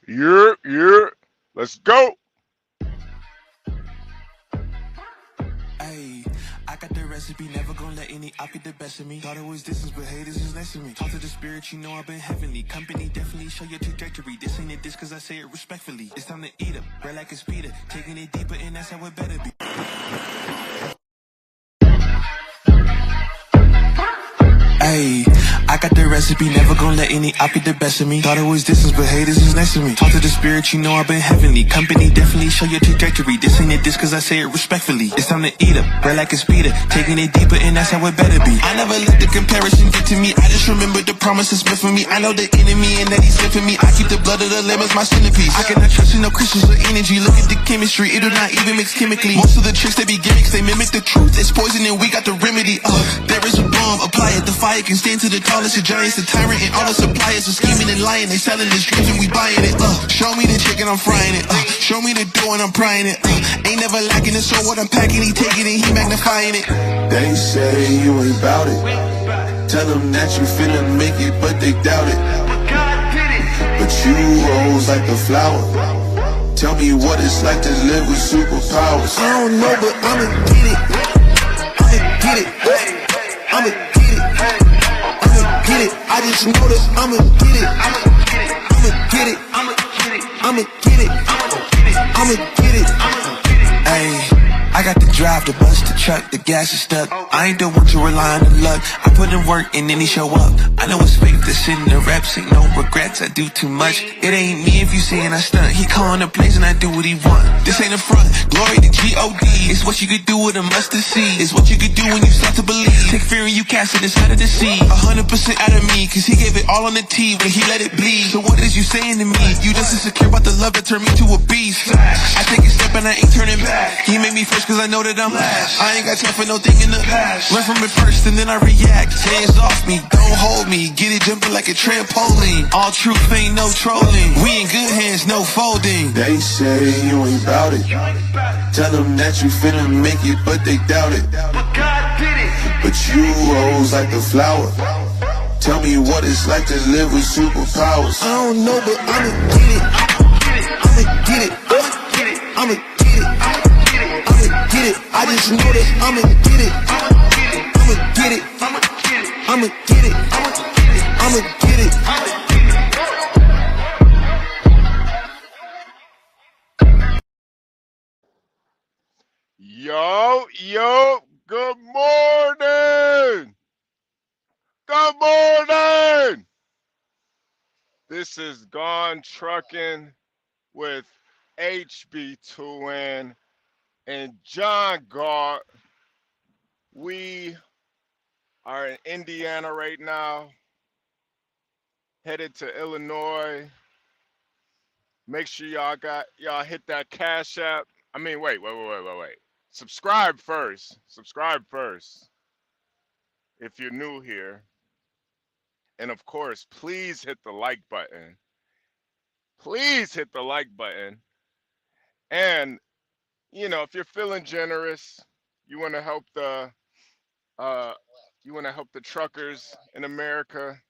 Yeah, yeah. Let's go. Ayy, I got the recipe, never gonna let any op get the best of me. Thought it was distance, but haters is less of me. Talk to the spirit, you know I've been heavenly. Company definitely show your trajectory. This ain't a diss cause I say it respectfully. It's time to eat up, bread like a speeder. Taking it deeper and that's how it better be. Ayy, I got the recipe, never gonna let any op get the best of me. Thought it was distance, but haters is next to me. Talk to the spirit, you know I've been heavenly. Company definitely show your trajectory. This ain't a diss cause I say it respectfully. It's time to eat up, bread like a speeder. Taking it deeper and that's how it better be. I never let the comparison get to me. I just remember the promises meant for me. I know the enemy and that he's for me. I keep the blood of the lamb as my centerpiece. I cannot trust in no Christians or energy. Look at the chemistry, it do not even mix chemically. Most of the tricks they be gimmicks, they mimic the truth. It's poison and we got the remedy. There is a bomb, apply it. The fire can stand to the tallest of giants. The tyrant and all the suppliers are scheming and lying. They selling this dreams and we buying it. Show me the chicken, I'm frying it. Show me the dough and I'm prying it. Ain't never lacking it, so what I'm packing, he taking it, he magnifying it. They say you ain't bout it. Tell them that you finna make it, but they doubt it. But you rose like a flower. Tell me what it's like to live with superpowers. I don't know, but I'ma get it. I'ma get it. I'ma get it. I'ma get it. I just know that I'ma get it. I'ma get it. I'ma get it. I'ma get it. I'ma get it. Ayy. I got the drive, the bus, the truck, the gas is stuck. I ain't the one to rely on the luck. I put in work and then he show up. I know it's fake, this shit in the reps, ain't no regrets, I do too much. It ain't me if you saying I stunt. He calling the plays and I do what he want. This ain't a front, glory to G-O-D. It's what you could do with a mustard seed. It's what you could do when you start to believe. Take fear and you cast it inside of the sea. 100% out of me, cause he gave it all on the T when he let it bleed. So what is you saying to me? You just insecure about the love that turned me to a beast. I take a step and I ain't turning back. He made me first cause I know that I'm last. I ain't got time for no thing in the past. Learn from it first and then I react. Hands off me, don't hold me. Get it jumping like a trampoline. All truth ain't no trolling. We in good hands, no folding. They say you ain't bout it. Tell them that you finna make it, but they doubt it. But you rose like a flower. Tell me what it's like to live with superpowers. I don't know, but I'ma get it. I'ma get it. I'ma get it. I'ma get it. I just know that I'ma get it. I'ma get it. I'ma get it. I'ma get it. Yo, good morning. Good morning. This is Gone Trucking with Hb2n and John Galt. We are in Indiana right now, headed to Illinois. Make sure y'all hit that Cash App. I mean, wait. Subscribe first. If you're new here. And of course, please hit the like button. And if you're feeling generous, you want to help the truckers in America.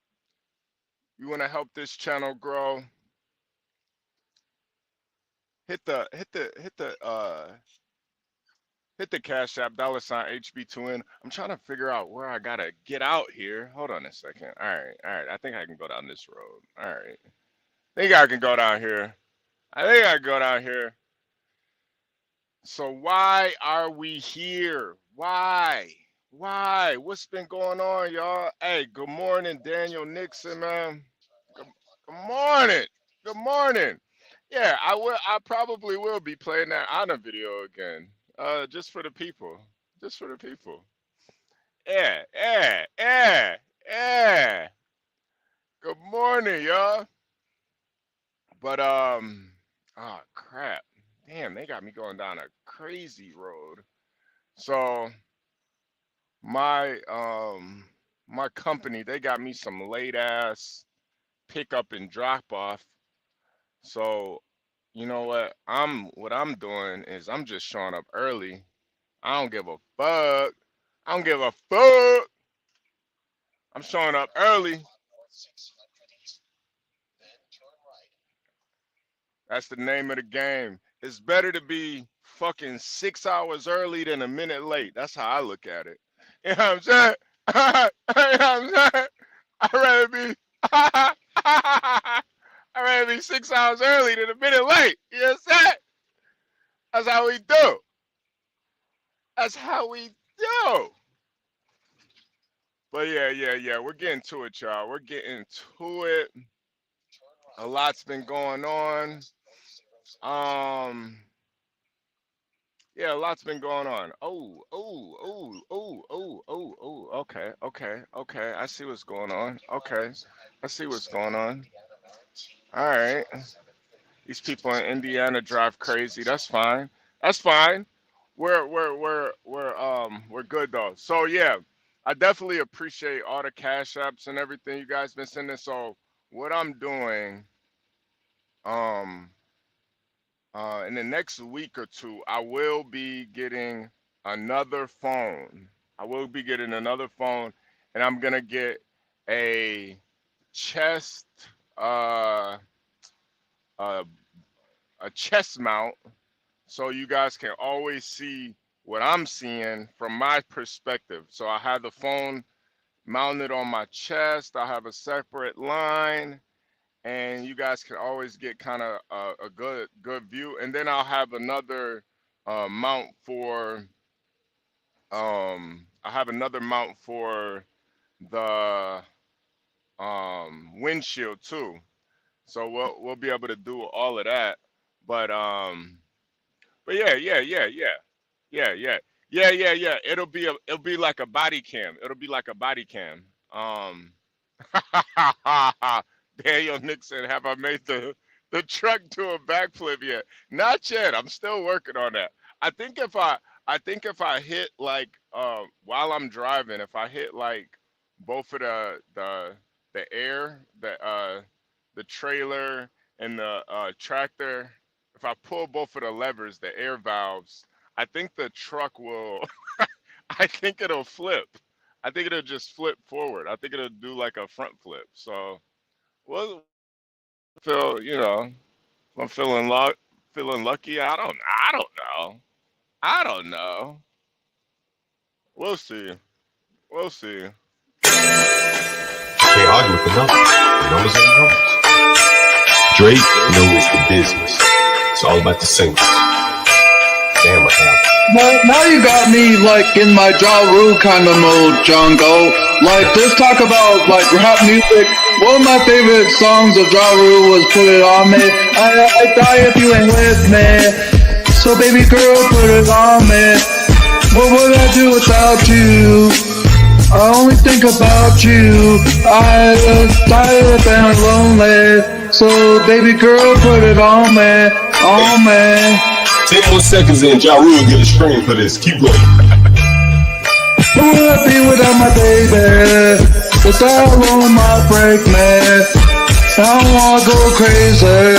You want to help this channel grow. Hit the Cash App, $ Hb2n. I'm trying to figure out where I gotta get out here. Hold on a second. All right. I think I can go down this road. All right. I think I can go down here. So why are we here? Why? What's been going on, y'all? Hey, good morning, Daniel Nixon, man. Good morning. Yeah, I probably will be playing that Anna video again. Just for the people. Yeah. Good morning, y'all. But oh crap. Damn, they got me going down a crazy road. So my company, they got me some late ass pickup and drop off. So you know what I'm doing is I'm just showing up early. I don't give a fuck. I'm showing up early. That's the name of the game. It's better to be fucking 6 hours early than a minute late. That's how I look at it. You know what I'm saying? You know what I'm saying? I'd rather be I'd rather be 6 hours early than a minute late. You know what I'm saying? That's how we do. That's how we do. But yeah. We're getting to it, y'all. We're getting to it. A lot's been going on. Yeah, a lot's been going on. Okay. I see what's going on. Okay. I see what's going on. All right. These people in Indiana drive crazy. That's fine. That's fine. We're good though. So yeah, I definitely appreciate all the cash apps and everything you guys been sending. So what I'm doing, um, in the next week or two, I will be getting another phone. I will be getting another phone, and I'm gonna get a chest, uh, uh, a chest mount, so you guys can always see what I'm seeing from my perspective. So I have the phone mounted on my chest. I have a separate line, and you guys can always get kind of a good view. And then I'll have another mount for I have another mount for the windshield too. So we'll be able to do all of that. But yeah. It'll be like a body cam. It'll be like a body cam. Daniel Nixon, have I made the truck do a backflip yet? Not yet. I'm still working on that. I think if I hit like while I'm driving, if I hit like both of the trailer and the tractor, if I pull both of the levers, the air valves, I think the truck will I think it'll flip. I think it'll just flip forward. I think it'll do like a front flip. So well, feel if I'm feeling lucky. I don't know. We'll see. We'll see. Can't argue with the numbers. The numbers are the numbers. Drake knows the business. It's all about the singles. Damn, what happened? Now you got me like in my Ja Rule kind of mode, Jungle. Like let's talk about like rap music. One of my favorite songs of Ja Rule was "Put It On Me." I die if you ain't with me. So baby girl, put it on me. What would I do without you? I only think about you. I was tired and lonely. So baby girl, put it on me, on me. 10 more seconds and Ja Rule get a stream for this. Keep going. Who would I be without my baby? The style on my break me. I don't wanna go crazy.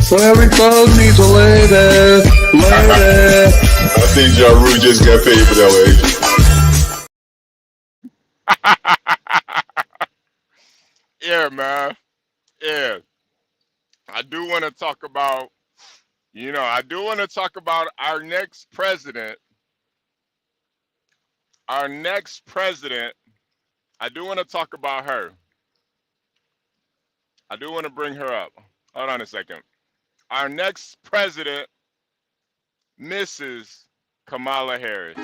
So every thug needs a lady, lady. I think Ja Rule just got paid for that Yeah, man. Yeah. I do want to talk about, I do want to talk about our next president. Our next president. I do want to talk about her. I do want to bring her up. Hold on a second. Our next president, Mrs. Kamala Harris.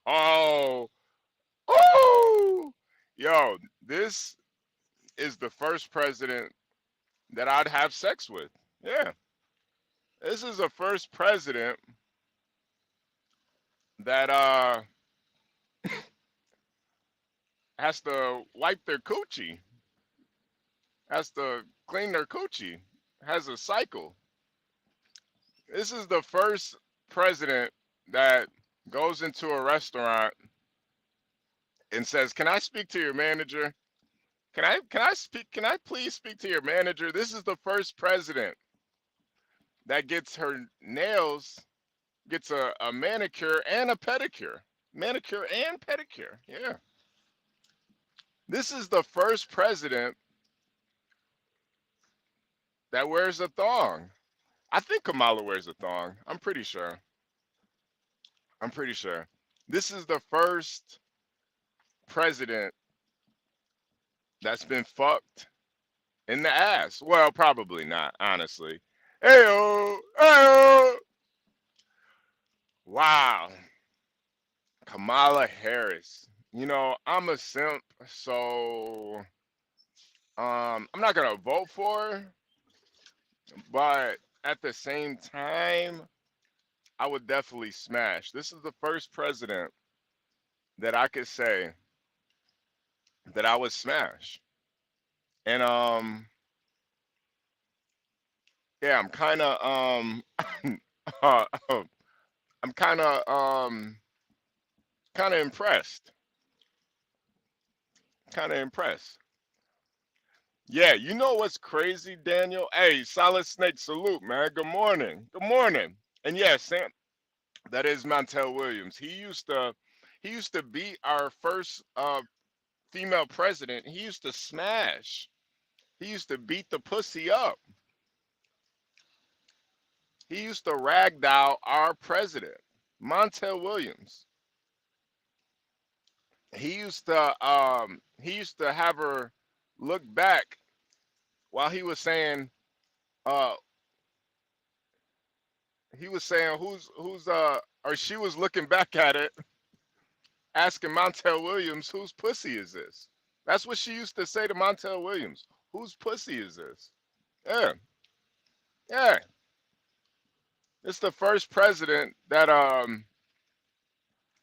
Oh, oh, yo, this is the first president that I'd have sex with. Yeah, this is the first president that has to wipe their coochie, has to clean their coochie, has a cycle. This is the first president that goes into a restaurant and says, "Can I speak to your manager? Can I please speak to your manager?" This is the first president that gets her nails, gets a manicure and a pedicure. Manicure and pedicure. Yeah. This is the first president that wears a thong. I think Kamala wears a thong. I'm pretty sure. I'm pretty sure. This is the first president that's been fucked in the ass. Well, probably not, honestly. Heyo, heyo. Wow. Kamala Harris. You know, I'm a simp, so I'm not gonna vote for her, but at the same time, I would definitely smash. This is the first president that I could say that I would smash. And yeah, I'm kind of uh, I'm kind of impressed. Kind of impressed. Yeah, you know what's crazy, Daniel? Hey, Solid Snake, salute, man. Good morning. Good morning. And yeah, Sam, that is Montel Williams. He used to be our first female president. He used to smash. He used to beat the pussy up. He used to ragdoll our president, Montel Williams. He used to have her look back while uh he was saying who's or she was looking back at it, asking Montel Williams, whose pussy is this? That's what she used to say to Montel Williams. Whose pussy is this? Yeah, yeah. It's the first president that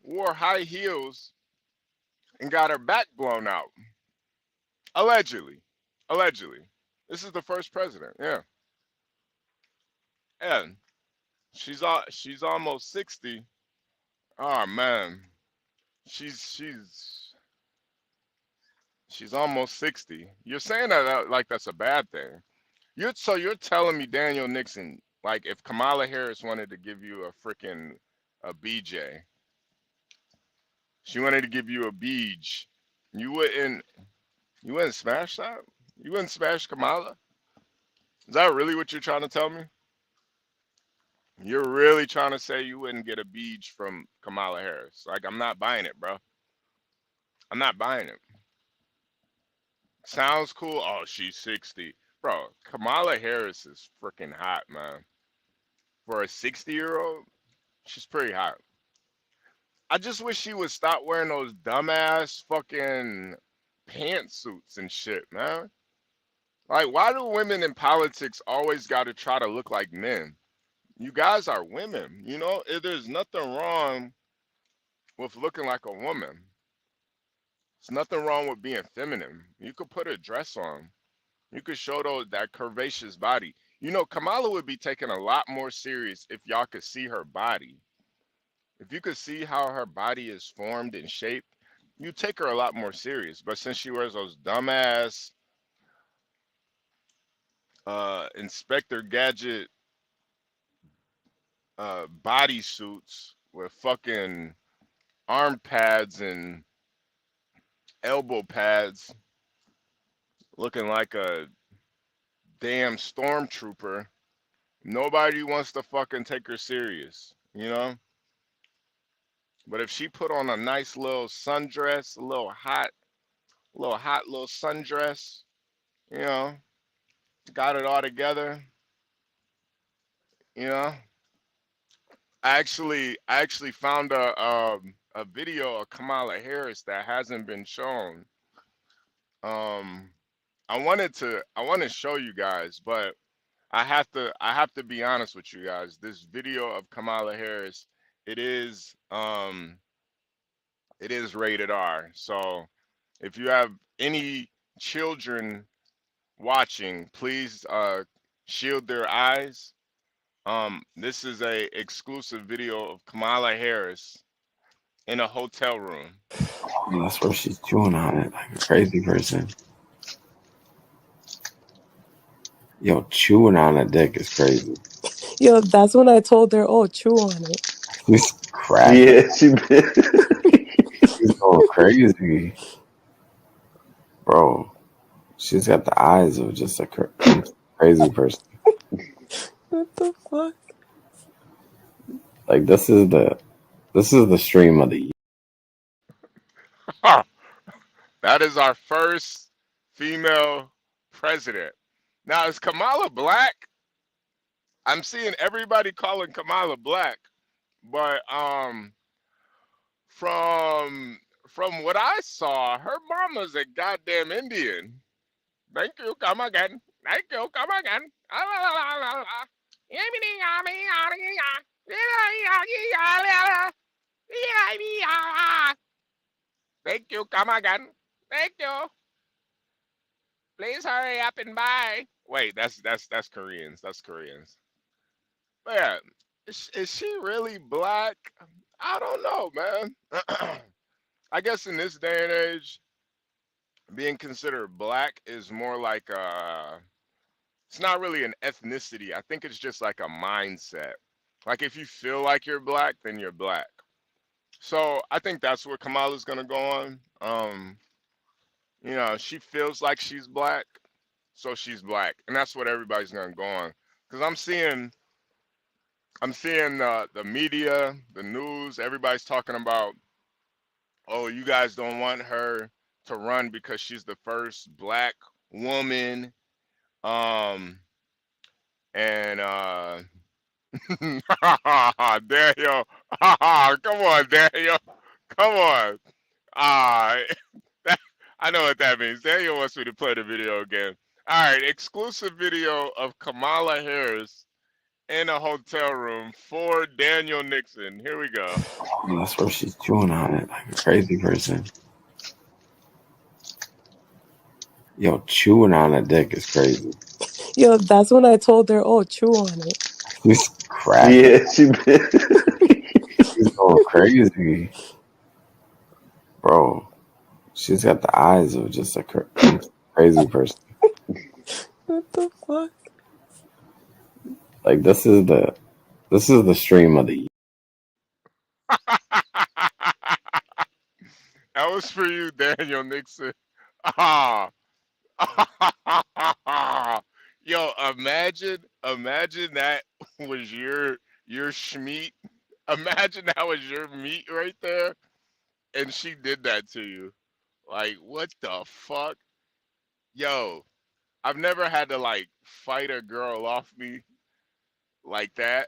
wore high heels and got her back blown out. Allegedly. Allegedly. This is the first president. Yeah. Yeah. She's almost 60. Oh man. She's she's almost 60. You're saying that like that's a bad thing. You're telling me Daniel Nixon, like if Kamala Harris wanted to give you a freaking a BJ, she wanted to give you a beach, you wouldn't smash that? You wouldn't smash Kamala? Is that really what you're trying to tell me? You're really trying to say you wouldn't get a beach from Kamala Harris? Like I'm not buying it, bro. I'm not buying it. Sounds cool. Oh, she's 60. Bro, Kamala Harris is freaking hot, man. For a 60-year-old, she's pretty hot. I just wish she would stop wearing those dumbass fucking pantsuits and shit, man. Like, why do women in politics always got to try to look like men? You guys are women, you know? There's nothing wrong with looking like a woman. There's nothing wrong with being feminine. You could put a dress on. You could show that curvaceous body. You know, Kamala would be taken a lot more serious if y'all could see her body. If you could see how her body is formed and shaped, you take her a lot more serious. But since she wears those dumbass Inspector Gadget body suits with fucking arm pads and elbow pads, looking like a damn stormtrooper, nobody wants to fucking take her serious, you know? But if she put on a nice little sundress, a little hot little sundress, you know, got it all together, you know, I actually found a video of Kamala Harris that hasn't been shown. Um, I want to show you guys, but I have to be honest with you guys. This video of Kamala Harris, it is um it is rated R. So if you have any children watching, please shield their eyes. This is a exclusive video of Kamala Harris in a hotel room. And that's where she's chewing on it like a crazy person. Yo, chewing on a dick is crazy. Yo, that's when I told her, oh, chew on it. She's cracking. Yeah, she been. She's going crazy. Bro, she's got the eyes of just a crazy person. What the fuck? Like this is the stream of the year. That is our first female president. Now, is Kamala black? I'm seeing everybody calling Kamala black, but from what I saw, her mama's a goddamn Indian. Thank you, come again. Thank you, come again. Thank you, come again. Thank you. Please hurry up and buy. Wait, that's Koreans. That's Koreans. But yeah, is she really black? I don't know, man. I guess in this day and age, being considered black is more like it's not really an ethnicity. I think it's just like a mindset. Like if you feel like you're black, then you're black. So I think that's where Kamala's gonna go on. She feels like she's black, so she's black, and that's what everybody's gonna go on. Because I'm seeing the media, the news, everybody's talking about, oh, you guys don't want her to run because she's the first black woman. Um, and Daniel, come on, Daniel, come on. Uh, that, I know what that means. Daniel wants me to play the video again. All right, exclusive video of Kamala Harris in a hotel room for Daniel Nixon. Here we go. And that's where she's chewing on it like a crazy person. Yo, chewing on a dick is crazy. Yo, that's when I told her, oh, chew on it. She's cracking. Yeah, she been. She's going crazy. Bro, she's got the eyes of just a crazy person. What the fuck? Like this is the stream of the year. That was for you, Daniel Nixon. Ah. Yo, imagine that was your schmeat. Imagine that was your meat right there, and she did that to you. Like, what the fuck? Yo, I've never had to like fight a girl off me like that.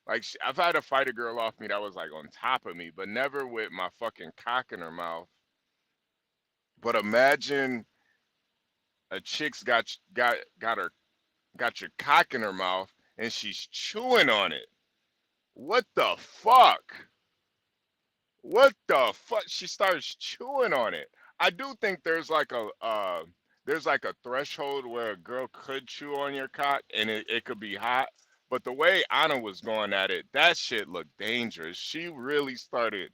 Like, I've had to fight a girl off me that was like on top of me, but never with my fucking cock in her mouth. But imagine a chick's got your cock in her mouth and she's chewing on it. What the fuck? What the fuck? She starts chewing on it. I do think there's like a threshold where a girl could chew on your cock and it could be hot. But the way Anna was going at it, that shit looked dangerous. She started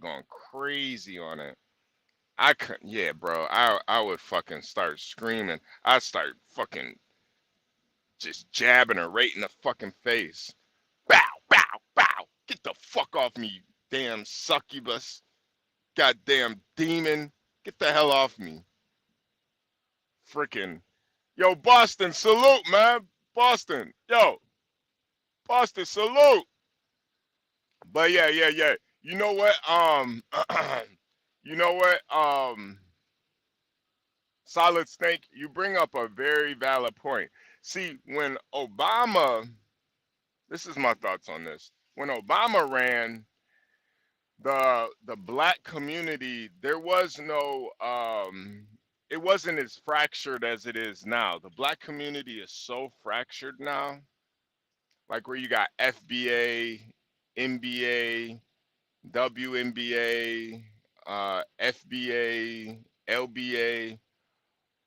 going crazy on it. I couldn't, yeah, bro. I would fucking start screaming. I'd start fucking just jabbing her right in the fucking face. Bow, bow, bow. Get the fuck off me, you damn succubus. Goddamn demon. Get the hell off me. Freaking. Yo, Boston, salute, man. Boston. Yo, Boston, salute. But yeah, yeah, yeah. You know what? You know what? Solid Snake, you bring up a very valid point. See, when Obama, this is my thoughts on this. when Obama ran, the black community, there was no it wasn't as fractured as it is now. The black community is so fractured now, like where you got FBA, NBA, WNBA, FBA, LBA,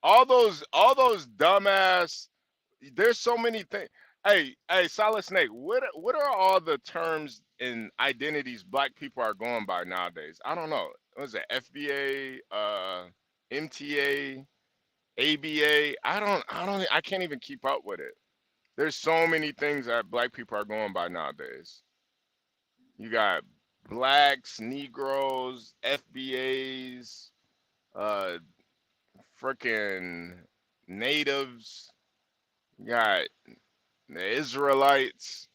all those dumbass. There's so many things. Hey, Solid Snake. What are all the terms and identities black people are going by nowadays? I don't know. What was it? FBA, MTA, ABA. I can't even keep up with it. There's so many things that black people are going by nowadays. You got blacks, Negroes, FBAs, uh, freaking natives. You got the Israelites.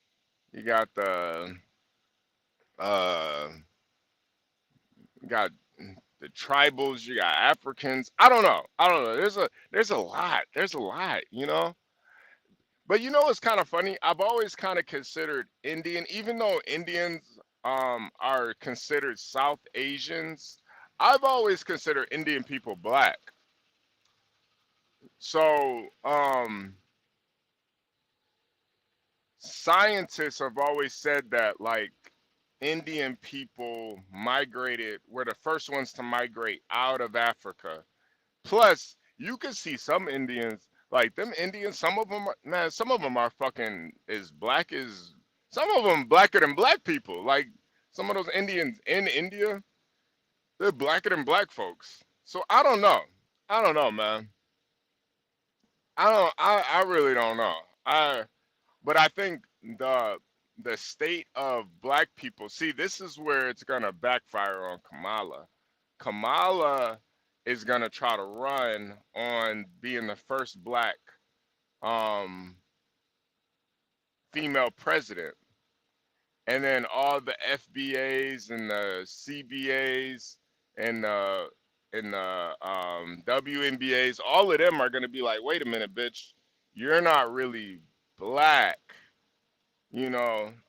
You got uh you got the tribals. You got Africans. I don't know. I don't know. There's a lot. There's a lot. But it's kind of funny. I've always kind of considered Indian, even though Indians are considered South Asians. I've always considered Indian people black. So scientists have always said that like Indian people were the first ones to migrate out of Africa. Plus, you can see some Indians, like them Indians, some of them are fucking as black as, some of them blacker than black people. Like some of those Indians in India, they're blacker than black folks. So I don't know. I don't know, man. I really don't know. But I think the state of black people, see, this is where it's gonna backfire on Kamala. Kamala is gonna try to run on being the first black um female president. And then all the FBAs and the CBAs and the WNBAs, all of them are gonna be like, wait a minute, bitch, you're not really black.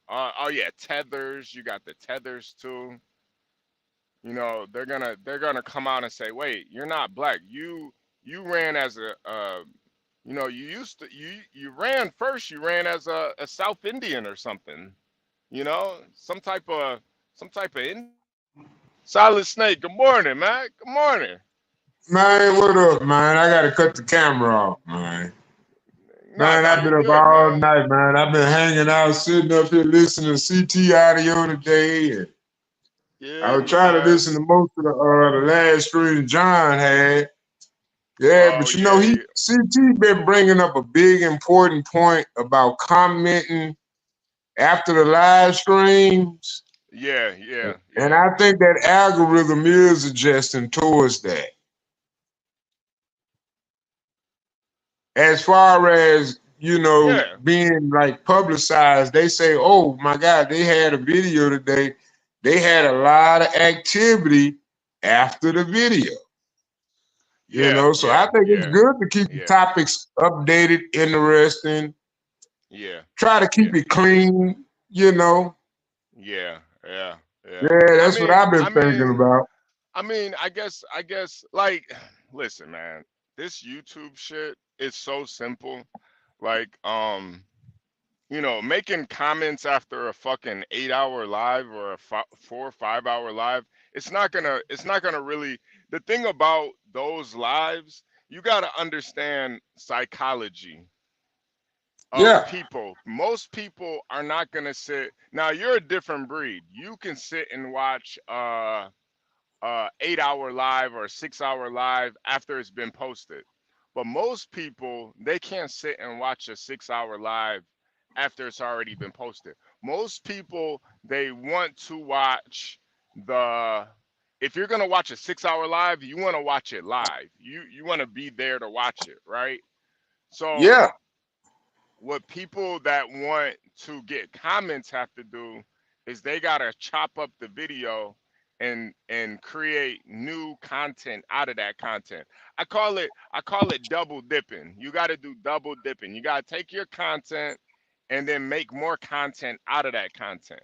Oh yeah, tethers. You got the tethers too. They're gonna come out and say, wait, you're not black. You ran as you used to you ran first. You ran as a South Indian or something. Some type of Indian. Silent Snake. Good morning, man. Good morning. Man, what up, man? I gotta cut the camera off, man. No, Man, no, I've you been up good, all man. night, man. I've been hanging out, sitting up here listening to CT audio today. And I Yeah, was trying to man. listen to most of the last stream John had. Yeah, Oh but yeah, he CT been bringing up a big important point about commenting after the live streams. yeah, yeah, And yeah, I think that algorithm is adjusting towards that. As far as yeah, being like publicized, they say, oh my God, they had a video today. They had a lot of activity after the video. yeah, So I yeah, think it's yeah, good to keep the yeah, topics updated, interesting, yeah, try to keep yeah, it clean. yeah, yeah, yeah. Yeah, I that's what mean, I've been I thinking mean, about. I guess, like, listen, man, this YouTube shit is so simple. Like, making comments after a fucking 8 hour live or a 4 or 5 hour live, it's not gonna really. The thing about those lives, you gotta understand psychology of Yeah, people. Most people are not gonna sit. Now you're a different breed. You can sit and watch 8 hour live or 6 hour live after it's been posted. But most people, they can't sit and watch a 6 hour live after it's already been posted. Most people, they want to watch the if you're gonna watch a 6 hour live, you want to watch it live. You want to be there to watch it, right? So yeah, what people that want to get comments have to do is they gotta chop up the video and create new content out of that content. I call it double dipping. You gotta do double dipping. You gotta take your content and then make more content out of that content.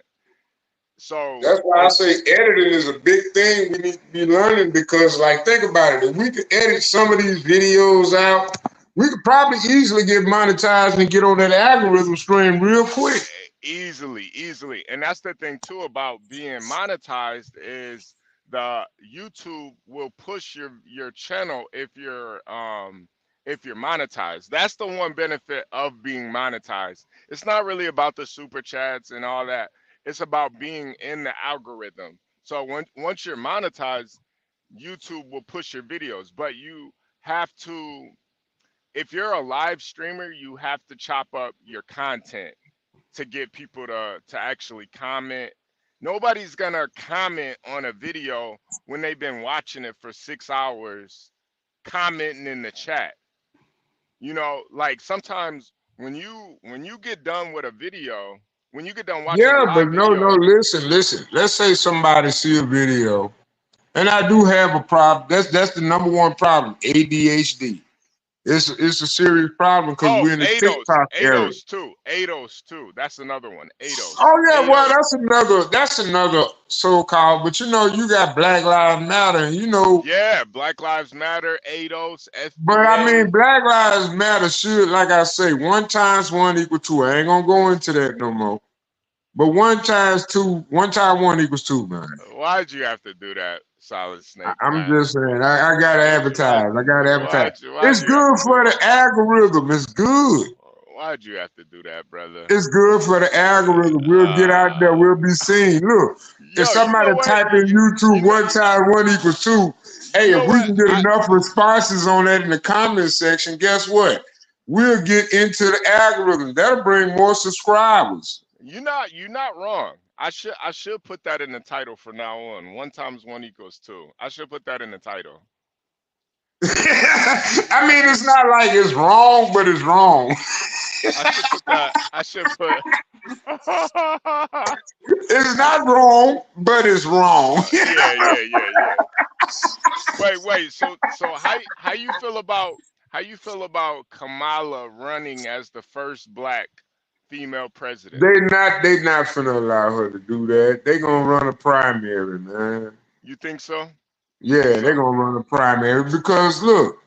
So That's why I say editing is a big thing we need to be learning because, like, think about it. If we could edit some of these videos out, we could probably easily get monetized and get on that algorithm stream real quick. easily, and that's the thing too about being monetized is the YouTube will push your channel if you're monetized. That's the one benefit of being monetized. It's not really about the super chats and all that. It's about being in the algorithm. So once you're monetized, YouTube will push your videos, but you have to, if you're a live streamer, you have to chop up your content to get people to actually comment. Nobody's gonna comment on a video when they've been watching it for 6 hours, commenting in the chat. You know, like sometimes when you get done with a video, when you get done watching a Yeah, but live no, video, listen. Let's say somebody see a video, and I do have a problem. That's the number one problem. ADHD. It's a serious problem because oh, we're in the ADOS, TikTok era. ADOS too. That's another one. ADOS, Oh yeah, well ADOS. that's another so-called. But you got Black Lives Matter, and Yeah, Black Lives Matter, ADOS, But I mean, FBA. Black Lives Matter should, like I say, 1 × 1 = 2. I ain't gonna go into that no more. But 1 × 2, 1 × 1 = 2, man. Why'd you have to do that, Solid Snake, I'm man? just saying, I gotta advertise. I gotta advertise. Why'd It's you have good to do for the that? algorithm. It's good. Why'd you have to do that, brother? It's good for the algorithm. We'll get out there. We'll be seen. Look, if Yo, you somebody know what? type in YouTube 1 × 1 = 2, You hey, if know we what? can get enough responses on that in the comment section, guess what? We'll get into the algorithm. That'll bring more subscribers. You're not wrong. I should put that in the title from now on. 1 × 1 = 2. I should put that in the title. I I mean, should it's not like it's wrong, but it's wrong. I should put that. I should put. It's not wrong, but it's wrong. Yeah. Wait. So how you feel about Kamala running as the first black female president? They not finna allow her to do that. They gonna run a primary, man. You think so? Yeah, they So gonna run a primary because look,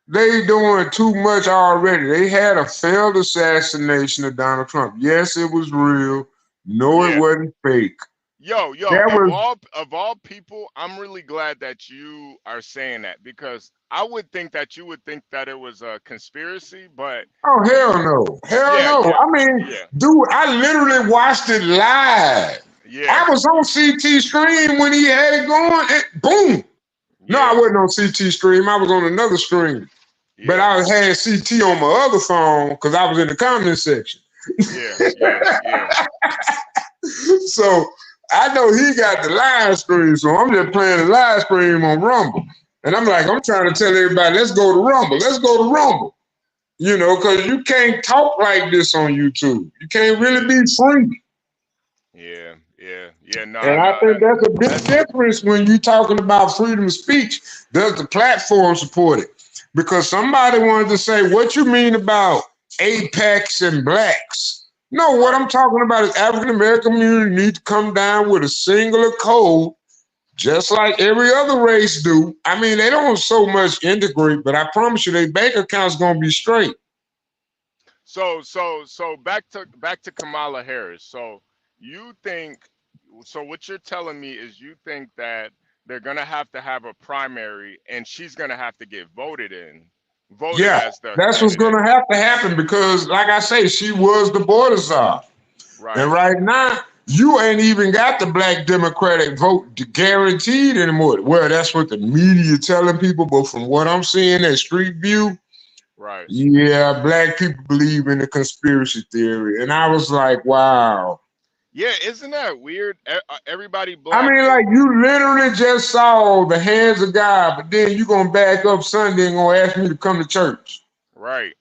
they doing too much already. They had a failed assassination of Donald Trump. Yes, it was real. No, it yeah. wasn't fake. Yo, That was of all people, I'm really glad that you are saying that because I would think that you would think that it was a conspiracy, but oh hell you, no. Hell yeah, no. yeah, I mean, yeah, dude, I literally watched it live. I yeah, was on CT stream when he had it going and boom. No, I yeah, wasn't on CT stream. I was on another stream. But yeah, I had CT on my other phone because I was in the comment section. yeah. So I know he got the live stream, so I'm just playing the live stream on Rumble. And I'm like, I'm trying to tell everybody, let's go to Rumble. Let's go to Rumble. Because you can't talk like this on YouTube. You can't really be free. Yeah. And I No, think that's a big difference when you're talking about freedom of speech. Does the platform support it? Because somebody wanted to say, what you mean about apex and blacks? No, what I'm talking about is African American community need to come down with a singular code, just like every other race do. I mean, they don't so much integrate, but I promise you, their bank account's gonna be straight. So back to Kamala Harris. So you think what you're telling me is you think that they're gonna have to have a primary and she's gonna have to get voted Yeah, as the that's what's candidate. gonna have to happen because, like I say, she was the border czar. And Right. right now, you ain't even got the black Democratic vote guaranteed anymore. Well, that's what the media telling people, but from what I'm seeing at Street View, Right. yeah, black people believe in the conspiracy theory. And I was like, wow. Yeah, isn't that weird? Everybody I black mean, is like, you literally just saw the hands of God, but then you gonna back up Sunday and gonna ask me to come to church. right.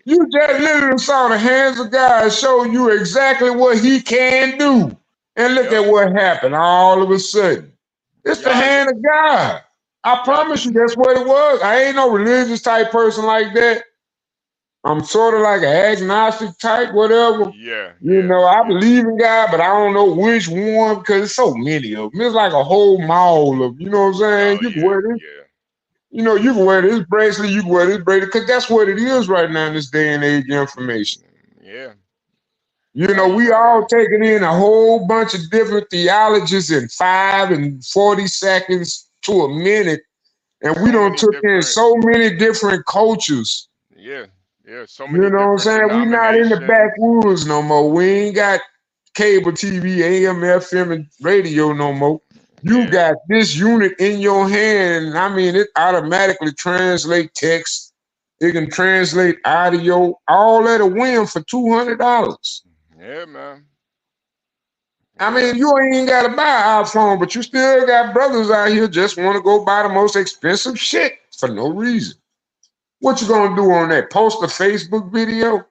You just literally saw the hands of God show you exactly what he can do. And look Yep. at what happened all of a sudden. It's the Y'all hand of God. I y'all promise you that's what it was. I ain't no religious type person like that. I'm sort of like an agnostic type, whatever. Yeah, You yeah, know, I yeah. believe in God, but I don't know which one because there's so many of them. It's like a whole mall of, you know what I'm saying? Oh You can yeah, wear this, yeah, you know, you can wear this bracelet, you can wear this bracelet, because that's what it is right now in this day and age of information. yeah. You know, You we know all what? taking in a whole bunch of different theologies in 5 and 40 seconds to a minute, and we So don't many took in different. so many different cultures. Yeah, yeah. So You many know what I'm different saying? We not in the denominations. backwoods no more. We ain't got cable TV, AM, FM, and radio no more. You Yeah, got this unit in your hand, and I mean, it automatically translate text. It can translate audio, all at a whim for $200. yeah, man. I Yeah. mean, you ain't got to buy an iPhone, but you still got brothers out here just want to go buy the most expensive shit for no reason. What you gonna do on that? Post a Facebook video?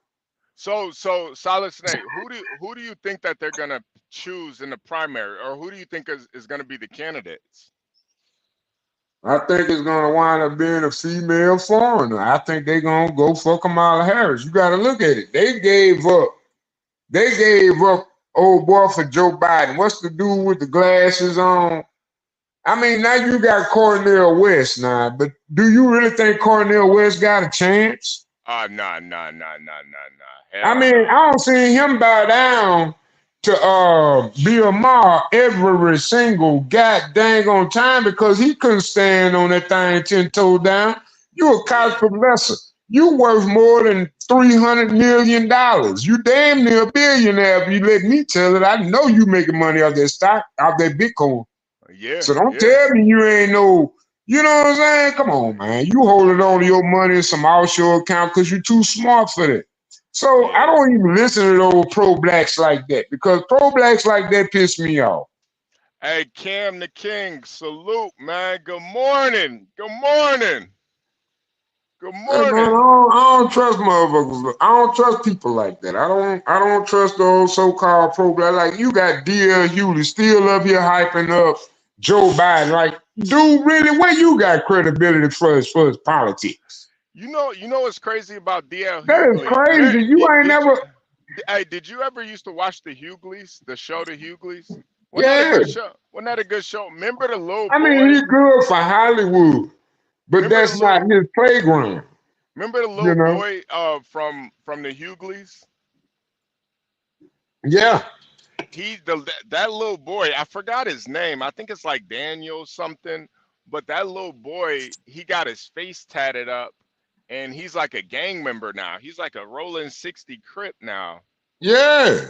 So Solid Snake, who do you think that they're gonna choose in the primary, or who do you think is gonna be the candidates? I think it's gonna wind up being a female foreigner. I think they're gonna go for Kamala Harris. You gotta look at it. They gave up. They gave up old boy for Joe Biden. What's the dude with the glasses on? I mean, now you got Cornel West now, but do you really think Cornel West got a chance? Nah. I Hell mean, no. I don't see him bow down to Bill Maher every single goddamn on time because he couldn't stand on that thing 10 toes down. You a college Yeah, professor. You worth more than $300 million. You damn near a billionaire if you let me tell it. I know you making money off that stock, off that Bitcoin. yeah, So don't yeah, tell me you ain't no, you know what I'm saying? Come on, man. You holding on to your money in some offshore account because you're too smart for that. So I yeah. don't even listen to those pro-blacks like that because pro-blacks like that piss me off. Hey, Cam the King, salute, man. Good morning. Good morning. Good Hey man, I morning. don't trust motherfuckers. I don't trust people like that. I don't trust those so-called pro-blacks. Like you got D.L. Hewley still up here hyping up Joe Biden. Like, dude, really, where you got credibility for his politics? You know what's crazy about D.L. That is Hughley? crazy. You ain't Did you? never. Hey, did you ever used to watch the Hughleys, the show, the Hughleys? Wasn't that a Yeah, good show? Wasn't that a good show? Remember the little I mean boy? he's good for Hollywood, but Remember the that's not little? his playground. Remember the You little know? boy from the Hughleys? Yeah, That little boy. I forgot his name. I think it's like Daniel something. But that little boy, he got his face tatted up, and he's like a gang member now. He's like a rolling 60 Crip now. yeah.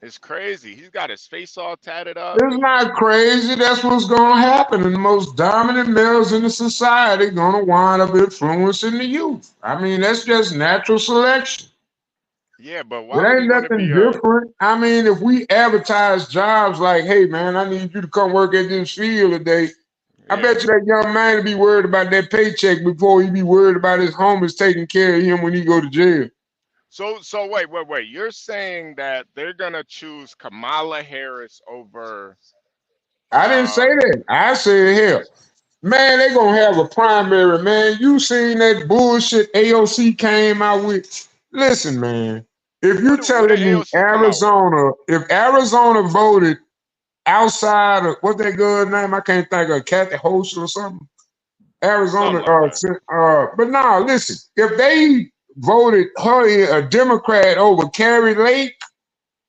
It's crazy. He's got his face all tatted up. It's not crazy. That's what's gonna happen. And the most dominant males in the society gonna wind up influencing the youth. I mean, that's just natural selection. Yeah, but It why would he ain't want to nothing be a? different. I mean, if we advertise jobs like, hey man, I need you to come work at this field today, I Yeah. bet you that young man would be worried about that paycheck before he be worried about his homies taking care of him when he go to jail. So wait. You're saying that they're gonna choose Kamala Harris over I didn't say um that. I said, hell, man, they gonna have a primary, man. You seen that bullshit AOC came out with? Listen, man, if you what did telling me AOC come out with? If Arizona voted outside of what that girl's name, I can't think of Kathy Hochul or something. Arizona, Something like that. but now listen, if they voted her in a Democrat over Carrie Lake,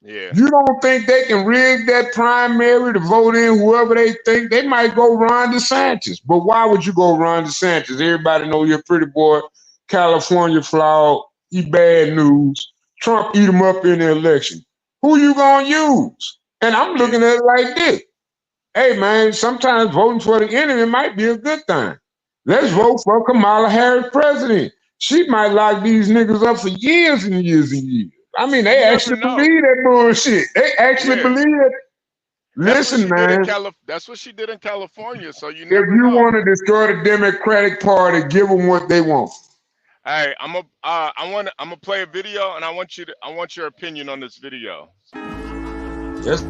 Yeah. you don't think they can rig that primary to vote in whoever they think? They might go Ron DeSantis. But why would you go Ron DeSantis? Everybody know you're a pretty boy, California flawed, he bad Yeah. news. Trump eat him up in the election. Who you gonna use? And I'm Yeah. looking at it like this. Hey man, sometimes voting for the enemy might be a good thing. Let's Yeah. vote for Kamala Harris president. She might lock these niggas up for years and years and years. I mean, You they never actually know. believe that bullshit. They actually Yeah. believe it. That's what Listen, she did in man, That's what she did in California. So you if never you know. want to destroy the Democratic Party, give them what they want. Hey, I'm gonna play a video, and I want your opinion on this video. Yes.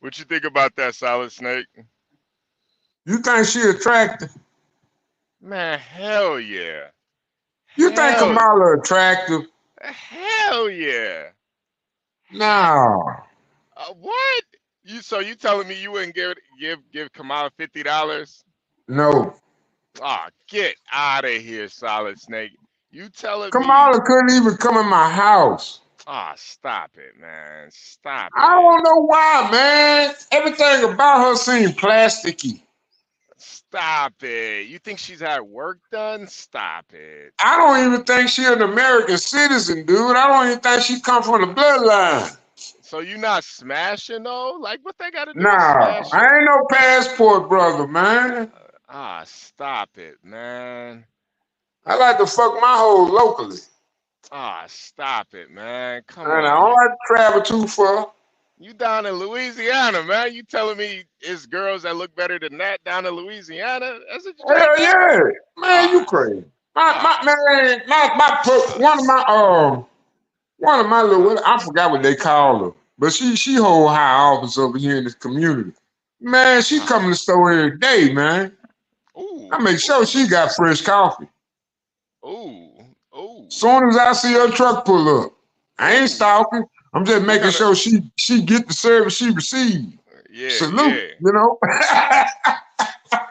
What you think about that, Solid Snake? You think she attractive? Man, hell yeah. You think Hell, Kamala attractive? hell yeah. No. What? You telling me you wouldn't give Kamala $50? No. Ah, get out of here, Solid Snake. You telling me? Kamala couldn't even come in my house. Ah, stop it, man. Stop I it. don't know why, man. Everything about her seemed plasticky. Stop it. You think she's had work done? Stop it. I don't even think she's an American citizen, dude. I don't even think she come from the bloodline. So you not smashing though? Like what they got to do with Nah, smashing? I ain't no passport brother, man. Stop it, man. I like to fuck my hoes locally. Stop it, man. Come And I on. don't like to travel too far. You down in Louisiana, man. You telling me it's girls that look better than that down in Louisiana? That's what you trying to Hell tell me? yeah. Man, you Ah, crazy. ah, One of my little, I forgot what they call her, but she hold high office over here in this community. Man, she come ah. to the store every day, man. I Ooh, make sure ooh, she got fresh coffee. ooh, ooh, Soon as I see her truck pull up, I ain't ooh. stalking. I'm just What making kind of? sure she get the service she received. Yeah, Salute, yeah. you know.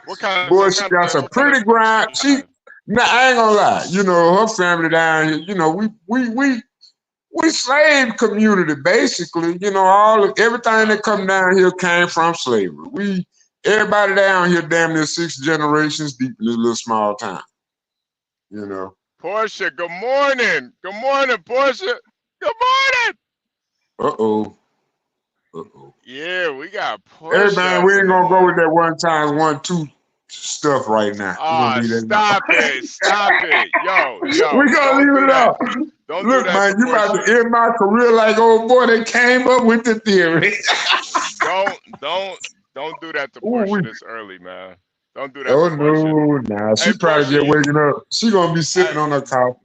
What kind of? Boy, What she kind got of? some What kind of pretty truck she grind. drive? Nah, I ain't gonna lie. You know, her family down here, you know, we slave community basically. You know, everything that come down here came from slavery. Everybody down here damn near 6 generations deep in this little small town. You know. Portia, good morning. Good morning, Portia. Good morning. Uh-oh. Uh-oh. Yeah, we got Hey Portia man, up we in ain't the gonna go with morning. that one time, 1, 2 stuff right now. We're gonna leave that Stop it. Stop it. Yo, yo, we gonna don't leave do it that. up. Don't do Look, that to man, you about Portia. to end my career like old boy that came up with the theory. Don't, don't, don't do that to Ooh, Portia this early, man. Don't do that oh to Portia. no, nah. Hey, She probably Portia, just waking up. She gonna be I, sitting on her couch.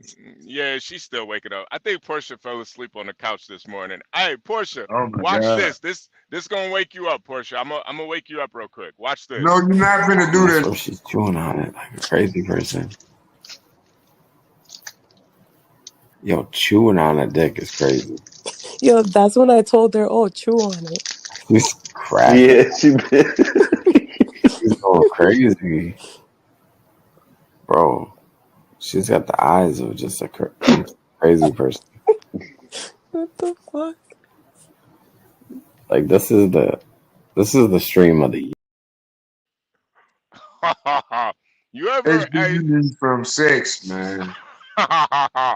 yeah, she's still waking up. I think Portia fell asleep on the couch this morning. Hey, Portia, Oh my watch god. this. This gonna wake you up, Portia. I'm gonna wake you up real quick. Watch No, this. you're not finna do That's that. what she's chewing on it like a crazy person. Yo, chewing on a dick is crazy. Yo, that's when I told her, oh, chew on it. She's cracking. Yeah, she been. She's going crazy, bro. She's got the eyes of just a crazy person. What the fuck? Like this is the stream of the year. You ever? Hey, HBU from sex, man. I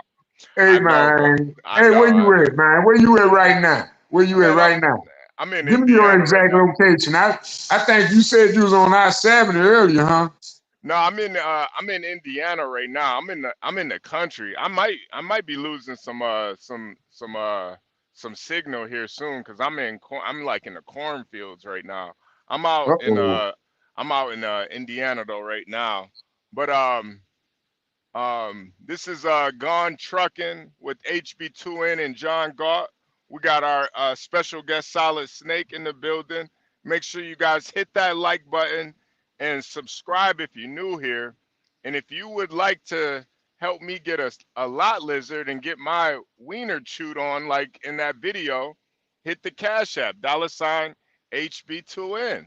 Hey know, man. I Hey, know. where you at, man? Where you at right now? Where you at Man, right now? I'm in Give me your Indiana right exact now. location. I think you said you was on I-70 earlier, huh? No, I'm in Indiana right now. I'm in the country. I might be losing some signal here soon because I'm like in the cornfields right now. I'm out in Uh-oh. Indiana though right now. But this is Gone Trucking with Hb2n and John Galt. We got our special guest Solid Snake in the building. Make sure you guys hit that like button and subscribe if you're new here. And if you would like to help me get a lot lizard and get my wiener chewed on like in that video, hit the Cash App, $ HB2N.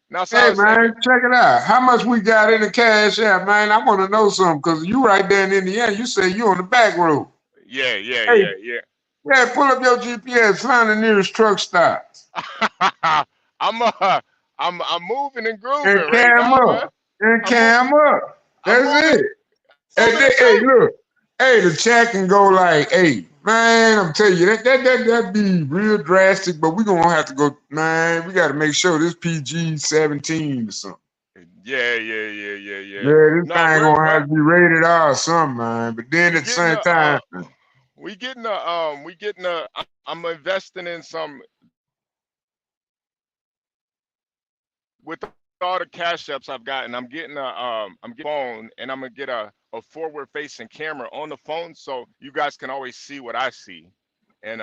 Now, Hey Solid Snake, man, check it out. How much we got in the cash app, man? I want to know something because you right there in Indiana. You say you on the back road. yeah, yeah, Hey, yeah, yeah. yeah, pull up your GPS, find the nearest truck stop, I'm I'm moving and and grooving right cam now, man. up, and I'm moving. cam up. I'm That's moving. it. And Moving then, and hey, grooving. look, hey, the chat can go like, hey, man, I'm telling you, that be real drastic, but we gonna have to go, man. We got to make sure this PG-17 or something. Yeah, yeah, yeah, yeah, yeah. Yeah, this No, thing we're gonna have we're to be rated R or something, man. But then we at the getting same a time, we getting a I'm investing in some with all the cash apps I've gotten. I'm getting a phone and I'm gonna get a forward facing camera on the phone so you guys can always see what I see. and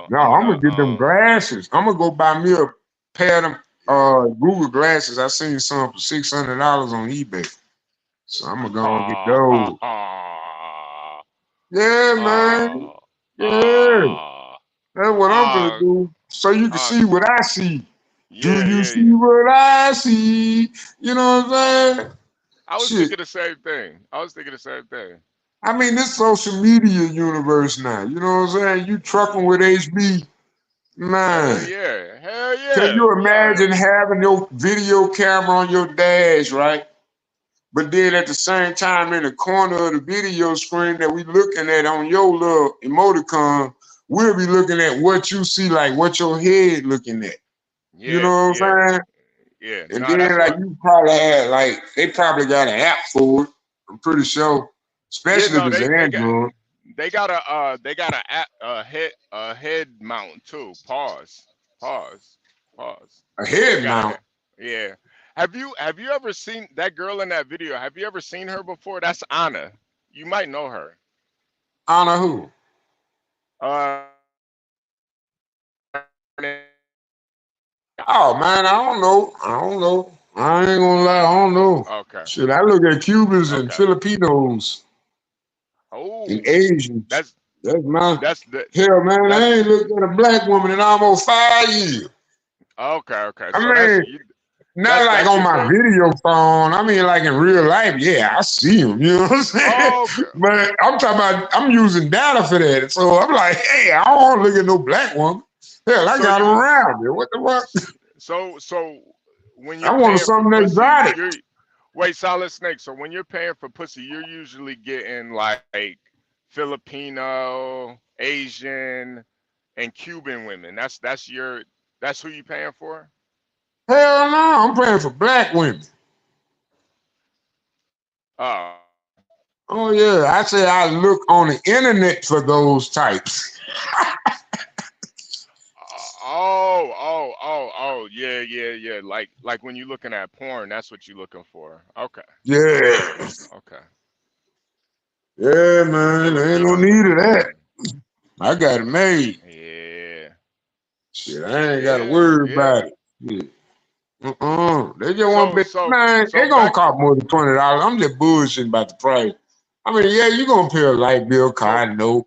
No, I'm I'm gonna gonna get them glasses. I'm gonna go buy me a pair of them Google glasses. I seen some for $600 on eBay. So I'm gonna go and get those. Yeah, man. oh, Yeah. oh, That's what I'm gonna oh, do. So you can oh, see what I see. Do yeah, you yeah, see yeah. what I see? You know what I'm saying? I was Shit. thinking the same thing. I was thinking the same thing. I mean, this social media universe now. You know what I'm saying? You trucking with HB, Hell man. yeah, hell Can yeah. you We out imagine here. having your video camera on your dash, right? But then at the same time, in the corner of the video screen that we looking at on your little emoticon, we'll be looking at what you see, like what your head looking at. You Yeah, know what yeah, I'm saying? yeah. And No, then that's like what. you probably had like they probably got an app for it. I'm pretty sure, Yeah, especially if no, it's Android. they got a head mount too. Pause, pause, pause. A They head got a mount. head. Yeah. Have you ever seen that girl in that video? Have you ever seen her before? That's Anna. You might know her. Honor who? Uh, Oh man, I don't know. I don't know. I ain't gonna lie, I don't know. okay, Shit, I look at Cubans and okay. Filipinos and Oh, Asians. that's That's my that's the hell, man. I that's ain't looked at a black woman in almost 5 years. okay, okay. I So that's mean, you. not like That's on your my favorite. video phone. I mean, like in real life, yeah, I see them. You know what I'm saying? Okay. But I'm talking about I'm using data for that. So I'm like, hey, I don't want to look at no black woman. Hell, I So got them you around me. What the fuck? so when I you're want paying for something pussy, exotic. you're wait, Solid Snake. So when you're paying for pussy, you're usually getting like Filipino, Asian, and Cuban women. That's who you paying for? Hell no, I'm paying for black women. Oh. Oh yeah, I say I look on the internet for those types. Oh, yeah, yeah, yeah. Like when you're looking at porn, that's what you're looking for. Okay. Yeah, Okay. yeah, Yeah, man. There ain't no Filipinos need are of that. good. I got it made. Yeah. Shit, I ain't got to Yeah, worry yeah. about it. Shit. They just want So to be, so man, so they gonna back to cost more than $20. I'm just bullshitting about the price. I mean, yeah, you gonna pay a light bill, car, so I know,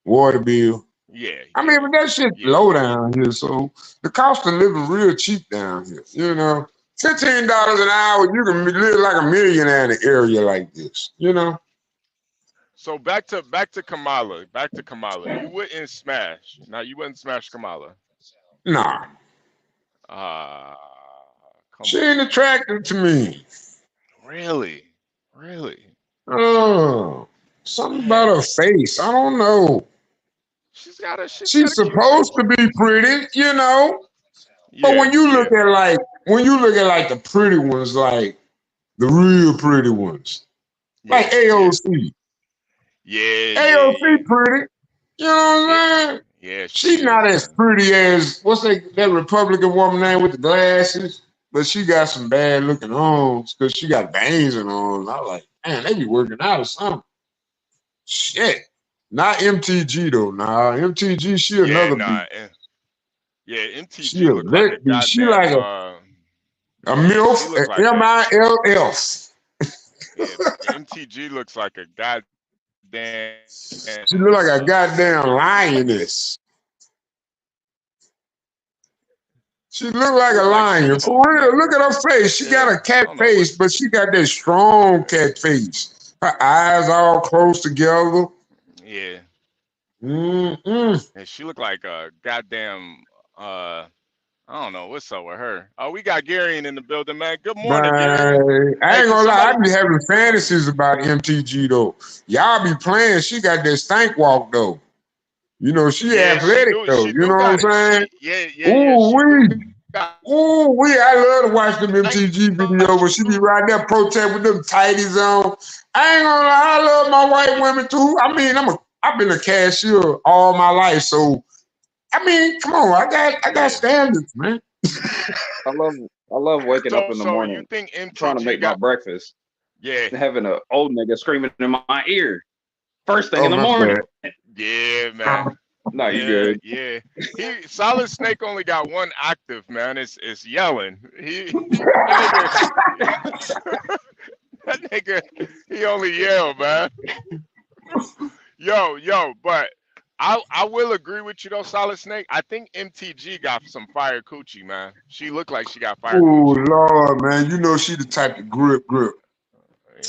water bill. yeah, I mean, yeah, but that shit yeah, low down here, so the cost of living real cheap down here. You know, $15 an hour, you can live like a millionaire in an area like this. You know, so back to Kamala. Back to Kamala. You wouldn't smash. Now you wouldn't smash Kamala. nah, Ah, come she on. ain't attractive to me. Really? Really? Oh, something about her Man. face. I don't know. She's got She's a cute supposed face. to be pretty, you know. But Yeah, yeah. when you look at like the pretty ones, like the real pretty ones, like Yeah, yeah. AOC. Yeah, yeah, yeah. AOC pretty. You know what Yeah. I'm saying? Yeah, she She's not is, as man. pretty as what's that Republican woman name with the glasses, but she got some bad looking arms because she got veins in her arms. I was like, man, they be working out or something. Shit. Not MTG though. Nah, MTG, she Yeah, another nah. beat. Yeah, She MTG a look like a lit beat. She like goddamn a yeah, she MILF, look like a MILF. yeah, MTG looks like a goddamn She look like a like goddamn lioness. She look like a lion. For real. Look at her face. She got yeah, a I cat don't know face, what's but she got that strong cat face. Her eyes all close together. yeah. Mm-mm. And she look like a goddamn I don't know what's up with her. Oh, we got Gary in the building, man. Good morning, Gary. Man, I Hey, ain't can gonna lie, somebody I be having fantasies about MTG though. Y'all be playing, she got that stank walk though. You know, she yeah, athletic though. she You do know what I'm got it. saying? Yeah, Ooh, she do wee. got Ooh, I love to watch them I ain't MTG gonna lie, videos where she be right there protest with them tighties on. I ain't gonna lie, I love my white women too. I mean, I've been a cashier all my life, so I mean, come on, I got yeah. standards, man. I love waking up in the So you morning think trying to MTG make my got breakfast yeah, and having an old nigga screaming in my ear first thing Oh in the my morning. bad. yeah, man. No, you Yeah, good. yeah. Solid Snake only got one active, man. It's yelling. That nigga that nigga he only yell, man. Yo, but I will agree with you though, Solid Snake. I think MTG got some fire coochie, man. She looked like she got fire Oh coochie. Lord, man, you know she the type to grip.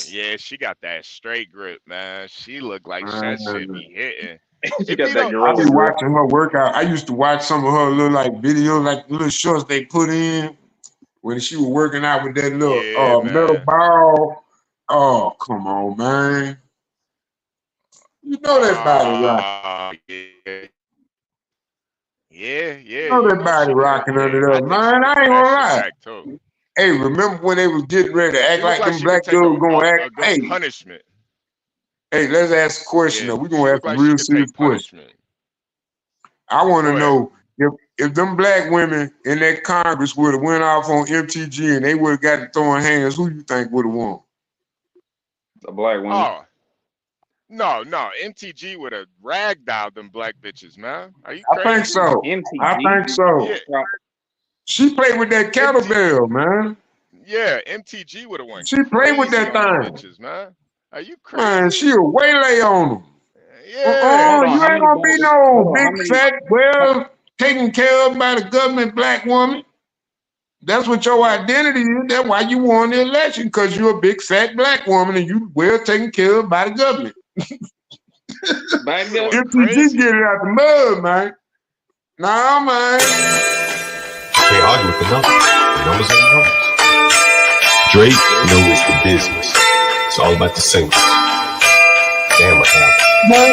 Yeah, she got that straight grip, man. She looked like that shit Man, be hitting. She It got be that though. I gorilla be grip. watching her workout. I used to watch some of her little like videos, like little shorts they put in when she was working out with that little Yeah, metal man. ball. Oh, come on, man. You know that body rock. Yeah. Yeah, You know you that know body she could. rocking under Yeah, there. I think she Man, could I throw ain't that gonna shit lie. back too. Hey, remember when they was getting ready to act She looked like like them she could black take girls gonna act? a good Hey, punishment. let's ask a question Yeah, though. We're she gonna ask looked a like she real could take serious question. punishment. I wanna Go ahead. know if them black women in that Congress would have went off on MTG and they would have got to throwing hands, who you think would have won? A black woman. Oh, no. MTG would have ragdolled them black bitches, man. Are you I think crazy? so. I MTG. think so. Yeah, She played with that MT kettlebell, man. yeah, MTG would have went She played with crazy that on them thing. bitches, man. Are you Man, crazy? she a waylay on them. Yeah. Hold on, You how ain't many gonna be battles? no Hold on, how big many? fat, well taken care of by the government black woman. That's what your Yeah. identity is. That's why you won the election, because you're a big fat black woman and you well taken care of by the government. Back You would have up. went MTG crazy. get it out the mud, man. Nah, man. Can't argue with the numbers. The numbers are the numbers. Drake knows the business. It's all about the singles. Damn, what happened?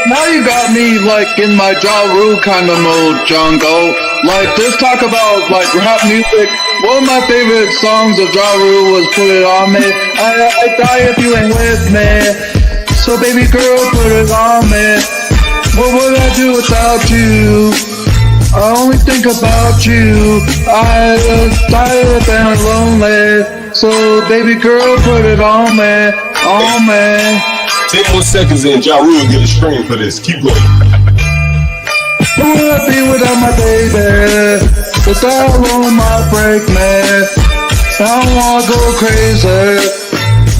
Now you got me like in my Ja Rule kind of mode, Jungle. Like just talk about like rap music. One of my favorite songs of Ja Rule was "Put It On Me." I die if you ain't with me. So baby girl, put it on me. What would I do without you? I only think about you. I just tired of being lonely. So baby girl, put it on me, on me. 10 more seconds and Ja Rule get a screen for this. Keep going. Who would I be without my baby? Without alone my break, man. I don't wanna go crazy.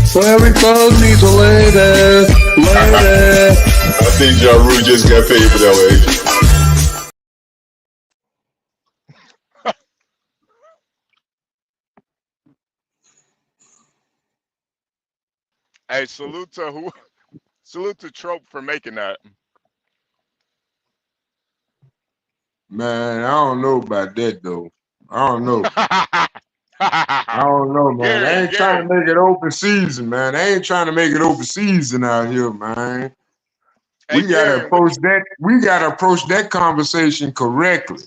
So every thug needs a lady, lady. I think Ja Rule just got paid for that one. Hey, salute to Trope for making that. Man, I don't know about that though. I don't know. I don't know, man. They ain't trying Gary. to make it open season, man. They ain't trying to make it open season out here, man. Hey, We gotta Gary, what approach that. We gotta approach that conversation correctly.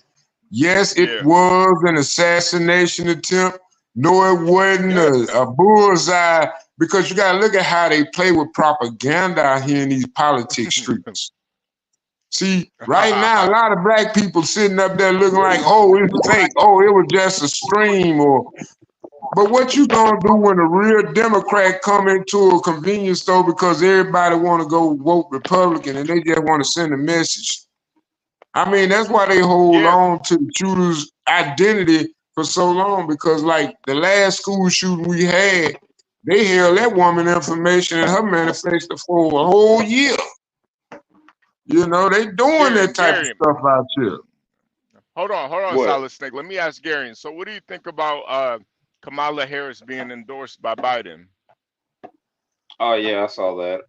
Yes, it yeah. was an assassination attempt. No, it wasn't Yeah. a bullseye, because you gotta look at how they play with propaganda out here in these politics streets. See, right now, a lot of black people sitting up there looking like, oh, it's fake. Oh, it was just a stream. But what you gonna do when a real Democrat come into a convenience store because everybody want to go vote Republican and they just want to send a message? I mean, that's why they hold Yeah. on to the shooter's identity for so long, because like the last school shooting we had, they held that woman information in her manifesto for a whole year. You know, they doing that type of Gary. stuff out here. Hold on, What? Solid Snake. Let me ask Gary. So, what do you think about Kamala Harris being endorsed by Biden? Oh yeah, I saw that.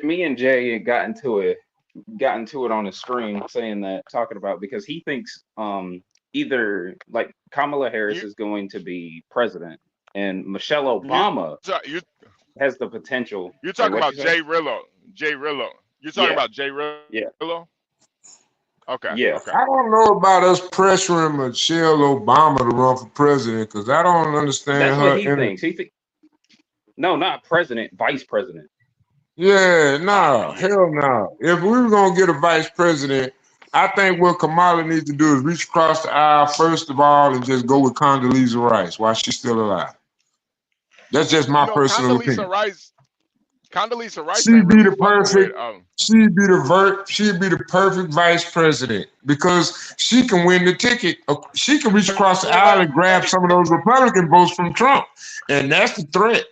Me and Jay got into it on the stream, saying that, talking about, because he thinks either like Kamala Harris You, is going to be president and Michelle you, Obama you, has the potential. you're Wait, talking what about you say? Jay Rillo. Jay Rillo. You're talking Yeah, about Jay yeah, Rillo? Okay, yeah. okay. I don't know about us pressuring Michelle Obama to run for president, because I don't understand That's what her. he thinks. No, not president, vice president. Yeah, no, Yeah. hell no. If we were gonna get a vice president, I think what Kamala needs to do is reach across the aisle first of all and just go with Condoleezza Rice while she's still alive. That's just You my know, personal opinion. Condoleezza Rice She'd ain't be really the fucking with perfect. She'd be the perfect vice president because she can win the ticket. She can reach across the aisle and grab some of those Republican votes from Trump, and that's the threat.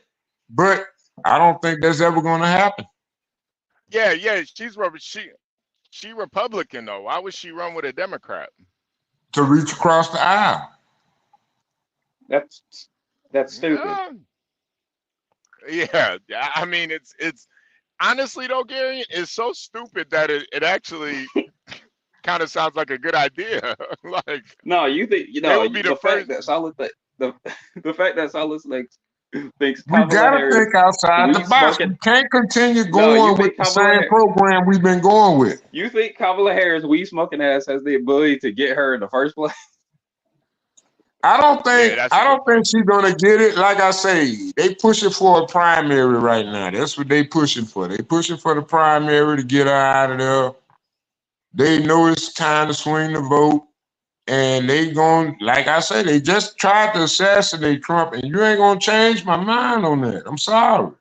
But I don't think that's ever going to happen. Yeah, she Republican though. Why would she run with a Democrat? To reach across the aisle. That's stupid. Yeah. I mean, it's honestly though, Gary, it's so stupid that it actually kind of sounds like a good idea. Like, No, you think they would be the the fact first. that Solid the the fact that Solid thinks We Kamala got to Harris think outside the we box. smoking. We can't continue No, you going with think the Kamala same program we've been going with. You think Kamala Harris weed smoking ass has the ability to get her in the first place? I don't Yeah, think that's a good point. she's gonna get it. Like I say, they pushing for a primary right now. That's what they pushing for. They pushing for the primary to get her out of there. They know it's time to swing the vote. And they going, like I said, they just tried to assassinate Trump, and you ain't gonna change my mind on that. I'm sorry.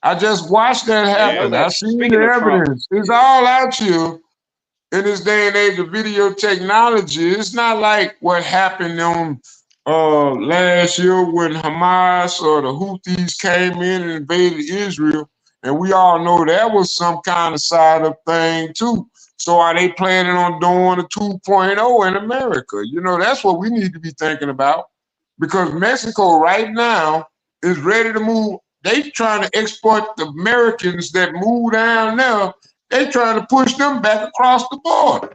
I just watched that I know happen. Yeah. I that. seen the Speaking of Trump, evidence. It's all out here in this day and age of video technology. It's not like what happened on last year when Hamas or the Houthis came in and invaded Israel, and we all know that was some kind of side up thing too. So are they planning on doing a 2.0 in America? You know, that's what we need to be thinking about, because Mexico right now is ready to move. They trying to export the Americans that move down there. They trying to push them back across the border.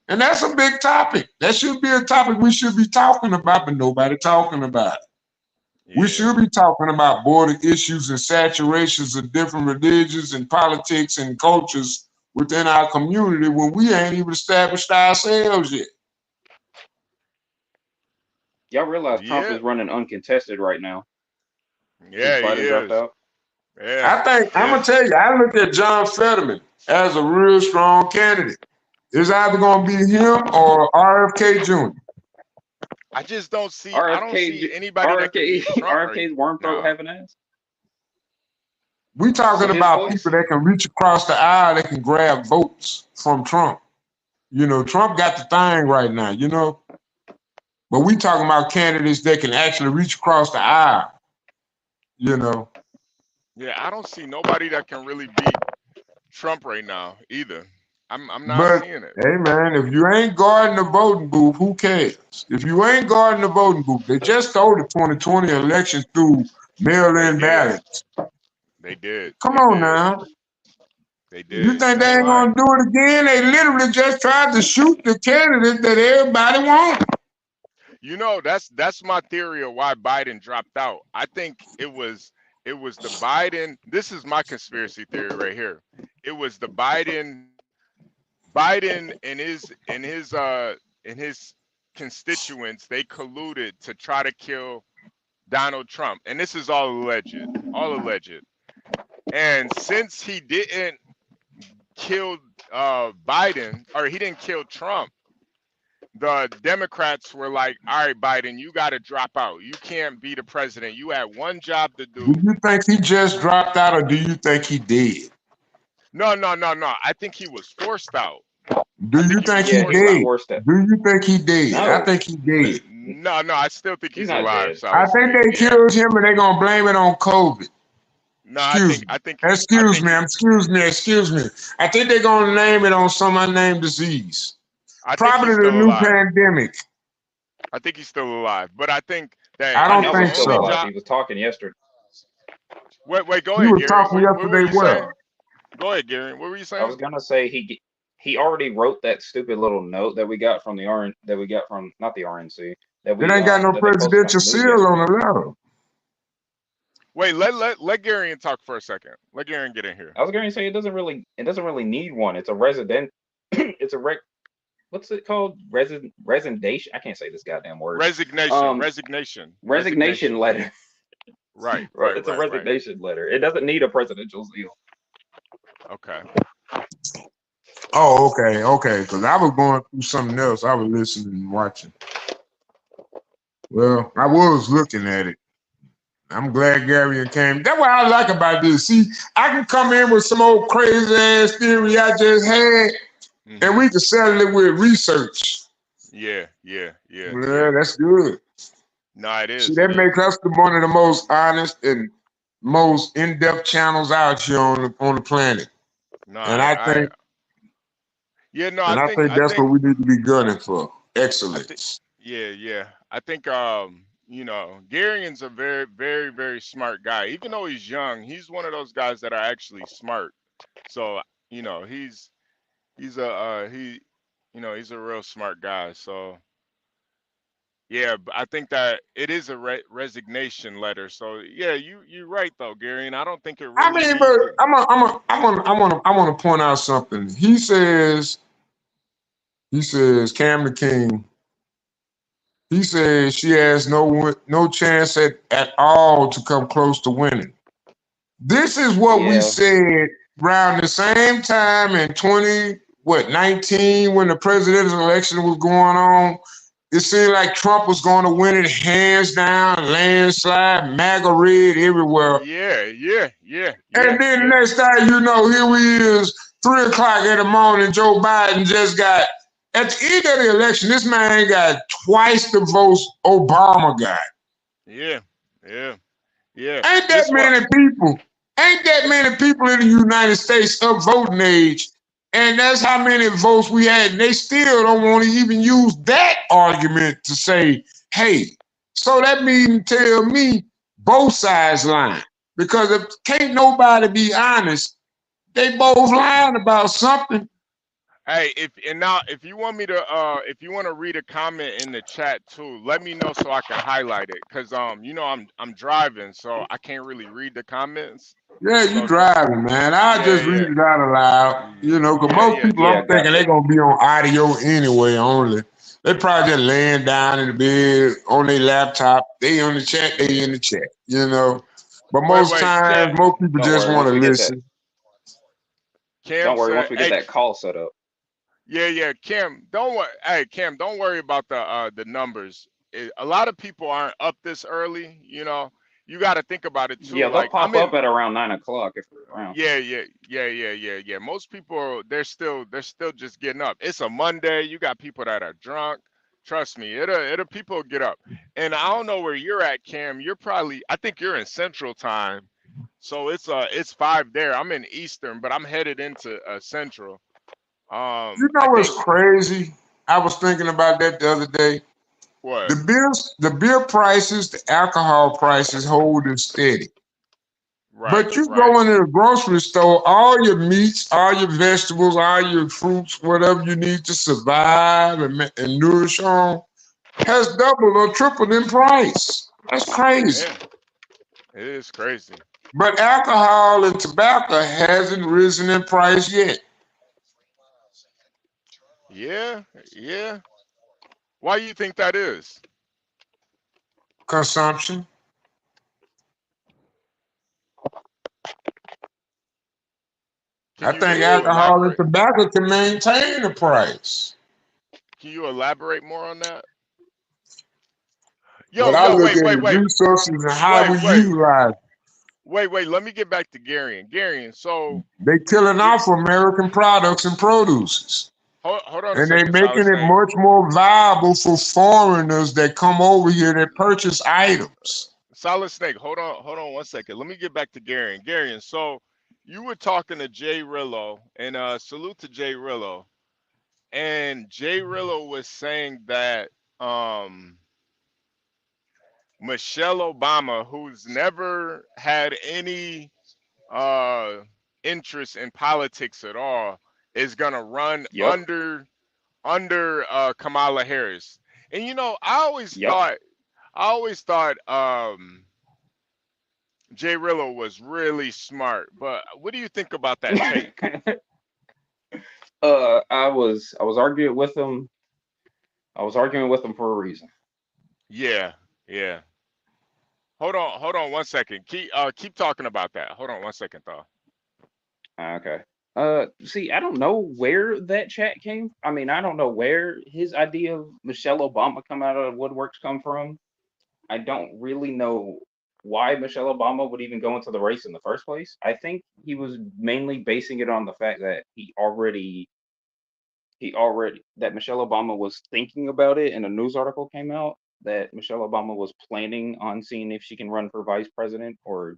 And that's a big topic. That should be a topic we should be talking about, but nobody talking about it. We Yeah. should be talking about border issues and saturations of different religions and politics and cultures within our community when we ain't even established ourselves yet. y'all realize Trump Yeah. is running uncontested right now since Yeah, he Biden dropped is. out. Yeah. I think I'm Yeah. gonna tell you, I look at John Fetterman as a real strong candidate. It's either gonna be him or RFK Jr. I just don't see. I don't RFK, see anybody that can beat Trump right RFK's worm throat now. having ass. We talking So his about voice. people that can reach across the aisle, that can grab votes from Trump. You know, Trump got the thing right now, you know. But we talking about candidates that can actually reach across the aisle, you know. Yeah, I don't see nobody that can really beat Trump right now either. I'm not But seeing it. hey man, if you ain't guarding the voting booth, who cares? If you ain't guarding the voting booth, they just stole the 2020 election through They mail-in did. ballots. They did. Come They on did. now. They You did. think You they ain't ain't lying. gonna do it again? They literally just tried to shoot the candidate that everybody wants. You know, that's my theory of why Biden dropped out. I think it was the Biden. This is my conspiracy theory right here. It was the Biden and his constituents, they colluded to try to kill Donald Trump. And this is all alleged. All alleged. And since he didn't kill Biden, or he didn't kill Trump, the Democrats were like, all right, Biden, you got to drop out. You can't be the president. You had one job to Do do. you think he just dropped out, or do you think he did? No, no, no, no. I think he was forced out. Do I you think he think was he Yeah, he forced was did? out. forced to. Do you think he did? I No, think he did. No, no, I still think he's he's not alive, dead. I Solid think Snake. they Yeah. killed him and they're gonna blame it on COVID. No, Excuse me. I Excuse think me. Excuse me. I think they're gonna name it on some unnamed disease. I think Probably he's the still new alive. pandemic. I think he's still alive. But I think I that I don't know his he's think still only so. alive. job. He was talking yesterday. Wait, go He ahead, was Gary. talking What were yesterday you saying? well. Go ahead, Gary. What were you I was saying? gonna say he already wrote that stupid little note that we got from not the RNC It ain't got no that they posted on presidential the news seal on yesterday. the letter. Wait, let Gary talk for a second. Let Gary get in here. I was going to say it doesn't really need one. It's a resident. It's a what's it called? Resignation. I can't say this goddamn word. Resignation. Um, Resignation. resignation Resignation. letter. Right, Right, right, it's a right, right. resignation letter. It doesn't need a presidential seal. Okay. Oh, okay. Because I was going through something else. I was listening and watching. Well, I was looking at it. I'm glad Gary came. That's what I like about this. See, I can come in with some old crazy ass theory I just had, and Hmm. we can settle it with research. Yeah, yeah, yeah, Yeah, yeah. that's good. No, it See, is. It that is. makes us one of the most honest and most in-depth channels out here on the planet. No, And I I think yeah, no, and I think that's what we need to be gunning for. I think, Excellence. yeah, yeah. I think, Garyon's a very, very, very smart guy. Even though he's young, he's one of those guys that are actually smart. So, he's a, he's a real smart guy. So, yeah, but I think that it is a resignation letter. So, yeah, you're right though, Gary. And I don't think it I really mean, but needs it. I want to point out something. He says Camden King. He says she has no chance at all to come close to winning. This is what we Yeah, said around the same time in 19 when the presidential election was going on. It seemed like Trump was going to win it hands down, landslide, MAGA red everywhere. Yeah, yeah, yeah, yeah, And then yeah, next thing you know, here we is, 3 o'clock in the morning, Joe Biden just got, at the end of the election, this man got twice the votes Obama got. yeah, yeah, yeah. Ain't that This what? many people. Ain't that many people in the United States of voting age. And that's how many votes we had. And they still don't want to even use that argument to say, hey, so that means tell me both sides lying. Because if can't nobody be honest, they both lying about something. Hey, if you want me to if you want to read a comment in the chat too, let me know so I can highlight it. Cause I'm driving, so I can't really read the comments. Yeah, you So driving, man. I'll yeah, just read yeah, it out aloud. Because yeah, most yeah, people yeah. yeah, I'm thinking they're gotcha. gonna be on audio anyway only. They probably just laying down in the bed on their laptop. They on the chat, they in the chat. But most Wait, times, most people Don't just worry want once to we get that. listen. Cam Don't worry said, once we get "Hey, that call set up. yeah, yeah, Cam, don't worry. Hey, Cam, don't worry about the numbers. A lot of people aren't up this early. You got to think about it too. Yeah, they'll Like I'm pop up in. at around 9 o'clock if we're around. Yeah, yeah, yeah, yeah, yeah, yeah. Most people they're still just getting up. It's a Monday. You got people that are drunk. Trust me, it'll people get up. And I don't know where you're at, Cam. I think you're in Central Time. So it's 5 there. I'm in Eastern, but I'm headed into Central. You I know what's think crazy? I was thinking about that the other day. what? The beer prices, the alcohol prices holding steady. Right, But you right. go into the grocery store, all your meats, all your vegetables, all your fruits, whatever you need to survive and nourish on, has doubled or tripled in price. That's crazy. Yeah, it is crazy. But alcohol and tobacco hasn't risen in price yet. Yeah, yeah. Why you think that is? Consumption. Can I you think can you alcohol and elaborate? tobacco can maintain the price. Can you elaborate more on that? But Yo, I yo, look wait, at wait, the wait, resources and how wait, we wait, utilize it. wait. Let me get back to Garion. Garion, so They killing you off American products and produces. hold on a And they second, making Solid it Snake. much more viable for foreigners that come over here that purchase items. Solid Snake, hold on 1 second. Let me get back to Garion. Garion, so you were talking to Jay Rillo, and salute to Jay Rillo. And Jay Rillo was saying that um Michelle Obama, who's never had any uh interest in politics at all, is gonna run Yep, under Kamala Harris. And yep. I always thought Jay Rillo was really smart. But what do you think about that take? I was arguing with him. I was arguing with him for a reason. Yeah, yeah. Hold on 1 second. Keep talking about that. Hold on 1 second though. Okay. See, I don't know where that chat came. I mean, I don't know where his idea of Michelle Obama come out of the woodworks come from. I don't really know. why Michelle Obama would even go into the race in the first place. I think he was mainly basing it on the fact that he already that Michelle Obama was thinking about it, and a news article came out that Michelle Obama was planning on seeing if she can run for vice president or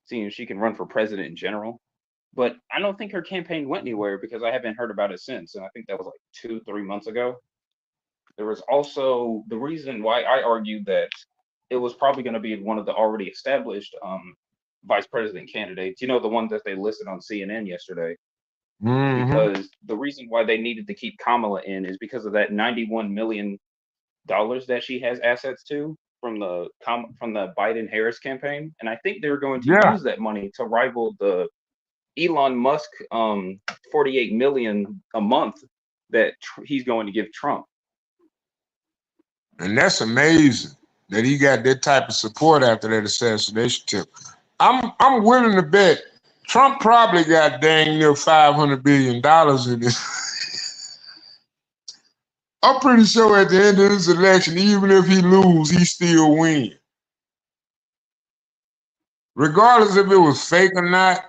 seeing if she can run for president in general. But I don't think her campaign went anywhere because I haven't heard about it since, and I think that was like 2-3 months ago. There was also the reason why I argued that it was probably going to be one of the already established vice president candidates. You know, the one that they listed on CNN yesterday. Mm-hmm. Because the reason why they needed to keep Kamala in is because of that $91 million that she has assets to from the Biden Harris campaign, and I think they're going to Yeah, use that money to rival the Elon Musk 48 million a month that he's going to give Trump. and that's amazing that he got that type of support after that assassination attempt. I'm willing to bet Trump probably got dang near $500 billion in it. I'm pretty sure at the end of this election, even if he lose, he still win. Regardless if it was fake or not,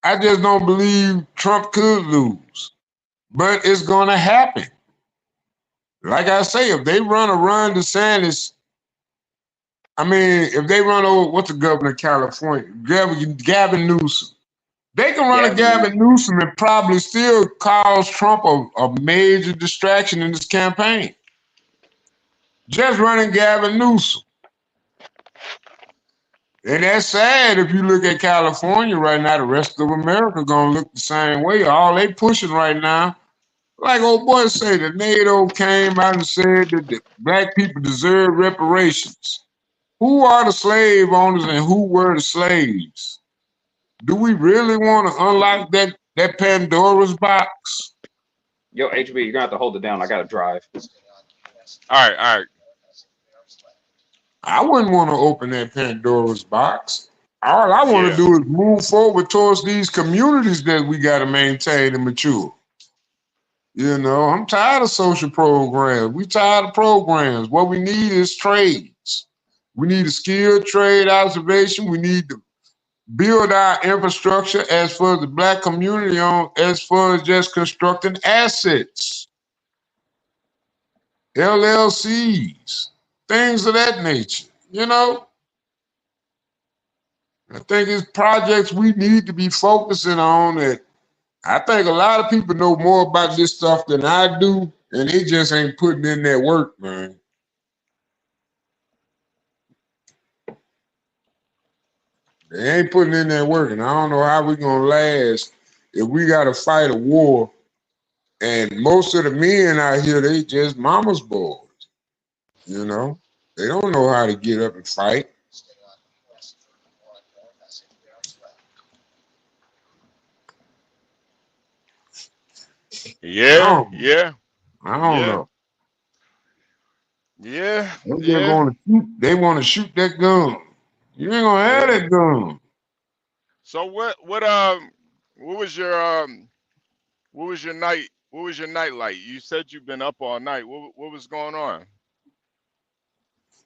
I just don't believe Trump could lose. But it's gonna happen. Like I say, if they run a Ron DeSantis, I mean, if they run over, what's the governor of California? Gavin Newsom. They can run a Gavin Gavin Newsom. Newsom and probably still cause Trump a major distraction in his campaign. Just running Gavin Newsom. And that's sad if you look at California right now, the rest of America gonna look the same way. All they pushing right now, like old boy say, the NATO came out and said that the black people deserve reparations. Who are the slave owners and who were the slaves? Do we really want to unlock that Pandora's box? Yo, HB, you're gonna have to hold it down. I gotta drive. All right, all right. I wouldn't want to open that Pandora's box. All I want to Yeah, do is move forward towards these communities that we got to maintain and mature. You know, I'm tired of social programs. We tired of programs. What we need is trades. We need a skilled trade observation. We need to build our infrastructure as far as the black community on, as far as just constructing assets, LLCs, things of that nature. You know, I think it's projects we need to be focusing on that I think a lot of people know more about this stuff than I do, and they just ain't putting in their work, man. They ain't putting in their work, and I don't know how we gonna last if we gotta fight a war. And most of the men out here, they just mama's boys. You know, they don't know how to get up and fight. yeah, No, yeah, I don't yeah, know. yeah, They just yeah. want to shoot. They want to shoot that gun. You ain't gonna have Yeah. that gun. So what was your what was your night like? You said you've been up all night. What was going on?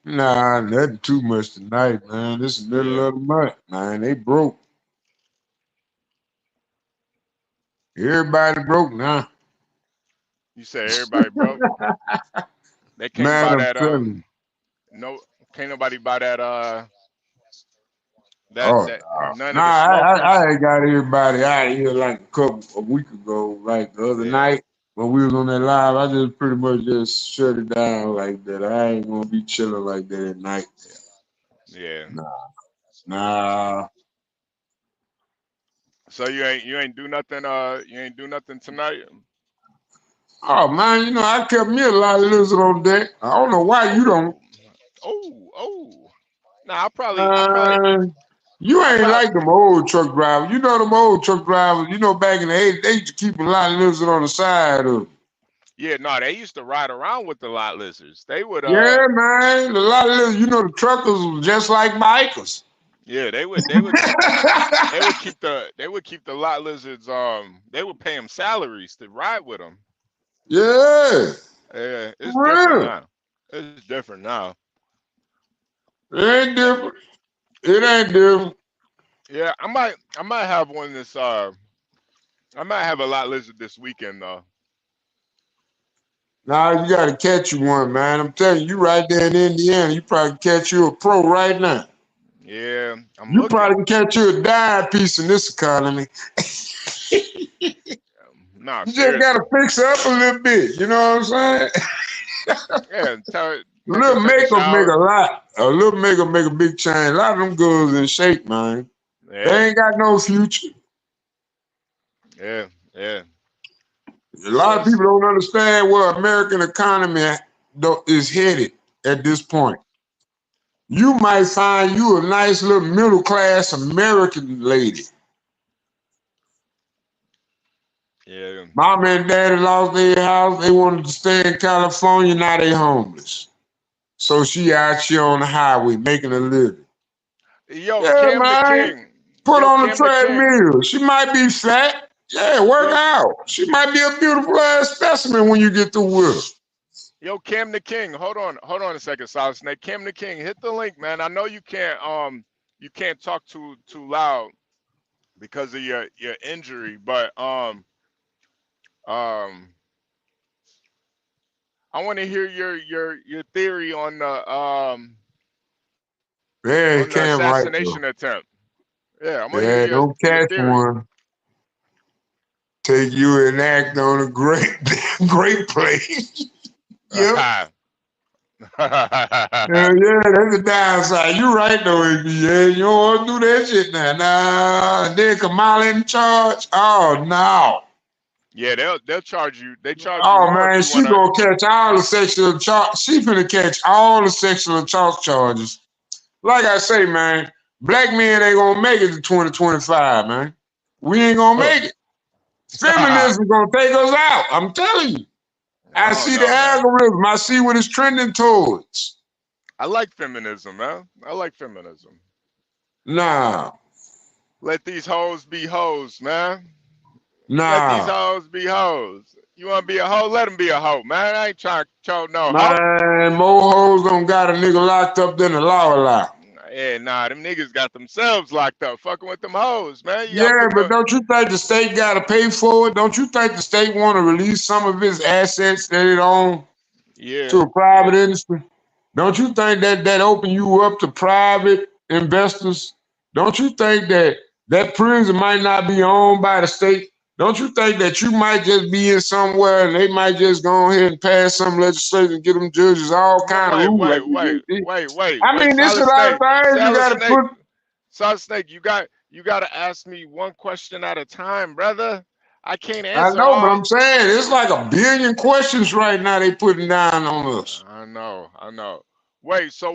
Nah, nothing too much tonight, man. This is the middle Yeah. of the month, man. They broke. Everybody broke now. You said everybody broke. They can't Man, buy I'm that telling you. no can't nobody buy that Oh, that no. none Nah, of the I smokers. ain't got everybody out of here like a week ago. Like the other Yeah. night when we was on that live, I just pretty much just shut it down like that. I ain't gonna be chilling like that at night. Yeah. Nah, nah. So you ain't do nothing you ain't do nothing tonight? Oh man, you know I kept me a lot of lizard on deck. I don't know why you don't. Oh. Oh. Nah, You I ain't probably like them old truck drivers. You know them old truck drivers. You know back in the 80s, they used to keep a lot of lizard on the side of them. yeah, no, they used to ride around with the lot lizards. They would Yeah, man. A lot of lizards. You know the truckers was just like bikers. yeah, they would keep the lot lizards they would pay them salaries to ride with them. Yeah, Yeah, it's for different real. now. It's different now. It ain't different. It ain't different. Yeah, I might have one this I might have a lot listed this weekend though. Now you got to catch you one, man. I'm telling you, you right there in Indiana, you probably catch you a pro right now. Yeah, I'm You looking. probably can catch you a dime piece in this economy. Nah, You just got seriously. to fix it up a little bit. You know what I'm saying? Yeah, tell it, A take a little take a makeup make shower. a lot. A little makeup make a big change. A lot of them girls in shape, man. Yeah, They ain't got no future. yeah, yeah. A lot of Sis, people don't understand where American economy is headed at this point. You might find you a nice little middle class American lady. yeah, Mom and daddy lost their house. They wanted to stay in California. Now they homeless. So she out here on the highway making a living. yo, Yeah, Cam the man. King. Put Yo, on the Cam the King. treadmill. She might be fat. Yeah, work Yo, out. She might be a beautiful ass specimen when you get through with her. yo, Cam the King. Hold on a second, Solid Snake. Cam the King, hit the link, man. I know you can't talk too loud because of your injury, but um I want to hear your theory Yeah, on the Cam right though. assassination attempt. Yeah, I want to hear Yeah, don't your catch theory. one. Take you and act on a great, great play. Yep. Hell yeah, that's the downside. You right though, AB. Yeah, you don't want to do that shit now. Nah, and then Kamala in charge. Oh no. Yeah, they'll charge you. They charge you Oh more if man, you she wanna. gonna catch all the sexual charge. She finna catch all the sexual assault charges. Like I say, man, black men ain't gonna make it to 2025, man. We ain't gonna make it. I Feminism gonna take us out. I'm telling you. I don't see the know, man. algorithm. I see what it's trending towards. I like feminism, man. I like feminism. Nah, Let these hoes be hoes, man. Let these nah. hoes be hoes. You wanna be a hoe? Let them be a hoe, man. I ain't trying to choke no hoe. Man, more hoes don't got a nigga locked up than the law allow. Yeah, nah, them niggas got themselves locked up, fucking with them hoes, man. You gotta Yeah, put but the don't you think the state got to pay for it? Don't you think the state want to release some of its assets that it owns to yeah, a yeah. private industry? Don't you think that open you up to private investors? Don't you think that prison might not be owned by the state? Don't you think that you might just be in somewhere and they might just go ahead and pass some legislation and get them judges all Wait, kind of wait, rules like wait, we wait, just did? wait, wait, I wait. mean, it's a Solid lot of Snake, things you Solid got to Snake, put. Solid Snake. You gotta ask me one question at a time, brother. I can't I answer know, but all. I'm saying it's like a billion questions right now they putting down on us. I know, I know. Wait, so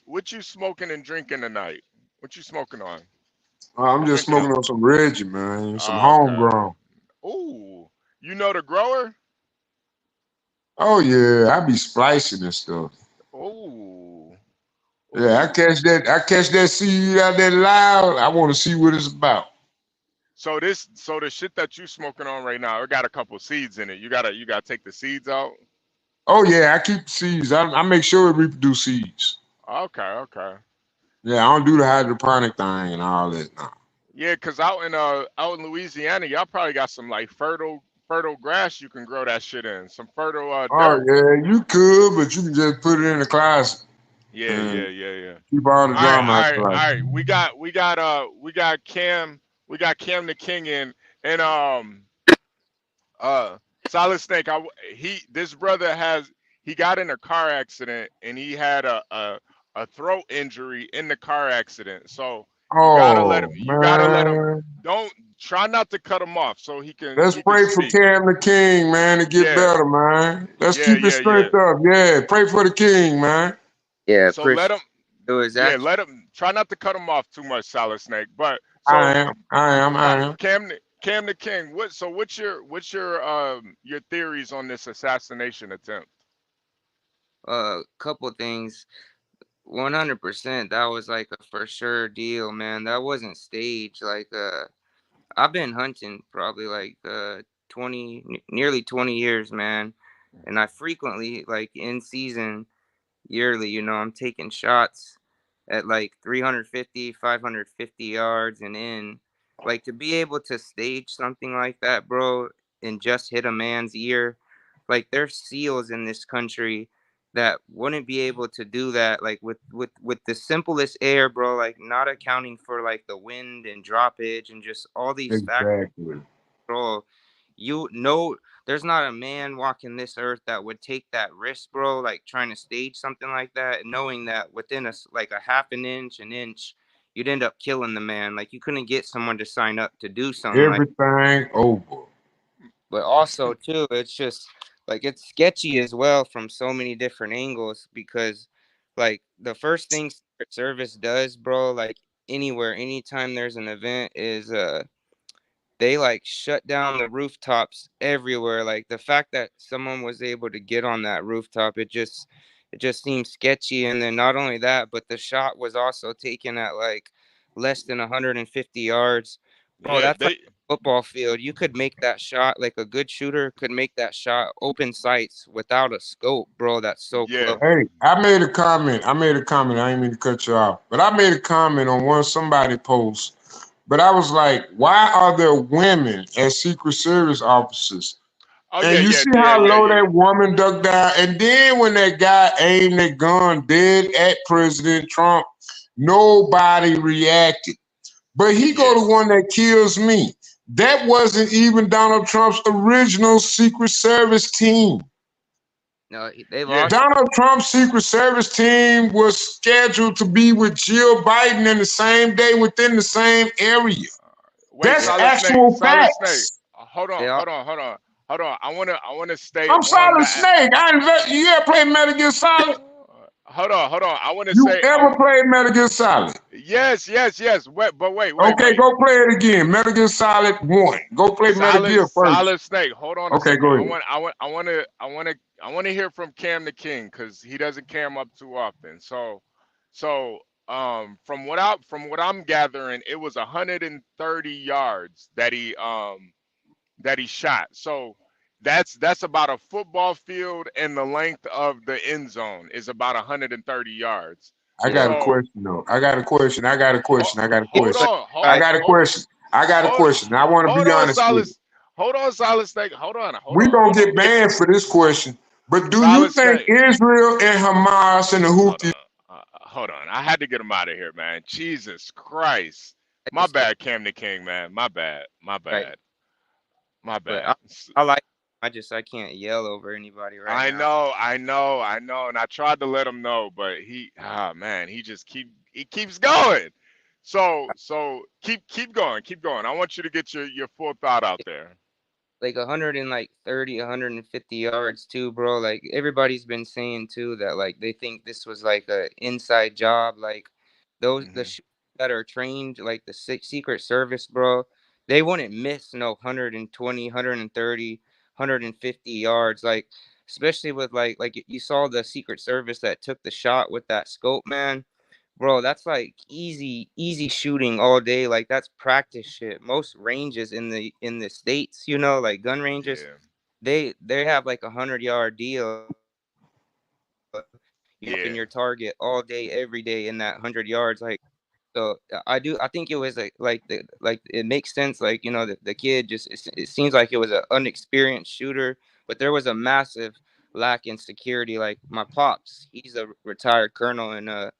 which you smoking and drinking tonight? What you smoking on? I'm You just drinking? smoking on some Reggie, man, some Oh, okay. homegrown. Ooh, you know the grower? Oh yeah, I be splicing and stuff. Ooh, Yeah, I ooh. catch that. I catch that seed out there loud. I want to see what it's about. So the shit that you smoking on right now, it got a couple seeds in it. You gotta take the seeds out. Oh yeah, I keep the seeds. I make sure it reproduce seeds. Okay, okay. Yeah, I don't do the hydroponic thing and all that. No. Yeah, cause out in Louisiana, y'all probably got some like fertile grass you can grow that shit in. Some fertile Oh dirt. yeah, you could, but you can just put it in the closet Yeah, and yeah, yeah, yeah. keep all the All right, drama all out the right, closet. all right. We got Cam the King in, and Solid Snake. This brother he got in a car accident and he had a throat injury in the car accident. So Oh you gotta let him. man, Don't try not to cut him off so let's he can pray for speak. Cam the King, man, to get Yeah, better, man. Let's yeah, keep his yeah, yeah. strength up. Yeah, pray for the King, man. Yeah, So let appreciate him. it. It was Yeah, actually let him. Try not to cut him off too much, Solid Snake. But so I am, I am, I am. Cam the King. What's your theories on this assassination attempt? a couple things. 100%. That was like a for sure deal, man. That wasn't staged. Like, I've been hunting probably like 20, nearly 20 years, man. And I frequently, like in season, yearly, I'm taking shots. at like 350, 550 yards and in. Like to be able to stage something like that, bro, and just hit a man's ear. Like there's SEALs in this country that wouldn't be able to do that, like with the simplest air, bro, like not accounting for like the wind and droppage and just all these factors, Exactly. bro. You know, there's not a man walking this earth that would take that risk, bro, like trying to stage something like that, knowing that within like a half an inch, you'd end up killing the man. Like you couldn't get someone to sign up to do something like. Everything over. But also too, it's just like it's sketchy as well from so many different angles because like the first thing Secret Service does, bro, like anywhere, anytime there's an event is they like shut down the rooftops everywhere. Like the fact that someone was able to get on that rooftop, it just seems sketchy. And then not only that, but the shot was also taken at like less than 150 yards. Bro, Yeah, that's like a football field. You could make that shot, like a good shooter could make that shot open sights without a scope, bro. That's so yeah, close. Hey, I made a comment. I made a comment. I didn't mean to cut you off, but I made a comment on one somebody post. But I was like, why are there women as Secret Service officers? oh And yeah, you yeah, see yeah, how yeah, low yeah, that woman ducked down. And then when that guy aimed that gun dead at President Trump, nobody reacted. But he go yeah, to one that kills me. That wasn't even Donald Trump's original Secret Service team. No, they've yeah. also Donald Trump's Secret Service team was scheduled to be with Jill Biden in the same day within the same area. Wait, That's they Solid Snake, actual Solid Snake. facts. Hold they on, all hold on, hold on, hold on. I wanna stay I'm on Solid that. Snake. You ever play Metal Gear Solid? Hold on, hold on. I want to You say, ever played Metal Gear Solid? yes, yes, yes. Wait, but Okay, wait. go play it again. Metal Gear Solid 1. Go play Metal Gear first. Solid Snake. Hold on a Okay, second. go ahead. I want to hear from Cam the King because he doesn't cam up too often. So, from what I'm gathering, it was 130 yards that he shot. So that's about a football field, and the length of the end zone is about 130 yards. I yeah. got a So question though. I got a question. I got a question. I got a hold question. on, I Right. got a question. I got a hold question. I want to hold be on, honest with you. Silas. Hold on, Silas Snake. We gonna get banned for this question. But do you Silas think Snake. Israel and Hamas and the Hold Houthis? on. Hold on. I had to get him out of here, man. Jesus Christ. I My just can't. bad, Cam the King, man. My bad. My Right. bad. My But bad. I like. I can't yell over anybody right I now. know, I know, I know. And I tried to let him know, but man, he keeps going. So keep going, keep going. I want you to get your full thought out there. Like 130, 150 yards too, bro. Like everybody's been saying too that like they think this was like a inside job. Like those the Hmm. shooters that are trained like the Secret Service, bro. They wouldn't miss no 120, 130, 150 yards. Like especially with like you saw the Secret Service that took the shot with that scope, man. Bro, that's like easy shooting all day. Like that's practice shit. Most ranges in the states, like gun ranges, Yeah, they have like 100-yard deal. You up in yeah, your target all day, every day in that 100 yards. Like so I think it was like it makes sense. Like, the kid just it seems like it was an unexperienced shooter, but there was a massive lack in security. Like my pops, he's a retired colonel, and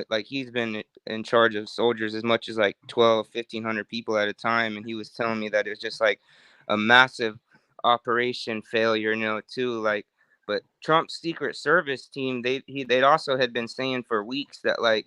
like he's been in charge of soldiers as much as like 12, 1,500 people at a time, and he was telling me that it was just like a massive operation failure, too. Like, but Trump's Secret Service team, they also had been saying for weeks that like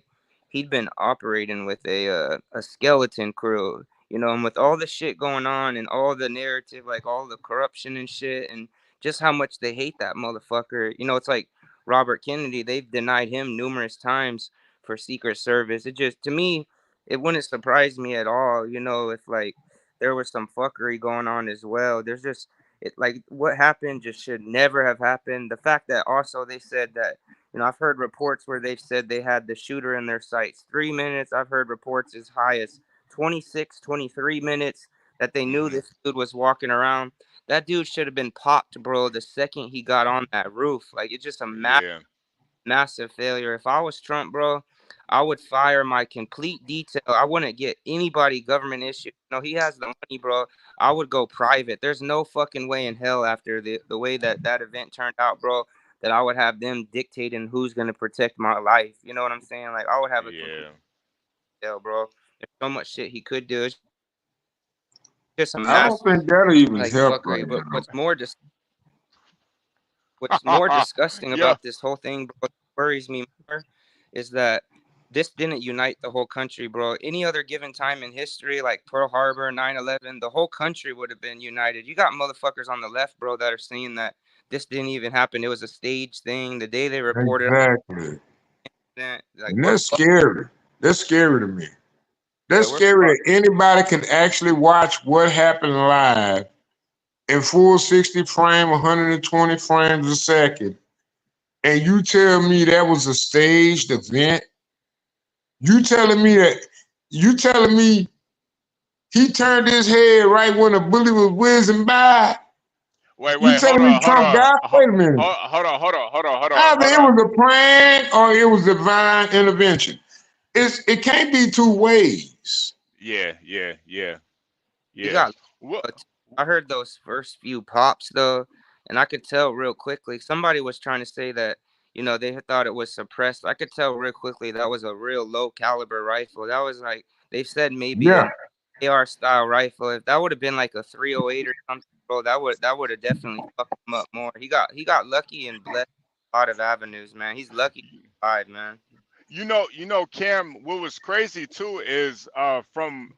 he'd been operating with a skeleton crew, and with all the shit going on and all the narrative, like all the corruption and shit, and just how much they hate that motherfucker. It's like Robert Kennedy. They've denied him numerous times for Secret Service. It just, to me, it wouldn't surprise me at all, if like there was some fuckery going on as well. There's just it like what happened just should never have happened. The fact that also they said that, I've heard reports where they've said they had the shooter in their sights 3 minutes. I've heard reports as high as 26, 23 minutes that they knew hmm this dude was walking around. That dude should have been popped, bro, the second he got on that roof. Like, it's just a yeah, massive failure. If I was Trump, bro, I would fire my complete detail. I wouldn't get anybody government issue. No, he has the money, bro. I would go private. There's no fucking way in hell after the way that event turned out, bro, that I would have them dictating who's gonna protect my life. You know what I'm saying? Like I would have a complete Yeah. detail, bro. There's so much shit he could do. It's just a I don't mass think that'll even like help right fuckery. But now. what's more disgusting Yeah. about this whole thing, bro, that worries me more, is that this didn't unite the whole country, bro. Any other given time in history, like Pearl Harbor, 9/11, the whole country would have been united. You got motherfuckers on the left, bro, that are saying that this didn't even happen. It was a stage thing. The day they reported Exactly. that, like, And we're that's fucked. scary. That's scary to me. Yeah, That's we're scary fucked. that anybody can actually watch what happened live in full 60 frame, 120 frames a second. And you tell me that was a staged event? You telling me he turned his head right when a bullet was whizzing by? Wait, You wait, hold telling me on, hold Trump on. got? Wait a minute. Hold on, hold on, hold on, hold on, Either hold it on. was a prank or it was divine intervention. It can't be two ways. Yeah, yeah, yeah, He yeah. got, What? but I heard those first few pops though, and I could tell real quickly. Somebody was trying to say that, they had thought it was suppressed. I could tell real quickly that was a real low caliber rifle. That was like they said maybe Yeah. an AR style rifle. If that would have been like a 308 or something, bro, that would have definitely fucked him up more. He got lucky and blessed a lot of avenues, man. He's lucky to survive, man. Cam, what was crazy too is from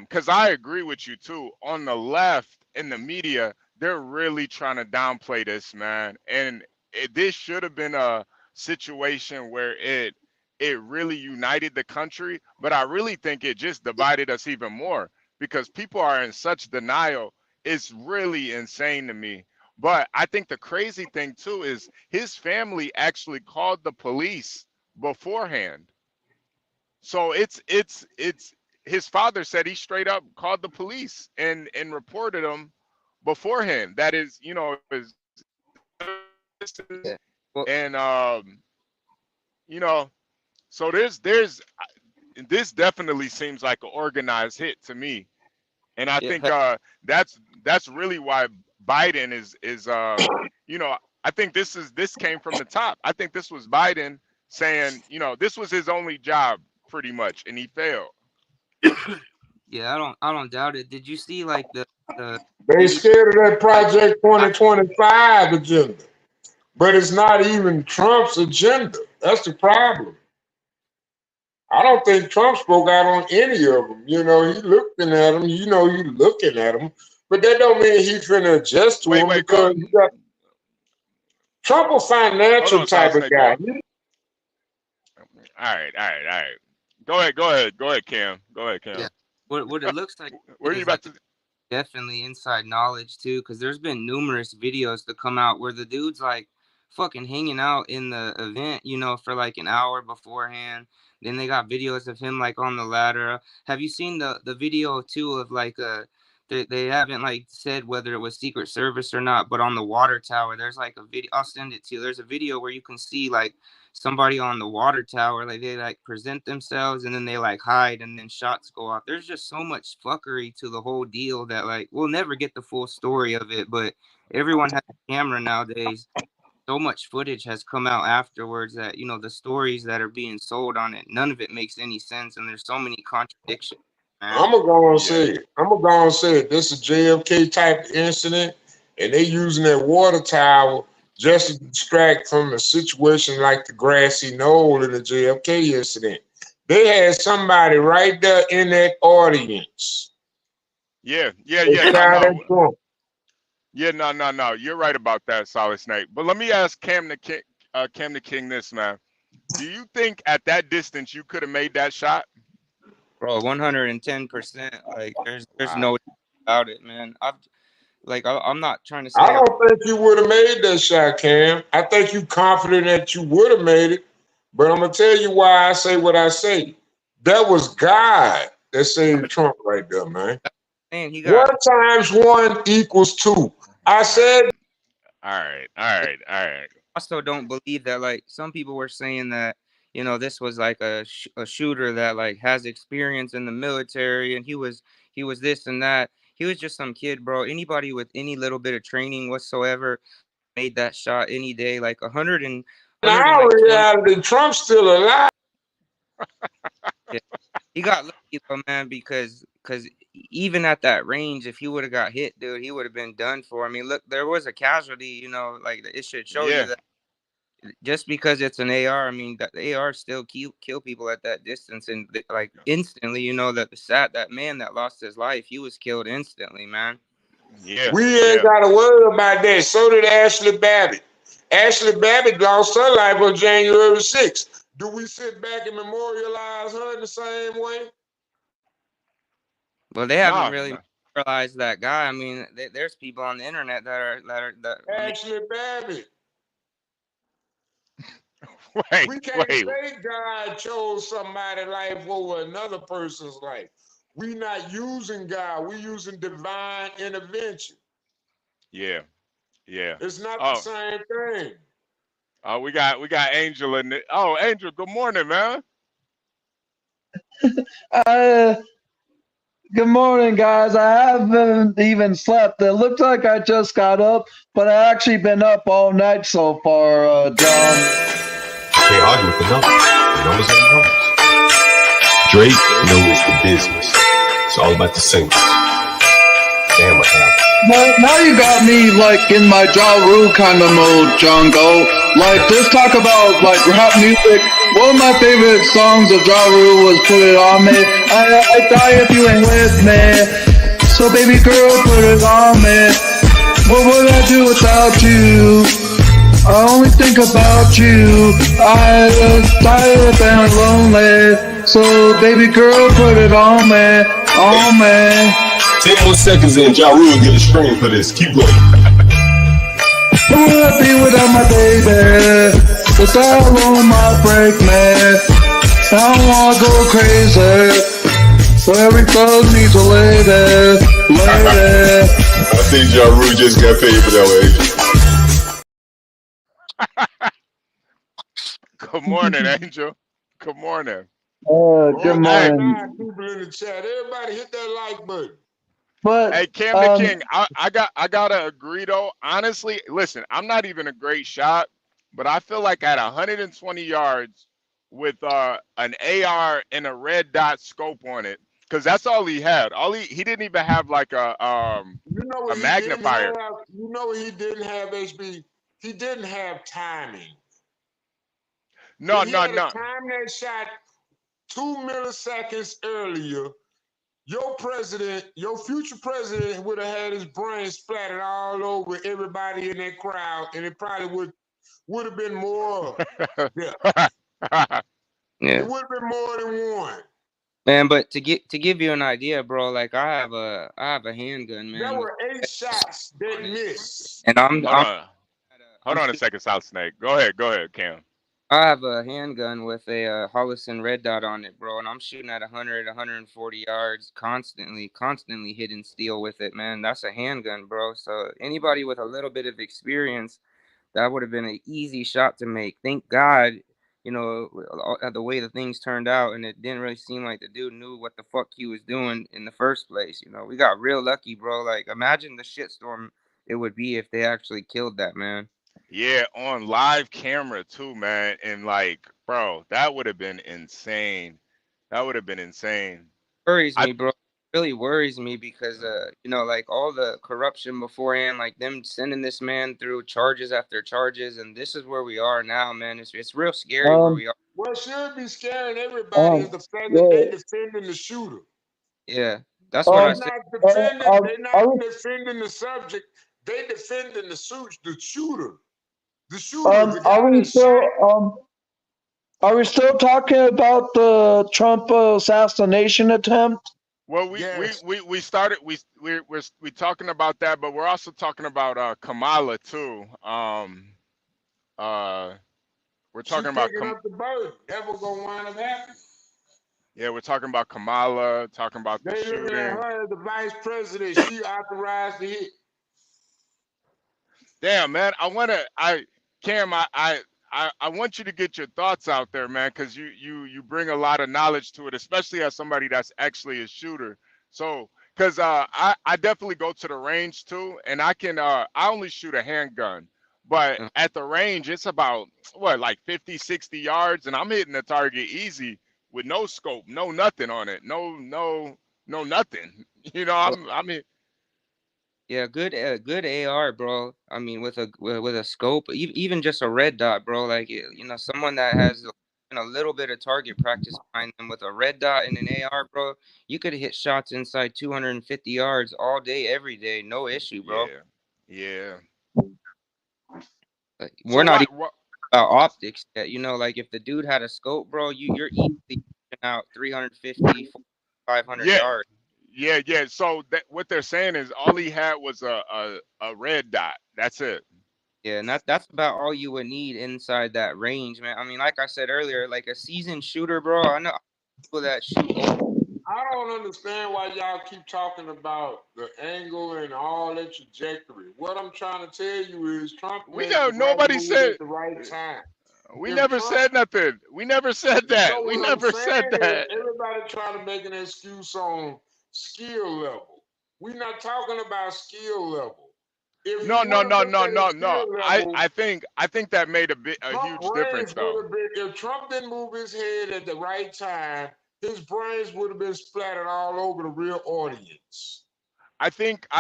cuz I agree with you too. On the left in the media, they're really trying to downplay this, man. And this should have been a situation where it really united the country, but I really think it just divided us even more because people are in such denial. It's really insane to me. But I think the crazy thing too is his family actually called the police beforehand. So it's his father said he straight up called the police and reported them beforehand. That is, is Yeah. Well, and you know, so there's this definitely seems like an organized hit to me. And I yeah, think that's really why Biden is I think this came from the top. I think this was Biden saying, this was his only job pretty much, and he failed. yeah. I don't doubt it. Did you see like the They video? scared of that Like, Project I 2025 agenda. But it's not even Trump's agenda. That's the problem. I don't think Trump spoke out on any of them. He looking at them. He looking at them. But that don't mean he finna adjust to Wait, them wait, go. because Trump a Hold financial on, Solid type of Snake. Go. guy. All right, all right, all right. Go ahead, Cam. Go ahead, yeah. Cam. What it looks like Where are you is about like to? definitely inside knowledge too, because there's been numerous videos to come out where the dude's like fucking hanging out in the event, for like an hour beforehand. Then they got videos of him like on the ladder. Have you seen the video too of like they haven't like said whether it was Secret Service or not, but on the water tower, there's like a video. I'll send it to you. There's a video where you can see like somebody on the water tower, like they like present themselves and then they like hide and then shots go off. There's just so much fuckery to the whole deal that like we'll never get the full story of it, but everyone has a camera nowadays. So much footage has come out afterwards that the stories that are being sold on it, none of it makes any sense, and there's so many contradictions, man. I'm gonna go and Yeah, say it. I'm gonna go and say it. This is a JFK type incident, and they using that water tower just to distract from a situation like the grassy knoll in the JFK incident. They had somebody right there in that audience. yeah, yeah, They yeah. No, shot at no. Trump. Yeah, no, no, no. You're right about that, Solid Snake. But let me ask Cam the King this, man. Do you think at that distance you could have made that shot? Bro, 110%. Like there's Ah, no doubt about it, man. I'm not trying to I say don't think you would have made that shot, Cam. I think you confident that you would have made it, but I'm gonna tell you why I say what I say. That was God that saved Trump right there, man. man, he got. One times one equals two. I all right, said, all right, all right, all right. Also don't believe that like some people were saying that this was like a shooter that like has experience in the military, and he was this and that. He was just some kid, bro. Anybody with any little bit of training whatsoever made that shot any day. Like In 100 and our like 20. reality, Trump's still alive. Yeah. He got lucky though, man, because even at that range, if he would have got hit, dude, he would have been done for. I mean, look, there was a casualty. Like it should show you Yeah, that just because it's an AR, I mean, that the AR still kill people at that distance, and like instantly. That that man that lost his life, he was killed instantly, man. yeah, We ain't yeah, got to worry about that. So did Ashley Babbitt. Ashley Babbitt lost her life on January 6th. Do we sit back and memorialize her in the same way? Well, they haven't no, really no. realized that guy. I mean, there's people on the internet that I mean, Ashley Babbitt. Wait, We can't wait, say God chose somebody's life over another person's life. We not using God. We using divine intervention. yeah, yeah. It's not the Oh, same thing. we got Angel in it. Oh, Angel, good morning, man. Uh, Good morning, guys. I haven't even slept. It looks like I just got up, but I actually been up all night so far, John. Can't argue with the numbers. The numbers are the numbers. Drake knows the business. It's all about the singles. Damn, what happened? But now you got me like in my Ja Rule kind of mode, John Go. Like just talk about like rap music. One of my favorite songs of Ja Rule was "Put It On Me." I die if you ain't with me. So baby girl, put it on me. What would I do without you? I only think about you. I was tired and lonely. So baby girl, put it on me, on me. 10 more seconds and Ja Rule get a stream for this. Keep going. Who would I be without my baby? The dial might break me. I don't wanna go crazy. So every thug needs a lady, lady. I think Ja Rule just got paid for that one. Good morning, Angel. Good morning. Good Hey, morning. People in the chat. Everybody hit that like button. hey, But Cam the King. I gotta agree though. Honestly, listen, I'm not even a great shot, but I feel like at 120 yards with an AR and a red dot scope on it, because that's all he had. He didn't even have like You know a what he didn't magnifier. have? You know what he didn't have, HB? He didn't have timing. No, If he no, had a no. time that shot 2 milliseconds earlier, your president, your future president, would have had his brain splattered all over everybody in that crowd, and it probably would have been more. Yeah, it yeah, would have been more than one. man. But to give you an idea, bro, like I have a handgun, There man, with were 8 shots that on it, missed. and Hold on. Hold I'm on a shooting. second, South Snake. Go ahead, Cam. I have a handgun with a Holliston red dot on it, bro, and I'm shooting at 100, 140 yards, constantly hitting steel with it, man. That's a handgun, bro. So anybody with a little bit of experience, that would have been an easy shot to make. Thank God, the way the things turned out, and it didn't really seem like the dude knew what the fuck he was doing in the first place. We got real lucky, bro. Like, imagine the shitstorm it would be if they actually killed that man. Yeah, on live camera too, man. And like, bro, that would have been insane. That would have been insane. Worries I me, bro. It really worries me because like all the corruption beforehand, like them sending this man through charges after charges, and this is where we are now, man. It's real scary where um we are. What should be scaring everybody is um the fact that they yeah defending the shooter. Yeah, that's what I They um said. not uh, defending. They are not we defending the subject. They defending the suit, the shooter. The shooter, the are guy we that shot. still are we still talking about the Trump assassination attempt? well, Yes. we started we talking about that, but we're also talking about Kamala too. Uh, we're She talking about picking up the burden. That was gonna wind up happening. yeah, we're talking about Kamala, talking about the They looking at shooting. her as the vice president. She authorized the hit. Damn, man, I wanna I Cam, I want you to get your thoughts out there, man, because you bring a lot of knowledge to it, especially as somebody that's actually a shooter. So, because I definitely go to the range too, and I only shoot a handgun, but Uh, at the range it's about what, like 50, 60 yards, and I'm hitting the target easy with no scope, no nothing on it, no nothing. You know, oh, I mean, yeah, good AR, bro. I mean, with a scope, even just a red dot, bro. Like someone that has a little bit of target practice behind them with a red dot and an AR, bro. You could hit shots inside 250 yards all day, every day, no issue, bro. yeah, yeah. Like, So we're not what? about optics yet. Like if the dude had a scope, bro, you're easily shooting out 350, 500 Yeah, yards. yeah. So that what they're saying is all he had was a red dot. That's it. Yeah, and that's about all you would need inside that range, man. I mean, like I said earlier, like a seasoned shooter, bro. I know people that shoot over. I don't understand why y'all keep talking about the angle and all that trajectory. What I'm trying to tell you is Trump We made know the right nobody move said. at the right time. We If never Trump said nothing. We never said that. So We what I'm never said saying is that. everybody trying to make an excuse on skill level. We're not talking about skill level. If you No, would no, have no, looked no, at his no, no. skill level, I think that made a Trump huge difference brains though. would have been, if Trump didn't move his head at the right time, his brains would have been splattered all over the real audience. I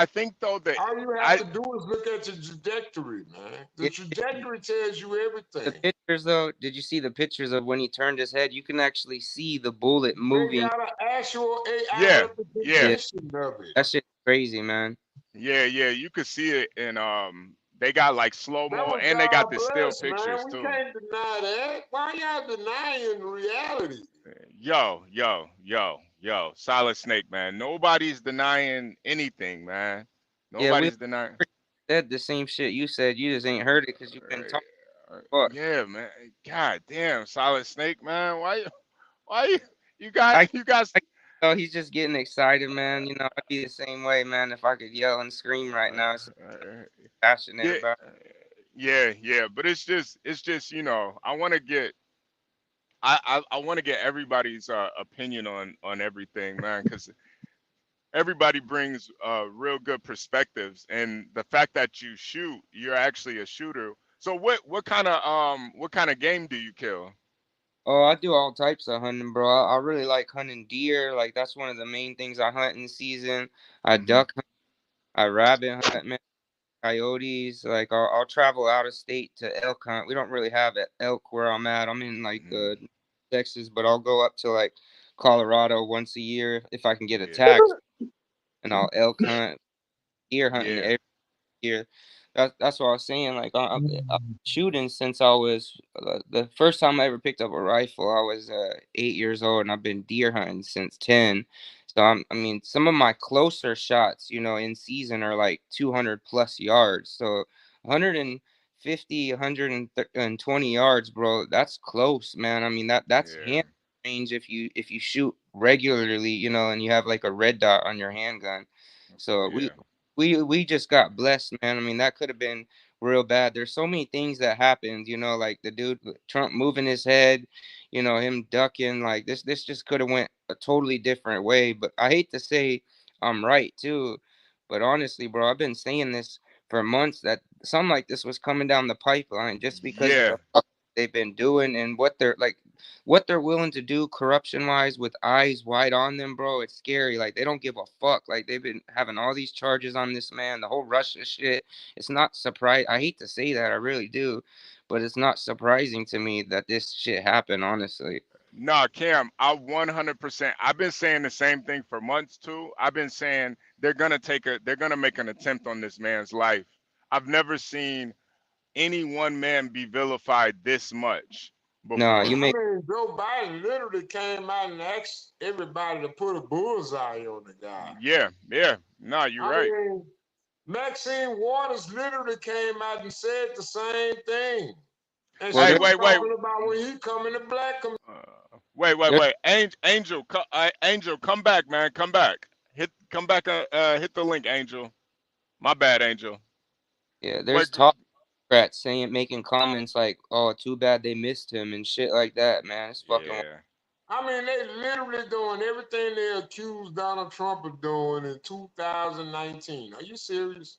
think though that All you have I to do is look at the trajectory, man. The Yeah, trajectory tells you the everything. pictures though, did you see the pictures of when he turned his head? You can actually see the bullet They moving. got an actual AI yeah, at the yeah, Yeah, position of it. that shit's crazy, man. yeah. You could see it and they got like slow That mo was and they got God the still bless, pictures man. We too. can't deny that. Why y'all denying reality? Yo. Solid Snake, man. Nobody's denying anything, man. Yeah, we Nobody's denying. said the same shit you said. You just ain't heard it because you've been talking. Fuck. Yeah, man. God damn, Solid Snake, man. Why you I, got you guys? I oh, he's just getting excited, man. I'd be the same way, man. If I could yell and scream right Uh, now, so uh, passionate yeah, about. yeah. But it's just I want to get I want to get everybody's opinion on everything, man, because everybody brings real good perspectives, and the fact that you shoot, you're actually a shooter. So what kind of game do you kill? Oh, I do all types of hunting, bro. I really like hunting deer. Like that's one of the main things I hunt in season. I Hmm. duck hunt, I rabbit hunt, man, coyotes. Like I'll travel out of state to elk hunt. We don't really have elk where I'm at. I'm in like Hmm. Texas, but I'll go up to like Colorado once a year if I can get a Yeah, tag, and I'll elk hunt, deer hunting yeah, every year. That's what I was saying. Like I'm shooting since I was the first time I ever picked up a rifle. I was 8 years old, and I've been deer hunting since 10. So I mean, some of my closer shots, in season are like 200 plus yards. So 150, 120 yards, bro. That's close, man. I mean that's yeah, hand range if you shoot regularly, and you have like a red dot on your handgun. So we yeah. we just got blessed, man. I mean, that could have been real bad. There's so many things that happened, like the dude Trump moving his head, him ducking. Like this just could have went a totally different way. But I hate to say I'm right too, but honestly, bro, I've been saying this for months that something like this was coming down the pipeline just because of Yeah. the they've been doing and what they're willing to do corruption wise with eyes wide on them, bro. It's scary. Like they don't give a fuck. Like they've been having all these charges on this man, the whole Russia shit. It's not surprise. I hate to say that, I really do, but it's not surprising to me that this shit happened, honestly. Nah, Cam, I 100%. I've been saying the same thing for months too. I've been saying they're gonna make an attempt on this man's life. I've never seen any one man be vilified this much No, you before. I make mean, Joe Biden literally came out and asked everybody to put a bullseye on the guy. Yeah. Nah, you're I right. mean, Maxine Waters literally came out and said the same thing. And well she Hey, there, was wait. talking about when he come in the black community. there Wait. Angel, come back, man. Come back. Come back. Hit the link, Angel. My bad, Angel. yeah, What? there's talk. Democrats saying making comments like, "Oh, too bad they missed him" and shit like that, man. It's fucking. Yeah. I mean, they literally doing everything they accused Donald Trump of doing in 2019. Are you serious?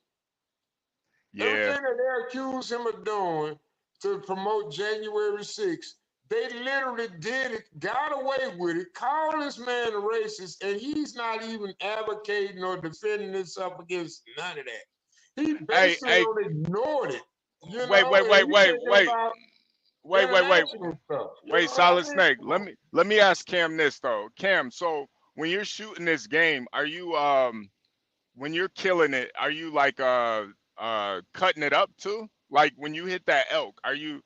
Yeah. Everything that they accused him of doing to promote January 6th, they literally did it, got away with it, called this man a racist, and he's not even advocating or defending himself against none of that. He Hey, basically hey, ignored it, wait, wait, and wait, he's wait, thinking wait, about wait, wait, wait, international stuff. wait, I Solid mean, Snake. come Let on. me ask Cam this though. Cam, so when you're shooting this game, are you when you're killing it, are you like cutting it up too? Like when you hit that elk, are you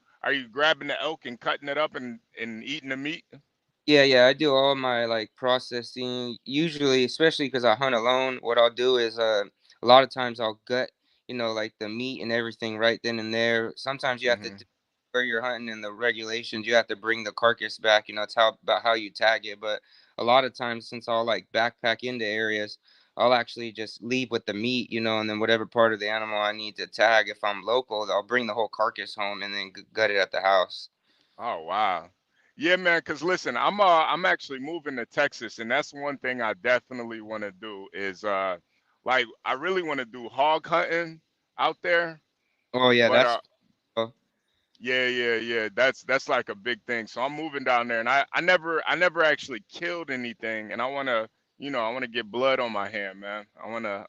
grabbing the elk and cutting it up and eating the meat? Yeah, yeah, I do all my like processing. Usually, especially because I hunt alone, what I'll do is a lot of times I'll gut, like the meat and everything right then and there. Sometimes you have to Hmm. where you're hunting and the regulations, you have to bring the carcass back. It's how about how you tag it. But a lot of times, since I'll like backpack into areas, I'll actually just leave with the meat, and then whatever part of the animal I need to tag. If I'm local, I'll bring the whole carcass home and then gut it at the house. Oh wow. Yeah, man, cuz listen, I'm actually moving to Texas and that's one thing I definitely want to do is like I really want to do hog hunting out there, Oh yeah, but that's. yeah, yeah, yeah, that's like a big thing. So I'm moving down there and I never actually killed anything and I want to, I want to get blood on my hand, man. I want to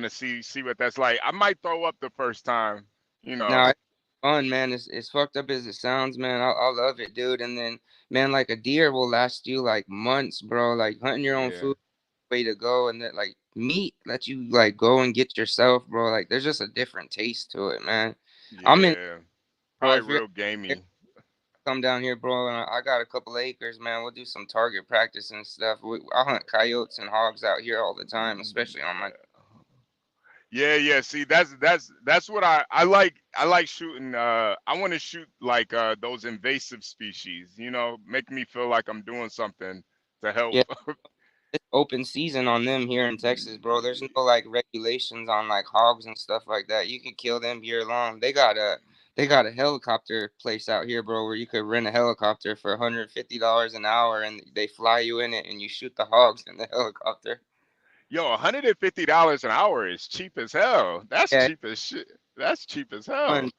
see what that's like. I might throw up the first time, you Now know. it's fun, man. It's fucked up as it sounds, man. I love it, dude. And then, man, like a deer will last you like months, bro. Like hunting your own Yeah. food, way to go. And then like meat, let you like go and get yourself, bro. Like there's just a different taste to it, man. I'm in, Yeah. bro. Probably If you're real gamey. come down here, bro, and I got a couple acres, man. We'll do some target practice and stuff. I hunt coyotes and hogs out here all the time, especially on my. Yeah, yeah. See, that's what I like. I like shooting. I want to shoot like those invasive species. Make me feel like I'm doing something to help. Yeah. It's open season on them here in Texas, bro. There's no like regulations on like hogs and stuff like that. You can kill them year long. They got a helicopter place out here, bro, where you could rent a helicopter for $150 an hour, and they fly you in it, and you shoot the hogs in the helicopter. Yo, $150 an hour is cheap as hell. That's Yeah, it's cheap as shit. That's cheap as fun, hell.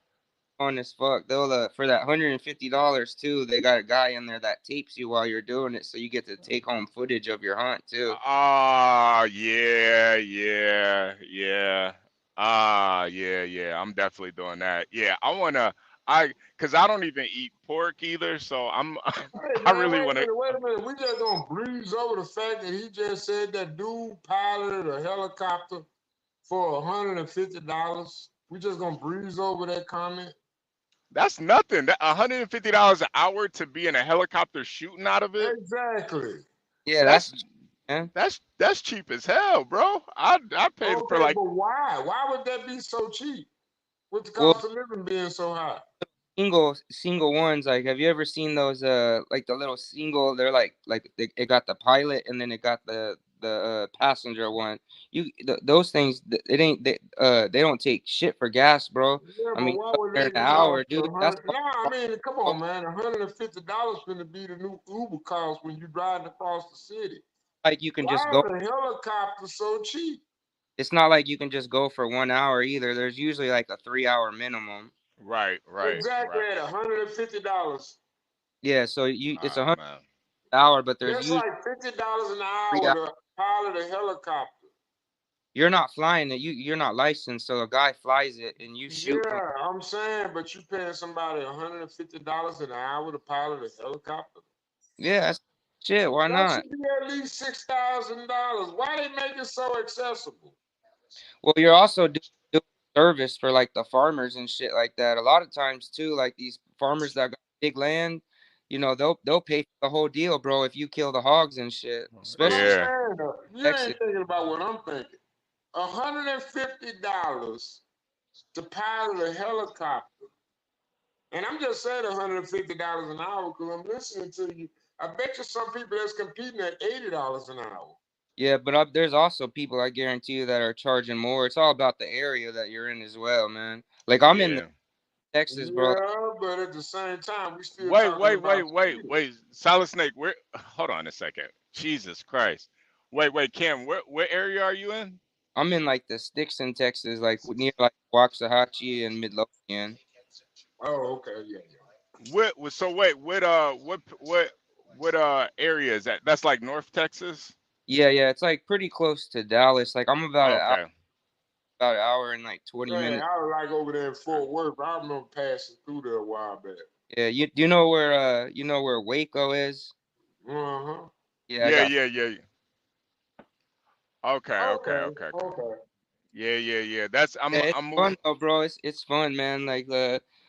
fun as fuck. They'll for that $150 too. They got a guy in there that tapes you while you're doing it, so you get to take home footage of your hunt too. Ah, yeah, yeah, yeah. Ah, yeah, yeah. I'm definitely doing that. Yeah, cause I don't even eat pork either, so Hey I man, really want to. wait a minute. We just gonna breeze over the fact that he just said that dude piloted a helicopter for $150. We just gonna breeze over that comment. That's nothing. That $150 an hour to be in a helicopter shooting out of it. Exactly. Yeah, That's that's man. that's cheap as hell, bro. I paid for Okay, like but why? Why would that be so cheap? With the Well, cost of living being so high? single ones, like have you ever seen those like the little single, they're like it got the pilot and then it got the passenger one. Those things, it ain't they don't take shit for gas, bro. Yeah, I but mean, why up would there that in an cost hour, dude. a That's hundred? No, I mean, come on, man. $150 gonna be the new Uber cost when you driving across the city. like you can Why just go. are the helicopters so cheap? It's not like you can just go for 1 hour either. There's usually like a 3 hour minimum. right, right, Exactly right. at $150. Yeah, so it's Ah, 100 man. hour, but there's That's usually like $50 an 3 hours. hour to pilot a helicopter. You're not flying it. You're not licensed, so a guy flies it and you shoot from. Yeah, I'm saying, but you paying somebody $150 an hour to pilot a helicopter? Yeah, that's shit. Why That not? should be at least $6,000. Why they make it so accessible? Well, you're also doing service for like the farmers and shit like that. A lot of times too, like these farmers that got big land, they'll pay for the whole deal, bro. If you kill the hogs and shit, But I'm especially Yeah. saying, you Texas. ain't thinking about what I'm thinking. $150 to pilot a helicopter. And I'm just saying $150 an hour because I'm listening to you. I bet you some people that's competing at $80 an hour. Yeah, but there's also people I guarantee you that are charging more. It's all about the area that you're in as well, man. Like I'm in Yeah. Texas, bro. Yeah, but at the same time, we still Wait, talking wait, wait, about wait, cities. wait. Solid Snake, where? Hold on a second. Jesus Christ. Wait, wait, Cam, what area are you in? I'm in like the sticks in Texas, like near like Waxahachie and Midlothian. Oh, okay, yeah, yeah. So wait, what area is that? That's like North Texas. Yeah, yeah, it's like pretty close to Dallas. Like I'm Okay. about an hour and like 20 Man, minutes. I was like over there in Fort Worth. I remember passing through there a while back. Yeah, do you know where Waco is? Uh-huh. Yeah, I Yeah, got. yeah, yeah. Okay, okay, Okay, okay, okay. okay. Yeah, yeah, yeah. That's Yeah, it's I'm moving. fun though, bro. It's fun, man. Like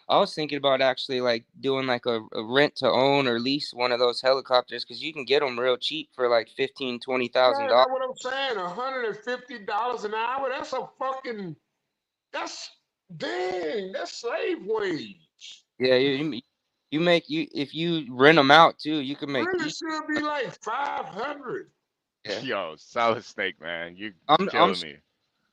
I was thinking about actually like doing like a rent to own or lease one of those helicopters because you can get them real cheap for like 15, 20,000 Man, dollars. that's what I'm saying. $150 an hour. That's a fucking. That's dang. That's slave wage. Yeah, you make you if you rent them out too, you can make Really decent. should be like 500. Yeah, Yo, Solid Snake, man, you I'm killing me.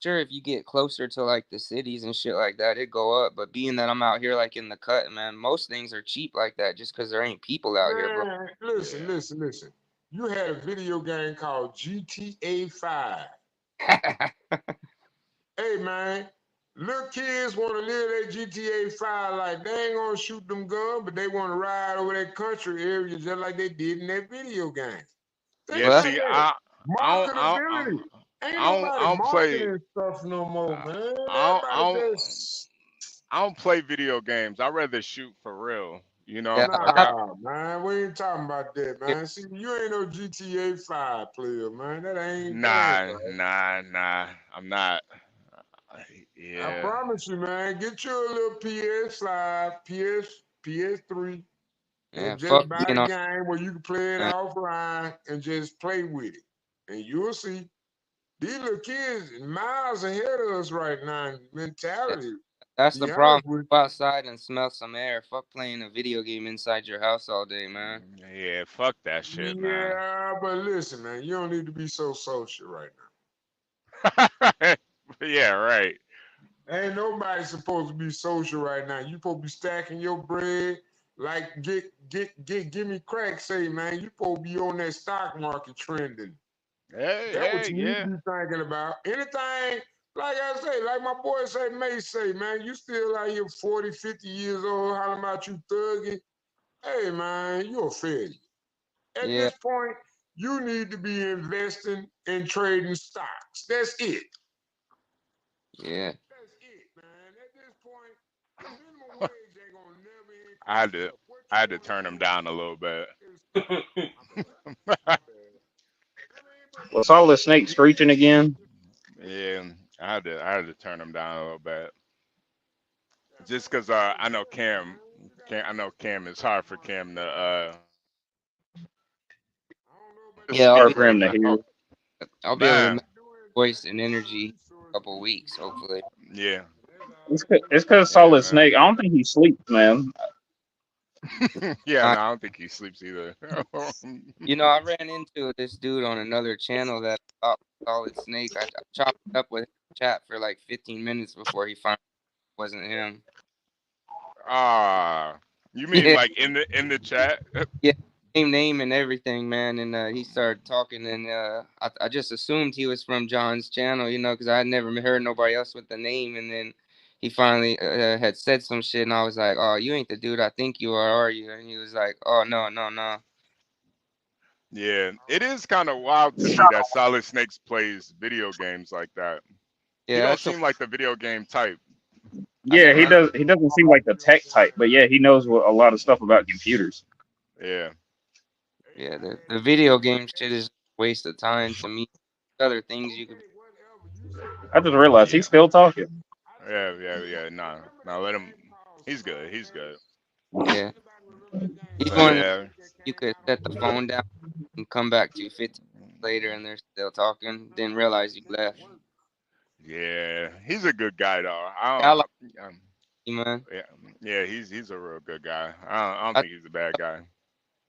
sure if you get closer to like the cities and shit like that, it go up. But being that I'm out here like in the cut, man, most things are cheap like that just because there ain't people out here, bro. Man, listen, Yeah. listen, listen. You had a video game called GTA 5. Hey, man, little kids want to live their GTA 5 like they ain't going to shoot them guns, but they want to ride over that country area just like they did in that video game. Think Yeah, Well, about see, that. I don't, I don't, Marketability. Ain't I nobody don't play. marketing stuff no more, I man. I Everybody don't, just, I don't play video games. I rather shoot for real. You yeah, know, I like got nah, man. We ain't talking about that, yeah, man. See, you ain't no GTA 5 player, man. That ain't nah, right. nah, nah. I'm not. I Yeah, promise you, man. Get you a little PS5, PS3, yeah. and Fuck just buy being the on, game where you can play it man. offline and just play with it. And you'll see. These little kids miles ahead of us right now in Yeah, mentality, that's the be problem. honest with Go outside and smell some air. Fuck playing a video game inside your house all day, man. yeah. Fuck that shit, you. man. Yeah, but listen, man, you don't need to be so social right Yeah, right. now. Ain't nobody supposed to be social right now. You supposed to be stacking your bread. Like give me crack, say, man, you supposed to be on that stock market trending. Hey, That's what hey, you need to yeah, be thinking about. Anything, like I say, like my boy say, May say, man, you still out here 40, 50 years old, hollering about you thugging. Hey, man, you're a failure. At Yeah, this point, you need to be investing and trading stocks. That's it. yeah, That's it, man. At this point, the minimum wage ain't gonna never I increase. had to, But what I you had to wanna turn them do down a little bit. is my bad. My bad. I mean, but Was all the snake screeching again? Yeah, I had to turn them down a little bit. yeah, Just man, cause it's all I know good, Cam, man. You gotta Cam, I keep know your Cam. head It's down, hard for my Cam brother. to I don't know about It's yeah. you, hard get. for him to man. hear. I'll be able to Man, make voice and energy Resource in a couple people, weeks, hopefully. yeah, but that's all right. We It's gonna because get it yeah, Solid together. man. Snake. I don't think he sleeps, man. Yeah, I, no, I don't think he sleeps either. I ran into this dude on another channel that thought was Solid Snake. I chopped it up with him in chat for like 15 minutes before he finally wasn't him. Ah, you mean Yeah, like in the chat? yeah, same name and everything, man. And he started talking, and I just assumed he was from John's channel, because I had never heard nobody else with the name. And then he finally had said some shit, and I was like, "Oh, you ain't the dude I think you are you?" And he was like, "Oh, no, no, no." Yeah, it is kind of wild to me that Solid Snakes plays video games like that. He Yeah, don't that's a seem like the video game type. I Yeah, know. he does. He doesn't seem like the tech type, but yeah, he knows a lot of stuff about computers. Yeah, Hey, Yeah, the man. video game Hey, shit is a waste of time to me. Other things you could. okay, whatever. You say I video just game. realized he's still talking. I tell yeah, you yeah, this. yeah. Nah, Remember nah. that Let him. game called He's good. He's Scarface? good. Yeah, Anybody remember that game he's one of the Yeah, Scarface that you came could out set on the phone down PlayStation? and come back to 15 later, and they're still talking. Didn't realize you That left. worked. yeah. He's a good guy though. Yeah, I like Um, you, man. yeah, yeah. He's a real good guy. I don't I think he's a bad guy.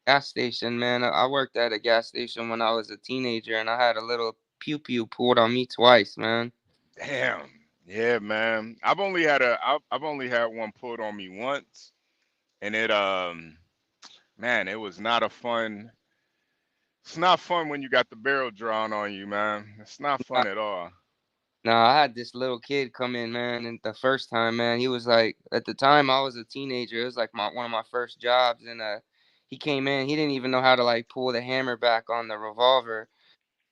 gas station, man. I worked at a gas station when I was a teenager, and I had a little pew pew pulled on me twice, man. Damn. Yeah, man. I've only had one pulled on me once, and man, it was not a fun. It's not fun when you got the barrel drawn on you, man. It's not fun at all. No, I had this little kid come in, man, and the first time, man, he was like, at the time I was a teenager. It was like one of my first jobs, and he came in. He didn't even know how to like pull the hammer back on the revolver.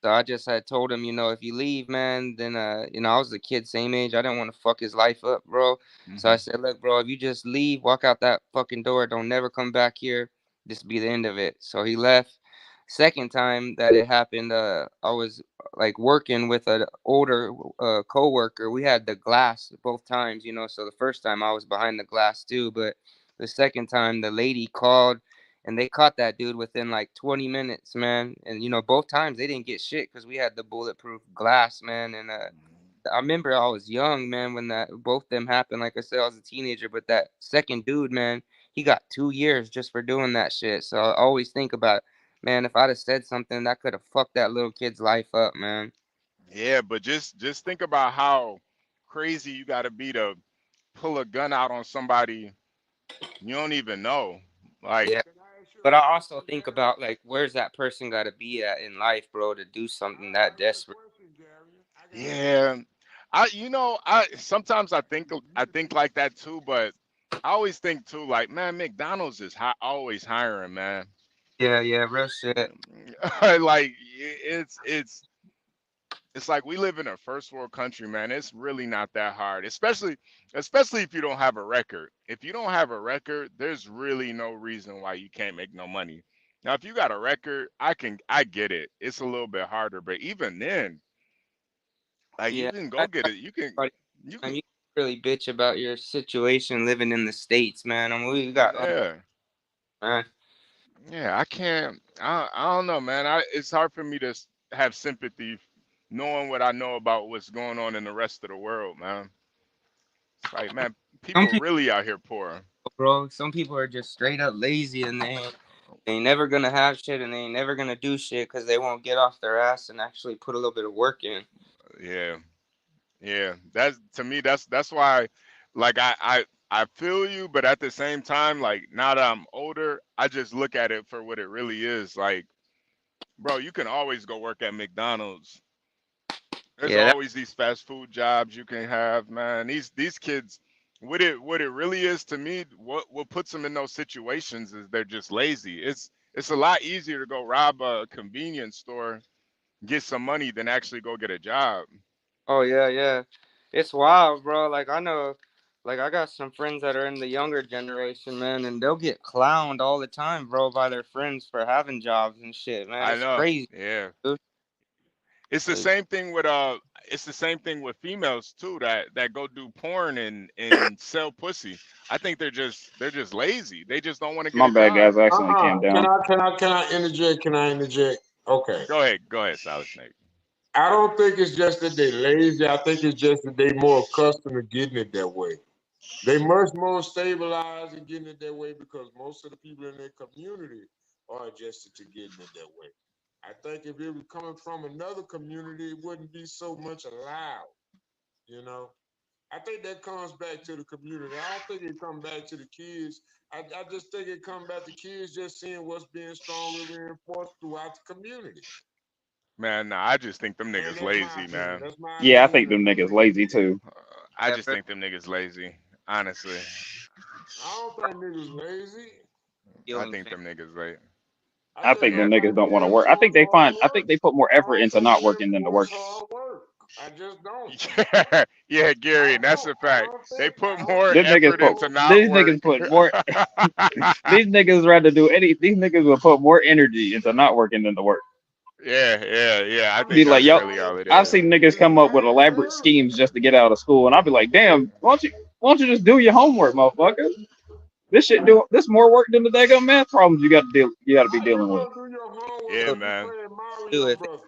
So I just had told him, if you leave, man, then I was a kid, same age. I didn't want to fuck his life up, bro. So I Hmm. said, look, bro, if you just leave, walk out that fucking door, don't never come back here. This be the end of it. So he left. Second time that it happened, I was like working with an older coworker. We had the glass both times, So the first time I was behind the glass too, but the second time the lady called and they caught that dude within like 20 minutes, man. And both times they didn't get shit because we had the bulletproof glass, man. And I remember I was young, man, when that both them happened. Like I said, I was a teenager, but that second dude, man, he got 2 years just for doing that shit. So I always think about, man, if I'd have said something, that could have fucked that little kid's life up, man. Yeah, but just think about how crazy you got to be to pull a gun out on somebody you don't even know. Like, Yeah. But I also think about like where's that person got to be at in life, bro, to do something that desperate. yeah, I sometimes I think like that too, but I always think too, like, man, McDonald's is always hiring, man. Yeah, yeah, real shit. Like, it's like we live in a first world country, man. It's really not that hard, especially if you don't have a record. If you don't have a record, there's really no reason why you can't make no money. Now, if you got a record, I get it. It's a little bit harder, but even then, like, you Yeah, can go that's get like it. You time can, you really bitch about your situation living in the States, man. I mean, we got yeah, man. yeah. I can't. I don't know, man. It's hard for me to have sympathy, knowing what I know about what's going on in the rest of the world, man. It's like, man, Some people people, really out here poor. bro, some people are just straight up lazy and they ain't never gonna have shit and they ain't never gonna do shit because they won't get off their ass and actually put a little bit of work in. Yeah, yeah. That's to me. That's why, like, I feel you, but at the same time, like, now that I'm older, I just look at it for what it really is. Like, bro, you can always go work at McDonald's. There's Yeah, that, always these fast food jobs you can have, man. These kids, what it really is to me, what puts them in those situations is they're just lazy. It's a lot easier to go rob a convenience store, get some money than actually go get a job. oh yeah, yeah. It's wild, bro. Like I know, like I got some friends that are in the younger generation, man, and they'll get clowned all the time, bro, by their friends for having jobs and shit, man. I It's know. crazy, Yeah. dude. It's the Like, same thing with it's the same thing with females too that go do porn and sell pussy. I think they're just lazy. They just don't want to get My a bad, job. guys. I accidentally came Can down. I interject? Can I interject? Okay. Go ahead, Solid Snake. I don't think it's just that they lazy. I think it's just that they more accustomed to getting it that way. They much more stabilized in getting it that way because most of the people in their community are adjusted to getting it that way. I think if it was coming from another community, it wouldn't be so much allowed, you know. I think that comes back to the community. I don't think it comes back to the kids. I just think it comes back to kids just seeing what's being strongly reinforced throughout the community. Man, nah, I just think them And niggas that's my lazy, opinion. man. That's my Yeah, I opinion. think them niggas lazy too. I yeah, just bro. think them niggas lazy. Honestly, I don't think niggas lazy. I Feeling think fan. them niggas lazy. I I just think Yeah, them don't niggas think don't want to they work. I think enforce they hard find. I work. think they put more I effort don't into think not they working than to enforce working. hard work. I just don't. yeah, yeah, Gary, and that's a fact. They I put don't more think Them they niggas effort put. into enforce. not These work. niggas put more. These niggas rather do any. These niggas will put more energy into not working than to work. Yeah, yeah, yeah. I I think Be mean, like, that's yo, really all it I've is. seen niggas come up with elaborate schemes just to get out of school, and I'll be like, damn, why don't you just do your homework, motherfucker? This more work than the daggone math problems you got to be how you dealing with. gonna do your homework Yeah, So when you man. playing do Mario if it's Brothers?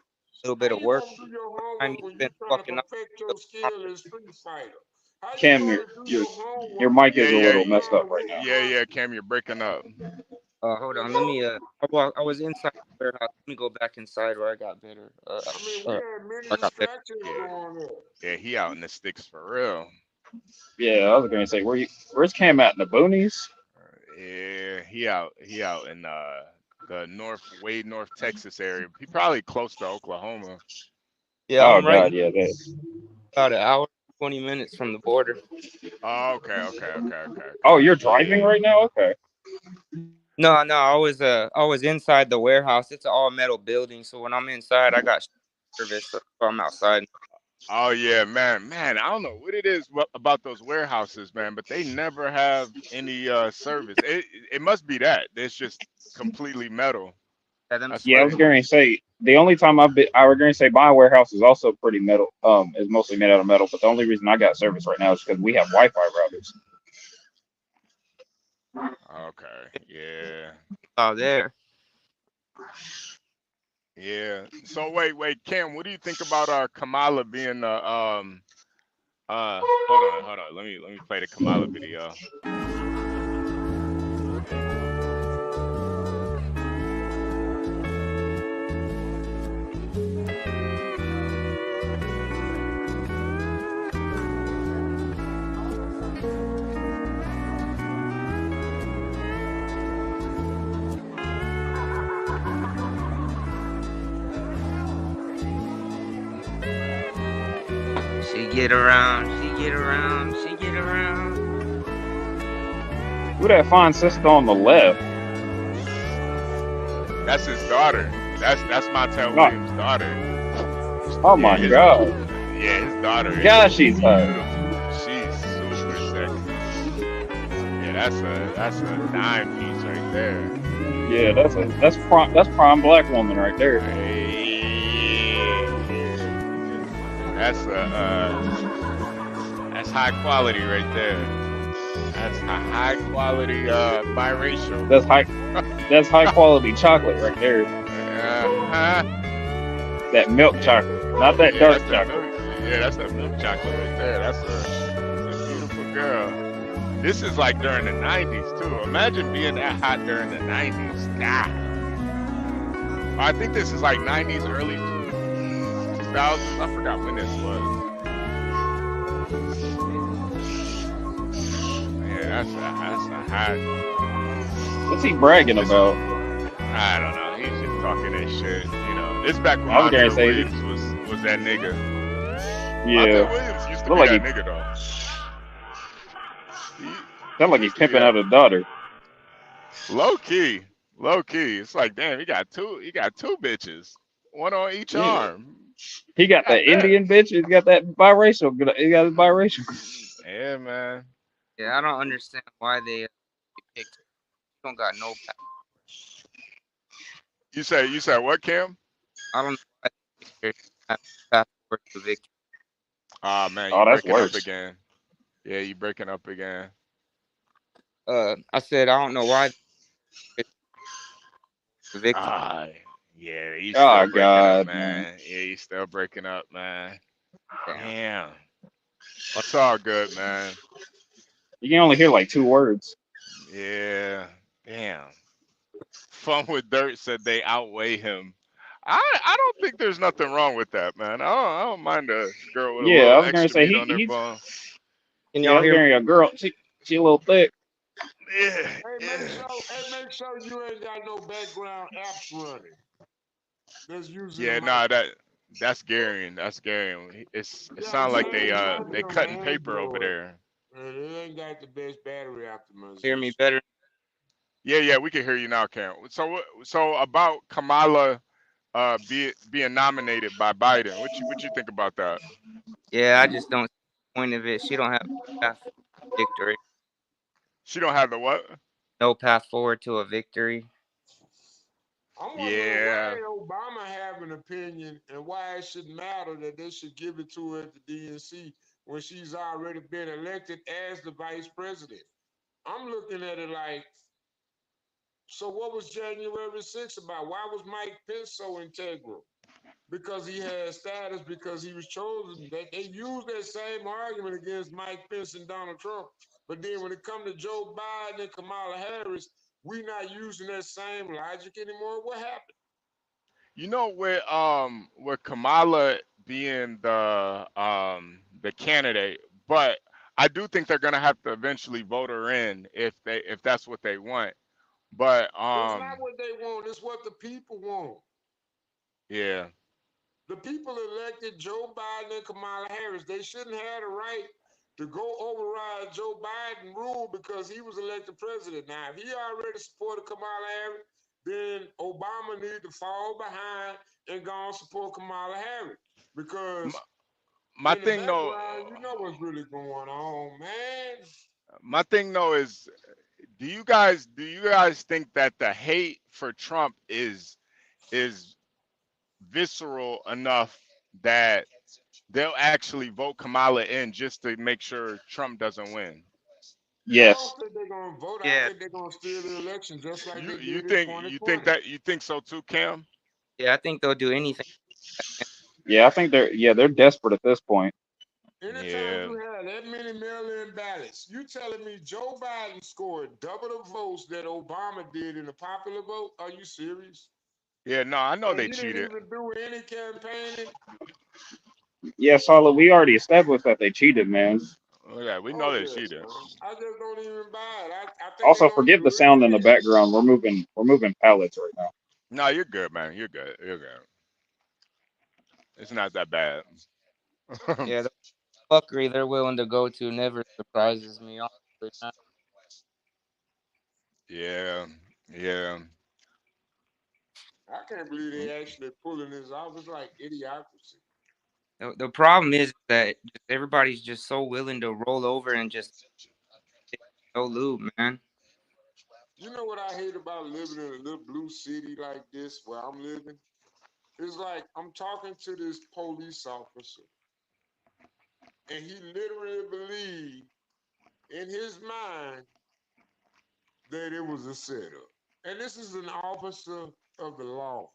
a little How bit of you work, gonna do your time homework you when you spend trying to fucking up. perfect your skill in Street Fighter? How you Cam, gonna do your your your homework mic Yeah, is a yeah, little when you messed trying up to right whoop now. yeah, Monty? yeah. Cam, you're breaking up. Hold on. Let me. I was inside the warehouse. Let me go back inside where I got better. I mean, we had many I got better. distractions Yeah, going on. yeah, he out in the sticks for real. Yeah, I was gonna say, where's Cam at in the boonies? Yeah, he out in the North Texas area. He probably close to Oklahoma. Yeah, Oh I'm right God, here, yeah, that. about an hour, 20 minutes from the border. Oh, okay. Oh, you're Yeah. driving right now? Okay. No, no, I was inside the warehouse. It's an all metal building, so when I'm inside, I got service. So I'm outside. Oh yeah, man. I don't know what it is about those warehouses, man, but they never have any service. It must be that it's just completely metal. Yeah, them That's Yeah, I what was it going to is. say the only time I was going to say my warehouse is also pretty metal. Is mostly made out of metal. But the only reason I got service right now is because we have Wi-Fi routers. Okay. Yeah. out there. Yeah. So wait, Cam, what do you think about Kamala being hold on. Let me play the Kamala video. She get around, she get around, she get around. Who that fine sister on the left? That's his daughter. That's Montel Oh, Williams' daughter. oh Yeah, my his God. yeah, his daughter is God, she's hot. beautiful. She's super sexy. Yeah, that's a dime piece right there. Yeah, that's prime black woman right there. Hey, that's that's high quality right there. That's a high quality biracial. That's high quality chocolate right there. Uh-huh. That milk chocolate, not that Yeah, dark that's that chocolate. milk. Yeah, that's that milk chocolate right there. That's a beautiful girl. This is like during the 90s too. Imagine being that hot during the 90s. God. I think this is like 90s, early 2000s. I forgot when this was. Yeah, that's a hot. What's he bragging about? I don't know. He's just talking that shit. You know, this back when I was gonna Montel say, Williams was that nigga. yeah, Montel Williams used to look be like that he nigga though. sound like He he's used to be pimping out that. his daughter. Low key, low key. It's like, damn, he got two bitches, one on each Yeah, arm. he got God that damn. Indian bitch. He's got that biracial. He got his biracial. Yeah, man. Yeah, I don't understand why they picked her. She don't got no passport. You said what, Cam? I don't know why they picked her. She don't have no passport to victory. Ah, man, you Oh, that's breaking up worse. again. Yeah, you breaking up again. I said I don't know why they picked her to victory. Ah, yeah, you still Oh breaking up, God, man. man. Yeah, you still breaking up, man. Damn. Damn. But It's all good, man. You can only hear like 2 words. Yeah. Damn. Fun with Dirt said they outweigh him. I don't think there's nothing wrong with that, man. I don't mind a girl with a Yeah, I little was gonna extra say meat he on their he's bone. can yeah, I y'all was hear me? gonna a girl. She a little thick. Yeah, Hey, yeah. make sure you ain't got no background apps running. That's using the Yeah, mic. nah, that's Gary. That's Gary. It Yeah, I'm sounds like saying it might be they on the cutting paper over Android. there. And it ain't got the best battery Hear me optimization. better? Yeah, we can hear you now, Cam. So about Kamala being nominated by Biden. What you think about that? Yeah, I just don't see the point of it. She don't have no path forward to victory. She don't have the what? No path forward to a victory. I'm wondering Yeah. why Obama have an opinion and why it should matter that they should give it to her at the DNC when she's already been elected as the vice president. I'm looking at it like, so what was January 6th about? Why was Mike Pence so integral? Because he had status, because he was chosen. They used that same argument against Mike Pence and Donald Trump. But then when it come to Joe Biden and Kamala Harris, we not using that same logic anymore. What happened? You know, with Kamala being the candidate, but I do think they're gonna have to eventually vote her in if that's what they want. But It's not what they want, it's what the people want. yeah, The people elected Joe Biden and Kamala Harris. They shouldn't have the right to go override Joe Biden rule because he was elected president. Now, if he already supported Kamala Harris, then Obama need to fall behind and go and support Kamala Harris. my, Because my in the thing though, background, you know what's really going on, man. my thing though is, do you guys think that the hate for Trump is visceral enough that they'll actually vote Kamala in just to make sure Trump doesn't win? I Yes. don't think they're gonna vote. I Yeah, think they're gonna steal the election just like You they you did in think you think 2020. that you think so too, Cam? yeah, I think they'll do anything. Yeah, I think they're desperate at this point. Anytime Yeah, you have that many mail-in ballots, you telling me Joe Biden scored double the votes that Obama did in the popular vote? Are you serious? yeah. No, I know And they he didn't cheated. even do any campaigning. Yeah, solid. We already established that they cheated, man. Oh, yeah, we know they Okay, cheated. man. I just don't even buy it. I think they're Also, gonna forgive the do sound in the anything. background. We're moving pallets right now. No, you're good, man. You're good. You're good. It's not that bad. Yeah, the fuckery they're willing to go to never surprises me. Honestly, man. Yeah, yeah. I can't believe they actually pulling this off. It's like idiocracy. The problem is that just everybody's just so willing to roll over and just no lube, man. You know what I hate about living in a little blue city like this where I'm living? It's like I'm talking to this police officer, and he literally believed in his mind that it was a setup. And this is an officer of the law.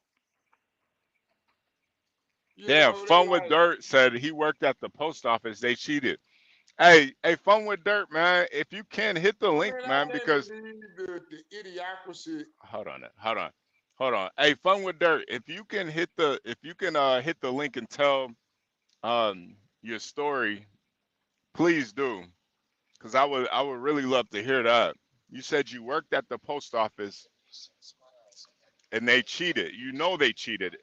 You Yeah, know, they Fun with like, Dirt said he worked at the post office. They cheated. Hey, Fun with Dirt, man. If you can hit the link, man, I man, can't because believe the idiocracy. hold on. Hey, Fun with Dirt. If you can hit the link and tell your story, please do. Cause I would really love to hear that. You said you worked at the post office and they cheated. You know they cheated.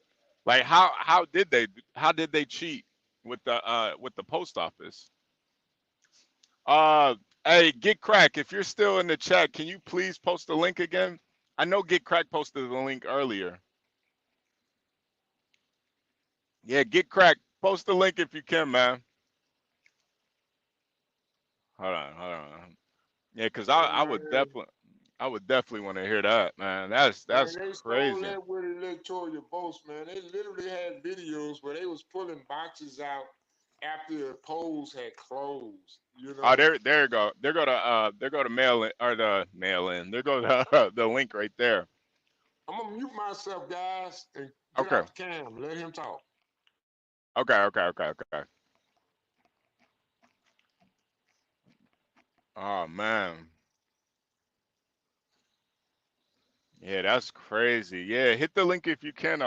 Like how did they cheat with the post office? Uh hey, Get Crack, if you're still in the chat, can you please post the link again? I know Get Crack posted the link earlier. Yeah, Get Crack, post the link if you can, man. Hold on. Yeah, cause I would definitely want to hear that, man. Man, That's they stole crazy. that with electoral votes, man. They literally had videos where they was pulling boxes out after the polls had closed. You Oh, know, there you go. There go to mail in or the mail in. There go the the link right there. I'm gonna mute myself, guys, and get Okay. off the cam. Let him talk. Okay. Oh man. Yeah, that's crazy. Yeah, hit the link if you can.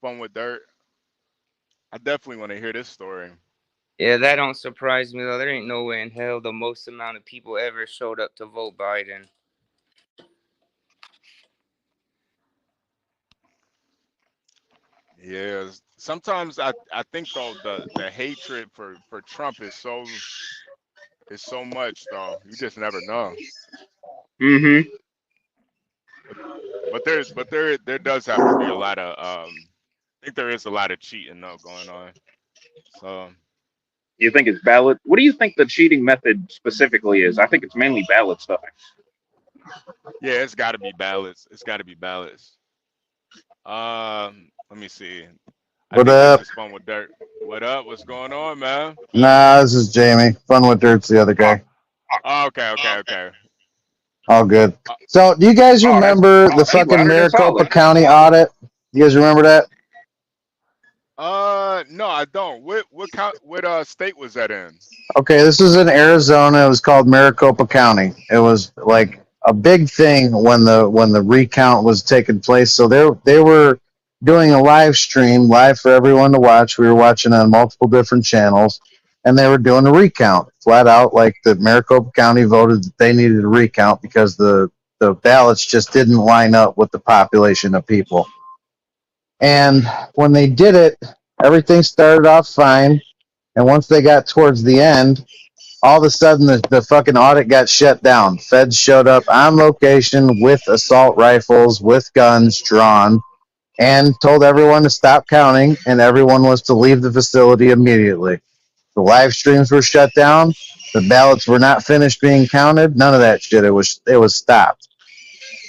Fun with Dirt. I definitely want to hear this story. Yeah, that don't surprise me though. There ain't no way in hell the most amount of people ever showed up to vote Biden. Yeah. Sometimes I think though the hatred for Trump is so much though. You just never know. Mm-hmm. But there does have to be a lot of I think there is a lot of cheating though going on. So You think it's ballot? What do you think the cheating method specifically is? I think it's mainly ballot stuffing. yeah, it's got to be ballots. It's got to be ballots. Let me see. I What think this up? is Fun with Dirt. What up? What's going on, man? Nah, this is Jamie. Fun with Dirt's the other guy. Oh, okay. All good. Uh, So, do you guys Oh, that's remember the he's fucking louder than Maricopa solid. County audit? You guys remember that? no, I don't. What state was that in? Okay, this is in Arizona. It was called Maricopa County. It was like a big thing when the recount was taking place. So they were doing a live stream, live for everyone to watch. We were watching on multiple different channels, and they were doing a recount flat out. Like the Maricopa County voted that they needed a recount because the ballots just didn't line up with the population of people. And when they did it, everything started off fine. And once they got towards the end, all of a sudden the fucking audit got shut down. Feds showed up on location with assault rifles, with guns drawn, and told everyone to stop counting, and everyone was to leave the facility immediately. The live streams were shut down. The ballots were not finished being counted. None of that shit. It was stopped.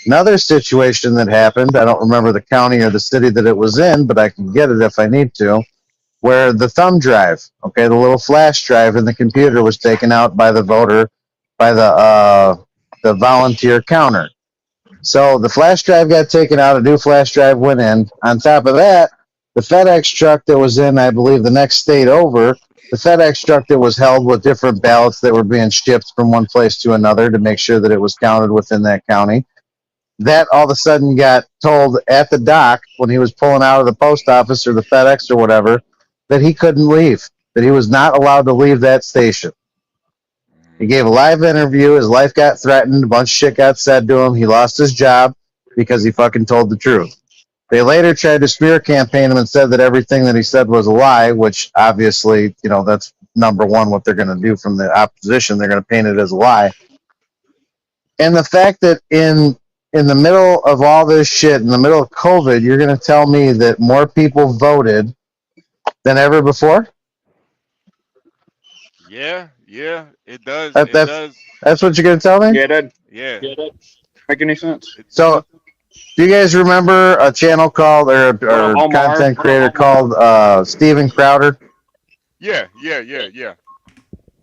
Another situation that happened, I don't remember the county or the city that it was in, but I can get it if I need to, where the thumb drive, okay, the little flash drive in the computer was taken out by the voter, by the volunteer counter. So the flash drive got taken out, a new flash drive went in. On top of that, the FedEx truck that was in, I believe, the next state over, the FedEx truck that was held with different ballots that were being shipped from one place to another to make sure that it was counted within that county, that all of a sudden got told at the dock when he was pulling out of the post office or the FedEx or whatever that he couldn't leave, that he was not allowed to leave that station. He gave a live interview. His life got threatened. A bunch of shit got said to him. He lost his job because he fucking told the truth. They later tried to smear campaign him and said that everything that he said was a lie, which obviously, you know, that's number one what they're going to do from the opposition. They're going to paint it as a lie. And the fact that in the middle of all this shit, in the middle of COVID, you're going to tell me that more people voted than ever before? Yeah, it does. It does. That's what you're going to tell me? Yeah, that Yeah. make any sense? So, do you guys remember a channel called, or content creator called Steven Crowder? Yeah.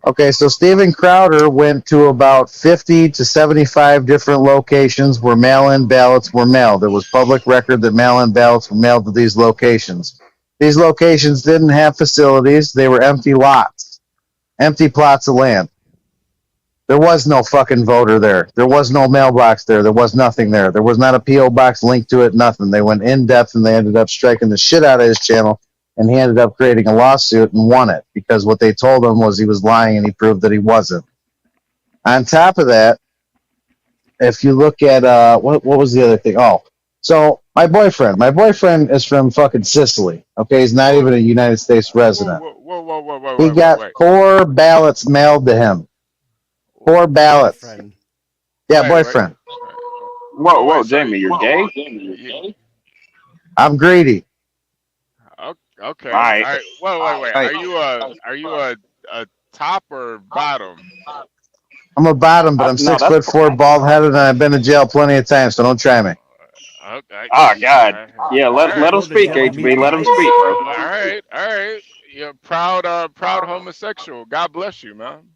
Okay, so Steven Crowder went to about 50 to 75 different locations where mail-in ballots were mailed. There was public record that mail-in ballots were mailed to these locations. These locations didn't have facilities. They were empty lots, empty plots of land. There was no fucking voter there. There was no mailbox there. There was nothing there. There was not a P.O. box linked to it, nothing. They went in-depth, and they ended up striking the shit out of his channel, and he ended up creating a lawsuit and won it because what they told him was he was lying, and he proved that he wasn't. On top of that, if you look at, what was the other thing? Oh, so my boyfriend is from fucking Sicily, okay? He's not even a United States resident. Whoa. He got 4 ballots mailed to him. 4 ballots. Boyfriend. Yeah, boyfriend. Whoa, Jamie, you're gay? I'm greedy. Okay. All right. Wait. Are you a top or bottom? I'm a bottom, but I'm 6'4", bald headed, and I've been to jail plenty of times, so don't try me. Okay. Oh God. Yeah, let him speak, HB. Let him speak, bro. All right. You're a proud homosexual. God bless you, man.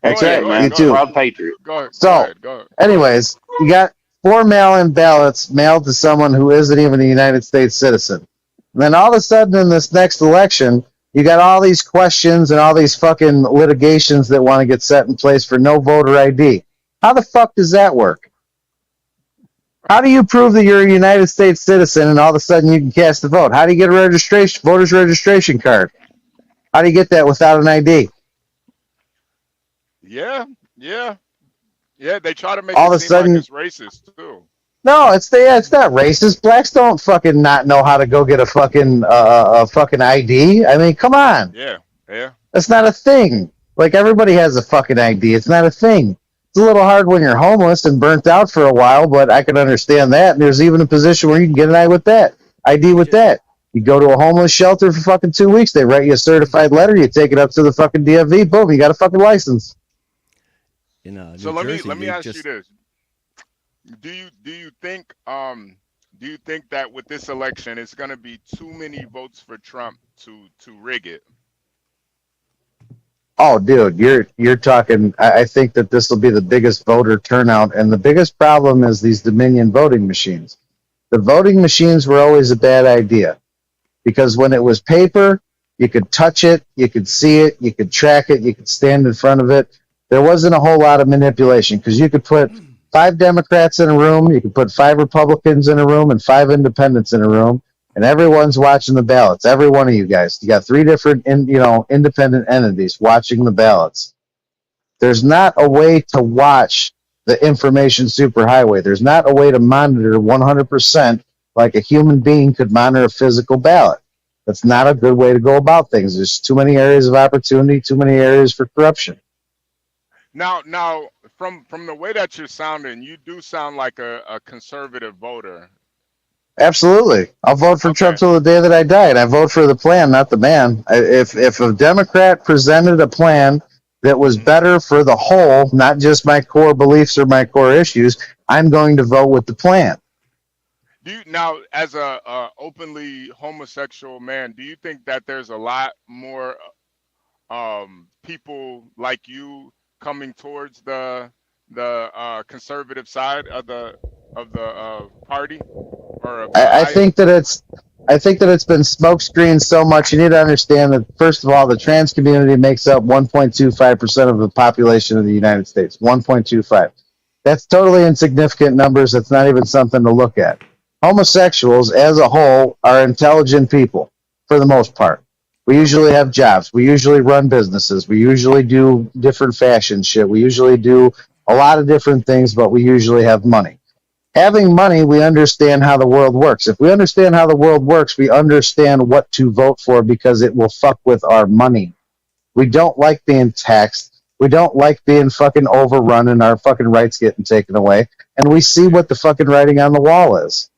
That's right, man. You too. Proud patriot. Go So, ahead. anyways, you got 4 mail-in ballots mailed to someone who isn't even a United States citizen. And then all of a sudden in this next election, you got all these questions and all these fucking litigations that want to get set in place for no voter ID. How the fuck does that work? How do you prove that you're a United States citizen and all of a sudden you can cast a vote? How do you get a voter's registration card? How do you get that without an ID? Yeah. They try to make all it of a seem sudden, like it's racist too. No, it's not racist. Blacks don't fucking not know how to go get a fucking ID. I mean, come on. Yeah. That's not a thing. Like, everybody has a fucking ID. It's not a thing. It's a little hard when you're homeless and burnt out for a while, but I can understand that. And there's even a position where you can get an ID with that. You go to a homeless shelter for fucking 2 weeks. They write you a certified letter. You take it up to the fucking DMV. Boom, you got a fucking license. So let me ask you this: Do you think that with this election it's going to be too many votes for Trump to rig it? Oh, dude, you're talking. I think that this will be the biggest voter turnout, and the biggest problem is these Dominion voting machines. The voting machines were always a bad idea because when it was paper, you could touch it, you could see it, you could track it, you could stand in front of it. There wasn't a whole lot of manipulation because you could put 5 Democrats in a room, you can put 5 Republicans in a room and 5 independents in a room, and everyone's watching the ballots. Every one of you guys. You got 3 different independent entities watching the ballots. There's not a way to watch the information superhighway. There's not a way to monitor 100% like a human being could monitor a physical ballot. That's not a good way to go about things. There's too many areas of opportunity, too many areas for corruption. Now, from the way that you're sounding, you do sound like a conservative voter. Absolutely. I'll vote for Trump till the day that I die, and I vote for the plan, not the man. If a Democrat presented a plan that was better for the whole, not just my core beliefs or my core issues, I'm going to vote with the plan. Do you now, as a openly homosexual man, do you think that there's a lot more people like you coming towards the conservative side of the party? Or I think that it's been smokescreened so much. You need to understand that, first of all, the trans community makes up 1.25% of the population of the United States. 1.25. That's totally insignificant numbers. That's not even something to look at. Homosexuals, as a whole, are intelligent people for the most part. We usually have jobs. We usually run businesses. We usually do different fashion shit. We usually do a lot of different things, but we usually have money. Having money, we understand how the world works. If we understand how the world works, we understand what to vote for because it will fuck with our money. We don't like being taxed. We don't like being fucking overrun and our fucking rights getting taken away. And we see what the fucking writing on the wall is.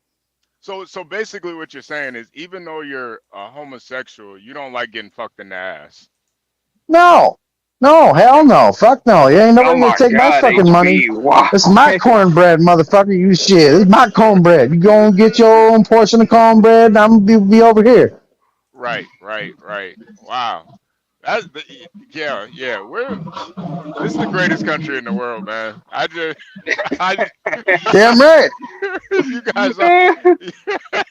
So basically what you're saying is, even though you're a homosexual, you don't like getting fucked in the ass. No, hell no, fuck no. You ain't nobody gonna take my fucking HB, money. wow. It's my cornbread, motherfucker. You shit. It's my cornbread. You go and get your own portion of cornbread, and I'm gonna be over here. Right. Wow. That's yeah. This is the greatest country in the world, man. Damn right. You guys are.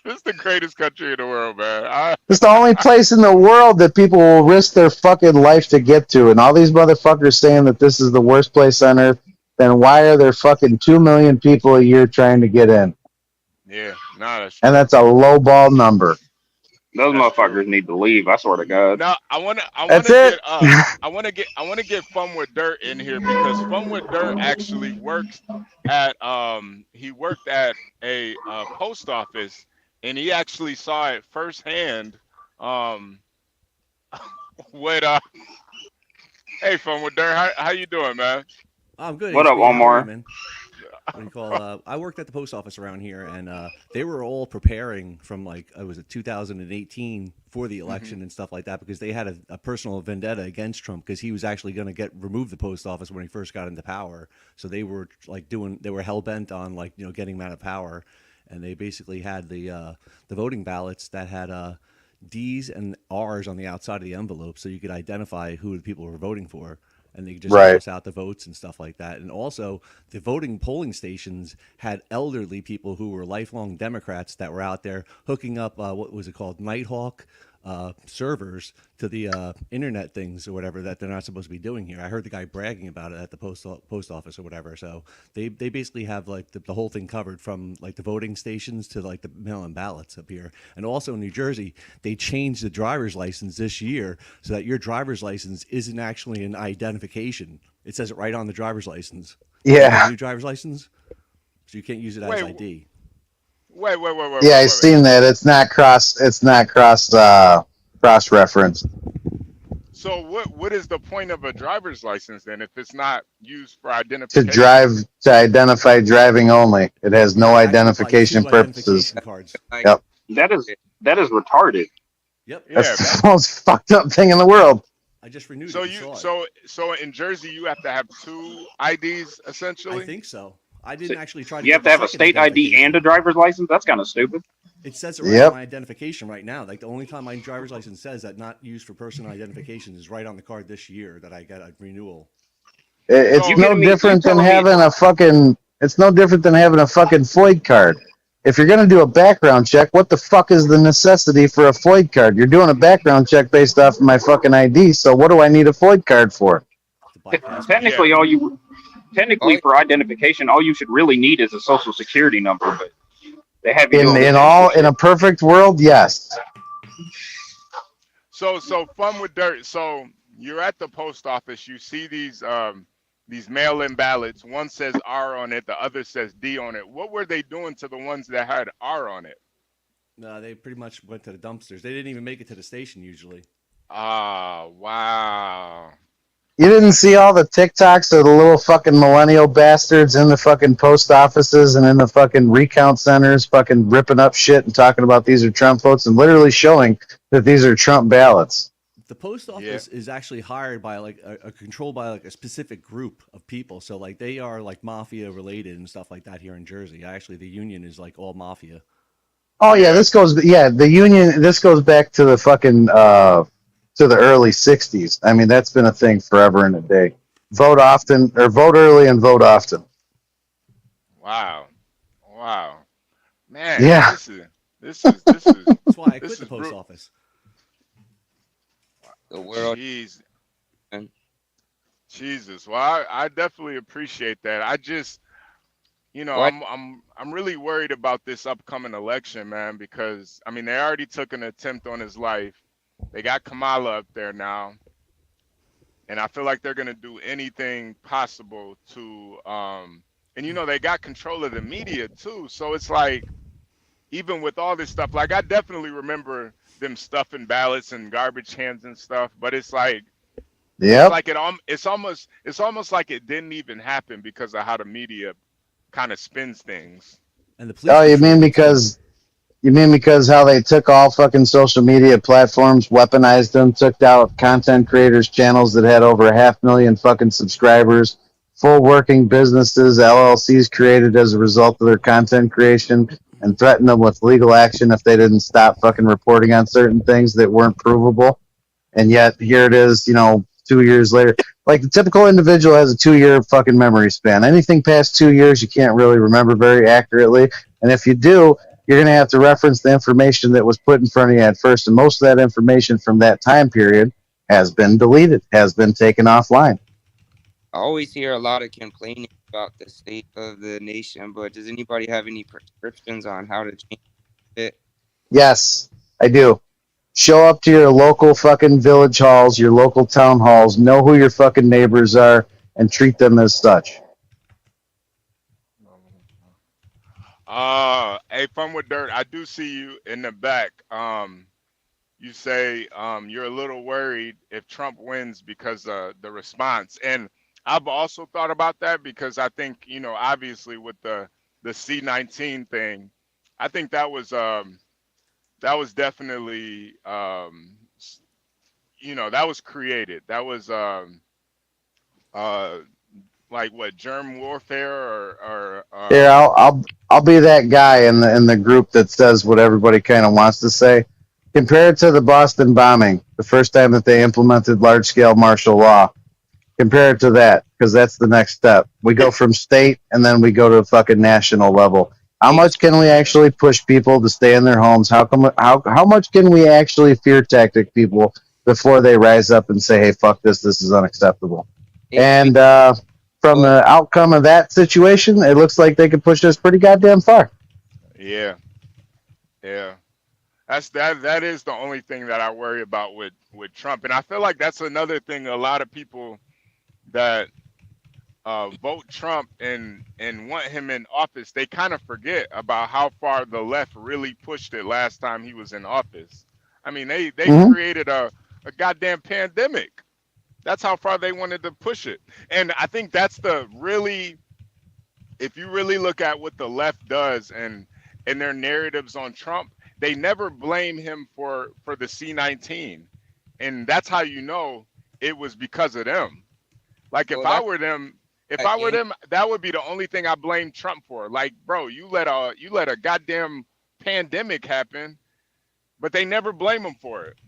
This is the greatest country in the world, man. It's the only place in the world that people will risk their fucking life to get to, and all these motherfuckers saying that this is the worst place on earth. Then why are there fucking 2 million people a year trying to get in? Yeah, that's and that's a lowball number. Those motherfuckers need to leave. I swear to God. Now I want to get Fun with Dirt in here, because Fun with Dirt actually works at he worked at a post office, and he actually saw it firsthand. With hey, Fun with Dirt, how you doing, man? I'm good. What up, Omar? What do you call? I worked at the post office around here, and they were all preparing from it was 2018 for the election and stuff like that, because they had a personal vendetta against Trump, because he was actually going to remove the post office when he first got into power. So they were they were hell bent on getting him out of power, and they basically had the voting ballots that had D's and R's on the outside of the envelope, so you could identify who the people were voting for. And they could just cross out the votes and stuff like that. And also, the polling stations had elderly people who were lifelong Democrats that were out there hooking up, what was it called, Nighthawk servers to the internet things or whatever that they're not supposed to be doing here. I heard the guy bragging about it at the post office or whatever. So they basically have the whole thing covered, from the voting stations to the mail-in ballots up here. And also in New Jersey, they changed the driver's license this year so that your driver's license isn't actually an identification. It says it right on the driver's license. Yeah. New driver's license, so you can't use it as ID. Wait. Yeah, I've seen that. It's not cross referenced. So what is the point of a driver's license then, if it's not used for identification? To identify driving only. It has no identification purposes. Cards. Yep. That is retarded. Yep. That's the most fucked up thing in the world. I just renewed. So in Jersey you have to have 2 IDs essentially? I think so. I didn't actually try to. You have to have a state ID and a driver's license? That's kind of stupid. It says it right on my identification right now. The only time my driver's license says that not used for personal identification is right on the card this year that I got a renewal. It's no different than having a fucking. It's no different than having a fucking FOID card. If you're gonna do a background check, what the fuck is the necessity for a FOID card? You're doing a background check based off of my fucking ID. So what do I need a FOID card for? Technically, all you technically, Oh, for identification, all you should really need is a social security number, but they have you In doing in extra all in a shit. perfect world, yes. So fun with dirt. So you're at the post office. You see these mail-in ballots. One says R on it. The other says D on it. What were they doing to the ones that had R on it? No, they pretty much went to the dumpsters. They didn't even make it to the station usually. Ah, wow. You didn't see all the TikToks of the little fucking millennial bastards in the fucking post offices and in the fucking recount centers fucking ripping up shit and talking about these are Trump votes and literally showing that these are Trump ballots. The post Yeah. office is actually hired by like a controlled by like a specific group of people. So like they are like mafia related and stuff like that here in Jersey. Actually, the union is like all mafia. Oh yeah, Yeah. the union this goes back to the fucking to the early 60s. I mean, that's been a thing forever and a day. Vote often or vote early and vote often. Wow. Wow. Man, Yeah. That's why I this quit the is post office. the world. Jeez. Man. Jesus. Well, I definitely appreciate that. I just, What? I'm really worried about this upcoming election, man, because I mean they already took an attempt on his life. They got Kamala up there now, and I feel like they're gonna do anything possible to and they got control of the media too. So it's like even with all this stuff, like I definitely remember them stuffing ballots and garbage cans and stuff, but it's like Yep. it's almost like it didn't even happen because of how the media kind of spins things. And the police Oh, control it too. you mean because how they took all fucking social media platforms, weaponized them, took out content creators' channels that had over 500,000 fucking subscribers, full working businesses, LLCs created as a result of their content creation, and threatened them with legal action if they didn't stop fucking reporting on certain things that weren't provable. And yet here it is, 2 years later. Like the typical individual has a 2 year fucking memory span. Anything past 2 years, you can't really remember very accurately. And if you do, you're going to have to reference the information that was put in front of you at first. And most of that information from that time period has been deleted, has been taken offline. I always hear a lot of complaining about the state of the nation, but does anybody have any prescriptions on how to change it? Yes, I do. Show up to your local fucking village halls, your local town halls, know who your fucking neighbors are, and treat them as such. Hey, fun with dirt. I do see you in the back. You say you're a little worried if Trump wins because the response, and I've also thought about that because I think obviously with the C-19 thing, I think that was definitely that was created. That was uh like what, germ warfare or Here, I'll be that guy in the group that says what everybody kind of wants to say. Compare it to the Boston bombing, the first time that they implemented large scale martial law. Compare it to that, because that's the next step. We go from state and then we go to fucking national level. How much can we actually push people to stay in their homes? How much can we actually fear tactic people before they rise up and say, hey, fuck this is unacceptable? And from the outcome of that situation, it looks like they could push us pretty goddamn far. Yeah. That is the only thing that I worry about with Trump, and I feel like that's another thing. A lot of people that vote Trump and want him in office, they kind of forget about how far the left really pushed it last time he was in office. I mean, they created a goddamn pandemic. That's how far they wanted to push it. And I think that's if you really look at what the left does and their narratives on Trump, they never blame him for the C-19. And that's how it was because of them. Like if I were them, that would be the only thing I blame Trump for. Like, bro, you let a goddamn pandemic happen, but they never blame him for it.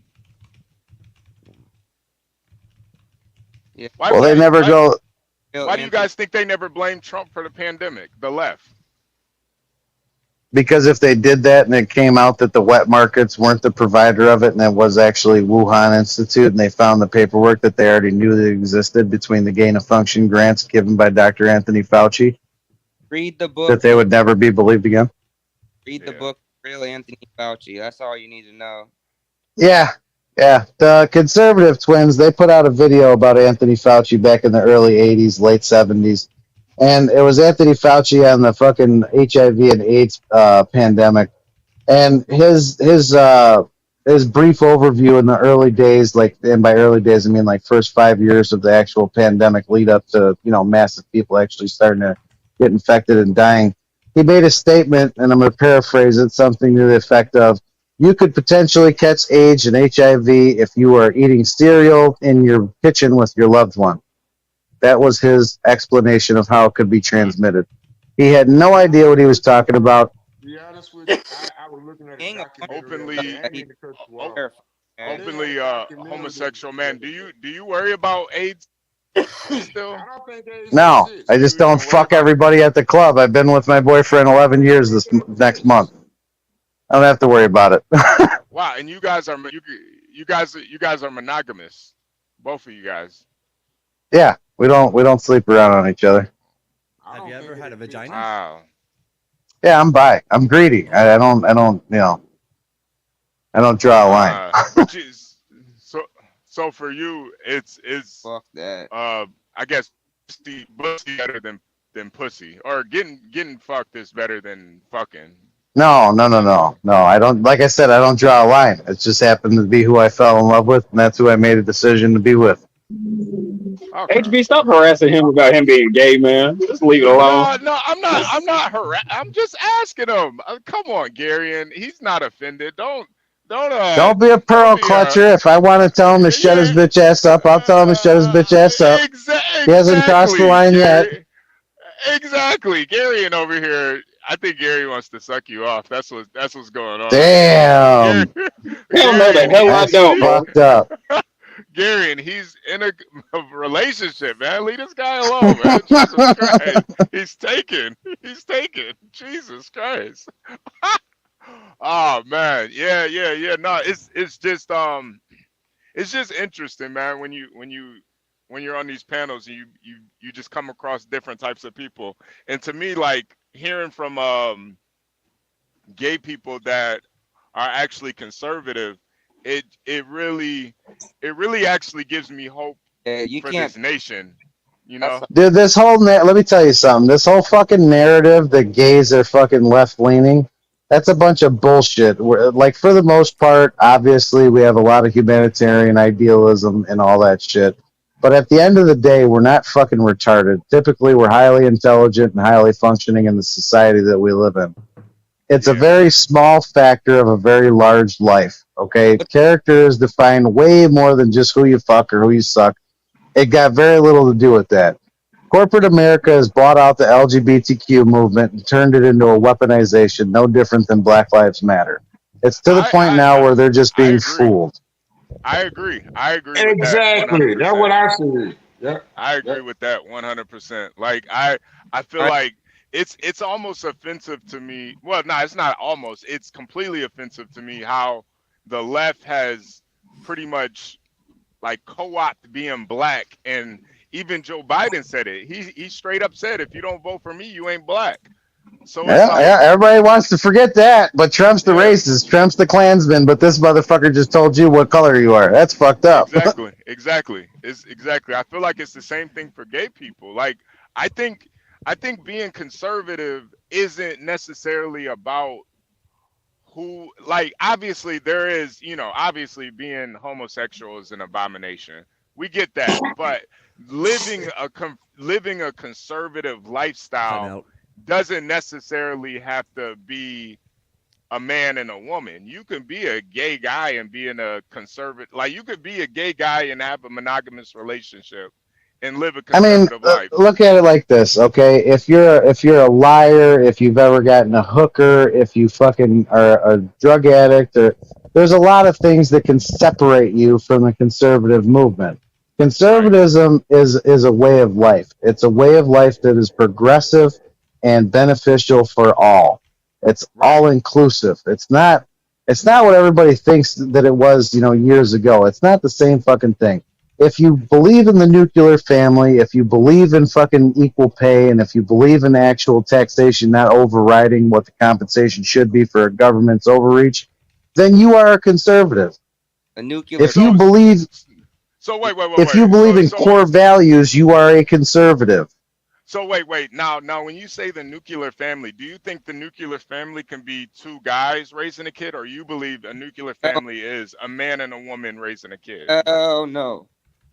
Yeah. Why do you guys think they never blame Trump for the pandemic? The left. Because if they did that and it came out that the wet markets weren't the provider of it and it was actually Wuhan Institute and they found the paperwork that they already knew that existed between the gain of function grants given by Dr. Anthony Fauci, Read the book. that they would never be believed again. Read the book, Real Anthony Fauci. That's all you need to know. Yeah. Yeah. The conservative twins, they put out a video about Anthony Fauci back in the early 80s, late 70s. And it was Anthony Fauci on the fucking HIV and AIDS pandemic. And his brief overview in the early days, like, and by early days I mean like first 5 years of the actual pandemic lead up to, you know, massive people actually starting to get infected and dying. He made a statement, and I'm going to paraphrase it, something to the effect of, you could potentially catch AIDS and HIV if you are eating cereal in your kitchen with your loved one. That was his explanation of how it could be transmitted. He had no idea what he was talking about. To be honest with you, I was looking at a documentary. Openly homosexual man. Do you worry about AIDS still? I don't think AIDS No, exists. I just don't fuck everybody at the club. I've been with my boyfriend 11 years this next month. I don't have to worry about it. Wow, and you guys are monogamous, both of you guys. Yeah, we don't sleep around on each other. Have you ever had a vagina? Wow. Yeah, I'm bi. I'm greedy. I don't you know, I don't draw a line. But so for you, it's fuck that. I guess pussy better than pussy, or getting fucked is better than fucking. No. I don't. Like I said, I don't draw a line. It just happened to be who I fell in love with, and that's who I made a decision to be with. Okay. HB, stop harassing him about him being gay, man. Just leave it alone. No, I'm not I'm just asking him. Come on, Gary, and he's not offended. Don't be a pearl clutcher. If I want to tell him to shut his bitch ass up, I'll tell him to shut his bitch ass up. He hasn't crossed the line yet. Exactly, Gary, and over here, I think Gary wants to suck you off. That's what's going on. Damn. Hell no, the hell I don't, bro. Fucked up. Gary, and he's in a relationship, man. Leave this guy alone, man. Jesus Christ. He's taken. Jesus Christ. Oh man, yeah. No, it's just interesting, man. When you're on these panels, and you just come across different types of people, and to me, like hearing from gay people that are actually conservative, it really actually gives me hope for this nation. You know, dude, this whole let me tell you something. This whole fucking narrative that gays are fucking left leaning. That's a bunch of bullshit. Like, for the most part, obviously, we have a lot of humanitarian idealism and all that shit. But at the end of the day, we're not fucking retarded. Typically, we're highly intelligent and highly functioning in the society that we live in. It's a very small factor of a very large life, okay? Character is defined way more than just who you fuck or who you suck. It got very little to do with that. Corporate America has bought out the LGBTQ movement and turned it into a weaponization, no different than Black Lives Matter. It's to the point now where they're just being fooled. I agree. Exactly. That's what I said. Yeah. I agree with that 100%. Like I feel like it's almost offensive to me. Well, no, it's not almost. It's completely offensive to me how the left has pretty much like co-opted being black, and even Joe Biden said it. He straight up said, if you don't vote for me, you ain't black. So yeah, everybody wants to forget that, but Trump's the racist, Trump's the Klansman, but this motherfucker just told you what color you are. That's fucked up. Exactly. I feel like it's the same thing for gay people. Like I think being conservative isn't necessarily about who, like, obviously there is, obviously being homosexual is an abomination. We get that, but living a conservative lifestyle doesn't necessarily have to be a man and a woman. You can be a gay guy and be in a conservative, like you could be a gay guy and have a monogamous relationship and live a conservative life. Look at it like this, okay? If you're a liar, if you've ever gotten a hooker, if you fucking are a drug addict, there's a lot of things that can separate you from the conservative movement. Conservatism is a way of life. It's a way of life that is progressive and beneficial for all. It's Right. all inclusive. It's not what everybody thinks that it was, years ago. It's not the same fucking thing. If you believe in the nuclear family, if you believe in fucking equal pay, and if you believe in actual taxation not overriding what the compensation should be for a government's overreach, then you are a conservative. A nuclear If you So believe so if you wait. believe in So core values, you are a conservative. wait. Now when you say the nuclear family, do you think the nuclear family can be two guys raising a kid, or you believe a nuclear hell, family is a man and a woman raising a kid? hell no.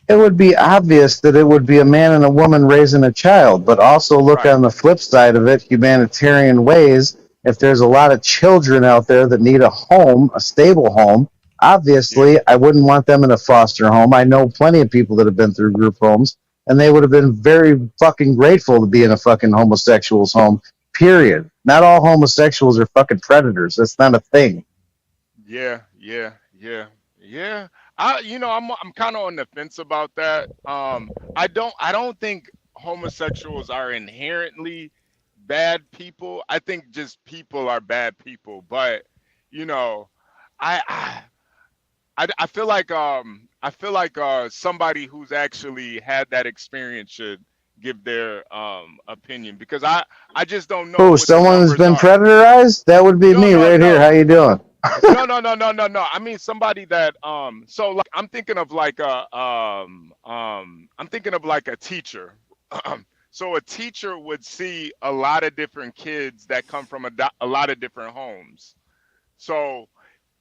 It would be obvious that it would be a man and a woman raising a child, but also look Right. on the flip side of it, humanitarian ways. If there's a lot of children out there that need a home, a stable home, Yeah. obviously I wouldn't want them in a foster home. I know plenty of people that have been through group homes, and they would have been very fucking grateful to be in a fucking homosexual's home, period. Not all homosexuals are fucking predators. That's not a thing. Yeah. I'm kind of on the fence about that. I don't think homosexuals are inherently bad people. I think just people are bad people. But you know, I I, I feel like somebody who's actually had that experience should give their opinion, because I just don't know Who? what the Someone who's numbers been are. predatorized? That would be No, me no, right here. How no. you doing? No. I mean somebody that so like I'm thinking of like a teacher. So a teacher would see a lot of different kids that come from a lot of different homes. So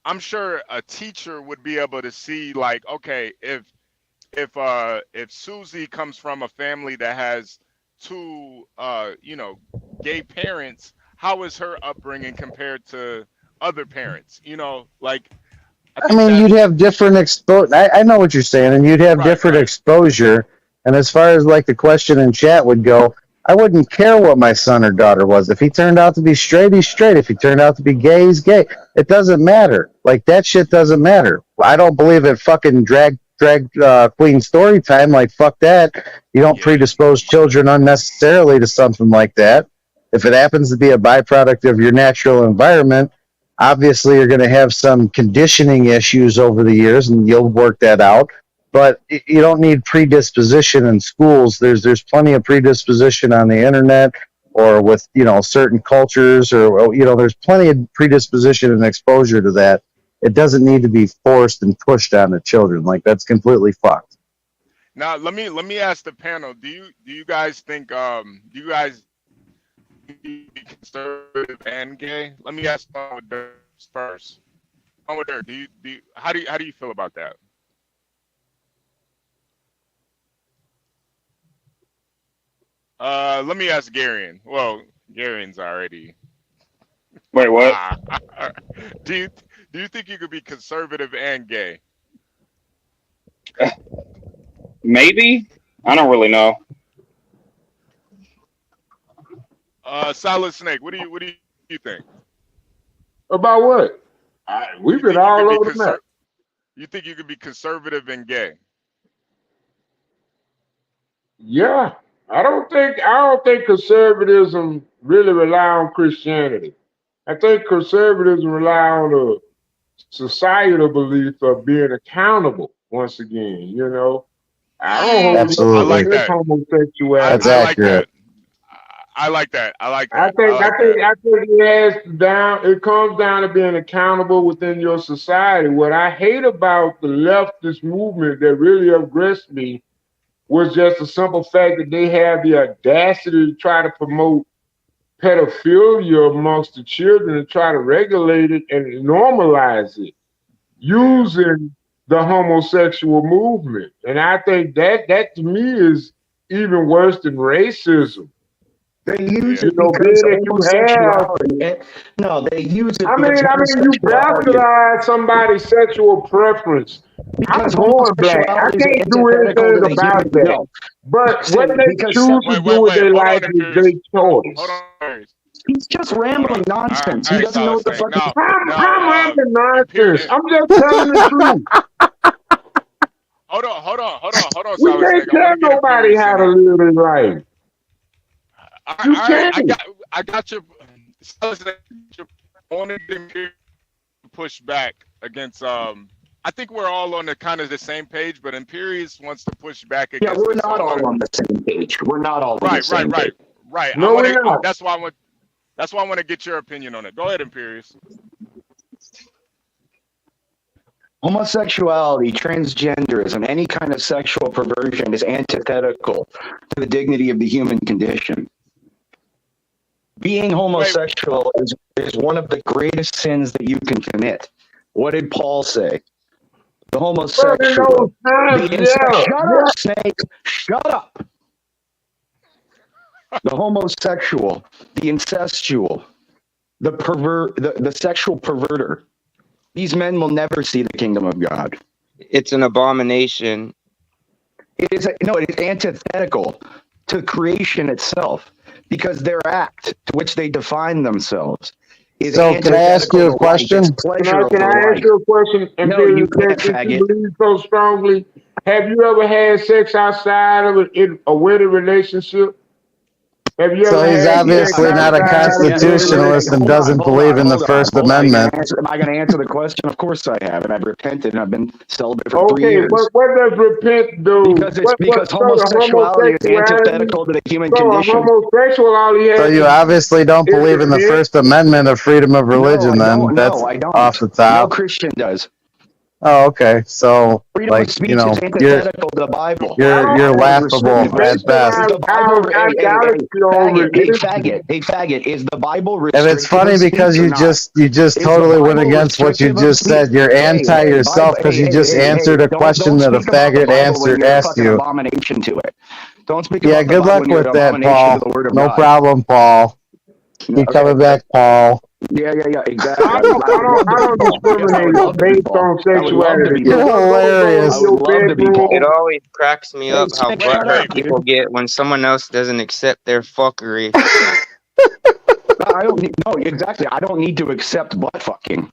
I'm sure a teacher would be able to see, like, okay, if Susie comes from a family that has two gay parents, how is her upbringing compared to other parents? Like, I I think mean, you'd that's have different exposure. I know what you're saying, and you'd have right, different right. exposure. And as far as like the question in chat would go, I wouldn't care what my son or daughter was. If he turned out to be straight, he's straight. If he turned out to be gay, he's gay. It doesn't matter. Like that shit doesn't matter. I don't believe in fucking drag queen story time. Like fuck that. You don't Yeah, predispose children unnecessarily to something like that. If it happens to be a byproduct of your natural environment, obviously you're going to have some conditioning issues over the years, and you'll work that out. But you don't need predisposition in schools. There's plenty of predisposition on the internet, or with certain cultures, or there's plenty of predisposition and exposure to that. It doesn't need to be forced and pushed on the children. Like that's completely fucked. now let me ask the panel, do you guys think do you guys be conservative and gay? Let me ask one with Dirk first. One with Dirk. How do you feel about that? Let me ask Garion. Well, Garion's already. Wait, what? do you do you think you could be conservative and gay? Maybe. I don't really know. Solid Snake. What do you think? About what? We've You been think you could all be over the map. you think you could be conservative and gay? Yeah, I don't think conservatism really rely on Christianity. I think conservatism rely on a societal belief of being accountable. Once again, I don't hold Mm, I nothing like Absolutely, against that. I, that's homosexuality. I like that. accurate. I like that. I like I that. I think I like think that. I think it comes down to being accountable within your society. What I hate about the leftist movement that really aggressed me was just the simple fact that they have the audacity to try to promote pedophilia amongst the children and try to regulate it and normalize it Yeah. using the homosexual movement. And I think that to me is even worse than racism. They use Yeah. it because Being that you have homosexuality. No, they use it I because mean, I mean, you homosexuality is bastardize somebody's sexual preference. I'm because born black. I homosexuality is can't do antithetical to anything the about human that. will. But what Say they because choose to do with Wait. their Hold life on, is Darius. their Hold choice. on, Darius. he's just Hold on. rambling All nonsense. He right, doesn't know Solid what the Snake. fuck he's I'm rapping Imperial. nonsense. I'm just telling the truth. Hold on, We Solid can't Snake. I want tell to get nobody Imperius how in to here. live their life. All right, You all right. can't. I got you. Silas, I want to push back against. I think we're all on the kind of the same page, but Imperius wants to push back Yeah, against we're this. So not I want all on the same page. We're not all on the right, right, same right, page. right. I No, want we're to. not. That's why I want. That's why I want to get your opinion on it. Go ahead, Imperius. Homosexuality, transgenderism, any kind of sexual perversion is antithetical to the dignity of the human condition. Being Wait, homosexual is one of the greatest sins that you can commit. What did Paul say? The Well, in homosexual, those times, the yeah, shut yeah. up, Snake, shut up. The homosexual, the incestual, the sexual perverter. These men will never see the kingdom of God. It's an abomination. It is antithetical to creation itself because their act to which they define themselves is So, can I ask you a antithetical to life. question? It's pleasure Can I over ask life. you a question? And No, you that can't, you faggot. believe so strongly. Have you ever had sex outside of a wedded relationship? Have you So ever he's had Yes, sex obviously not a outside of a wedded constitutionalist and hold on, doesn't relationship? believe in the First hold on. Amendment. Am I going to answer the question? Of course I have, and I've repented, and I've been celibate for 3 Okay, years. what does repent do? Because So the homosexuality is homosexuality, antithetical to the human so a condition. homosexuality So has you obviously don't is believe in the repent. First Amendment of freedom of No, religion. I Then don't. that's No, I off don't. the No top. Christian does. Oh, okay. So, Freedom of like, speech you is know, antithetical to the Bible. I don't you're All things laughable it's restrictive. at based best. Is around the Bible? idolatry on religion. Hey, faggot. Is the Bible And it's restrictive funny of because speech or you not? just Is the totally went Bible against what you restrictive of just speech? said. You're anti Bible, yourself because you just answered a question Don't that a speak about the faggot Bible when you're a asked fucking you. abomination to it. Don't speak Yeah, about the good Bible luck when you're an with that, abomination to the Paul. Word of No God. problem, Paul. No, Keep coming back, Paul. Yeah, exactly. I I would love to be don't Paul. Yes, I would discriminate love to be based Paul. on I would love to sexuality. be So You're Paul. what goes on I in hilarious. your would love to be It Paul. bedroom? always cracks me Hey, up how Snake, wait, shut butthurt up, wait, dude. people get when someone else doesn't accept their fuckery. No, I don't need. No, exactly. I don't need to accept butt fucking.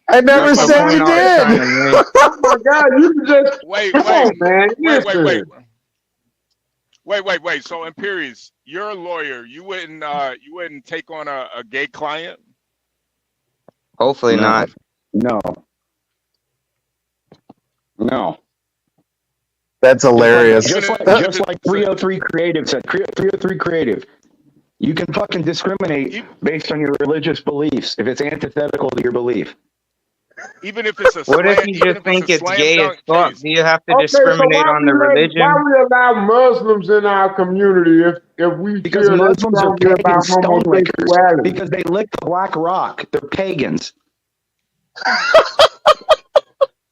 I That's never my wait, said wait, you point I was wait, trying did. to make. Oh my God, you can just wait, come wait, on, man. Listen. wait. So, Imperius, you're a lawyer. You wouldn't take on a gay client? Hopefully No, not. no. That's hilarious. Even if Just like it's 303 Creative said. 303 Creative. You can fucking discriminate based on your religious beliefs if it's antithetical to your belief. even if it's a What if slam, you even just if it's a think it's slam gay as dunk fuck? case. Do you have to Okay, so discriminate on the why religion? we allow Muslims in our community if we Because feel this Muslims are strongly pagan about stone lickers. homosexuality? Because they lick the black rock. They're pagans.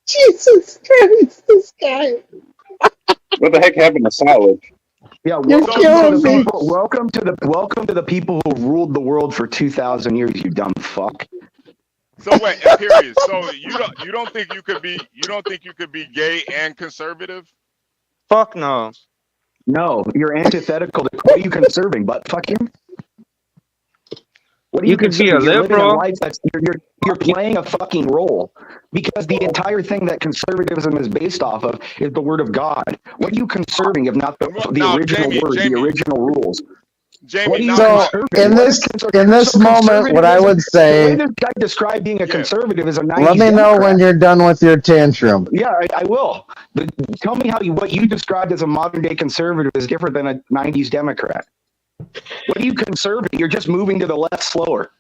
Jesus Christ, this guy. What the heck happened to Solid? Yeah, You're welcome to killing the me. people. Welcome to the people who ruled the world for 2,000 years. You dumb fuck. So wait, Imperius. So you don't think you could be gay and conservative? Fuck no. No, you're antithetical to what are you conserving? Butt fucking. What are You you could be a conserving? You're living a liberal. life that's you're playing a fucking role because the entire thing that conservatism is based off of is the word of God. What are you conserving if not the Now, original word, the Jamie, original rules? What Jamie. are you Now, So conserving? in What is this moment, what I would the way say, this guy described being a yeah. conservative is a let 90s me know when Democrat. you're done with your tantrum. Yeah, I will. Tell me what you described as a modern day conservative is different than a 90s Democrat. What are you conserving? You're just moving to the left slower.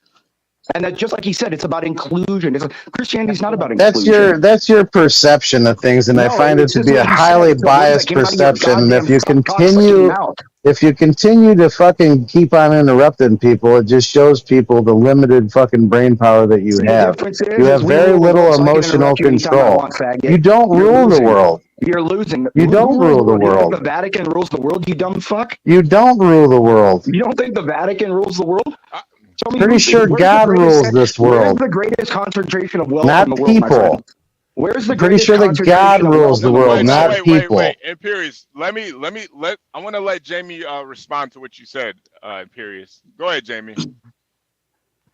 And that, just like he said, it's about inclusion. Christianity's not about inclusion. That's your perception of things, and I No, find it it's to just be a what you said. highly It's the words that biased came out of your perception. And goddamn cocksucking mouth. if you continue to fucking keep on interrupting people, it just shows people the limited fucking brain power that you See, the have. difference You is have we very rule the little world, so I can emotional interrupt you anytime I control. want, faggot. You don't You're rule the losing. world. You're losing. You Who don't rules rule the You think world. the Vatican rules the world, you dumb fuck? You don't rule the world. You don't think the Vatican rules the world? Tell me Pretty sure where's God rules this Where's world, the greatest concentration of wealth in not the world, my friend? people. Where's the Pretty greatest sure that God concentration of rules wealth the in the world, world, my not friend? people. Imperius, I want to let Jamie respond to what you said, Imperius. Go ahead, Jamie.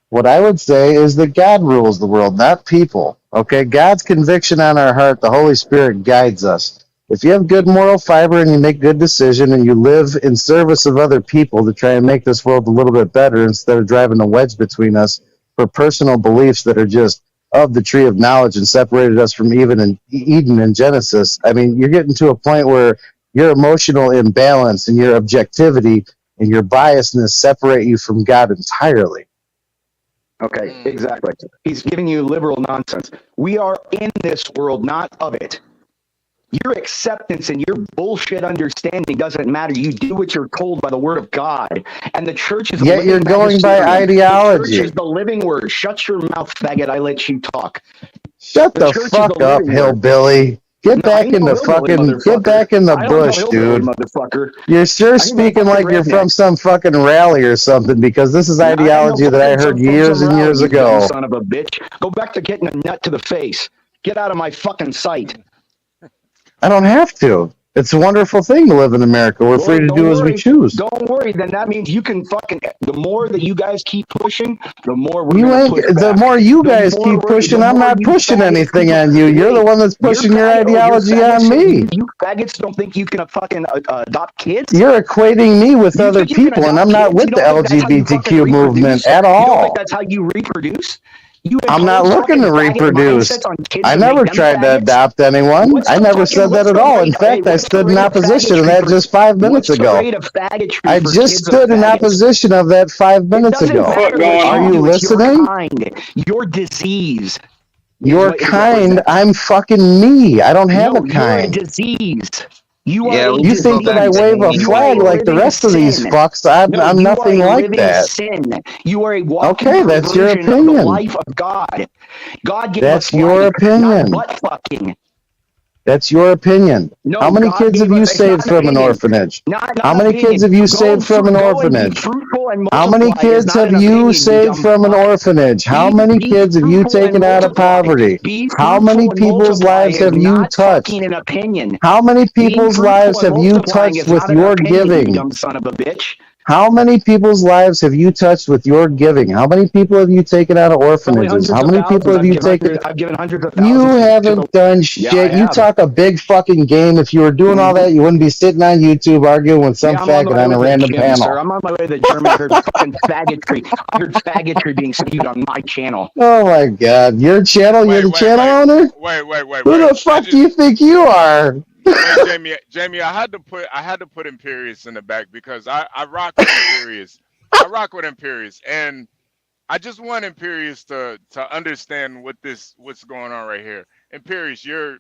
What I would say is that God rules the world, not people. Okay? God's conviction on our heart, the Holy Spirit guides us. If you have good moral fiber and you make good decision and you live in service of other people to try and make this world a little bit better instead of driving a wedge between us for personal beliefs that are just of the tree of knowledge and separated us from even in Eden and Genesis, I mean, you're getting to a point where your emotional imbalance and your objectivity and your biasness separate you from God entirely. Okay, exactly. He's giving you liberal nonsense. We are in this world, not of it. Your acceptance and your bullshit understanding doesn't matter. You do what you're told by the word of God. And the church is Yet you're going by ideology. The church is the living word. Shut your mouth, faggot. I let you talk. Shut the fuck up, hillbilly. Get back in the fucking, get back in the bush, dude. Motherfucker. You're sure speaking like you're from some fucking rally or something, because this is ideology that I heard years and years ago. Son of a bitch. Go back to getting a nut to the face. Get out of my fucking sight. I don't have to. It's a wonderful thing to live in America. We're free to do as we choose. Don't worry. Then that means you can fucking. The more that you guys keep pushing, the more we're gonna push back. The more you guys keep pushing, I'm not pushing anything on you. You're the one that's pushing your ideology on me. You faggots don't think you can fucking adopt kids? You're equating me with other people, and I'm not with the LGBTQ movement at all. You don't think that's how you reproduce? I'm not looking to reproduce. I never tried to adopt anyone. I never said that at all. In fact, I stood in opposition of that just 5 minutes ago. I just stood in opposition of that 5 minutes ago. Are you listening? Your disease. Your kind. I'm fucking me. I don't have a kind. You're a disease. You think that I wave a flag like the rest of these fucks? I'm nothing like that. Sin. You are a walking that's your opinion. Of the life of God. God gave that's us your life, opinion. Not butt fucking. That's your opinion. No, how many kids have you saved from an orphanage? How many kids have you saved from an orphanage? How many kids have you saved from an orphanage? How many kids have you taken out of poverty? How many people's lives have you touched? How many people's lives have you touched with your giving? Dumb son of a bitch. How many people's lives have you touched with your giving? How many people have you taken out of orphanages? How many people have you taken? I've given hundreds of thousands. You haven't done shit. You talk a big fucking game. If you were doing all that, you wouldn't be sitting on YouTube arguing with some faggot on a random panel. Sir. I'm on my way to the German. I heard fucking faggotry. I heard faggotry being spewed on my channel. Oh my god. Your channel? You're the channel owner? Wait. Who the fuck do you think you are? Wait, Jamie, I had to put Imperious in the back because I rock with Imperious. I rock with Imperious, and I just want Imperious to understand what's going on right here. Imperious, you're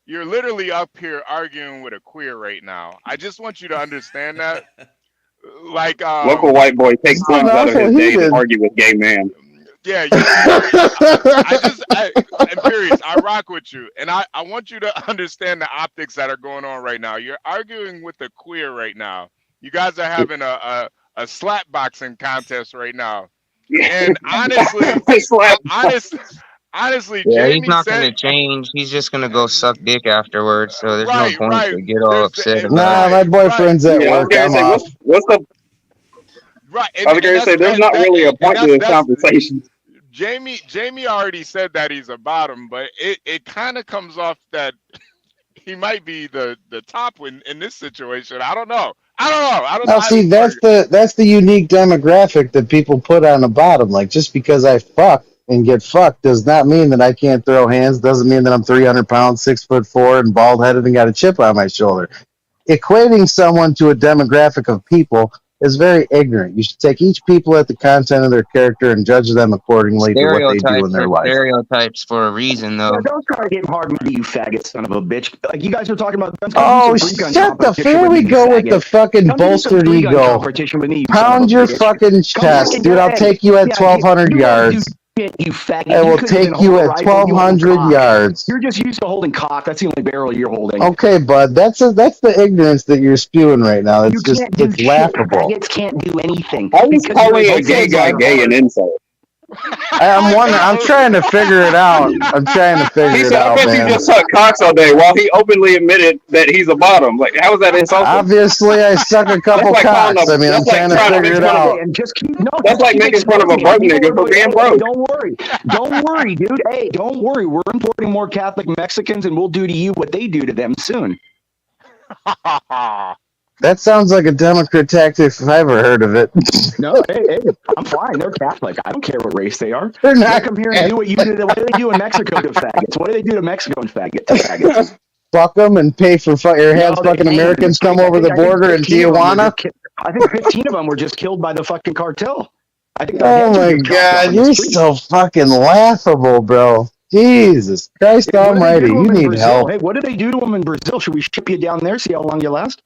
literally up here arguing with a queer right now. I just want you to understand that. Like local white boy takes time out of his day to argue with gay man. Yeah, Imperious, I rock with you, and I want you to understand the optics that are going on right now. You're arguing with the queer right now. You guys are having a slap boxing contest right now, and honestly, yeah, Jamie he's not going to change. He's just going to go suck dick afterwards. So there's no point to get all upset about. Nah, my boyfriend's at work. What's the right? I was going to say there's not really a point to this conversation. Jamie already said that he's a bottom, but it kind of comes off that he might be the top in this situation. I don't know. Now, see, that's the unique demographic that people put on the bottom. Like, just because I fuck and get fucked does not mean that I can't throw hands. Doesn't mean that I'm 300 pounds, 6'4", and bald headed and got a chip on my shoulder. Equating someone to a demographic of people is very ignorant. You should take each people at the content of their character and judge them accordingly to what they do in their life. Stereotypes for a reason, though. Don't try to get hard with you, faggot son of a bitch. Like you guys are talking about guns. Oh, shut the! Here we go with the fucking bolstered ego. Pound your fucking chest, dude. I'll take you at 1,200 yards. You faggot. I will take you at 1,200 yards. You're just used to holding cock. That's the only barrel you're holding. Okay, bud. That's the ignorance that you're spewing right now. It's it's laughable. Faggots can't do anything. How is calling a gay guy gay an insult? I'm trying to figure it out. I bet you just suck cocks all day while he openly admitted that he's a bottom. Like, how is that insulting? Obviously, I suck a couple cocks. I mean, I'm trying to figure it out. That's like making fun of a broke nigga for being broke. Don't worry, dude. Hey, don't worry. We're importing more Catholic Mexicans, and we'll do to you what they do to them soon. That sounds like a Democrat tactic if I ever heard of it. No, hey, I'm fine. They're Catholic. I don't care what race they are. They're They not come here and do what you did. What do they do in Mexico to faggots? What do they do to Mexico and faggots? Fuck them and pay for your hands. No, Fucking hey, Americans come over the I think border in 15 of them were Tijuana. just I think 15 of them were just killed by the fucking cartel. I think their Oh heads were my just chopped off God, in the you're street. so fucking laughable, bro. Jesus Christ Hey, what do they Almighty, do to you them in need Brazil? help. Hey, what do they do to them in Brazil? Should we ship you down there? See how long you last?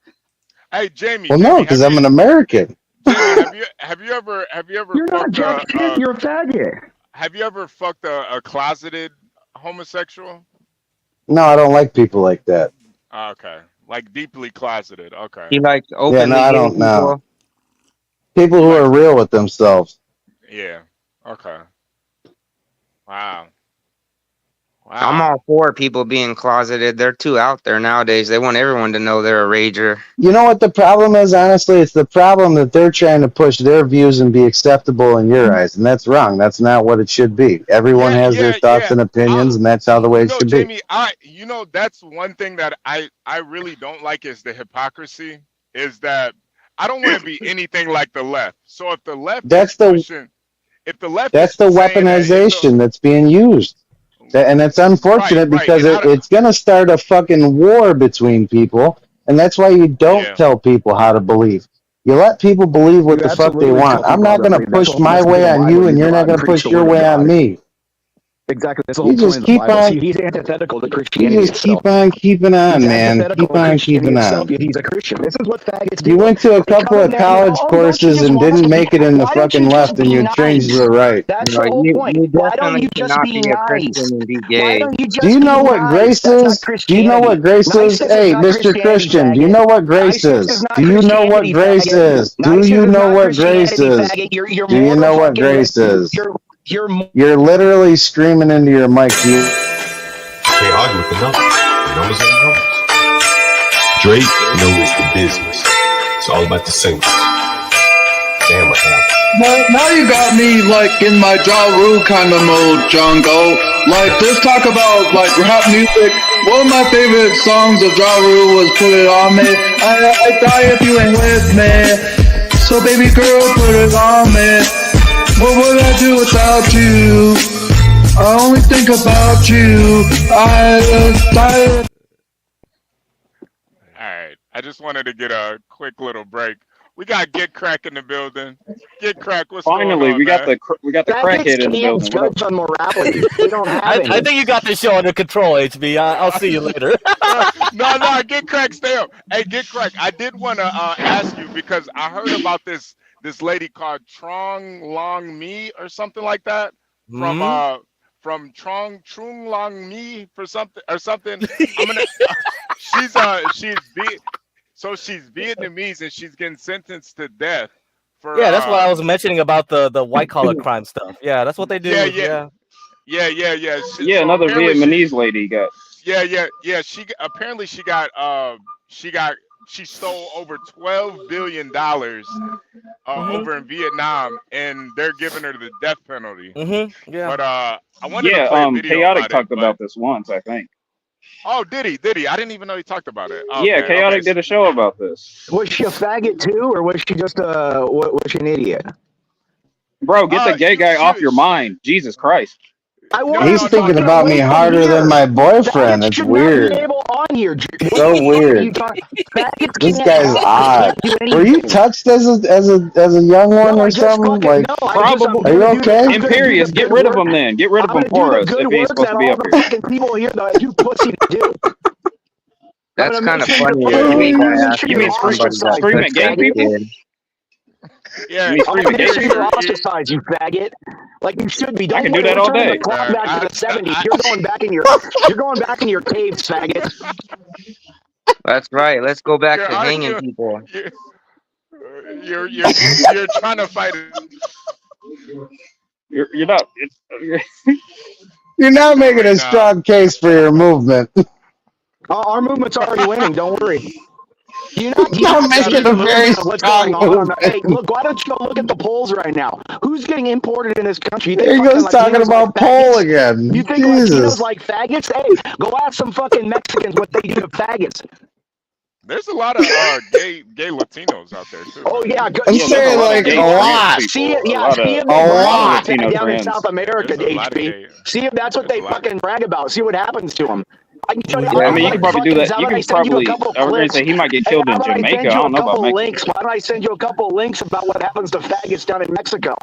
Hey, Jamie. Well, no, because I'm an American. Jamie, have you ever You're not fucked just shit. You're a faggot. have you ever fucked a closeted homosexual? No, I don't like people like that. Okay, like deeply closeted. Okay. He likes Yeah, no, openly I gay don't know. people. People who are real with themselves. Yeah. Okay. Wow. I'm all for people being closeted. They're too out there nowadays. They want everyone to know they're a rager. You know what the problem is? Honestly, it's the problem that they're trying to push their views and be acceptable in your eyes, and that's wrong. That's not what it should be. Everyone has their thoughts and opinions, and that's how the way it should be. Jamie, that's one thing that I really don't like is the hypocrisy. Is that I don't want to be anything like the left. So if the left That's is the pushing, if the left that's is the saying that weaponization that's being used. And it's unfortunate because it's going to start a fucking war between people, and that's why you don't tell people how to believe. You let people believe what the fuck they want. I'm not going to push my way on you, and you're not going to push your way on me. Exactly. That's the whole You point just of the keep Bible. on. See, he's antithetical to You Christianity just keep itself. on keeping on, He's man. antithetical Keep to on Christianity keeping itself, on. yet he's a Christian. This is what faggots do. You went to a They couple come of in there, college courses and didn't make it in the fucking left, and you changed to the right. That's No, the whole point. you Why don't definitely you just cannot be be a nice? Christian and be Why gay. don't you just Do you know be what nice? grace That's not is? Do you Christianity. know what grace is? Niceness is Hey, not Mr. Christianity, Christian, do you faggot. know what grace Niceness is is? not Do you know what Christianity, grace faggot. is? Do Niceness you is know not what grace Christianity, is? faggot. You're Do you more know of a what fucking grace is? you're You're literally screaming into your mic. Can't argue with the numbers. The numbers are the numbers. Drake knows the business. It's all about the singles. Damn, what happened? Now you got me like in my Ja Rule kind of mode, Jungle. Like just talk about like rap music. One of my favorite songs of Ja Rule was "Put It On Me." I die if you ain't with me. So baby girl, put it on me. What would I do without you? I only think about you. I All right. I just wanted to get a quick little break. We got Get Crack in the building. Get Crack, what's going Finally, on, we got man? the crackhead in the building. What up? judge on morality. We don't have I think you got this show under control, HB. I'll see you later. No, Get Crack, stay up. Hey, Get Crack, I did want to ask you because I heard about this lady called Trong Long Mi or something like that from Trung Long Mi for something or something. I'm gonna she's Vietnamese and she's getting sentenced to death for Yeah, that's what I was mentioning about the white collar crime stuff. Yeah, that's what they do. Yeah. Yeah, another Vietnamese lady got. Yeah. Apparently she stole over $12 billion over in Vietnam, and they're giving her the death penalty. Yeah. But I wanted to play a video Chaotic about talked it, about this once, I think. Oh, did he? I didn't even know he talked about it. Yeah, Chaotic did a show about this. Was she a faggot too, or was she just was she an idiot? Bro, get the gay guy off your mind. Jesus Christ. He's thinking about me harder than my boyfriend. It's weird. So weird. This guy's odd. Were you touched as a young one or something? Like, probably. Are you okay? Imperious, get rid of him then. Get rid of him for us if he's supposed to be up here. People here that I do pussy do. That's kind of funny. You mean scream at gay people? Yeah, I'm gonna make sure you're ostracized, you faggot. Like you should be. I can do that all day. The clock back to the 70s. You're going back in your caves, faggot. That's right. Let's go back to hanging people. You're trying to fight it. You're not. You're not making a strong case for your movement. Our movement's already winning. Don't worry. You're not making a very strong movement. Hey, look, why don't you go look at the polls right now? Who's getting imported in this country? There he goes talking about poll again. You think Jesus. Latinos like faggots? Hey, go ask some fucking Mexicans what they do to faggots. There's a lot of gay Latinos out there too. Oh Man. yeah, good. I'm Yeah, there's a saying lot of like gay a trans lot. people. See it, A yeah, lot see of if they A brag lot. about that Latino down in trans. South America, There's a lot of HB. gay. See if that's what There's a they lot. fucking brag about. See what happens to them. I can show you. Would I How mean, you about can I probably do fucking? that. How You about I can send you a probably. couple I was gonna clips? say he might get Hey, killed how in about I Jamaica. send I you a don't know about couple Mexico. links? Why don't I send you a couple links about what happens to faggots down in Mexico?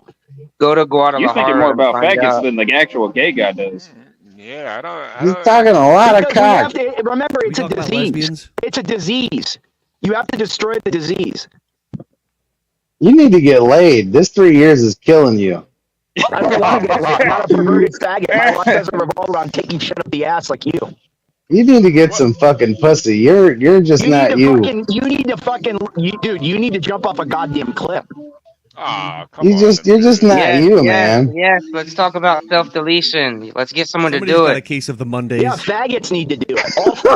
Go to You're thinking more Guadalajara and about find faggots out. than the actual gay guy does. Yeah, I He's don't. talking a lot of Because we have cock. to remember, we it's a talk about disease. lesbians? It's a disease. You have to destroy the disease. You need to get laid. This 3 years is killing you. I don't want to get laid. I'm not a perverted faggot. My life doesn't revolve around taking shit up the ass like you. You need to get What? some fucking pussy. You're just You need not to you. dude, you need to jump off a goddamn cliff. Ah, come on, You're just Imperious. not Yes, you, yes, man. yes. Let's talk about self-deletion. Let's get someone to Somebody's do got a it. case of the Yeah, Mondays. faggots need to do it.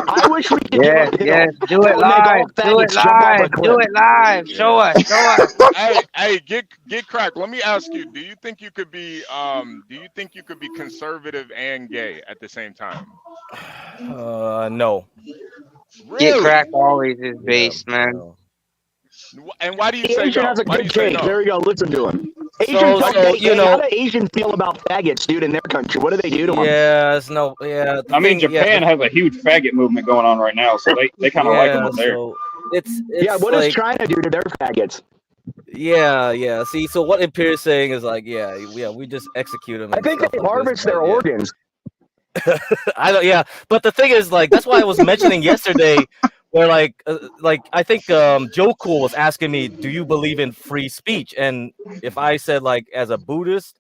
I wish we could do Yes, a pill yes. Do that it would make all live. Do it faggots jump off a live. Do cliff. it live. Show Yeah. us. Show us. Hey, get cracked. Let me ask you: do you think you could be conservative and gay at the same time? No. Get Really? cracked always is Yeah. based, man. No. And why do you The say Asian no? has a Why do good you say take. no? There we go. Listen to him. So, you How know, do Asians feel about faggots, dude, in their country? What do they do to them? yes, no, yeah. The I mean, thing, yeah, Japan has a huge faggot movement going on right now, so they kind of like them yeah. up there. So it's Yeah, what does like, China do to their faggots? yeah, yeah. See, so what Imperial is saying is like, yeah, we just execute them I and think stuff they like this. harvest their But yeah, organs. I don't. Yeah, but the thing is, like, that's why I was mentioning yesterday, where like I think Joe Cool was asking me, do you believe in free speech? And if I said like as a Buddhist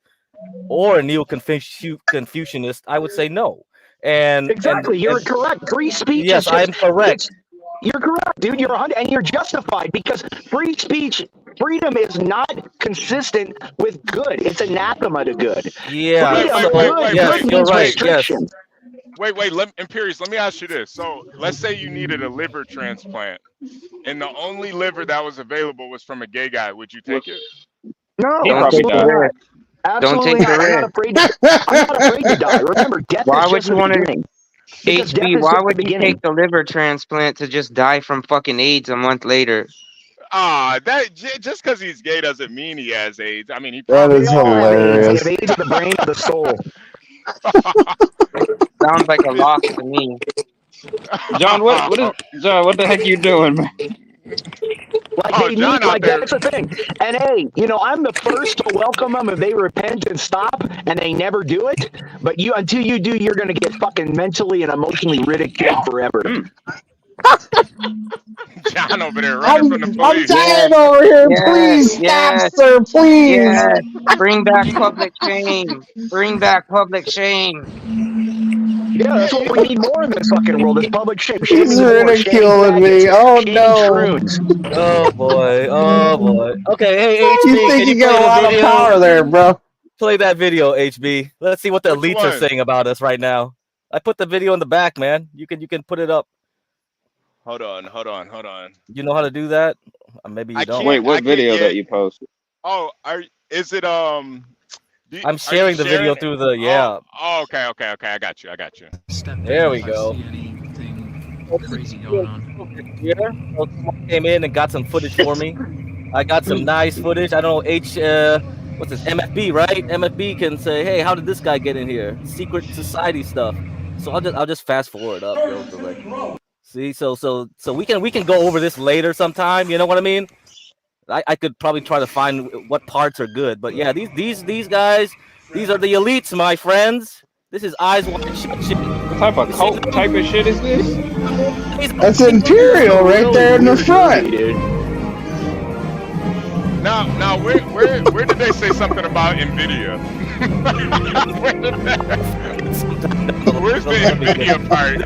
or a neo-Confucianist, I would say no. And Exactly, you're correct. Free speech yes, is I am just correct. you're correct, dude. You're 100, and you're justified because free speech, freedom is not consistent with good. It's anathema to good. Yeah. Wait, Freedom, wait, wait, So wait, yes, wait, you're means right. wait, Yes. restriction. wait. Imperious, let me ask you this. So let's say you needed a liver transplant, and the only liver that was available was from a gay guy. Would you take it? No, He'd Don't probably take the die. absolutely not. risk. Don't Absolutely take the not. I'm not risk. afraid. I'm not afraid to die. Remember, death Why is would just you the want to, beginning. Because death HB? is Why just the would you beginning. take the liver transplant to just die from fucking AIDS a month later? Just because he's gay doesn't mean he has AIDS. I mean, he That probably is They all have AIDS. They hilarious. have AIDS of the brain or the soul. Sounds like a lock to me. John, what the heck you doing, man? Like Oh, they John need, out like there. that's the thing. And hey, I'm the first to welcome them if they repent and stop, and they never do it. But until you do, you're gonna get fucking mentally and emotionally ridiculed forever. John over there running from the I'm police. dying over here. Yes, Please stop, yes, sir. Please. yes. Bring back public shame. Bring back public shame. Yeah, that's what we need more in this fucking world. Is public shame, He's shaming whores, shaming ridiculing me. faggots, Oh shaming no. shroons. Oh boy. Oh boy. Okay. Hey, You HB, think can you you play got a the lot of video? power there, bro? Play that video, HB. Let's see what the Which elites are one? saying about us right now. I put the video in the back, man. You can put it up. Hold on. You know how to do that? Maybe you I don't. Wait, can't. what video Yeah. that you posted? Oh, is it I'm are you sharing the video sharing it? through the Oh, okay. I got you. There we go. Here, so someone came in and got some footage for me. I got some nice footage. I don't know what's this, MFB, right? MFB can say, hey, how did this guy get in here? Secret society stuff. So I'll just fast forward up, yo. So like, see, so we can go over this later sometime. You know what I mean? I could probably try to find what parts are good, but yeah, these guys, these are the elites, my friends. This is eyes wide shut shit. What type of cult type of shit is this? That's Imperial right there in the front. Now, where did they say something about Nvidia? Where's the Nvidia part?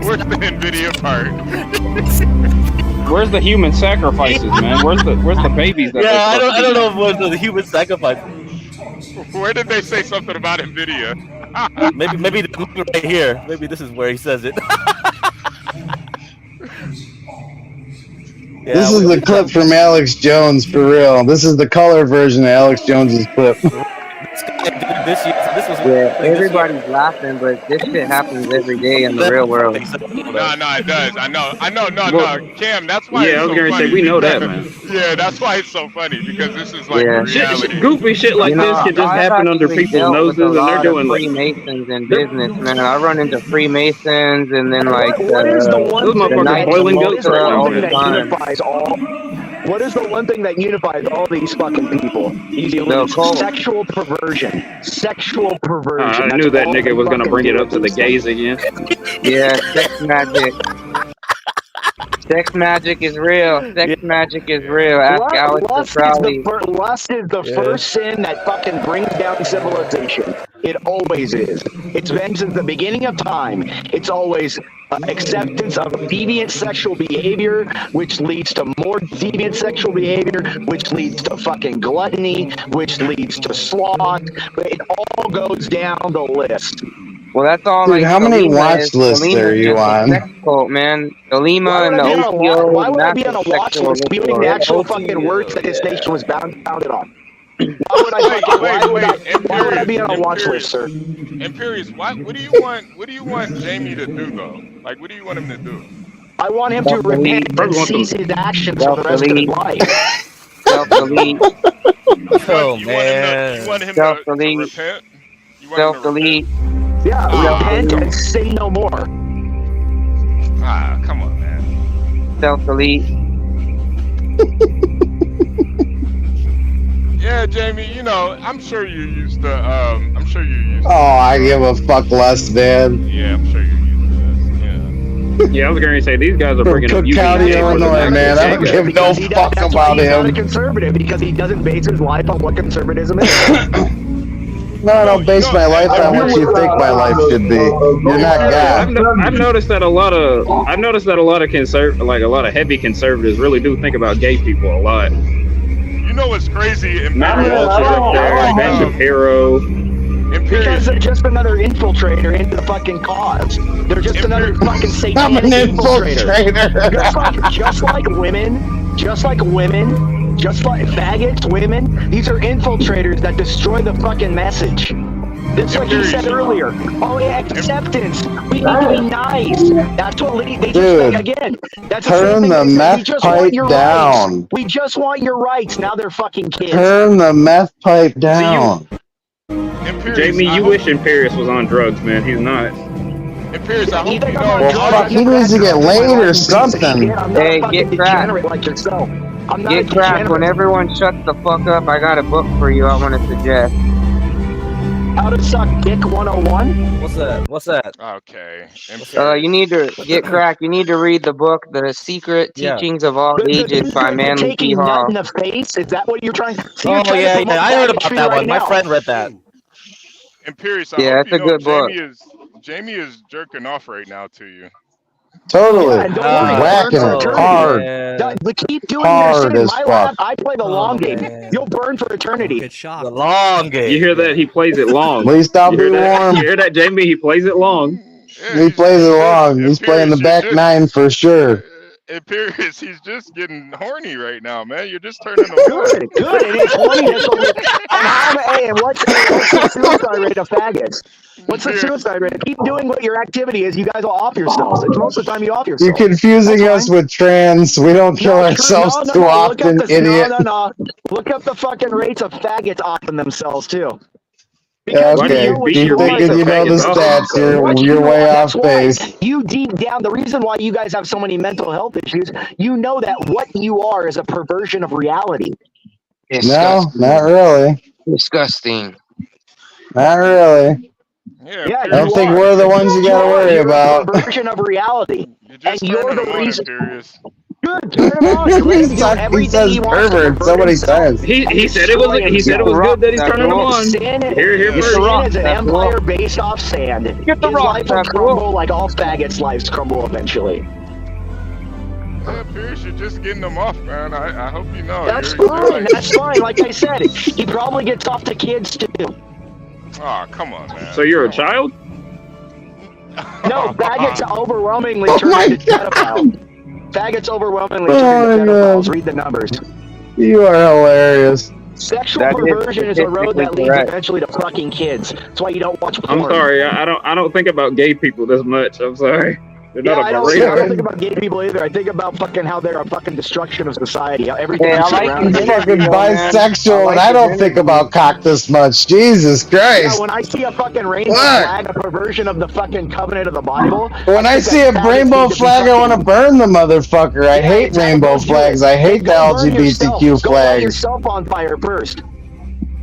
Where's the Nvidia part? Where's the human sacrifices, man? Where's the babies that Yeah, they're I don't know what the human sacrifice. Where did they say something about Nvidia? maybe right here. Maybe this is where he says it. This is the clip from Alex Jones for real. This is the color version of Alex Jones's clip. this guy did it this year. So this was Yeah, happening this year. everybody's laughing, but this shit happens every day in the real world. No, it does. I know. Well, Cam, that's why yeah, it's I was so gonna say funny. we know that, because- man. Yeah, that's why it's so funny because this is like Yeah. the reality. Goofy shit like You know, this can just I've happen under actually people's dealt with noses, a and they're lot of doing like Freemasons in business, man. I run into Freemasons and then like What is the one those thing motherfuckers that, boiling what goats is the right now, one thing man. that unifies all? What is the one thing that unifies all these fucking people? These elites. cult. Sexual perversion. Sexual perversion. I That's knew that all nigga they was gonna fucking bring it do up to with the these gays things. again. Yeah, sex magic. Sex magic is real. Sex magic is real. Ask Alex Crowley. Lust is the first sin that fucking brings down civilization. It always is. It's been since the beginning of time. It's always acceptance of deviant sexual behavior, which leads to more deviant sexual behavior, which leads to fucking gluttony, which leads to sloth. It all goes down the list. Well, that's all. Dude, like how many Thelema watch is. lists Thelema's are you just a on? sex cult, man. Thelema and the Why OTO, would I be on massive a watch sexual list spewing the ritual. actual fucking words that this nation was founded on? Why would I be on a watch list, sir? Imperious, what do you want Jamie to do though? Like, what do you want him to do? I want him to repent and cease his actions for the rest of his life. Self-delete. Oh You man. want him to repent? Self-delete. Yeah, repent and sin no more. Ah, come on, man. Self-delete. Yeah, Jamie, I'm sure you're used to, Oh, I give a fuck less, man. Yeah, I'm sure you're used to this, Yeah, I was gonna say these guys are From bringing up Cook County, Illinois, man. I don't give no fuck about He's not a him. conservative because he doesn't base his life on what conservatism is. No, I don't base my life on what you think my life should be. You're not God. I've noticed that a lot of a lot of heavy conservatives really do think about gay people a lot. You know what's crazy? Matt Walsh is up there, Ben Shapiro. Because they're just another infiltrator into the fucking cause. They're just another fucking I'm satanic an infiltrator. Just like women, just like faggots, women. These are infiltrators that destroy the fucking message. That's like you said earlier. Oh yeah, acceptance. We need to be nice. That's what they just again. That's turn the meth pipe down. Rights. We just want your rights. Now they're fucking kids. Turn the meth pipe down. Jamie, you wish Imperius was on drugs, man. He's not. Imperius, I hope you know. Well, fuck, he needs to get laid or something. Hey, get cracked. Like yourself. I'm not Get cracked. When everyone shuts the fuck up, I got a book for you I want to suggest. How to Suck Dick 101? What's that? Okay. You need to get cracked. You need to read the book, The Secret Teachings of All Ages by Manly P. Taking nut Hall. in the face? Is that what you're trying to see? Oh yeah, I heard about that one. My friend read that. Imperius, Yeah, I hope it's a you know good book. Jamie is jerking off right now to you. Totally. Yeah, don't worry, whacking burn it for hard. eternity. But keep doing Hard your shit. In as my fuck. lab, I play the long game. You'll burn for eternity. The long game. You hear that? He plays it long. At least I'll You be hear that? warm. You hear that, Jamie? He plays it long. He plays it long. He's playing the back nine for sure. Imperius, he's just getting horny right now, man. You're just turning him on. Good. And it's horniness and what's the suicide rate of faggots? What's the suicide rate? Keep doing what your activity is. You guys will off yourselves. It's most of the time you off yourself. You're confusing us with trans. We don't kill ourselves too often, idiot. No. Look up the fucking rates of faggots offing themselves too. Okay, keep thinking you know the stats. You're way off base. You deep down, the reason why you guys have so many mental health issues, you know that what you are is a perversion of reality. No, not really. Disgusting. Not really. Yeah, I don't think we're the ones you gotta worry about. A perversion of reality, and you're the reason. Good, turn him on. He says pervert so many times. He said it was good that he's turning them on. Here first. Sin is an empire based off sand. His life will crumble like all faggots' lives crumble eventually. Yeah, Pierce, you're just getting them off, man. I hope you know. That's fine. That's fine. Like I said, he probably gets off to kids too. Oh, come on, man. So you're a child? No, faggots overwhelmingly turn into pedophiles. Faggots overwhelmingly turn into pedophiles. Read the numbers. You are hilarious. Sexual That is perversion is a road statistically that leads correct. eventually to fucking kids. That's why you don't watch porn. I'm sorry, I don't think about gay people this much. I'm sorry. They're Yeah, not I on my don't radar. think about gay people either. I think about fucking how they're a fucking destruction of society. How everything Hey, I is like around his I'm them. fucking interview, though, man. I bisexual, and like I his don't think interview. about cock this much. Jesus Yeah, Christ! when I see a fucking rainbow Fuck. flag, a perversion of the fucking covenant of the Bible. When I think see that a faggots rainbow need to be flag, I want to fucking- burn the motherfucker. I Yeah, hate exactly. rainbow Go do flags. it. I Hey, hate the go burn yourself. LGBTQ Go light flags. yourself on fire first.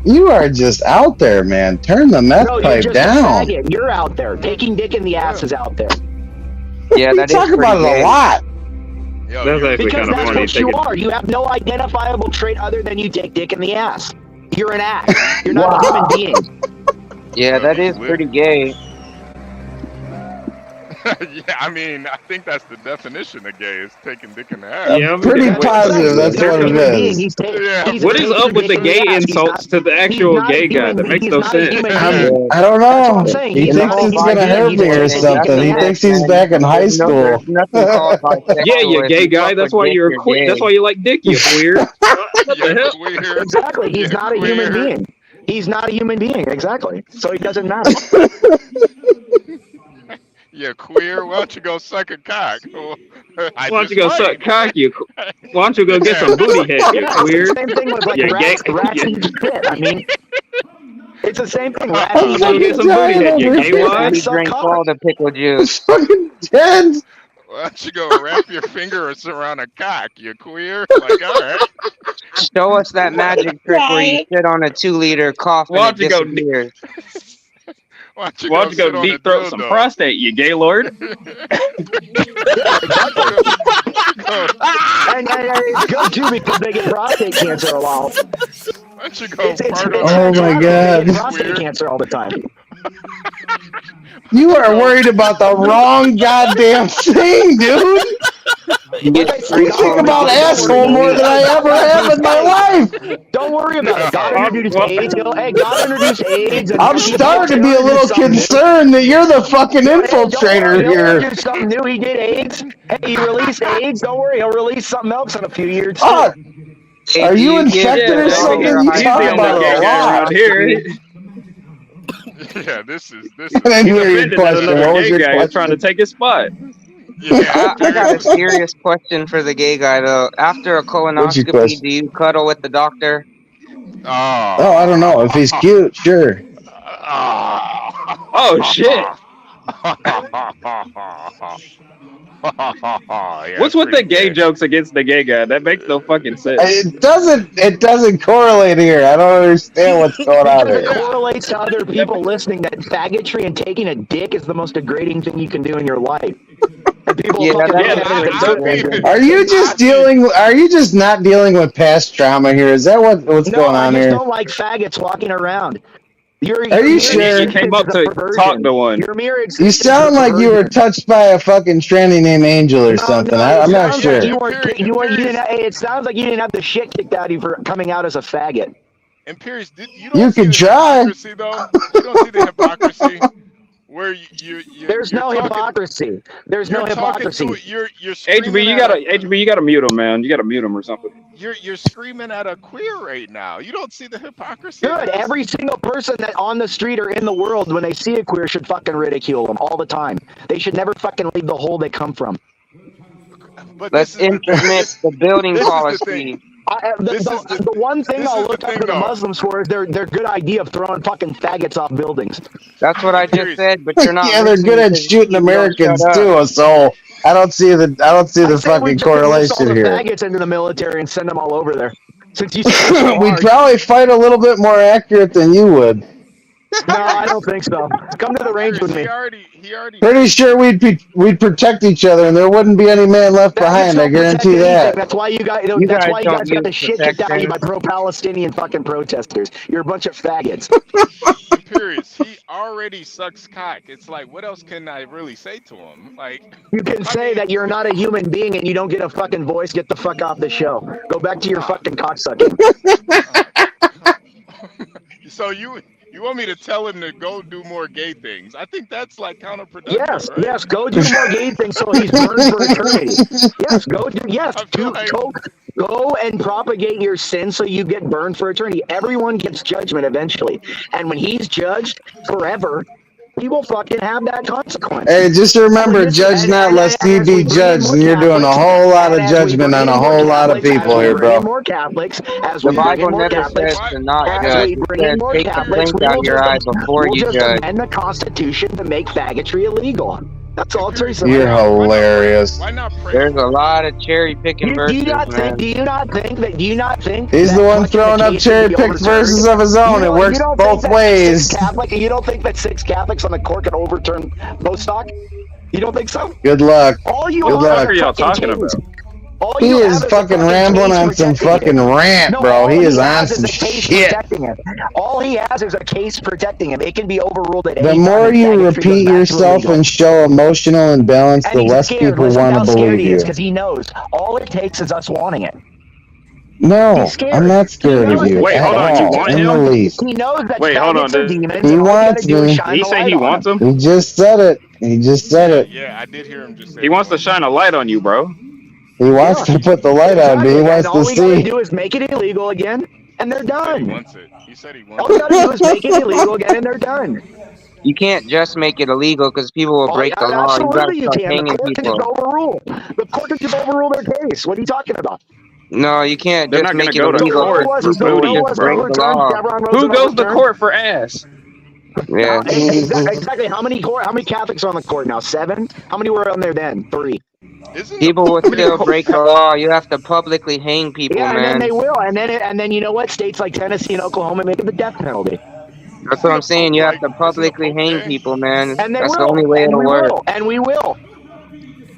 You are just out there, man. Turn the meth No, you're pipe just down. a faggot. You're out there. Taking dick in the ass is out there. Yeah, We that is talk pretty about it gay. a lot. Yo, That's you, actually Because kind of that's funny. what you are. You have no identifiable trait other than you take dick in the ass. You're an act. You're not a human being. Yeah, that is pretty gay. yeah, I mean, I think that's the definition of gay is taking dick in the ass. Yeah, I'm Pretty wait, positive. That's He's not what a it human being. is. He's what is up with the taking dick in gay ass. insults to the actual gay guy? That makes He's no not a sense. human I being. don't That's what know. I'm saying. He He's thinks not a he's human gonna being. hurt He's me or taking dick in something. the He ass. thinks he's back in high There's school. nothing called bisexual. Yeah, you If gay you guy. fuck That's with why dick, you're you're queer. gay. That's why you like dick, you queer. What the hell? Queer. Exactly. He's not a human queer. being. He's not a human being. Exactly. So he doesn't matter. Yeah, queer. Why don't you go suck a cock? Why don't you go suck cock, you? Why don't you go get some booty head, you Yeah, queer? it's the same thing with like Yeah, rats. gay. Rats eat shit. I mean, it's the same thing. Rats Why don't eat you go get some booty head, you gay wad? He drinks all the pickle juice. Fucking dead. Why don't you go wrap your fingers around a cock? You queer? Like, all right. Show us that magic trick where you sit on a 2-liter cough Why and don't it you go disappears. Why don't you Why don't you sit go on deep a throat some dildo? prostate, you gay lord? And it's good too because they get prostate cancer a lot. Why don't you go It's fart on Oh a my cock? They God. get prostate cancer all the time. You are worried about the wrong goddamn thing, dude. You You think about asshole more than I ever have in my life. Don't worry about it. God introduced AIDS. Hey, God introduced AIDS. And I'm he starting to be a little introduced something new. concerned that you're the fucking Hey, infiltrator he'll here. introduce something new. He did AIDS. Hey, he released AIDS. Don't worry, he'll release something else in a few years. Oh, Hey, are do you give infected your or dog something? your You high talk He's the five only about it gay a guy lot. around here. Yeah, this is. I didn't He's hear your offended that question. another What was gay your guy is trying to question? take his spot. Yeah, I got a serious question for the gay guy though. After a What's your colonoscopy, question? do you cuddle with the doctor? Oh, I don't know. If he's cute, sure. Oh shit! Yeah, What's with the pretty gay gay. jokes against the gay guy? That makes no fucking sense. It doesn't correlate here. I don't understand what's going on Because it here. correlates to other people listening that faggotry and taking a dick is the most degrading thing you can do in your life. And people Yeah, fucking that's look at it conservative. and Are you just not dealing with past trauma here? Is that what's no, going I on just here? don't like faggots walking around. Are you sure? You came up to talk to one. Your mere You existence sound is a like you were perversion. touched by a fucking tranny named Angel or something. I'm not sounds sure. like you didn't have, it sounds like you didn't have the shit kicked out of you for coming out as a faggot. And Pierce, you You don't see could the try. hypocrisy though. You don't see the hypocrisy where There's you're no talking, hypocrisy. There's no you're talking hypocrisy. to you're screaming HB, you gotta mute him, man. You gotta mute him or something. you're screaming at a queer right now. You don't see the hypocrisy. in Good. this? Every single person that on the street or in the world, when they see a queer, should fucking ridicule them all the time. They should never fucking leave the hole they come from. But Let's this is implement the building this is the policy. thing. The one thing this I'll is look the up thing, to the though. Muslims for is their good idea of throwing fucking faggots off buildings. That's what I just Pierce. said, but you're not. Yeah, they're good at shooting Americans too. So I don't see the I say we fucking just enlist all correlation the here. faggots into the military and send them all over there. Since you say so We'd hard. probably fight a little bit more accurate than you would. No, I don't think so. Come to the range with me. He already. Pretty sure we'd protect each other, and there wouldn't be any man left Faggots behind. I don't guarantee protect anything. that. That's why you guys. You That's guys why you don't guys got the use shit kicked out of you by protection. pro-Palestinian fucking protesters. You're a bunch of faggots. Imperious, he already sucks cock. It's like, what else can I really say to him? Like, You can say that you're not a human being and you don't get a fucking voice. Get the fuck off the show. Go back to your fucking cocksucking. so you want me to tell him to go do more gay things? I think that's like counterproductive. Yes, right? yes. Go do more gay things so he's burned for eternity. Yes, go do. Yes, I feel like- Go and propagate your sin so you get burned for eternity. Everyone gets judgment eventually. And when he's judged forever, he will fucking have that consequence. Hey, just remember, judge not lest ye be judged, and you're doing a whole lot of judgment on a whole lot of people here, bro. More Catholics, as The we bring in Bible more never Catholics, says to not as judge. we It bring in says more take the Catholics, plank out your eye before we'll you just judge. amend the Constitution to make faggotry illegal. That's all it's very simple. You're hilarious. Why not pray? There's a lot of cherry picking Do verses, you not man. think? Do you not think? He's that the one touching throwing up case should cherry be picked overturned? verses of his own. It works don't both think that ways. You don't think that 6 Catholics on the court can overturn post-hoc? You don't think so? Good luck. All you Good are luck. What are y'all fucking talking case. about? All He you is have fucking a rambling case on some protecting fucking him. rant, No, bro. all He is on has some a case shit. protecting him. All he has is a case protecting him. It can be overruled at The any time. more and you faggotry goes repeat back to yourself illegal. and show emotional imbalance, And the he's less scared. people Listen want how to scared believe he is you. because he knows all it takes is us wanting it. No, He's scared. I'm not scared of you Wait, at hold on. You all, want in the him? least. He knows that Wait, hold on. faggots are demons. He and all you gotta wants do is me. shine He the say light he on wants him. him. He just said it. He just said it. Yeah, I did hear him just say He wants to shine a light on you, bro. He wants to put the light on me. He Exactly. wants And all to we gotta see. do is make it illegal again, and they're He said he done. wants it. He said he wants All we it. gotta do is make it illegal again, and they're done. You can't just make it illegal because people will break the law. You gotta Absolutely, you start can. The hanging court can just people. overrule. The court can just overrule their case. What are you talking about? No, you can't They're just not gonna make it go to illegal court because for people will booty, just break bro. the law. Who goes to court for ass? Yeah. Exactly. How many Catholics are on the court now? 7? How many were on there then? 3. People will still break the law. You have to publicly hang people, Yeah, and then man. they will. And then you know what? States like Tennessee and Oklahoma make it the death penalty. That's what I'm saying. You have to publicly hang people, man. And they That's the will. only way And it'll we work. will. And we will.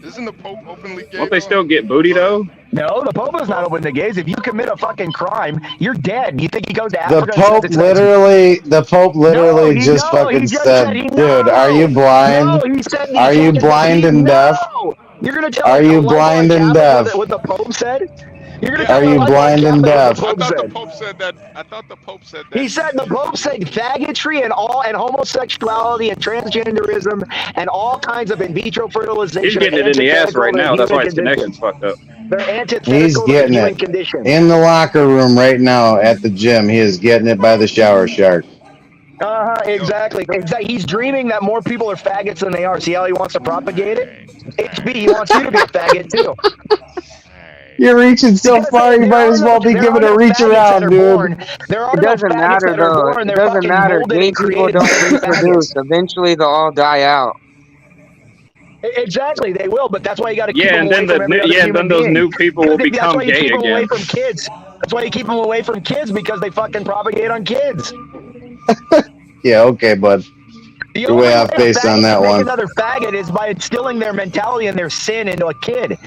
Isn't the Pope openly gay? Won't they still get booty though? No, the Pope is not open to gays. If you commit a fucking crime, you're dead. You think he goes to The Africa Pope and says it's literally just fucking said, dude, are you blind? No, he said Are you blind and deaf? No! You're gonna tell Are like, you a lifelong blind and Catholic deaf? what the Pope said? You're gonna Are tell a you lifelong blind and Catholic deaf? what the I Pope thought the said. Pope said that. I thought the Pope said that. He said the Pope said faggotry and homosexuality and transgenderism and all kinds of in vitro fertilization. He's getting it in the ass right now. That's why his connection's fucked up. They're He's antithetical to the getting human it condition. in the locker room right now at the gym. He is getting it by the shower shark. Exactly. He's dreaming that more people are faggots than they are. See how he wants to propagate it? HB, he wants you to be a faggot too. You're reaching so far, you might as well be giving a reach around, dude. There are It no doesn't faggots matter that are though. born. It They're doesn't fucking matter. molded Gay and people created don't by reproduce. faggots. Eventually, they'll all die out. Exactly, they will, but that's why you got to keep Yeah, them and away then from every other human then those being. new people will That's become why you gay keep them away again. from kids. That's why you keep them away from kids because they fucking propagate on kids. Yeah, okay, bud. The You're only way off way base a faggot on that can make one. another faggot is by instilling their mentality and their sin into a kid.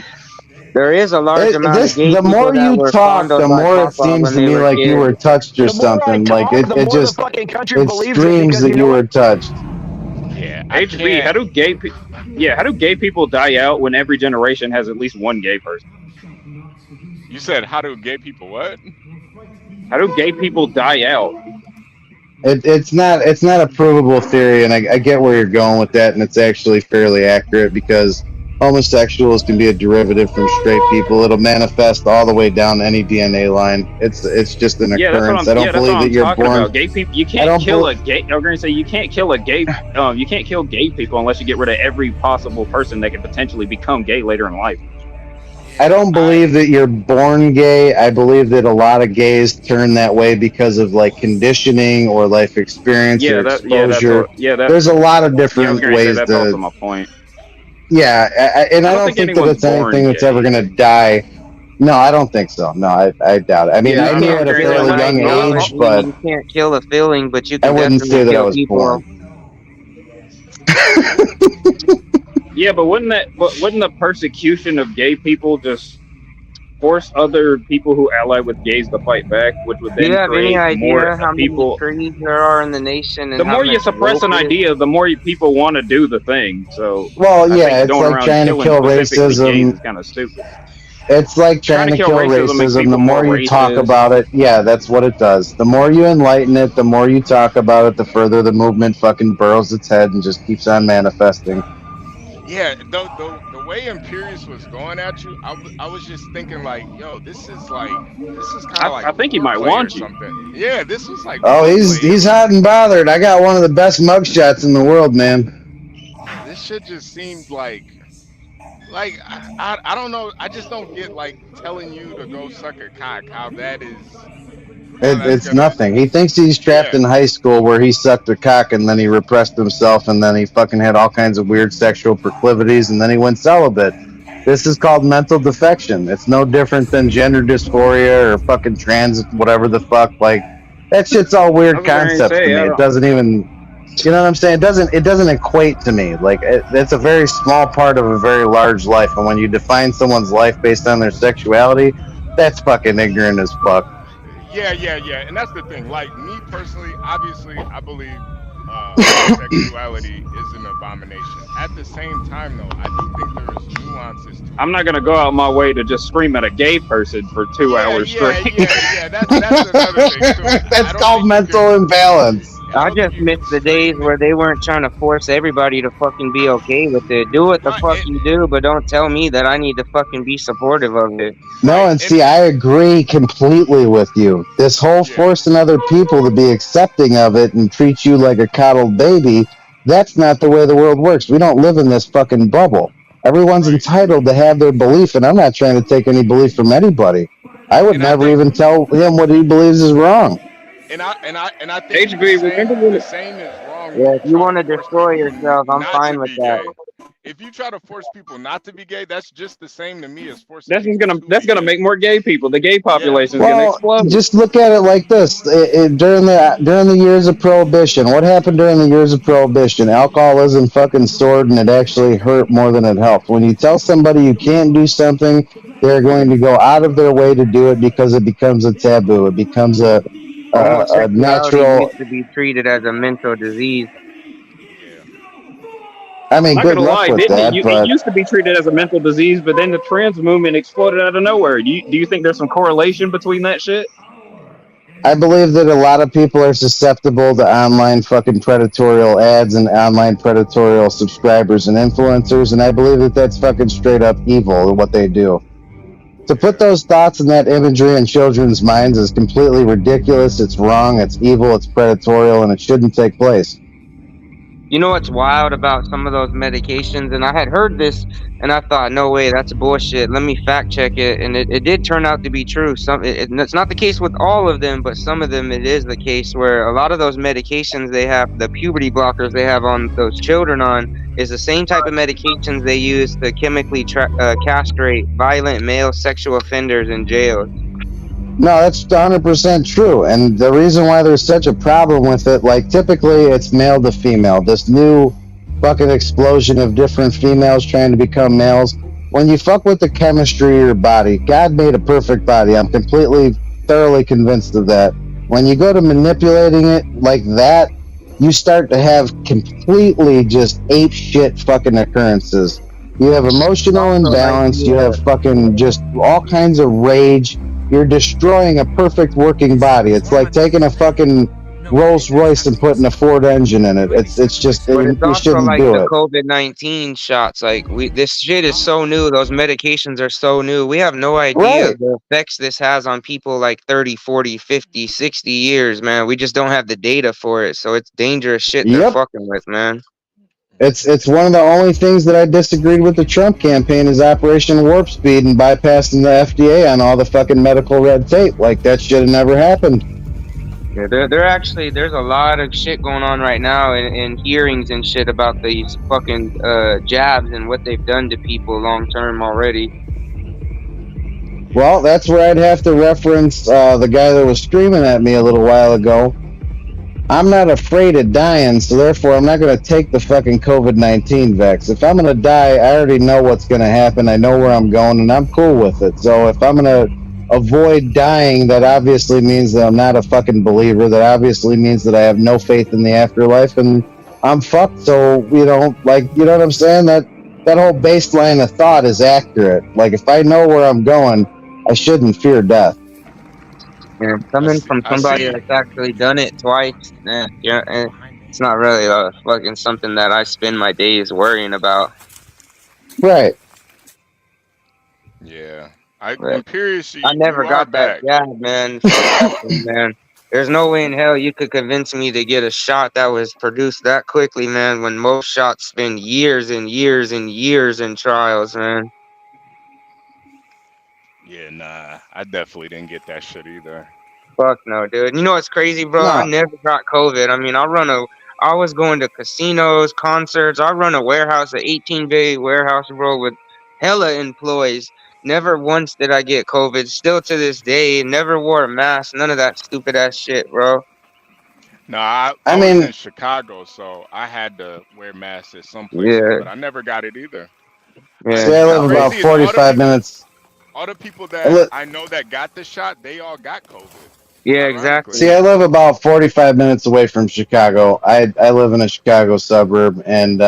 There is a large amount of gay The people more that you were talk, fondled the by more it Papa seems when to they me were like you kids. were touched or The more I something. talk, Like the it more just the fucking country it believes it screams because that you you know were what? touched. Yeah, I HB, can't. how do gay people die out when every generation has at least one gay person? You said how do gay people what? How do gay people die out? It's not a provable theory, and I get where you're going with that, and it's actually fairly accurate because homosexuals can be a derivative from straight people. It'll manifest all the way down any DNA line. It's just an occurrence. I don't believe that you're talking born. about. Gay people, you can't kill a gay. I'm gonna say you can't kill a gay. You can't kill gay people unless you get rid of every possible person that could potentially become gay later in life. I don't believe that you're born gay. I believe that a lot of gays turn that way because of like conditioning or life experience or exposure. There's a lot of different ways that's also my point. Yeah, and I don't think that anyone's it's anything born that's gay. ever going to die. No, I don't think so. No, I doubt it. I mean, I knew at a fairly young age, but you can't kill a feeling, but you I can wouldn't definitely say that I kill was people. born. Yeah, but wouldn't the persecution of gay people just force other people who ally with gays to fight back, which would Do then you have any create more idea how people? many trees there are in the nation? And The how more you much suppress an rope it is? idea, the more people want to do the thing. So, Well, I yeah, think it's going like around trying to killing kill specifically racism. gays is kind of stupid. It's like trying to kill racism. makes The people more more you talk racist. about it, yeah, that's what it does. The more you enlighten it, the more you talk about it, the further the movement fucking burrows its head and just keeps on manifesting. Yeah, the way Imperius was going at you, I was just thinking like, yo, this is kind of like I think he might foreplay or want you. something. Yeah, this was like Oh, foreplay. It he's was hot and bothered. I got one of the best mugshots in the world, man. this shit just seemed like I don't know. I just don't get like telling you to go suck a cock. How that's It's gonna. nothing. He thinks he's trapped Yeah, in high school where he sucked a cock and then he repressed himself and then he fucking had all kinds of weird sexual proclivities and then he went celibate. This is called mental defection. It's no different than gender dysphoria or fucking trans, whatever the fuck. Like that shit's all I weird was going to concepts to say, me. I It don't. doesn't even, you know what I'm saying? It doesn't equate to me. Like it's a very small part of a very large life. And when you define someone's life based on their sexuality, that's fucking ignorant as fuck. yeah, and that's the thing. Like me personally, obviously, I believe homosexuality is an abomination. At the same time, though, I do think there is nuances to I'm it. not going to go out my way to just scream at a gay person for 2 hours straight. Yeah. That's another thing too. I That's don't called think you can. mental imbalance. I I don't think just you miss can the days straight where they weren't trying to force everybody to fucking be okay with it. Do what the right, fuck you do, but don't tell me that I need to fucking be supportive of it. No, right, and and see, I agree completely with you. This whole yeah, forcing other people to be accepting of it and treat you like a coddled baby, that's not the way the world works. We don't live in this fucking bubble. Everyone's right, entitled to have their belief, and I'm not trying to take any belief from anybody. I would and I never think even tell him what he believes is wrong. and I think HB, remember when the it, same is wrong if Yeah, you if you try to want to force destroy people yourself, I'm not to fine with be that. gay. If you try to force people not to be gay, that's just the same to me as forcing people to that's be gonna gay. make more gay people. The gay Yeah, population is gonna Well, explode. just look at it like this: during the years of prohibition, what happened during the years of prohibition? Alcoholism fucking soared, and it actually hurt more than it helped. When you tell somebody you can't do something, they're going to go out of their way to do it because it becomes a taboo. It becomes a Homosexuality natural. used to be treated as a mental disease. yeah. I mean, Not good gonna luck lie, with didn't it? that, It but used to be treated as a mental disease, but then the trans movement exploded out of nowhere. Do you think there's some correlation between that shit? I believe that a lot of people are susceptible to online fucking predatorial ads and online predatorial subscribers and influencers, and I believe that that's fucking straight up evil, what they do. To put Yeah. those thoughts and that imagery in children's minds is completely ridiculous, it's wrong, it's evil, it's predatorial, and it shouldn't take place. You know what's wild about some of those medications? And I had heard this and I thought, no way, that's bullshit. Let me fact check it. And it did turn out to be true. It's not the case with all of them, but some of them it is the case where a lot of those medications they have, the puberty blockers they have on those children on, is the same type of medications they use to chemically castrate violent male sexual offenders in jails. No, that's 100% true. And the reason why there's such a problem with it, like typically it's male to female. This new fucking explosion of different females trying to become males. When you fuck with the chemistry of your body, God made a perfect body. I'm completely, thoroughly convinced of that. When you go to manipulating it like that, you start to have completely just ape shit fucking occurrences. You have emotional Also, like imbalance. You have fucking just all kinds of rage. You're destroying a perfect working body. It's like taking a fucking Rolls Royce and putting a Ford engine in it. It's just but it's you also shouldn't like do the it. COVID-19 shots. Like this shit is so new. Those medications are so new. We have no idea Right. the effects this has on people like 30, 40, 50, 60 years, man. We just don't have the data for it. So it's dangerous shit they're Yep. fucking with, man. It's one of the only things that I disagreed with the Trump campaign is Operation Warp Speed and bypassing the FDA on all the fucking medical red tape. Like that should have never happened. Yeah, they're actually there's a lot of shit going on right now in hearings and shit about these fucking jabs and what they've done to people long term already. Well, that's where I'd have to reference the guy that was screaming at me a little while ago. I'm not afraid of dying, so therefore I'm not going to take the fucking COVID-19 vax. If I'm going to die, I already know what's going to happen. I know where I'm going, and I'm cool with it. So if I'm going to avoid dying, that obviously means that I'm not a fucking believer. That obviously means that I have no faith in the afterlife, and I'm fucked. So, you know what I'm saying? That whole baseline of thought is accurate. Like, if I know where I'm going, I shouldn't fear death. Yeah, coming from I somebody see. that's actually done it twice, yeah, and it's not really fucking something that I spend my days worrying about. Right. Yeah. But Imperiously, I you never are got that back. jab, man. Fuck that thing, man. There's no way in hell you could convince me to get a shot that was produced that quickly, man, when most shots spend years and years and years in trials, man. Yeah, nah. I definitely didn't get that shit either. Fuck no, dude. You know what's crazy, bro? I No, never got COVID. I mean, I was going to casinos, concerts. I run a warehouse, an 18-bay warehouse, bro, with hella employees. Never once did I get COVID. Still to this day, never wore a mask. None of that stupid ass shit, bro. No, I, I I was in mean, Chicago, so I had to wear masks at some places, Yeah, but I never got it either. yeah, see, And I it's what's live about crazy outrageous. is 45 minutes. all the people I that li- I know that got the shot, they all got COVID. Yeah, Ironically. See, exactly. I live about 45 minutes away from Chicago. I live in a Chicago suburb, and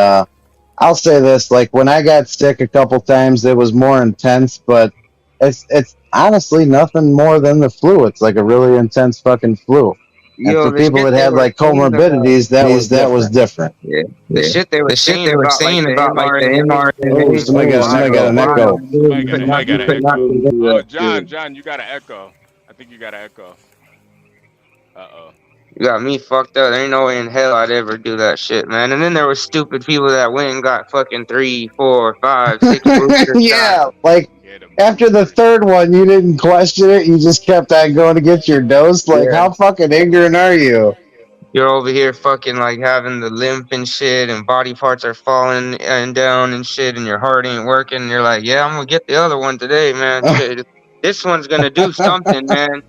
I'll say this: like when I got sick a couple times, it was more intense, but it's honestly nothing more than the flu. It's like a really intense fucking flu. And Yo, for the people shit that they had were like saying about comorbidities, that was different. yeah, the Yeah. shit they were The shit saying they were about like saying the about like the mRNA, mRNA. Oh, somebody got an echo. wild, dude. Somebody got an You echo. could not do Oh, that shit. John, you got an echo. I think you got an echo. Uh-oh. You got me fucked up. There ain't no way in hell I'd ever do that shit, man. And then there was stupid people that went and got fucking 3, 4, 5, 6 booster shots. Yeah, like Yeah, the after the boosters. third one, you didn't question it. You just kept on going to get your dose. Like, Yeah. how fucking ignorant are you? You're over here fucking like having the limp and shit, and body parts are falling and down and shit, and your heart ain't working. And you're like, yeah, I'm gonna get the other one today, man. Shit, this one's gonna do something, man.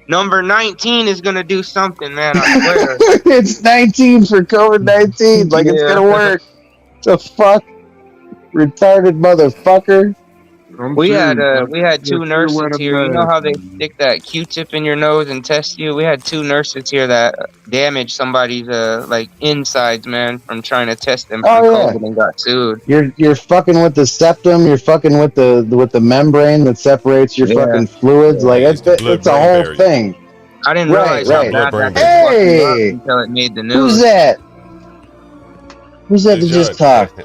Number 19 is gonna do something, man. I swear. It's 19 for COVID 19. Like, it's Yeah. gonna work. The fuck, retarded motherfucker. I'm serious. We had Just two still wear nurses the here. You know mask, how they man. stick that Q-tip in your nose and test you? We had two nurses here that damaged somebody's like insides, man, from trying to test them for Oh yeah, COVID and got sued. you're fucking with the septum. You're fucking with the membrane that separates your Yeah. fucking fluids. Like Yeah, it's the it's a blood-brain whole barrier. thing. I didn't Right, realize It's the how right. bad that blood-brain could barrier. fuck you up Hey, until it made the who's news. that? Who's that It's that just John. talked?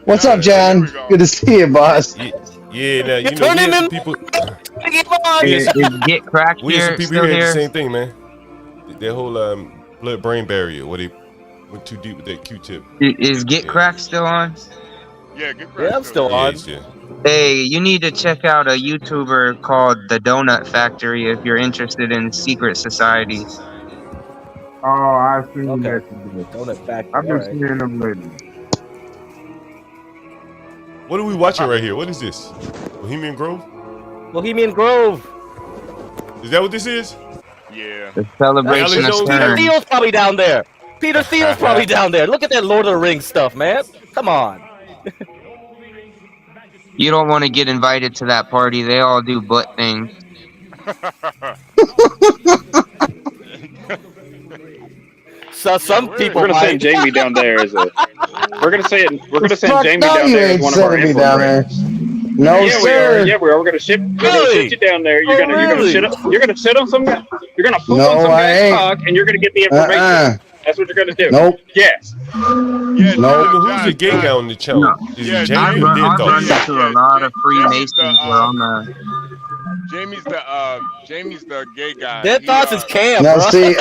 What's up, John, yeah, there John? we go. Good to see you, boss. Yeah, yeah. Now You you know turn we him had some in. people. We had Is, some is people. Get Crack We had some here people still here had the here? same thing, man. Their whole blood-brain barrier, where they went too deep with that Q-tip. Is Get Yeah, Crack still on? Yeah, good Yeah, crack I'm still still here. yeah, on. it's yeah. Hey, you need to check out a YouTuber called The Donut Factory if you're interested in secret societies. Oh, I've seen Okay. that today. Donut I've factory. All been right. seeing them lately. What are we watching right here? What is this? Bohemian Grove? Bohemian Grove. Is that what this is? Yeah. The That's Alex celebration of Jones Peter here? CERN. Thiel's probably down there. Peter Thiel's probably down there. Look at that Lord of the Rings stuff, man. Come on. You don't want to get invited to that party. They all do butt things. So Yeah, some where is We're people gonna he? send might. Jamie down there as a. We're gonna send Fuck Jamie no, down you there as ain't one of our sending me down there. infiltrators. No, Yeah, we are. sir. Yeah, we are. We're gonna ship. We're gonna Really? ship you down there. You're Oh, gonna really? shit. You're gonna sit on some guy. You're gonna poop on No, some I guy's ain't. cock, and you're gonna get the information. That's what you're gonna do. Nope. Yes. Yeah, Nope. Who's the gay guy on the channel? No, Is Yeah, it Jamie or Jamie. I've Dead run Thoughts? into a lot of Jamie's Freemasons on the. Jamie's the gay guy. Dead He Thoughts is camp, Now bro. see,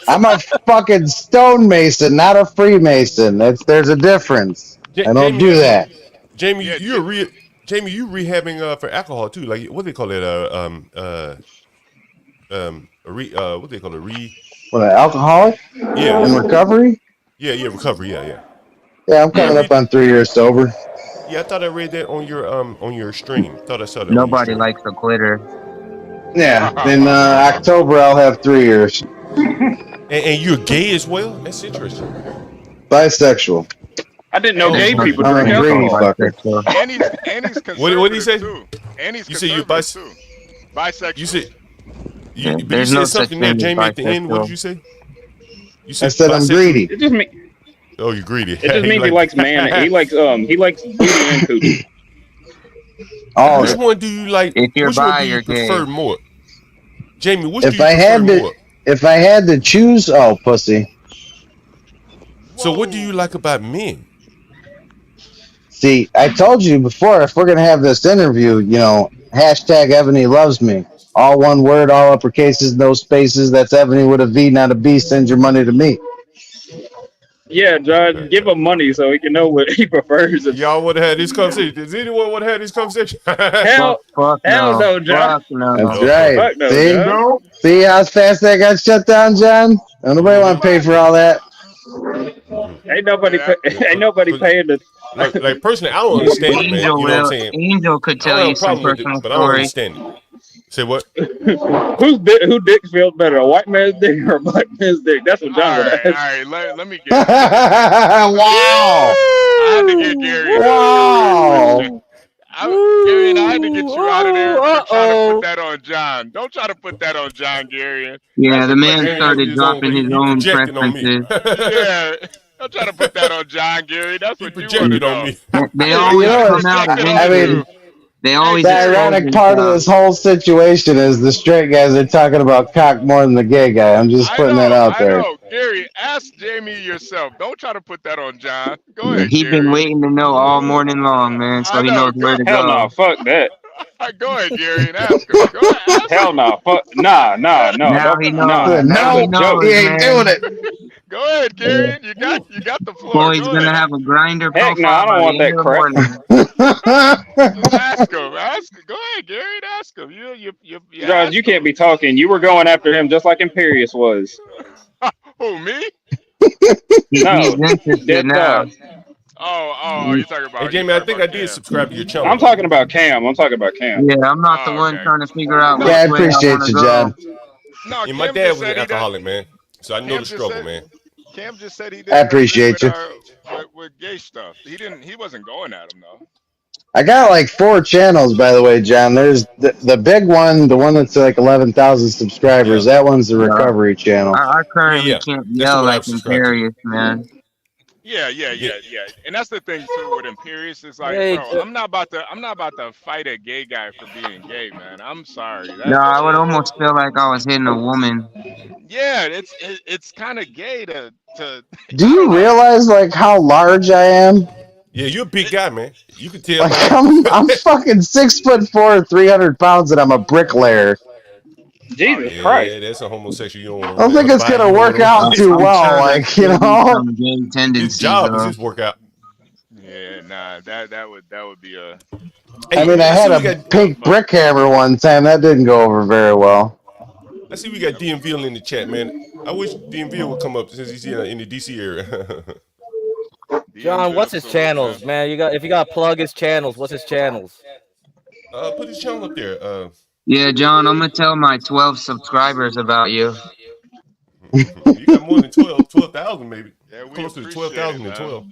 I'm a fucking stonemason, not a Freemason. There's a difference. I don't Jamie, do that. Jamie, yeah, Jamie, you rehabbing for alcohol too? Like what do they call it? What they call it? What, an alcoholic Yeah, in recovery? yeah, recovery. Yeah. Yeah, I'm coming up on 3 years sober. Yeah, I thought I read that on your stream. Thought I saw that on your Nobody stream. likes a quitter. Yeah, in October I'll have 3 years. And you're gay as well? That's interesting. Bisexual. I didn't know gay people I'm drink a greedy alcohol. fucker. And he's conservative What did he say? too. And he's You said you're conservative too. Bisexual. You said Yeah, but you there's said no such something there, thing as Jamie, at the end. What did bisexual. you say? You I said I'm bisexual? greedy. It just means Oh, you're greedy. it just means he likes man. He likes booty and coochie. All Which of it. one do you like? If you're Which one bi, do you you're prefer gay. more? Jamie, which do If you I prefer had to, more? if I had to choose, oh pussy. So what do you like about men? See, I told you before, if we're gonna have this interview, hashtag Ebony loves me. All one word, all upper cases, no spaces. That's Ebony with a V, not a B. Send your money to me. Yeah, John, give him money so he can know what he prefers. Y'all would have had this conversation. Does anyone want to have this conversation? Hell, Fuck hell no. no, John. Fuck That's no. right. Fuck no, See, John. No. see how fast that got shut down, John. Don't nobody want to pay for all that. Ain't nobody, Yeah, ain't nobody paying the. Like personally, I don't understand it, man. Angel You know what I'm will. saying? Angel could I don't tell have you a some problem with it, personal but I don't stories. understand it. Say what? Who dick feels better, a white man's dick or a black man's dick? That's what all John would right, ask. all right. Let me get Wow. I had to get Gary to answer that question. Wow. Gary, I had to get you out of there for trying to put Uh-oh. that on John. Don't try to put that on John, Gary. Yeah, That's the a man question. Gary must be started his own. dropping his He own projecting on me. preferences. Yeah. Don't try to put that on John, Gary. That's He what you want to projected on know. me. They Yeah, he You always tried to know come what? out project it on I eventually. you. mean, They Hey, always the Gary. expose ironic part of themselves. this whole situation is the straight guys are talking about cock more than the gay guy. I'm just putting that out I there. know. Gary, ask Jamie yourself. Don't try to put that on John. Go Yeah, ahead, he been Gary. waiting to know all morning long, man, so I he know. knows where to Hell no, go. fuck that. Go ahead, Gary, and ask him. Go ahead, ask Hell him. no, fuck. Nah, no, Now don't. he knows. Nah, that Now was he a No, joke. he knows, ain't doing man. it. Go ahead, Yeah. Gary. You got the floor. Boy's Go gonna ahead. have a grinder Heck no, profile I don't by the want end that of the crap. morning. Ask him. Ask him. Go ahead, Gary. Ask him. You Josh, you ask him. can't be talking. You were going after him just like Imperius was. Who, me? He's No, interested dead now. talk. Oh, Hey Jamie, I think I you talking about did Cam. subscribe to your channel I'm though. talking about Cam. I'm talking about Cam. Yeah, I'm not the Oh, one okay. trying to figure out No, Yeah, I which way I want appreciate to you, go. John. no. And my Cam dad just was an said he does. alcoholic, man. So I know the Cam just struggle, said. man. Cam just said he I didn't agree appreciate you. with gay stuff. He didn't. He wasn't going at him though. I got like 4 channels, by the way, John. There's the big one, the one that's like 11,000 subscribers. Yeah. That one's the Yeah. recovery channel. I Yeah, currently yeah. can't That's the yell one I like subscribed to. Imperious, man. Yeah. Yeah. And that's the thing too with Imperius. It's like, Hey, bro, I'm not about to fight a gay guy for being gay, man. I'm sorry. No, That I would shit. almost feel like I was hitting a woman. Yeah, it's kind of gay to. Do I don't you know. realize like how large I am? Yeah, you're a big guy, man. You can tell, Like man. I'm fucking 6'4", 300 pounds, and I'm a bricklayer. Oh Jesus yeah. Christ. Yeah, that's a homosexual. You I don't don't think want to it's buy. gonna You don't work want out too I'm well. sure there's Like maybe some gay his tendencies, job is though. his workout. Yeah, nah, that would be a I Hey, mean, I let's see had we a got. tough pink fight. brick hammer one time. That didn't go over very well. Let's see we got DMV in the chat, man. I wish DMV would come up since he's here in the DC area. John, DMville what's his salute, man. channels, man? If you got to plug his channels, what's his channels? Put his channel up there. Yeah, John, I'm gonna tell my 12 subscribers about you. You got more than 12,000 maybe. Yeah, we Closer to appreciate it, 12,000 than man. 12.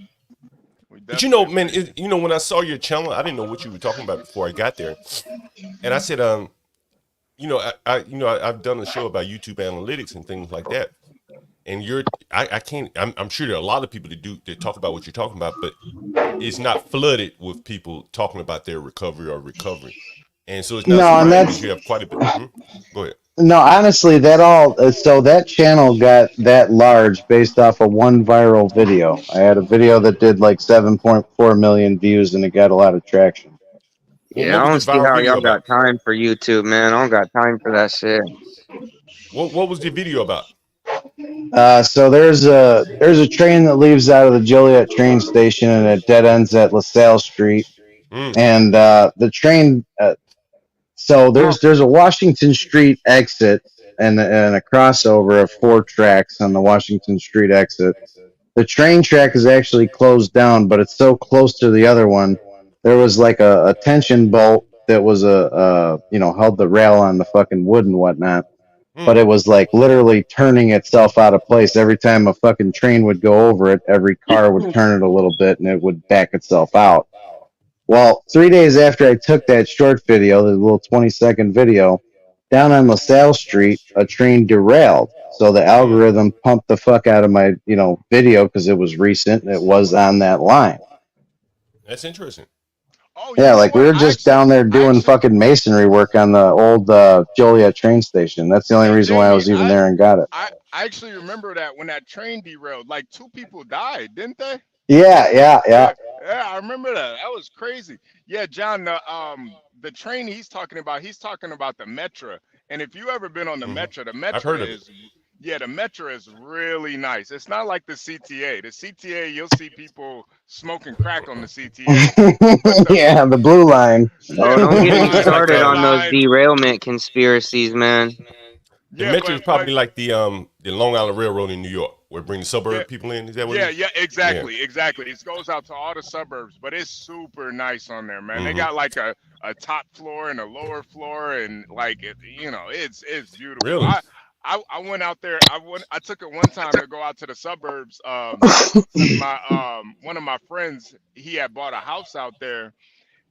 We But you know, definitely man, appreciate it. when I saw your channel, I didn't know what you were talking about before I got there, and I said, I've done a show about YouTube analytics and things like that, and I can't. I'm sure there are a lot of people that talk about what you're talking about, but it's not flooded with people talking about their recovery, and so it's not No, and surprising that that's you have quite a bit. Go ahead. no. Honestly, that all. So that channel got that large based off of one viral video. I had a video that did like 7.4 million views, and it got a lot of traction. Yeah, What I was don't the see viral how video y'all got about? time for YouTube, man. I don't got time for that shit. What was the video about? So there's a train that leaves out of the Joliet train station, and it dead ends at LaSalle Street. Mm, And the train. So there's a Washington Street exit and a crossover of 4 tracks on the Washington Street exit. The train track is actually closed down, but it's so close to the other one. There was like a tension bolt that was held the rail on the fucking wood and whatnot. But mm. it was like literally turning itself out of place every time a fucking train would go over it. Every car would turn it a little bit and it would back itself out. Well, 3 days after I took that short video, the little 20-second video, down on LaSalle Street, a train derailed. So the algorithm pumped the fuck out of my, video because it was recent and it was on that line. That's interesting. Oh, you Yeah, know like we what? were just down there doing fucking masonry work on the old Joliet train station. That's the only Hey reason why I Jamie, was even there and got it. I actually remember that when that train derailed, like 2 people died, didn't they? Yeah. Yeah, I remember that. That was crazy. Yeah, John, the train he's talking about the Metra. And if you ever been on the Hmm. Metra, the I've Metra heard of it. is yeah, the Metra is really nice. It's not like the CTA. The CTA, you'll see people smoking crack on the CTA. But the Yeah, the blue line. Oh, yeah, the don't blue get me line, It's the like started red on those line, derailment conspiracies, man. the yeah, metro is but probably like the Long Island Railroad in New York, where it brings the yeah, suburb people in. Is that what it yeah, is? yeah, Yeah. exactly, exactly. It goes out to all the suburbs, but it's super nice on there, man. They Hmm. got like a top floor and a lower floor, and like it's beautiful. Really? I went out there. I took it one time to go out to the suburbs, cause my one of my friends he had bought a house out there,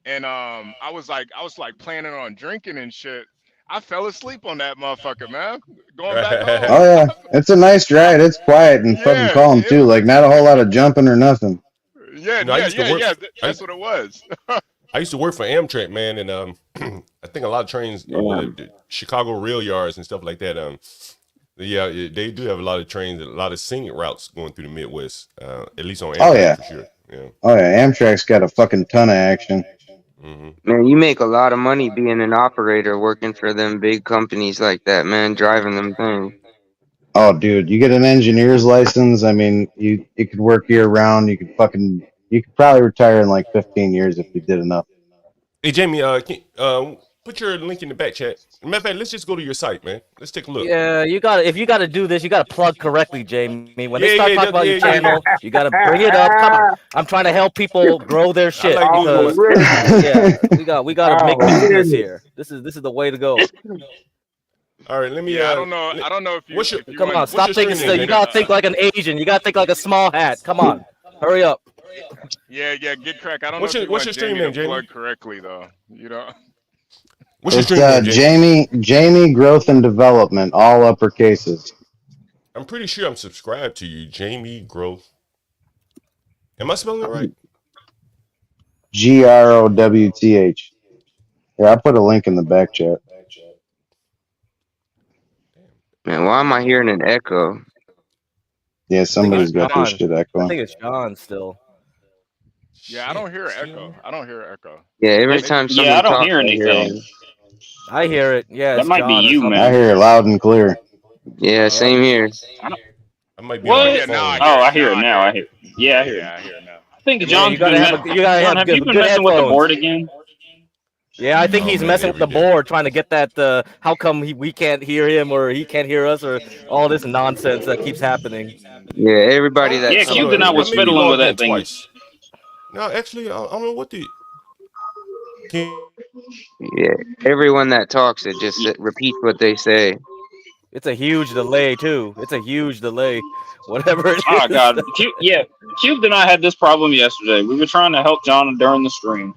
and I was like planning on drinking and shit. I fell asleep on that motherfucker, man. Going back home. Oh yeah, it's a nice I, ride. It's quiet and fucking yeah, calm too. Like not a whole lot of jumping or nothing. yeah, You know, I yeah, used to yeah, work. yeah. I That's what it was. I used to work for Amtrak, man, and I think a lot of trains, Yeah. the Chicago rail yards and stuff like that. Yeah, they do have a lot of trains, a lot of scenic routes going through the Midwest. At least on Oh Amtrak yeah, for sure. Yeah. oh yeah. Amtrak's got a fucking ton of action. Hmm. Man, you make a lot of money being an operator working for them big companies like that, man, driving them things. Oh dude, you get an engineer's license. I mean, you could work year round. You could probably retire in like 15 years if you did enough. Hey Jamie, put your link in the back chat. Matter of fact, let's just go to your site, man. Let's take a look. Yeah, you got to if you got to do this, you got to plug correctly, Jamie. When they Yeah, start talking about your yeah, yeah. channel, you got to bring it up. Come on, I'm trying to help people grow their I shit like doing Oh, because really? yeah, we got to make Oh, business really? here. This is the way to go. All right, let me. Yeah, I don't know. I don't know What's your if you Come on, what's stop your thinking. stream name, You Jamie? gotta think like an Asian. You gotta think like a small hat. Come on, hurry up. yeah, get crack. I don't know if you What's want your stream Jamie to name, Jamie? plug correctly though. You know. What's your It's stream name, Jamie? Jamie Growth and Development, all upper cases. I'm pretty sure I'm subscribed to you, Jamie Growth. Am I spelling it right? Growth. Yeah, I put a link in the back chat. Man, why am I hearing an echo? Yeah, I think it's somebody's got their John. shit I echoing. think it's John still. Yeah, I don't Shit, hear an still echo. on? I don't hear an echo. Yeah, every Maybe. time Yeah, I somebody don't talks, hear I hear anything. them. I hear it. Yeah, That it's might be John or you, I something. man. hear it loud and clear. Yeah, Oh, same here. I don't, I might be on oh my what? yeah, now I phone. hear Oh, it. I hear Now it I now. hear I it. hear. Yeah, I hear it. Yeah, I hear it now. I think Yeah, John's been you gotta John, have have you been good messing with the headphones. board again? Yeah, I think Oh he's man, messing with every the day. board, trying to get that. How come we can't hear him or he can't hear us or all this nonsense that keeps happening. Yeah, everybody that Yeah, I don't talks Cubed know. and I is was I may be fiddling with repeating. logged in that thing. twice. No, actually, I don't know what the. Can, Yeah, everyone that talks, it just repeats what they say. It's a huge delay too. It's a huge delay, whatever it Oh is. God, yeah, Cubed and I had this problem yesterday. We were trying to help John during the stream,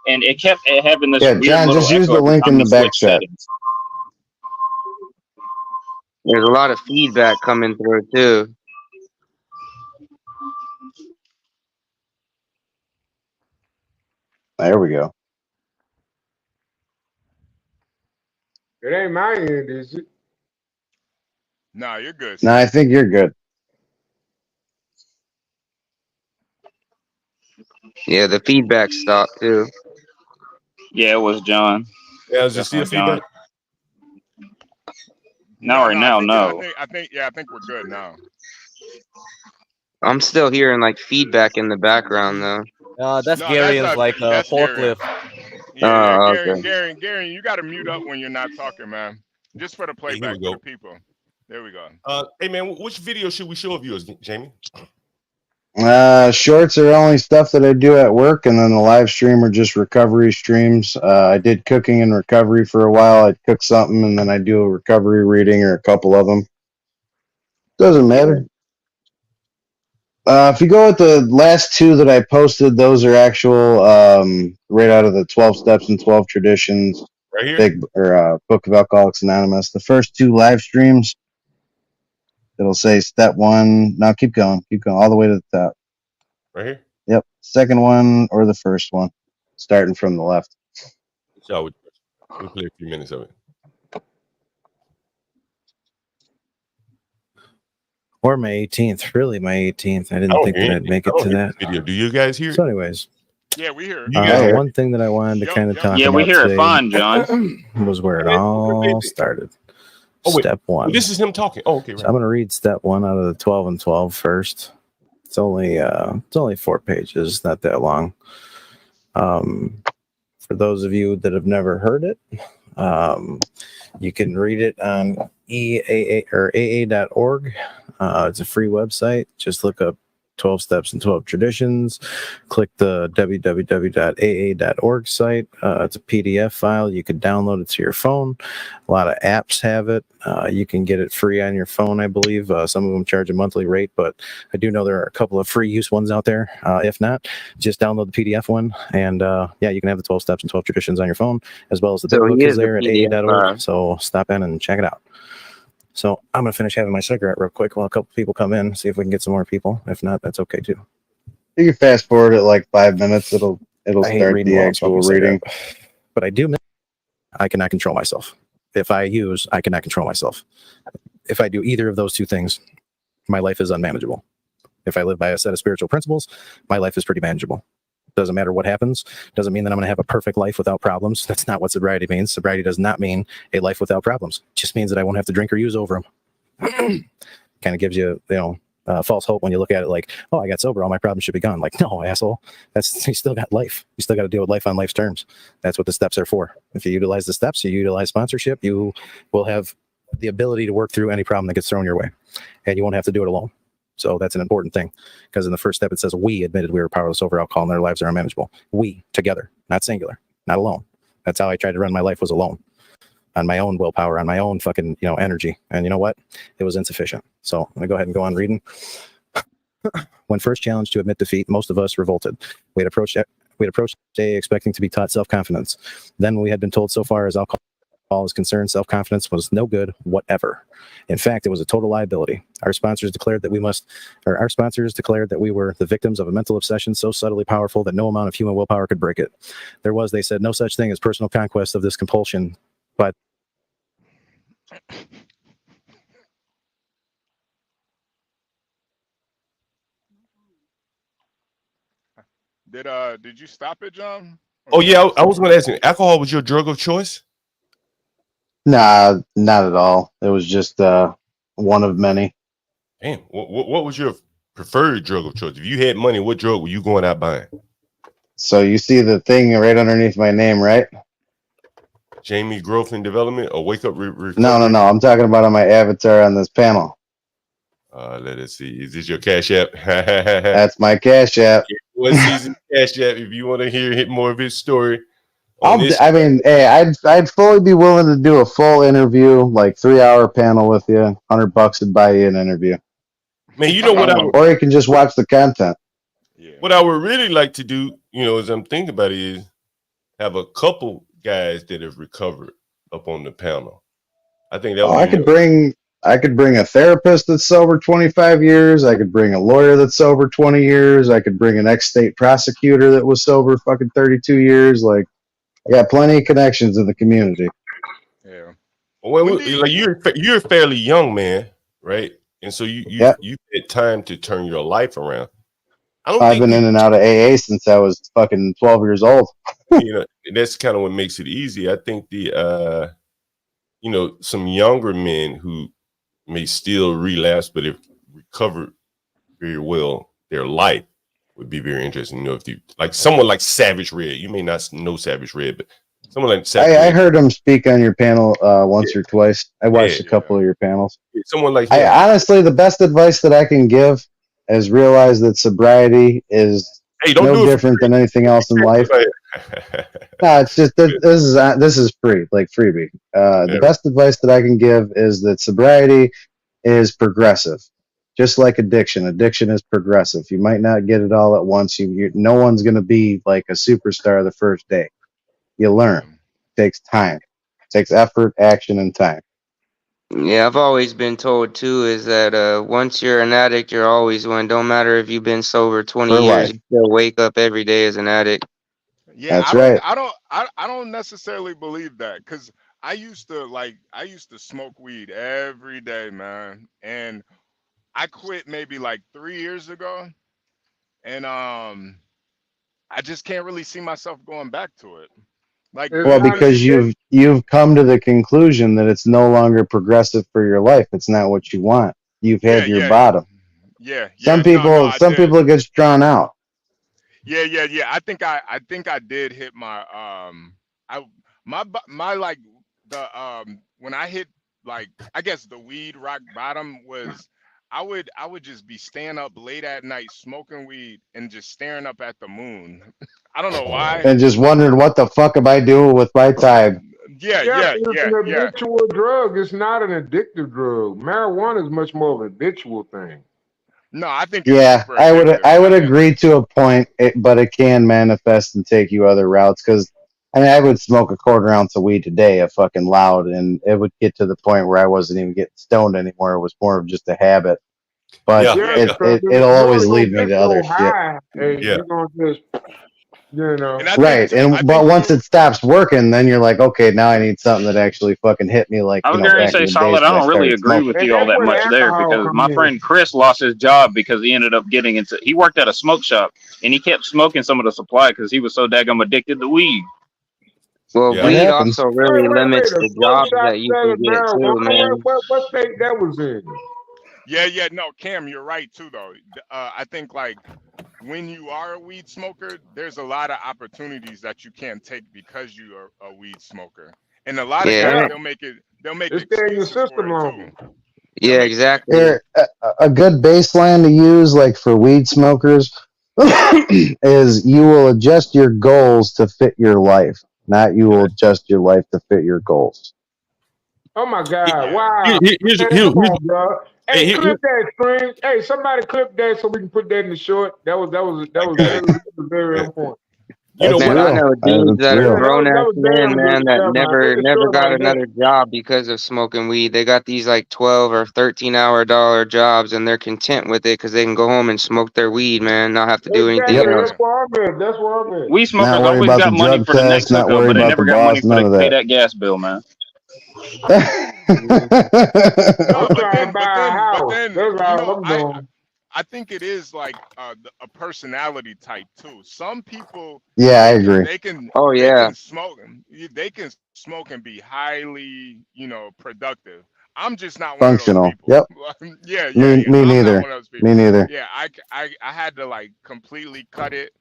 and it kept having this Yeah, weird John, little just use echo the every link time in he the back switched chat. settings. There's a lot of feedback coming through too. There we go. It ain't my end, is it? Nah, you're good, No, I Sid. think you're good. Yeah, the feedback stopped too. Yeah, it was John. yeah, is there still Definitely John. feedback? Not No, right no, I now, think no. yeah, I think we're good now. I'm still hearing like feedback in the background though. That's No, that's Gary's not. like That's Garion. forklift. Yeah, Oh, Gary, okay. Gary, Gary, you got to mute up when you're not talking, man. Just for the Hey, here we playback for the go. people. There we go. Hey man, which video should we show of yours, Jamie? Shorts are only stuff that I do at work, and then the live stream are just recovery streams. I did cooking and recovery for a while. I'd cook something, and then I do a recovery reading or a couple of them. Doesn't matter. If you go with the last two that I posted, those are actual right out of the 12 Steps and 12 Traditions, Right here. Book of Alcoholics Anonymous. The first two live streams, it'll say step one. Now keep going, all the way to the top. Right here. Yep, second one or the first one, starting from the left. So we'll play a few minutes of it. Or my 18th. Really, my 18th. I I didn't don't think hear that I'd anything. make I it don't to hear that. the video. Do you guys hear it? So, anyways, Yeah, we hear it. You guys hear it? one thing that I wanted to kind of talk Yeah, we about hear it today fine, John. was where it Wait, all started. Oh, wait. Step Well, one. this is him talking. Oh, okay, So right. I'm going to read step 1 out of the 12 and 12 first. It's only 4 pages, not that long. For those of you that have never heard it, you can read it on EAA or AA.org. It's a free website. Just look up 12 Steps and 12 Traditions. Click the www.aa.org site. It's a PDF file. You can download it to your phone. A lot of apps have it. You can get it free on your phone, I believe. Some of them charge a monthly rate, but I do know there are a couple of free use ones out there. If not, just download the PDF one. And yeah, you can have the 12 Steps and 12 Traditions on your phone, as well as the big So book he is is the there at PDF aa.org. So stop in and check it out. So I'm going to finish having my cigarette real quick while a couple people come in, see if we can get some more people. If not, that's okay too. You can fast forward it like 5 minutes. It'll I hate start reading the while I'm actual smoking a reading. cigarette. But I do miss, I cannot control myself. If I use, I cannot control myself. If I do either of those two things, my life is unmanageable. If I live by a set of spiritual principles, my life is pretty manageable. Doesn't matter what happens. Doesn't mean that I'm going to have a perfect life without problems. That's not what sobriety means. Sobriety does not mean a life without problems. It just means that I won't have to drink or use over them. Kind of gives you, false hope when you look at it like, oh, I got sober, all my problems should be gone. Like, no, asshole. You still got life. You still got to deal with life on life's terms. That's what the steps are for. If you utilize the steps, you utilize sponsorship, you will have the ability to work through any problem that gets thrown your way, and you won't have to do it alone. So that's an important thing, because in the first step, it says we admitted we were powerless over alcohol and their lives are unmanageable. We, together, not singular, not alone. That's how I tried to run my life, was alone, on my own willpower, on my own fucking, energy. And you know what? It was insufficient. So I'm going to go ahead and go on reading. When first challenged to admit defeat, most of us revolted. We'd approached day expecting to be taught self-confidence. Then we had been told so far as alcohol is concerned, self-confidence was no good whatever. In fact, it was a total liability. Our sponsors declared that we were the victims of a mental obsession so subtly powerful that no amount of human willpower could break it. There was, they said, no such thing as personal conquest of this compulsion, but Did you stop it, John? Oh yeah, I was going to ask you. Alcohol was your drug of choice? Nah, not at all. It was just one of many. Damn. What was your preferred drug of choice? If you had money, what drug were you going out buying? So you see the thing right underneath my name, right? Jamie Growth and Development, or Wake Up Recovery? No. I'm talking about on my avatar on this panel. Let us see. Is this your Cash App? That's my Cash App. What season Cash App? If you want to hear more of his story. I'd fully be willing to do a full interview, like 3-hour panel with you. $100 would buy you an interview. Man, you know what? Or you can just watch the content. Yeah. What I would really like to do, as I'm thinking about it, is have a couple guys that have recovered up on the panel. I think that would be I could bring a therapist that's sober 25 years. I could bring a lawyer that's sober 20 years. I could bring an ex-state prosecutor that was sober fucking 32 years. Like, I got plenty of connections in the community. Yeah. Well, like you're a fairly young man, right? And so you had time to turn your life around. I've been in and out of AA since I was fucking 12 years old. That's kind of what makes it easy. I think some younger men who may still relapse, but have recovered very well, their life would be very interesting. If you like someone like Savage Red, you may not know Savage Red, but someone like Savage I Red. heard him speak on your panel once or twice. I watched a couple of your panels. Someone like him. Honestly, the best advice that I can give is realize that sobriety is no different than anything else in life. No, it's just this is free, like freebie. The best advice that I can give is that sobriety is progressive, just like addiction. Addiction is progressive. You might not get it all at once. No one's going to be like a superstar the first day. You learn. It takes time. It takes effort, action, and time. Yeah, I've always been told too is that once you're an addict, you're always one. Don't matter if you've been sober 20 For years, life. you still wake up every day as an addict. Yeah, That's right. I don't necessarily believe that, because I used to smoke weed every day, man. And I quit maybe like 3 years ago, and I just can't really see myself going back to it. Like It's Well, the not the because you've come to the conclusion that it's no longer progressive for your life. It's not what you want. You've yeah had your yeah bottom. yeah no I Some did. people it gets drawn out. Yeah. I think I did hit my I my like the when I hit, like, I guess the weed rock bottom was I would just be staying up late at night smoking weed and just staring up at the moon. I don't know why. And just wondering what the fuck am I doing with my time? Yeah, yeah, yeah, but it's yeah, an yeah. habitual drug. It's not an addictive drug. Marijuana is much more of an habitual thing. No, I think it's Yeah, super addictive. I would agree to a point, but it can manifest and take you other routes. Because I mean, I would smoke a quarter ounce of weed a day, a fucking loud, and it would get to the point where I wasn't even getting stoned anymore. It was more of just a habit. But Yeah, Yeah, yeah, because if it'll you always only gonna lead me get to other so shit. high, hey, yeah. you're gonna just, you And know. I think Right, too, I and but think once too, it stops working, then you're like, okay, now I need something that actually fucking hit me, like I was going to back in say, the days solid. I when I don't really started agree smoking. with And you all that's that where the much there alcohol because come my in. friend Chris lost his job because he ended up getting into. He worked at a smoke shop and he kept smoking some of the supply because he was so daggum addicted to weed. Well, It Yeah. weed happens. also really Wait, limits a the smoke jobs shop that you can selling get too, marijuana? man. What state that was in? yeah, no, Cam, you're right too though. I think, like, when you are a weed smoker, there's a lot of opportunities that you can't take because you are a weed smoker. And a lot of Yeah, guys, Yeah, and they'll make it's staying in your excuses for system it too. longer. They'll yeah, make exactly. Here, a good baseline to use, like for weed smokers, is you will adjust your goals to fit your life, not you will adjust your life to fit your goals. Oh my Here- God! Yeah. Wow, Here's, man, here, come here's, on, bro. hey, Hey, clip that string. Hey, somebody clip that so we can put that in the short. I got it. That was very Yeah. on point. You know That's what? Man, I real. know dudes That's that are Yeah, real. grown that ass was men, damn man, good that stuff, man. I think never short got right there. another job because of smoking weed. They got these like 12 or 13-hour dollar jobs and they're content with it because they can go home and smoke their weed, man, not have to do anything Yep. Exactly. else. That's where I'm at. That's where I'm at. Weed Not smokers worry always about the got money drug for the test. next Not hookup, worry but they about the never got money boss. for None the of pay that. that gas bill, man. No, I'm trying to buy a but house. then, That's all I'm doing. I think it is like a personality type too. Some people, Yeah, I they can agree. they can Oh they yeah. can smoke they can smoke and be highly, productive. I'm just not one of those Functional. people. Yep. Me I'm not one neither. of those Me people. neither. Yeah, I had to, like, completely cut it.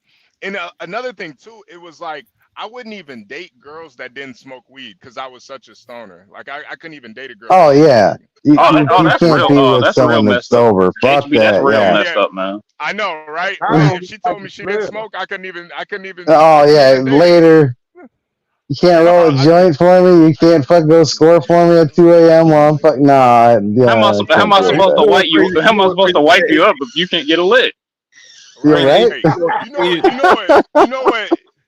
And another thing too, it was like I wouldn't even date girls that didn't smoke weed because I was such a stoner. Like I couldn't even date a girl Oh that smoked yeah. weed. You can't be with That's real someone that's messed up. sober. Fuck HB, that's that. real Yeah. messed up, man. I know, right? I Right. don't If she like told the me she didn't smell. smoke, I Oh couldn't yeah. even date her. Later. You can't roll a joint for me. You can't fuck go score for me at 2 a.m. while I'm fuck. Nah, I How am can't I deal with supposed that. to wipe you? How am I supposed to wipe you up if you can't get a lick? You're Right. right. Hey,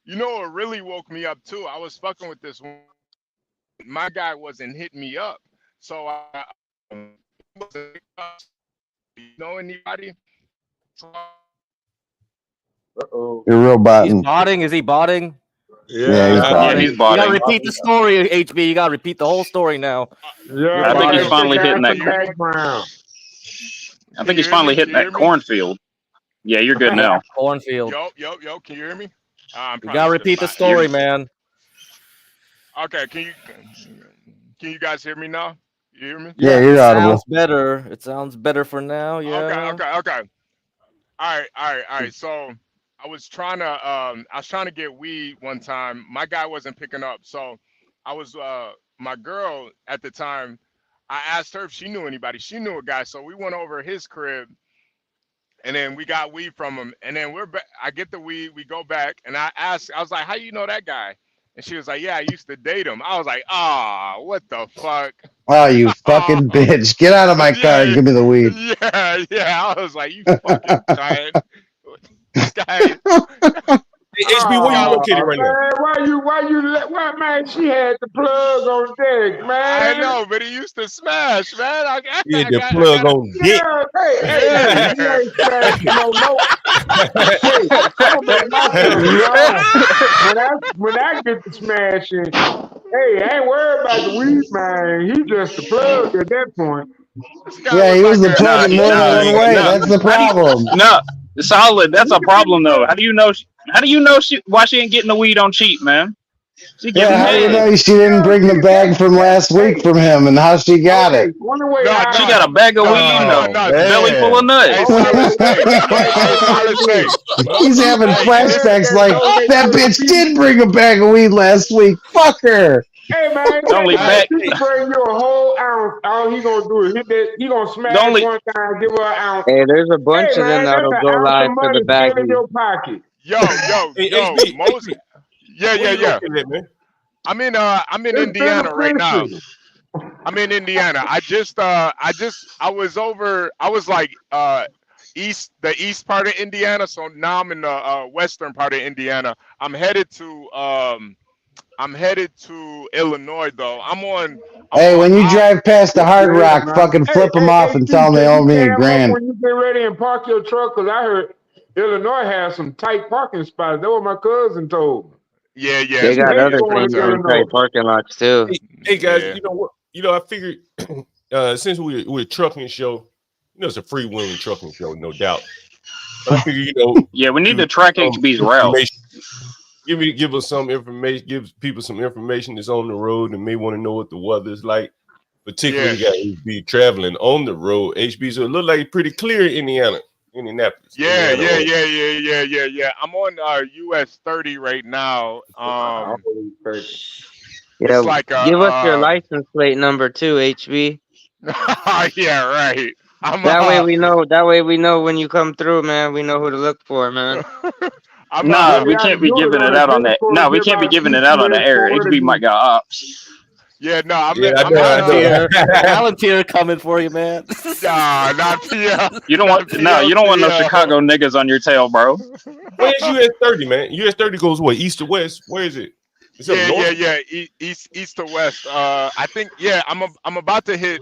you know what really woke me up too? I was fucking with this one. My guy wasn't hitting me up. So wasn't, anybody? Uh-oh. You're real He's botting. botting. Is he botting? Yeah, he's Yeah. Yeah, botting. he's You gotta botting. repeat the story, HB. You gotta repeat the whole story now. Yeah, You're I think we he's gotta botting. get finally the hitting that. answer Can you hear me? background. I Can think you he's hear finally me? hitting Can you that hear me? cornfield. Yeah, you're good Yeah, now. cornfield. Yo. Can you hear me? I'm You probably gotta still repeat the botting. You're story, man. Okay. Can you guys hear me now? You hear me? Yeah, Yeah. you're It audible. sounds better. It sounds better for now. Okay. Yeah. Okay. All right. So I was trying to get weed one time. My guy wasn't picking up, so I was my girl at the time. I asked her if she knew anybody. She knew a guy, so we went over his crib, and then we got weed from him. And then I get the weed. We go back, and I was like, "How you know that guy?" And she was like, "Yeah, I used to date him." I was like, "Ah, what the fuck?" Oh, you Oh, fucking bitch. Get out of my car and yeah, give me the weed. yeah. I was like, "You fucking giant." This guy, Hey, HB, where you guy, Oh located right now? man, why man? She had the plug on deck, I man. know, but he used to smash, man. You had I the got, I plug got to, on dick. Yeah, hey, he yeah. ain't smashing no. Hey, I'm gonna make myself known. When I get to smashing, hey, I ain't worried about the weed man. He just the plug at that point. This guy Yeah, was he was like the a plug in more than one way. That's the problem. No, solid. That's a problem though. How do you know? How do you know why she ain't getting the weed on cheap, man? She Yeah, getting how do you mad. know she didn't bring the bag from last week from him and how she got Okay, it? only way no, She no, got a bag of weed and a Oh belly full of man. hey, nuts. okay, Solid Snake. Hey, Solid okay, Snake. He's Most, having hey, and this, flashbacks like, that bitch did bring a bag of weed last week. Fuck her. Hey man, The only hey, bag, she can bring you a whole ounce. All he gonna do is hit that. He gonna the smash only one time, give her an ounce. Hey, there's a Hey bunch of them man, that's that'll an go ounce of live for the money still in baggie. your pocket. Hey, yo, Moses. HB, Yeah, where yeah, you yeah. located at, man? I'm in It's Indiana right now. beneficial. I'm in Indiana. I was like the east part of Indiana, so now I'm in the western part of Indiana. I'm headed to Illinois though. I'm Hey, on when you I drive past the Hard Yeah, Rock, man. fucking Hey, flip them hey, off hey, and tell Chief, them they can owe you me cam up $1,000. when you get ready and park your truck? Cause I heard Illinois has some tight parking spots. That's what my cousin told me. yeah, They it's got pretty Hate other going things to in Illinois. tight parking lots too. Hey guys, yeah. you know what? I figured since we're a trucking show, it's a freewheeling trucking show, no doubt. But I figure, yeah, we need give to track some HB's route. information, give us some information, give people some information that's on the road and may want to know what the weather's like. Particularly, Yeah. you got HB traveling on the road. HB, so it look like pretty clear in Indianapolis, Yeah, Indiana. yeah, yeah, yeah, yeah, yeah, yeah. I'm on US 30 right now. Yeah, It's like give us your license plate number too, HB. yeah, right. I'm That way we know. That way we know when you come through, man. We know who to look for, man. I'm Nah, Yeah, we y'all can't be do it giving on it the out on that. discourse. No, we Give can't be out giving it out on the ETA air. for HB might got ops. yeah, no, Yeah, I I'm know. in I know. Palantir coming for you, man. nah, not PL. You don't Not want you don't want no PLTL. Chicago niggas on your tail, bro. Where's US 30, man? US 30 goes what? East to west? Where is it? It's up Yeah, north? yeah, yeah. East to west. I think I'm about to hit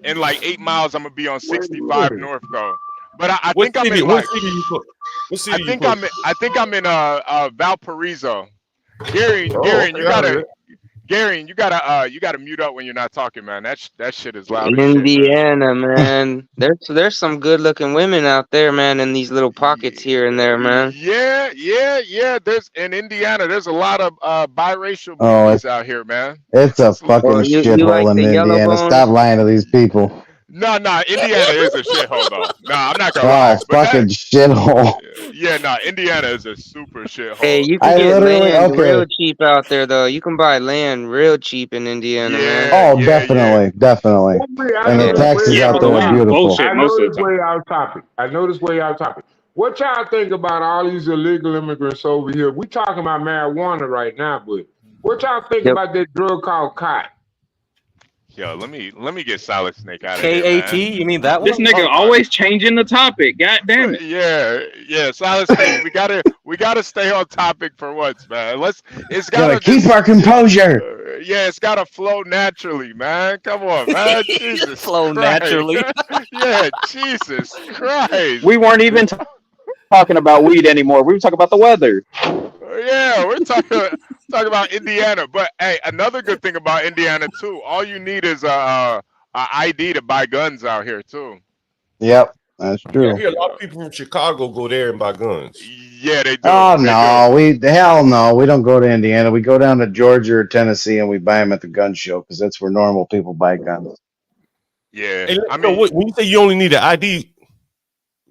in like 8 miles. I'm gonna be on Wait a 65 minute. north though. But I What think I'm city? in What like city you put? What city you put? I think I'm in Valparaiso. Gary, Oh, okay, I heard it. you gotta mute up when you're not talking, man. That shit is loud as shit, man. Indiana, man. There's some good looking women out there, man, in these little pockets here and there, man. Yeah, yeah, yeah. There's in Indiana. There's a lot of biracial Oh, beauties out here, man. it's a It's fucking Oh, you like shithole in the yellow Indiana. bone? Stop lying to these people. no. Indiana is a shithole though. No, I'm not gonna lie. Oh, But fucking shithole. yeah, no. Indiana is a super Hey, shithole. you can I get literally, land okay. real cheap out there, though. You can buy land real cheap in Indiana, man. Yeah, Oh, yeah, yeah. definitely, definitely. I And know the Yeah. this way taxes Yeah, out but the there are out weed is topic. beautiful. bullshit I know most of this the time. way out topic. I know this way out topic. What y'all think about all these illegal immigrants over here? We talking about marijuana right now, but what y'all think Yep. about that drug called cotton? Yo, let me get Solid Snake out of here, KAT, man. you mean that This one? nigga Oh my. always changing the topic. God damn it. Yeah, yeah. Solid Snake. We gotta stay on topic for once, man. It's Gotta gotta keep just our composure. yeah, it's gotta flow naturally, man. Come on, man. Jesus Flow Christ. naturally. Yeah, Jesus Christ. We weren't even talking about weed anymore. We were talking about the weather. Yeah, we're talking about Indiana. But hey, another good thing about Indiana too, all you need is a ID to buy guns out here too. Yep, that's Yeah, I true. hear a lot of people from Chicago go there and buy guns. Yeah, they do. Oh They no, do. hell no, we don't go to Indiana. We go down to Georgia or Tennessee and we buy them at the gun show because that's where normal people buy guns. Yeah. Hey, I mean, when you say you only need an ID,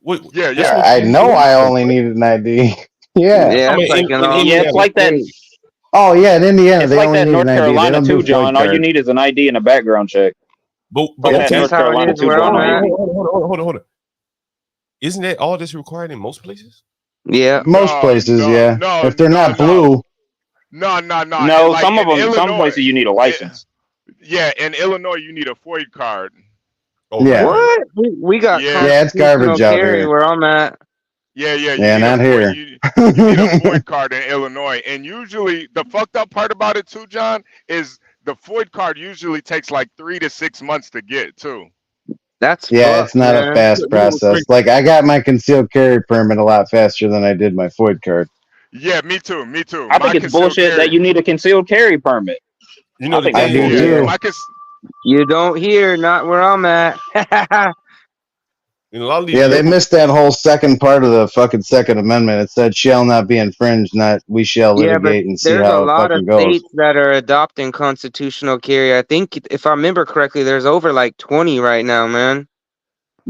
what? yeah, That's yeah. Yeah, what I you know do. I only needed an ID. Yeah. Yeah, I it's mean, like in in all Yeah, 50 it's Indiana. like that. states. Oh yeah, in Indiana It's they like only that need North an ID. They Carolina don't do too, FOID John. All you cards. need is an ID and a background check. But Like Yep. that That's North how it Carolina is too, where John. I'm All you at. need. Hold on. Isn't that all that's required in most places? Yeah. Most places, yeah. If they're not blue, No. No, Like some of in them, some Illinois, places you need a license. yeah, in Illinois you need a FOID card. Oh, yeah. really? What? We got Yeah, Yeah, it's constitutional garbage out carry here. where I'm at. yeah. You Yeah, need a not FOID. here. You need a FOID card in Illinois, and usually the fucked up part about it too, John, is the FOID card usually takes like 3 to 6 months to get too. That's Yeah, fucked, it's not a man. fast You know what's process. crazy? Like I got my concealed carry permit a lot faster than I did my FOID card. Yeah, me too. I My think it's concealed bullshit that carry. you need a concealed carry permit. You I know the think I that's do thing is, Yeah, bullshit. too. You don't hear, not where I'm at. In a lot of these Yeah, they liberal, missed that whole second part of the fucking Second Amendment. It said shall not be infringed, not we shall Yeah, but litigate and see there's a how it lot of fucking goes. states that are adopting constitutional carry. I think if I remember correctly, there's over like 20 right now, man.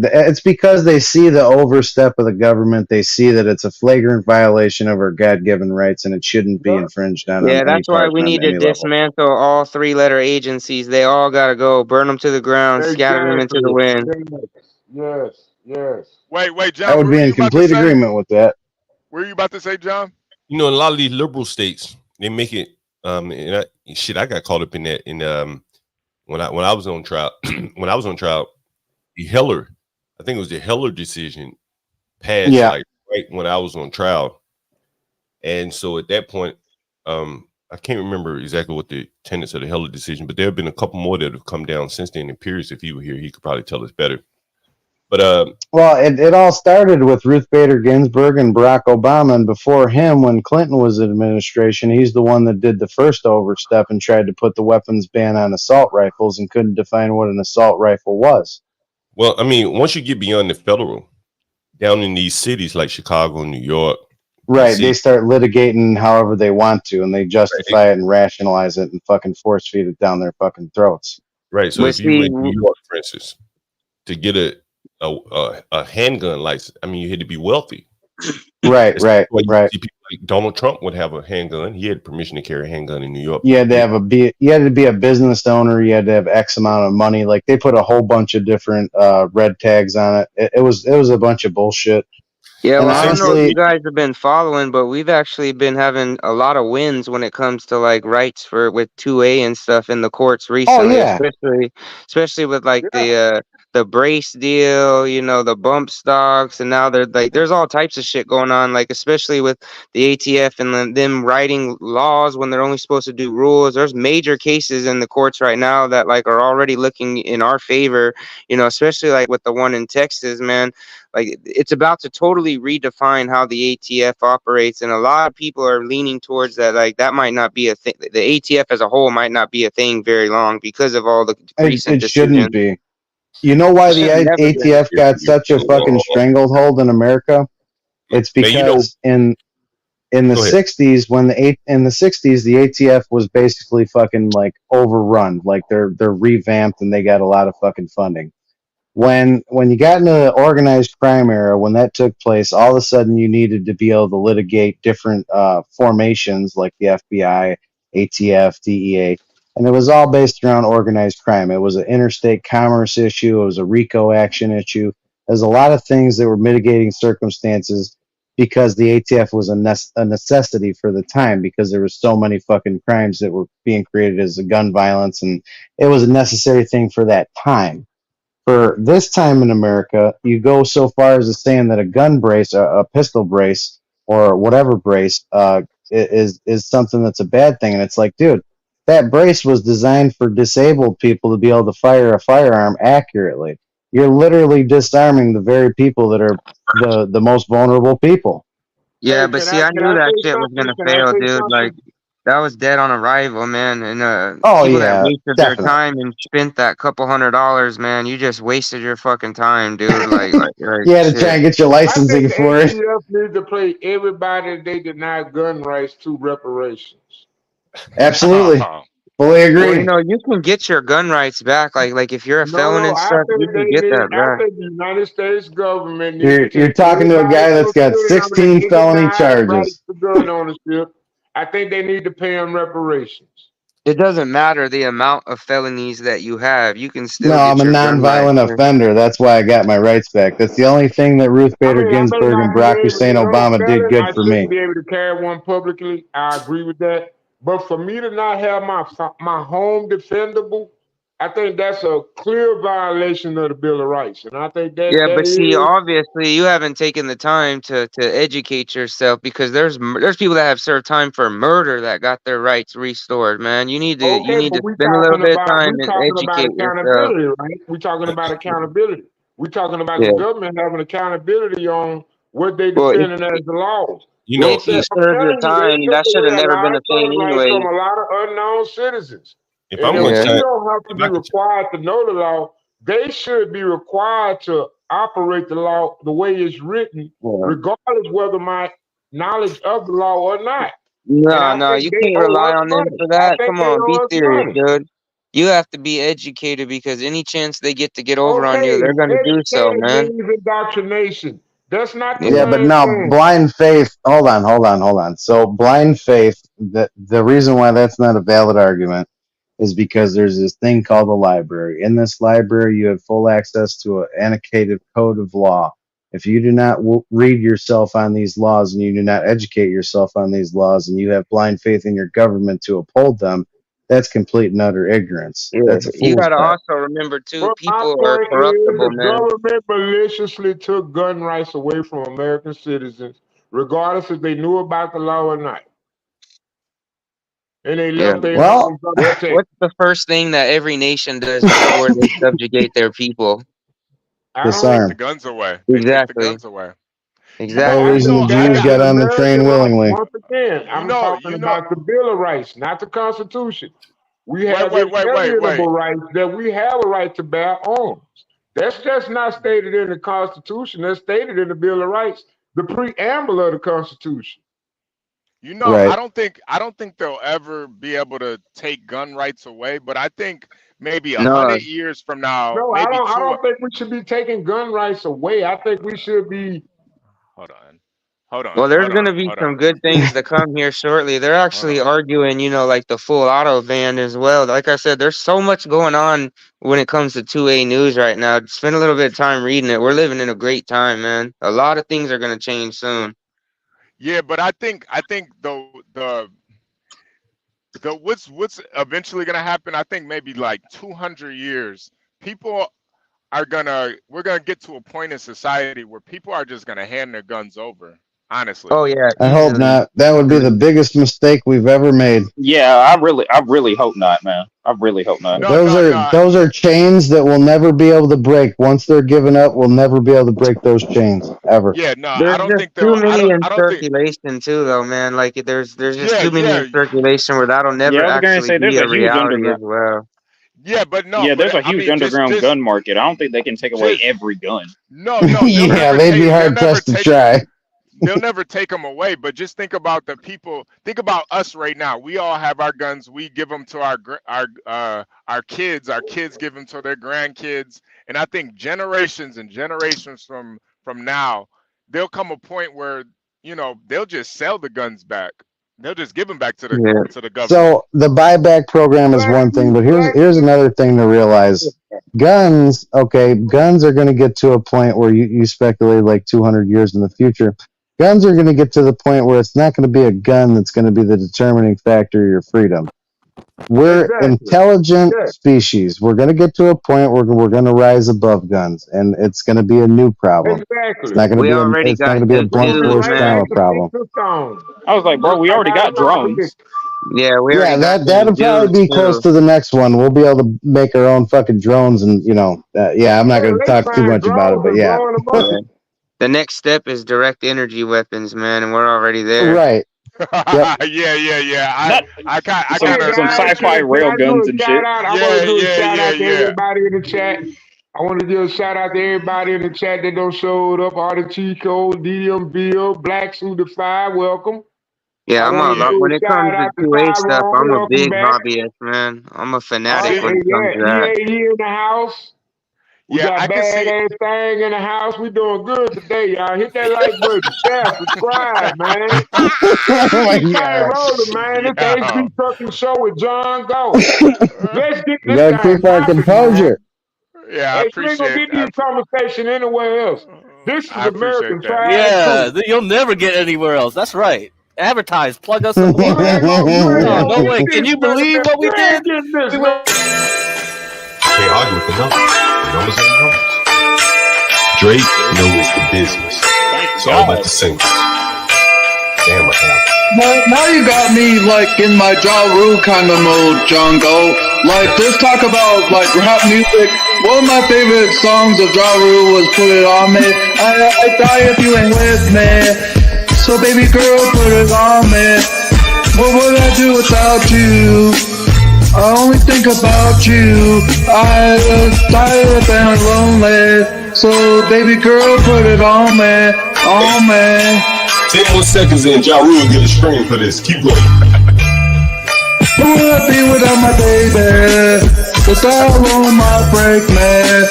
It's because they see the overstep of the government. They see that it's a flagrant violation of our God-given rights, and it shouldn't be infringed on Yeah, any that's why part we on need to any level. dismantle all three-letter agencies. They all gotta go. Burn them to the ground. Scatter them into the Exactly. wind. Yes. Wait, I John, would what be were in you about to complete say? agreement with that. What were you about to say, John? in a lot of these liberal states, they make it. I got caught up in that. When I was on trial, the Heller, I think it was the Heller decision passed Yeah. like right when I was on trial, and so at that point, I can't remember exactly what the tenets of the Heller decision, but there have been a couple more that have come down since then. And Pierce, if he were here, he could probably tell us better. But Well, it all started with Ruth Bader Ginsburg and Barack Obama, and before him, when Clinton was in administration, he's the one that did the first overstep and tried to put the weapons ban on assault rifles and couldn't define what an assault rifle was. well, I mean, once you get beyond the federal, down in these cities like Chicago, New York, Right, DC, they start litigating however they want to, and they justify it and rationalize it and fucking force feed it down their fucking throats. right. So But if you were see, in New York, for instance, to get a handgun license, I mean, you had to be wealthy. Right. See people like Donald Trump would have a handgun. He had permission to carry a handgun in New York. You had to be a business owner. You had to have X amount of money. Like they put a whole bunch of different red tags on it. It was a bunch of bullshit. yeah, And well, I don't know if honestly, you guys have been following, but we've actually been having a lot of wins when it comes to like rights for with 2A and stuff in the courts recently, yeah. especially with like the brace deal, you know, the bump stocks, and now they're like there's all types of shit going on, like especially with the ATF and them writing laws when they're only supposed to do rules. There's major cases in the courts right now that like are already looking in our favor, you know, especially like with the one in Texas, man. Like it's about to totally redefine how the ATF operates, and a lot of people are leaning towards that. Like that might not be a thing. The ATF as a whole might not be a thing very long because of all the recent It shouldn't decisions. be. You know why It should the never be. ATF got such a fucking stranglehold in America? It's Man, you know, because in the Go ahead. 60s in the 60s the ATF was basically fucking like overrun. Like they're revamped and they got a lot of fucking funding. When you got into the organized crime era, when that took place, all of a sudden you needed to be able to litigate different formations like the FBI, ATF, DEA, and it was all based around organized crime. It was an interstate commerce issue. It was a RICO action issue. There's a lot of things that were mitigating circumstances because the ATF was a necessity for the time because there was so many fucking crimes that were being created as a gun violence, and it was a necessary thing for that time. For this time in America, you go so far as to saying that a gun brace, a pistol brace, or whatever brace is something that's a bad thing. And it's like, dude, that brace was designed for disabled people to be able to fire a firearm accurately. You're literally disarming the very people that are the most vulnerable people. Yeah, Hey, but see, I can knew I that say shit was something? gonna Can I fail, say dude. Like something? that was dead on arrival, man. And Oh people that yeah, wasted their definitely. time and spent that couple $100, man, you just wasted your fucking time, dude. Like You had to try shit. and get your I think licensing the for it. ATF needs to pay everybody they deny gun rights to reparations. Absolutely, fully Well, agree. you know, you can get your gun rights back. Like if you're a felon No, and stuff, you can get that I back. think the United States government needs to You're take talking to a everybody guy that's got Social Security number 16 they felony denied rights charges. to gun ownership. I think they need to pay them reparations. It doesn't matter the amount of felonies that you have. You can No, still I'm get a your gun rights, nonviolent man. offender. That's why I got my rights back. That's the only thing that Ruth Bader I may Ginsburg and not be Barack able Hussein to, Obama did felon, good I for shouldn't me. be able to carry one publicly. I agree with that. But for me to not have my home defendable, I think that's a clear violation of the Bill of Rights. And I think Yeah, that but see, is obviously, you haven't taken the time to educate yourself because there's people that have served time for murder that got their rights restored. Man, you okay, need but to spend a little bit of time we and talking about educate yourself. accountability, right? We talking about accountability. We talking about the Yeah. government having accountability on what they Well, if defending as the laws. You know, if Because you I'm serve your telling you, they time, took that should away have a never lot been of a thing gun rights from anyway. a lot of unknown citizens. if And I'm if going we to, don't have to be required to know the law, they should be required to operate the law the way it's written, regardless whether my knowledge of the law or not. And No, I no, think you they can't owe rely us on them money. for I that. think Come they on, be owe us serious, money. dude. You have to be educated because any chance they get to get over on you, Okay, they're gonna do so, educated man. means indoctrination. That's not the Yeah, but same no, thing. blind faith. Hold on. So blind faith. The reason why that's not a valid argument is because there's this thing called the library. In this library, you have full access to an annotated code of law. If you do not read yourself on these laws and you do not educate yourself on these laws and you have blind faith in your government to uphold them, that's complete and utter ignorance. Yeah, That's a you fool's gotta path. also remember too, But my people are point is, corruptible, the man. government maliciously took gun rights away from American citizens, regardless if they knew about the law or not. And they Yeah. left their Well, homes unprotected. What's the first thing that every nation does before they subjugate their people? Take the Disarm. guns away. They take the Exactly. guns away. Whole I Exactly. reason know the that Jews is got on the train American law. willingly. Once again, I'm talking about the Bill of Rights, not the Constitution. We have inalienable rights that we have a right to bear arms. That's just not stated in the Constitution. That's stated in the Bill of Rights, the preamble of the Constitution. Right. I don't think they'll ever be able to take gun rights away, but I think maybe No. 100 years from now, No, maybe I don't think we should be taking gun rights away. I think we should be. Hold on. Well, there's gonna be some good things to come here shortly. They're actually arguing, like the full auto ban as well. Like I said, there's so much going on when it comes to 2A news right now. Spend a little bit of time reading it. We're living in a great time, man. A lot of things are gonna change soon. Yeah, but I think the what's eventually gonna happen, I think maybe like 200 years, we're gonna get to a point in society where people are just gonna hand their guns over. Honestly. Oh yeah, I hope not. That would be the biggest mistake we've ever made. Yeah, I really hope not, man. I really hope not. Those are chains that we'll never be able to break. Once they're given up, we'll never be able to break those chains ever. Yeah, no, There's I don't just think too they'll. many in I don't think. circulation too, though, man. Like there's just Yeah, too many in circulation where that'll never Yeah, I was gonna actually say there's be a a huge reality underground. as well. Yeah, but no. Yeah, there's but a huge underground gun market. I don't think they can take away every gun. No, Yeah, they'd be hard pressed to try. They'll never take them away. But just think about the people. Think about us right now. We all have our guns. We give them to our kids. Our kids give them to their grandkids. And I think generations and generations from now, there'll come a point where they'll just sell the guns back. They'll just give them back to the government. So the buyback program is one thing, but here's another thing to realize. Guns are going to get to a point where you speculate like 200 years in the future. Guns are going to get to the point where it's not going to be a gun that's going to be the determining factor of your freedom. We're intelligent species. We're going to get to a point where we're going to rise above guns, and it's going to be a new problem. It's not going to be a blunt force trauma problem. I was like, bro, we already got drones. Yeah, that'll probably be close to the next one. We'll be able to make our own fucking drones, and I'm not going to talk too much about it, but yeah. The next step is direct energy weapons, man, and we're already there. Right. Yep. Yeah. I kind of some sci-fi rail guns and shit. I want to do a shout out to everybody in the chat. I want to give a shout out to everybody in the chat that don't showed up. Artichico, DDM Bill, Black Suit 5, welcome. Yeah, I'm when it comes to 2A stuff, I'm a big hobbyist, man. I'm a fanatic when it comes to that. EAE in the house. We got Badass Thing in the house. We doing good today, y'all. Hit that like button, share, subscribe, man. Oh my God. Rolling, man. It's the HB Trucking Show with John Galt. Let's get We this got to keep our composure. Yeah, I appreciate it. We ain't gonna get this conversation anywhere else. This is American Tribe. Yeah, you'll never get anywhere else. That's right. Advertise, plug us in. No way. Can you believe what we did? Can't argue with the numbers. The numbers are the numbers. Drake knows the business. It's all about the singles. Damn, I have. Now you got me like in my Ja Rule kind of mode, John Galt. Like just talk about like rap music. One of my favorite songs of Ja Rule was "Put It On Me." I die if you ain't with me. So baby girl, put it on me. What would I do without you? I only think about you. I tired and lonely. So baby girl, put it on me, on me. 10 more seconds and Ja Rule will get a screen for this. Keep going. Who would I be without my baby? Without one might break me.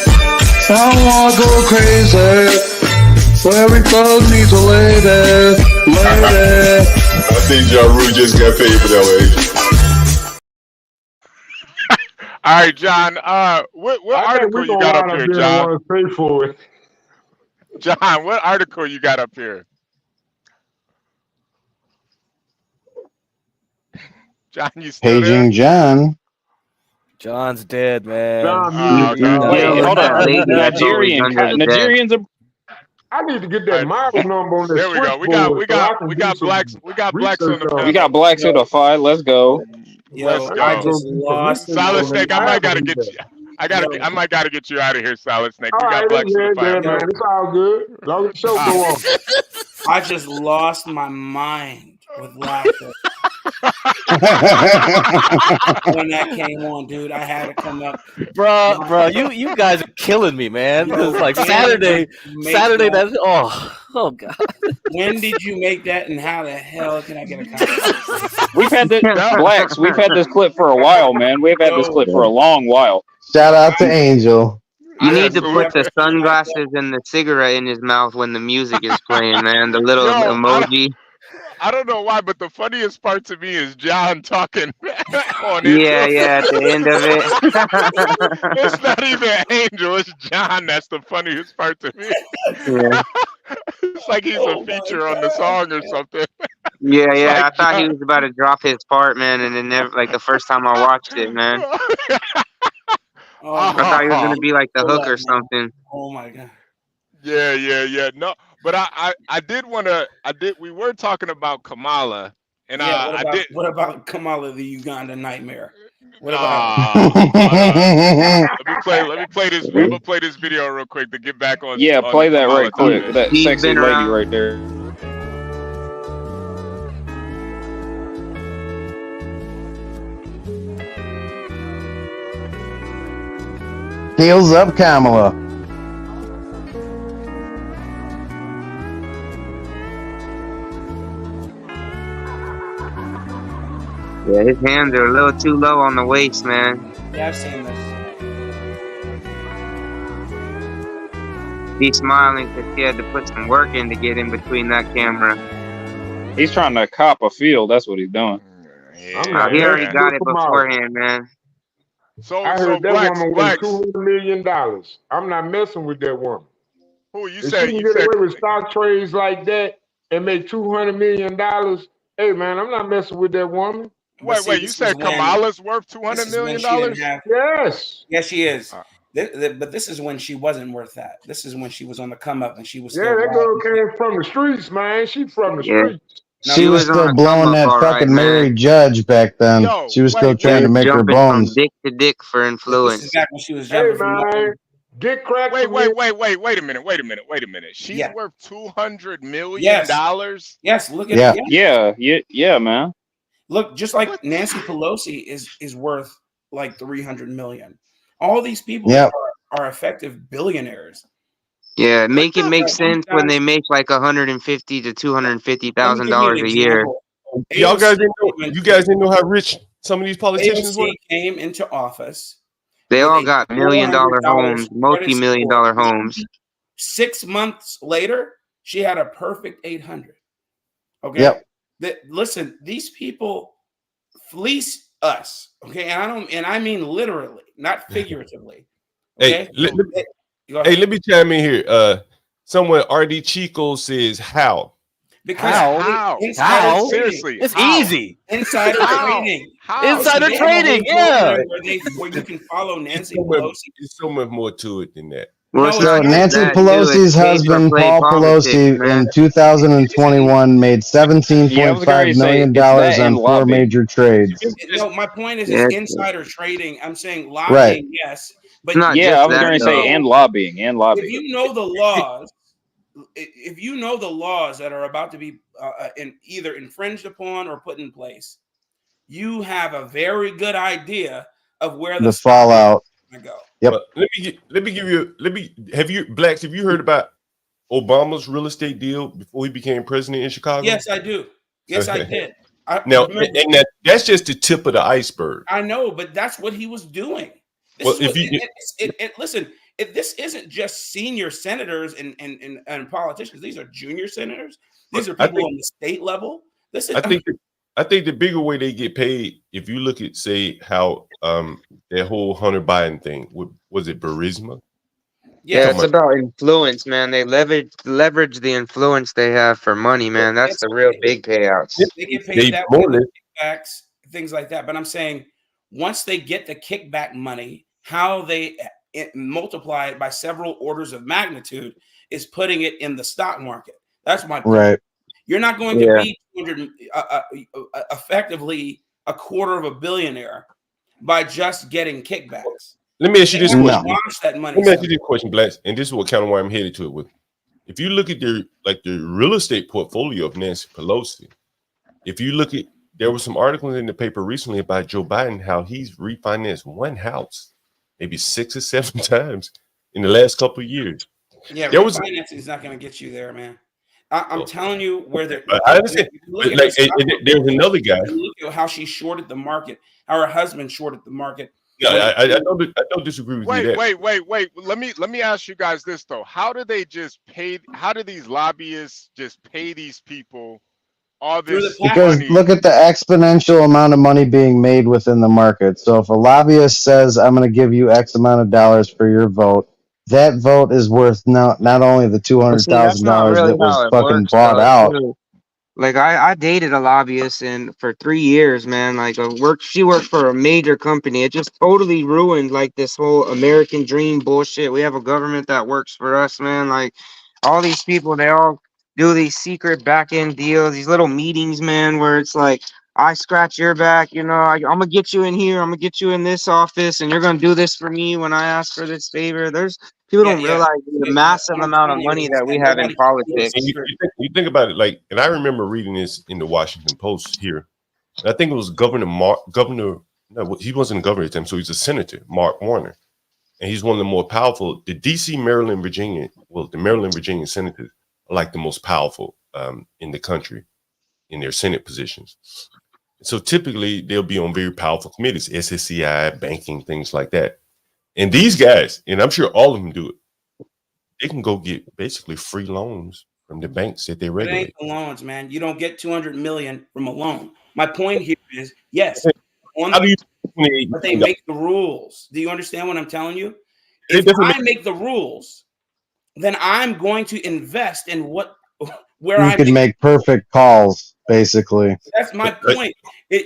I don't wanna go crazy. So every thug needs a lady, lady. I think Ja Rule just got paid for that one. All right, John. What I think article we're you gonna got up wind up here, being John? one to pay for it. John, what article you got up here? John, you still there? Paging John. John's dead, man. John Oh, muted. He's no. Wait, dealing with hold that on. lady that's always Nigerian, under the desk. Nigerians are. I need to get All that right, model number on the there we go. We got switchboard we so I got can we do got some blacks on research the on We it. got panel. Black Certified. Let's go. Let's I I gotta go. go just do some lost research Solid on my them Snake, I might titles gotta he get got. you. yo, I might gotta get you out of here, Solid Snake. All We got right, Black yeah, Certified. man. yo, It's all good. Long as the show Ah. go on. I just lost my mind with laughter when that came on, dude. I had to come up. Bro, you guys are killing me, man. Yo, It's like when Saturday, did you make that? that. Oh god. When did you make that, and how the hell can I get a copy? We've had the No. Blacks. We've had this clip for a while, man. We've had this Yo, clip for a long while. Shout out to Angel. You I need have to put Salute. the never seen that. sunglasses and the cigarette in his mouth when the music is playing, man. The little Yo, emoji. I don't know why, but the funniest part to me is John talking on Yeah, intro. yeah, at the end of it. It's not even Angel, it's John that's the funniest part to me. Yeah. It's like he's a Oh my feature on the god. song or something. Yeah, It's yeah. I like thought he John. was about to drop his part, man, and then never like the first time I watched it, man. Oh my I thought he was Oh, gonna be like the Hold hook up, or man. something. Oh my god. yeah. No, but I did wanna we were talking about Kamala and Yeah. I did What about Kamala the Uganda nightmare? What about let me play this. I'm gonna play this video real quick to get back Yeah, on the play that Kamala right quick. topic. That He's sexy been lady around. right there. Heels up, Kamala. Yeah, his hands are a little too low on the waist, man. Yeah, I've seen this. He's smiling because he had to put some work in to get in between that camera. He's trying to cop a field. That's what he's doing. I'm Yeah, not He already messing got with it Kamala. beforehand, man. So I heard that blacks, woman worth $200 million. I'm not messing with that woman. who you If she said can get away with stock trades like that and make $200 million, hey man, I'm not messing with that woman. But see, wait, you this is said when Kamala's worth this $200 is when million she didn't dollars? have. Yes. Yeah, she is. Uh, But this is when she wasn't worth that. This is when she was on the come up and she was Yeah, still that girl riding. came from the streets, man. She from the Yeah. streets. Now She was on still a blowing come up, that all right, fucking Mary man. Judge back then. Yo, She was still wait, She trying to was make her jumping from bones. dick to dick for But this is influence. back when she was Hey jumping from man, get cracked wait, for me. wait a minute. She's Yeah. worth $200 million? Yes. Yes, look at Yeah. it. Yeah, man. Look, just like What? Nancy Pelosi is worth like 300 million. All these people Yep. are effective billionaires. Yeah, make it make Like, sense when they make like $150,000 to Let me $250,000 give you an a year. example. Y'all guys didn't know. AOC You guys didn't know how rich some of these politicians were. came into office. They with all a got $1 million $400 homes, credit multi-million score. dollar homes. 6 months later, she had a perfect 800. Okay. Yep. Listen, these people fleece us. Okay, and I mean literally, not figuratively. Okay. Let me chime in here. Someone RD Chico says how. Because How? insider Seriously, It's how? easy. Insider trading. How? Insider They have a trading, whole yeah. program where you can follow Nancy Pelosi. There's so much more to it than that. Well, No, it's it's not not. just Nancy that, dude. Pelosi's It's pay for husband, play Paul politics, Pelosi, man. in 2021 made Yeah, I was $17.5 gonna say million it's that on and 4 lobbying. major trades. No, my point is Yeah, it's insider trading. I'm saying Right. lobbying, yes, but It's not Yeah, just I was that, gonna though. say and lobbying and if lobbying. you know the laws, if you know the laws that are about to be either infringed upon or put in place, you have a very good idea of where The stock fallout. market is going to go. Yep. Have you heard about Obama's real estate deal before he became president in Chicago? Yes, I do. Yes, I did. Now that's just the tip of the iceberg. I know, but that's what he was doing. Listen, this isn't just senior senators and politicians. These are junior senators. These are people on the state level. I think the bigger way they get paid, if you look at, say, how that whole Hunter Biden thing, was it Burisma? Yeah, it's about influence, man. They leverage the influence they have for money, man. That's the real big payouts. They get paid that way with kickbacks, things like that. But I'm saying once they get the kickback money, how they multiply it by several orders of magnitude is putting it in the stock market. That's my point. Right. You're not going to be 200, effectively $250 million by just getting kickbacks. Let me ask you this question. That money Let me ask you this question, Blacks, and this is what kind of where I'm headed to it with. If you look at the real estate portfolio of Nancy Pelosi, if you look at, there were some articles in the paper recently about Joe Biden, how he's refinanced one house maybe 6 or 7 times in the last couple of years. Yeah, refinancing is not going to get you there, man. I'm telling you where they're. I understand. There's another guy. Look at how she shorted the market. How her husband shorted the market. Yeah, I don't disagree with you. Wait. Let me ask you guys this though. How do they just pay? How do these lobbyists just pay these people all this because money? Look at the exponential amount of money being made within the market. So if a lobbyist says, I'm going to give you X amount of dollars for your vote, that vote is worth not only the $200,000 that was fucking bought out. Like I dated a lobbyist for 3 years, man. Like she worked for a major company. It just totally ruined like this whole American dream bullshit. We have a government that works for us, man. Like all these people, they all do these secret back end deals, these little meetings, man, where it's like, I scratch your back, I'm gonna get you in here, I'm gonna get you in this office, and you're gonna do this for me when I ask for this favor. There's people don't realize the massive amount of money that we have in politics. You think about it, like, and I remember reading this in the Washington Post here. I think it was he wasn't a governor at the time, so he's a senator, Mark Warner. And he's one of the more powerful, the DC, Maryland, Virginia, the Maryland, Virginia senators are like the most powerful in the country in their Senate positions. So typically they'll be on very powerful committees, SSCI, banking, things like that. And these guys, and I'm sure all of them do it, they can go get basically free loans from the banks that they regulate. It ain't the loans, man. You don't get $200 million from a loan. My point here is, yes, but they make the rules. Do you understand what I'm telling you? If I make the rules, then I'm going to invest in where you can make perfect calls, basically. That's my point. I'm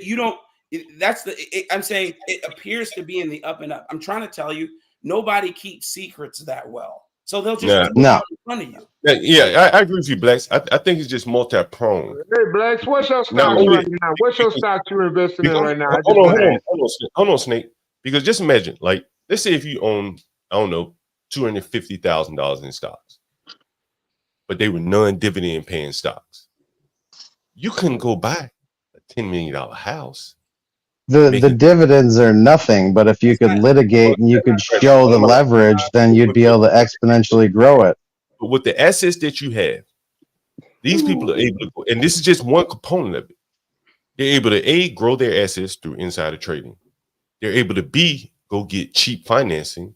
saying it appears to be in the up and up. I'm trying to tell you, nobody keeps secrets that well. So they'll just put it out in front of you. Yeah, I agree with you, Blacks. I think it's just multi-pronged. Hey, Blacks, what's your stock right now? What's your stock you're investing in right now? Hold on, Snake. Because just imagine, like, let's say if you own, I don't know, $250,000 in stocks, but they were non-dividend paying stocks. You couldn't go buy a $10 million house. The dividends are nothing, but if you could litigate and you could show the leverage, then you'd be able to exponentially grow it. But with the assets that you have, these people are able to, and this is just one component of it. They're able to A, grow their assets through insider trading. They're able to B, go get cheap financing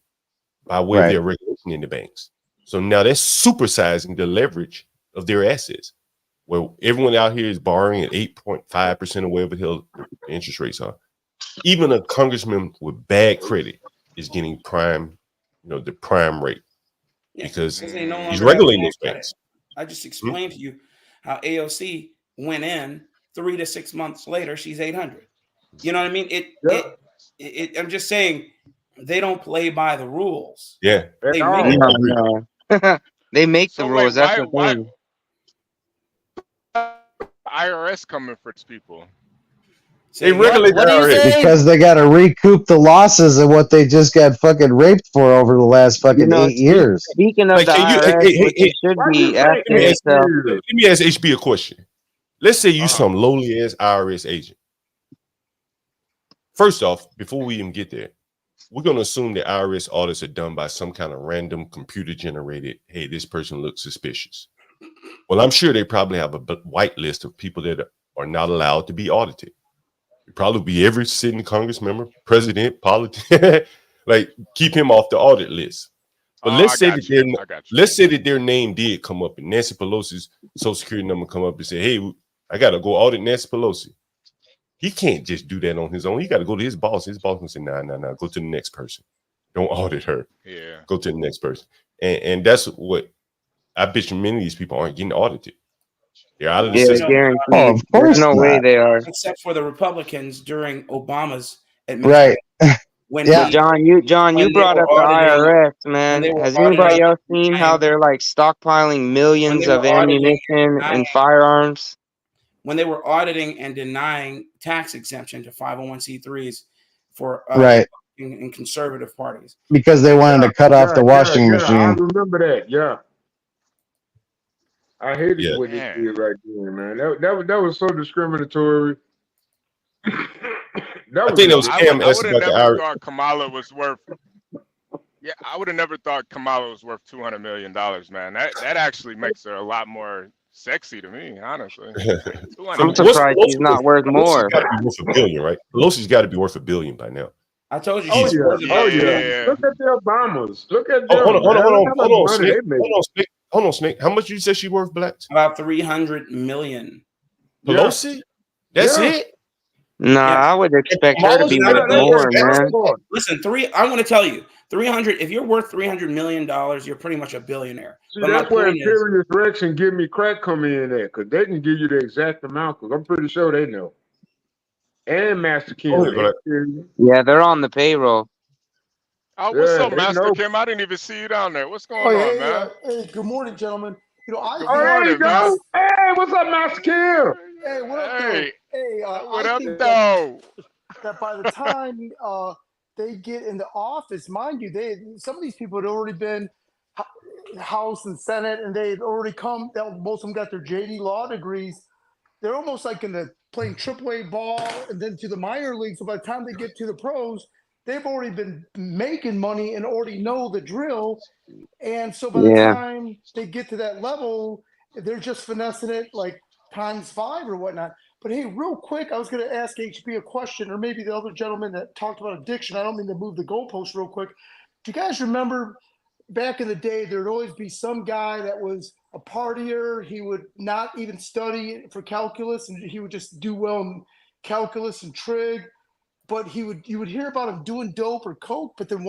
by way of their regulation in the banks. So now that's supersizing the leverage of their assets. Well, everyone out here is borrowing at 8.5% or whatever the hell the interest rates are. Even a congressman with bad credit is getting prime, the prime rate because he's regulating those banks. I just explained to you how AOC went in 3 to 6 months later. She's 800. You know what I mean? I'm just saying they don't play by the rules. Yeah, they make the rules. That's the thing. IRS coming for its people. They regulate the IRS because they got to recoup the losses of what they just got fucking raped for over the last fucking 8 years. Speaking of the IRS, should be after itself. Let me ask HB a question. Let's say you some lowly ass IRS agent. First off, before we even get there, we're going to assume the IRS audits are done by some kind of random computer generated, hey, this person looks suspicious. Well, I'm sure they probably have a white list of people that are not allowed to be audited. It probably be every sitting Congress member, president, politician, like keep him off the audit list. But let's say that their name did come up and Nancy Pelosi's social security number come up and say, hey, I got to go audit Nancy Pelosi. He can't just do that on his own. He got to go to his boss. His boss can say, nah, go to the next person. Don't audit her. Yeah. Go to the next person. And that's what I bet you many of these people aren't getting audited. They're out of the system. Guaranteed. Oh, of There's course no way not. they are. Except for the Republicans during Obama's administration. Right. When Yeah. John, you brought up the IRS, man. Has anybody else seen how they're like stockpiling millions of ammunition and firearms? When they were auditing and denying tax exemption to 501c3s for Right. in conservative parties. Because they wanted to cut off the washing machine. I remember that. Yeah. I hated what they did right there, man. That was so discriminatory. I would have never thought Kamala was worth. Yeah, I would have never thought Kamala was worth $200 million, man. That actually makes her a lot more sexy to me, honestly. I'm surprised she's not worth more. Pelosi's got to be worth $1 billion, right? Pelosi's got to be worth $1 billion by now. I told you. Oh yeah. Look at the Obamas. Look at them. Hold on, Snake. How much you said she worth, Blacks? About $300 million. Pelosi? That's it? Nah, I would expect her to be worth more, man. Listen, I want to tell you, 300. If you're worth $300 million, you're pretty much a billionaire. See, that's where Imperious Rex and Give Me Crack come in at, because they can give you the exact amount, because I'm pretty sure they know. And Master Kim. Yeah, they're on the payroll. Oh, what's up, Master Kim? I didn't even see you down there. What's going on, man? Hey, good morning, gentlemen. You know, there you go. Hey, what's up, Master Kim? Hey, what up, Hey, what up, though? That by the time they get into office, mind you, some of these people had already been House and Senate, and they had already most of them got their JD Law degrees. They're almost like playing AAA ball and then to the minor leagues. So by the time they get to the pros, they've already been making money and already know the drill. And so by the time they get to that level, they're just finessing it like ×5 or whatnot. But hey, real quick, I was going to ask HB a question, or maybe the other gentleman that talked about addiction. I don't mean to move the goalpost real quick. Do you guys remember back in the day, there'd always be some guy that was a partier. He would not even study for calculus, and he would just do well in calculus and trig. But you would hear about him doing dope or coke, but then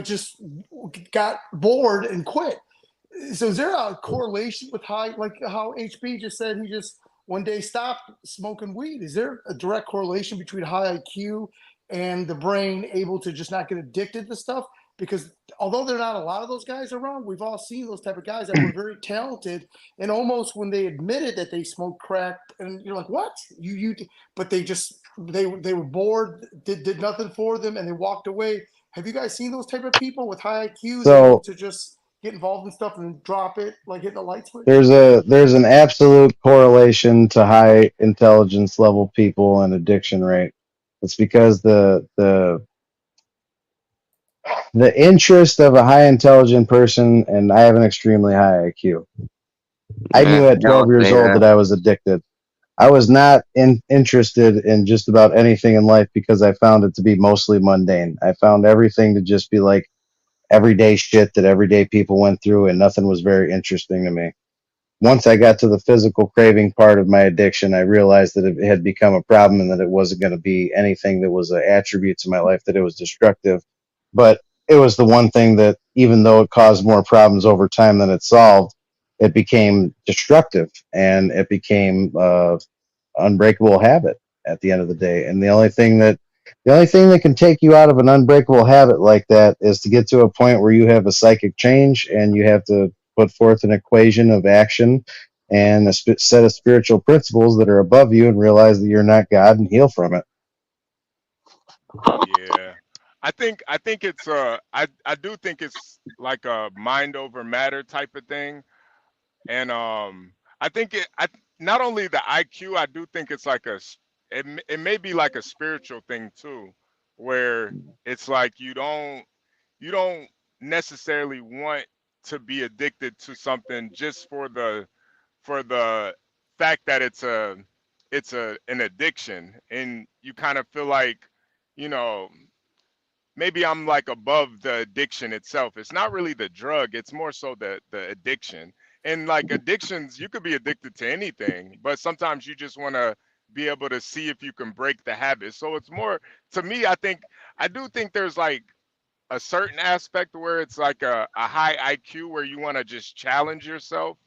just got bored and quit. So is there a correlation with like how HB just said he just one day stopped smoking weed? Is there a direct correlation between high IQ and the brain able to just not get addicted to stuff? Because although there are not a lot of those guys around, we've all seen those type of guys that were very talented, and almost when they admitted that they smoked crack, and you're like, what? But they were bored, did nothing for them, and they walked away. Have you guys seen those type of people with high IQs to just get involved in stuff and drop it like hitting a light switch? There's an absolute correlation to high intelligence level people and addiction rate. It's because the interest of a high intelligent person, and I have an extremely high IQ. I knew at 12 years old that I was addicted. I was not interested in just about anything in life because I found it to be mostly mundane. I found everything to just be like everyday shit that everyday people went through, and nothing was very interesting to me. Once I got to the physical craving part of my addiction, I realized that it had become a problem and that it wasn't going to be anything that was an attribute to my life, that it was destructive. But it was the one thing that, even though it caused more problems over time than it solved, it became destructive, and it became unbreakable habit at the end of the day. And the only thing that can take you out of an unbreakable habit like that is to get to a point where you have a psychic change, and you have to put forth an equation of action and a set of spiritual principles that are above you, and realize that you're not God, and heal from it. Yeah. I think it's I do think it's like a mind over matter type of thing. And I think not only the IQ, I do think it's like it may be like a spiritual thing too. where it's like you don't necessarily want to be addicted to something just for the fact that it's an addiction, and you kind of feel like, you know, maybe I'm like above the addiction itself. It's not really the drug, it's more so the addiction. And like addictions, you could be addicted to anything, but sometimes you just want to be able to see if you can break the habit. So it's more, to me, I do think there's like a certain aspect where it's like a high IQ where you want to just challenge yourself,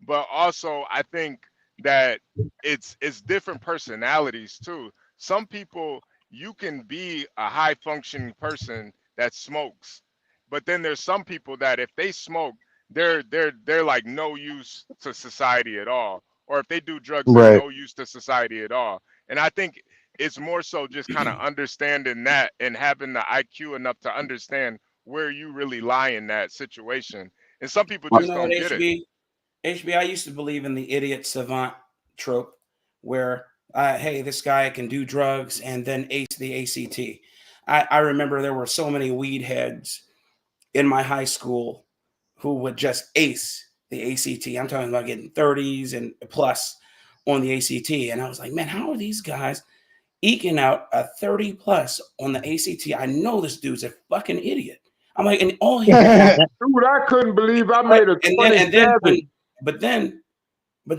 but also I think that it's different personalities too. Some people, you can be a high functioning person that smokes, but then there's some people that if they smoke, they're like no use to society at all, or if they do drugs, they're Right. no use to society at all. And I think it's more so just kind of understanding that and having the IQ enough to understand where you really lie in that situation. And some people You just know what, don't get it. HB, I used to believe in the idiot savant trope where, hey, this guy can do drugs and then ace the ACT. I remember there were so many weed heads in my high school who would just ace the ACT. I'm talking about getting 30s and plus on the ACT. And I was like, man, how are these guys eking out a 30 plus on the ACT? I know this dude's a fucking idiot. I'm like, and all he Dude, I couldn't believe I made a 27. But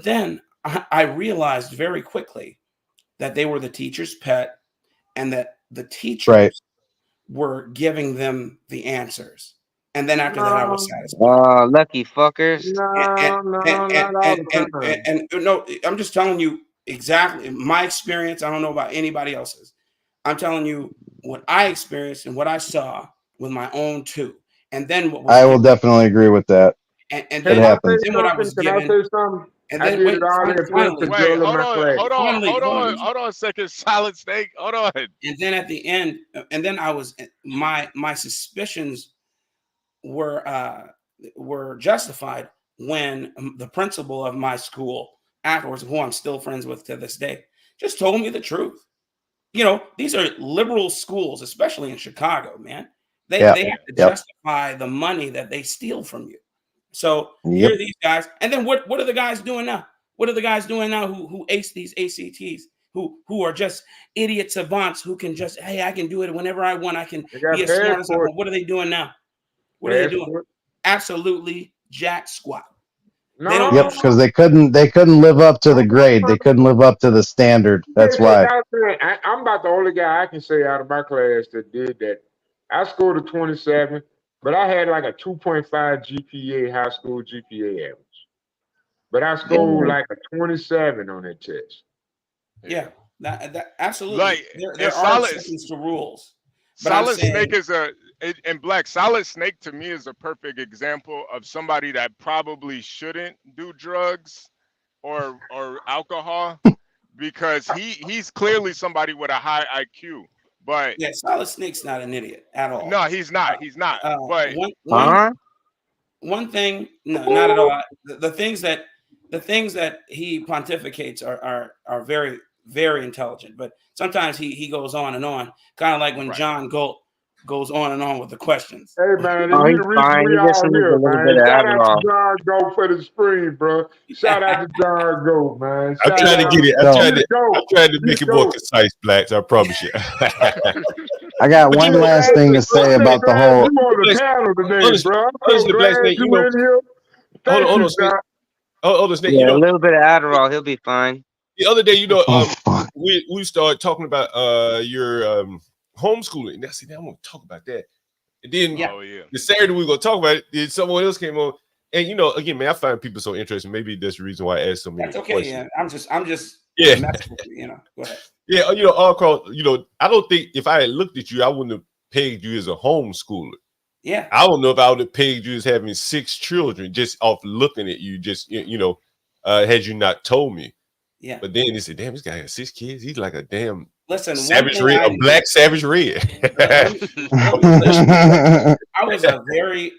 then I realized very quickly that they were the teacher's pet and that the teachers Right. were giving them the answers. And then after that, I was satisfied. Oh, lucky fuckers. And no, I'm just telling you exactly my experience. I don't know about anybody else's. I'm telling you what I experienced and what I saw with my own two. And then what was I will definitely agree with that. and It then, happens. then what I was Can I given. say something? And I then did it all in physical Wait, drill in hold my on, class. hold on a second, Solid Snake. Hold on. And then at the end, and then I was my suspicions were justified when the principal of my school afterwards, who I'm still friends with to this day, just told me the truth. You know, these are liberal schools, especially in Chicago, man. They Yep. they have to Yep. justify the money that they steal from you. So Yep. here are these guys, and then what are the guys doing now? What are the guys doing now who ace these ACTs? Who are just idiot savants who can just, hey, I can do it whenever I want. I can They got be as smart as I passport. want. What are they doing now? What are they doing? Passport. Absolutely jack squat. No, They don't Yep, know. because they couldn't live up to the grade. They couldn't live up to the standard. That's why. I'm about the only guy I can say out of my class that did that. I scored a 27, but I had like a 2.5 GPA, high school GPA average. But I scored like a 27 on that test. Yeah, that absolutely. Like, there and are exceptions to rules. But I'm Solid saying, Snake is and Black Solid Snake to me is a perfect example of somebody that probably shouldn't do drugs or alcohol, because he's clearly somebody with a high IQ. But yeah, Solid Snake's not an idiot at all. no, he's not. He's not. But One thing, no, not at all. The things that he pontificates are very, very intelligent, but sometimes he goes on and on, kind of like when John Galt goes on and on with the questions. Hey man, Oh, he he's the reason fine. we He just all needs a here, little man. bit of Shout out to Adderall. John Go for the screen, bro. Shout out to John Go, man. I'm Shout trying to out get it. So- I'm trying to make it more concise, Blacks. I promise you. I got But one you know, last thing to say I'm about the glad whole. you on the panel today, bro. I'm so honestly, Black glad Snake, you you know, in here. hold Thank on, you, Snake. John. Hold on, Snake. Yeah, You a know, little bit of Adderall, he'll be fine. the other day, you know, Oh, fuck. we started talking about your homeschooling. Now, see, now I'm gonna talk about that. And then the Saturday we were gonna talk about it, then someone else came on. And you know, again, man, I find people so interesting. Maybe that's the reason why I asked so many That's okay. questions. Yeah, I'm just Yeah. messing with you. You know, go ahead. Yeah, you know, all across, you know, I don't think if I had looked at you, I wouldn't have pegged you as a homeschooler. Yeah. I don't know if I would have pegged you as having 6 children just off looking at you, just you know, had you not told me. Yeah. But then he said, damn, this guy has 6 kids. He's like a damn Savage red, a black savage red. I was a very,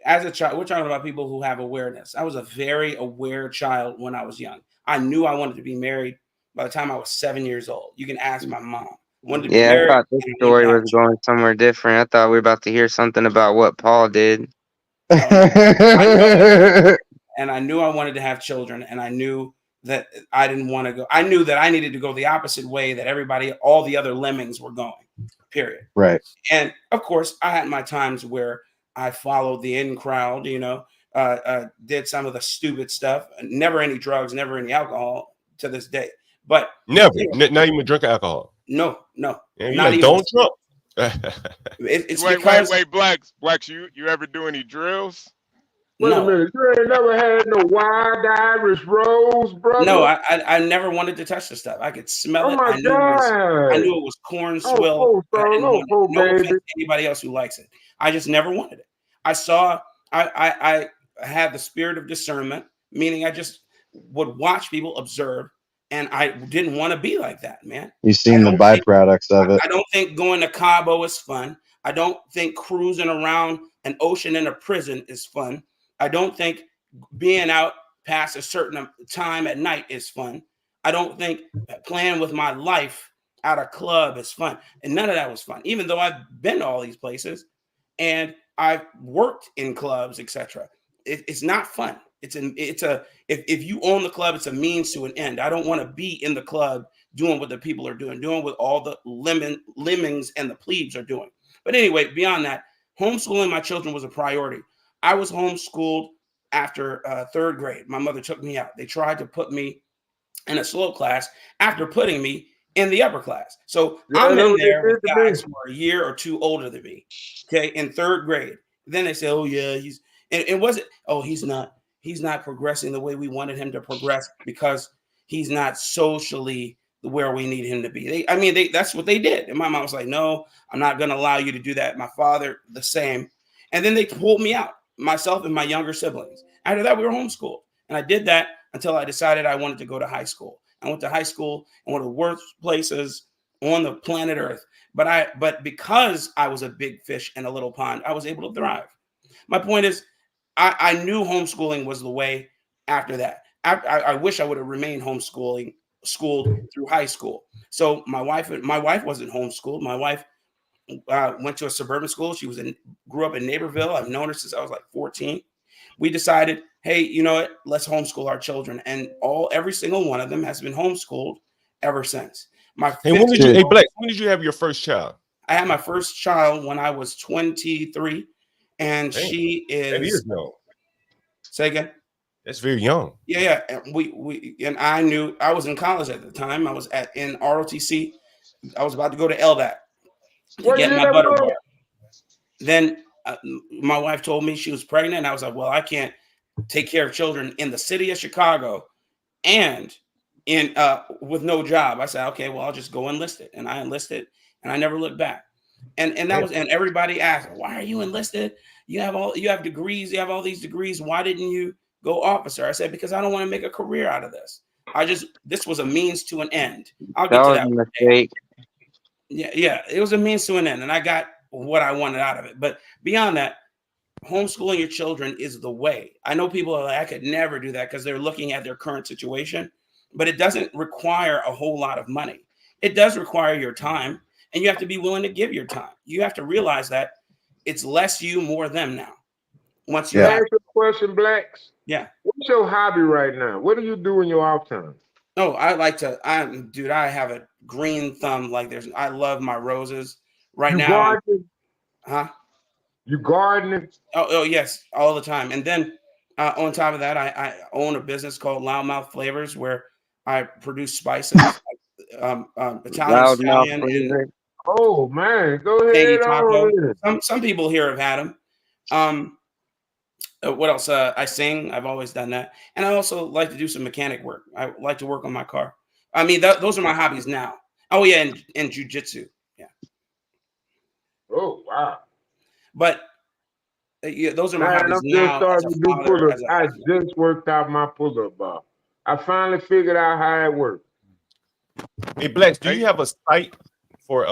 as a child, we're talking about people who have awareness. I was a very aware child when I was young. I knew I wanted to be married by the time I was 7 years old. You can ask my mom. Wanted to be Yeah, I married. thought this And I wanted story to have was going somewhere different. I thought we were about to hear something about what Paul did. Oh, no. I know that, and I knew I wanted to have children, and I knew that I didn't want to go. I knew that I needed to go the opposite way that everybody, all the other lemmings were going, period. Right. And of course, I had my times where I followed the in crowd, did some of the stupid stuff, never any drugs, never any alcohol to this day. But never, not even drink alcohol. No, and not like, even. Don't Trump. It's wait, because blacks, you ever do any drills? Wait a minute, you ain't never had no wild Irish rose, brother? No, I never wanted to touch the stuff. I could smell it. My I knew it was corn swill. I didn't want it. No offense to anybody else who likes it. I just never wanted it. I had the spirit of discernment, meaning I just would watch people, observe, and I didn't want to be like that, man. You've seen the byproducts of it. I don't think going to Cabo is fun. I don't think cruising around an ocean in a prison is fun. I don't think being out past a certain time at night is fun. I don't think playing with my life at a club is fun. And none of that was fun, even though I've been to all these places and I've worked in clubs, etc. It's not fun. If you own the club, it's a means to an end. I don't want to be in the club doing what the people are doing what all the lemmings and the plebes are doing. But anyway, beyond that, homeschooling my children was a priority. I was homeschooled after third grade. My mother took me out. They tried to put me in a slow class after putting me in the upper class. So I'm in there with guys who are a year or two older than me, okay, in third grade. Then they say, oh, yeah, he's not progressing the way we wanted him to progress because he's not socially where we need him to be. That's what they did. And my mom was like, no, I'm not going to allow you to do that. My father, the same. And then they pulled me out, myself and my younger siblings. After that, we were homeschooled. And I did that until I decided I wanted to go to high school. I went to high school in one of the worst places on the planet Earth. But because I was a big fish in a little pond, I was able to thrive. My point is, I knew homeschooling was the way after that. I wish I would have remained schooled through high school. So my wife wasn't homeschooled. My wife went to a suburban school. She grew up in Naperville. I've known her since I was like 14. We decided, hey, you know what? Let's homeschool our children, and every single one of them has been homeschooled ever since. When did you have your first child? I had my first child when I was 23, and she is. That is young. Say again. That's very young. Yeah. And I knew I was in college at the time. I was in ROTC. I was about to go to LDAC to get my butter bar. Then my wife told me she was pregnant. And I was like, well, I can't take care of children in the city of Chicago and with no job. I said, okay, well, I'll just go enlist it. And I enlisted, and I never looked back. And everybody asked, why are you enlisted? You have degrees. You have all these degrees. Why didn't you go officer? I said, because I don't want to make a career out of this. This was a means to an end. I'll get to that. That was a mistake. Yeah. It was a means to an end, and I got what I wanted out of it. But beyond that, homeschooling your children is the way. I know people are like, I could never do that because they're looking at their current situation, but it doesn't require a whole lot of money. It does require your time, and you have to be willing to give your time. You have to realize that it's less you, more them now. Once you ask a question, Blacks. Yeah. What's your hobby right now? What do you do in your off time? Oh, I have a green thumb. I love my roses right now. Gardening? Huh? You gardening? Oh, yes, all the time. And then on top of that, I own a business called Loudmouth Flavors where I produce spices, Italian stallion. Oh man, go ahead. Some people here have had them. What else? I sing. I've always done that, and I also like to do some mechanic work. I like to work on my car. Those are my hobbies now. Oh yeah, and jujitsu. Yeah. Oh wow. But those are my hobbies now. I just worked out my pull-up bar. I finally figured out how it works. Hey Blacks, do you have a site for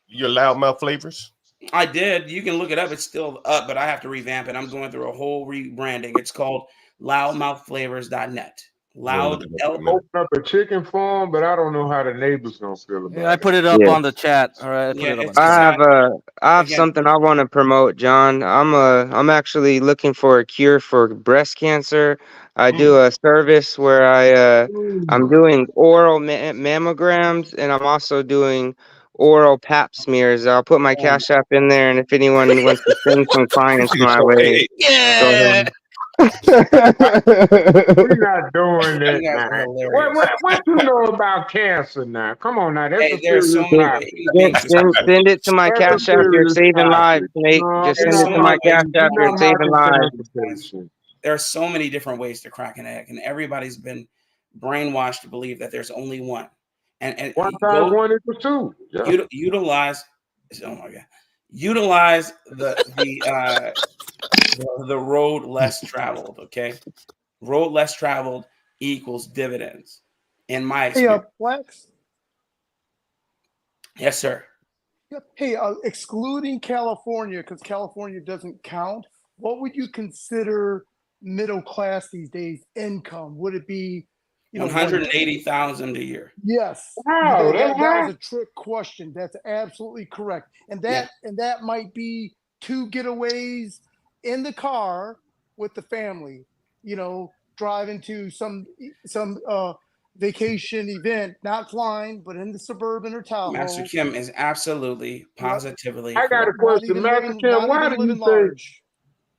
your Loudmouth Flavors? I did. You can look it up. It's still up, but I have to revamp it. I'm going through a whole rebranding. It's called loudmouthflavors.net. Loud Open up a chicken farm, but I don't know how the neighbors gonna feel about Yeah, I it. put it up on the chat. All right, I put it up on the chat. I have something I want to promote, John. I'm actually looking for a cure for breast cancer. I do a service where I'm doing oral mammograms, and I'm also doing oral pap smears. I'll put my Cash App in there, and if anyone wants to send some clients my way, go ahead. We're not doing that You guys are now. hilarious. What you know about cancer now? Come on now, that's Hey, a there are so serious many topic. Send it to my That's a Cash App. You're serious saving lives, topic. Nate. No, Just we're send not it to my Cash mocking, App. we're You're not saving mocking lives. cancer patients. There are so many different ways to crack an egg, and everybody's been brainwashed to believe that there's only one. And One times one equals two. Yeah. Utilize. Oh my god! Utilize the road less traveled. Okay, road less traveled equals dividends. In my Hey, experience, Flex. yes, sir. Yep. Hey, excluding California, because California doesn't count, what would you consider middle class these days income? Would it be, 180,000 a year. Yes. Wow, that was a trick question. That's absolutely correct. And that might be 2 getaways in the car with the family, driving to some vacation event, not flying, but in the Suburban or Tahoe. Master Kim is absolutely, positively. I got a question, Master Kim. Why do you think?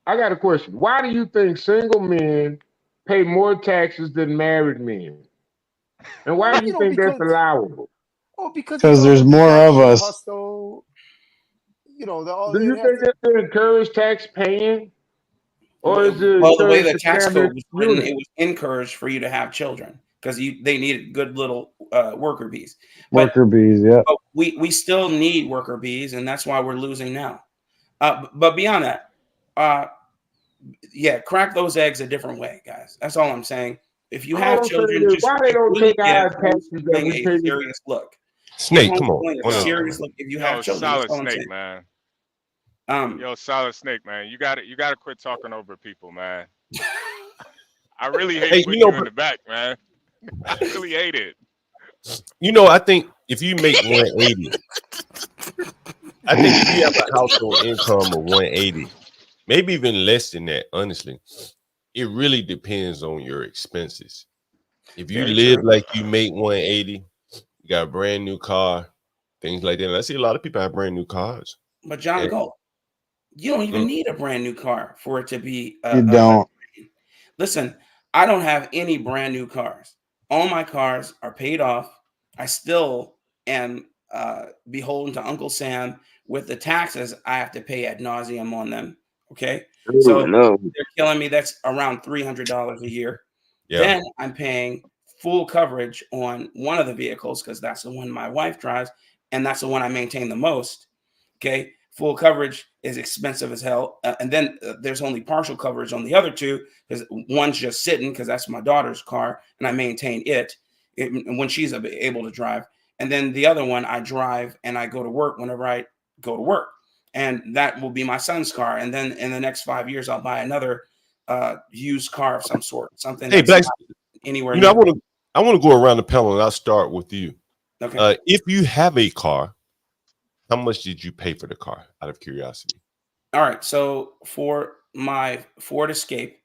I got a question. Why do you think single men pay more taxes than married men? And why do you think that's allowable? Oh, because there's more of us. Hustle, do you think that's to encourage tax paying, or is it Well, the way the encourage tax family code was written, unit? it was encouraged for you to have children because they needed good little worker bees. Worker bees, yeah. But we still need worker bees, and that's why we're losing now. But beyond that, crack those eggs a different way, guys. That's all I'm saying. If you have children, just why they don't really take our give taxes that we homeschooling pay? a serious look. Snake, Give come on. homeschooling a serious look if you have children. Solid That's all I'm Snake, saying. man. Yo, Solid Snake, man. You gotta quit talking over people, man. I really hate putting you in the back, man. I really hate it. I think if you make 180, I think if you have a household income of 180, maybe even less than that, honestly, it really depends on your expenses. If you live like you make 180, you got a brand new car, things like that. And I see a lot of people have brand new cars. But John Galt, you don't even need a brand new car for it to be. You don't. Listen, I don't have any brand new cars. All my cars are paid off. I still am beholden to Uncle Sam with the taxes I have to pay ad nauseum on them. Okay, so they're killing me. That's around $300 a year. Yeah. Then I'm paying full coverage on one of the vehicles because that's the one my wife drives, and that's the one I maintain the most. Okay, full coverage is expensive as hell, and then there's only partial coverage on the other two because one's just sitting because that's my daughter's car and I maintain it when she's able to drive, and then the other one I drive and I go to work whenever I go to work, and that will be my son's car, and then in the next 5 years I'll buy another used car of some sort, something. Hey, Black, anywhere. I want to go around the panel and I'll start with you. Okay. If you have a car, how much did you pay for the car, out of curiosity? All right. So for my Ford Escape,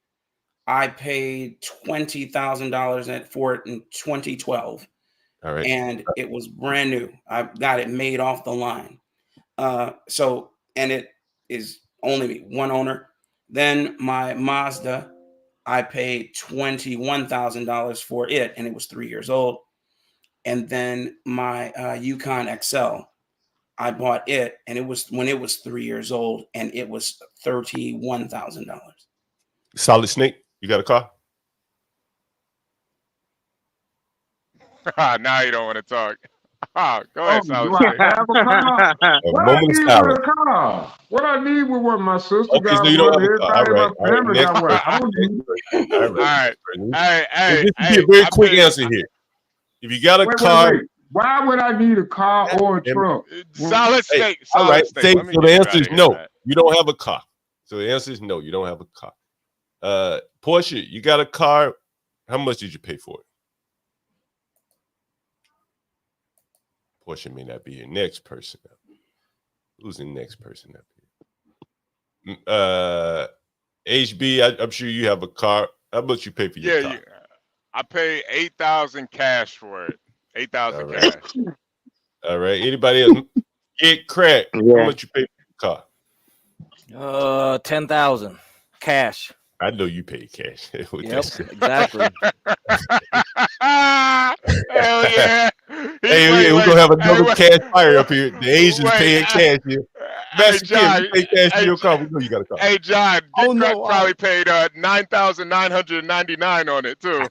I paid $20,000 for it in 2012. All right. And it was brand new. I got it made off the line. And it is only one owner. Then my Mazda, I paid $21,000 for it, and it was 3 years old. And then my Yukon XL, I bought it, and it was when it was 3 years old, and it was $31,000. Solid Snake, you got a car? Now you don't want to talk. Go ahead, Solid do Snake. I have a car? What I need with a car? What I need with what my sister got? So you don't have a car. Everybody All right. in my family got what? I don't need. All right. Hey, this will be a very quick answer here. If you got a car, wait. Why would I need a car or a truck? Solid Snake. All right. So the answer is no. Man. You don't have a car. So the answer is no. You don't have a car. Portia, you got a car. How much did you pay for it? Portia may not be here. Next person up. Who's the next person up here? HB, I'm sure you have a car. How much you pay for your car? I pay $8,000 cash for it. $8,000 right. cash. All right. Anybody else? Get cracked. Yeah. How much you pay for your car? 10,000 cash. I know you pay cash. Yep, exactly. Hell yeah. Hey, we're gonna have another cash fire up here. The Asians paying cash here. Master Kim, you pay cash for your car. We know you got a car. Hey, John, Get Crack probably paid $9,999 on it too.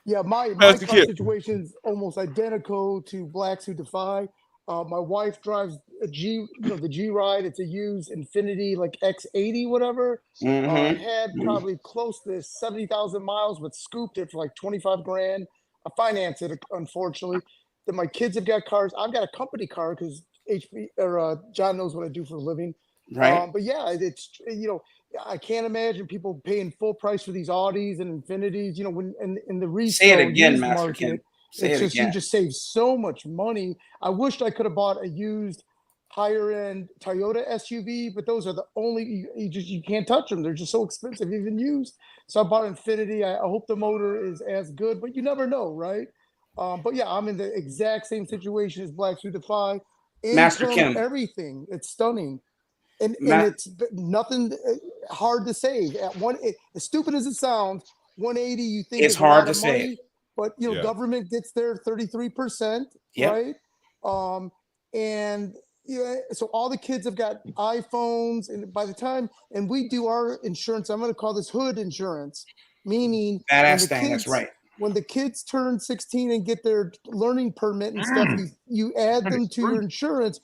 Yeah, my car situation is almost identical to Blacks Who Defy. My wife drives a the G Ride. It's a used Infinity, like X80, whatever. Mhm. Had probably close to 70,000 miles, but scooped it for like 25 grand. I financed it, unfortunately. Then my kids have got cars. I've got a company car because John knows what I do for a living. Right. But yeah, it's I can't imagine people paying full price for these Audis and Infinities. When in the resale Say it again, used Master market, Kim. Say it's it just again. you just save so much money. I wished I could have bought a used higher end Toyota SUV, but those are the only you can't touch them. They're just so expensive, even used. So I bought Infinity. I hope the motor is as good, but you never know, right? But yeah, I'm in the exact same situation as Blacks Who Defy. Master Income, Kim. everything. It's stunning. And Ma- it's nothing hard to save. At as stupid as it sounds, 180 you think It's is hard a lot to of save. money, but Yeah. government gets their 33%, Yep. right? And so all the kids have got iPhones, and by the time we do our insurance, I'm going to call this hood insurance, meaning Badass thing. That's right. when the kids turn 16 and get their learning permit and stuff, you add them to your insurance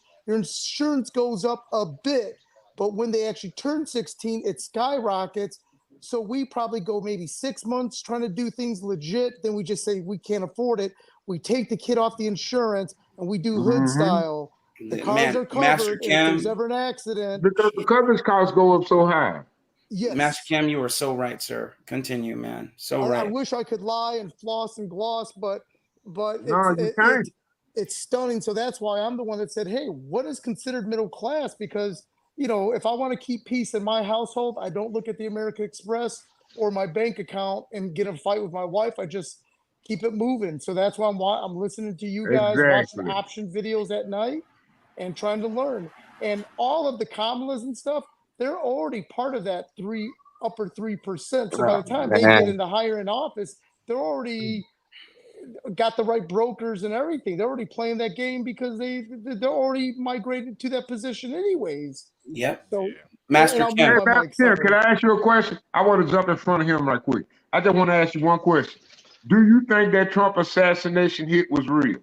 goes up a bit. But when they actually turn 16, it skyrockets. So we probably go maybe 6 months trying to do things legit. Then we just say we can't afford it. We take the kid off the insurance and we do hood style. The cars are Master covered. And if there's Kim. ever an accident, Because the coverage costs go up so high. yes. Master Kim, you were so right, sir. Continue, man. So I right. wish I could lie and floss and gloss, but No, you can't. it's stunning. So that's why I'm the one that said, hey, what is considered middle class? Because if I want to keep peace in my household, I don't look at the American Express or my bank account and get in a fight with my wife. I just keep it moving. So that's why I'm listening to you guys, watching option videos at night and trying to learn. And all of the Kamalas and stuff, they're already part of that upper 3%. So by the time they get into higher end office, they're already got the right brokers and everything. They're already playing that game because they're already migrated to that position anyways. Yep. So Master Kim. Hey, Master Kim, can I ask you a question? I want to jump in front of him right quick. I just want to ask you one question. Do you think that Trump assassination hit was real?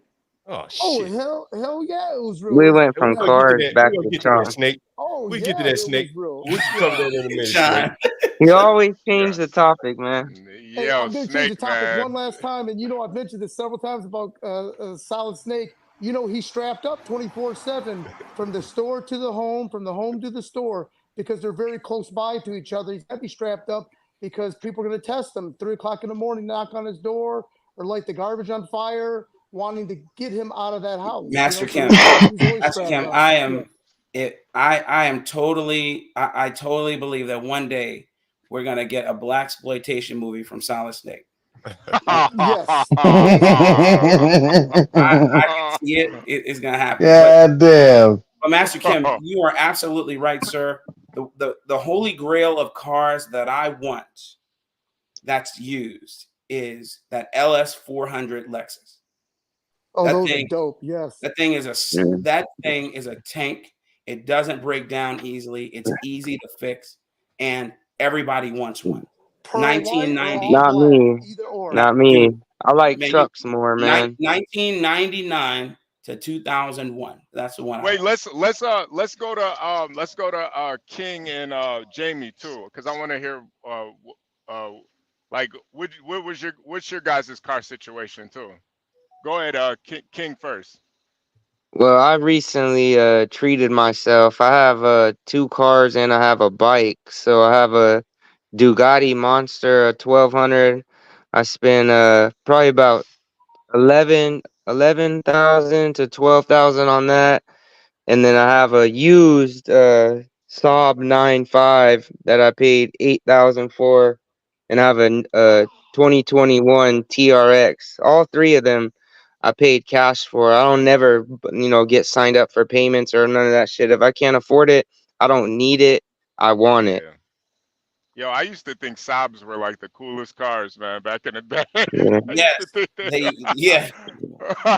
Oh shit! Hell yeah, it was real. We went from cars back to Trump. Snake. Oh, we yeah, get to that snake. We'll cover that in a minute. Snake. You always change the topic, man. Hey, I'm going to change the topic one last time, and I've mentioned this several times about Solid Snake. He's strapped up 24/7 from the store to the home, from the home to the store, because they're very close by to each other. He's got to be strapped up because people are going to test him. 3 o'clock in the morning, knock on his door or light the garbage on fire, wanting to get him out of that house. Master Kim, Master Kim, I totally believe that one day we're gonna get a blaxploitation movie from Solid Snake. Yes. I can see it. It's gonna happen. God damn. But Master Kim, you are absolutely right, sir. The holy grail of cars that I want that's used is that LS 400 Lexus. Oh, those are dope. Yes. That thing is a tank. It doesn't break down easily. It's easy to fix, and everybody wants one. 1990. Not me. Not me. I like trucks more, man. 1999 to 2001. That's the one. Wait, let's go to King and Jamie too, because I want to hear what's your guys' car situation too. Go ahead, King first. Well, I recently treated myself. I have 2 cars and I have a bike. So I have a Bugatti Monster 1200. I spent probably about 11,000 to 12,000 on that. And then I have a used Saab 9.5 that I paid 8,000 for, and I have a 2021 TRX. All three of them I paid cash for. I don't never get signed up for payments or none of that shit. If I can't afford it, I don't need it. I want it. Yeah. Yo, I used to think Saabs were like the coolest cars, man, back in the day. Yeah. I used to think that. Yeah.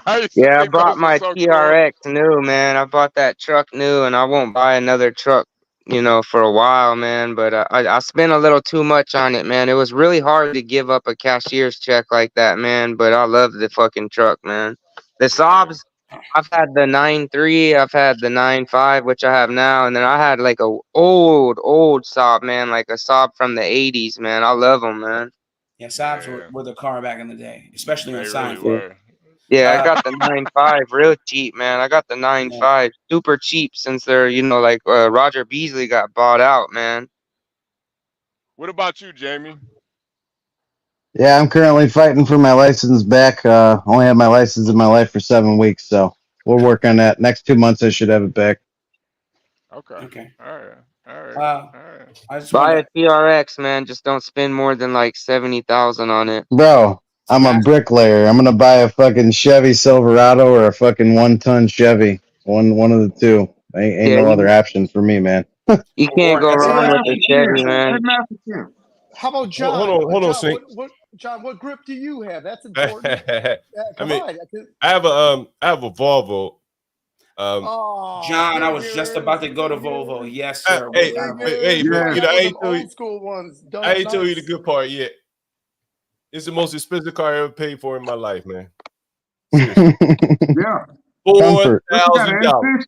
I used to Yeah, I think bought those were my so cool. TRX new, man. I bought that truck new, and I won't buy another truck, for a while, man. But I spent a little too much on it, man. It was really hard to give up a cashier's check like that, man. But I love the fucking truck, man. The Saabs, I've had the 9.3, I've had the 9.5, which I have now, and then I had like a old Saab, man, like a Saab from the 80s, man. I love them, man. Yeah, Saabs were the car back in the day, especially when They signed really for. were. Yeah, I got the 9.5 real cheap, man. I got the 9.5 super cheap since they're, like Roger Beasley got bought out, man. What about you, Jamie? Yeah, I'm currently fighting for my license back. Only had my license in my life for 7 weeks, so we'll work on that. Next 2 months, I should have it back. Okay. Okay. All right. All right. Uh, All right. I just Buy wanted a TRX, man. Just don't spend more than like 70,000 on it. Bro, I'm a bricklayer. I'm gonna buy a fucking Chevy Silverado or a fucking 1-ton Chevy. One of the two. Ain't Yeah, no other options for me, man. You can't go that's Hey, wrong with a Chevy, man. how about Hold John? on, John, Sync. what John? What grip do you have? That's important. I Come mean, on. I have a Volvo. Oh, John, I was just figures, about to go to Volvo. figures, Yes, sir. What Hey, kind of hey, Volvo? but I got I one of ain't them tell you, old school ones done I up ain't tell you the nice. good part yet. It's the most expensive car I ever paid for in my life, man. Seriously. Yeah. $4,000.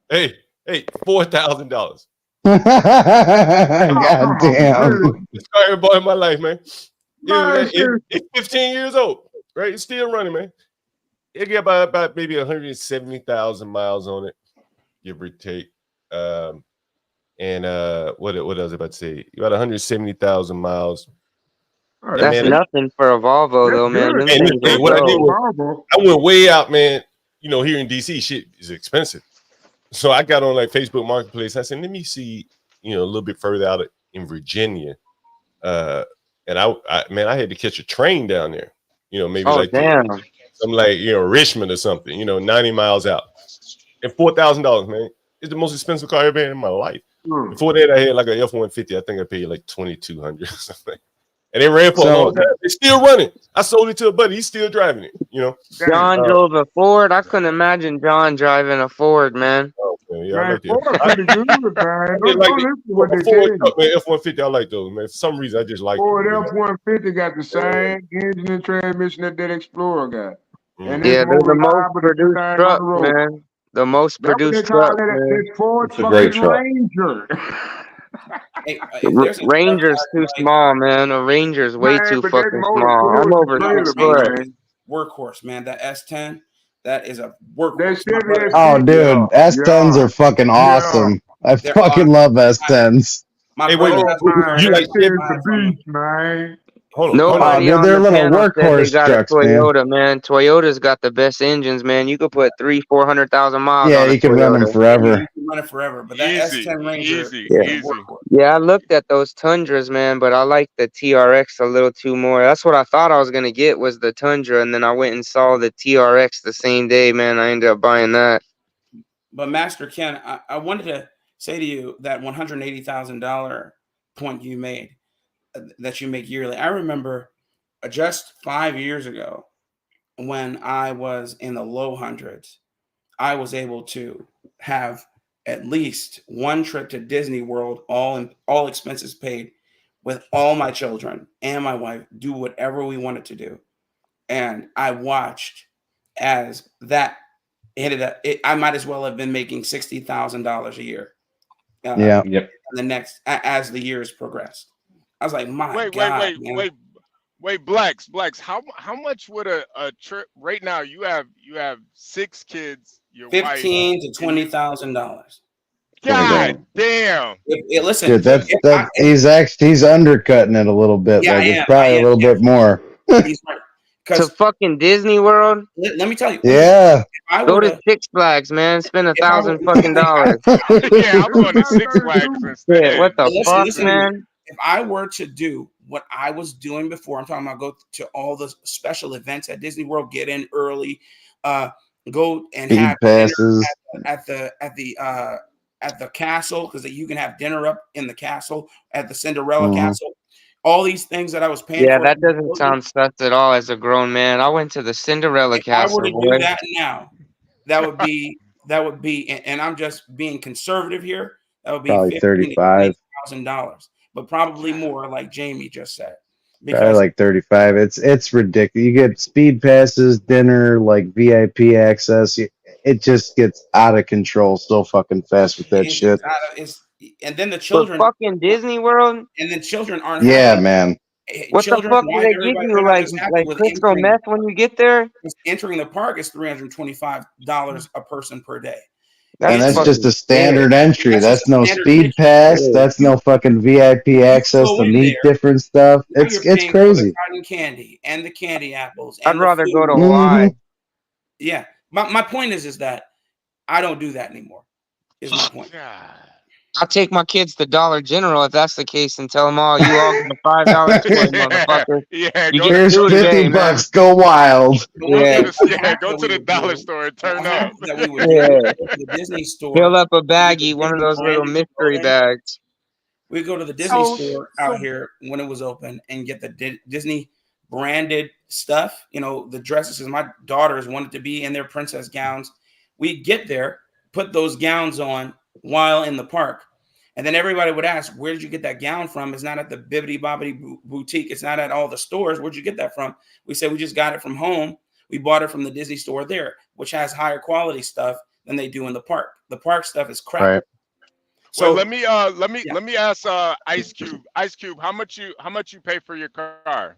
Hey, $4,000. God damn. This car I ever bought in my life, man. Man, It's 15 years old, right? It's still running, man. It got about maybe 170,000 miles on it, give or take. And what else was I about to say? About 170,000 miles. And That's man, nothing for a Volvo, though, man. Them things hey, will what I did go. was I went way out, man. Here in DC, shit is expensive. So I got on like Facebook Marketplace. I said, let me see, a little bit further out in Virginia. And I had to catch a train down there. Maybe Oh, like damn. something like Richmond or something. 90 miles out, and $4,000, man. It's the most expensive car I ever had in my life. Before that, I had like a F-150. I think I paid like $2,200 or something. And it ran for a long time. It's still running. I sold it to a buddy. He's still driving it. John drove a Ford. I couldn't imagine John driving a Ford, man. Oh, man, yeah, I man, like Ford that. pretty good, man. I Don't like listen to what they tell Ford you. truck, man. F-150. I like those, man. For some reason, I just like Ford them. F-150 got the same engine and transmission that Explorer got. And it's Yeah, more they're the most reliable than produced anything on the truck, road. man. The most That's what they produced call truck, it. man. It's Ford It's a great fucking truck. Ranger. Hey, if there's a truck Ranger's I too small, man. A Ranger's way Man, too but that fucking motor small. I'm push the over trailer, 6 foot. man. workhorse, man. That S10, that is a That workhorse. My Chevy brother, Oh, S10, dude, S10s yeah, are fucking yeah. awesome. I they're fucking awesome. love S10s. My Hey, wait a brother minute. has Oh, one. man, You that like shit's Chevy? the beast, man. Hold on. Oh, Nobody dude, on they're the little panel said they workhorse got a trucks, man. Toyota, man. Toyota's got the best engines, man. You could put 300,000-400,000 miles Yeah, on a you can run them Toyota. Yeah, forever. you can run it forever. But that Easy, S10 Ranger easy, Yeah. is a easy. workhorse. Yeah, I looked at those Tundras, man, but I like the TRX a little too more. That's what I thought I was gonna get was the Tundra, and then I went and saw the TRX the same day, man. I ended up buying that. But Master Ken, I wanted to say to you that $180,000 point you made that you make yearly. I remember just 5 years ago when I was in the low hundreds, I was able to have at least one trip to Disney World, all expenses paid, with all my children and my wife, do whatever we wanted to do. And I watched as that ended up. I might as well have been making $60,000 a year. Yeah. Yep. The next as the years progressed, I was like, my Wait, wait, God, wait, man. wait, Blacks. How much would a trip right now? You have 6 kids, your wife, $15,000 to and you. $20,000. God damn. Listen, Dude, he's undercutting it a little bit. Yeah, Like I it's am. probably a little bit more. He's right. To fucking Disney World. Let me tell you. Yeah. If I Go were to Six Flags, man. Spend if I were- $1,000 fucking dollars. Yeah, I'm going to Six Flags Yeah, instead. what the fuck, listen to me. man? If I were to do what I was doing before, I'm talking about go to all the special events at Disney World, get in early, go and Speed have passes. dinner at the castle, because you can have dinner up in the castle at the Cinderella Mhm. castle. All these things that I was paying Yeah, for. that doesn't sound sus at all as a grown man. I went to the Cinderella If I were castle, to boy. do that now, that would be, and I'm just being conservative here. That would be Probably 35. $15,000, but probably more, like Jamie just said. Probably Because like 35. It's ridiculous. You get speed passes, dinner, like VIP access. It just gets out of control so fucking fast with that shit. and then the But children, fucking Disney World. and then children aren't Yeah, happy. man. What the Children, fuck do why they everybody? give They're you? not just happy Like with crystal entering. meth when you get there? Entering the park is $325 a person per day. And that's fucking just a standard entry. That's That's just a no standard speed ticket. pass. That's no fucking VIP access go to in meet there, different stuff. Now It's you're paying for crazy. the cotton candy and the candy apples. I'd And the rather go to food. Hawaii. Yeah, my point is that I don't do that anymore. Is my point. I'll take my kids to Dollar General if that's the case and tell them all you all get $5 for it, motherfucker. Yeah, You go get Here's two today, $50. Man. Go wild. Yeah. Go to the dollar store and turn up. That we would do Yeah. the Disney store. Fill up a we get the baggie, one of Disney those little branded mystery clothing. bags. We go to the Disney store out here when it was open and get the Disney branded stuff. You know, the dresses. My daughters wanted to be in their princess gowns. We get there, put those gowns on while in the park. And then everybody would ask, where did you get that gown from? It's not at the Bibbidi Bobbidi Boutique. It's not at all the stores. Where'd you get that from? We said, we just got it from home. We bought it from the Disney store there, which has higher quality stuff than they do in the park. The park stuff is crap. Right. So well, let me ask Ice Cube. Ice Cube, how much you pay for your car?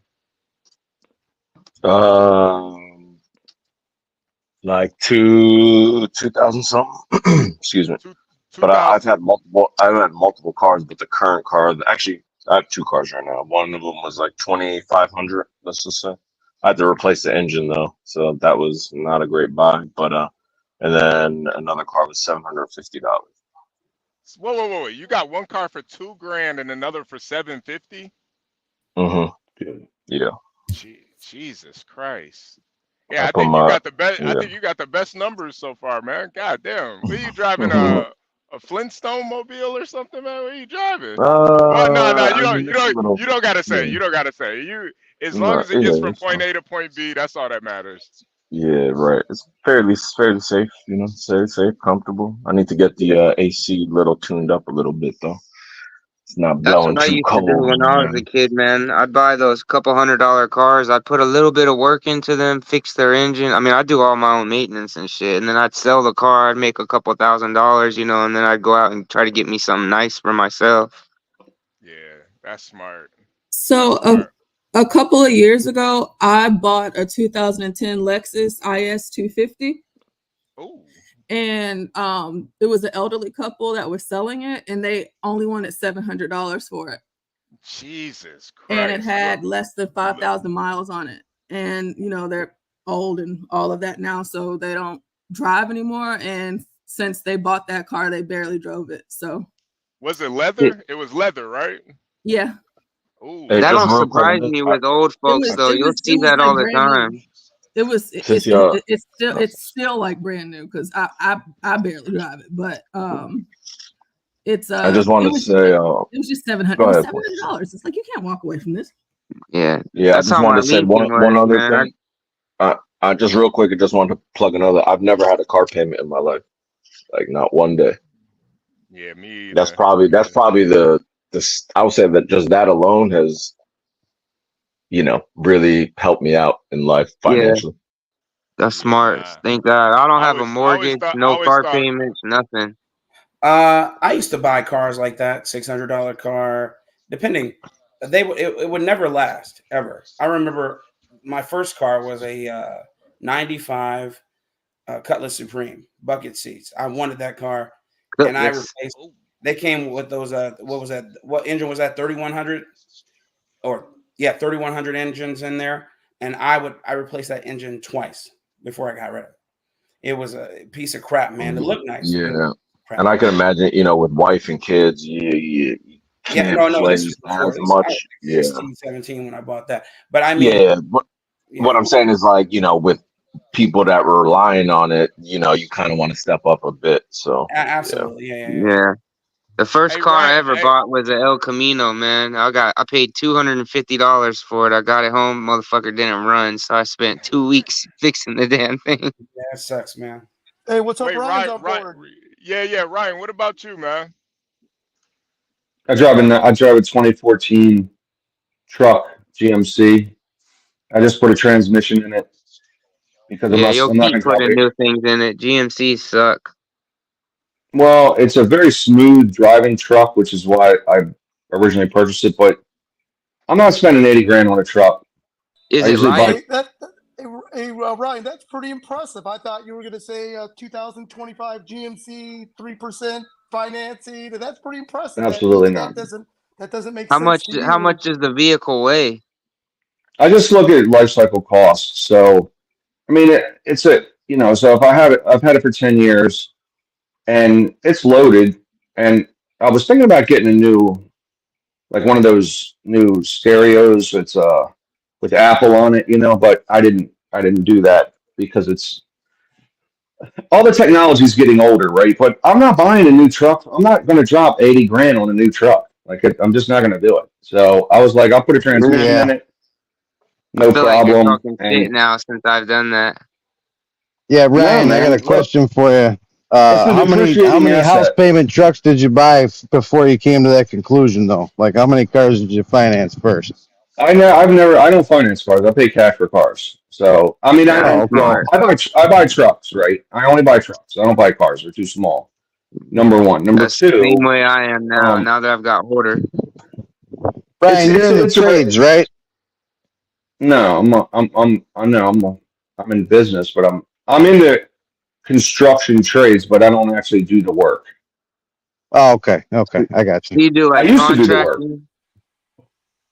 Like 2,000 something. Excuse me. But I've had multiple cars, but the current car, actually, I have two cars right now. One of them was like 2,500. Let's just say I had to replace the engine though, so that was not a great buy. But and then another car was $750. Whoa! You got one car for $2,000 and another for $750? Yeah. Jesus Christ. Yeah, I think you got the best numbers so far, man. God damn. What are you driving? A Flintstone mobile or something, man? What are you driving? Well, no, you don't gotta say. You don't gotta say. As long as it gets from point A to point B, that's all that matters. Yeah, right. It's fairly safe, you know, safe, comfortable. I need to get the AC little tuned up a little bit though. It's not That's blowing what I too used to do cold. when I was a kid, man. I'd buy those couple $100 cars. I'd put a little bit of work into them, fix their engine. I mean, I'd do all my own maintenance and shit. And then I'd sell the car. I'd make a couple $1,000, you know, and then I'd go out and try to get me something nice for myself. Yeah, that's smart. So a couple of years ago, I bought a 2010 Lexus IS 250. Oh. And it was an elderly couple that was selling it, and they only wanted $700 for it. Jesus Christ! And it had less than 5,000 miles on it. And you know they're old and all of that now, so they don't drive anymore. And since they bought that car, they barely drove it. So was it leather? It was leather, right? Yeah. Ooh. That don't surprise me with old folks, though. You'll see that all the time. It's still like brand new because I barely drive it, but it's I just wanted to say it was just $700. Go ahead, $700. It's like you can't walk away from this. Yeah. I just wanted to say one other thing. I just real quick, I just wanted to plug another. I've never had a car payment in my life, like not one day. Yeah, me either. That's probably the I would say that just that alone has, you know, really helped me out in life financially. Yeah. That's smart. Thank God. I don't have a mortgage, no car payments, nothing. I used to buy cars like that, $600 car, depending. It would never last ever. I remember my first car was a 95 Cutlass Supreme bucket seats. I wanted that car. and I replaced. They came with those. What was that? What engine was that? 3100, or 3100 engines in there, and I replaced that engine twice before I got rid of it. It was a piece of crap, man. It looked nice. Yeah, and I can imagine, with wife and kids, you can't play this was before as this. much. I was Yeah, 16, 17 when I bought that. But I mean, yeah. But what I'm saying is, like, with people that were relying on it, you kind of want to step up a bit. So absolutely, Yeah. The first car I ever bought was an El Camino, man. I paid $250 for it. I got it home, motherfucker didn't run, so I spent 2 weeks fixing the damn thing. Yeah, it sucks, man. Hey, what's up, Wait, Ryan's on board? Yeah, Ryan. What about you, man? I drive a 2014 truck GMC. I just put a transmission in it because Yeah, you'll I'm not keep gonna drop putting it. new things in it. GMCs suck. Well, it's a very smooth driving truck, which is why I originally purchased it. But I'm not spending 80 grand on a truck. Is I it usually light? Hey, Ryan, that's pretty impressive. I thought you were going to say 2025 GMC 3% financing. That's pretty impressive. Absolutely that not. that doesn't make How sense much? to How you. much does the vehicle weigh? I just look at life cycle costs. So, I mean, it's a So if I have it, I've had it for 10 years, and it's loaded. And I was thinking about getting a new, like one of those new stereos. It's with Apple on it, but I didn't do that because it's all the technology is getting older, right? But I'm not buying a new truck. I'm not going to drop 80 grand on a new truck. Like, I'm just not going to do it. So I was like, I'll put a transmission in it. No I feel like you're problem. talking shit now since I've done that. Yeah, Ryan, No, I got man, a question for you. a How depreciating many house asset. payment trucks did you buy before you came to that conclusion, though? Like, how many cars did you finance first? I don't finance cars. I pay cash for cars. So I mean, I buy trucks, right? I only buy trucks. I don't buy cars. They're too small. Number one. Number That's the two. same way I am now. Now that I've got order. Brian, you're in the trades, right? No, I'm in business, but I'm in the construction trades, but I don't actually do the work. Oh, okay, I got you. You do like I used to do the work. contracting?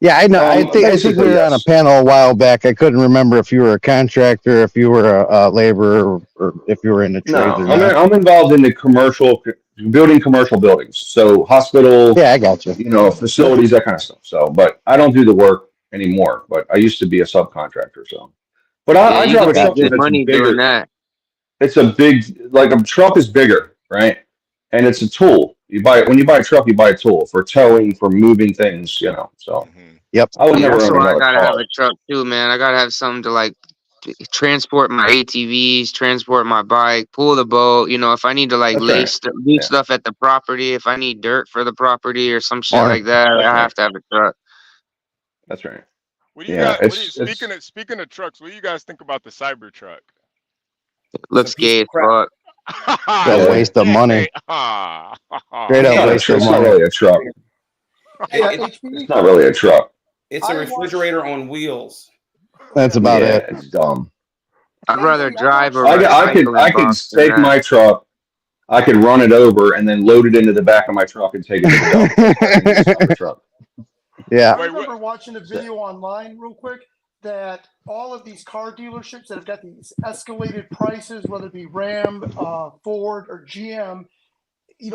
Yeah, I know. I think we basically, were on a yes. panel a while back. I couldn't remember if you were a contractor, if you were a laborer, or if you were in the No, trades or not. I'm involved in the building commercial buildings. So hospital, Yeah, I got you. Facilities, that kind of stuff. So, but I don't do the work anymore. But I used to be a subcontractor. So, but I you drive a can truck make good that's money bigger. doing that. It's a big, like a truck is bigger, right? And it's a tool. When you buy a truck, you buy a tool for towing, for moving things, So, yep. I would never That's own why I another gotta have car. a truck too, man. I gotta have something to like transport my ATVs, transport my bike, pull the boat. If I need to like That's right. do stuff at the property, if I need dirt for the property or some shit Or- like that, That's I right. have to have a truck. That's right. What do you Yeah, guys? Speaking of trucks, what do you guys think about the Cybertruck? Looks gay as fuck. A waste of money. Straight up waste of It's not money. really a truck. It's not really a truck. It's a refrigerator on wheels. That's about it. It's dumb. I'd rather drive or I could take my truck, I could run it over and then load it into the back of my truck and take it to the dump. Truck. Yeah. I remember watching a video online real quick that all of these car dealerships that have got these escalated prices, whether it be Ram, Ford, or GM,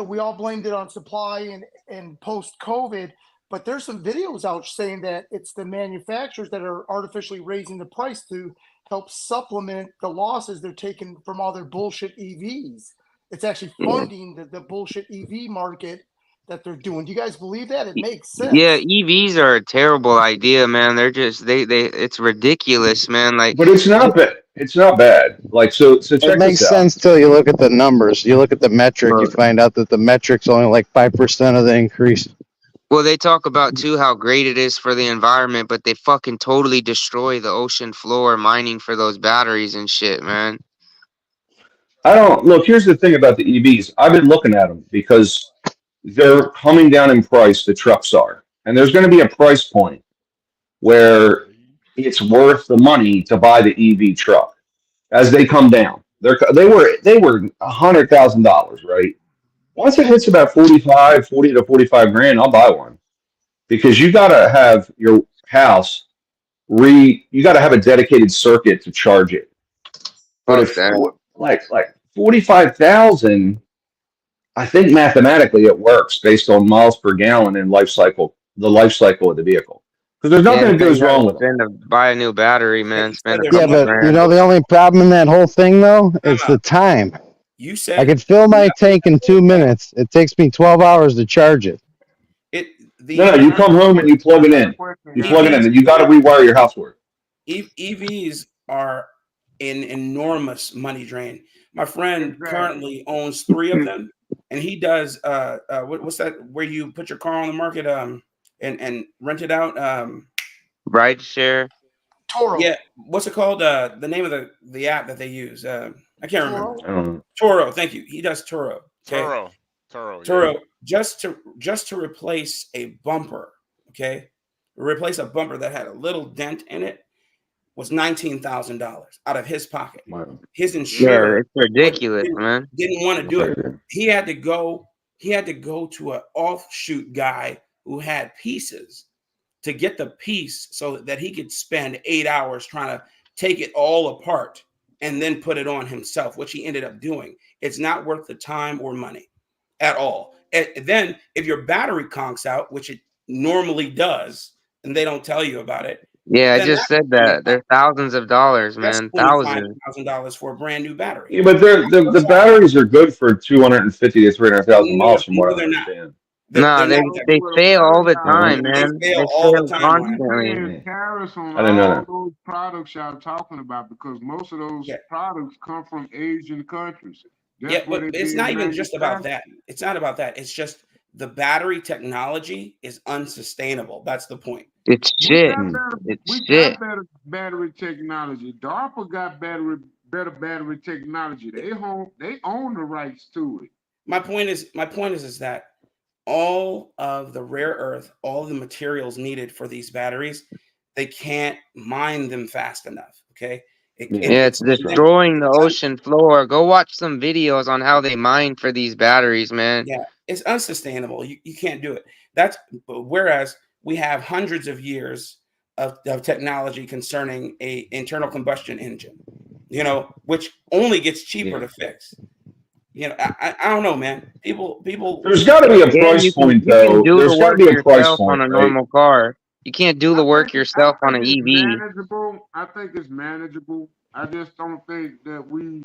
we all blamed it on supply and post-COVID, but there's some videos out saying that it's the manufacturers that are artificially raising the price to help supplement the losses they're taking from all their bullshit EVs. It's actually funding the bullshit EV market that they're doing. Do you guys believe that? It makes sense. Yeah, EVs are a terrible idea, man. They're just it's ridiculous, man. Like, but it's not bad. It's not bad. Like so check It makes this out. sense till you look at the numbers. You look at the metric, you find out that the metric's only like 5% of the increase. Well, they talk about too how great it is for the environment, but they fucking totally destroy the ocean floor mining for those batteries and shit, man. Here's the thing about the EVs. I've been looking at them because they're coming down in price, the trucks are. And there's going to be a price point where it's worth the money to buy the EV truck as they come down. They were $100,000, right? once it hits about 40 to 45 grand, I'll buy one because you got to have your house you got to have a dedicated circuit to charge it. But Fuck if that. like 45,000, I think mathematically it works based on miles per gallon and the life cycle of the vehicle. Because there's Yeah, nothing and that then goes you gotta wrong with them. spend to buy a new battery, man. Spend a Yeah, couple but you grand. know the only problem in that whole thing though is Time the out. time. You I said could fill my tank in 2 minutes. It takes me 12 hours to charge it. No, you come home and you plug it in. You plug it in, and you got to rewire your house for it. EVs are an enormous money drain. My friend currently owns 3 of them, and he does what's that where you put your car on the market and rent it out Ride share. Toro. Yeah, what's it called? The name of the app that they use. I can't remember. I don't know. Toro. Thank you. He does Turo. Okay. Toro. Turo. Yeah. Just to replace a bumper. Okay. Replace a bumper that had a little dent in it was $19,000 out of his pocket. Wow. His Yeah, insurer it's ridiculous, man. didn't want to do it. He had to go to an offshoot guy who had pieces to get the piece so that he could spend 8 hours trying to take it all apart and then put it on himself, which he ended up doing. It's not worth the time or money at all. And then if your battery conks out, which it normally does, and they don't tell you about it. Yeah, I then just said that. They're thousands of dollars, that's man. Thousands. $25,000 for a brand new battery. Yeah, but the batteries are good for 250 to 300,000 miles, from what I understand. No, they fail all the time, man. They fail all the time. constantly. Tariffs on I didn't know all that. those products y'all talking about because most of those products come from Asian countries. That's where but they it's being not even just about manufactured. that. It's not about that. It's just the battery technology is unsustainable. That's the point. It's We shit. got It's shit. better battery technology. DARPA got better battery technology. They own the rights to it. My point is that all of the rare earth, all of the materials needed for these batteries, they can't mine them fast enough. Okay. Yeah, it's destroying the ocean floor. Go watch some videos on how they mine for these batteries, man. Yeah, it's unsustainable. You can't do it. Whereas we have hundreds of years of technology concerning a internal combustion engine, which only gets cheaper to fix. I don't know, man. People. There's got to be a Yeah, price point, you can though. do There's the got to work be a price yourself on point, a right? normal car. You can't do the work yourself on an It's EV. manageable. I think it's manageable. I just don't think that we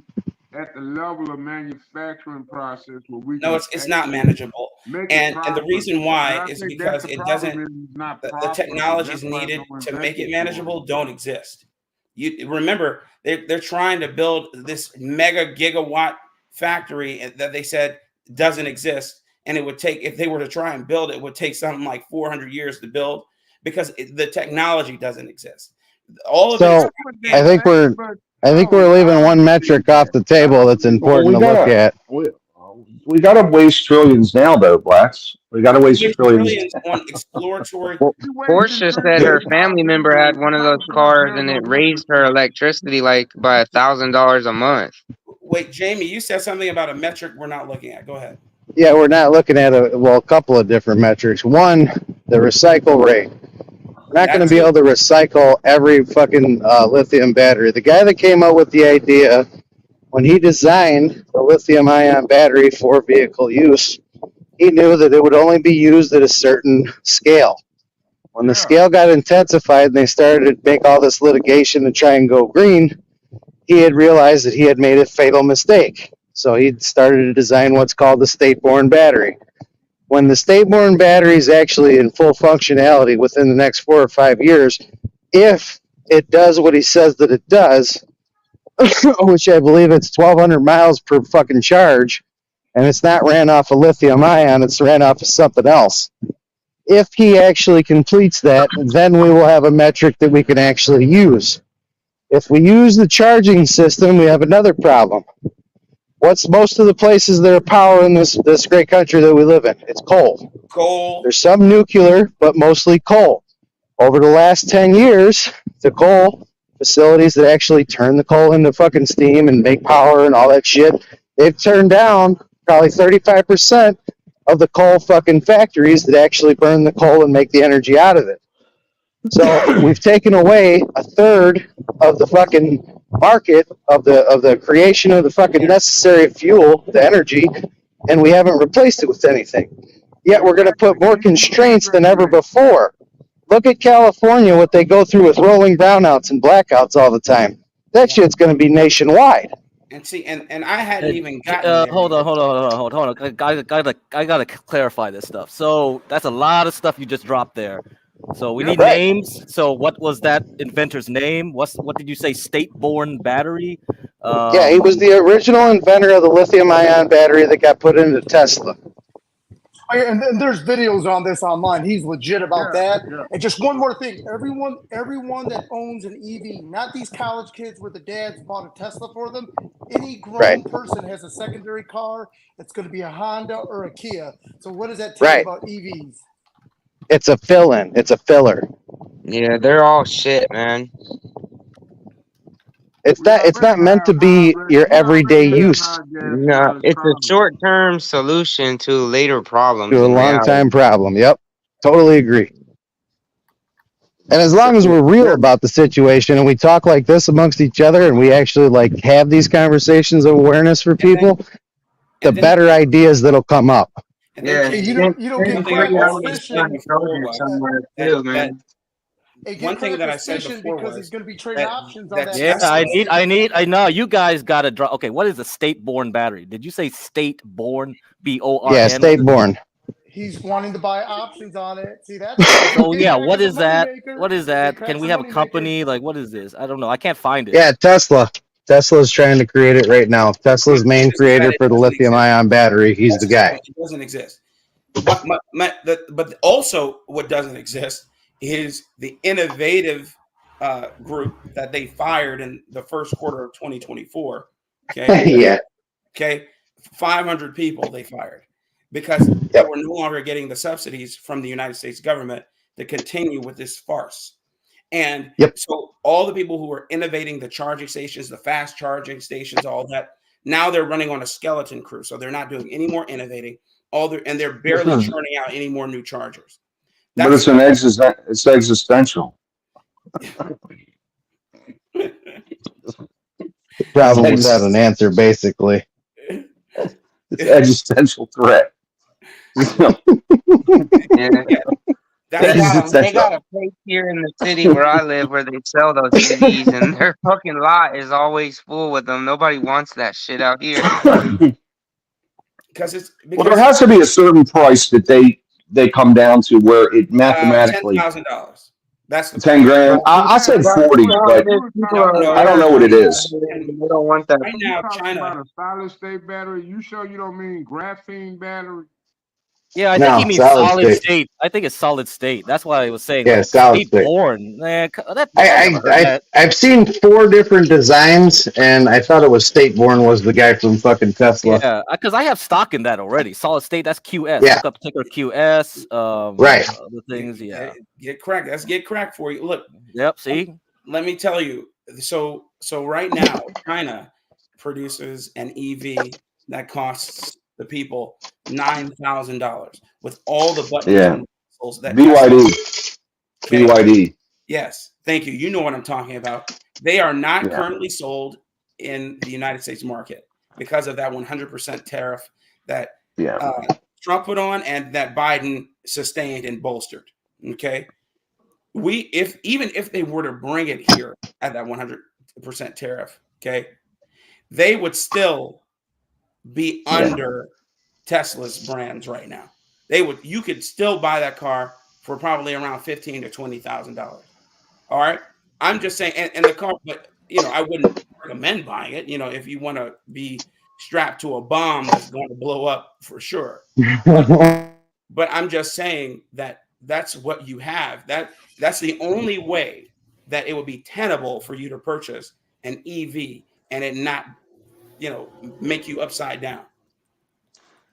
at the level of manufacturing process where we No, can it's not actually manageable. make it And the proper. reason And why I is think that's because the it problem doesn't. is it's not The proper. technologies That's why needed no to make it investment manageable going don't exist. You remember they're trying to build this mega gigawatt factory that they said doesn't exist, and it would take, if they were to try and build it, would take something like 400 years to build because the technology doesn't exist. All of So I think we're leaving one metric off the table that's important to look at. We got to waste trillions now, though, blacks. We got to waste trillions. Trillions on exploratory. Portia said her family member had one of those cars and it raised her electricity like by $1,000 a month. Wait, Jamie, you said something about a metric we're not looking at. Go ahead. Yeah, we're not looking at a couple of different metrics. One, the recycle rate. We're not going to be able to recycle every fucking lithium battery. The guy that came up with the idea when he designed the lithium-ion battery for vehicle use, he knew that it would only be used at a certain scale. When the scale got intensified and they started to make all this litigation to try and go green, he had realized that he had made a fatal mistake. So he started to design what's called the state-borne battery. When the state-borne battery is actually in full functionality within the next 4 or 5 years, if it does what he says that it does, which I believe it's 1,200 miles per fucking charge, and it's not ran off of lithium ion, it's ran off of something else. If he actually completes that, then we will have a metric that we can actually use. If we use the charging system, we have another problem. What's most of the places that are power in this great country that we live in? It's coal. Coal. There's some nuclear, but mostly coal. Over the last 10 years, the coal facilities that actually turn the coal into fucking steam and make power and all that shit, they've turned down Probably 35% of the coal fucking factories that actually burn the coal and make the energy out of it. So we've taken away a third of the fucking market of the creation of the fucking necessary fuel, the energy, and we haven't replaced it with anything. Yet we're going to put more constraints than ever before. Look at California, what they go through with rolling brownouts and blackouts all the time. That shit's going to be nationwide. And see, and I hadn't even gotten there. Hold on. I gotta clarify this stuff. So that's a lot of stuff you just dropped there. So we need names. So what was that inventor's name? What did you say? State-borne battery? Yeah, he was the original inventor of the lithium-ion battery that got put into Tesla. And there's videos on this online. He's legit about that. And just one more thing. Everyone that owns an EV, not these college kids where the dads bought a Tesla for them. Any grown person has a secondary car. It's going to be a Honda or a Kia. So what does that tell you about EVs? It's a fill-in. It's a filler. Yeah, they're all shit, man. It's not meant to be your everyday use. No, it's a short-term solution to later problems. To a long-time problem. Yep. Totally agree. And as long as we're real about the situation and we talk like this amongst each other and we actually like have these conversations of awareness for people, the better ideas that'll come up. Yeah, you don't get cracked suspicion. One thing that I said before because he's going to be trading options on that. Yeah, I know. You guys got to draw. Okay, what is a state-borne battery? Did you say state-borne? B-O-R-N? Yeah, state-borne. He's wanting to buy options on it. See that? So yeah, what is that? What is that? Can we have a company? Like, what is this? I don't know. I can't find it. Yeah, Tesla. Tesla's trying to create it right now. Tesla's main creator for the lithium-ion battery. He's the guy. It doesn't exist. But also, what doesn't exist is the innovative group that they fired in the first quarter of 2024. Okay. Yeah. Okay. 500 people they fired because they were no longer getting the subsidies from the United States government to continue with this farce. And so all the people who were innovating the charging stations, the fast charging stations, all that, now they're running on a skeleton crew. So they're not doing any more innovating. And they're barely churning out any more new chargers. But it's it's existential. The problem without an answer, basically. It's existential threat. They got a place here in the city where I live where they sell those CDs, and their fucking lot is always full with them. Nobody wants that shit out here. Because there has to be a certain price that they come down to where it mathematically $10,000. That's the 10 grand. I said 40, but I don't know what it is. They don't want that. Right now, China. About a solid state battery. You sure you don't mean graphene battery? Yeah, I think he means solid state. I think it's solid state. That's why I was saying. Yeah, solid state. Born. I've seen 4 different designs, and I thought it was state-borne was the guy from fucking Tesla. Yeah, because I have stock in that already. Solid state. That's QS. Yeah. Look up ticker QS. Right. The things. Yeah. Get cracked. Let's get cracked for you. Look. Yep. See. Let me tell you. So right now, China produces an EV that costs the people $9,000 with all the buttons and whistles that BYD. Yes, thank you. You know what I'm talking about. They are not currently sold in the United States market because of that 100% tariff that Trump put on and that Biden sustained and bolstered. Okay, even if they were to bring it here at that 100% tariff, okay, they would still be under Tesla's brands right now. You could still buy that car for probably around $15,000 to $20,000. All right. I'm just saying, and the car, but I wouldn't recommend buying it. If you want to be strapped to a bomb that's going to blow up for sure. But I'm just saying that's what you have. That's the only way that it would be tenable for you to purchase an EV and it not, make you upside down.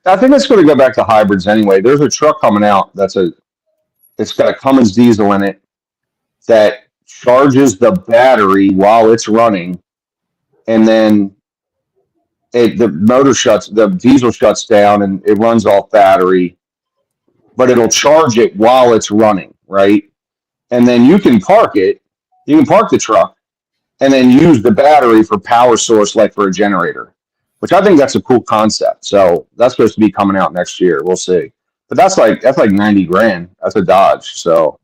I think it's going to go back to hybrids anyway. There's a truck coming out it's got a Cummins diesel in it that charges the battery while it's running, and then the diesel shuts down and it runs off battery, but it'll charge it while it's running, right? And then you can park the truck, and then use the battery for power source, like for a generator, which I think that's a cool concept. So that's supposed to be coming out next year. We'll see. But that's like $90,000. That's a Dodge. So,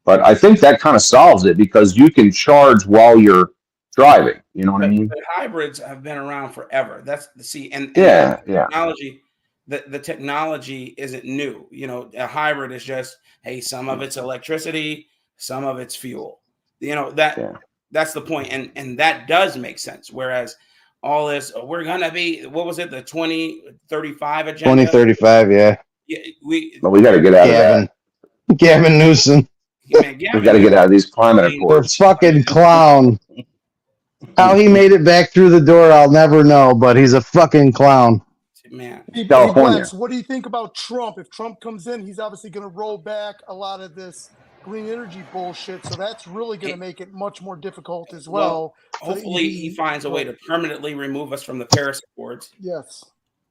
but I think that kind of solves it because you can charge while you're driving. You know what I mean? But hybrids have been around forever. That's and Yeah. technology. The technology isn't new. You know, a hybrid is just, hey, some of it's electricity, some of it's fuel. You know, that's the point, and that does make sense. Whereas all this, we're gonna be, what was it, the 2035 agenda? 2035, yeah. Yeah, we got to get out of that. Gavin Newsom. Man, We got to get out of these climate accords. The fucking clown. How he made it back through the door, I'll never know, but he's a fucking clown. Man. Hey, California. Glenn, what do you think about Trump? If Trump comes in, he's obviously going to roll back a lot of this green energy bullshit, so that's really going to make it much more difficult as well. Hopefully, he finds a way to permanently remove us from the Paris Accords. Yes.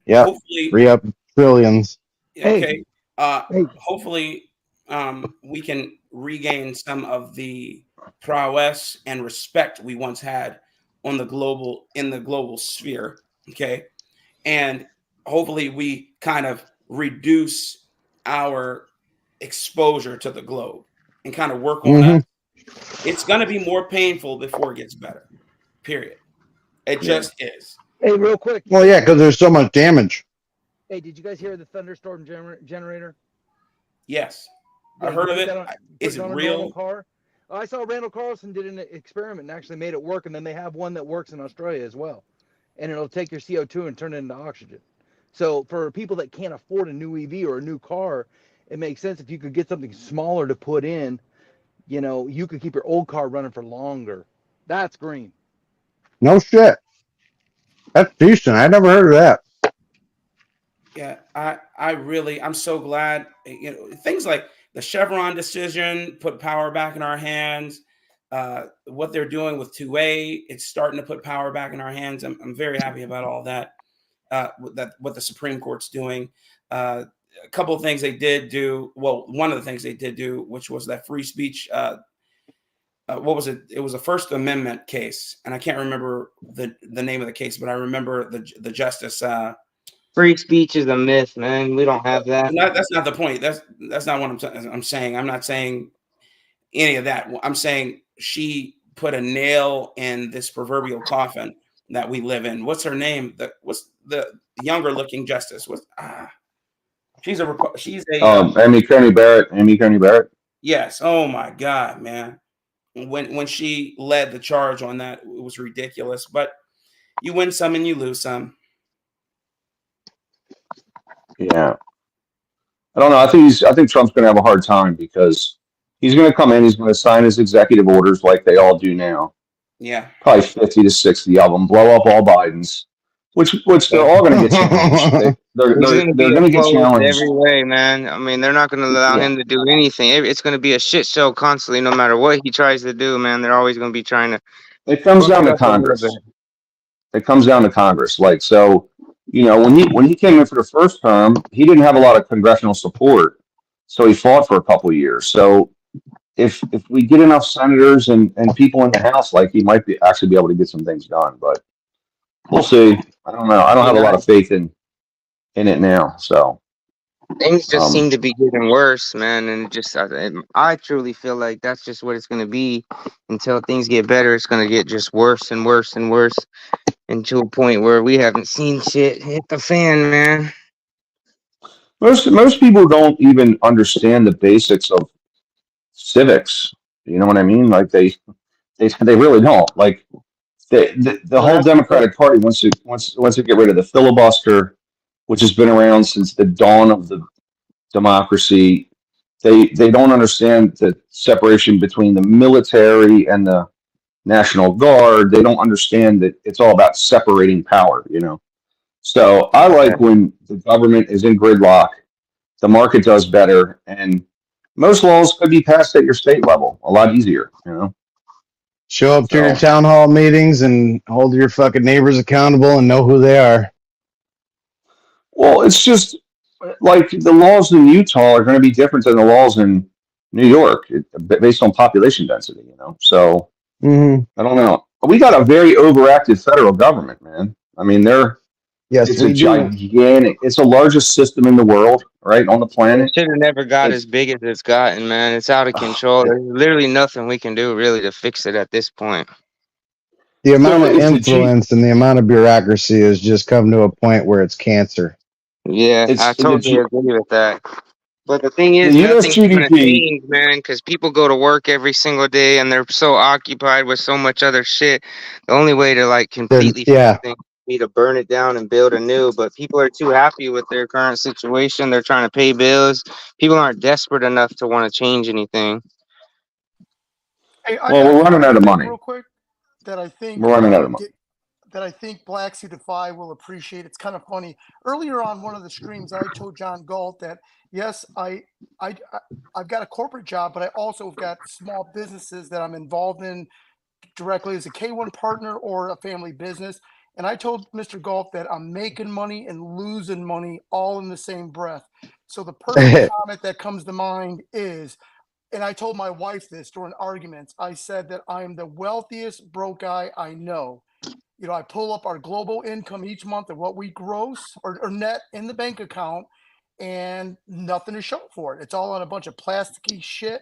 Yeah. Hopefully, Free up trillions. Okay. Hopefully, we can regain some of the prowess and respect we once had in the global sphere. Okay, and hopefully we kind of reduce our exposure to the globe and kind of work on that. It's going to be more painful before it gets better. Period. It just is. Hey, real quick. Well, yeah, because there's so much damage. Hey, did you guys hear the thunderstorm generator? Yes, I heard of it. Is it real? Car? I saw Randall Carlson did an experiment and actually made it work, and then they have one that works in Australia as well, and it'll take your CO2 and turn it into oxygen. So for people that can't afford a new EV or a new car, it makes sense if you could get something smaller to put in. You know, you could keep your old car running for longer. That's green. No shit. That's decent. I never heard of that. Yeah, I'm so glad. You know, things like the Chevron decision put power back in our hands. What they're doing with 2A, it's starting to put power back in our hands. I'm very happy about all that. What the Supreme Court's doing. A couple of things they did do. Well, one of the things they did do, which was that free speech. What was it? It was a First Amendment case, and I can't remember the name of the case, but I remember the justice. Free speech is a myth, man. We don't have that. That's not the point. That's not what I'm saying. I'm not saying any of that. I'm saying she put a nail in this proverbial coffin that we live in. What's her name? What's the younger looking justice? She's a Amy Coney Barrett. Yes. Oh my God, man. When she led the charge on that, it was ridiculous. But you win some and you lose some. Yeah, I don't know. I think Trump's going to have a hard time because he's going to come in. He's going to sign his executive orders like they all do now. Yeah, probably 50 to 60 of them. Blow up all Biden's, which they're all going to get challenged. They're going to get challenged every way, man. I mean, they're not going to allow him to do anything. It's going to be a shit show constantly, no matter what he tries to do, man. They're always going to be trying to. It comes down to Congress. It comes down to Congress. Like so. You know, when he came in for the first term, he didn't have a lot of congressional support, so he fought for a couple of years. So if we get enough senators and people in the House, like he might actually be able to get some things done. But we'll see. I don't know. I don't have a lot of faith in it now. So things just seem to be getting worse, man. And just I truly feel like that's just what it's going to be until things get better. It's going to get just worse and worse and worse. And to a point where we haven't seen shit hit the fan, man. Most people don't even understand the basics of civics. You know what I mean? Like they really don't. Like the whole Democratic Party wants to get rid of the filibuster, which has been around since the dawn of the democracy. They don't understand the separation between the military and the National Guard. They don't understand that it's all about separating power, you know. So I like when the government is in gridlock, the market does better, and most laws could be passed at your state level a lot easier, you know. Show up to your So, town hall meetings and hold your fucking neighbors accountable and know who they are. well, it's just like the laws in Utah are going to be different than the laws in New York based on population density, you know? So Mm-hmm. I don't know. We got a very overactive federal government, man. I mean, Yes, it's a we do. gigantic, it's the largest system in the world, right, on the It planet. should have never got It's, as big as it's gotten, man. It's out of control. There's literally nothing we can do really to fix it at this point. The amount so of it's a G. influence and the amount of bureaucracy has just come to a point where it's cancer. Yeah, I It's the totally agree with that. But the thing the is, U.S. nothing's gonna GDP. change, man, because people go to work every single day and they're so occupied with so much other shit. The only way to like completely fix Yeah. things would be to burn it down and build anew. But people are too happy with their current situation. They're trying to pay bills. People aren't desperate enough to want to change anything. Hey, Well, we're running out of money. real quick that I think We're running out of money. that I think Blacks Who Defy will appreciate. It's kind of funny. Earlier on one of the streams, I told John Galt that yes, I've got a corporate job, but I also have got small businesses that I'm involved in directly as a K1 partner or a family business. And I told Mr. Galt that I'm making money and losing money all in the same breath. So the perfect comment that comes to mind is, and I told my wife this during arguments, I said that I'm the wealthiest broke guy I know. You know, I pull up our global income each month of what we gross or net in the bank account, and nothing to show for it. It's all on a bunch of plasticky shit,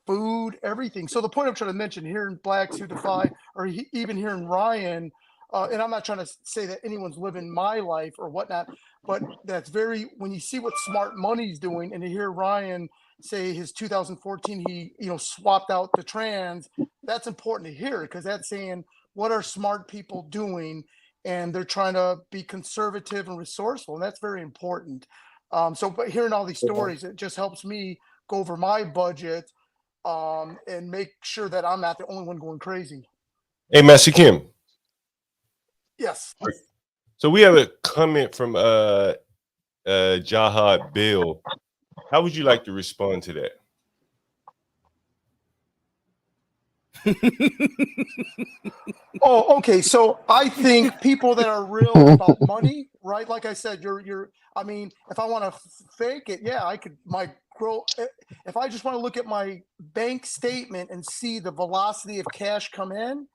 food, everything. So the point I'm trying to mention here in Blacks Who Defy, or even here in Ryan, and I'm not trying to say that anyone's living my life or whatnot, but that's very, when you see what smart money's doing, and you hear Ryan say his 2014, he swapped out the trans, that's important to hear, because that's saying what are smart people doing, and they're trying to be conservative and resourceful, and that's very important. But hearing all these stories, it just helps me go over my budget and make sure that I'm not the only one going crazy. Hey, Master Kim. Yes. So we have a comment from Jahad Bill. How would you like to respond to that? Oh, okay. So I think people that are real about money, right? Like I said, I mean, if I want to fake it, yeah, I could. If I just want to look at my bank statement and see the velocity of cash come in,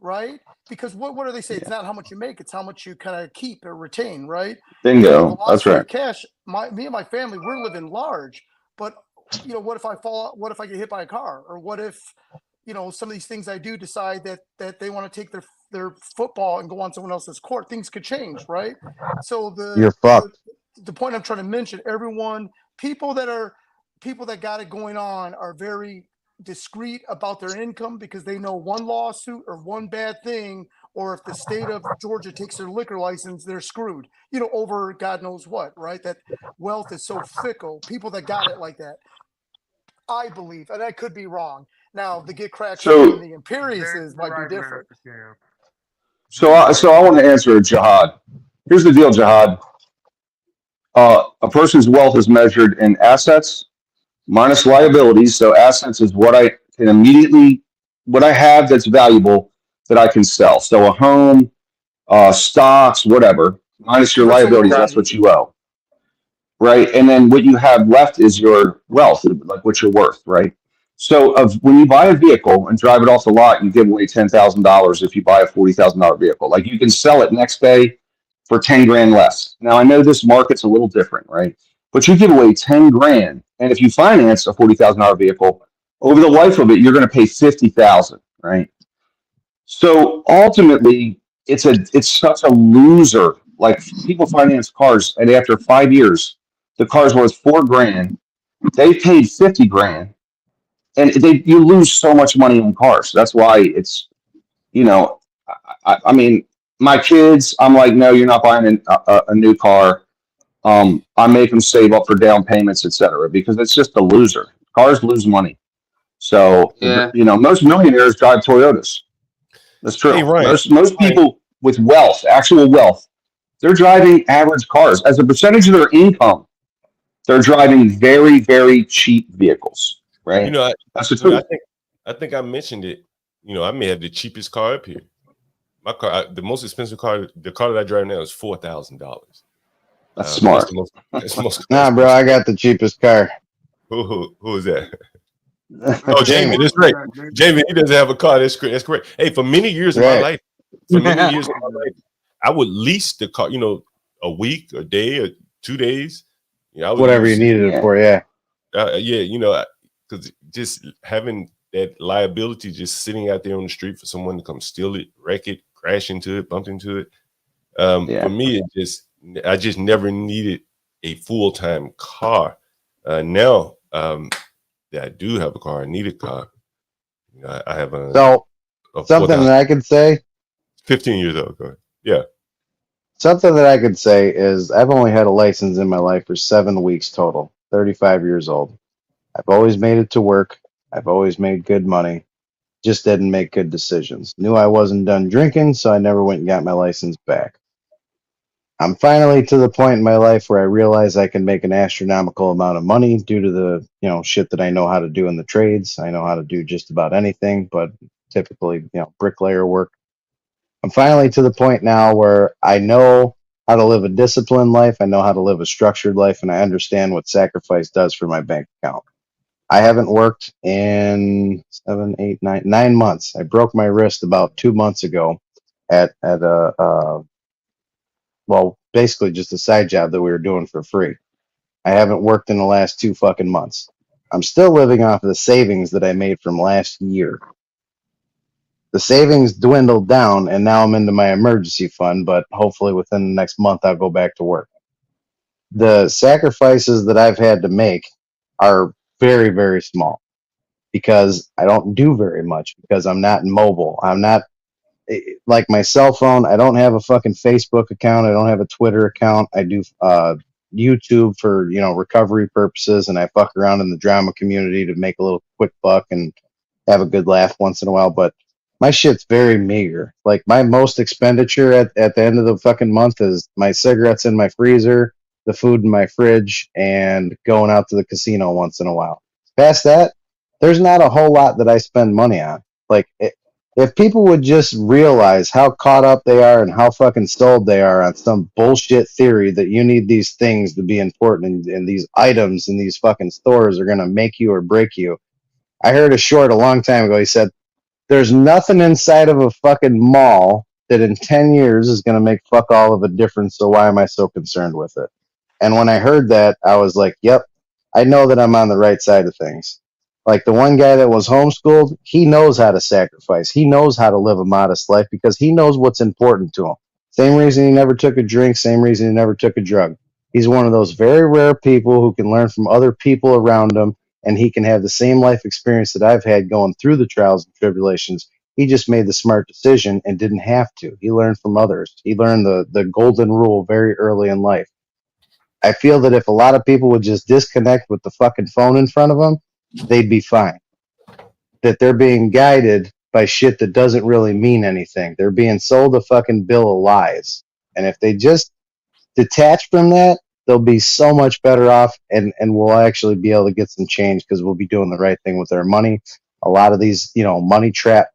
right? Because what do they say? It's not how much you make; it's how much you kind of keep or retain, right? Bingo. That's right. Of cash. Me and my family, we're living large, but what if I fall out? What if I get hit by a car? Or what if some of these things I do decide that they want to take their football and go on someone else's court? Things could change, right? So You're fucked. The point I'm trying to mention, people that got it going on are very discreet about their income, because they know one lawsuit or one bad thing, or if the state of Georgia takes their liquor license, they're screwed, over God knows what, right? That wealth is so fickle. People that got it like that, I believe, and I could be wrong. Now, the get cracked So- in the Imperiuses might be different. So I want to answer Jihad. Here's the deal, Jihad. A person's wealth is measured in assets minus liabilities. So assets is what I have that's valuable that I can sell. So a home, stocks, whatever, minus your liabilities, that's what you owe. Right. And then what you have left is your wealth, like what you're worth. Right. So when you buy a vehicle and drive it off the lot, you give away $10,000 if you buy a $40,000 vehicle. Like you can sell it next day for 10 grand less. Now I know this market's a little different, right? But you give away 10 grand, and if you finance a $40,000 vehicle, over the life of it, you're going to pay 50,000, right? So ultimately, it's such a loser. Like people finance cars, and after 5 years, the car's worth 4 grand. They paid 50 grand, and you lose so much money on cars. That's why it's, I mean, my kids, I'm like, no, you're not buying a new car. I make them save up for down payments, etc., because it's just a loser. Cars lose money. So, most millionaires drive Toyotas. That's true. Hey, Ryan. Most people with wealth, actual wealth, they're driving average cars. As a percentage of their income, they're driving very, very cheap vehicles, right? You know, That's the truth. I think I mentioned it you know, I may have the cheapest car up here. My car, the most expensive car, the car that I drive now is $4,000. That's smart. That's the most. Nah, bro, I got the cheapest car. Who is that? Oh, Jamie, that's right. Jamie, he doesn't have a car. That's great. That's great. Hey, for many years of my life, I would lease the car. You know, a week, a day, or 2 days. You know, I would Whatever you needed it for, yeah. Yeah, you know, because just having that liability just sitting out there on the street for someone to come steal it, wreck it, crash into it, bump into it. For me, I just never needed a full-time car. Now that I do have a car, I need a car. You know, I have a something that I could say. 15 years old. Go ahead. Yeah. Something that I could say is I've only had a license in my life for 7 weeks total. 35 years old. I've always made it to work. I've always made good money. Just didn't make good decisions. Knew I wasn't done drinking, so I never went and got my license back. I'm finally to the point in my life where I realize I can make an astronomical amount of money due to the, you know, shit that I know how to do in the trades. I know how to do just about anything, but typically, you know, bricklayer work. I'm finally to the point now where I know how to live a disciplined life. I know how to live a structured life, and I understand what sacrifice does for my bank account. I haven't worked in 9 months. I broke my wrist about 2 months ago at a well, basically just a side job that we were doing for free. I haven't worked in the last 2 fucking months. I'm still living off of the savings that I made from last year. The savings dwindled down, and now I'm into my emergency fund, but hopefully within the next month I'll go back to work. The sacrifices that I've had to make are very, very small because I don't do very much because I'm not mobile. I'm not like my cell phone. I don't have a fucking Facebook account. I don't have a Twitter account. I do YouTube for, you know, recovery purposes, and I fuck around in the drama community to make a little quick buck and have a good laugh once in a while. But my shit's very meager. Like my most expenditure at the end of the fucking month is my cigarettes in my freezer, the food in my fridge, and going out to the casino once in a while. Past that, there's not a whole lot that I spend money on. Like if people would just realize how caught up they are and how fucking sold they are on some bullshit theory that you need these things to be important and these items in these fucking stores are going to make you or break you. I heard a short a long time ago. He said, there's nothing inside of a fucking mall that in 10 years is going to make fuck all of a difference. So why am I so concerned with it? And when I heard that, I was like, yep, I know that I'm on the right side of things. Like the one guy that was homeschooled, he knows how to sacrifice. He knows how to live a modest life because he knows what's important to him. Same reason he never took a drink, same reason he never took a drug. He's one of those very rare people who can learn from other people around him, and he can have the same life experience that I've had going through the trials and tribulations. He just made the smart decision and didn't have to. He learned from others. He learned the golden rule very early in life. I feel that if a lot of people would just disconnect with the fucking phone in front of them, they'd be fine. That they're being guided by shit that doesn't really mean anything. They're being sold a fucking bill of lies. And if they just detach from that, they'll be so much better off, and we'll actually be able to get some change because we'll be doing the right thing with our money. A lot of these, you know, money trap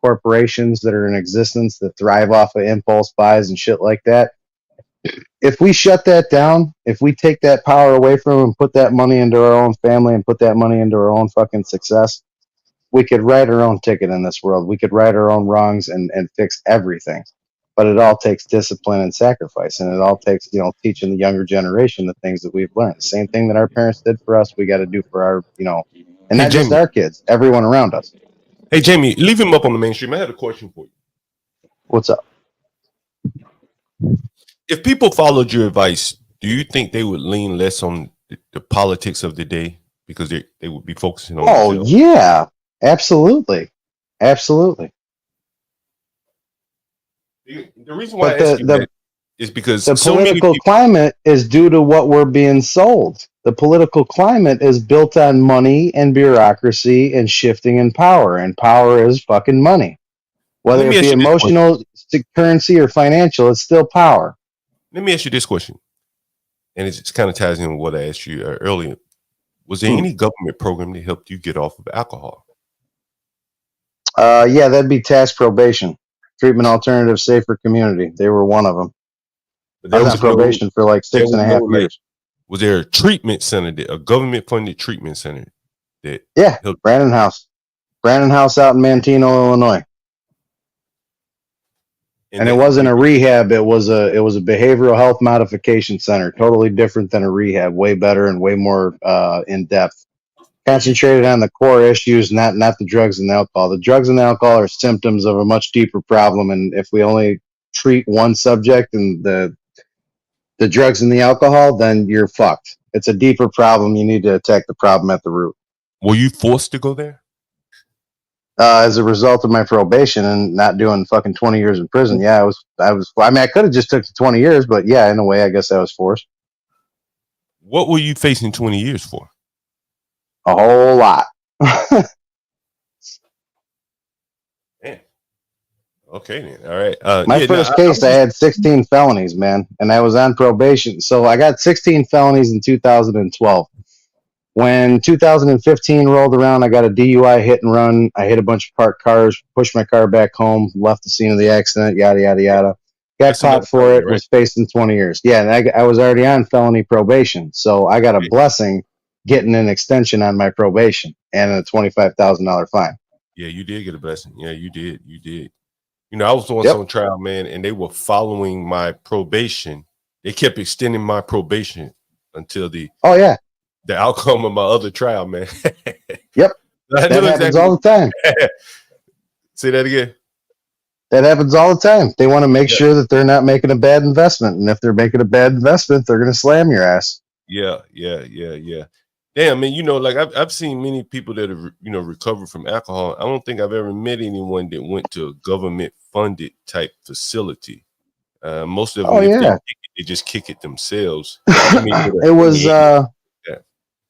corporations that are in existence that thrive off of impulse buys and shit like that. If we shut that down, if we take that power away from them and put that money into our own family and put that money into our own fucking success, we could write our own ticket in this world. We could right our own wrongs and fix everything. But it all takes discipline and sacrifice, and it all takes, you know, teaching the younger generation the things that we've learned. The same thing that our parents did for us, we got to do for our, you know, and not just our kids, everyone around us. Hey, Jamie, leave him up on the mainstream. I had a question for you. What's up? If people followed your advice, do you think they would lean less on the politics of the day because they would be focusing on themselves? Yeah, absolutely. Absolutely. The reason why I ask you that is because the so political climate is due to what we're being sold. The political climate is built on money and bureaucracy and shifting in power, and power is fucking money. Whether it be emotional, currency, or financial, it's still power. Let me ask you this question, and it kind of ties in with what I asked you earlier. Was there any government program that helped you get off of alcohol? Yeah, that'd be task probation, treatment alternative, safer community. They were one of them. But I there was on was no, probation for like there 6.5 was years. was there a treatment center, a government funded treatment center that Yeah, helped? Brandon House out in Manteno, Illinois. And it wasn't a rehab. It was a behavioral health modification center. Totally different than a rehab. Way better and way more in depth. Concentrated on the core issues, not the drugs and the alcohol. The drugs and the alcohol are symptoms of a much deeper problem. And if we only treat one subject and the drugs and the alcohol, then you're fucked. It's a deeper problem. You need to attack the problem at the root. Were you forced to go there? As a result of my probation and not doing fucking 20 years in prison. Yeah, I mean, I could have just took the 20 years, but yeah, in a way, I guess I was forced. What were you facing 20 years for? A whole lot. Man. Okay, then. All right. My first case, I had 16 felonies, man, and I was on probation. So I got 16 felonies in 2012. When 2015 rolled around, I got a DUI hit and run. I hit a bunch of parked cars, pushed my car back home, left the scene of the accident, yada, yada, yada. Got caught for it, was facing 20 years. Yeah, and I was already on felony probation. So I got a blessing getting an extension on my probation and a $25,000 fine. Yeah, you did get a blessing. Yeah, you did. You did. You know, I was doing some trial, man, and they were following my probation. They kept extending my probation until the outcome of my other trial, man. Yep. That happens all the time. Say that again. That happens all the time. They want to make sure that they're not making a bad investment. And if they're making a bad investment, they're going to slam your ass. Yeah. Damn, man, you know, like I've seen many people that have, you know, recovered from alcohol. I don't think I've ever met anyone that went to a government funded type facility. Most of them, they just kick it themselves. It was,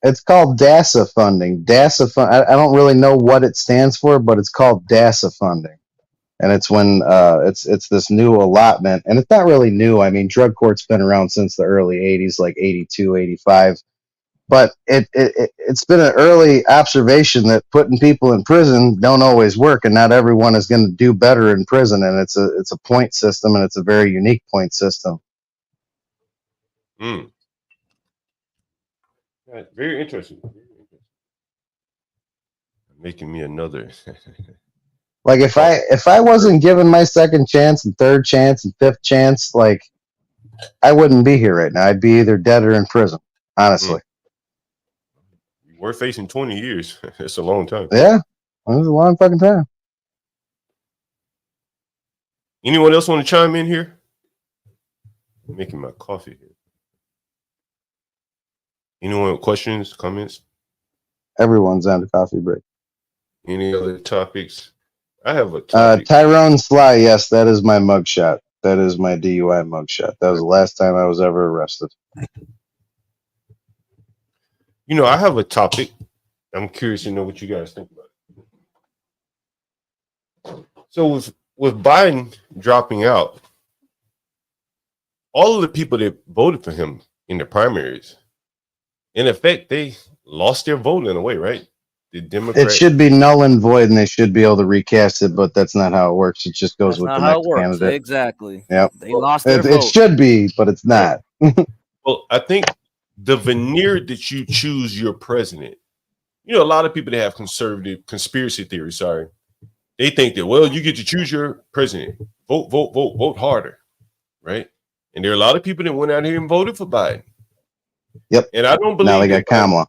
it's called DASA funding. DASA fund. I don't really know what it stands for, but it's called DASA funding. And it's when it's this new allotment, and it's not really new. I mean, drug court's been around since the early 80s, like 82, 85. But it's been an early observation that putting people in prison don't always work, and not everyone is going to do better in prison. And it's a point system, and it's a very unique point system. Right, very interesting. Making me another. Like if I wasn't given my second chance and third chance and fifth chance, like I wouldn't be here right now. I'd be either dead or in prison, honestly. We're facing 20 years. It's a long time. Yeah, it was a long fucking time. Anyone else want to chime in here? I'm making my coffee here. Anyone with questions, comments? Everyone's on the coffee break. Any other topics? I have a topic. Tyrone Sly, yes, that is my mugshot. That is my DUI mugshot. That was the last time I was ever arrested. You know, I have a topic. I'm curious to know what you guys think about it. So with Biden dropping out, all of the people that voted for him in the primaries, in effect, they lost their vote in a way, right? The Democrats. It should be null and void, and they should be able to recast it, but that's not how it works. It just goes with the next candidate. Exactly. Yep. They lost their vote. It should be, but it's not. Well, I think the veneer that you choose your president, you know, a lot of people that have conservative conspiracy theories, they think that, well, you get to choose your president. Vote harder, right? And there are a lot of people that went out here and voted for Biden. Yep. And I don't believe now they got Kamala.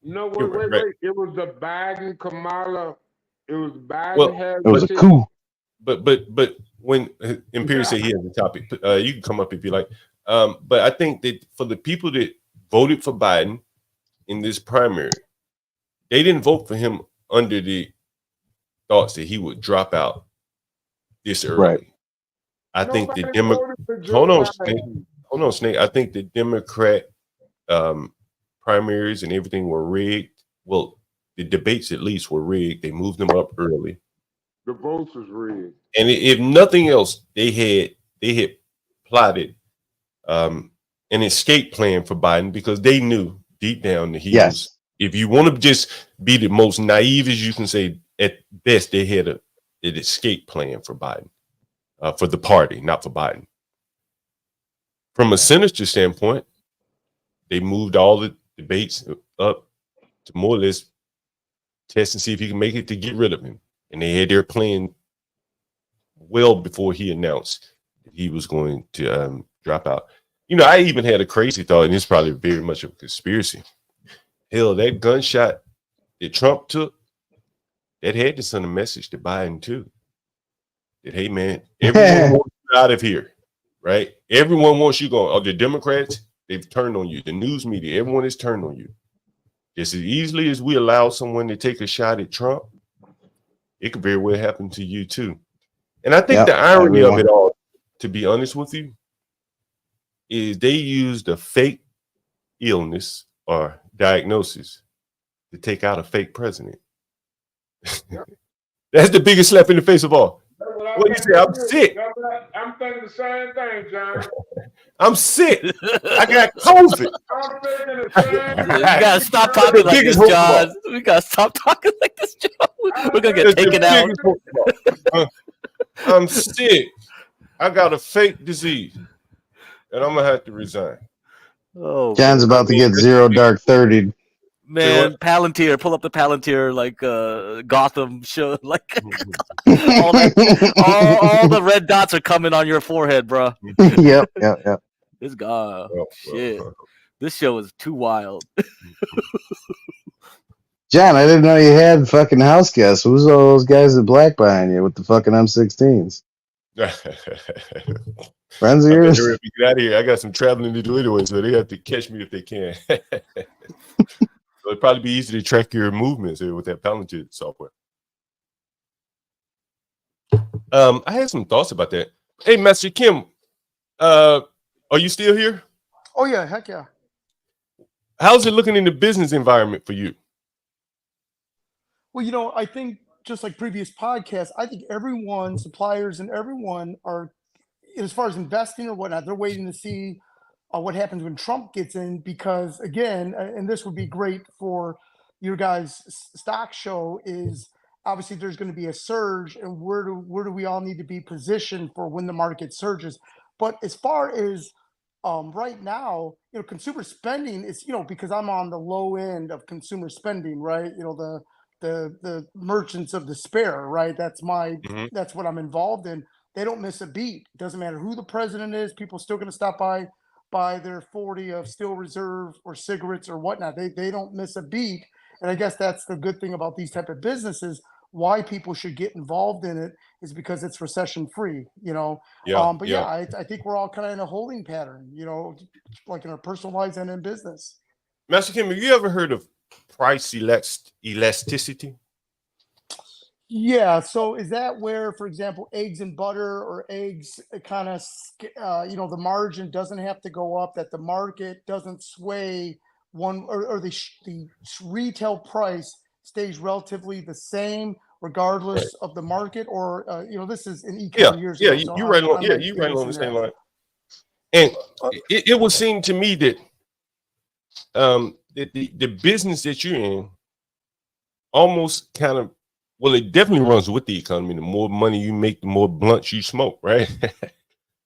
No, wait. It was the Biden Kamala. It was Biden. Well, it was a coup. But when Imperial said he has a topic, you can come up if you like. But I think that for the people that voted for Biden in this primary, they didn't vote for him under the thoughts that he would drop out this early. Right. I think the hold on, Snake. I think the Democrat primaries and everything were rigged. Well, the debates at least were rigged. They moved them up early. The votes was rigged. And if nothing else, they had plotted an escape plan for Biden because they knew deep down that he was. If you want to just be the most naive as you can say, at best they had an escape plan for Biden, for the party, not for Biden. From a sinister standpoint, they moved all the debates up to more or less test and see if he can make it to get rid of him. And they had their plan well before he announced that he was going to drop out. You know, I even had a crazy thought, and it's probably very much of a conspiracy. Hell, that gunshot that Trump took, that had to send a message to Biden too. That, hey man, everyone wants you out of here, right? Everyone wants you gone. Oh, the Democrats, they've turned on you. The news media, everyone has turned on you. Just as easily as we allow someone to take a shot at Trump, it could very well happen to you too. And I think the irony of it all, to be honest with you, is they used a fake illness or diagnosis to take out a fake president. That's the biggest slap in the face of all. What do you say? I'm sick. I'm thinking the same thing, John. I'm sick. I got COVID. I'm thinking the same thing. You gotta stop talking like this, John. We gotta stop talking like this, John. We're gonna get taken out. I'm sick. I got a fake disease, and I'm gonna have to resign. Oh, John's about to get 0 dark 30. Man, Palantir, pull up the Palantir like Gotham show, like all the red dots are coming on your forehead, bro. Yep. This guy, shit. This show is too wild. John, I didn't know you had fucking house guests. Who's all those guys in black behind you with the fucking M16s? Friends of yours? Hurry up and get out of here. I got some traveling to do anyway, so they have to catch me if they can. So it'd probably be easy to track your movements with that Palantir software. I had some thoughts about that. Hey, Master Kim, are you still here? Oh yeah, heck yeah. How's it looking in the business environment for you? Well, you know, I think just like previous podcasts, I think everyone, suppliers and everyone are, as far as investing or whatnot, they're waiting to see what happens when Trump gets in, because again, and this would be great for your guys' stock show, is obviously there's going to be a surge, and where do we all need to be positioned for when the market surges? But as far as right now, you know, consumer spending is, you know, because I'm on the low end of consumer spending, right? You know, the merchants of despair, right? That's that's what I'm involved in. They don't miss a beat. It doesn't matter who the president is. People still going to stop by their 40 of Steel Reserve or cigarettes or whatnot. They don't miss a beat. And I guess that's the good thing about these type of businesses. Why people should get involved in it is because it's recession free, you know. I think we're all kind of in a holding pattern, you know, like in our personal lives and in business. Master Kim, have you ever heard of price elasticity? Yeah. So is that where, for example, eggs and butter or eggs kind of, you know, the margin doesn't have to go up, that the market doesn't sway one, or the retail price stays relatively the same regardless of the market? Or, you know, this is in years ago. So you're right on. Yeah, you're right on the same line. And it would seem to me that the business that you're in almost kind of, well, it definitely runs with the economy. The more money you make, the more blunts you smoke, right?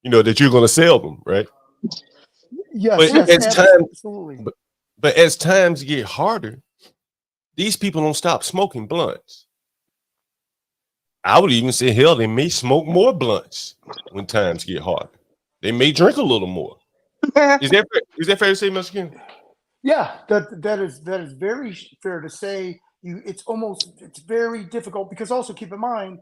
You know that you're going to sell them, right? Yes, absolutely. But as times get harder, these people don't stop smoking blunts. I would even say, hell, they may smoke more blunts when times get harder. They may drink a little more. Is that fair to say, Mr. King? Yeah, that is very fair to say. It's very difficult, because also keep in mind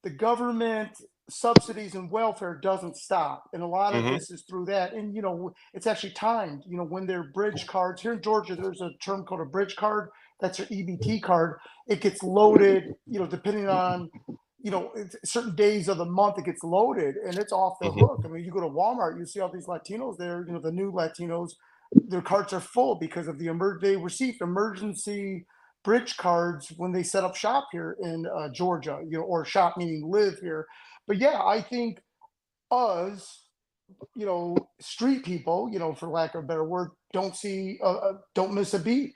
the government subsidies and welfare doesn't stop, and a lot of this is through that. And you know, it's actually timed. You know, when they're bridge cards here in Georgia, there's a term called a bridge card. That's your EBT card. It gets loaded, you know, depending on, you know, certain days of the month it gets loaded, and it's off the hook. I mean, you go to Walmart, you see all these Latinos there. You know, the new Latinos, their carts are full because of they received emergency bridge cards when they set up shop here in Georgia, you know, or shop meaning live here. But yeah, I think us, you know, street people, you know, for lack of a better word, don't miss a beat,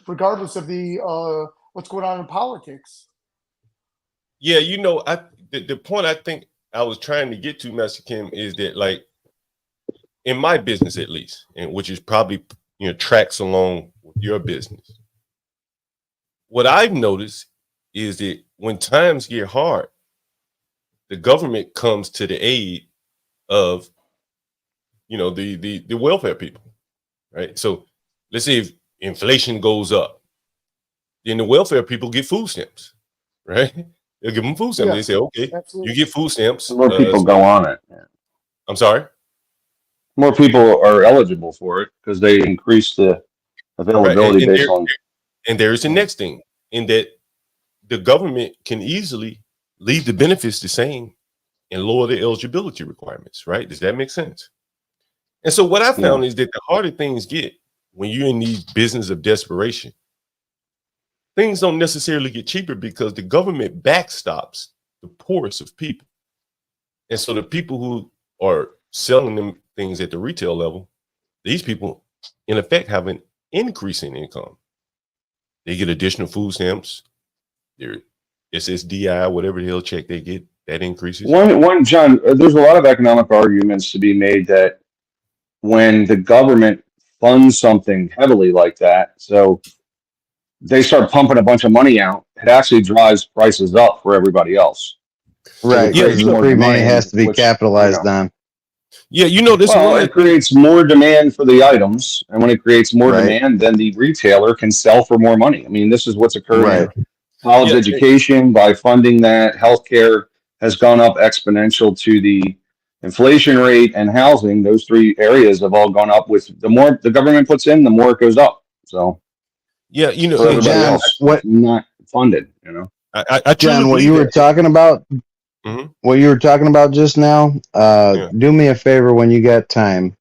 regardless of the what's going on in politics. Yeah, the point I think I was trying to get to, Master Kim, is that like in my business at least, and which is probably tracks along with your business. What I've noticed is that when times get hard, the government comes to the aid of the welfare people, right? So let's say if inflation goes up, then the welfare people get food stamps, right? They'll give them food stamps. They Yes, say, okay, absolutely. you get food stamps. More people go on it. Yeah. I'm sorry. More people are eligible for it because they increase the Right, availability based on. and there is the next thing in that the government can easily leave the benefits the same and lower the eligibility requirements, right? Does that make sense? And so what I found is that the harder things get when you're in these business of desperation, things don't necessarily get cheaper because the government backstops the poorest of people. And so the people who are selling them things at the retail level, these people in effect have an increase in income. They get additional food stamps, their SSDI, whatever the hell check they get, that increases. One, John, there's a lot of economic arguments to be made that when the government funds something heavily like that, so they start pumping a bunch of money out, it actually drives prices up for everybody else. Right, because the free money has to be capitalized on. Yeah, this well, one. It creates more demand for the items, and when it creates more Right. demand, then the retailer can sell for more money. I mean, this is what's occurring in college education by funding that. Healthcare has gone up exponential to the inflation rate, and housing. Those three areas have all gone up. With the more the government puts in, the more it goes up. So, yeah, for everybody John, else, what not funded, I John, what you were talking about, what you were talking about just now, do me a favor when you got time.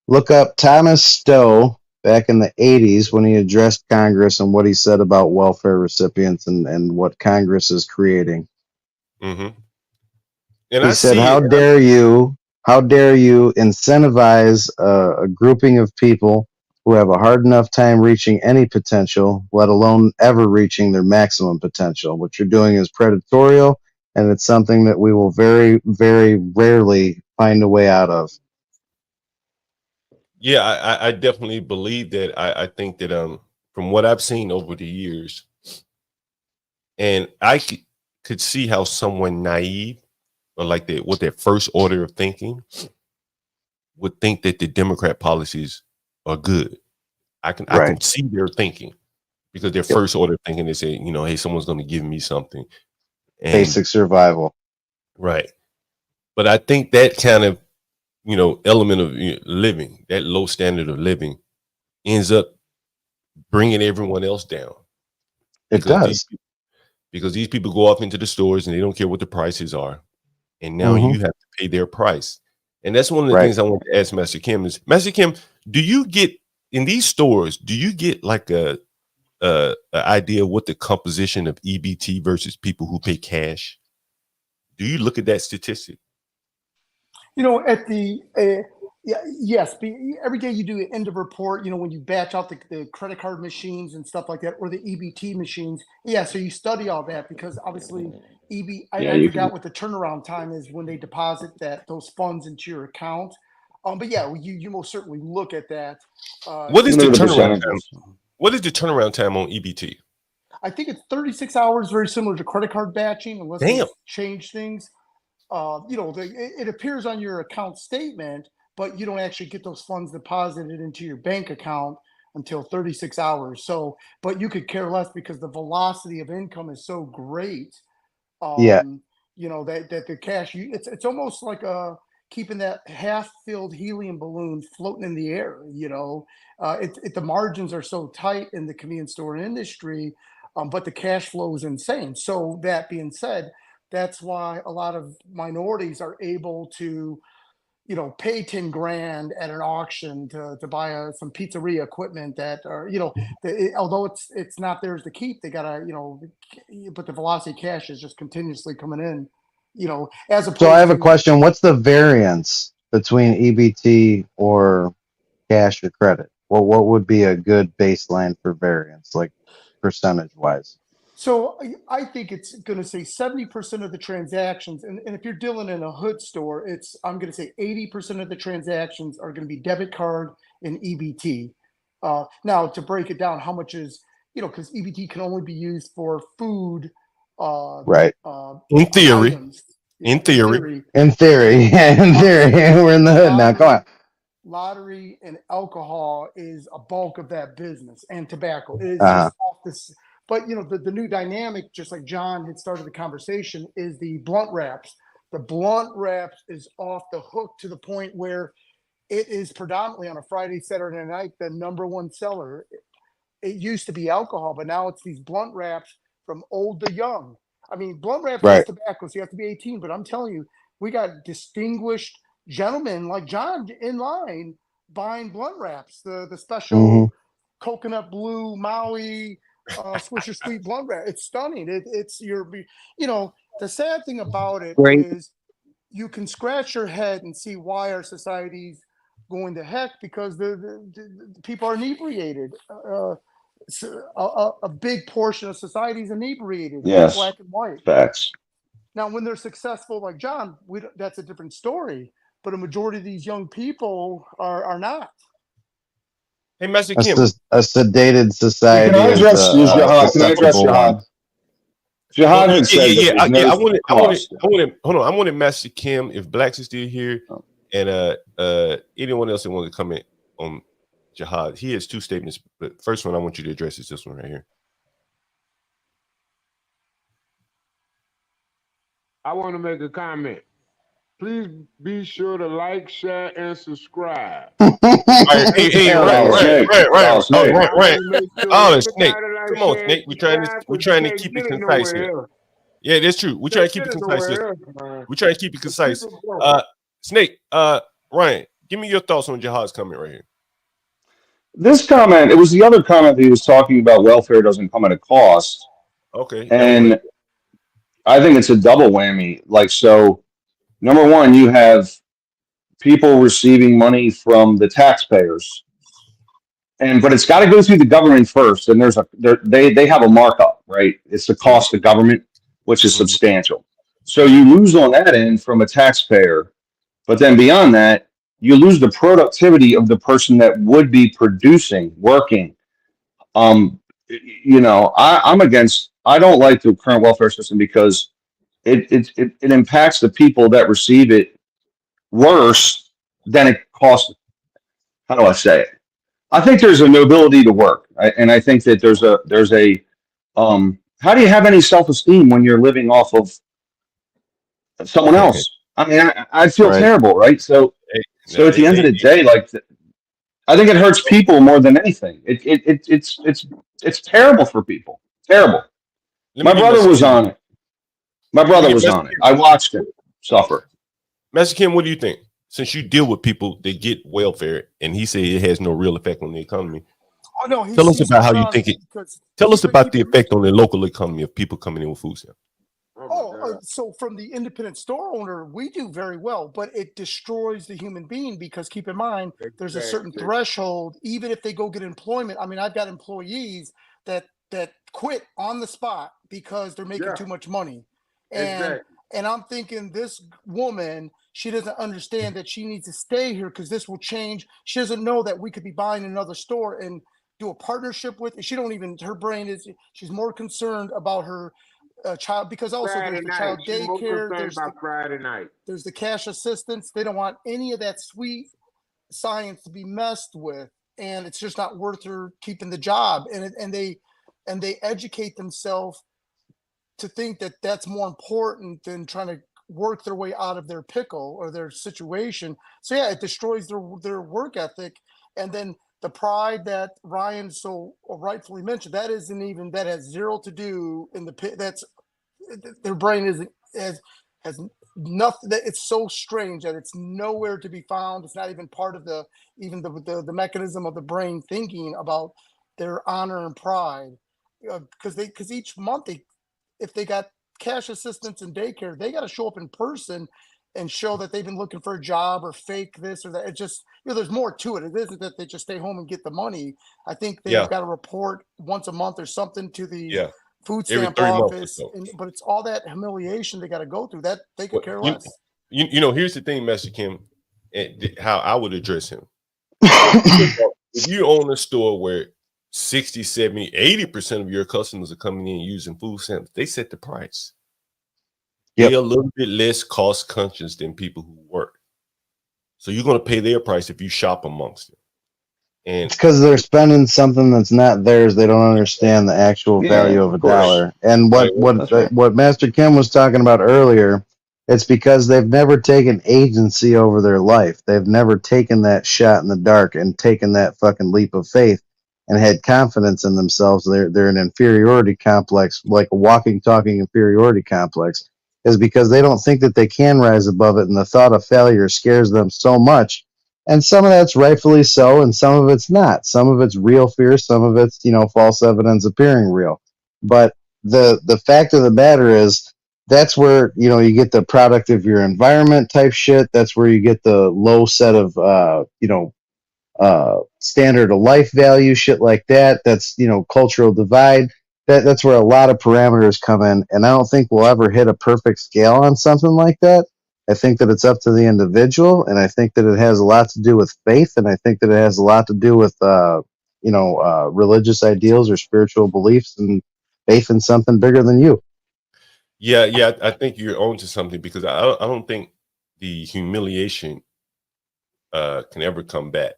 Look up Thomas Stowe back in the 80s when he addressed Congress and what he said about welfare recipients and what Congress is creating. Mm-hmm. He said, how dare you incentivize a grouping of people who have a hard enough time reaching any potential, let alone ever reaching their maximum potential. What you're doing is predatorial, and it's something that we will very, very rarely find a way out of. Yeah, I definitely believe that. I think that from what I've seen over the years, and I could see how someone naive or like that with their first order of thinking would think that the Democrat policies are good. I can see their thinking because their first order of thinking, they say, hey, someone's going to give me something. And, basic survival. Right. But I think that kind of, element of living, that low standard of living ends up bringing everyone else down. It does. Because these people go off into the stores and they don't care what the prices are. And now you have to pay their price. And that's one of the things I want to ask Master Kim is, Master Kim, do you get in these stores, do you get like a idea of what the composition of EBT versus people who pay cash? Do you look at that statistic? At the yes, every day you do an end of report. When you batch out the credit card machines and stuff like that, or the EBT machines. Yeah, so you study all that because obviously I forgot what the turnaround time is when they deposit those funds into your account. But yeah, you most certainly look at that. What is the turnaround time? What is the turnaround time on EBT? I think it's 36 hours, very similar to credit card batching, unless they change things. It appears on your account statement, but you don't actually get those funds deposited into your bank account until 36 hours. So, but you could care less because the velocity of income is so great. That the cash, it's almost like keeping that half-filled helium balloon floating in the air. The margins are so tight in the convenience store industry, but the cash flow is insane. So that being said, that's why a lot of minorities are able to, pay 10 grand at an auction to buy some pizzeria equipment that are, although it's not theirs to keep, they gotta, but the velocity of cash is just continuously coming in, as opposed to. So I have a question. What's the variance between EBT or cash or credit? What would be a good baseline for variance, like percentage wise? So I think it's going to say 70% of the transactions, and if you're dealing in a hood store, I'm going to say 80% of the transactions are going to be debit card and EBT. Now, to break it down, how much is, because EBT can only be used for food. Right. In theory. Items. In theory. In theory. We're in the hood now. Come on. Lottery and alcohol is a bulk of that business, and tobacco. It is Uh-huh. just off this. But the new dynamic, just like John had started the conversation, is the blunt wraps. The blunt wraps is off the hook to the point where it is predominantly on a Friday, Saturday night the number one seller. It used to be alcohol, but now it's these blunt wraps from old to young. I mean, blunt wraps is tobacco, so you have to be 18. But I'm telling you, we got distinguished gentlemen like John in line buying blunt wraps, the special coconut blue Maui Swisher Sweet blunt wrap. It's stunning. It's the sad thing about it is you can scratch your head and see why our society's going to heck, because the people are inebriated. A big portion of society is inebriated. Yes. Black and white. Facts. Now, when they're successful like John, that's a different story. But a majority of these young people are not. Hey, Master A Kim. sedated society. Can I address Jihad? Can I address susceptible Jihad? one. Jihad had said I wanted Master Kim, if Blacks is still here, and anyone else that wants to comment on Jihad. He has two statements, but first one I want you to address is this one right here. I want to make a comment. Please be sure to like, share, and subscribe. Right. Oh, Snake. Come on, Snake. We're trying to keep it concise here. Yeah, that's true. We're trying to keep it concise here. We're trying to keep it concise. Snake, Ryan, give me your thoughts on Jihad's comment right here. This comment, it was the other comment that he was talking about welfare doesn't come at a cost. Okay. And I think it's a double whammy. Like, so, number one, you have people receiving money from the taxpayers, but it's got to go through the government first. And they have a markup, right? It's the cost of government, which is substantial. So you lose on that end from a taxpayer, but then beyond that, you lose the productivity of the person that would be producing, working. I'm against. I don't like the current welfare system because it impacts the people that receive it worse than it costs. How do I say it? I think there's a nobility to work, and I think that there's a how do you have any self-esteem when you're living off of someone else? I mean, I feel terrible, right? So at the end of the day, like, I think it hurts people more than anything. It's terrible for people. Terrible. My brother was on it. I watched him suffer. Master Kim, what do you think? Since you deal with people that get welfare, and he said it has no real effect on the economy. Oh no! Tell us about how you think it. Tell us about the effect on the local economy of people coming in with food stamps. So from the independent store owner, we do very well, but it destroys the human being because keep in mind, there's a certain threshold, even if they go get employment. I mean, I've got employees that quit on the spot because they're making too much money. And I'm thinking this woman, she doesn't understand that she needs to stay here because this will change. She doesn't know that we could be buying another store and do a partnership with it. She don't even, her brain is, she's more concerned about her child, because also Friday there's the night. child daycare, Friday night. There's the cash assistance. They don't want any of that sweet science to be messed with, and it's just not worth her keeping the job. And they educate themselves to think that that's more important than trying to work their way out of their pickle or their situation. So yeah, it destroys their work ethic, and then the pride that Ryan so rightfully mentioned, that has zero to do in the pit. That's their brain has nothing. It's so strange that it's nowhere to be found. It's not even part of the mechanism of the brain thinking about their honor and pride, because each month if they got cash assistance and daycare, they got to show up in person and show that they've been looking for a job or fake this or that. It just, there's more to it. It isn't that they just stay home and get the money. I think they've got to report once a month or something to the food every stamp 3 months or office, so. but it's all that humiliation they got to go through. That they could care less. You know, here's the thing, Master Kim, and how I would address him. If you own a store where 60, 70, 80% of your customers are coming in using food stamps, they set the price. Yep. They're a little bit less cost conscious than people who work. So you're going to pay their price if you shop amongst them. And it's because they're spending something that's not theirs. They don't understand the actual value of a dollar. And what Master Kim was talking about earlier, it's because they've never taken agency over their life. They've never taken that shot in the dark and taken that fucking leap of faith and had confidence in themselves. They're an inferiority complex, like a walking, talking inferiority complex, is because they don't think that they can rise above it, and the thought of failure scares them so much. And some of that's rightfully so, and some of it's not. Some of it's real fear, some of it's, false evidence appearing real. But the fact of the matter is, that's where, you get the product of your environment type shit. That's where you get the low set of, standard of life value, shit like that. That's, cultural divide. That's where a lot of parameters come in. And I don't think we'll ever hit a perfect scale on something like that. I think that it's up to the individual, and I think that it has a lot to do with faith, and I think that it has a lot to do with, religious ideals or spiritual beliefs and faith in something bigger than you. Yeah, I think you're onto something, because I don't think the humiliation can ever come back.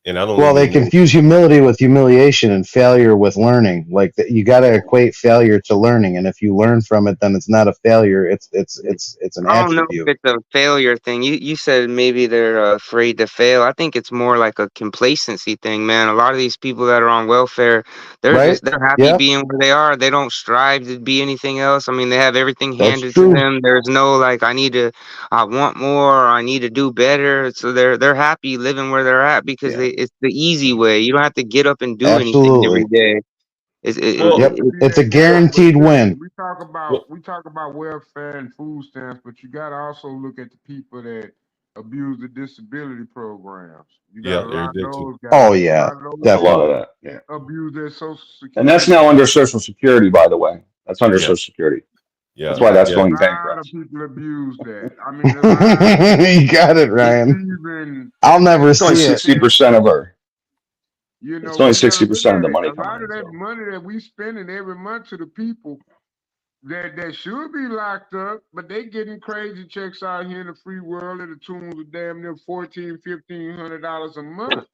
And I don't. Well, they confuse humility with humiliation and failure with learning. Like you got to equate failure to learning, and if you learn from it, then it's not a failure. It's an I don't know attribute. if it's a failure thing. You said maybe they're afraid to fail. I think it's more like a complacency thing, man. A lot of these people that are on welfare, they're happy being where they are. They don't strive to be anything else. I mean, they have everything handed to them. There's no like, I want more, or I need to do better. So they're happy living where they're at because it's the easy way. You don't have to get up and do anything every day. It's a guaranteed win. We talk about welfare and food stamps, but you got to also look at the people that abuse the disability programs. You got a lot of those guys. Oh yeah, a lot of that. Yeah, abuse their Social Security, and that's now under Social Security, by the way. That's under Social Security. Yeah, that's why that's going bankrupt. A lot of people abuse that. I mean, you got it, Ryan. I'll never see it. 60% of our. It's only 60% of the money. A lot of that money that we spending every month to the people that should be locked up, but they getting crazy checks out here in the free world at the tunes of damn near $1,400, $1,500 a month.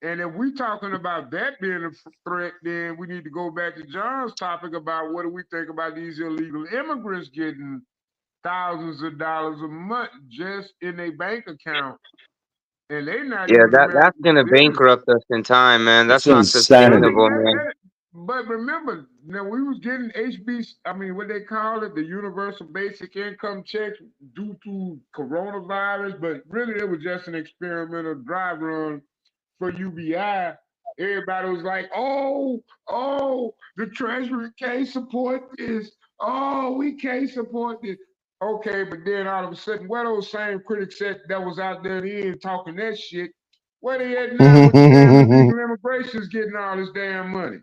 And if we talking about that being a threat, then we need to go back to John's topic about what do we think about these illegal immigrants getting thousands of dollars a month just in their bank account. And they not that's gonna bankrupt us in time, man. That's not sustainable, man. But remember, now we was getting what they call it, the universal basic income checks due to coronavirus, but really it was just an experimental dry run for UBI. Everybody was like, oh, the Treasury can't support this. Oh, we can't support this. Okay, but then all of a sudden, where those same critics that was out there then talking that shit, where they at now with the damn illegal immigration's getting all this damn money?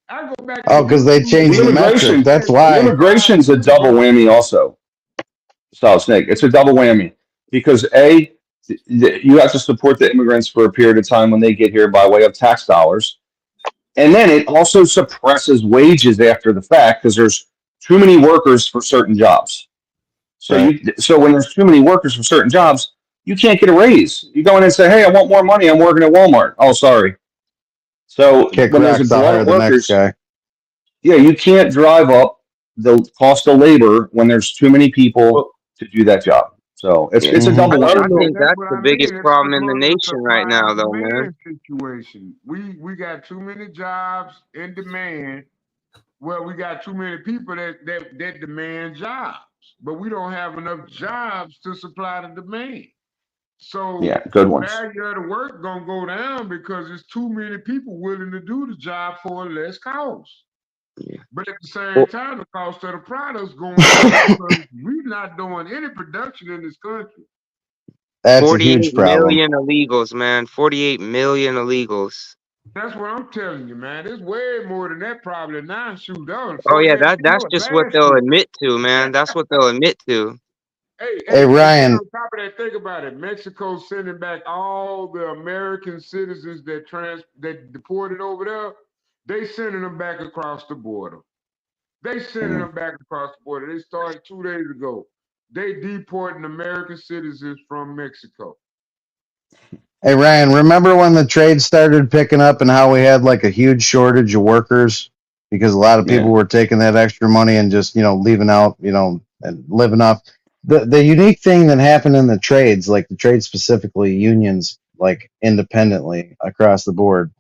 I go back. Because they changed the metric. That's why. Immigration's a double whammy also. Solid Snake. It's a double whammy because you have to support the immigrants for a period of time when they get here by way of tax dollars. And then it also suppresses wages after the fact because there's too many workers for certain jobs. So so when there's too many workers for certain jobs, you can't get a raise. You go in and say, hey, I want more money. I'm working at Walmart. Oh, sorry. So when there's a glut of workers, you can't drive up the cost of labor when there's too many people to do that job. So it's a double whammy. I think that's the biggest problem in the nation right now, though, man. Situation. We got too many jobs in demand. Well, we got too many people that demand jobs, but we don't have enough jobs to supply the demand. So good ones. Value of the work gonna go down because there's too many people willing to do the job for less cost. But at the same time, the cost of the product's going up because we're not doing any production in this country. That's a huge problem. 48 million illegals, man. 48 million illegals. That's what I'm telling you, man. There's way more than that probably now. Shoot, that Oh yeah, forecast that's more just what last they'll year. admit to, man. That's what they'll admit to. Hey, Hey, and then Ryan. on top of that, think about it. Mexico sending back all the American citizens that deported over there. They sending them back across the border. They sending them back across the border. They started 2 days ago. They deporting American citizens from Mexico. Hey, Ryan, remember when the trade started picking up and how we had like a huge shortage of workers because a lot of people Yeah. were taking that extra money and just, leaving out, and living off. The unique thing that happened in the trades, like the trade specifically, unions, like independently across the board,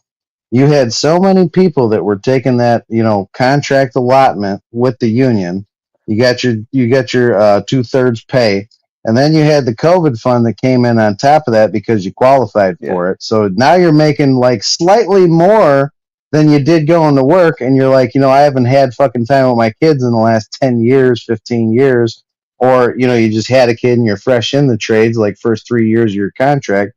you had so many people that were taking that, contract allotment with the union. You got your 2/3 pay, and then you had the COVID fund that came in on top of that because you qualified Yeah. for it. So now you're making like slightly more than you did going to work, and you're like, I haven't had fucking time with my kids in the last 10 years, 15 years, or you just had a kid and you're fresh in the trades, like first 3 years of your contract,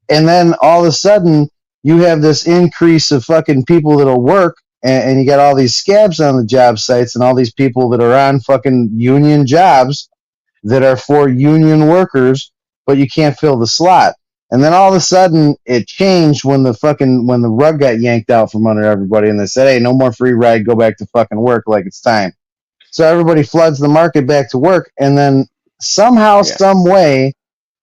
and then all of a sudden you have this increase of fucking people that'll work, and you got all these scabs on the job sites and all these people that are on fucking union jobs that are for union workers, but you can't fill the slot. And then all of a sudden it changed when the rug got yanked out from under everybody and they said, hey, no more free ride, go back to fucking work, like it's time. So everybody floods the market back to work, and then somehow, some way,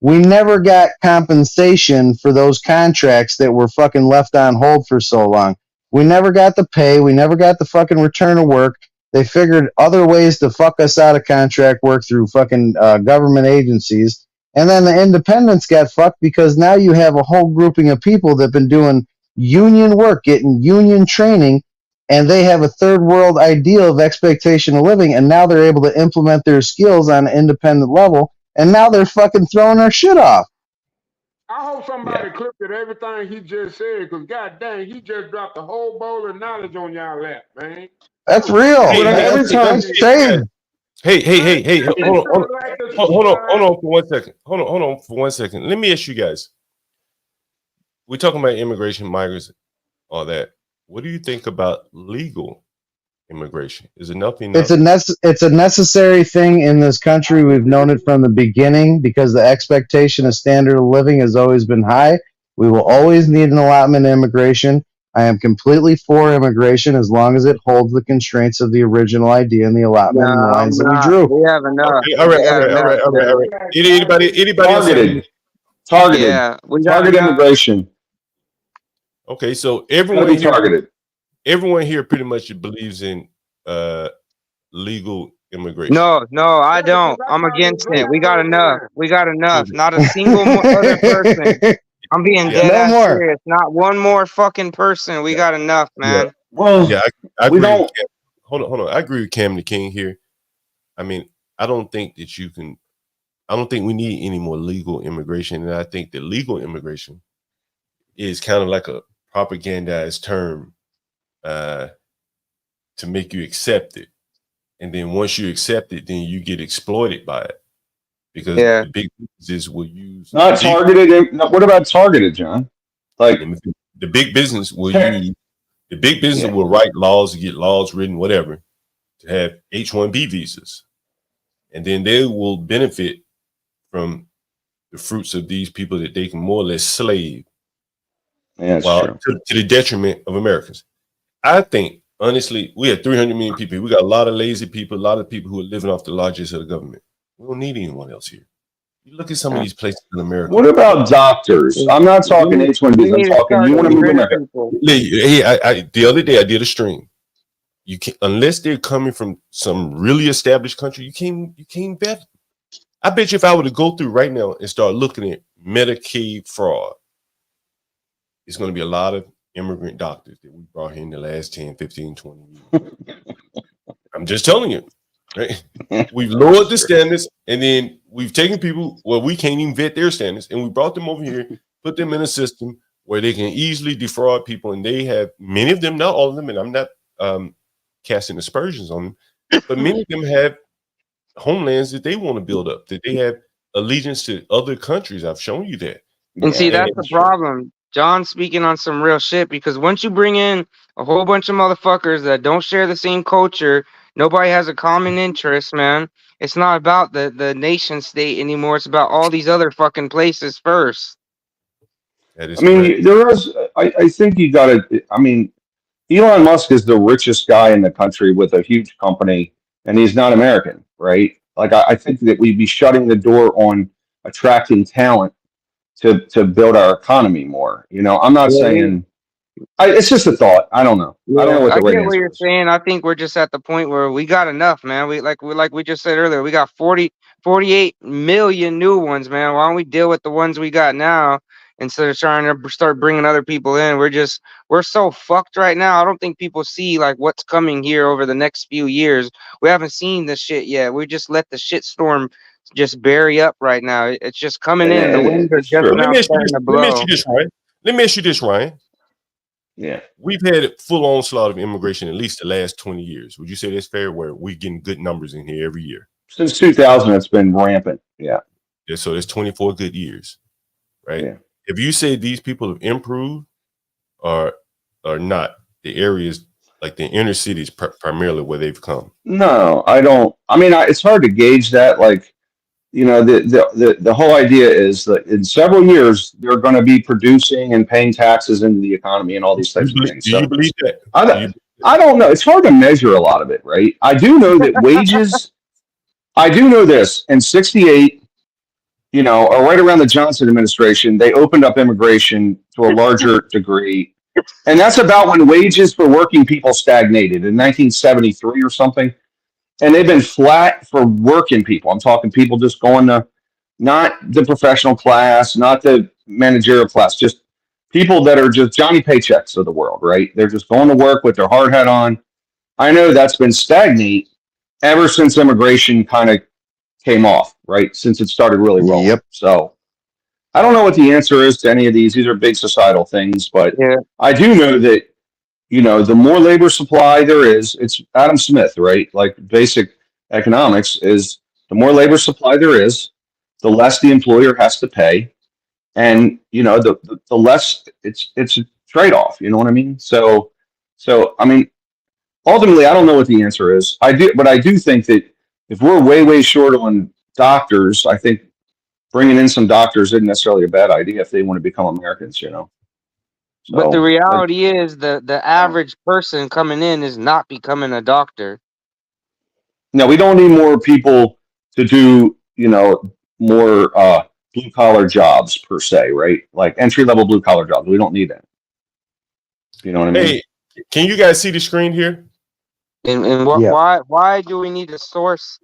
we never got compensation for those contracts that were fucking left on hold for so long. We never got the pay. We never got the fucking return of work. They figured other ways to fuck us out of contract work through fucking government agencies. And then the independents got fucked because now you have a whole grouping of people that have been doing union work, getting union training, and they have a third world ideal of expectation of living, and now they're able to implement their skills on an independent level, and now they're fucking throwing our shit off. I hope somebody clipped it everything he just said, because god dang, he just dropped a whole bowl of knowledge on y'all lap, man. That's real. Every time. That's trade. Hey, hold on for 1 second. Hold on for 1 second. Let me ask you guys. We're talking about immigration, migrants, all that. What do you think about legal immigration? Is enough enough? It's a necessary thing in this country. We've known it from the beginning because the expectation of standard of living has always been high. We will always need an allotment of immigration. I am completely for immigration as long as it holds the constraints of the original idea and the allotment and the lines that we drew. We have enough. Okay, all right. Anybody Targeted. Yeah, we got Targeted enough. immigration. Okay, so Gotta everyone be here, targeted. everyone here pretty much believes in legal immigration. No, I don't. I'm against it. We got enough. We got enough. Not a single other person. I'm being dead No ass more. serious. Not one more fucking person. We got enough, man. Well, Yeah, I we agree. don't. With Cam. Hold on. I agree with Cam the King here. I mean, I don't think that you can. I don't think we need any more legal immigration, and I think that legal immigration is kind of like a propagandized term to make you accept it, and then once you accept it, then you get exploited by it because the big businesses will use Not targeted. What about targeted, John? Like the big business will use. The big business will write laws to get laws written, whatever, to have H-1B visas. And then they will benefit from the fruits of these people that they can more or less slave. Yeah, that's true. To the detriment of Americans. I think, honestly, we have 300 million people. We got a lot of lazy people, a lot of people who are living off the largest of the government. We don't need anyone else here. You look at some of these places in America. What about doctors? I'm not talking H-1Bs. I'm talking you want to move America. Hey, the other day I did a stream. You can't, unless they're coming from some really established country, you can't vet. I bet you if I were to go through right now and start looking at Medicaid fraud, it's going to be a lot of immigrant doctors that we brought here in the last 10, 15, 20 years. I'm just telling you. Right? We've lowered the standards, and then we've taken people where we can't even vet their standards, and we brought them over here, put them in a system where they can easily defraud people, and they have many of them, not all of them, and I'm not casting aspersions on them, but many of them have homelands that they want to build up, that they have allegiance to other countries. I've shown you that. And see, that's the problem. John's speaking on some real shit, because once you bring in a whole bunch of motherfuckers that don't share the same culture, nobody has a common interest, man. It's not about the nation state anymore. It's about all these other fucking places first. That is I mean, correct. there is. I think you got to. I mean, Elon Musk is the richest guy in the country with a huge company, and he's not American, right? Like, I think that we'd be shutting the door on attracting talent to build our economy more. You know, I'm not Yeah, saying. It's just a thought. I don't know. I don't know yeah, what I the right get what answer you're is. saying. I think we're just at the point where we got enough, man. We just said earlier, we got 48 million new ones, man. Why don't we deal with the ones we got now instead of trying to start bringing other people in? We're so fucked right now. I don't think people see like what's coming here over the next few years. We haven't seen this shit yet. We just let the shit storm just bury up right now. It's just coming in. The And winds are it's just true. Let now me ask you starting this. to Let me ask you blow. this, Ryan. Let me ask you this, Ryan. Yeah. We've had a full onslaught of immigration at least the last 20 years. Would you say that's fair? Where we're getting good numbers in here every year? Since 2000, it's been rampant. Yeah. Yeah, so there's 24 good years, right? Yeah. If you say these people have improved or not, the areas like the inner cities primarily where they've come. No, I don't. I mean, it's hard to gauge that. Like, you know, the whole idea is that in several years they're going to be producing and paying taxes into the economy and all these types of things. Do you So believe that? I don't know. It's hard to measure a lot of it, right? I do know that wages. I do know this in '68. You know, or right around the Johnson administration, they opened up immigration to a larger degree. And that's about when wages for working people stagnated in 1973 or something. And they've been flat for working people. I'm talking people just going to not the professional class, not the managerial class, just people that are just Johnny Paychecks of the world, right? They're just going to work with their hard hat on. I know that's been stagnate ever since immigration kind of came off, right? Since it started really rolling. Yep. So I don't know what the answer is to any of these. These are big societal things, but Yeah. I do know that, you know, the more labor supply there is, it's Adam Smith, right? Like basic economics is the more labor supply there is, the less the employer has to pay. And, you know, the less it's a trade-off, you know what I mean? So I mean, ultimately I don't know what the answer is. But I do think that if we're way short on doctors, I think bringing in some doctors isn't necessarily a bad idea if they want to become Americans, you know. But the So reality is the average person coming in is not becoming a doctor. no, we don't need more people to do, you know, more blue collar jobs per se, right? Like entry level blue collar jobs. We don't need that. You know what I mean? Hey, can you guys see the screen here? And Yeah. why do we need to source,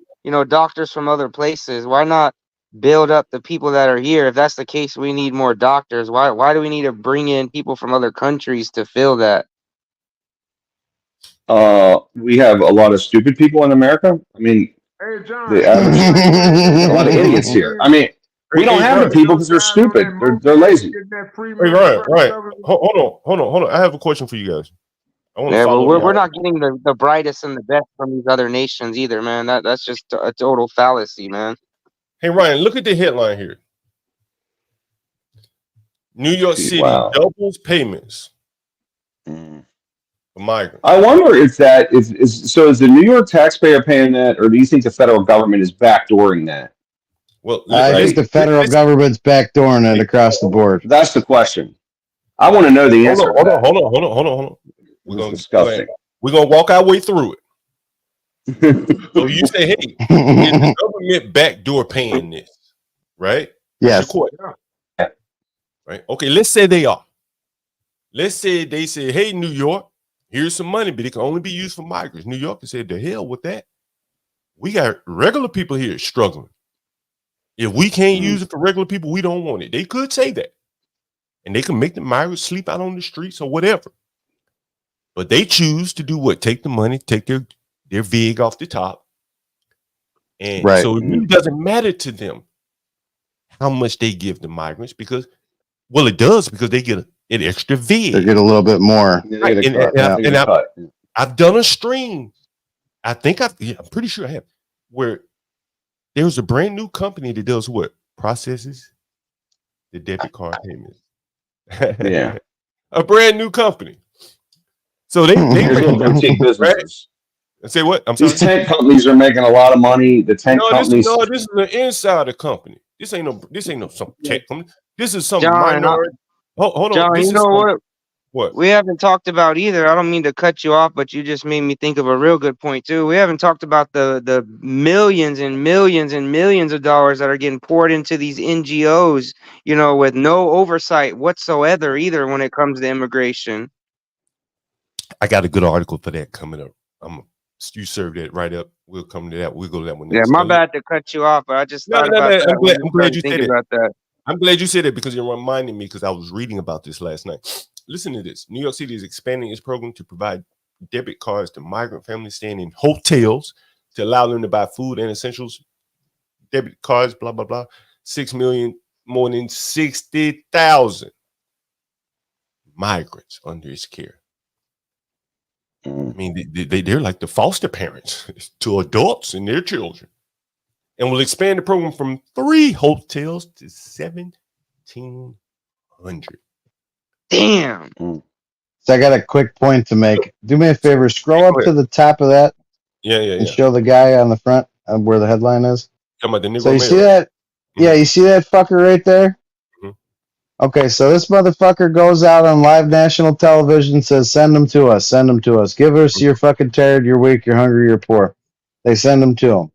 doctors from other places? Why not build up the people that are here? If that's the case, we need more doctors. Why do we need to bring in people from other countries to fill that? We have a lot of stupid people in America. I mean, Hey, John. the average a lot of idiots here. I mean, we don't have the people because they're stupid. They're lazy. Hey, Ryan, hold on. I have a question for you guys. I want to Yeah, but follow we're that. not getting the brightest and the best from these other nations either, man. That's just a total fallacy, man. Hey, Ryan, look at the headline here. New York City Wow. doubles payments for migrants. I wonder if that is so. Is the New York taxpayer paying that, or do you think the federal government is backdooring that? Well, I think the federal government's backdooring it across the board. That's the question. I want to know the answer. Hold on. It's disgusting. We're gonna walk our way through it. So you say, hey, is the government backdoor paying this? Right? Yes. That's your question. Right. Okay, let's say they are. Let's say they say, hey, New York, here's some money, but it can only be used for migrants. New York said, the hell with that. We got regular people here struggling. If we can't use it for regular people, we don't want it. They could say that. And they can make the migrants sleep out on the streets or whatever. But they choose to do what? Take the money, take their vig off the top. And so it really doesn't matter to them how much they give the migrants because, well, it does because they get an extra vig. They get a little bit more. Right. And I've done a stream. I'm pretty sure I have, where there's a brand new company that does what? Processes the debit card payments. Yeah. A brand new company. So they They're doing boutique businesses. right? Say what? I'm sorry. These tent companies are making a lot of money. The tent companies. This is an insider company. This ain't no some tech company. This is some John, minority. Hold on. John, This you is know some, what? What? We haven't talked about either. I don't mean to cut you off, but you just made me think of a real good point too. We haven't talked about the millions and millions and millions of dollars that are getting poured into these NGOs, you know, with no oversight whatsoever either when it comes to immigration. I got a good article for that coming up. You serve that right up. We'll come to that. We'll go to that one next. Yeah, my bad to cut you off, but I just thought about that. I'm glad you said it. About that. I'm glad you said it because you're reminding me because I was reading about this last night. Listen to this. New York City is expanding its program to provide debit cards to migrant families staying in hotels to allow them to buy food and essentials. Debit cards, blah, blah, blah. 6 million, more than 60,000 migrants under its care. I mean, they're like the foster parents to adults and their children. And will expand the program from 3 hotels to 1,700. Damn. So I got a quick point to make. Do me a favor, scroll up to the top of that. Yeah. And show the guy on the front where the headline is. Talking about the Negro So you Mayor, see right? that? Yeah, you see that fucker right there? Mhm. Okay, so this motherfucker goes out on live national television, says, send them to us, send them to us. Give us you're fucking tired, you're weak, you're hungry, you're poor. They send them to him.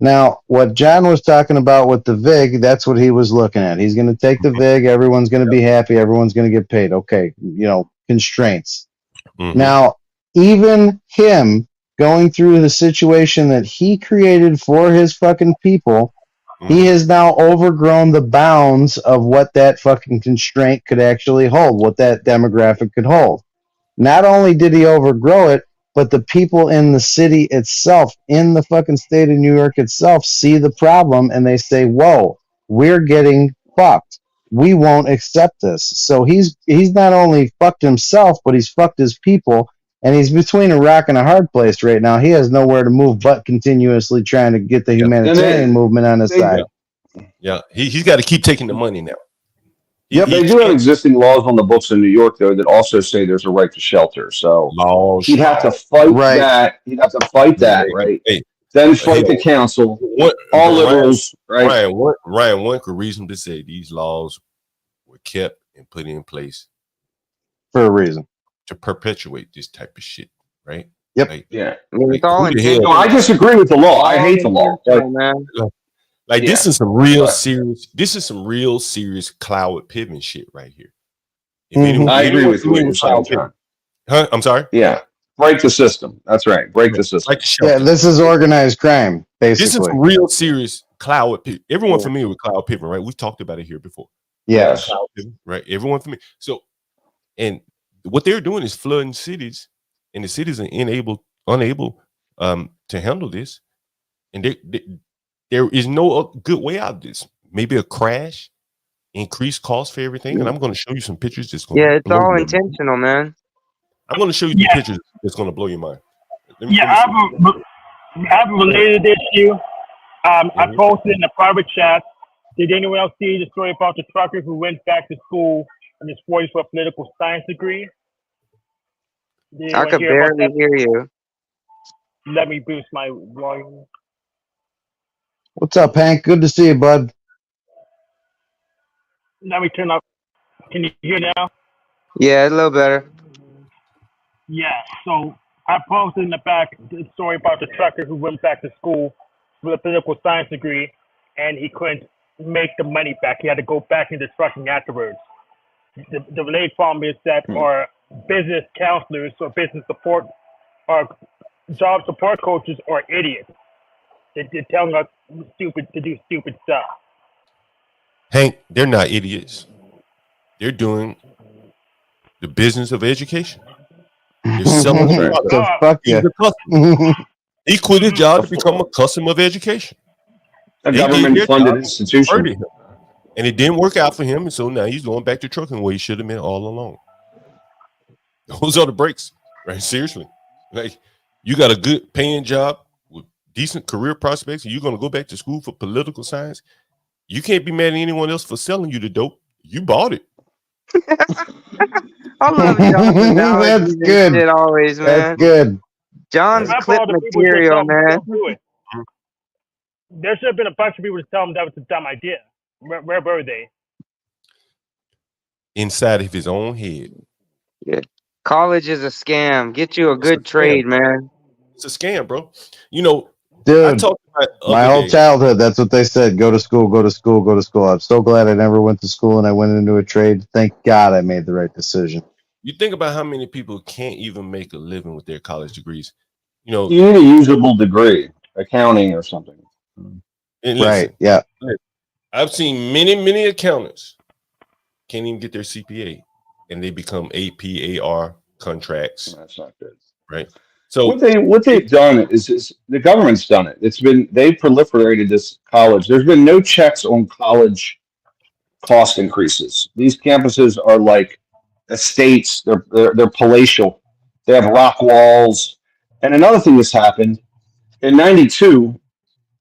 Now, what John was talking about with the VIG, that's what he was looking at. He's going to take the VIG, everyone's going to be happy, everyone's going to get paid. Okay, constraints. Now, even him going through the situation that he created for his fucking people, he has now overgrown the bounds of what that fucking constraint could actually hold, what that demographic could hold. Not only did he overgrow it, but the people in the city itself, in the fucking state of New York itself, see the problem and they say, whoa, we're getting fucked. We won't accept this. So he's not only fucked himself, but he's fucked his people. And he's between a rock and a hard place right now. He has nowhere to move but continuously trying to get the humanitarian movement on his side. Yeah, he's got to keep taking the money now. Yep, they do have existing laws on the books in New York, though, that also say there's a right to shelter. So he'd have to fight that. He'd have to fight that, right? Then fight the council. All liberals, right? Ryan, one could reasonably say these laws were kept and put in place for a reason to perpetuate this type of shit, right? Yep. Like, yeah. No, I disagree with the law. I hate the law. Like this is some real serious. This is some real serious Cloud Pittman shit right here. I agree with what you're saying, John. Huh? I'm sorry. Yeah, break the system. That's right. Break the system. Yeah, this is organized crime, basically. This is some real serious Cloud Pittman. Everyone familiar with Cloud Pittman, right? We've talked about it here before. Yes. Right. Everyone familiar. So, and what they're doing is flooding cities, and the cities are unable to handle this, and there is no good way out of this. Maybe a crash, increased cost for everything. And I'm going to show you some pictures that's going to it's all intentional, man. I'm going to show you some pictures that's going to blow your mind. I have a related issue. I posted in the private chat. Did anyone else see the story about the trucker who went back to school in his 40s for a political science degree? I could barely hear you. Let me boost my volume. What's up, Hank? Good to see you, bud. Let me turn up. Can you hear now? Yeah, a little better. Yeah, so I posted in the back the story about the trucker who went back to school with a political science degree, and he couldn't make the money back. He had to go back into trucking afterwards. The related problem is that our business counselors or business support, our job support coaches are idiots. They're telling us to do stupid stuff. Hank, they're not idiots. They're doing the business of education. They're selling the product. He quit his job to become a customer of education. A government-funded institution. And it didn't work out for him, and so now he's going back to trucking where he should have been all along. Those are the breaks, right? Seriously. Like, you got a good paying job with decent career prospects, and you're going to go back to school for political science. You can't be mad at anyone else for selling you the dope. You bought it. I love John's analogies That's and good. shit always, That's man. good. John's Not for clip all the people just material, tell them man. don't do it. There should have been a bunch of people to tell him that was a dumb idea. Where were they? Inside of his own head. Yeah. College is a scam. Get you a good trade, man. It's a scam, bro. You know, Dude, I talked about my other whole day. childhood, that's what they said. Go to school, go to school, go to school. I'm so glad I never went to school and I went into a trade. Thank God I made the right decision. You think about how many people can't even make a living with their college degrees. You know, You need a usable degree, accounting or something. and listen, Right, yeah. I've seen many accountants can't even get their CPA, and they become APAR contracts. That's not good, right? So what they've done is the government's done it. They've proliferated this college. There's been no checks on college cost increases. These campuses are like estates. They're palatial. They have rock walls. And another thing that's happened in '92,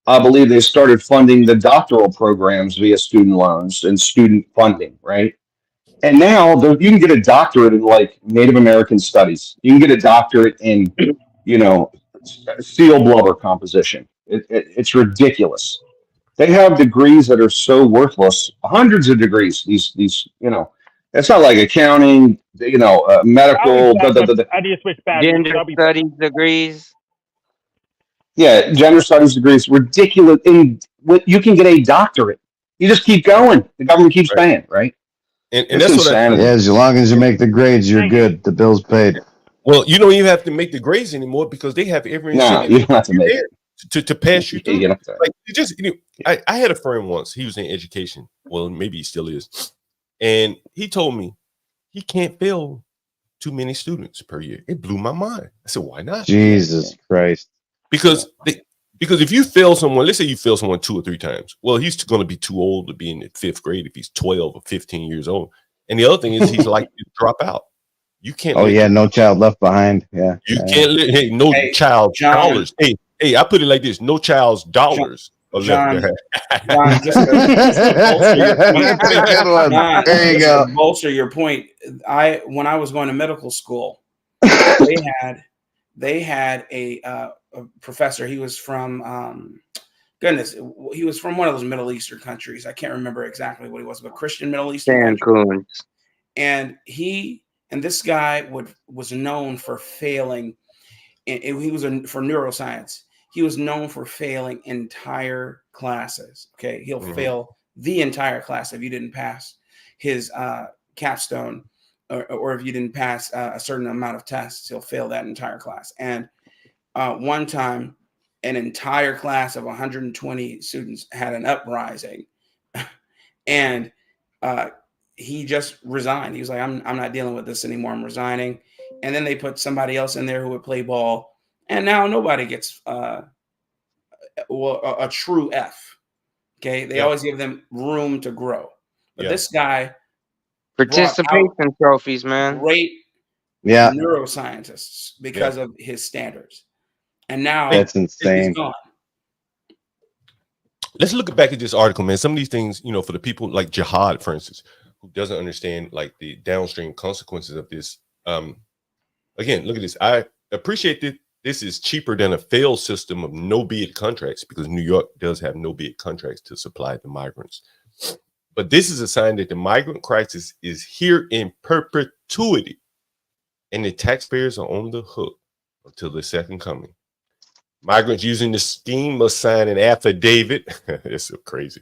I believe they started funding the doctoral programs via student loans and student funding, right? And now you can get a doctorate in like Native American studies. You can get a doctorate in, steel blower composition. It's ridiculous. They have degrees that are so worthless, hundreds of degrees. These, it's not like accounting, medical. I need to switch back. Gender studies degrees. Yeah, gender studies degrees, ridiculous. What you can get a doctorate. You just keep going. The government keeps paying, right? And It's that's insanity. Yeah, as long as you make the grades, you're good. The bill's paid. Well, you don't even have to make the grades anymore because they have every No, incentive you don't have to make it. to pass you through. You don't have to. Like you just, I had a friend once. He was in education. Well, maybe he still is, and he told me he can't fail too many students per year. It blew my mind. I said, why not? Jesus Christ. Because if you fail someone, let's say you fail someone 2 or 3 times, well, he's going to be too old to be in the 5th grade if he's 12 or 15 years old. And the other thing is he's likely to drop out. You can't. Oh yeah, no child left behind. Yeah. You can't let child John. dollars. Hey, I put it like this: no child's dollars are left there. John, just to There you go. bolster your point. When I was going to medical school, they had a professor. He was from he was from one of those Middle Eastern countries. I can't remember exactly what he was, but Christian Middle Eastern country. And this guy was known for failing. He was for neuroscience. He was known for failing entire classes. Okay, he'll fail the entire class if you didn't pass his capstone, or if you didn't pass a certain amount of tests, he'll fail that entire class. And one time, an entire class of 120 students had an uprising, and he just resigned. He was like, I'm not dealing with this anymore. I'm resigning. And then they put somebody else in there who would play ball. And now nobody gets a true F. Okay. They always give them room to grow. But this guy, participation trophies, man. Great neuroscientists because of his standards. And now that's insane. He's gone. Let's look back at this article, man. Some of these things, for the people like Jihad, for instance, who doesn't understand like the downstream consequences of this. Again, look at this. I appreciate that this is cheaper than a failed system of no bid contracts, because New York does have no bid contracts to supply the migrants. But this is a sign that the migrant crisis is here in perpetuity, and the taxpayers are on the hook until the second coming. Migrants using the scheme of signing an affidavit, it's so crazy,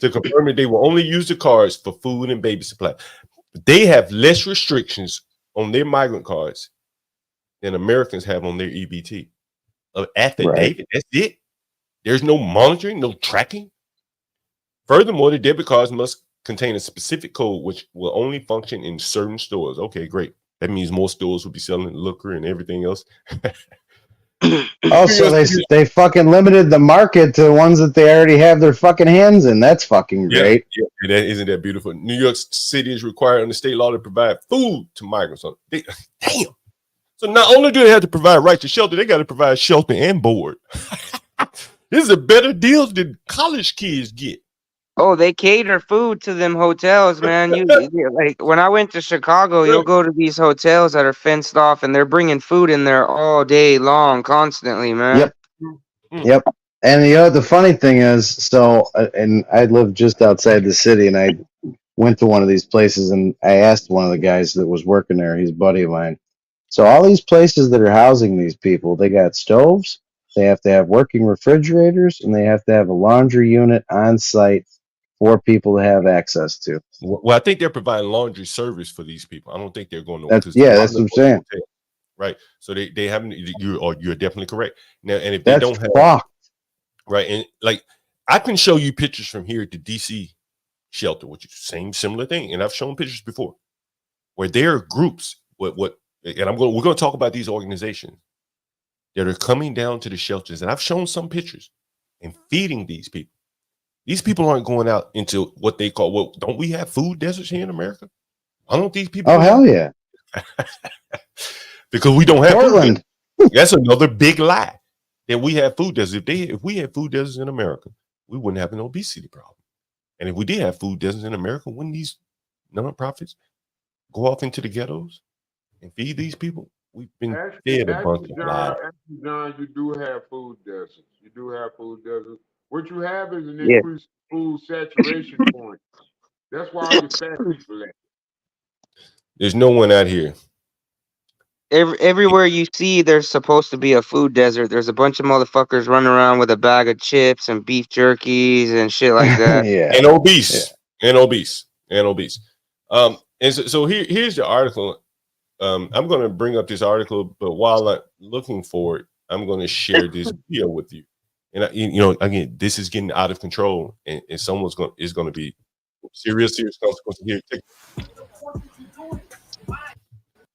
to confirm that they will only use the cards for food and baby supply. They have less restrictions on their migrant cards than Americans have on their EBT. An affidavit, that's it. There's no monitoring, no tracking. Furthermore, the debit cards must contain a specific code which will only function in certain stores. Okay, great. That means more stores will be selling liquor and everything else. Also, they fucking limited the market to the ones that they already have their fucking hands in. That's fucking great. Yeah, that isn't that beautiful. New York City is required under state law to provide food to migrants. Damn. So not only do they have to provide right to shelter, they got to provide shelter and board. This is a better deal than college kids get. Oh, they cater food to them hotels, man. Like when I went to Chicago, you'll go to these hotels that are fenced off, and they're bringing food in there all day long, constantly, man. Yep. And the funny thing is, so and I live just outside the city, and I went to one of these places, and I asked one of the guys that was working there, he's a buddy of mine. So all these places that are housing these people, they got stoves, they have to have working refrigerators, and they have to have a laundry unit on site for people to have access to. Well, I think they're providing laundry service for these people. I don't think they're going to. That's what I'm saying. Right. So they haven't. You're definitely correct. Now, and if That's they don't have fucked. right, and like I can show you pictures from here to DC shelter, which is the same similar thing, and I've shown pictures before where there are groups. We're going to talk about these organizations that are coming down to the shelters, and I've shown some pictures and feeding these people. These people aren't going out into what they call, well, don't we have food deserts here in America? Why don't these people? Oh, hell yeah. Because we don't have Portland. Food. That's another big lie that we have food deserts. If we had food deserts in America, we wouldn't have an obesity problem. And if we did have food deserts in America, wouldn't these nonprofits go off into the ghettos and feed these people? We've been fed a bunch of lies. Actually, John, you do have food deserts. You do have food deserts. What you have is an Yeah. increased food saturation point. That's why all your fat people at. There's no one out here. Everywhere you see, there's supposed to be a food desert. There's a bunch of motherfuckers running around with a bag of chips and beef jerkies and shit like that. And obese. And obese. And so here's the article. I'm going to bring up this article, but while I'm looking for it, I'm going to share this video with you. And again, this is getting out of control, and someone's going to be serious consequences here.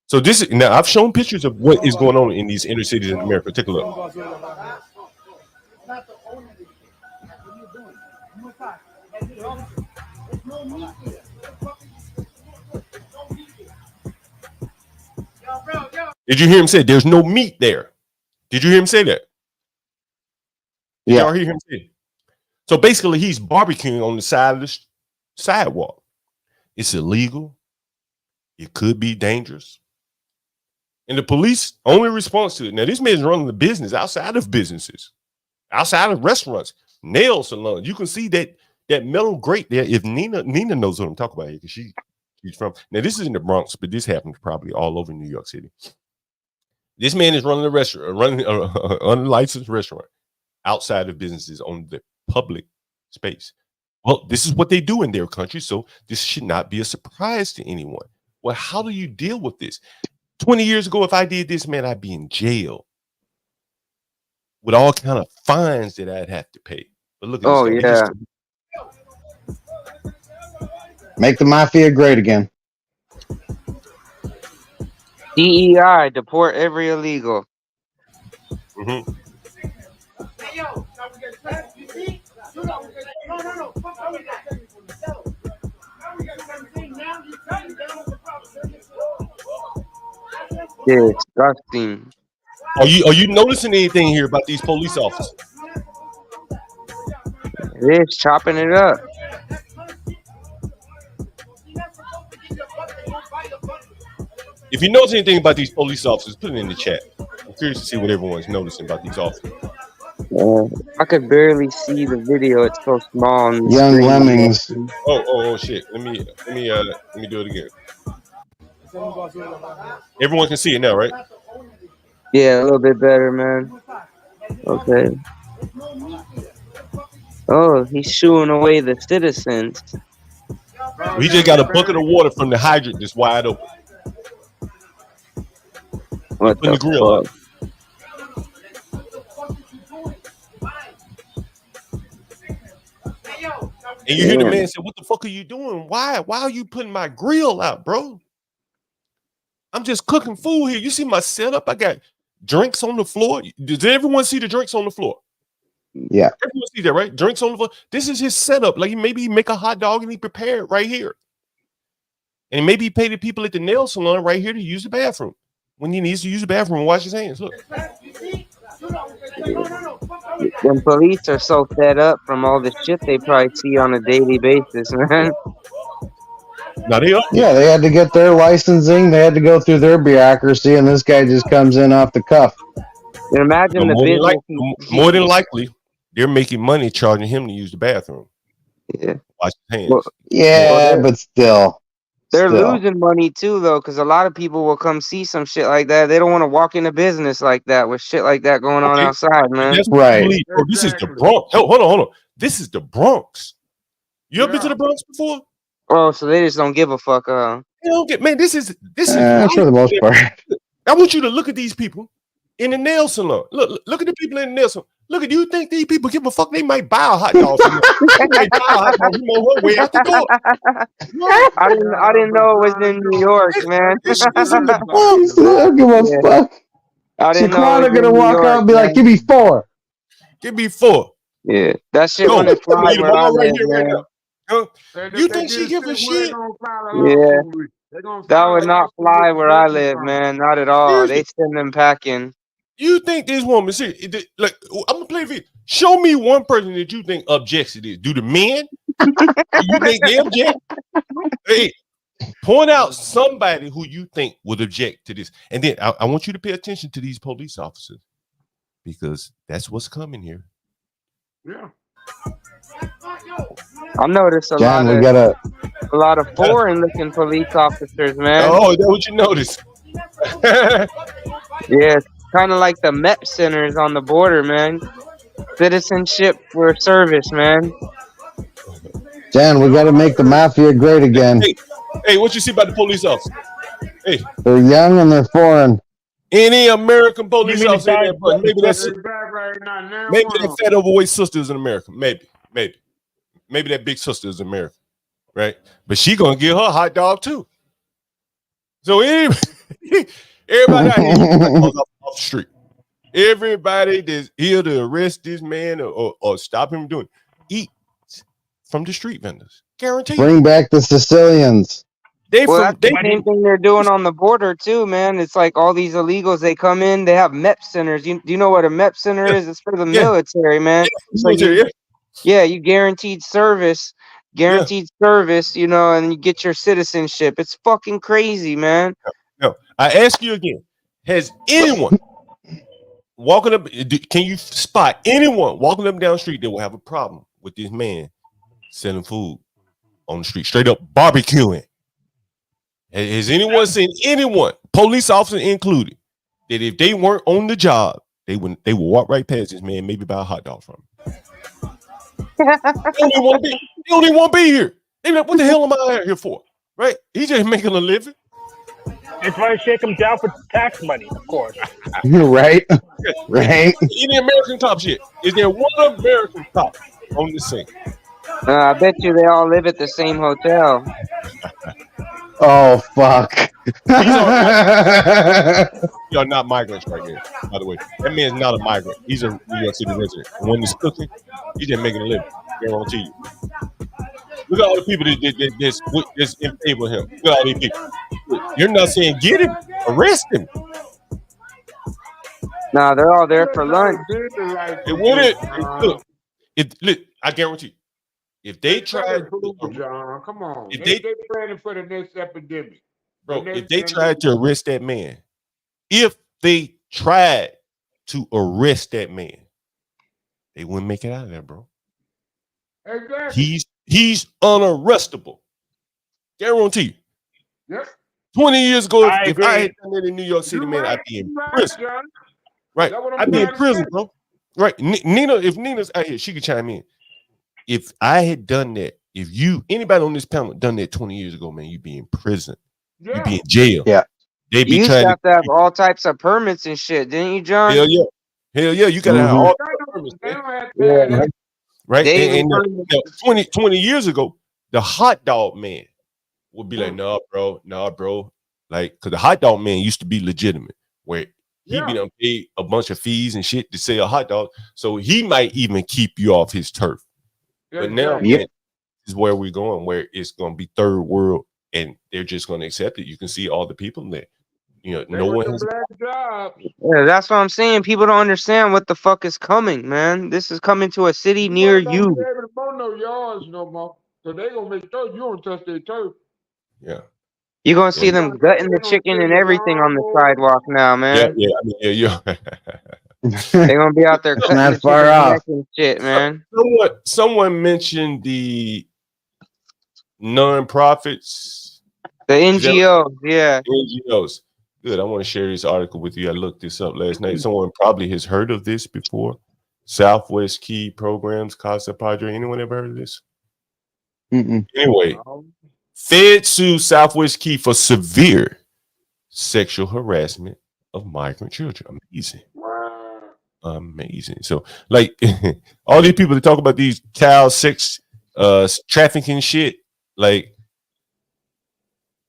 So now I've shown pictures of what is going on in these inner cities in America. Take a look. Did you hear him say there's no meat there? Did you hear him say that? Did y'all hear him say? So basically, he's barbecuing on the side of the sidewalk. It's illegal. It could be dangerous. And the police only response to it. Now, this man's running the business outside of businesses, outside of restaurants, nail salons. You can see that metal grate there. If Nina knows what I'm talking about here, because she's from. Now, this is in the Bronx, but this happens probably all over New York City. This man is running a restaurant, running an unlicensed restaurant outside of businesses on the public space. Well, this is what they do in their country, so this should not be a surprise to anyone. Well, how do you deal with this? 20 years ago, if I did this, man, I'd be in jail with all kind of fines that I'd have to pay. But look at this. Yeah. Make the mafia great again. DEI, deport every illegal. Mm-hmm. Disgusting. Are you noticing anything here about these police officers? They're chopping it up. If you notice anything about these police officers, put it in the chat. I'm curious to see what everyone's noticing about these officers. I could barely see the video. It's so small. On the Young screen. lemmings. Oh shit. Let me do it again. Everyone can see it now, right? Yeah, a little bit better, man. Okay. Oh, he's shooing away the citizens. We just got a bucket of water from the hydrant that's wide open. What the grill up. And you hear the man say, "What the fuck are you doing? Why are you putting my grill out, bro? I'm just cooking food here. You see my setup? I got drinks on the floor. Did everyone see the drinks on the floor? Yeah. Everyone see that, right? Drinks on the floor. This is his setup. Like maybe he make a hot dog and he prepare it right here. And maybe he pay the people at the nail salon right here to use the bathroom when he needs to use the bathroom and wash his hands. Look. Them police are so fed up from all the shit they probably see on a daily basis, man. Now they up there. Yeah, they had to get their licensing. They had to go through their bureaucracy, and this guy just comes in off the cuff. And imagine the business. More than likely, they're making money charging him to use the bathroom. Yeah. Wash his hands. Well, Yeah, but still. They're losing money too, though, because a lot of people will come see some shit like that. They don't want to walk into business like that with shit like that going on outside, man. That's what I believe, bro. This is the Bronx. Hold on. This is the Bronx. You ever been to the Bronx before? Oh, so they just don't give a fuck. They don't get, man. This is for the most part. I want you to look at these people in the nail salon. Look at the people in the nail salon. Look at you. Think these people give a fuck? They might buy a hot dog. They might buy a hot dog. You know what? Way out the door. I didn't know it was in New York, man. This is in the Bronx. I don't give a fuck. I didn't know Shaquana it was gonna in New walk out York, and be like, man. "Give me 4." Give me 4. Yeah, that shit wouldn't fly where I live, man. You think she give a shit? Yeah, that would not fly where I live, man. Not at all. They send them packing. You think this woman, see, like, I'm gonna play a video. Show me one person that you think objects to this. Do the men? You think they object? Hey, point out somebody who you think would object to this. And then I want you to pay attention to these police officers, because that's what's coming here. Yeah. I noticed a lot of foreign looking police officers, man. Oh, is that what you noticed? Yeah, it's kind of like the MEP centers on the border, man. Citizenship for service, man. Dan, we got to make the mafia great again. Hey, what you see about the police officer? Hey, They're young and they're foreign. any American police officer in there, but maybe that fat overweight sister is in America. Maybe that big sister is American, right? But she gonna get her hot dog too. So everybody out here off the street. Everybody that's here to arrest this man or stop him doing eat from the street vendors. Guaranteed. Bring back the Sicilians. That's the same thing they're doing on the border too, man. It's like all these illegals, they come in, they have MEP centers. Do you know what a MEP center is? It's for the military, man. So you guaranteed service, you know, and you get your citizenship. It's fucking crazy, man. No, I ask you again. Has anyone walking up, can you spot anyone walking up down the street that will have a problem with this man selling food on the street, straight up barbecuing? Has anyone seen anyone, police officer included, that if they weren't on the job, they would walk right past this man, maybe buy a hot dog from him? They don't even want to be here. They like, what the hell am I out here for? Right? He's just making a living. It's trying to shake him down for tax money, of course. Right? Right? Any American cop shit? Is there one American cop on the scene? I bet you they all live at the same hotel. Oh, fuck. You're not migrants right here, by the way. That man's not a migrant. He's a New York City resident. And when he's cooking, he's just making a living. Guarantee you. Look at all the people that's in favor of him. Look at all these people. You're not saying get him, arrest him. Nah, they're all there for lunch. Look, I guarantee you, if they tried, John, come on. If they planning for the next epidemic, bro, if they tried to arrest that man, they wouldn't make it out of there, bro. Exactly. He's unarrestable. Guarantee you. Yep. 20 years ago, if agree. I had done that in New York City, man, I'd be in prison. Right. I'd be in prison, bro. Right. Nina, if Nina's out here, she could chime in. If I had done that, if anybody on this panel done that 20 years ago, man, you'd be in prison. Yeah. You'd be in jail. Yeah. They'd be You used trying to have all types of permits and shit, didn't you, John? Hell yeah. You gotta have all the permits, man. Yeah. Right. They And 20 years ago, the hot dog man would be like, nah, bro. Like, because the hot dog man used to be legitimate, where he'd be done paid a bunch of fees and shit to sell a hot dog. So he might even keep you off his turf. But now, man, this is where we're going, where it's going to be third world, and they're just going to accept it. You can see all the people in there. You know, They no want one the has. black jobs. Yeah, that's what I'm saying. People don't understand what the fuck is coming, man. This is coming to a city You near ain't gonna be you. able to mow no yards no more. So they gonna make sure you don't touch their turf. Yeah. You're gonna see They them gonna gutting the they gonna chicken steal and your everything on the lawnmower. sidewalk now, Yeah, man. yeah. I mean, yeah. They're gonna be out there cutting Not the far chicken's off. neck and shit, man. Someone mentioned the non-profits. The Is that NGOs, yeah. NGOs? Good. I want to share this article with you. I looked this up last night. Someone probably has heard of this before. Southwest Key Programs, Casa Padre. Anyone ever heard of this? Anyway, Fed sues Southwest Key for severe sexual harassment of migrant children. Amazing. Amazing. So, like, all these people that talk about these child sex trafficking shit, like,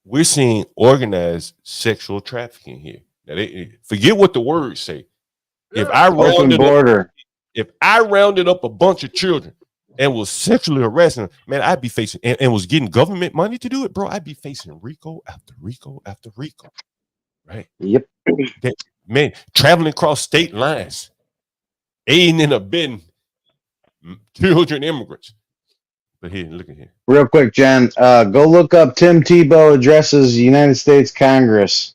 we're seeing organized sexual trafficking here. Now, forget what the words say. If I rounded up a bunch of children and was sexually harassing them, man, I'd be facing and was getting government money to do it, bro. I'd be facing RICO after RICO after RICO. Right? Yep. Man, traveling across state lines, aiding and abetting children immigrants. But here, look at here. Real quick, Jen, go look up Tim Tebow addresses United States Congress.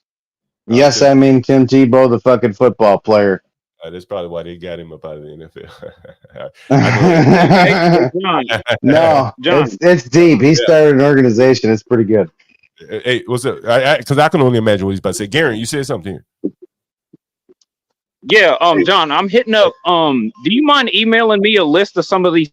Yes, I mean Tim Tebow, the fucking football player. That's probably why they got him up out of the NFL. No, John. it's deep. He started an organization. It's pretty good. Hey, what's up? Because I can only imagine what he's about to say. Garen, you said something here. Yeah, John, I'm hitting up. Do you mind emailing me a list of some of these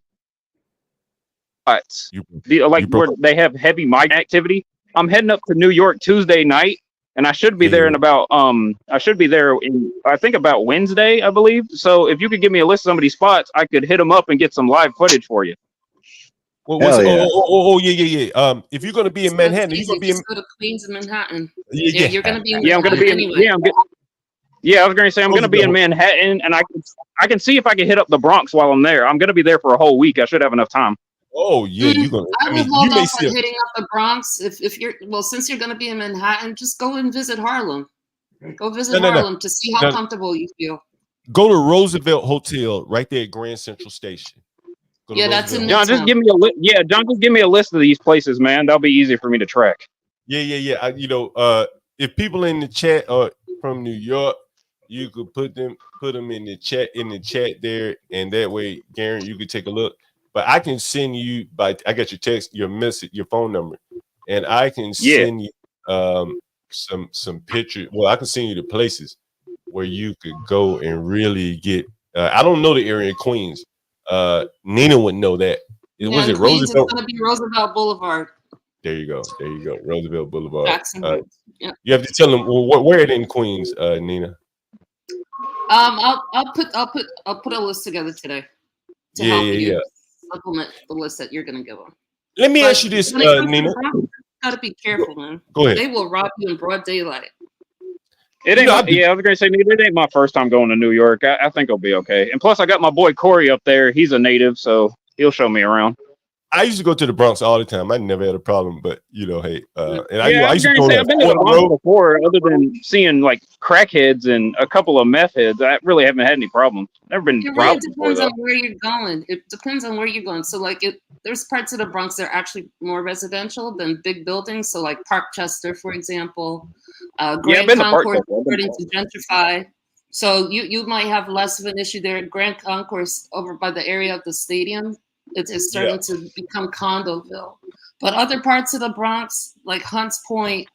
spots? Where they have heavy migrant activity. I'm heading up to New York Tuesday night, and I should be there in about I should be there in I think about Wednesday, I believe. So if you could give me a list of some of these spots, I could hit them up and get some live footage for you. Well, yeah. yeah. If you're gonna be in Manhattan, you're gonna be in. Just go to Queens and Manhattan. Yeah. You're gonna be in Yeah, I'm gonna be in. anyway. Yeah, I was going to say I'm going to be in Manhattan, and I can see if I can hit up the Bronx while I'm there. I'm going to be there for a whole week. I should have enough time. Oh yeah, you're gonna. I would hold off on hitting up the Bronx if you're since you're going to be in Manhattan, just go and visit Harlem. Go visit Harlem to see how comfortable you feel. Go to Roosevelt Hotel right there at Grand Central Station. Yeah, that's in John. Just give me a list. Yeah, John, just give me a list of these places, man. That'll be easier for me to track. Yeah. If people in the chat are from New York, you could put them in the chat there, and that way, Garen, you could take a look. But I can send you I got your text, your message, your phone number, and I can send you some pictures. Well, I can send you the places where you could go and really get. I don't know the area in Queens. Nina would know that. Was it Queens, Roosevelt? It's going to be Roosevelt Boulevard. There you go. Roosevelt Boulevard. Jackson. You have to tell them where it in Queens, Nina. I'll put a list together today to help you supplement the list that you're gonna give them. Let me ask you this, Nina. Gotta be careful, man. Go ahead. They will rob you in broad daylight. It ain't. I was gonna say, it ain't my first time going to New York. I think I'll be okay. And plus, I got my boy Corey up there. He's a native, so he'll show me around. I used to go to the Bronx all the time. I never had a problem, but hey, and I used to go. I've been to the Bronx before, other than seeing like crackheads and a couple of meth heads. I really haven't had any problems. Never been robbed before, depends on where you're going. It depends on where you're going. So like, there's parts of the Bronx that are actually more residential than big buildings. So like Parkchester, for example, Grand Concourse is starting to gentrify. So you might have less of an issue there. Grand Concourse over by the area of the stadium. It's starting to become Condoville. But other parts of the Bronx, like Hunts Point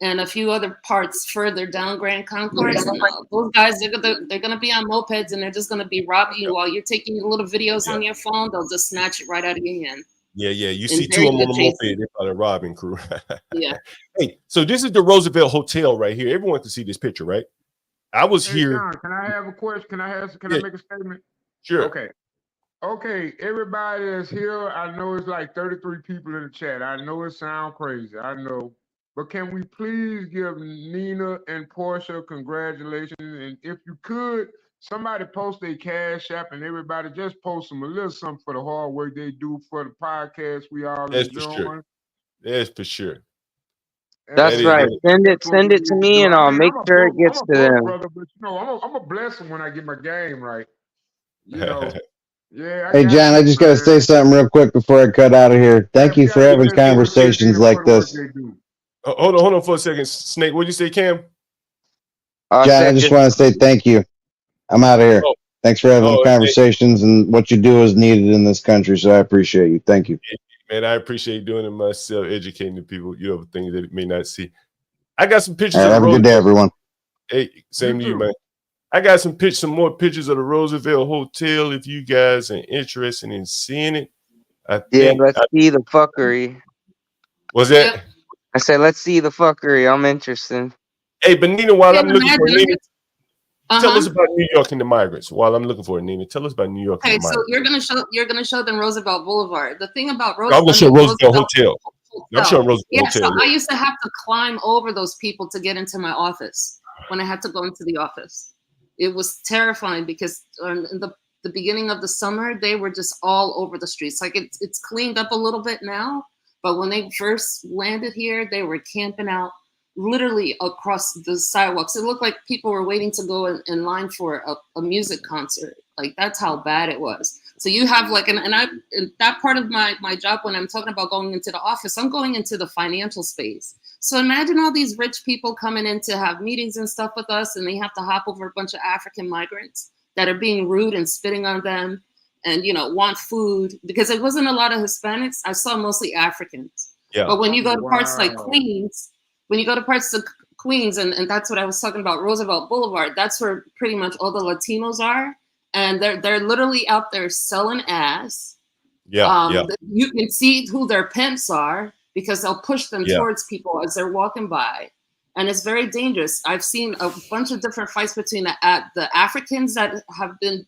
and a few other parts further down Grand Concourse, those guys, they're going to be on mopeds and they're just going to be robbing you while you're taking little videos on your phone. They'll just snatch it right out of your hand. Yeah. You see two of them on the moped, they're probably robbing crew. Yeah. Hey, so this is the Roosevelt Hotel right here. Everyone can see this picture, right? I was here. John, can I have a question? Can I make a statement? Sure. Okay, everybody that's here, I know it's like 33 people in the chat. I know it sounds crazy. I know. But can we please give Nina and Portia congratulations? And if you could, somebody post their Cash App and everybody just post them a little something for the hard work they do for the podcast we all enjoy. That's for sure. That's right. Send it to me, and I'll make sure it gets to them. Brother, but you know, I'm a blessing when I get my game right. You know, yeah. Hey, John, I just got to say something real quick before I cut out of here. Thank you for having conversations like this. Hold on for a second, Snake. What'd you say, Cam? John, I just want to say thank you. I'm out of here. Oh. Thanks for having the conversations, and what you do is needed in this country, so I appreciate you. Thank you. Man, I appreciate doing it myself, educating the people, you know, things that may not see. I got some pictures of the Have a good day, everyone. Hey, same to you, man. I got some more pictures of the Roosevelt Hotel if you guys are interested in seeing it. Let's see the fuckery. Was that? I said, let's see the fuckery. I'm interested. Hey, but Nina, while I'm looking for Nina, tell us about New York and the migrants. While I'm looking for it, Nina, tell us about New York and the Okay, so migrants. you're gonna show them Roosevelt Boulevard. The thing about I'm gonna show Roosevelt Hotel. I'm showing Roosevelt Yeah, Hotel. so I used to have to climb over those people to get into my office when I had to go into the office. It was terrifying because in the beginning of the summer, they were just all over the streets. Like it's cleaned up a little bit now, but when they first landed here, they were camping out literally across the sidewalks. It looked like people were waiting to go in line for a music concert. Like that's how bad it was. So you have like, and that part of my job when I'm talking about going into the office, I'm going into the financial space. So imagine all these rich people coming in to have meetings and stuff with us, and they have to hop over a bunch of African migrants that are being rude and spitting on them and, you know, want food, because it wasn't a lot of Hispanics. I saw mostly Africans. Yeah. But when you go to parts like Queens, and that's what I was talking about, Roosevelt Boulevard, that's where pretty much all the Latinos are. And they're literally out there selling ass. Yeah. You can see who their pimps are because they'll push them towards people as they're walking by. And it's very dangerous. I've seen a bunch of different fights between the Africans that have been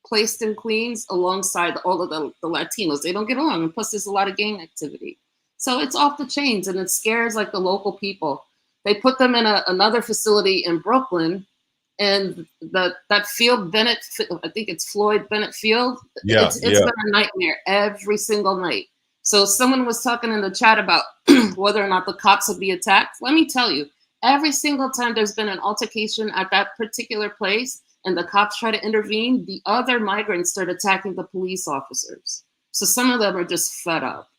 placed in Queens alongside all of the Latinos. They don't get along. And plus, there's a lot of gang activity. So it's off the chains, and it scares like the local people. They put them in another facility in Brooklyn, and that Field Bennett, I think it's Floyd Bennett Field. It's been a nightmare every single night. So someone was talking in the chat about whether or not the cops would be attacked. Let me tell you, every single time there's been an altercation at that particular place and the cops try to intervene, the other migrants start attacking the police officers. So some of them are just fed up.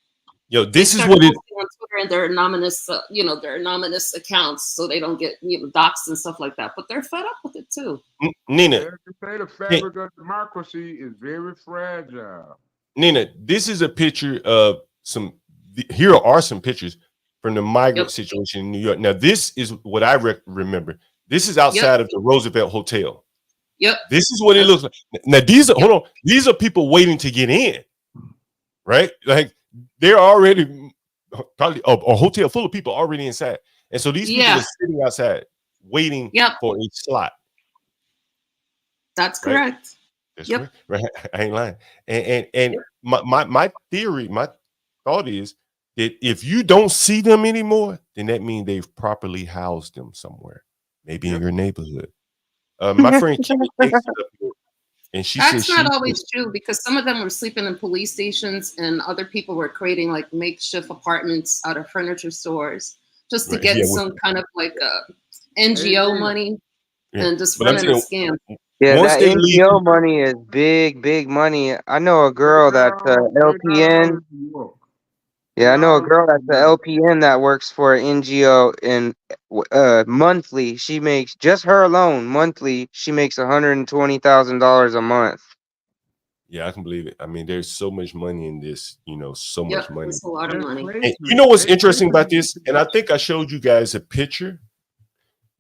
Yo, this is what it on Twitter and their anonymous, their anonymous accounts, so they don't get doxxed and stuff like that. But they're fed up with it too. Nina, the fabric of democracy is very fragile. Nina, this is a picture of here are some pictures from the migrant situation in New York. Now, this is what I remember. This is outside of the Roosevelt Hotel. Yep. This is what it looks like. Now, these are people waiting to get in, right? Like they're already probably a hotel full of people already inside. And so these people are sitting outside waiting for a slot. That's correct. That's correct. Right. I ain't lying. And my theory, my thought is that if you don't see them anymore, then that means they've properly housed them somewhere, maybe in your neighborhood. My friend Kimmy and she That's said not always true, because some of them were sleeping in police stations and other people were creating like makeshift apartments out of furniture stores just to get some kind of like NGO money and just running a scam. Yeah, that NGO money is big money. I know a girl that's LPN. Yeah, I know a girl that's the LPN that works for an NGO, and monthly she makes, just her alone monthly, she makes $120,000 a month. Yeah, I can believe it. I mean, there's so much money in this, so much money. It's a lot of money. And you know what's interesting about this? And I think I showed you guys a picture.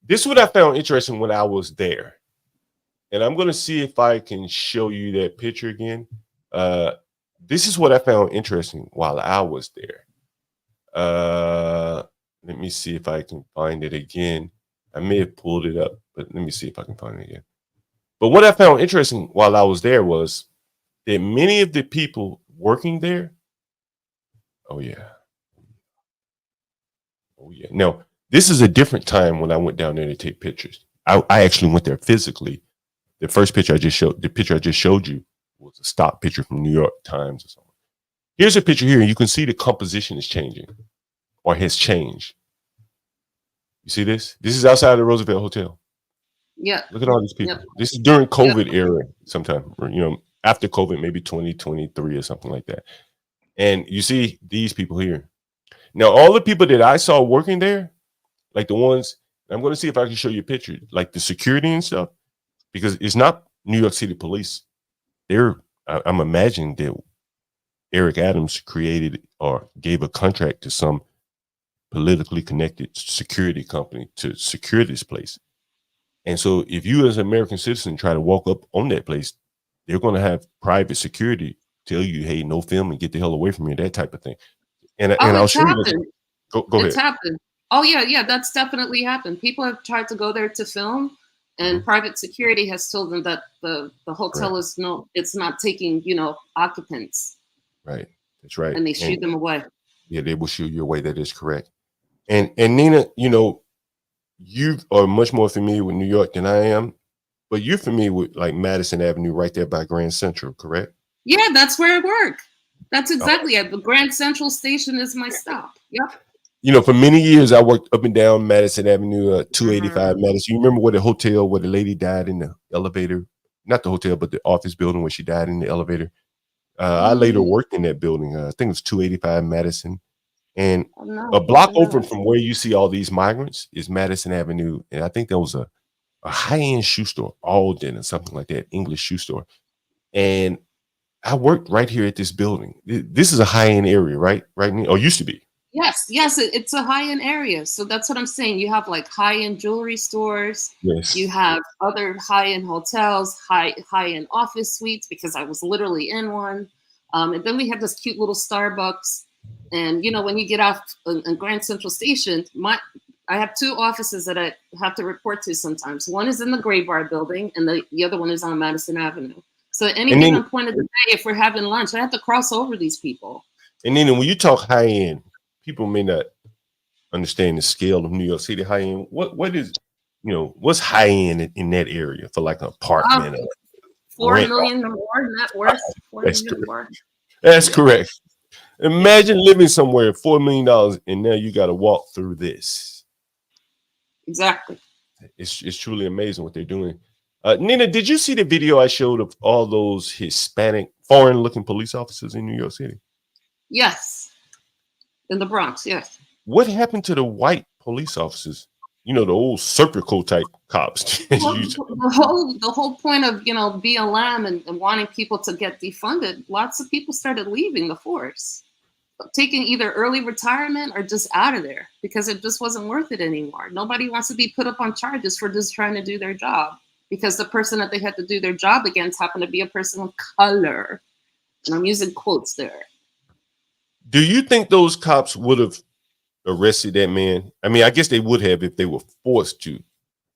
This is what I found interesting when I was there. And I'm going to see if I can show you that picture again. This is what I found interesting while I was there. Let me see if I can find it again. I may have pulled it up, but let me see if I can find it again. But what I found interesting while I was there was that many of the people working there, oh yeah. Now, this is a different time when I went down there to take pictures. I actually went there physically. The first picture I just showed you was a stock picture from New York Times or something. Here's a picture here, and you can see the composition is changing or has changed. You see this? This is outside the Roosevelt Hotel. Yeah. Look at all these people. Yep. This is during Yep. COVID era, sometime, after COVID, maybe 2023 or something like that. And you see these people here. Now, all the people that I saw working there, like the ones, I'm going to see if I can show you a picture, like the security and stuff, because it's not New York City police. I'm imagining that Eric Adams created or gave a contract to some politically connected security company to secure this place. And so if you as an American citizen try to walk up on that place, they're going to have private security tell you, hey, no film and get the hell away from me, that type of thing. And I'll It's show you. happened. Go It's ahead. happened. Oh yeah, that's definitely happened. People have tried to go there to film, and private security has told them that the hotel is it's not taking occupants. Right. That's right. And they shoot them away. Yeah, they will shoot you away. That is correct. And Nina, you are much more familiar with New York than I am, but you're familiar with like Madison Avenue right there by Grand Central, correct? Yeah, that's where I work. That's exactly it. The Grand Central Station is my stop. Yep. For many years I worked up and down Madison Avenue, 285 Madison. You remember where the hotel where the lady died in the elevator? Not the hotel, but the office building where she died in the elevator. I later worked in that building. I think it was 285 Madison. And a block over from where you see all these migrants is Madison Avenue. And I think there was a high-end shoe store, Alden or something like that, English shoe store. And I worked right here at this building. This is a high-end area, right? Right now, or used to be. Yes, it's a high-end area. So that's what I'm saying. You have like high-end jewelry stores. Yes. You have other high-end hotels, high-end office suites, because I was literally in one. And then we have this cute little Starbucks. And when you get off in Grand Central Station, I have two offices that I have to report to sometimes. One is in the Gray Bar building, and the other one is on Madison Avenue. So at any given point of the day, if we're having lunch, I have to cross over these people. And then when you talk high end, people may not understand the scale of New York City high end. What is, what's high end in that area for like an apartment? $4 million or more net worth. That's correct. That's correct. Imagine living somewhere $4 million and now you got to walk through this. Exactly. It's truly amazing what they're doing. Nina, did you see the video I showed of all those Hispanic, foreign-looking police officers in New York City? Yes. In the Bronx, yes. What happened to the white police officers? The old circle type cops. Well, the whole point of BLM and wanting people to get defunded, lots of people started leaving the force, taking either early retirement or just out of there because it just wasn't worth it anymore. Nobody wants to be put up on charges for just trying to do their job because the person that they had to do their job against happened to be a person of color. And I'm using quotes there. Do you think those cops would have arrested that man? I mean, I guess they would have if they were forced to,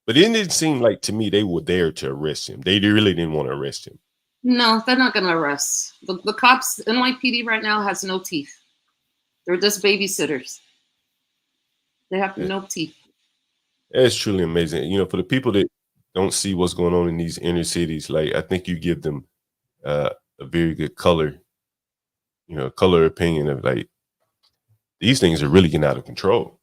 but it didn't seem like to me they were there to arrest him. They really didn't want to arrest him. No, they're not going to arrest. The cops, NYPD right now has no teeth. They're just babysitters. They have no teeth. It's truly amazing. For the people that don't see what's going on in these inner cities, like I think you give them a very good color opinion of like these things are really getting out of control.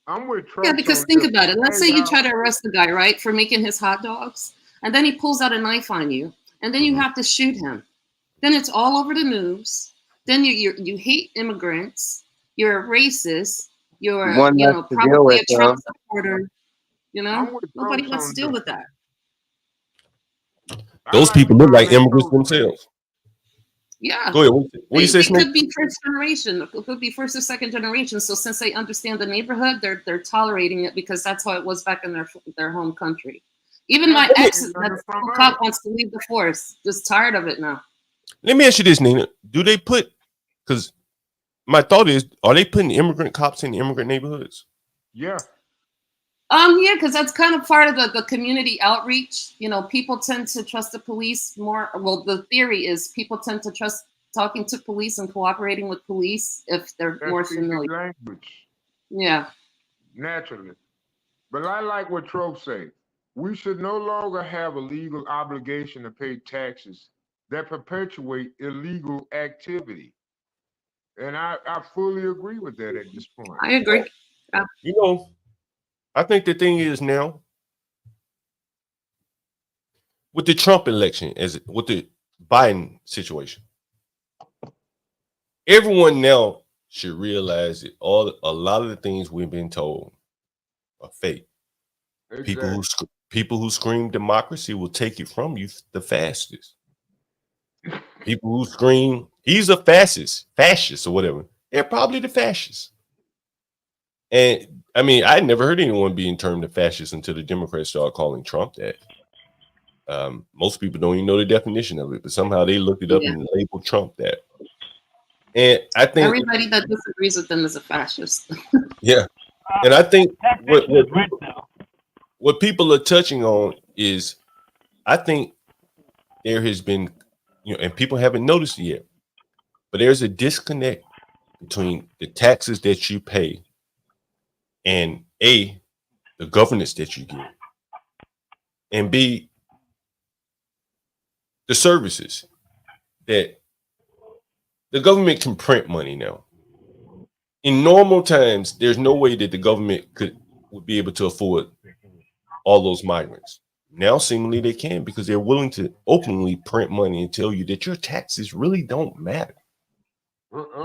I'm with Trump. Yeah, because think about it. Let's say you try to arrest the guy, right, for making his hot dogs, and then he pulls out a knife on you, and then you have to shoot him. Then it's all over the news. Then you hate immigrants. You're a racist. You're probably a Trump supporter. Nobody wants to deal with that. Those people look like immigrants themselves. Yeah. Go ahead. What do you say, It could be first generation. It could be first or second generation. So since they understand the neighborhood, they're tolerating it because that's how it was back in their home country. Even my ex, that cop wants to leave the force. Just tired of it now. Let me ask you this, Nina. Do they put? Because my thought is, are they putting immigrant cops in immigrant neighborhoods? Yeah. Yeah, because that's kind of part of the community outreach. People tend to trust the police more. Well, the theory is people tend to trust talking to police and cooperating with police if they're more familiar. Language. Yeah. Naturally. But I like what Trope say. We should no longer have a legal obligation to pay taxes that perpetuate illegal activity. And I fully agree with that at this point. I agree. You know, I think the thing is now with the Trump election, as with the Biden situation, everyone now should realize that a lot of the things we've been told are fake. Exactly. People who scream democracy will take it from you the fastest. People who scream he's a fascist or whatever, they're probably the fascists. And I mean, I never heard anyone being termed a fascist until the Democrats started calling Trump that. Most people don't even know the definition of it, but somehow they looked it up and labeled Trump that. And I think everybody that disagrees with them is a fascist. yeah, and I think what people are touching on is, I think there has been, and people haven't noticed it yet, but there's a disconnect between the taxes that you pay and A, the governance that you get, and B, the services that the government can print money now. In normal times, there's no way that the government would be able to afford all those migrants. Now, seemingly they can, because they're willing to openly print money and tell you that your taxes really don't matter.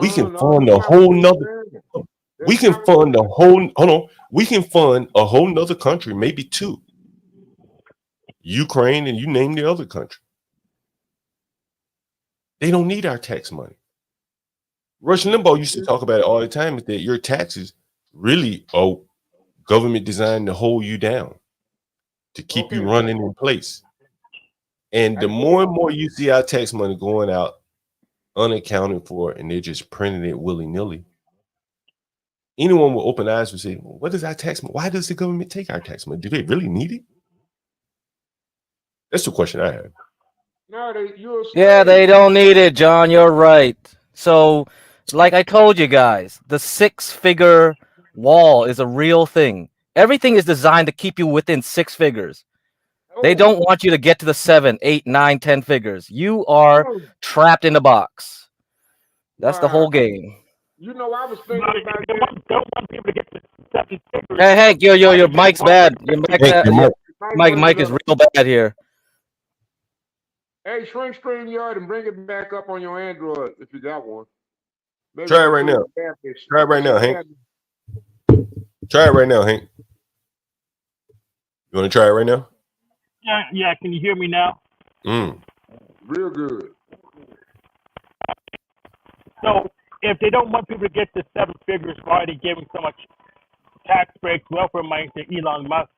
We can fund a whole nother. We can fund a whole. Hold on. We can fund a whole nother country, maybe two. Ukraine, and you name the other country. They don't need our tax money. Rush Limbaugh used to talk about it all the time, that your taxes really are government designed to hold you down, to keep you running in place. And the more and more you see our tax money going out unaccounted for, and they're just printing it willy-nilly, anyone with open eyes would say, well, what is our tax money? Why does the government take our tax money? Do they really need it? That's the question I have. Yeah, they don't need it, John. You're right. So, like I told you guys, the 6-figure wall is a real thing. Everything is designed to keep you within 6 figures. They don't want you to get to the 7, 8, 9, 10 figures. You are trapped in a box. That's the whole game. You know, I was thinking about that. Don't want people to get to 7 figures. Hey, Hank, your mic's bad. Your mic is real bad here. Hey, shrink StreamYard and bring it back up on your Android if you got one. Maybe Try it right now. Try it right now, Hank. Try it right now, Hank. You want to try it right now? Yeah. Can you hear me now? Real good. So, if they don't want people to get to 7 figures, why are they giving so much tax breaks, welfare money to Elon Musk?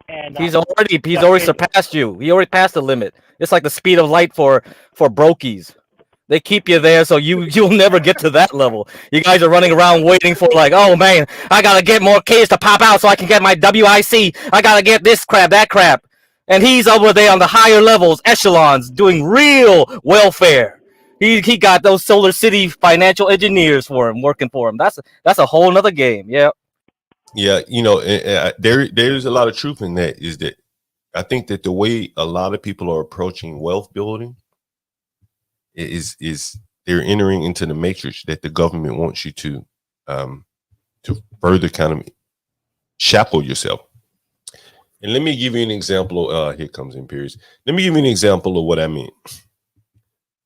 And He's already surpassed you. He already passed the limit. It's like the speed of light for brokies. They keep you there, so you'll never get to that level. You guys are running around waiting for, like, oh man, I gotta get more kids to pop out so I can get my WIC. I gotta get this crap, that crap. And he's over there on the higher levels, echelons, doing real welfare. He got those Solar City financial engineers for him, working for him. That's a whole nother game. Yeah. Yeah, there's a lot of truth in that. Is that I think that the way a lot of people are approaching wealth building is they're entering into the matrix that the government wants you to further kind of shackle yourself. And let me give you an example. Here comes Imperius. Let me give you an example of what I mean.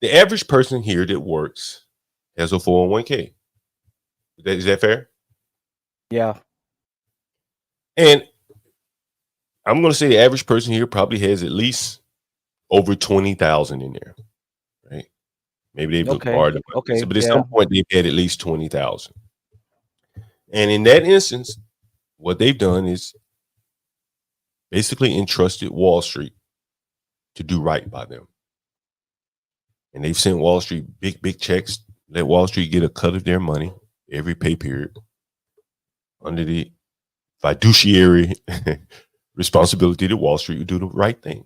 The average person here that works has a 401k. Is that fair? Yeah. And I'm going to say the average person here probably has at least over 20,000 in there, right? Maybe they've borrowed, but at some point they've had at least 20,000. And in that instance, what they've done is basically entrusted Wall Street to do right by them. And they've sent Wall Street big checks, let Wall Street get a cut of their money every pay period under the fiduciary responsibility that Wall Street would do the right thing.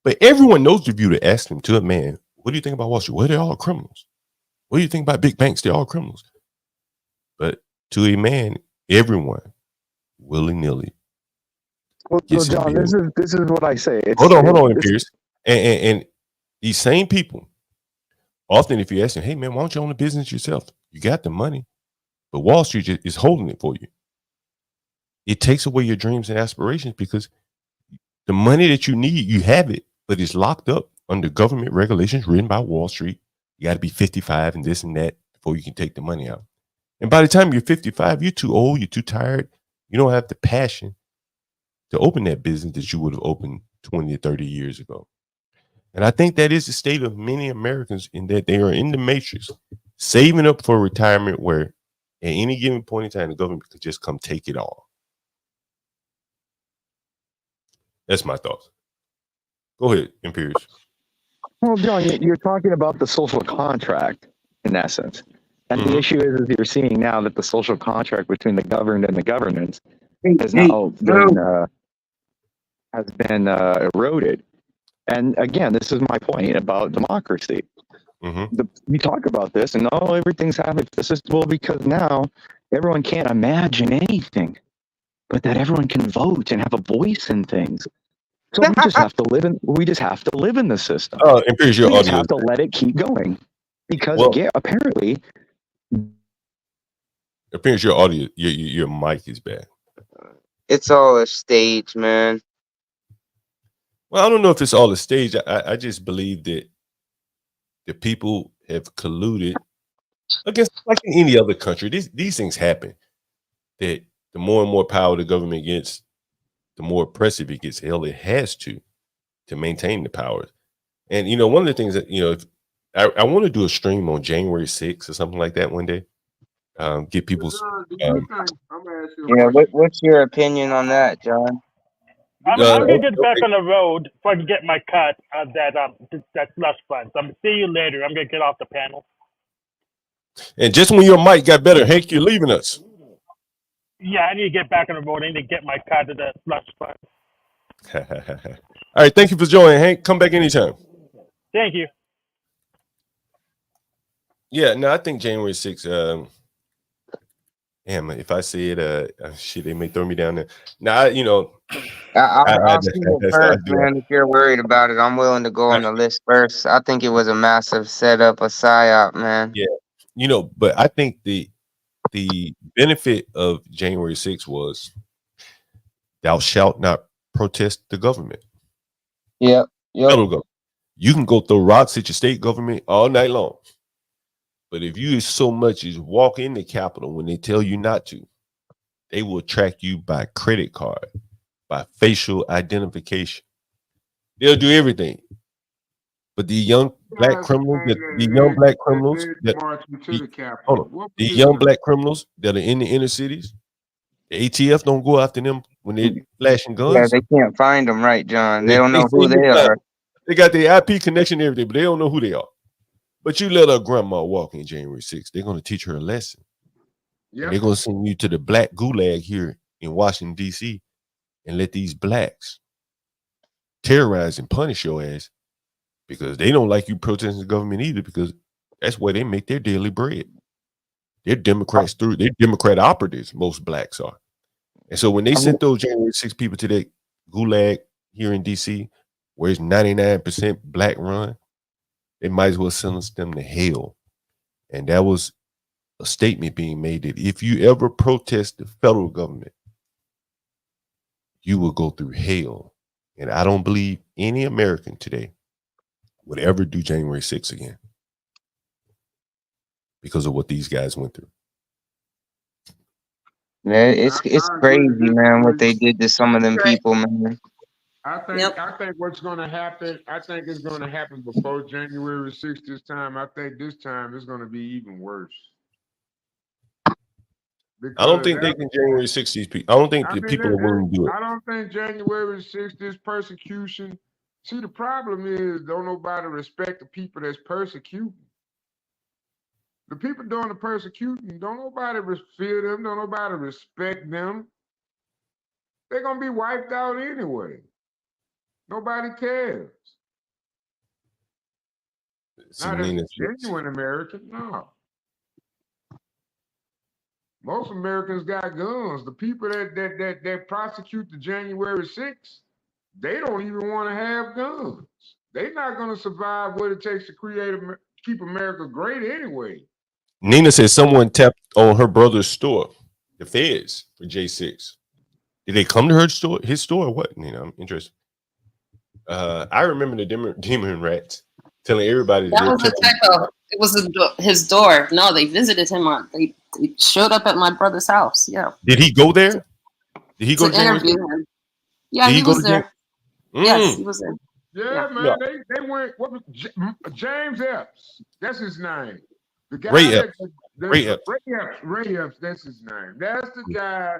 But everyone knows the view to ask them, to a man, what do you think about Wall Street? Well, they're all criminals. What do you think about big banks? They're all criminals. But to a man, everyone willy-nilly. Well, John, this is what I say. Hold on, Pierce. And these same people, often if you ask them, hey man, why don't you own a business yourself? You got the money. but Wall Street is holding it for you. It takes away your dreams and aspirations because the money that you need, you have it, but it's locked up under government regulations written by Wall Street. You got to be 55 and this and that before you can take the money out. And by the time you're 55, you're too old, you're too tired. You don't have the passion to open that business that you would have opened 20 or 30 years ago. And I think that is the state of many Americans, in that they are in the matrix, saving up for retirement, where at any given point in time, the government could just come take it all. That's my thoughts. Go ahead, Imperious. Well, John, you're talking about the social contract in essence. And the issue is you're seeing now that the social contract between the governed and the governance has now been eroded. And again, this is my point about democracy. You talk about this, and everything's happening. This is because now everyone can't imagine anything, but that everyone can vote and have a voice in things. So we just have to live in. We just have to live in the system. Imperious, we your just audio. have to let it keep going, because apparently. Imperious, your audio, your mic is bad. It's all a stage, man. Well, I don't know if it's all a stage. I just believe that the people have colluded against, like in any other country. These things happen. That the more and more power the government gets, the more oppressive it gets. Hell, it has to maintain the power. And one of the things that if I want to do a stream on January 6th or something like that one day. Get people's. What's your opinion on that, John? I'm gonna get back on the road so I can get my cut of that slush fund. So I'm gonna see you later. I'm gonna get off the panel. And just when your mic got better, Hank, you're leaving us. Yeah, I need to get back on the road. I need to get my cut of the slush fund. All right, thank you for joining, Hank. Come back anytime. Thank you. Yeah, no, I think January 6th. Damn, if I say it, shit, they may throw me down there. Now, I'll see it first, man. If you're worried about it, I'm willing to go on the list first. I think it was a massive setup, a psyop, man. Yeah, but I think the benefit of January 6th was thou shalt not protest the government. Yep. Federal government. You can go throw rocks at your state government all night long. But if you so much as walk in the Capitol when they tell you not to, they will track you by credit card, by facial identification. They'll do everything. But the young black criminals, the young black criminals that are in the inner cities, the ATF don't go after them when they're flashing guns. Yeah, they can't find them, right, John? They don't know who they are. They got their IP connection and everything, but they don't know who they are. But you let our grandma walk in January 6th. They're going to teach her a lesson. Yep. They're going to send you to the black gulag here in Washington, D.C. and let these blacks terrorize and punish your ass because they don't like you protesting the government either, because that's where they make their daily bread. They're Democrats they're Democrat operatives, most blacks are. And so when they sent those January 6 people to that gulag here in D.C., where it's 99% black run, they might as well sentence them to hell. And that was a statement being made that if you ever protest the federal government, you will go through hell. And I don't believe any American today would ever do January 6th again because of what these guys went through. Yeah, it's crazy, man, what they did to some of them people, man. I think what's going to happen, I think it's going to happen before January 6th this time. I think this time it's going to be even worse. I don't think they can January 6th these people. I don't think the people are willing to do it. I don't think January 6th is persecution. See, the problem is don't nobody respect the people that's persecuting. The people doing the persecuting, don't nobody fear them, don't nobody respect them. They're going to be wiped out anyway. Nobody cares. Not as a genuine American, no. Most Americans got guns. The people that prosecute the January 6th, they don't even want to have guns. They're not going to survive what it takes to keep America great anyway. Nina says someone tapped on her brother's store, the Feds, for J6. Did they come to her store, his store, or what? Nina, I'm interested. I remember the demon rats telling everybody That was the type of. It was his door. No, they visited him on. They showed up at my brother's house. Yeah. Did he go there? Did he go to interview him? Yeah, he was there. Yes, he was there. Yeah, man. They went. What was James Epps? That's his name. The guy Ray that Epps. Ray Epps. Ray Epps. That's his name. That's the guy.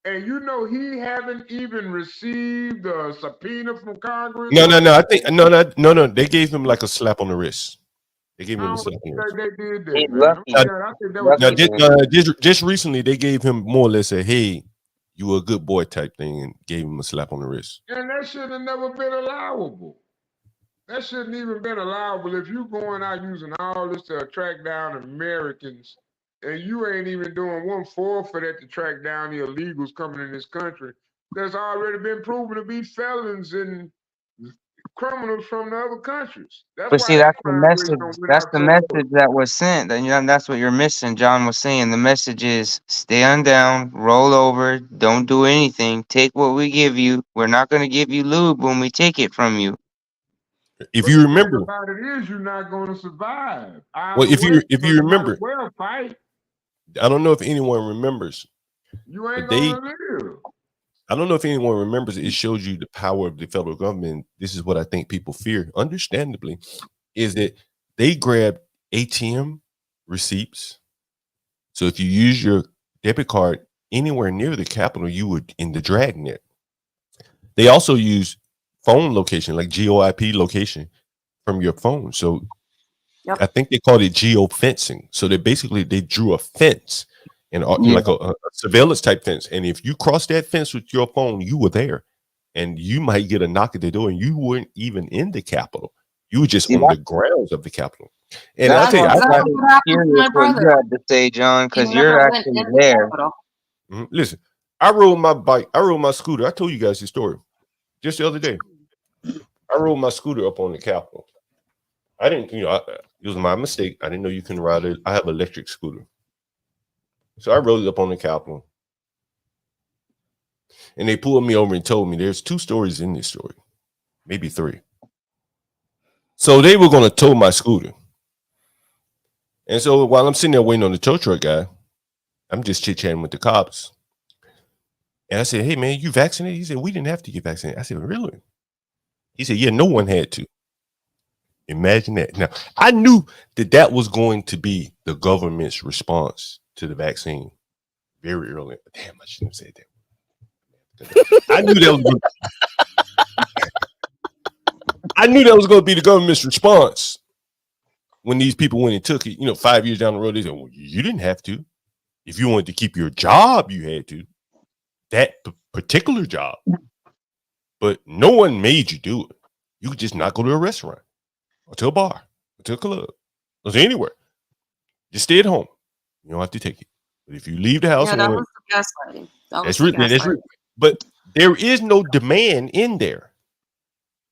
And you know he haven't even received a subpoena from Congress. No. I think no. They gave him like a slap on the wrist. They gave him a slap on the wrist. They did that, man. I think that was just recently they gave him more or less a hey, you were a good boy type thing, and gave him a slap on the wrist. And that should have never been allowable. That shouldn't even been allowable. If you're going out using all this to track down Americans, and you ain't even doing 1/4 for that to track down the illegals coming in this country, that's already been proven to be felons and criminals from the other countries. But see, that's the message. That's the message that was sent. And that's what you're missing. John was saying the message is stay on down, roll over, don't do anything. Take what we give you. We're not going to give you lube when we take it from you. If you remember, about it is you're not going to survive. Well, if you remember, well, fight. I don't know if anyone remembers. You ain't going to live. I don't know if anyone remembers. It shows you the power of the federal government. This is what I think people fear, understandably, is that they grab ATM receipts. So if you use your debit card anywhere near the Capitol, you would in the dragnet. They also use phone location, like GeoIP location from your phone. So I think they called it geofencing. So they drew a fence. And like a surveillance type fence. And if you cross that fence with your phone, you were there. And you might get a knock at the door and you weren't even in the Capitol. You were just on the grounds of the Capitol. And I'll tell you, I'm curious what you had to say, John, because you're actually there. Listen, I rode my bike. I rode my scooter. I told you guys this story just the other day. I rode my scooter up on the Capitol. I didn't, it was my mistake. I didn't know you can ride it. I have an electric scooter. So I rode it up on the Capitol. And they pulled me over and told me there's 2 stories in this story, maybe 3. So they were going to tow my scooter. And so while I'm sitting there waiting on the tow truck guy, I'm just chit-chatting with the cops. And I said, hey, man, you vaccinated? He said, we didn't have to get vaccinated. I said, really? He said, yeah, no one had to. Imagine that. Now, I knew that was going to be the government's response to the vaccine very early. Damn, I shouldn't have said that. I knew that was going to be the government's response when these people went and took it. 5 years down the road, they said, well, you didn't have to. If you wanted to keep your job, you had to. That particular job. But no one made you do it. You could just not go to a restaurant or to a bar or to a club or to anywhere. Just stay at home. You don't have to take it. But if you leave the house, that was the gaslighting. That's right. But there is no demand in there,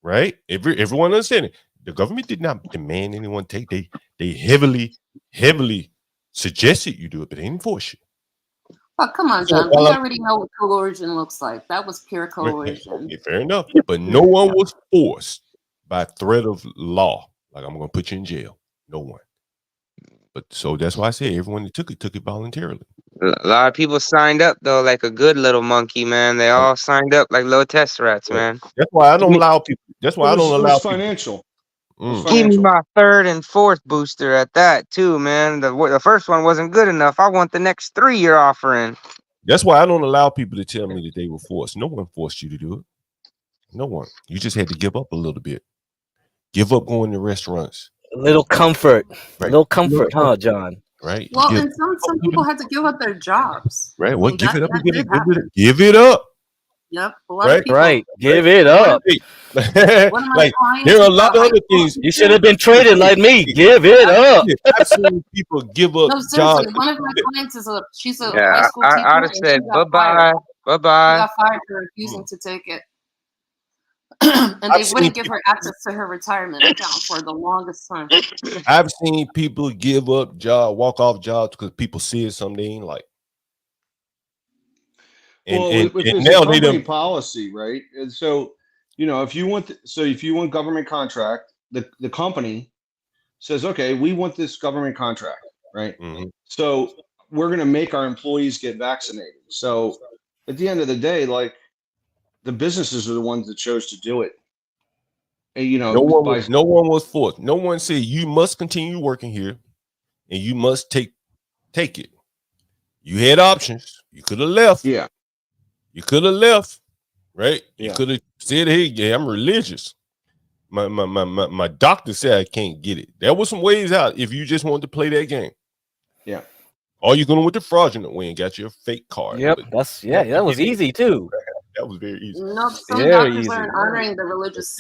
right? Everyone understand it. The government did not demand anyone take. They heavily suggested you do it, but they didn't force you. Oh, come on, John. We already know what coercion looks like. That was pure coercion. Okay, fair enough. But no one was forced by threat of law. Like, I'm going to put you in jail. No one. But so that's why I say everyone that took it voluntarily. A lot of people signed up though, like a good little monkey, man. They all signed up like little test rats, man. That's why I don't allow people. That's why I don't allow financial. Give me my 3rd and 4th booster at that too, man. The first one wasn't good enough. I want the next 3 you're offering. That's why I don't allow people to tell me that they were forced. No one forced you to do it. No one. You just had to give up a little bit. Give up going to restaurants. A little comfort. Right. A little comfort, huh, John? Right. Well, and some people had to give up their jobs. Right. Well, give it up. Give it up. Yep. Right. Give it up. Like, there are a lot of other things. You should have been traded like me. Give it up. I've seen people give up jobs. One of my clients she's a high school teacher. I'd have said bye-bye. She got fired for refusing to take it. And they wouldn't give her access to her retirement account for the longest time. I've seen people give up walk off jobs because people see something they ain't like. Well, And it's a now they company done. policy, right? And so, if you want, if you want government contract, the company says, okay, we want this government contract, right? Mm-hmm. So we're going to make our employees get vaccinated. So at the end of the day, like, the businesses are the ones that chose to do it. And, No one was forced. No one said you must continue working here, and you must take it. You had options. You could have left. Yeah. You could have left, right? Yeah. You could have said, "Hey, yeah, I'm religious. My doctor said I can't get it." There was some ways out if you just wanted to play that game. Yeah. Or you going with the fraudulent way and got your fake card. Yep, that was easy too. That was very easy. No, some Very doctors easy. aren't honoring the religious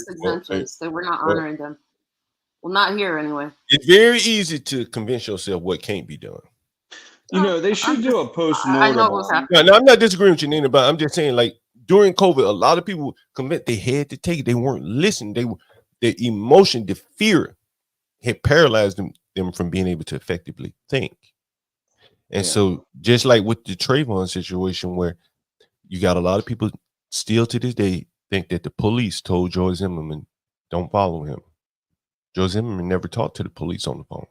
exemptions. They were not honoring them. Well, not here anyway. It's very easy to convince yourself what can't be done. They should do a post-mortem. I know what's happening. No, I'm not disagreeing with you, Nina, but I'm just saying, like, during COVID, a lot of people convinced they had to take it. They weren't listening. Their emotion, the fear, had paralyzed them from being able to effectively think. And so, just like with the Trayvon situation, where you got a lot of people still to this day think that the police told George Zimmerman, don't follow him. George Zimmerman never talked to the police on the phone.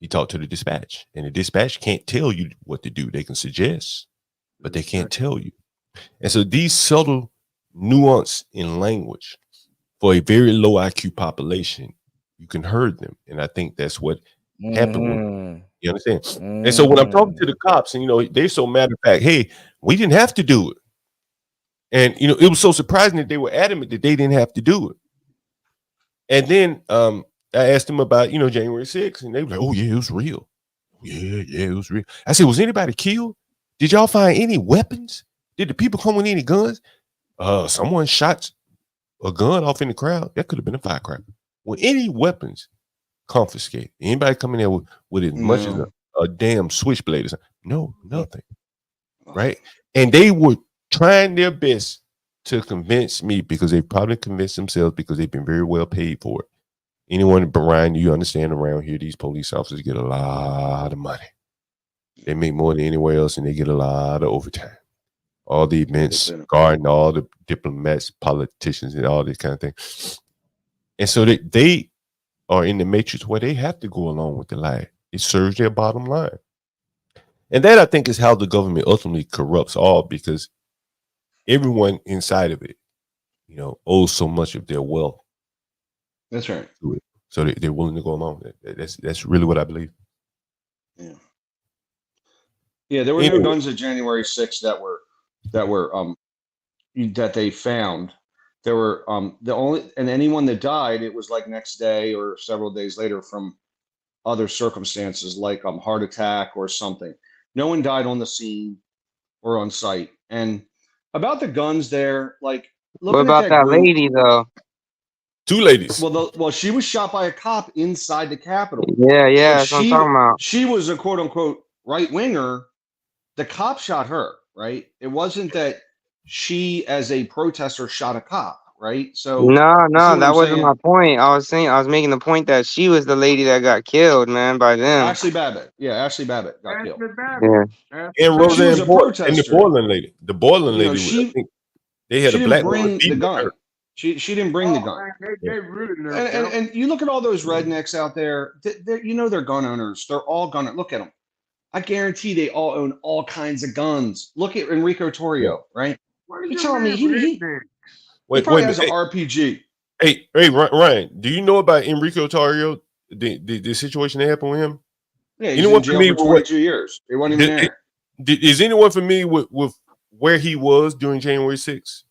He talked to the dispatch, and the dispatch can't tell you what to do. They can suggest, but they can't tell you. And so these subtle nuance in language for a very low IQ population, you can herd them. And I think that's what happened. You understand? And so when I'm talking to the cops, and they're so matter of fact, hey, we didn't have to do it. And it was so surprising that they were adamant that they didn't have to do it. And then I asked them about, January 6th, and they were like, oh, yeah, it was real. Yeah, it was real. I said, was anybody killed? Did y'all find any weapons? Did the people come with any guns? Someone shot a gun off in the crowd. That could have been a firecracker. Were any weapons confiscated? Anybody coming there with as much as a damn switchblade or something? No, nothing. Right? And they were trying their best to convince me, because they probably convinced themselves because they've been very well paid for it. Anyone, Brian, you understand around here, these police officers get a lot of money. They make more than anywhere else, and they get a lot of overtime. All the events, guarding all the diplomats, politicians, and all this kind of thing. And so they are in the matrix where they have to go along with the lie. It serves their bottom line. And that, I think, is how the government ultimately corrupts all, because everyone inside of it, owes so much of their wealth. That's right. To it. So they're willing to go along with it. That's really what I believe. Yeah. Yeah, there were no guns at January 6th that they found. There were and anyone that died, it was like next day or several days later from other circumstances, like heart attack or something. No one died on the scene or on site. And about the guns there, like, what about that lady though? Two ladies. Well, she was shot by a cop inside the Capitol. Yeah, that's what I'm talking about. She was a quote unquote right winger. The cop shot her, right? It wasn't that she, as a protester, shot a cop, right? So no, that wasn't my point. I was making the point that she was the lady that got killed, man, by them. Ashley Babbitt. Yeah, Ashley Babbitt got killed. Yeah. And Roseanne and the Borland lady. The Borland lady. I think they had a black woman the gun. She didn't bring the gun. And you look at all those rednecks out there. They're gun owners. They're all gun owners. Look at them. I guarantee they all own all kinds of guns. Look at Enrico Torrio, right? You're telling me he probably has an RPG. Hey, Ryan, do you know about Enrico Torrio? The situation that happened with him? Yeah, he's in jail for 22 years. He wasn't even there. Is anyone familiar with where he was during January 6th?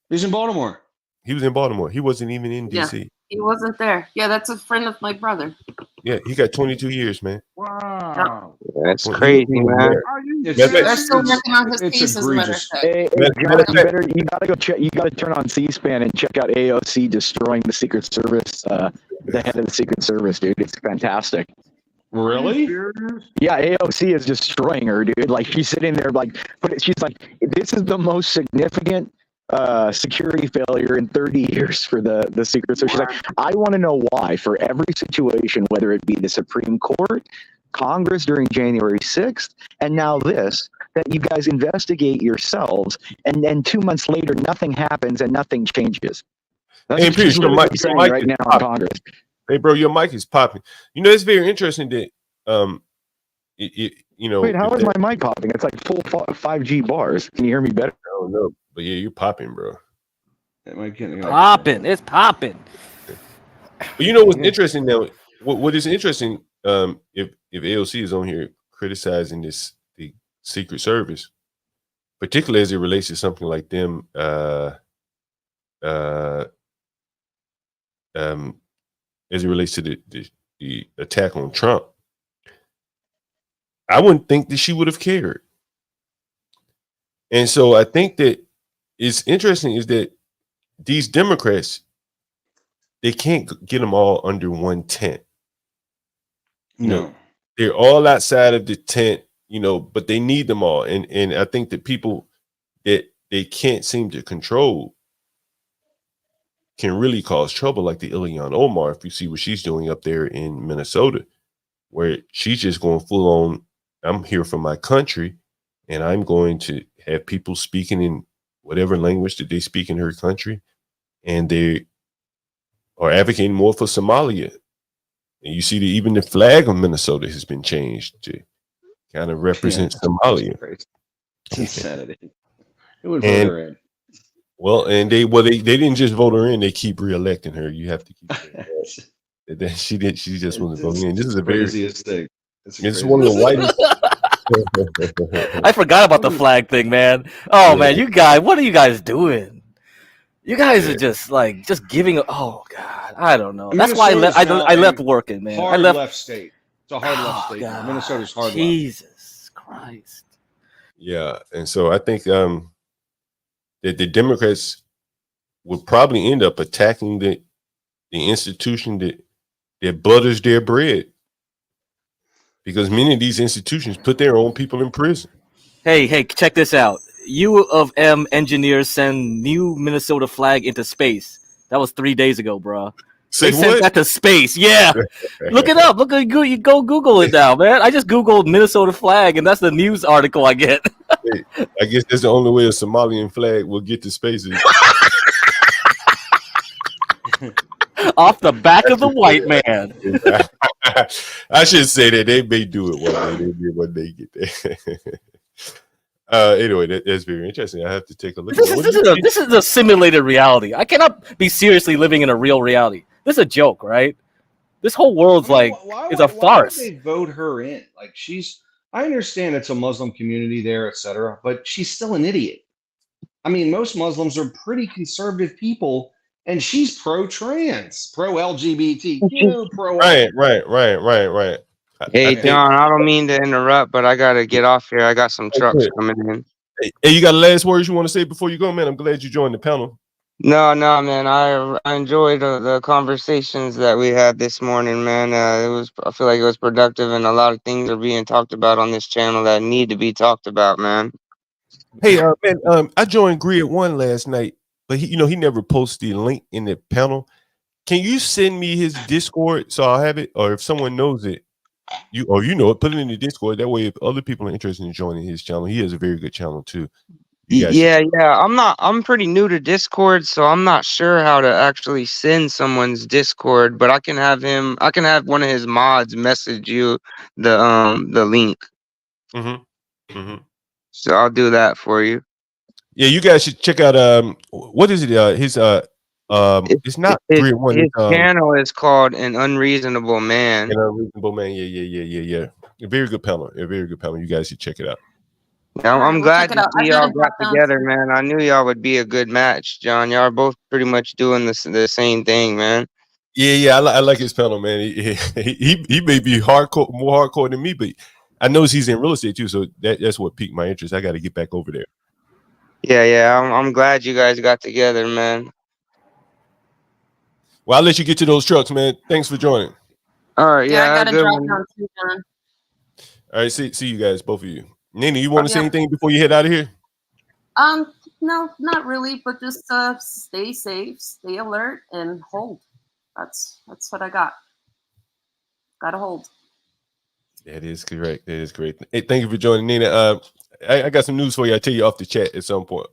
He's in Baltimore. He was in Baltimore. He wasn't even in Yeah, DC. he wasn't there. Yeah, that's a friend of my brother. Yeah, he got 22 years, man. Wow. That's crazy, man. They're still working on his case, as a matter of fact. Hey, John, you gotta go check. You gotta turn on C-SPAN and check out AOC destroying the Secret Service, the head of the Secret Service, dude. It's fantastic. Really? Yeah, AOC is destroying her, dude. Like, she's sitting there, like, she's like, this is the most significant security failure in 30 years for the Secret Service. She's like, I want to know why for every situation, whether it be the Supreme Court, Congress during January 6th, and now this, that you guys investigate yourselves, and then 2 months later, nothing happens and nothing changes. That's Hey, what she's your mic, saying right now in Congress. Hey, bro, your mic is popping. You know, it's very interesting that, you know. Wait, how is my mic popping? It's like full 5G bars. Can you hear me better? I don't know, but yeah, you're popping, bro. Popping. It's popping. But you know what's interesting now? What is interesting? If AOC is on here criticizing the Secret Service, particularly as it relates to something like them, as it relates to the attack on Trump, I wouldn't think that she would have cared. And so I think that it's interesting is that these Democrats, they can't get them all under one tent. You know, they're all outside of the tent, you know, but they need them all. And I think that people that they can't seem to control can really cause trouble, like the Ilhan Omar, if you see what she's doing up there in Minnesota, where she's just going full on, I'm here for my country, and I'm going to have people speaking in whatever language that they speak in her country, and they are advocating more for Somalia. And you see that even the flag of Minnesota has been changed to kind of represent Somalia. It's insanity. It would vote her in. Well, and they didn't just vote her in; they keep reelecting her. You have to keep. She just wasn't voting in. This is the craziest thing. It's one of the whitest. I forgot about the flag thing, man. Oh man, you guys, what are you guys doing? You guys are just giving. Oh god, I don't know. That's why I left working, man. Hard I left left state. It's a hard left state. God. Minnesota's hard left. Jesus Christ. Yeah, and so I think that the Democrats would probably end up attacking the institution that butters their bread, because many of these institutions put their own people in prison. Hey, check this out. U of M engineers send new Minnesota flag into space. That was 3 days ago, bro. They sent that to space. Yeah. Look it up. You go Google it now, man. I just Googled Minnesota flag, and that's the news article I get. Hey, I guess that's the only way a Somalian flag will get to space. Off the back of the white man. I should say that they may do it one day. Maybe one day get there. Anyway, that's very interesting. I have to take a look. This is a simulated reality. I cannot be seriously living in a real reality. This is a joke, right? This whole world's is a farce. Why would they vote her in? Like I understand it's a Muslim community there, etc., but she's still an idiot. I mean, most Muslims are pretty conservative people, and she's pro-trans, pro-LGBTQ, Right. Hey, John, I don't mean to interrupt, but I got to get off here. I got some trucks coming in. Hey, you got last words you want to say before you go, man? I'm glad you joined the panel. No, man. I enjoyed the conversations that we had this morning, man. I feel like it was productive, and a lot of things are being talked about on this channel that need to be talked about, man. Hey, man, I joined Grid One last night, but he never posted the link in the panel. Can you send me his Discord so I'll have it, or if someone knows it, you know it, put it in the Discord. That way, if other people are interested in joining his channel, he has a very good channel too. Yeah. I'm pretty new to Discord, so I'm not sure how to actually send someone's Discord, but I can have one of his mods message you the link. So I'll do that for you. Yeah, you guys should check out what is it? It's not Grid One. His channel is called An Unreasonable Man. An Unreasonable Man. Yeah. A very good panel. You guys should check it out. I'm glad y'all got together, man. I knew y'all would be a good match, John. Y'all are both pretty much doing the same thing, man. Yeah. I like his panel, man. He may be more hardcore than me, but I know he's in real estate too, so that's what piqued my interest. I got to get back over there. Yeah. I'm glad you guys got together, man. Well, I'll let you get to those trucks, man. Thanks for joining. All right, I gotta drop down too, John. All right, see you guys, both of you. Nina, you want to say anything before you head out of here? No, not really, but just stay safe, stay alert, and hold. That's what I got. Got to hold. That is correct. That is great. Hey, thank you for joining, Nina. I got some news for you. I'll tell you off the chat at some point.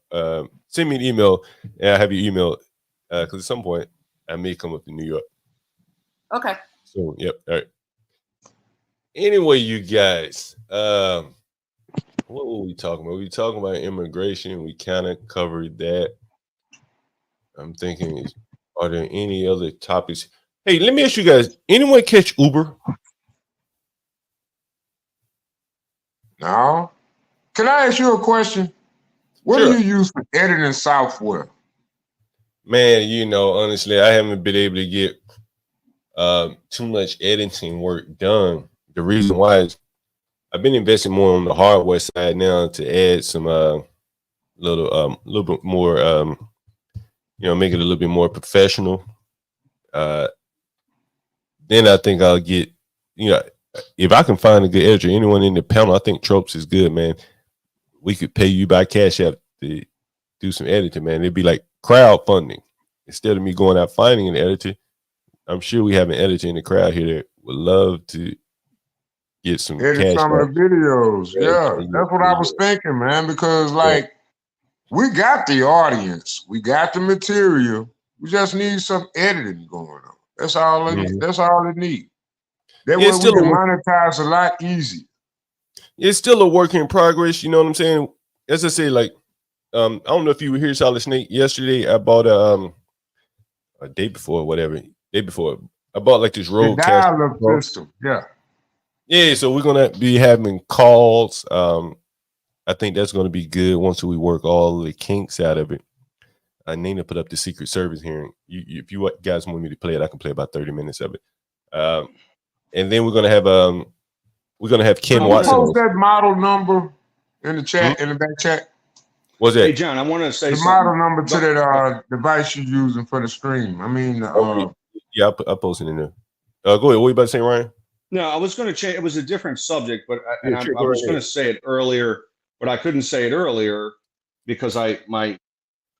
Send me an email, and I'll have your email because at some point I may come up to New York. Okay. So, yep. All right. Anyway, you guys, what were we talking about? We were talking about immigration. We kind of covered that. I'm thinking, are there any other topics? Hey, let me ask you guys, anyone catch Uber? No. Can I ask you a question? What do you use for editing software? Man, honestly, I haven't been able to get too much editing work done. The reason why is I've been investing more on the hardware side now to add some little bit more make it a little bit more professional. Then I think I'll get if I can find a good editor, anyone in the panel, I think Tropes is good, man. We could pay you by Cash App to do some editing, man. It'd be like crowdfunding. Instead of me going out finding an editor, I'm sure we have an editor in the crowd here that would love to get some Edit cash. some of the videos. Yeah, that's what I was thinking, man, because we got the audience. We got the material. We just need some editing going on. That's all it needs. That way we can monetize a lot easier. It's still a work in progress. You know what I'm saying? As I say, I don't know if you were here, Solid Snake. Yesterday, I bought a day before, I bought this Rode dial-up system. Yeah. So we're gonna be having calls. I think that's gonna be good once we work all the kinks out of it. Nina put up the Secret Service hearing. If you guys want me to play it, I can play about 30 minutes of it. And then we're gonna have Ken Watson. Post that model number in the chat, in the back chat. What's that? Hey, John, I want to say the something. model number to that device you're using for the stream. I mean, yeah, I posted in there. Go ahead. What you about to say, Ryan? No, I was going to change. It was a different subject, but I Go was ahead. going to say it earlier, but I couldn't say it earlier because I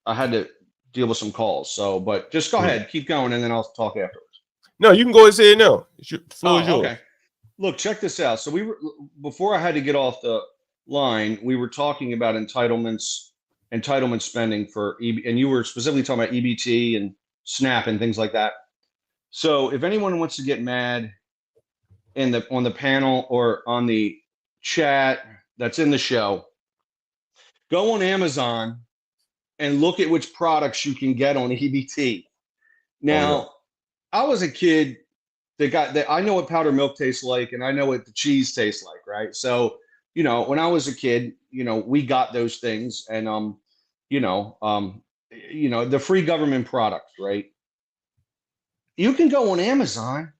had to deal with some calls. So, but just go ahead, keep going, and then I'll talk afterwards. No, you can go ahead and say it now. Your floor is yours. Okay. Look, check this out. So before I had to get off the line, we were talking about entitlement spending for and you were specifically talking about EBT and SNAP and things like that. So if anyone wants to get mad on the panel or on the chat that's in the show, go on Amazon and look at which products you can get on EBT. Now, I was a kid that got that. I know what powdered milk tastes like, and I know what the cheese tastes like, right? So, when I was a kid, we got those things, and the free government products, right? You can go on Amazon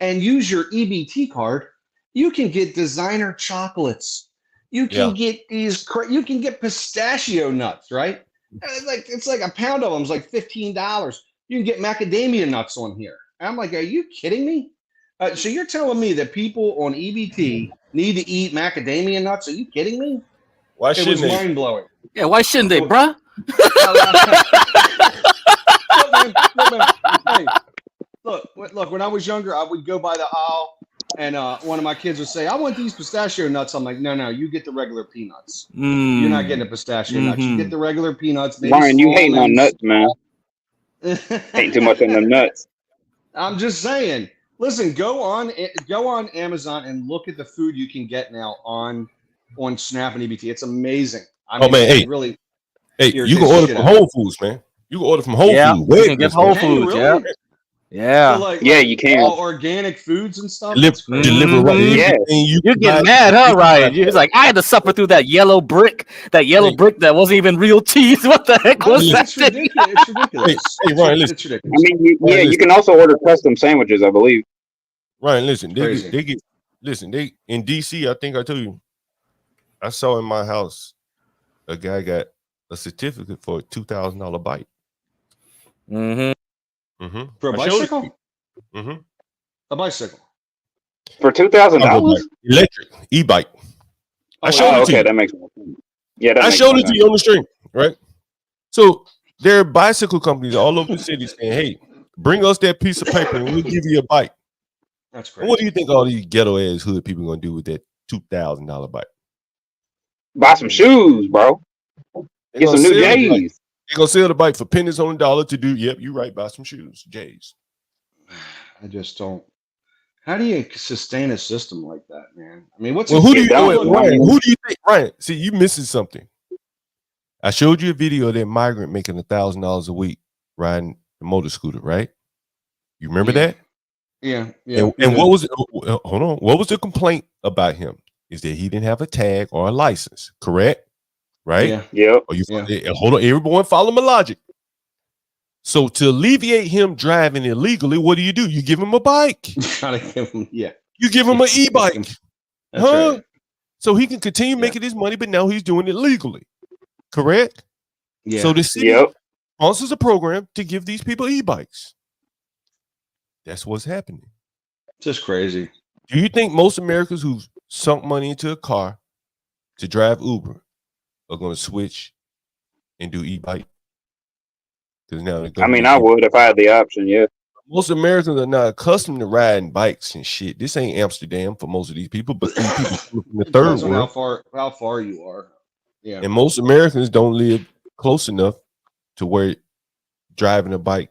and use your EBT card. You can get designer chocolates. You can get you can get pistachio nuts, right? It's like a pound of them is like $15. You can get macadamia nuts on here. And I'm like, are you kidding me? So you're telling me that people on EBT need to eat macadamia nuts? Are you kidding me? Why shouldn't they? It was mind blowing. Yeah, why shouldn't they, bruh? Look, when I was younger, I would go by the aisle and one of my kids would say, I want these pistachio nuts. I'm like, no, you get the regular peanuts. You're not getting the pistachio nuts. You get the regular peanuts. Ryan, you hating on nuts, man. Ain't too much on them nuts. I'm just saying. Listen, go on Amazon and look at the food you can get now on SNAP and EBT. It's amazing. Really. Hey, you can order from Whole Foods, man. You can order from Whole Foods. You can get Whole Foods, really? Yeah. So you can. All organic foods and stuff. Deliver right. Yeah. You get mad, huh, Ryan? You're like, I had to suffer through that yellow brick that wasn't even real cheese. What the heck was that? It's ridiculous. It's ridiculous. Hey, Ryan, listen. It's ridiculous. I mean, you can also order custom sandwiches, I believe. Ryan, listen. They get in DC. I think I told you. I saw in my house a guy got a certificate for a $2,000 bike. For a bicycle? A bicycle. For $2,000? Electric e-bike. I showed it to you. That makes more sense. Yeah, I showed it to you on the stream, right? So there are bicycle companies all over the city saying, "Hey, bring us that piece of paper and we'll give you a bike." That's And crazy. what do you think all these ghetto ass hood people gonna do with that $2,000 bike? Buy some shoes, bro. Get some new J's. They're gonna sell the bike for pennies on the dollar to do. Yep, you're right. Buy some shoes, J's. I just don't. How do you sustain a system like that, man? I mean, what's Well, who do you Ryan? Who do you think, Ryan? See, you missing something. I showed you a video of that migrant making $1,000 a week riding the motor scooter, right? You remember that? Yeah. And what was it? Hold on. What was the complaint about him? Is that he didn't have a tag or a license, correct? Right? Yeah. Yep. Hold on, everyone, follow my logic. So to alleviate him driving illegally, what do? You give him a bike. Gotta give him, You give him an e-bike. That's right. So he can continue making his money, but now he's doing it legally. Correct? Yeah. So the city sponsors a program to give these people e-bikes. That's what's happening. Just crazy. Do you think most Americans who've sunk money into a car to drive Uber are going to switch and do e-bike? Because now I mean, I would if I had the option. Yeah. Most Americans are not accustomed to riding bikes and shit. This ain't Amsterdam for most of these people, but these people from the third Depends on world. how far you are. Yeah. And most Americans don't live close enough to where driving a bike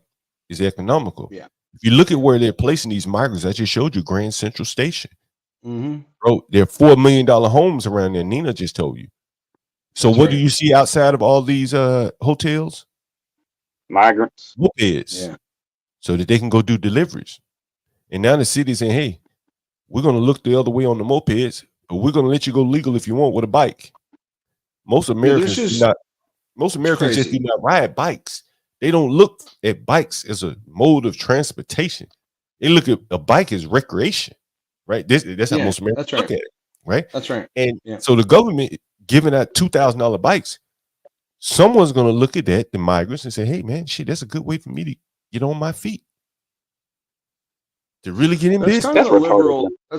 is economical. Yeah. If you look at where they're placing these migrants, I just showed you Grand Central Station. Mm-hmm. Bro, there are $4 million homes around there. Nina just told you. So what do you see outside of all these hotels? Migrants. Mopeds. Yeah. So that they can go do deliveries. And now the city's saying, hey, we're going to look the other way on the mopeds, but we're going to let you go legal if you want with a bike. Most Americans just do not ride bikes. They don't look at bikes as a mode of transportation. They look at a bike as recreation, right? That's how most Americans look at it, right? That's right. And so the government giving out $2,000 bikes, someone's going to look at that, the migrants, and say, hey, man, shit, that's a good way for me to get on my feet. To really get in business. That's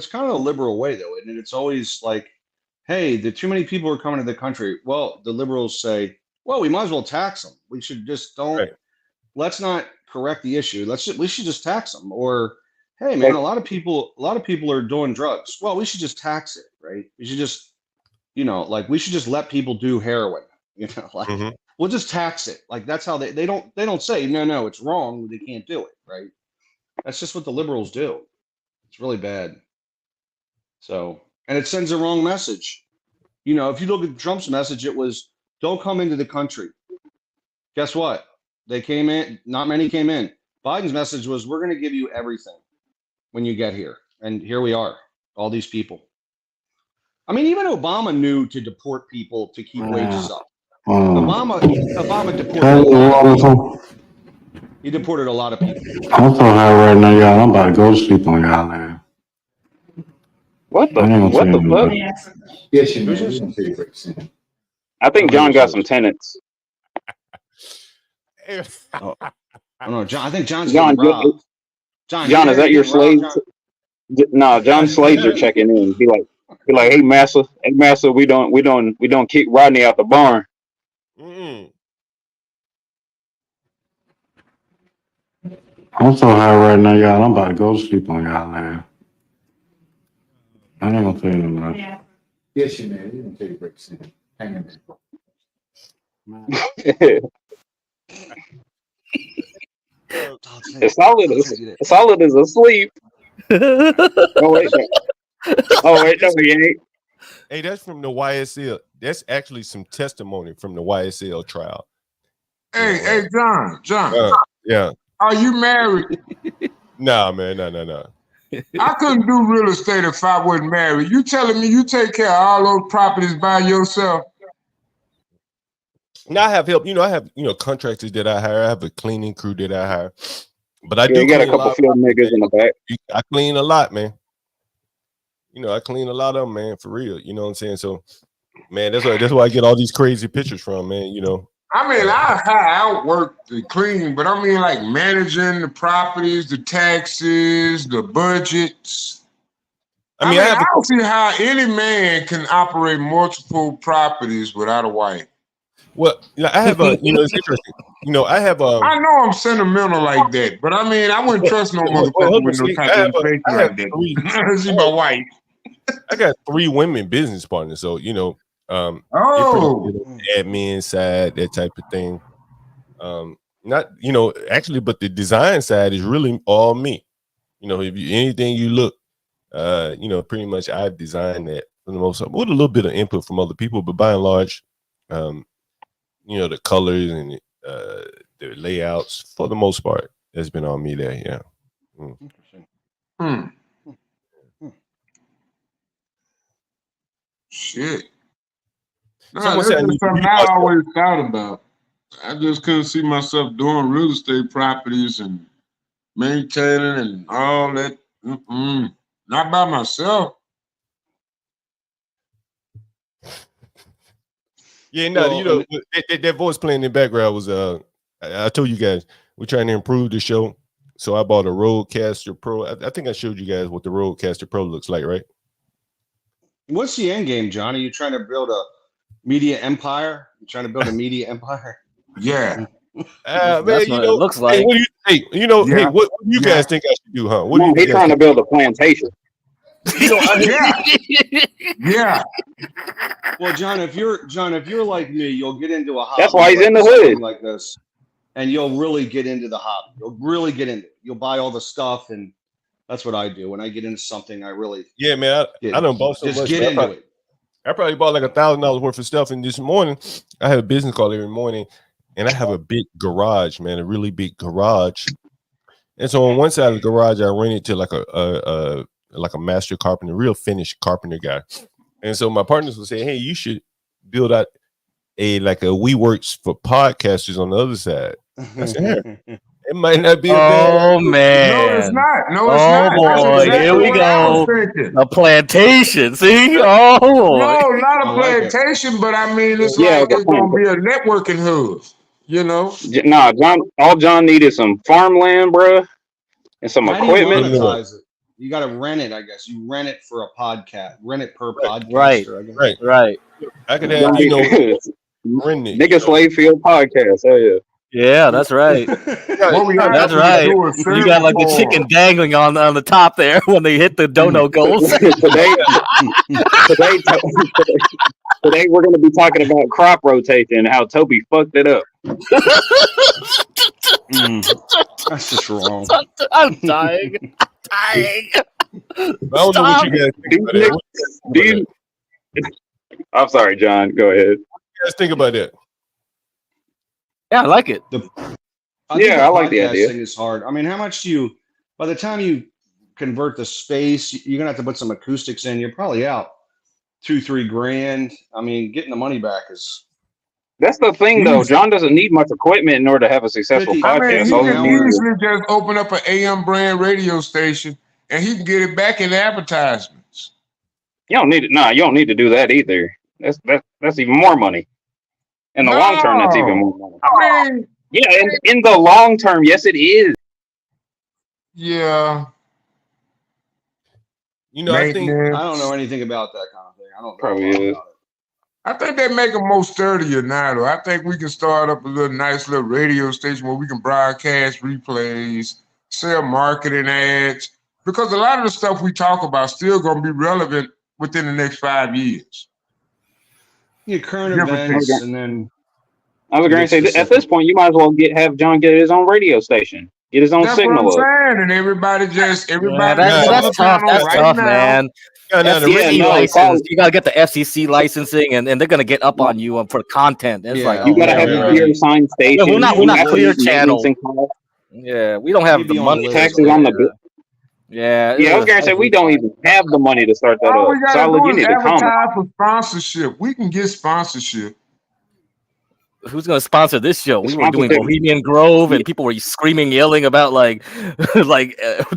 kind of a liberal way, though, and it's always like, hey, too many people are coming to the country. Well, the liberals say, well, we might as well tax them. We should just let's not correct the issue. We should just tax them. Or, hey, man, a lot of people are doing drugs. Well, we should just tax it, right? We should just, we should just let people do heroin. We'll just tax it. Like that's how they don't say no, it's wrong. They can't do it, right? That's just what the liberals do. It's really bad. So, and it sends a wrong message. If you look at Trump's message, it was don't come into the country. Guess what? They came in. Not many came in. Biden's message was we're going to give you everything when you get here, and here we are, all these people. I mean, even Obama knew to deport people to keep wages up. Obama deported. He deported a lot of people. I'm so high right now, y'all. I'm about to go to sleep on y'all, man. What the fuck? Yes, you do. I think John got some tenants. Oh no, John. I think John's John. John, is that your slaves? No, John's slaves are checking in. Be like, hey, massa, we don't kick Rodney out the barn. I'm so high right now, y'all. I'm about to go to sleep on y'all, man. I ain't gonna tell you no more. Yes, you man. You can take a break. Hang in there. It's solid as asleep. Oh wait, no, he ain't. Hey, that's from the YSL. That's actually some testimony from the YSL trial. Hey, John. Yeah. Are you married? Nah, man, no. I couldn't do real estate if I wasn't married. You telling me you take care of all those properties by yourself? Now I have help. I have contractors that I hire. I have a cleaning crew that I hire. But I do. You got a couple field niggas in the back. I clean a lot, man. I clean a lot of them, man, for real. You know what I'm saying? So, man, that's why I get all these crazy pictures from, man. I mean, I outwork the cleaning, but I mean like managing the properties, the taxes, the budgets. I don't see how any man can operate multiple properties without a wife. Well, I have a, it's interesting. I have I know I'm sentimental like that, but I mean, I wouldn't trust no motherfucker with no type of information like that. She's my wife. I got 3 women business partners, so they're pretty good on the admin side, that type of thing. Not actually, but the design side is really all me. If anything you look, pretty much I've designed that for the most part, with a little bit of input from other people, but by and large, the colors and the layouts for the most part has been on me there. Yeah. Interesting. Shit. No, that's just something I always thought about. I just couldn't see myself doing real estate properties and maintaining and all that. Not by myself. Yeah, no, that voice playing in the background was I told you guys we're trying to improve the show, so I bought a Rodecaster Pro. I think I showed you guys what the Rodecaster Pro looks like, right? What's the end game, John? Are you trying to build a media empire? You trying to build a media empire? Yeah. Man, what it looks like. Hey, what do you guys think I should do, huh? What do you He's trying to build a plantation. Yeah. Well, John, if you're like me, you'll get into a hobby. That's why he's in the hood like this, and you'll really get into the hobby. You'll really get into it. You'll buy all the stuff, and that's what I do. When I get into something, I really man. I don't bought so just much. get into it. I probably bought like $1,000 worth of stuff. And this morning, I have a business call every morning, and I have a big garage, man, a really big garage. And so on one side of the garage, I rented to like a master carpenter, real finished carpenter guy. And so my partners would say, "Hey, you should build out a WeWorks for podcasters on the other side." I said, it might not be a bad man. No, it's not. No, it's not. Boy, exactly here we go. A plantation. See? Oh boy. No, not a plantation, but I mean, it's it's going to be a networking hub. Nah, all John needed is some farmland, bruh, and some equipment. How do you monetize it? You got to rent it, I guess. You rent it for a podcast. Rent it per podcast. Right. I could have Nigga Slave Field podcast. Oh yeah. Yeah, that's right. That's right. You got like the chicken dangling on the top there when they hit the dono goals. Today we're going to be talking about crop rotation and how Toby fucked it up. That's just wrong. I'm dying. I don't know what you guys think about that. I'm sorry, John. Go ahead. What do you guys think about that? Yeah, I like it. I like the idea. Podcasting is hard. I mean, how much do you? By the time you convert the space, you're gonna have to put some acoustics in. You're probably out $2-3 grand. I mean, getting the money back is. That's the thing, though. John doesn't need much equipment in order to have a successful podcast. He can easily just open up an AM brand radio station, and he can get it back in advertisements. You don't need it. Nah, you don't need to do that either. That's even more money. In the long term, that's even more money. I mean, yeah, in the long term, yes, it is. Yeah. I don't know anything about that kind of thing. I don't probably is. I think they make them more sturdier now, though. I think we can start up a nice little radio station where we can broadcast replays, sell marketing ads, because a lot of the stuff we talk about still going to be relevant within the next 5 years. Yeah, current events, and then I was going to say at this point, you might as well have John get his own radio station, get his own signal. What I'm saying, and everybody. That's tough. That's tough, man. License. You gotta get the FCC licensing, and they're gonna get up on you for content. It's like you gotta have a clear signed station. We're not clear channel. Yeah, we don't have the money. Taxes on the. Yeah, I was gonna say we don't even have the money to start that up. All we gotta Solid, do you is need to comment. advertise for sponsorship. We can get sponsorship. Who's going to sponsor this show? We were doing Bohemian Grove, and people were screaming, yelling about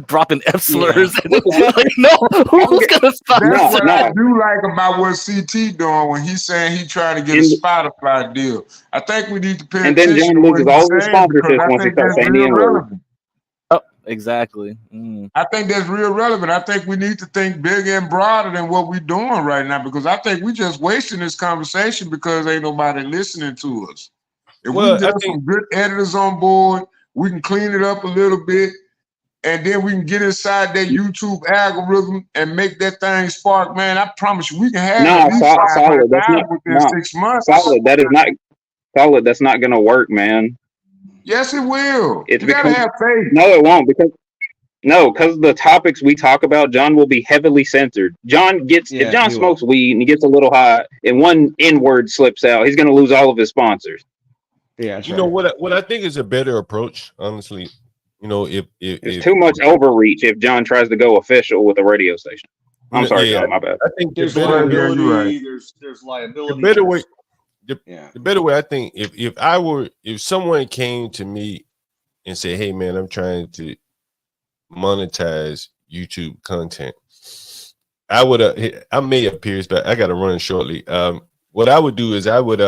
dropping F slurs. Yeah. Who's going to sponsor? That's what I do like about what CT doing when he's saying he trying to get a Spotify deal. I think we need to pay attention. And then John loses all the sponsorships once he starts saying the N-word. Exactly. Mm. I think that's real relevant. I think we need to think bigger and broader than what we're doing right now, because I think we just wasting this conversation because ain't nobody listening to us. If we can get some good editors on board, we can clean it up a little bit, and then we can get inside that YouTube algorithm and make that thing spark, man. I promise you, we can have at least 500,000 within 6 months. Solid. That is not solid. That's not going to work, man. Yes, it will. It's you gotta because have faith. no, it won't because the topics we talk about, John will be heavily censored. If John smokes weed and he gets a little high and one N-word slips out, he's going to lose all of his sponsors. Yeah, you know what I think is a better approach, honestly. You know, if it's too much overreach if John tries to go official with a radio station. I'm sorry, John, my bad. I think there's liability. There's liability. The better way, I think, if someone came to me and said, "Hey, man, I'm trying to monetize YouTube content," I would. I may appear, but I got to run shortly. What I would do is I would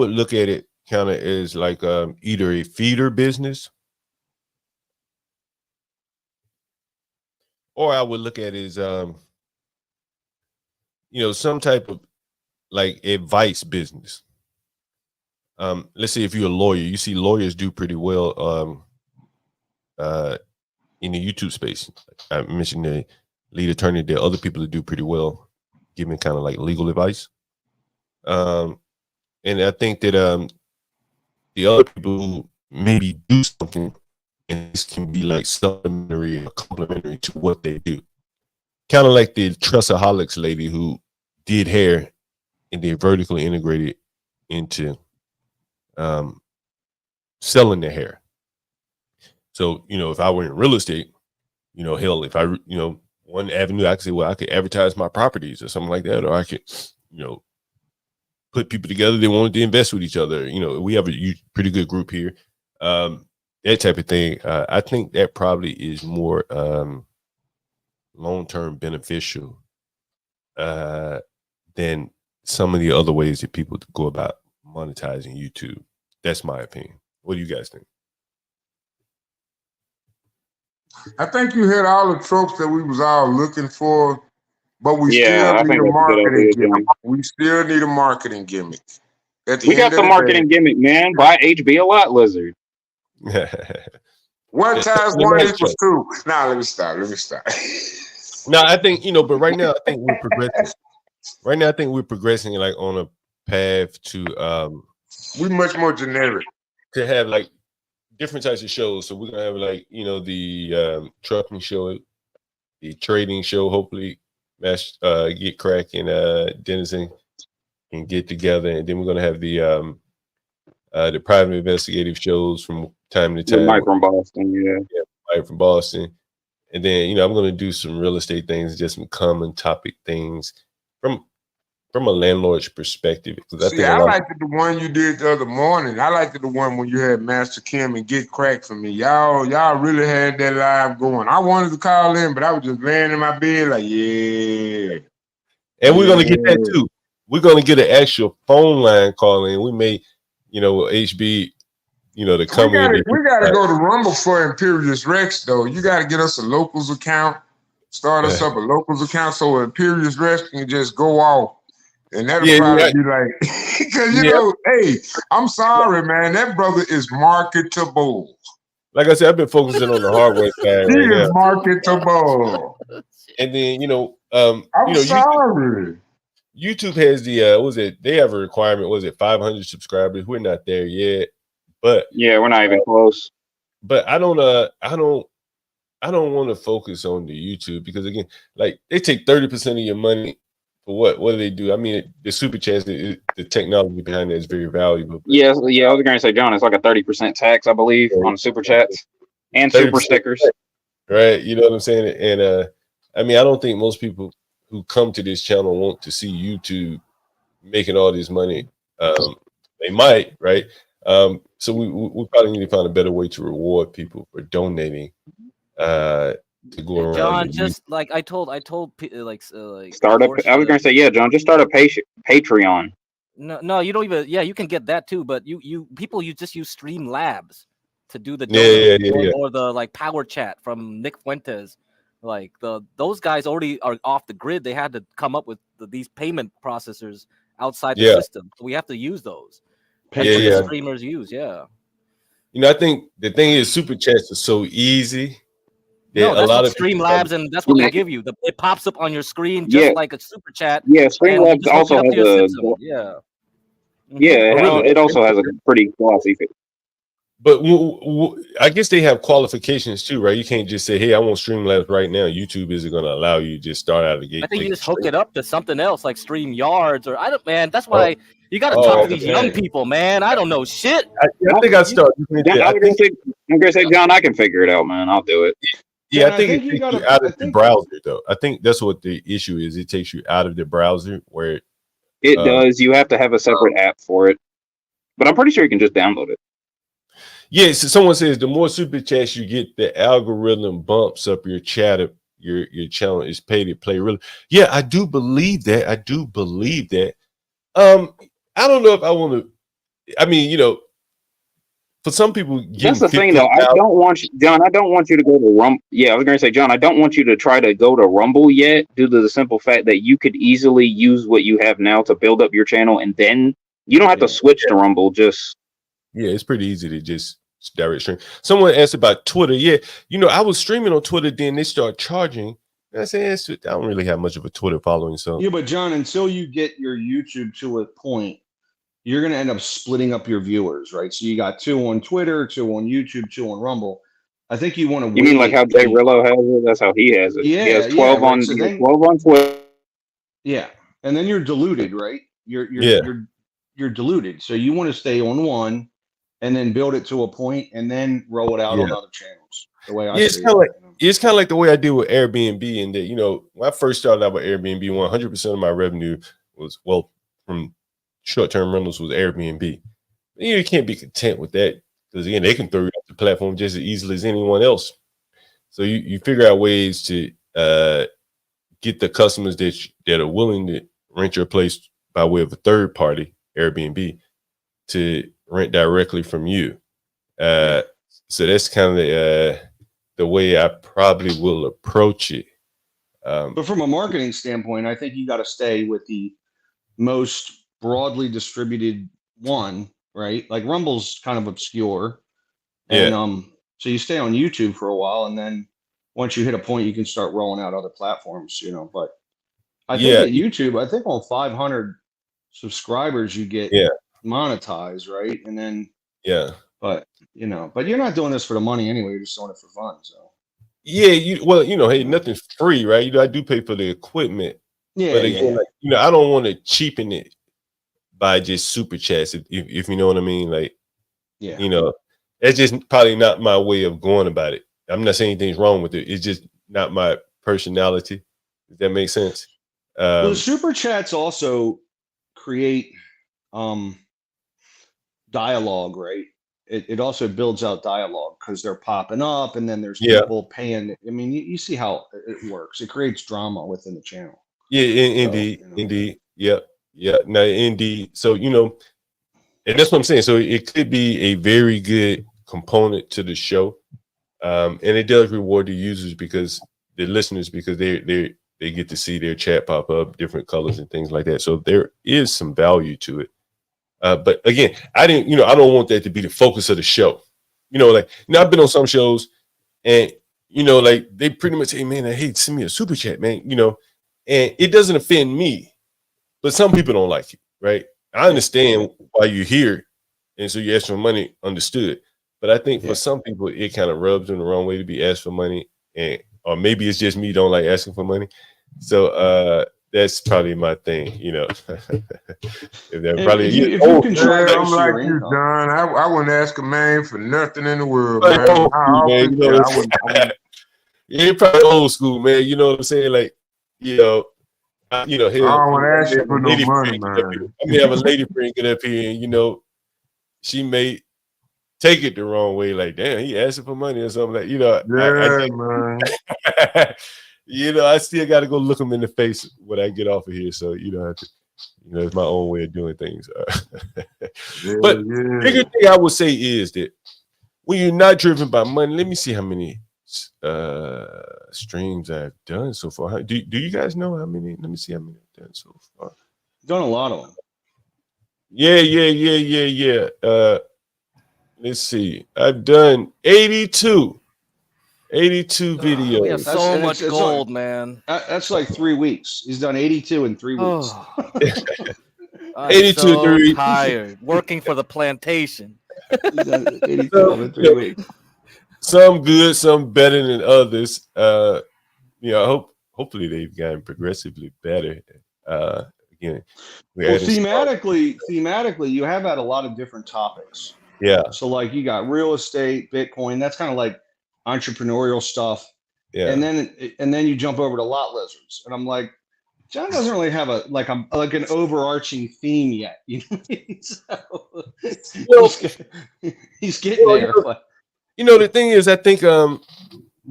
look at it kind of as like either a feeder business, or I would look at it as some type of like advice business. Let's say if you're a lawyer, you see lawyers do pretty well in the YouTube space. I mentioned the lead attorney. There are other people that do pretty well giving kind of like legal advice. And I think that the other people who maybe do something, and this can be like supplementary or complementary to what they do. Kind of like the Trussaholics lady who did hair and they vertically integrated into selling their hair. So, if I were in real estate, hell, if I, one avenue, I could say, well, I could advertise my properties or something like that, or I could, put people together that wanted to invest with each other. We have a pretty good group here. That type of thing. I think that probably is more long-term beneficial than some of the other ways that people go about monetizing YouTube. That's my opinion. What do you guys think? I think you hit all the tropes that we was all looking for, but we Yeah, I still need think a that's a good marketing idea, gimmick. John. We still need a marketing gimmick. At the We end got of the the marketing day, gimmick, man. Buy HB a lot, Lizard. 1 times 1 equals 2. Now let me stop. No, I think, but right now I think we're progressing. Right now I think we're progressing like on a path to we're much more generic. To have like different types of shows. So we're gonna have like, the trucking show, the trading show, hopefully get cracking, Denizen can get together, and then we're gonna have the private investigative shows from time to time. With Mike from Boston, yeah, Mike from Boston. And then, I'm going to do some real estate things, just some common topic things from a landlord's perspective. I liked the one you did the other morning. I liked the one when you had Master Kim and Get Cracked for me. Y'all really had that live going. I wanted to call in, but I was just laying in my bed like, yeah. And we're going to get that too. We're going to get an actual phone line call in. We may, HB, to come in. We got to go to Rumble for Imperious Rex, though. You got to get us a locals account, start us up a locals account so Imperious Rex can just go off. And that'll probably be like, because, hey, I'm sorry, man. That brother is marketable. Like I said, I've been focusing on the hardware side. He is marketable. And then, I'm sorry. YouTube has the, they have a requirement, 500 subscribers? We're not there yet. But yeah, we're not even close. But I don't want to focus on the YouTube because again, like they take 30% of your money for what? What do they do? I mean, the super chats, the technology behind it is very valuable. Yeah. I was going to say, John, it's like a 30% tax, I believe, on super chats and super stickers. Right. You know what I'm saying? And I mean, I don't think most people who come to this channel want to see YouTube making all this money. They might, right? So we probably need to find a better way to reward people for donating to go around. John, just like I told like start up. I was gonna say, yeah, John, just start a Patreon. No, you don't even. Yeah, you can get that too, but you just use Streamlabs. to do the dono or the like power chat from Nick Fuentes. Like those guys already are off the grid. They had to come up with these payment processors outside the system. So we have to use those. That's what the streamers use. Yeah. You know, I think the thing is, super chats are so easy. No, that's what Streamlabs and that's what they give you. It pops up on your screen just like a super chat. Yeah, Streamlabs also has it also has a pretty glossy fix. But I guess they have qualifications too, right? You can't just say, "Hey, I want Streamlabs right now." YouTube isn't going to allow you to just start out of the gate. I think you just hook it up to something else like StreamYards or I don't. Man, that's why you got to talk to these young people, man. I don't know shit. I think I start. I'm gonna say, John, I can figure it out, man. I'll do it. Yeah, I think it takes you out of the browser, though. I think that's what the issue is. It takes you out of the browser where it does. You have to have a separate app for it, but I'm pretty sure you can just download it. Yeah, so someone says the more super chats you get, the algorithm bumps up your chat. Your channel is paid to play. Really, yeah, I do believe that. I don't know if I want to. I mean, you know, for some people, that's the thing, though. I don't want you, John. I don't want you to go to Rumble. Yeah, I was going to say, John, I don't want you to try to go to Rumble yet, due to the simple fact that you could easily use what you have now to build up your channel, and then you don't have to switch to Rumble. Just it's pretty easy to just direct stream. Someone asked about Twitter. Yeah, you know, I was streaming on Twitter, then they start charging. And I said, I don't really have much of a Twitter following, so yeah. But John, until you get your YouTube to a point, you're going to end up splitting up your viewers, right? So you got 2 on Twitter, 2 on YouTube, 2 on Rumble. I think you want to. You mean like how Jay Rillo has it? That's how he has it. Yeah, he has 12 on. So 12 on Twitter. Yeah, and then you're diluted, right? You're diluted. So you want to stay on one, and then build it to a point, and then roll it out on other channels. The way I see it. It's kind of like the way I deal with Airbnb, in that, you know, when I first started out with Airbnb, 100% of my revenue was from short-term rentals was Airbnb. You can't be content with that, because again, they can throw you off the platform just as easily as anyone else. So you figure out ways to get the customers that are willing to rent your place by way of a third party, Airbnb, to rent directly from you. So that's kind of the way I probably will approach it. But from a marketing standpoint, I think you got to stay with the most broadly distributed one, right? Like Rumble's kind of obscure, and so you stay on YouTube for a while, and then once you hit a point, you can start rolling out other platforms, you know. But I think at YouTube, I think on 500 subscribers, you get monetized, right? And then but you know, but you're not doing this for the money anyway. You're just doing it for fun. So hey, nothing's free, right? You know, I do pay for the equipment. But again, like, you know, I don't want to cheapen it by just super chats, if you know what I mean. Like, you know, that's just probably not my way of going about it. I'm not saying anything's wrong with it. It's just not my personality. If that makes sense. Well, the super chats also create dialogue, right? It also builds out dialogue because they're popping up, and then there's people paying. I mean, you see how it works. It creates drama within the channel. Indeed. Yeah. No, indeed. So, you know, and that's what I'm saying. So it could be a very good component to the show. And it does reward the users, because the listeners, because they get to see their chat pop up, different colors and things like that. So there is some value to it. But again, I don't want that to be the focus of the show. You know, like, you know, I've been on some shows, and, you know, like, they pretty much say, man, I hate, send me a super chat, man, you know, and it doesn't offend me, but some people don't like it, right? I understand why you're here, and so you ask for money, understood. But I think for some people, it kind of rubs them the wrong way to be asked for money, or maybe it's just me don't like asking for money. So that's probably my thing, you know. If you can try, I'm like you, John. I wouldn't ask a man for nothing in the world, man. You're probably old school, man. You know what I'm saying? Like, you know, I don't want to ask you for no money, man. I may have a lady friend get up here, and, you know, she may take it the wrong way, like, damn, he asking for money or something, like, you know. Man. You know, I still got to go look them in the face when I get off of here. So, you know, it's my own way of doing things. But bigger thing I would say is that when you're not driven by money, let me see how many streams I've done so far. Do you guys know how many? Let me see how many I've done so far. Done a lot of them. Yeah. Let's see. I've done 82 videos. We have so much gold, man. That's like 3 weeks. He's done 82 in 3 weeks. I'm 82 so 3 weeks. tired working for the plantation. 82 in 3 weeks. Some good, some better than others. Hopefully they've gotten progressively better. Again, well, thematically, you have had a lot of different topics. Yeah. So like you got real estate, Bitcoin. That's kind of like entrepreneurial stuff. Yeah. And then you jump over to lot lizards, and I'm like, John doesn't really have an overarching theme yet. You know, he's getting there. The thing is, I think I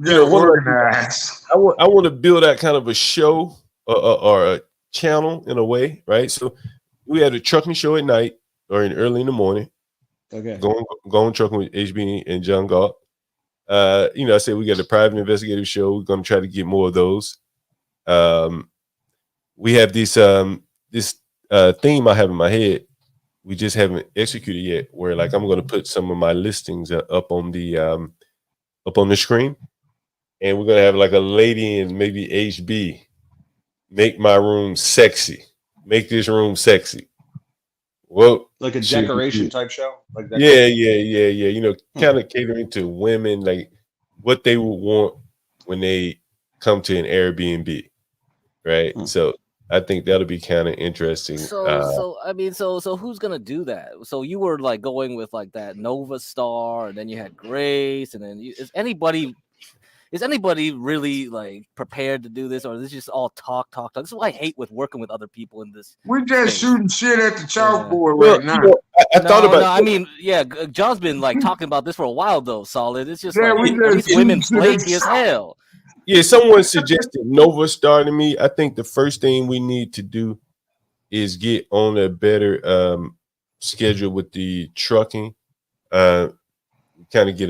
organized. want to build out kind of a show or a channel in a way, right? So we had a trucking show at night or early in the morning. Okay. Going trucking with Hb2n and John Galt. I said we got a private investigative show. We're going to try to get more of those. We have this theme I have in my head. We just haven't executed yet. Where like I'm going to put some of my listings up on the screen, and we're going to have like a lady and maybe HB make my room sexy. Make this room sexy. Well, like a decoration type show, like that. Yeah. Kind of catering to women, like what they would want when they come to an Airbnb, right? So I think that'll be kind of interesting. So who's gonna do that? So you were like going with like that Nova Star, and then you had Grace, and then is anybody really like prepared to do this, or is this just all talk? This is what I hate with working with other people in this. We're just shooting shit at the chalkboard right now. I thought about. I mean, John's been like talking about this for a while though. Solid. It's just Yeah, these women flaky as hell. Yeah, someone suggested Nova Star to me. I think the first thing we need to do is get on a better schedule with the trucking. Kind of get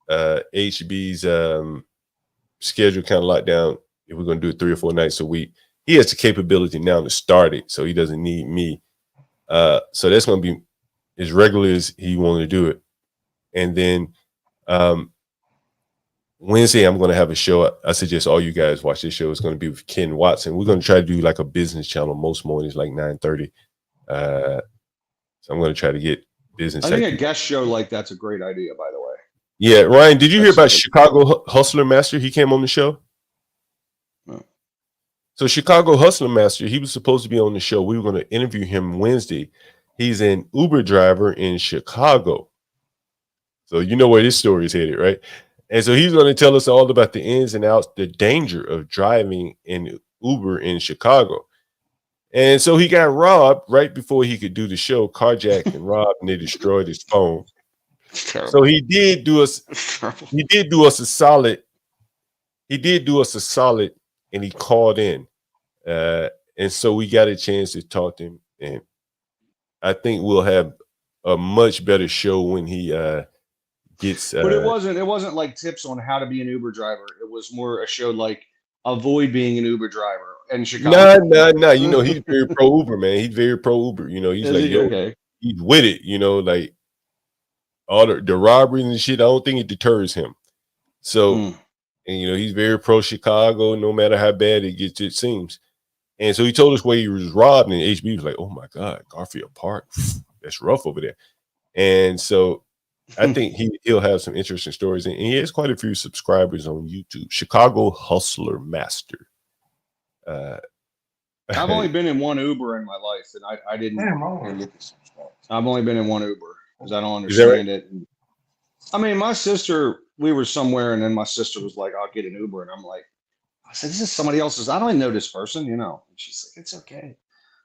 HB's schedule kind of locked down. If we're going to do it 3 or 4 nights a week, he has the capability now to start it, so he doesn't need me. So that's going to be as regular as he wanted to do it. And then Wednesday, I'm going to have a show. I suggest all you guys watch this show. It's going to be with Ken Watson. We're going to try to do like a business channel most mornings, like 9:30. So I'm going to try to get business. I think a guest show like that's a great idea, by the way. Yeah, Ryan, did you hear about Chicago Hustler Master? He came on the show. No. So Chicago Hustler Master, he was supposed to be on the show. We were going to interview him Wednesday. He's an Uber driver in Chicago. So you know where this story is headed, right? And so he's going to tell us all about the ins and outs, the danger of driving in Uber in Chicago. And so he got robbed right before he could do the show, carjacked and robbed, and they destroyed his phone. So he did do us a solid. He did do us a solid, and he called in. And so we got a chance to talk to him. And I think we'll have a much better show when he gets. But it wasn't like tips on how to be an Uber driver. It was more a show like avoid being an Uber driver in Chicago. No. You know, he's very pro Uber, man. He's very pro Uber. You know, he's like, okay. He's with it. You know, like all the robberies and shit. I don't think it deters him. So, and you know, he's very pro Chicago. No matter how bad it gets, it seems. And so he told us where he was robbed, and HB was like, "Oh my God, Garfield Park, that's rough over there." And so I think he'll have some interesting stories, and he has quite a few subscribers on YouTube. Chicago Hustler Master. I've only been in one Uber in my life, and I didn't. I've only been in one Uber because I don't understand it. I mean, my sister, we were somewhere, and then my sister was like, "I'll get an Uber," and I'm like, I said, "This is somebody else's. I don't even know this person, you know." And she's like, "It's okay,"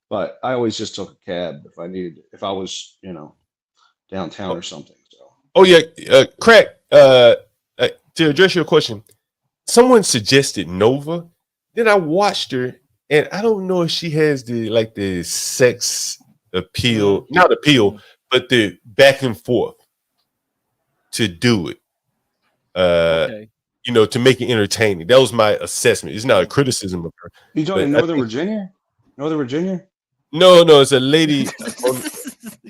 but I always just took a cab if I was, you know, downtown or something. So. Oh yeah, Crack. To address your question, someone suggested Nova. Then I watched her, and I don't know if she has the sex appeal, not appeal, but the back and forth. to do it. You know, to make it entertaining. That was my assessment. It's not a criticism of her. You talking in Northern Virginia? Northern Virginia? No, it's a lady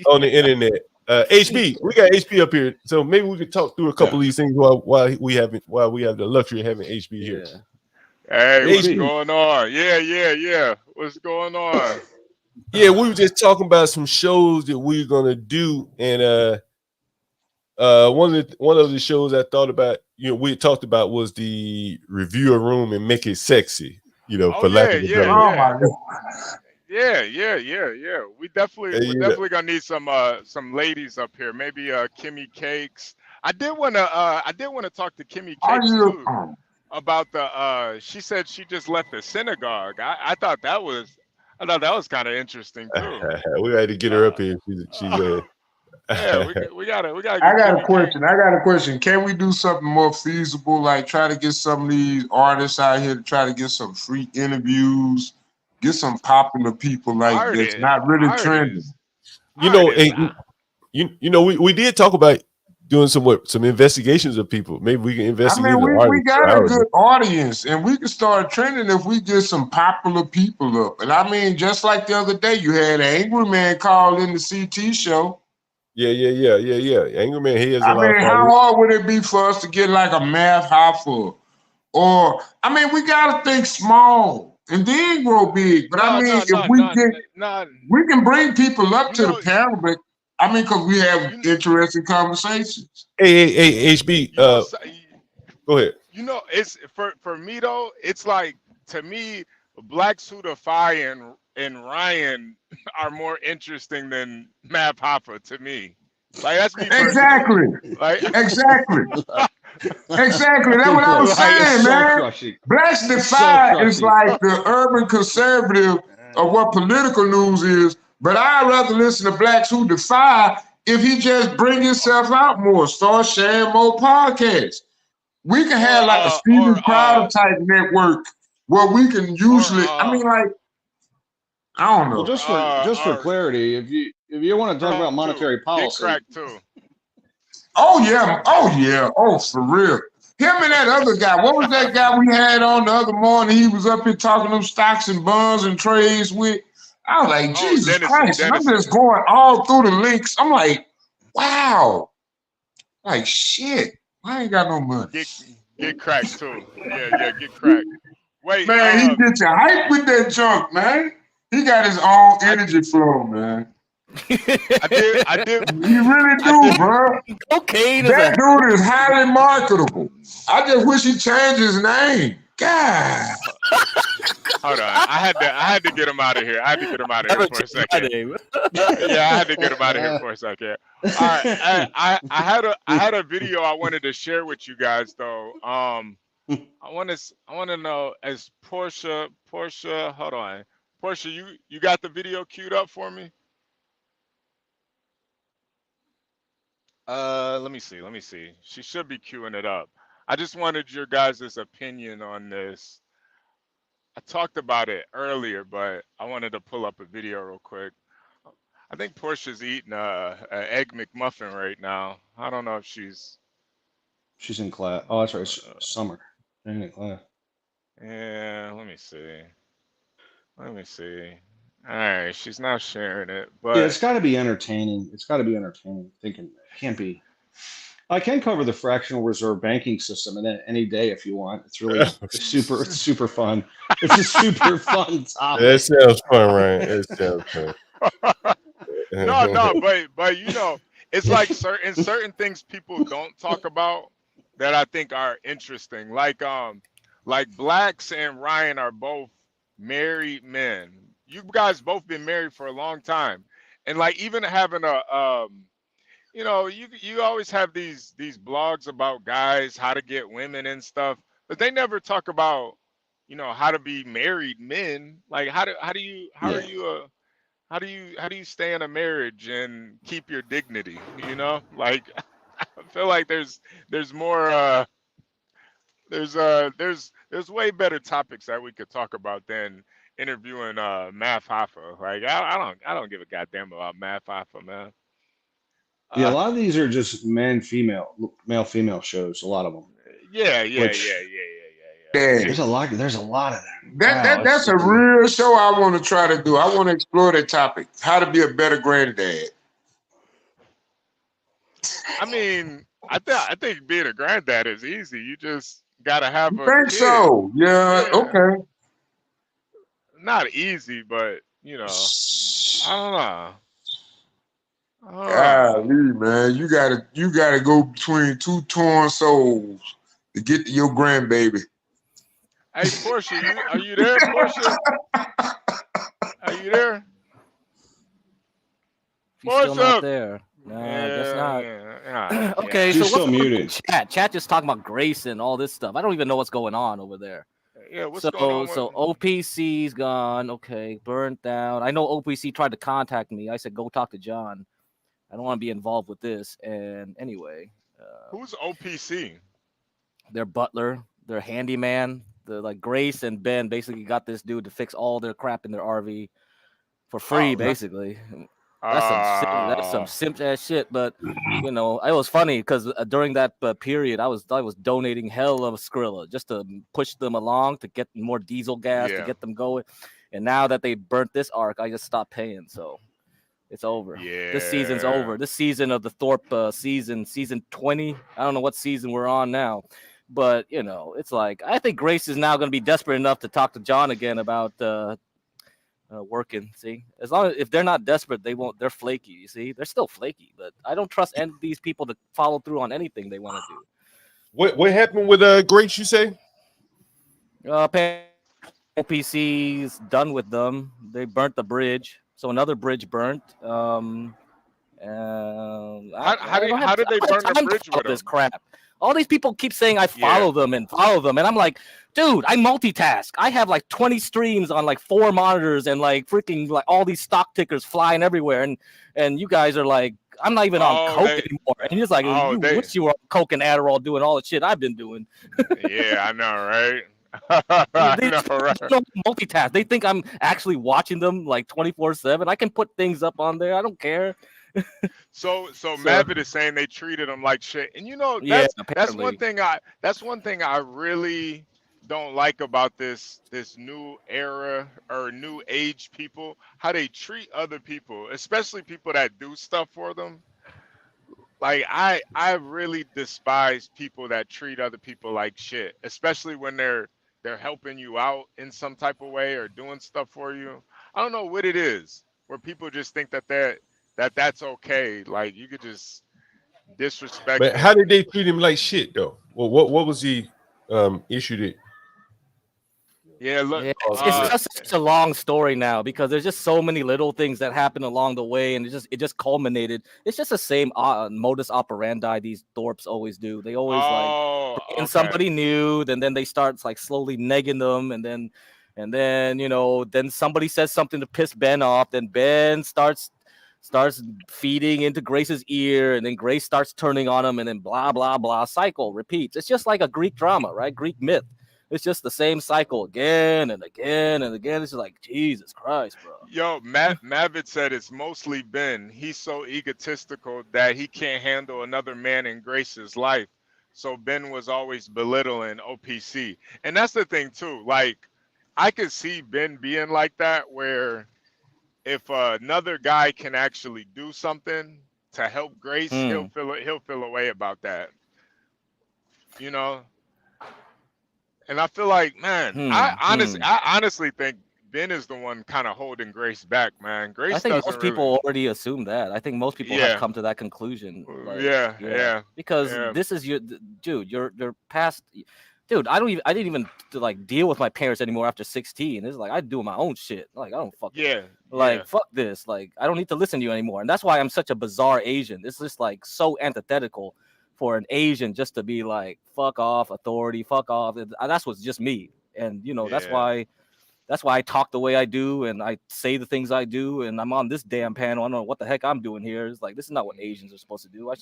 on the internet. HB, we got HB up here, so maybe we could talk through a couple of these things while we have the luxury of having HB here. Hey, what's going on? Yeah. What's going on? Yeah, we were just talking about some shows that we're gonna do, and one of the shows I thought about, you know, we talked about was the reviewer room and make it sexy, you know, for lack of a better word. Yeah. We're definitely gonna need some ladies up here. Maybe Kimmy Cakes. I did wanna talk to Kimmy Cakes too about the she said she just left the synagogue. I thought that was kind of interesting too. We had to get her up here. She's yeah, we gotta. I got a question. Can we do something more feasible? Like try to get some of these artists out here to try to get some free interviews, get some popular people like that's not really trending. You know, you know, we did talk about doing some investigations of people. Maybe we can investigate. We got a good audience, and we can start trending if we get some popular people up. And I mean, just like the other day, you had Angry Man call in the CT show. Yeah. Angry Man, he has a lot of how hard would it be for us to get like a Math Hoffa? Or, I mean, we got to think small and then grow big. But we can bring people up to the panel, but I mean, because we have interesting conversations. Hey, HB, go ahead. You know, it's for me though. It's like, to me, Black Suda and Ryan are more interesting than Math Hoffa to me. Like that's me. Exactly. Exactly. That's what I was saying, man. Blacks Defy is like the urban conservative of what political news is. But I'd rather listen to Blacks Who Defy if he just bring himself out more, start sharing more podcasts. We can have like a Steven Crowder type network where we can usually, I mean, like, I don't know. Well, just for clarity, if you want to talk about monetary policy, crack too. Oh for real. Him and that other guy. What was that guy we had on the other morning? He was up here talking them stocks and bonds and trades with. I was like, Jesus Christ. And I'm just going all through the links. I'm like, wow. Like, shit. I ain't got no money. Get cracked too. Yeah, get cracked. Wait, man, he get you hype with that junk, man. He got his own energy flow, man. I did. You really do, bro. Okay, that dude is highly marketable. I just wish he changed his name. God. Hold on. I had to get him out of here. I had to get him out of here for a second. Yeah, I had to get him out of here for a second. All right. I had a video I wanted to share with you guys though. I want to know, as Portia, hold on. Portia, you got the video queued up for me? Let me see. She should be queuing it up. I just wanted your guys' opinion on this. I talked about it earlier, but I wanted to pull up a video real quick. I think Portia's eating an egg McMuffin right now. I don't know if she's in class. Oh, that's right. Summer. In class. Yeah, let me see. All right, she's not sharing it, but yeah, it's got to be entertaining. Thinking it can't be. I can cover the fractional reserve banking system and then any day if you want. It's really it's super fun. It's a super fun topic. That sounds fun, Ryan. That sounds fun. No, but you know, it's like certain things people don't talk about that I think are interesting. Like Blacks and Ryan are both married men. You guys both been married for a long time, and like even having a you know, you always have these blogs about guys, how to get women and stuff, but they never talk about, you know, how to be married men. Like how do you stay in a marriage and keep your dignity? You know, like I feel like there's more there's way better topics that we could talk about than interviewing Math Hoffa. Like I don't give a goddamn about Math Hoffa, man. Yeah, a lot of these are just male female shows. A lot of them. Yeah. There's a lot. There's a lot of them. Wow, That's a real show I want to try to do. I want to explore that topic. How to be a better granddad. I mean, I think being a granddad is easy. You just gotta have You a think kid. so? Yeah. Okay. Not easy, but I don't know. Golly, man, you gotta go between two torn souls to get to your grandbaby. Hey, Portia, are you there, Portia? Are you there? She's still not there. No, I guess not. Okay, She's so still what's muted. Chat just talking about Grace and all this stuff. I don't even know what's going on over there. Yeah, what's going on? So OPC's gone. Okay, burnt down. I know OPC tried to contact me. I said go talk to John. I don't want to be involved with this. And anyway, who's OPC? Their butler, their handyman. The like Grace and Ben basically got this dude to fix all their crap in their RV for free, basically. That's some simp ass shit. But it was funny because during that period, I was donating hell of a Skrilla just to push them along to get more diesel gas to get them going. And now that they burnt this arc, I just stopped paying. So it's over. Yeah. This season's over. This season of the Thorpe season 20. I don't know what season we're on now. But it's like I think Grace is now going to be desperate enough to talk to John again about working. See, as long as if they're not desperate, they won't. They're flaky. You see, they're still flaky. But I don't trust any of these people to follow through on anything they want to do. What happened with Grace? You say? OPC's done with them. They burnt the bridge, so another bridge burnt. How did they burn the bridge with this crap? All these people keep saying I follow them, and I'm like, dude, I multitask. I have like 20 streams on like 4 monitors and like freaking like all these stock tickers flying everywhere, and you guys are like, I'm not even on coke anymore. And you're just like, you wish you were on coke and Adderall doing all the shit I've been doing. Yeah, I know, right? I know, right? They don't multitask. They think I'm actually watching them like 24/7. I can put things up on there. I don't care. So Mavitt is saying they treated him like shit, and that's one thing I really don't like about this new era or new age people, how they treat other people, especially people that do stuff for them. Like I really despise people that treat other people like shit, especially when they're helping you out in some type of way or doing stuff for you. I don't know what it is where people just think that's okay. Like you could just disrespect. But how did they treat him like shit though? Well, what was the issue that? Yeah, look, it's just such a long story now because there's just so many little things that happen along the way, and it just culminated. It's just the same modus operandi these Thorpes always do. They always bring in somebody new, and then they start like slowly negging them, and then then somebody says something to piss Ben off, then Ben starts feeding into Grace's ear, and then Grace starts turning on him, and then blah blah blah. Cycle repeats. It's just like a Greek drama, right? Greek myth. It's just the same cycle again and again and again. It's just like, Jesus Christ, bro. Yo, Mavitt said it's mostly Ben. He's so egotistical that he can't handle another man in Grace's life. So Ben was always belittling OPC. And that's the thing too. Like, I could see Ben being like that, where if another guy can actually do something to help Grace, he'll feel a way about that. And I feel like, man, I honestly think Ben is the one kind of holding Grace back, man. Grace. I think most people already assume that. I think most people have come to that conclusion. Like, because this is your past. Dude, I didn't even like deal with my parents anymore after 16. It's like I do my own shit. Like I don't fuck. Fuck this. Like I don't need to listen to you anymore. And that's why I'm such a bizarre Asian. It's just like so antithetical for an Asian just to be like, fuck off, authority, fuck off. That's what's just me. And that's why I talk the way I do, and I say the things I do, and I'm on this damn panel. I don't know what the heck I'm doing here. It's like this is not what Asians are supposed to do.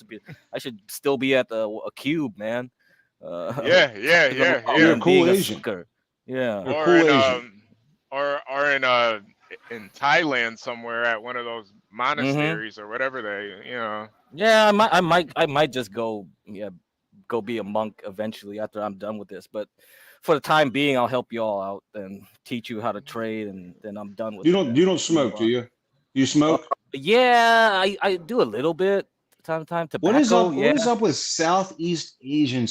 I should still be at a cube, man. You're a cool Asian. Yeah. Or in Thailand somewhere at one of those monasteries or whatever they. Yeah, I might just go be a monk eventually after I'm done with this. But for the time being, I'll help you all out and teach you how to trade, and then I'm done with it. You don't smoke, do you? You smoke? Yeah, I do a little bit time to time. Tobacco. What is up with Southeast Asian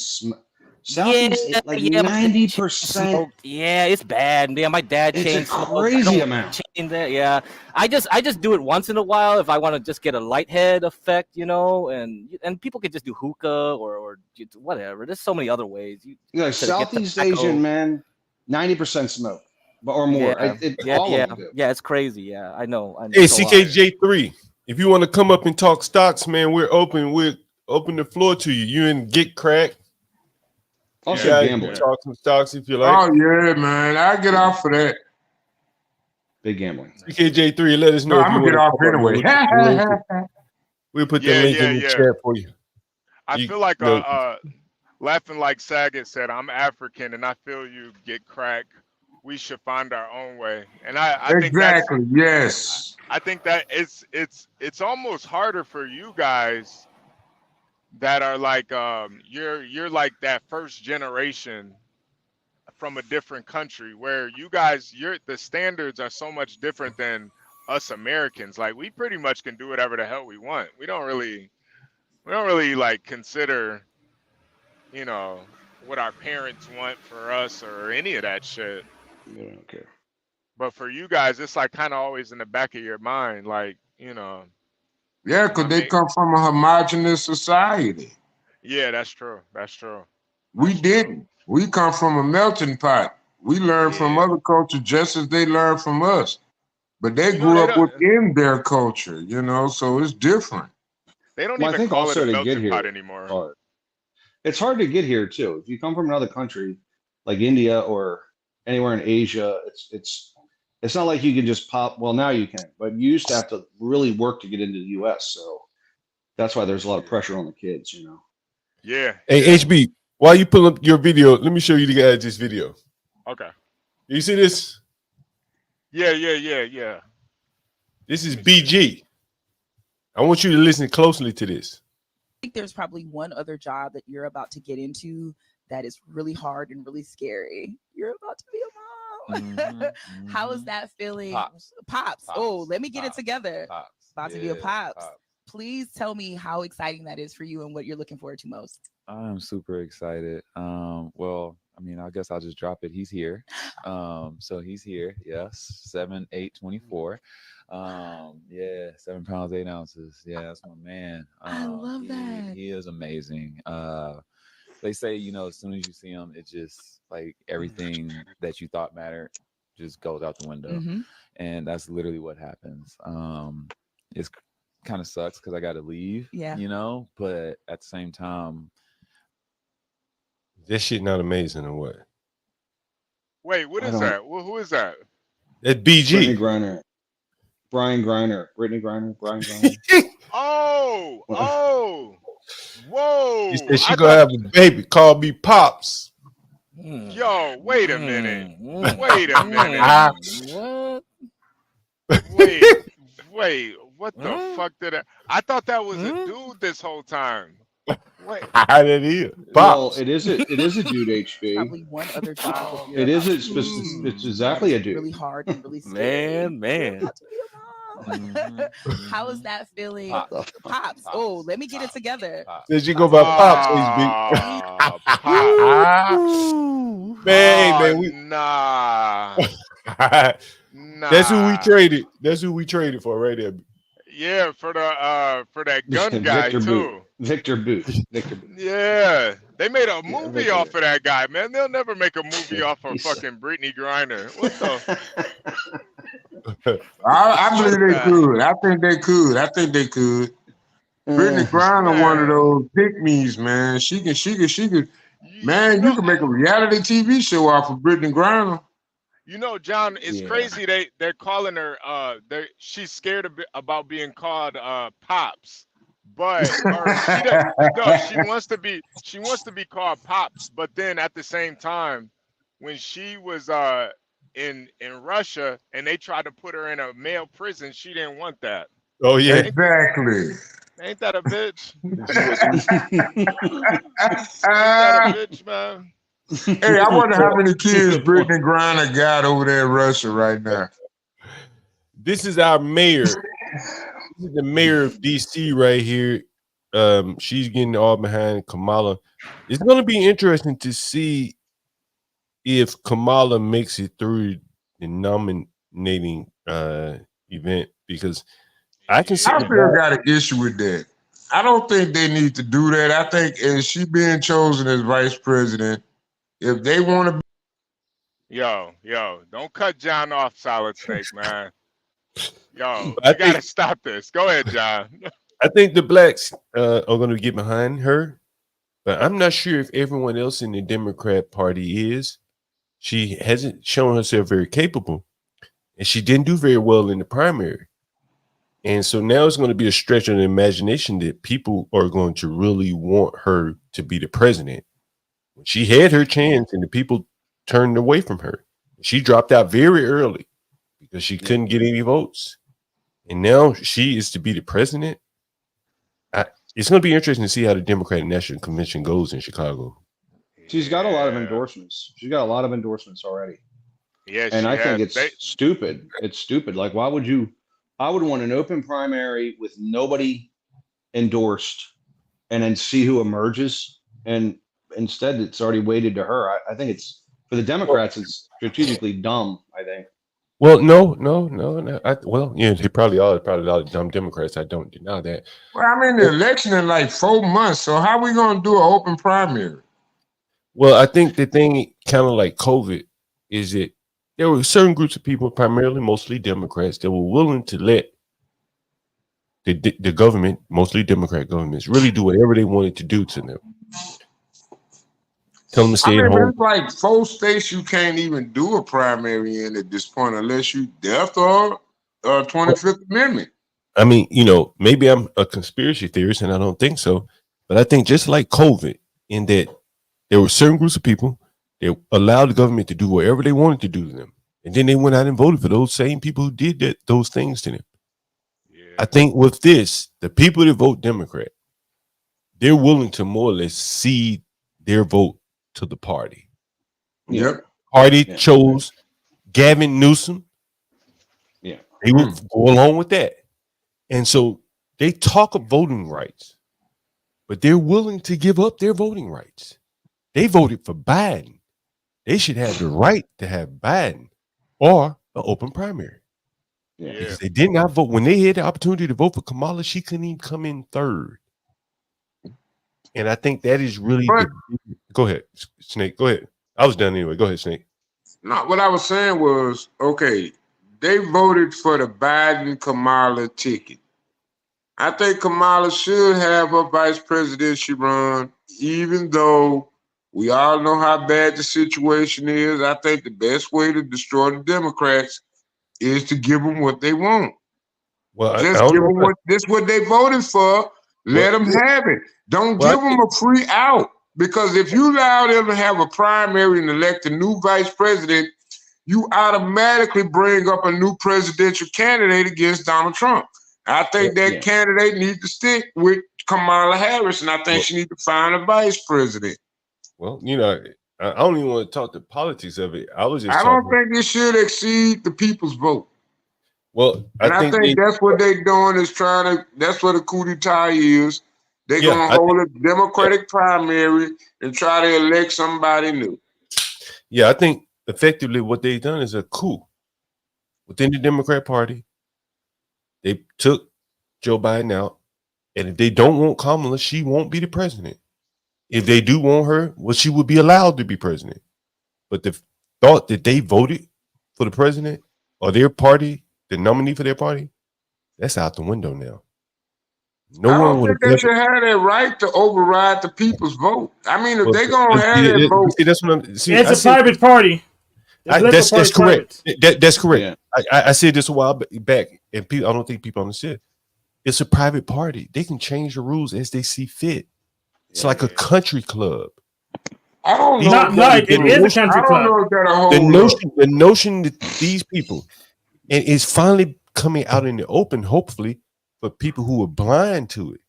Yeah, like yeah, my dad 90%? smoked. Yeah, it's bad. Yeah, my dad It's a chain smoked. crazy amount. Chain that. Yeah, I just do it once in a while if I want to just get a light head effect, you know. And people could just do hookah or whatever. There's so many other ways. Yeah, Southeast Asian man, 90% smoke, or more. All of them do. Yeah, it's crazy. Yeah, I know. Hey, CKJ3, if you want to come up and talk stocks, man, we're open. We're open the floor to you. You and Get Crack. Also gambling. Talk some stocks if you like. Oh yeah, man, I get off for that. Big gambling. CKJ3, let us know if you want to get off anyway. We'll put the link in the chat for you. I feel like laughing like Saget said, I'm African, and I feel you, Get Crack. We should find our own way, and I think exactly yes. I think that it's almost harder for you guys that are like you're like that first generation from a different country where you guys the standards are so much different than us Americans. Like we pretty much can do whatever the hell we want. We don't really like consider, you know, what our parents want for us or any of that shit. They don't care. But for you guys, it's like kind of always in the back of your mind, like, you know. Yeah, because they come from a homogenous society. Yeah, that's true. That's true. We didn't. We come from a melting pot. We learn from other cultures just as they learn from us. But they grew up within their culture, you know, so it's different. They don't even call it a melting pot anymore. It's hard to get here too. If you come from another country like India or anywhere in Asia, it's not like you can just pop. Well, now you can, but you used to have to really work to get into the U.S. So that's why there's a lot of pressure on the kids, you know. Yeah. Hey, HB, while you pull up your video, let me show you the guys this video. Okay. You see this? Yeah. This is BG. I want you to listen closely to this. I think there's probably one other job that you're about to get into that is really hard and really scary. You're about to be a mom. How is that feeling? Pops. Oh, let me get it together. About to be a pops. Please tell me how exciting that is for you and what you're looking forward to most. I'm super excited. Well, I mean, I guess I'll just drop it. He's here. So he's here. Yes. 7'8", 24. 7 pounds, 8 ounces. Yeah, that's my man. I love that. He is amazing. They say, you know, as soon as you see him, it just like everything that you thought mattered just goes out the window. And that's literally what happens. It's kind of sucks because I got to leave, you know, but at the same time, this shit not amazing or what? Wait, what is that? Who is that? That's BG. Brittany Griner. Brian Griner. Whoa. She said she gonna have a baby. Call me Pops. Yo, wait a minute. Wait a minute. What? Wait. What the fuck I thought that was a dude this whole time. Wait. It is. Well, it is a dude, HB. Probably one other job. It is. It's exactly a dude. Really hard and really scary. Man. How is that feeling? Pops. Oh, let me get it together. Did you go by Pops, HB? Man, nah. That's who we traded. That's who we traded for right there. Yeah, for that gun guy too. Victor Boot. Yeah, they made a movie off of that guy, man. They'll never make a movie off of fucking Brittany Griner. What the? I believe they could. I think they could. Brittany Griner, one of those pick-me's, man. She could. Man, you can make a reality TV show off of Brittany Griner. You know, John, it's crazy. They're calling her. She's scared about being called Pops, but she wants to be. She wants to be called Pops, but then at the same time, when she was in Russia and they tried to put her in a male prison, she didn't want that. Oh yeah, exactly. Ain't that a bitch? Ain't that a bitch, man? Hey, I wonder how many kids Brittany Griner got over there in Russia right now. This is our mayor. This is the mayor of DC right here. She's getting all behind Kamala. It's going to be interesting to see if Kamala makes it through the nominating event, because I can see. I still got an issue with that. I don't think they need to do that. I think as she being chosen as vice president, if they want to. Yo, don't cut John off, Solid Snake, man. Yo, I you gotta think, stop this. Go ahead, John. I think the blacks are going to get behind her, but I'm not sure if everyone else in the Democrat Party is. She hasn't shown herself very capable, and she didn't do very well in the primary. And so now it's going to be a stretch of the imagination that people are going to really want her to be the president. She had her chance, and the people turned away from her. She dropped out very early because she couldn't get any votes. And now she is to be the president. It's going to be interesting to see how the Democratic National Convention goes in Chicago. She's got a lot of endorsements. She's got a lot of endorsements already. Yeah, and I think it's stupid. It's stupid. Like, why would you? I would want an open primary with nobody endorsed, and then see who emerges. And instead, it's already weighted to her. I think it's for the Democrats. It's strategically dumb. I think. Well, no. They probably are. Probably a lot of dumb Democrats. I don't deny that. Well, I mean, the election in like 4 months. So how are we going to do an open primary? Well, I think the thing, kind of like COVID, is that there were certain groups of people, primarily mostly Democrats, that were willing to let the government, mostly Democrat governments, really do whatever they wanted to do to them. Tell them to stay at home. There's like 4 states you can't even do a primary in at this point unless you death or 25th Amendment. I mean, maybe I'm a conspiracy theorist and I don't think so, but I think just like COVID, in that there were certain groups of people that allowed the government to do whatever they wanted to do to them. And then they went out and voted for those same people who did those things to them. Yeah. I think with this, the people that vote Democrat, they're willing to more or less cede their vote to the party. Yep. Party chose Gavin Newsom. Yeah. They will go along with that. And so they talk of voting rights, but they're willing to give up their voting rights. They voted for Biden. They should have the right to have Biden or an open primary. Yeah. Because they did not vote. When they had the opportunity to vote for Kamala, she couldn't even come in third. And I think that is really go ahead, Snake. Go ahead. I was done anyway. Go ahead, Snake. No, what I was saying was, okay, they voted for the Biden-Kamala ticket. I think Kamala should have a vice presidential run, even though we all know how bad the situation is. I think the best way to destroy the Democrats is to give them what they want. Well, just give them what they voted for. Let them have it. Don't give them a free out. Because if you allow them to have a primary and elect a new vice president, you automatically bring up a new presidential candidate against Donald Trump. I think that candidate needs to stick with Kamala Harris, and I think she needs to find a vice president. Well, I don't even want to talk the politics of it. I don't think it should exceed the people's vote. Well, I think that's what they're doing is that's what a coup d'etat is. They're going to hold a Democratic primary and try to elect somebody new. Yeah, I think effectively what they've done is a coup within the Democrat Party. They took Joe Biden out, and if they don't want Kamala, she won't be the president. If they do want her, well, she would be allowed to be president. But the thought that they voted for the president or their party, the nominee for their party, that's out the window now. I don't think they should have that right to override the people's vote. I mean, if they're going to have that vote. It's a private party. That's correct. That's correct. Yeah. I said this a while back, and I don't think people understood. It's a private party. They can change the rules as they see fit. It's like a country club. I don't know. Not like it is a country club. The notion that these people, and it's finally coming out in the open, hopefully, for people who are blind to it.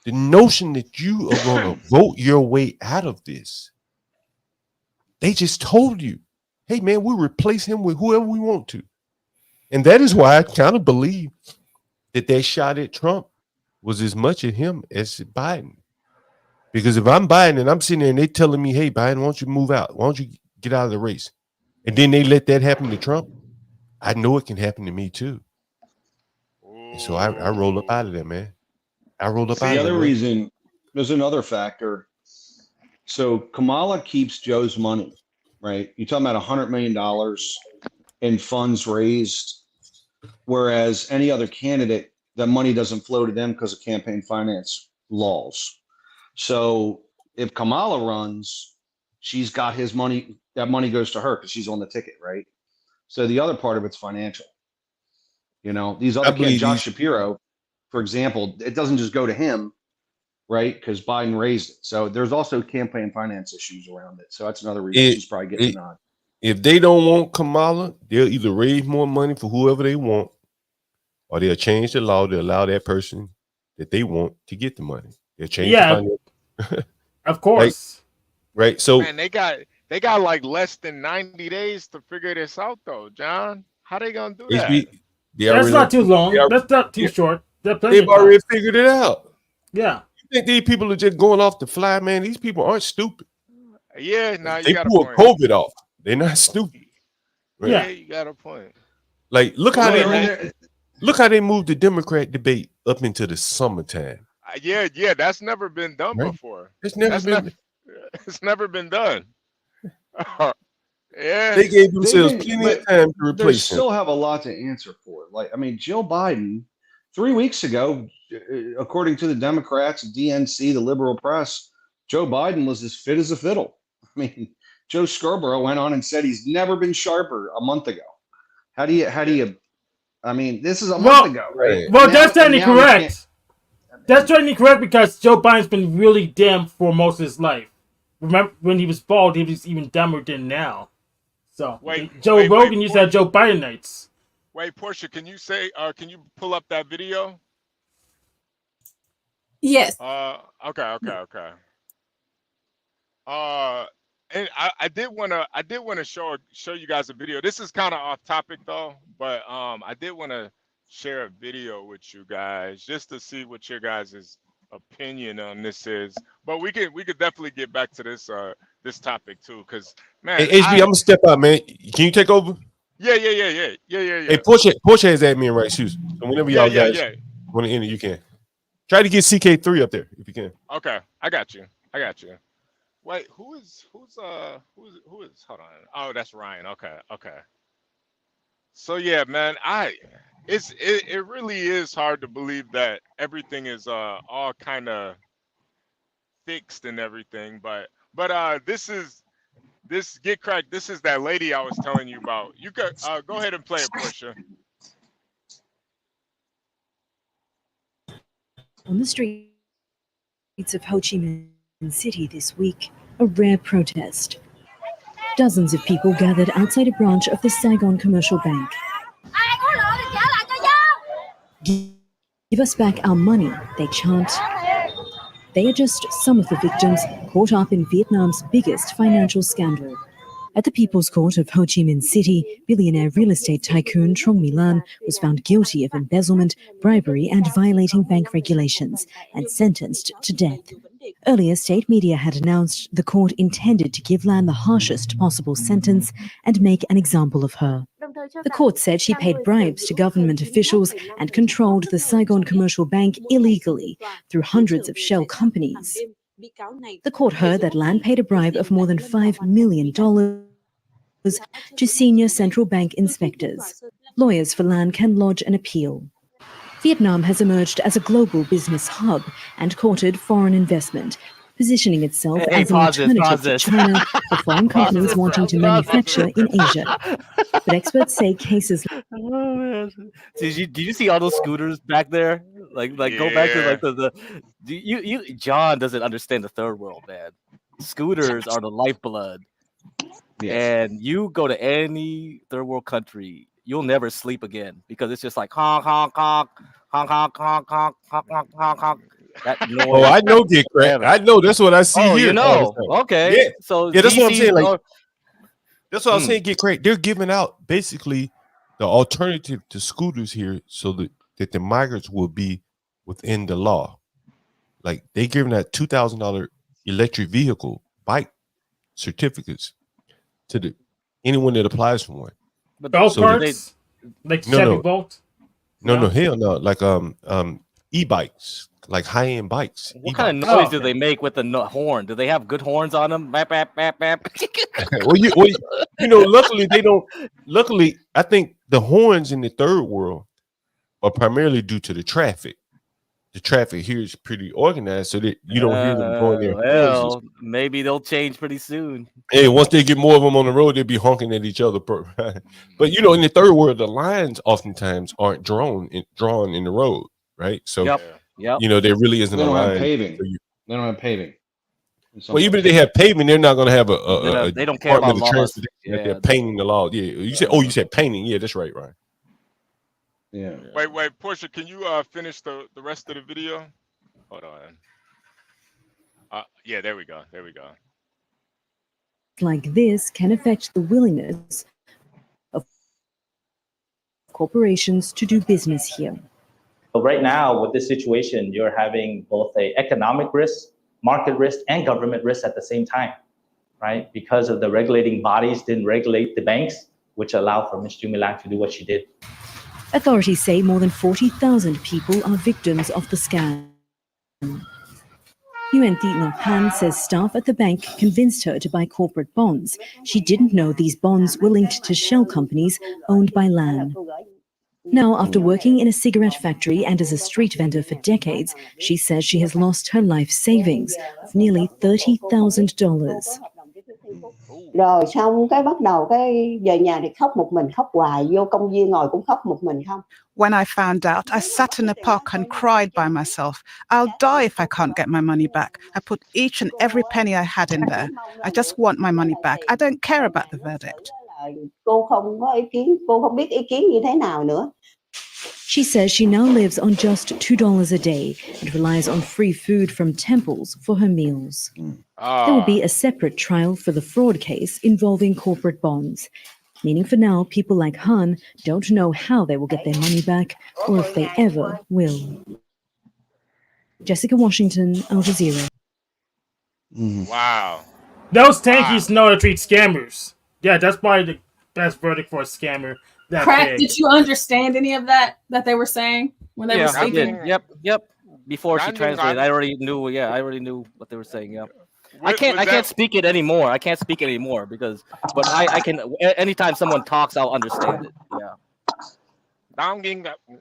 The notion that you are going to vote your way out of this. They just told you, hey, man, we'll replace him with whoever we want to. And that is why I kind of believe that shot at Trump was as much at him as at Biden. Because if I'm Biden and I'm sitting there and they telling me, hey, Biden, why don't you move out? Why don't you get out of the race? And then they let that happen to Trump. I know it can happen to me too. And so I roll up out of there, man. I rolled up out of there. The other reason, there's another factor. So Kamala keeps Joe's money, right? You're talking about $100 million in funds raised, whereas any other candidate, that money doesn't flow to them because of campaign finance laws. So if Kamala runs, she's got his money. That money goes to her because she's on the ticket, right? So the other part of it's financial. You know, these other candidates, Josh Shapiro, for example, it doesn't just go to him, right? Because Biden raised it. So there's also campaign finance issues around it. So that's another reason she's probably getting the nod. If they don't want Kamala, they'll either raise more money for whoever they want, or they'll change the law to allow that person that they want to get the money. They'll change the finance. Of course. Right. So man, they got like less than 90 days to figure this out though, John. How they gonna do that? That's not too long. That's not too short. They've already figured it out. Yeah. You think these people are just going off the fly, man? These people aren't stupid. Yeah, now They you got a pull point. COVID off. They're not stupid. Right? Yeah, you got a point. Like, look how they moved the Democrat debate up into the summertime. Yeah, that's never been done before. It's never been done. Yeah, they gave themselves plenty of time to replace They still have a lot to answer for. Like, I mean, Jill Biden, 3 weeks ago, according to the Democrats, DNC, the liberal press, Joe Biden was as fit as a fiddle. I mean, Joe Scarborough went on and said he's never been sharper a month ago. How do you? I mean, this is a month ago, right? Well, that's technically correct. That's technically correct because Joe Biden's been really dim for most of his life. Remember when he was bald, he was even dumber than now. So Joe Rogan used to have Joe Biden nights. Wait, Portia, can you can you pull up that video? Yes. Okay. And I did want to show you guys a video. This is kind of off topic though, but I did want to share a video with you guys just to see what your guys' opinion on this is. But we could definitely get back to this topic too, because man, hey, HB, I'm gonna step out, man. Can you take over? Yeah. Hey, Portia has admin rights, shoes. So whenever y'all guys want to end it, you can. Try to get CK3 up there if you can. Okay, I got you. Wait, who is? Hold on. Oh, that's Ryan. Okay. So yeah, man, it really is hard to believe that everything is all kind of fixed and everything, but this is that lady I was telling you about. You could go ahead and play it, Portia. On the streets of Ho Chi Minh City this week, a rare protest. Dozens of people gathered outside a branch of the Saigon Commercial Bank. Give us back our money, they chant. They are just some of the victims caught up in Vietnam's biggest financial scandal. At the People's Court of Ho Chi Minh City, billionaire real estate tycoon Trong My Lan was found guilty of embezzlement, bribery, and violating bank regulations, and sentenced to death. Earlier, state media had announced the court intended to give Lan the harshest possible sentence and make an example of her. The court said she paid bribes to government officials and controlled the Saigon Commercial Bank illegally through hundreds of shell companies. The court heard that Lan paid a bribe of more than $5 million to senior central bank inspectors. Lawyers for Lan can lodge an appeal. Vietnam has emerged as a global business hub and courted foreign investment, positioning itself as an alternative to China for foreign companies wanting to manufacture in Asia. But experts say cases. Oh man! Did you see all those scooters back there? Like go back to like the John doesn't understand the third world, man. Scooters are the lifeblood. Yes. And you go to any third world country, you'll never sleep again because it's just like honk honk honk honk honk honk honk honk honk honk honk. That noise. Oh, I know get cracked. I know that's what I see Oh, here. you know. Okay. Yeah. So Yeah, that's what I'm DC's saying. Like, or- that's what I'm saying. Get cracked. They're giving out basically the alternative to scooters here, so that the migrants will be within the law. Like they giving that $2,000 electric vehicle bike certificates to anyone that applies for one. But Golf so carts, like Chevy Bolt. No, hell no. Like e-bikes, like high-end bikes. What kind of noise do they make with the horn? Do they have good horns on them? Bap, bap, bap, bap. well, you know, luckily they don't. Luckily, I think the horns in the third world are primarily due to the traffic. The traffic here is pretty organized, so that you don't hear them going there. Well, maybe they'll change pretty soon. Hey, once they get more of them on the road, they'll be honking at each other. But you know, in the third world, the lines oftentimes aren't drawn in the road, right? So, you know, there really isn't They a don't line. have paving. They don't have paving. Well, even if they have paving, they're not going to have They don't care about Department of laws. Transportation that they're painting the law. Yeah, you said painting. Yeah, that's right, Ryan. Yeah. Wait, Portia, can you finish the rest of the video? Hold on. Yeah, there we go. Like this can affect the willingness of corporations to do business here. So right now, with this situation, you're having both a economic risk, market risk, and government risk at the same time, right? Because of the regulating bodies didn't regulate the banks, which allowed for Ms. Jumilang to do what she did. Authorities say more than 40,000 people are victims of the scam. Hb2n says staff at the bank convinced her to buy corporate bonds. She didn't know these bonds were linked to shell companies owned by Lan. Now, after working in a cigarette factory and as a street vendor for decades, she says she has lost her life savings of nearly $30,000. Rồi xong cái bắt đầu cái về nhà thì khóc một mình, khóc hoài, vô công viên ngồi cũng khóc một mình không. When I found out, I sat in a park and cried by myself. I'll die if I can't get my money back. I put each and every penny I had in there. I just want my money back. I don't care about the verdict. Cô không có ý kiến, cô không biết ý kiến như thế nào nữa. She says she now lives on just $2 a day and relies on free food from temples for her meals. There will be a separate trial for the fraud case involving corporate bonds, meaning for now, people like Han don't know how they will get their money back or if they ever will. Jessica Washington, Al Jazeera. Wow. Those tankies know how to treat scammers. Yeah, that's probably the best verdict for a scammer. Crack, did you understand any of that they were saying when they were speaking? Yep. Before she translated, I already knew. Yeah, I already knew what they were saying. Yep. I can't speak it anymore. I can't speak it anymore but I can. Anytime someone talks, I'll understand it. Yeah.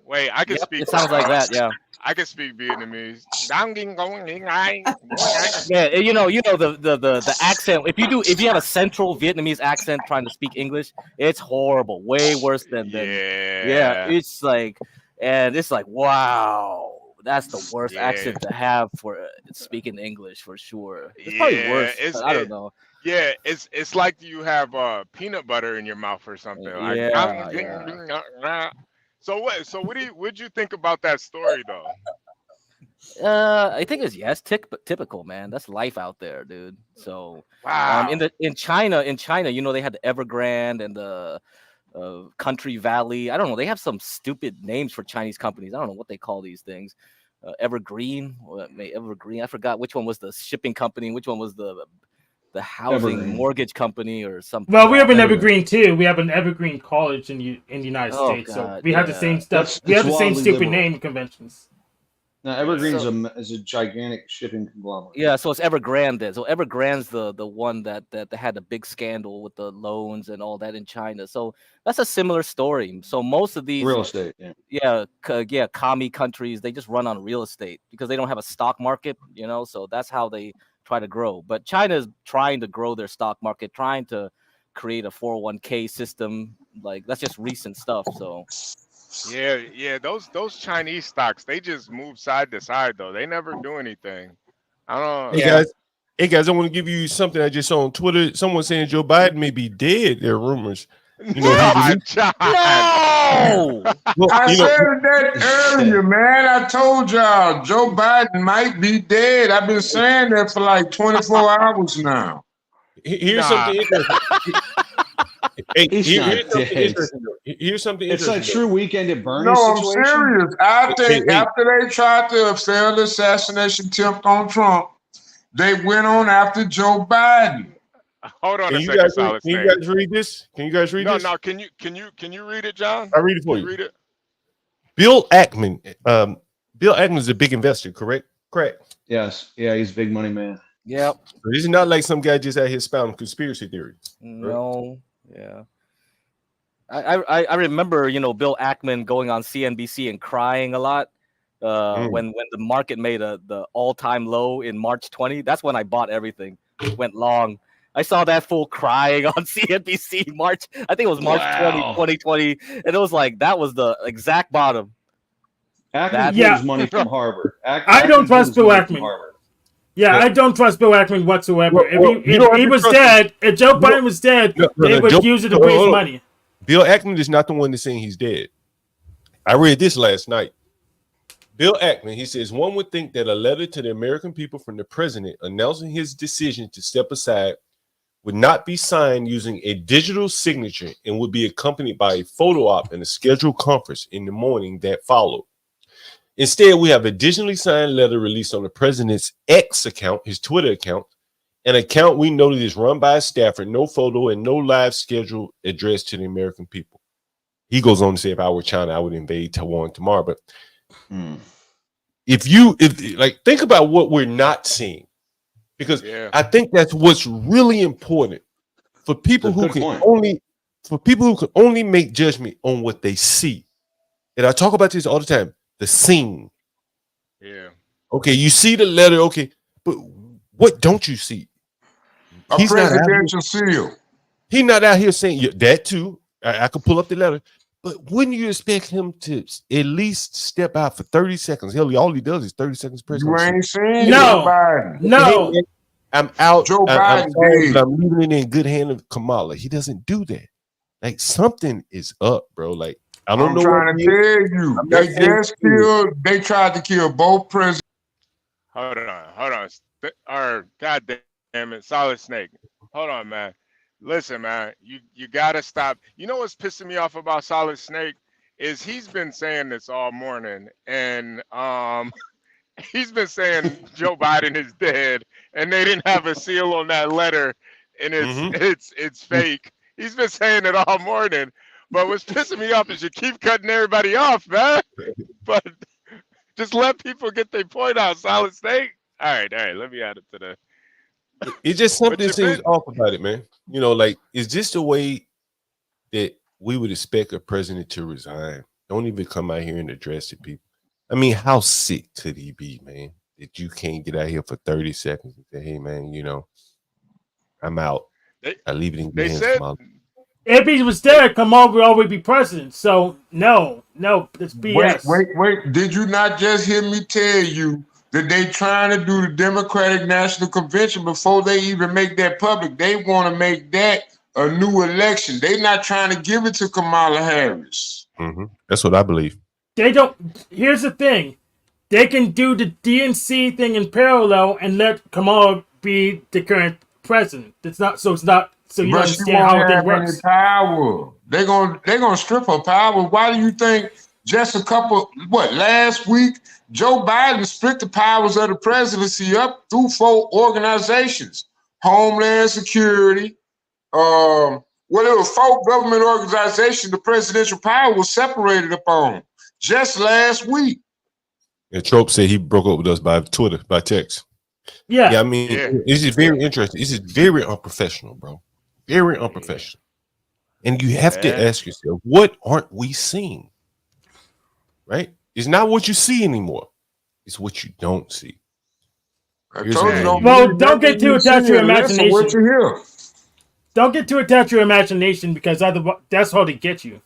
Wait, I can speak. It sounds like that. Yeah. I can speak Vietnamese. Yeah, you know the accent. If you have a central Vietnamese accent trying to speak English, it's horrible. Way worse than yeah. It's like wow, that's the worst accent to have for speaking English for sure. It's probably worse. I don't know. Yeah, it's like you have peanut butter in your mouth or something. So what'd you think about that story though? I think it's typical, man. That's life out there, dude. So wow. In China, you know, they had the Evergrande and the Country Valley. I don't know. They have some stupid names for Chinese companies. I don't know what they call these things. Evergreen. I forgot which one was the shipping company. Which one was the housing mortgage company or something. Well, we have an Evergreen too. We have an Evergreen College in the United States. God, so we have the same stuff. We have the same stupid name conventions. Now, Evergreen's is a gigantic shipping conglomerate. Yeah, so it's Evergrande. So Evergrande's the one that had a big scandal with the loans and all that in China. So that's a similar story. So most of these real estate, commie countries, they just run on real estate because they don't have a stock market, you know. So that's how they try to grow. But China is trying to grow their stock market, trying to create a 401k system. Like that's just recent stuff. So yeah, those Chinese stocks, they just move side to side though. They never do anything. I don't. Hey guys, I want to give you something I just saw on Twitter. Someone saying Joe Biden may be dead. There are rumors. You know, no! No. Well, I you know, said that earlier, man. I told y'all Joe Biden might be dead. I've been saying that for like 24 hours now. here's something interesting. Hey, He's here's not something dead. interesting. Here's something It's interesting. that true weekend at Bernie No, I'm situation. serious. I think Hey. after they tried to fail the assassination attempt on Trump, they went on after Joe Biden. Hold on Can a you second, guys Solid can you Snake. guys read this? Can you guys read No, this? no. Can you read it, John? I'll read it for Can you. Read it. Bill Ackman. Bill Ackman is a big investor, correct? Correct. Yes. Yeah, he's a big money man. Yep. So this is not like some guy just out here spouting conspiracy theories. No. Yeah. I remember, Bill Ackman going on CNBC and crying a lot when the market made the all-time low in March 20. That's when I bought everything. Went long. I saw that fool crying on CNBC March. I think it was March 20, 2020, and it was like that was the exact bottom. Ackman pulls money from Harvard. I don't trust Bill Ackman. Yeah, I don't trust Bill Ackman whatsoever. If he was dead, if Joe Biden was dead, they would use it to raise money. Bill Ackman is not the one that's saying he's dead. I read this last night. Bill Ackman, he says, one would think that a letter to the American people from the president announcing his decision to step aside would not be signed using a digital signature and would be accompanied by a photo op and a scheduled conference in the morning that followed. Instead, we have a digitally signed letter released on the president's X account, his Twitter account, an account we noted is run by a staffer, no photo and no live schedule addressed to the American people. He goes on to say, if I were China, I would invade Taiwan tomorrow. But if think about what we're not seeing, because I think that's what's really important for people who can only make judgment on what they see. And I talk about this all the time. The scene. Yeah. Okay, you see the letter. Okay, but what don't you see? A presidential seal. He's not out here saying that too. I could pull up the letter, but wouldn't you expect him to at least step out for 30 seconds? Hell, all he does is 30 seconds press. You ain't seen No. Joe Biden. No. Hey, I'm out. Joe Biden. I'm leaving it in good hand of Kamala. He doesn't do that. Like something is up, bro. Like I don't know. I'm trying to tell you, they just killed. They tried to kill both presidents. Hold on. God damn it, Solid Snake. Hold on, man. Listen, man, you gotta stop. You know what's pissing me off about Solid Snake is he's been saying this all morning, and he's been saying Joe Biden is dead, and they didn't have a seal on that letter, and it's fake. He's been saying it all morning, but what's pissing me off is you keep cutting everybody off, man. But just let people get their point out. Solid Snake. All right. Let me add it to the. It's just something seems off about it, man. You know, like is this the way that we would expect a president to resign? Don't even come out here and address the people. I mean, how sick could he be, man? That you can't get out here for 30 seconds and say, "Hey, man, I'm out. I leave it in your hands." If he was there, Kamal would always be president. So no, it's BS. Wait. Did you not just hear me tell you that they trying to do the Democratic National Convention before they even make that public? They want to make that a new election. They not trying to give it to Kamala Harris. That's what I believe. They don't. Here's the thing: they can do the DNC thing in parallel and let Kamala be the current president. It's not. So you understand how it works. Power. They're gonna strip her power. Why do you think just last week Joe Biden split the powers of the presidency up through 4 organizations: Homeland Security. It was 4 government organizations. The presidential power was separated upon just last week. And Trump said he broke up with us by Twitter, by text. Yeah. I mean, this is very interesting. This is very unprofessional, bro. Very unprofessional. And you have to ask yourself, what aren't we seeing? Right? It's not what you see anymore. It's what you don't see. Well, don't get too attached to your imagination. What you hear. Don't get too attached to your imagination because that's how they get you.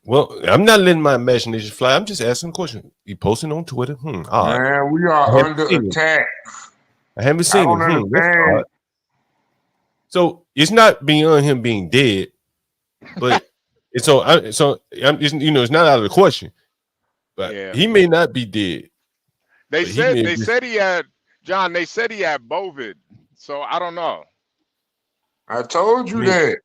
Well, I'm not letting my imagination fly. I'm just asking a question. You posting on Twitter? Odd. Man, we are under attack. I haven't seen him. That's odd. So it's not beyond him being dead, but And so it's not out of the question, but he may not be dead. They said he had John. They said he had COVID. So I don't know. I told you that.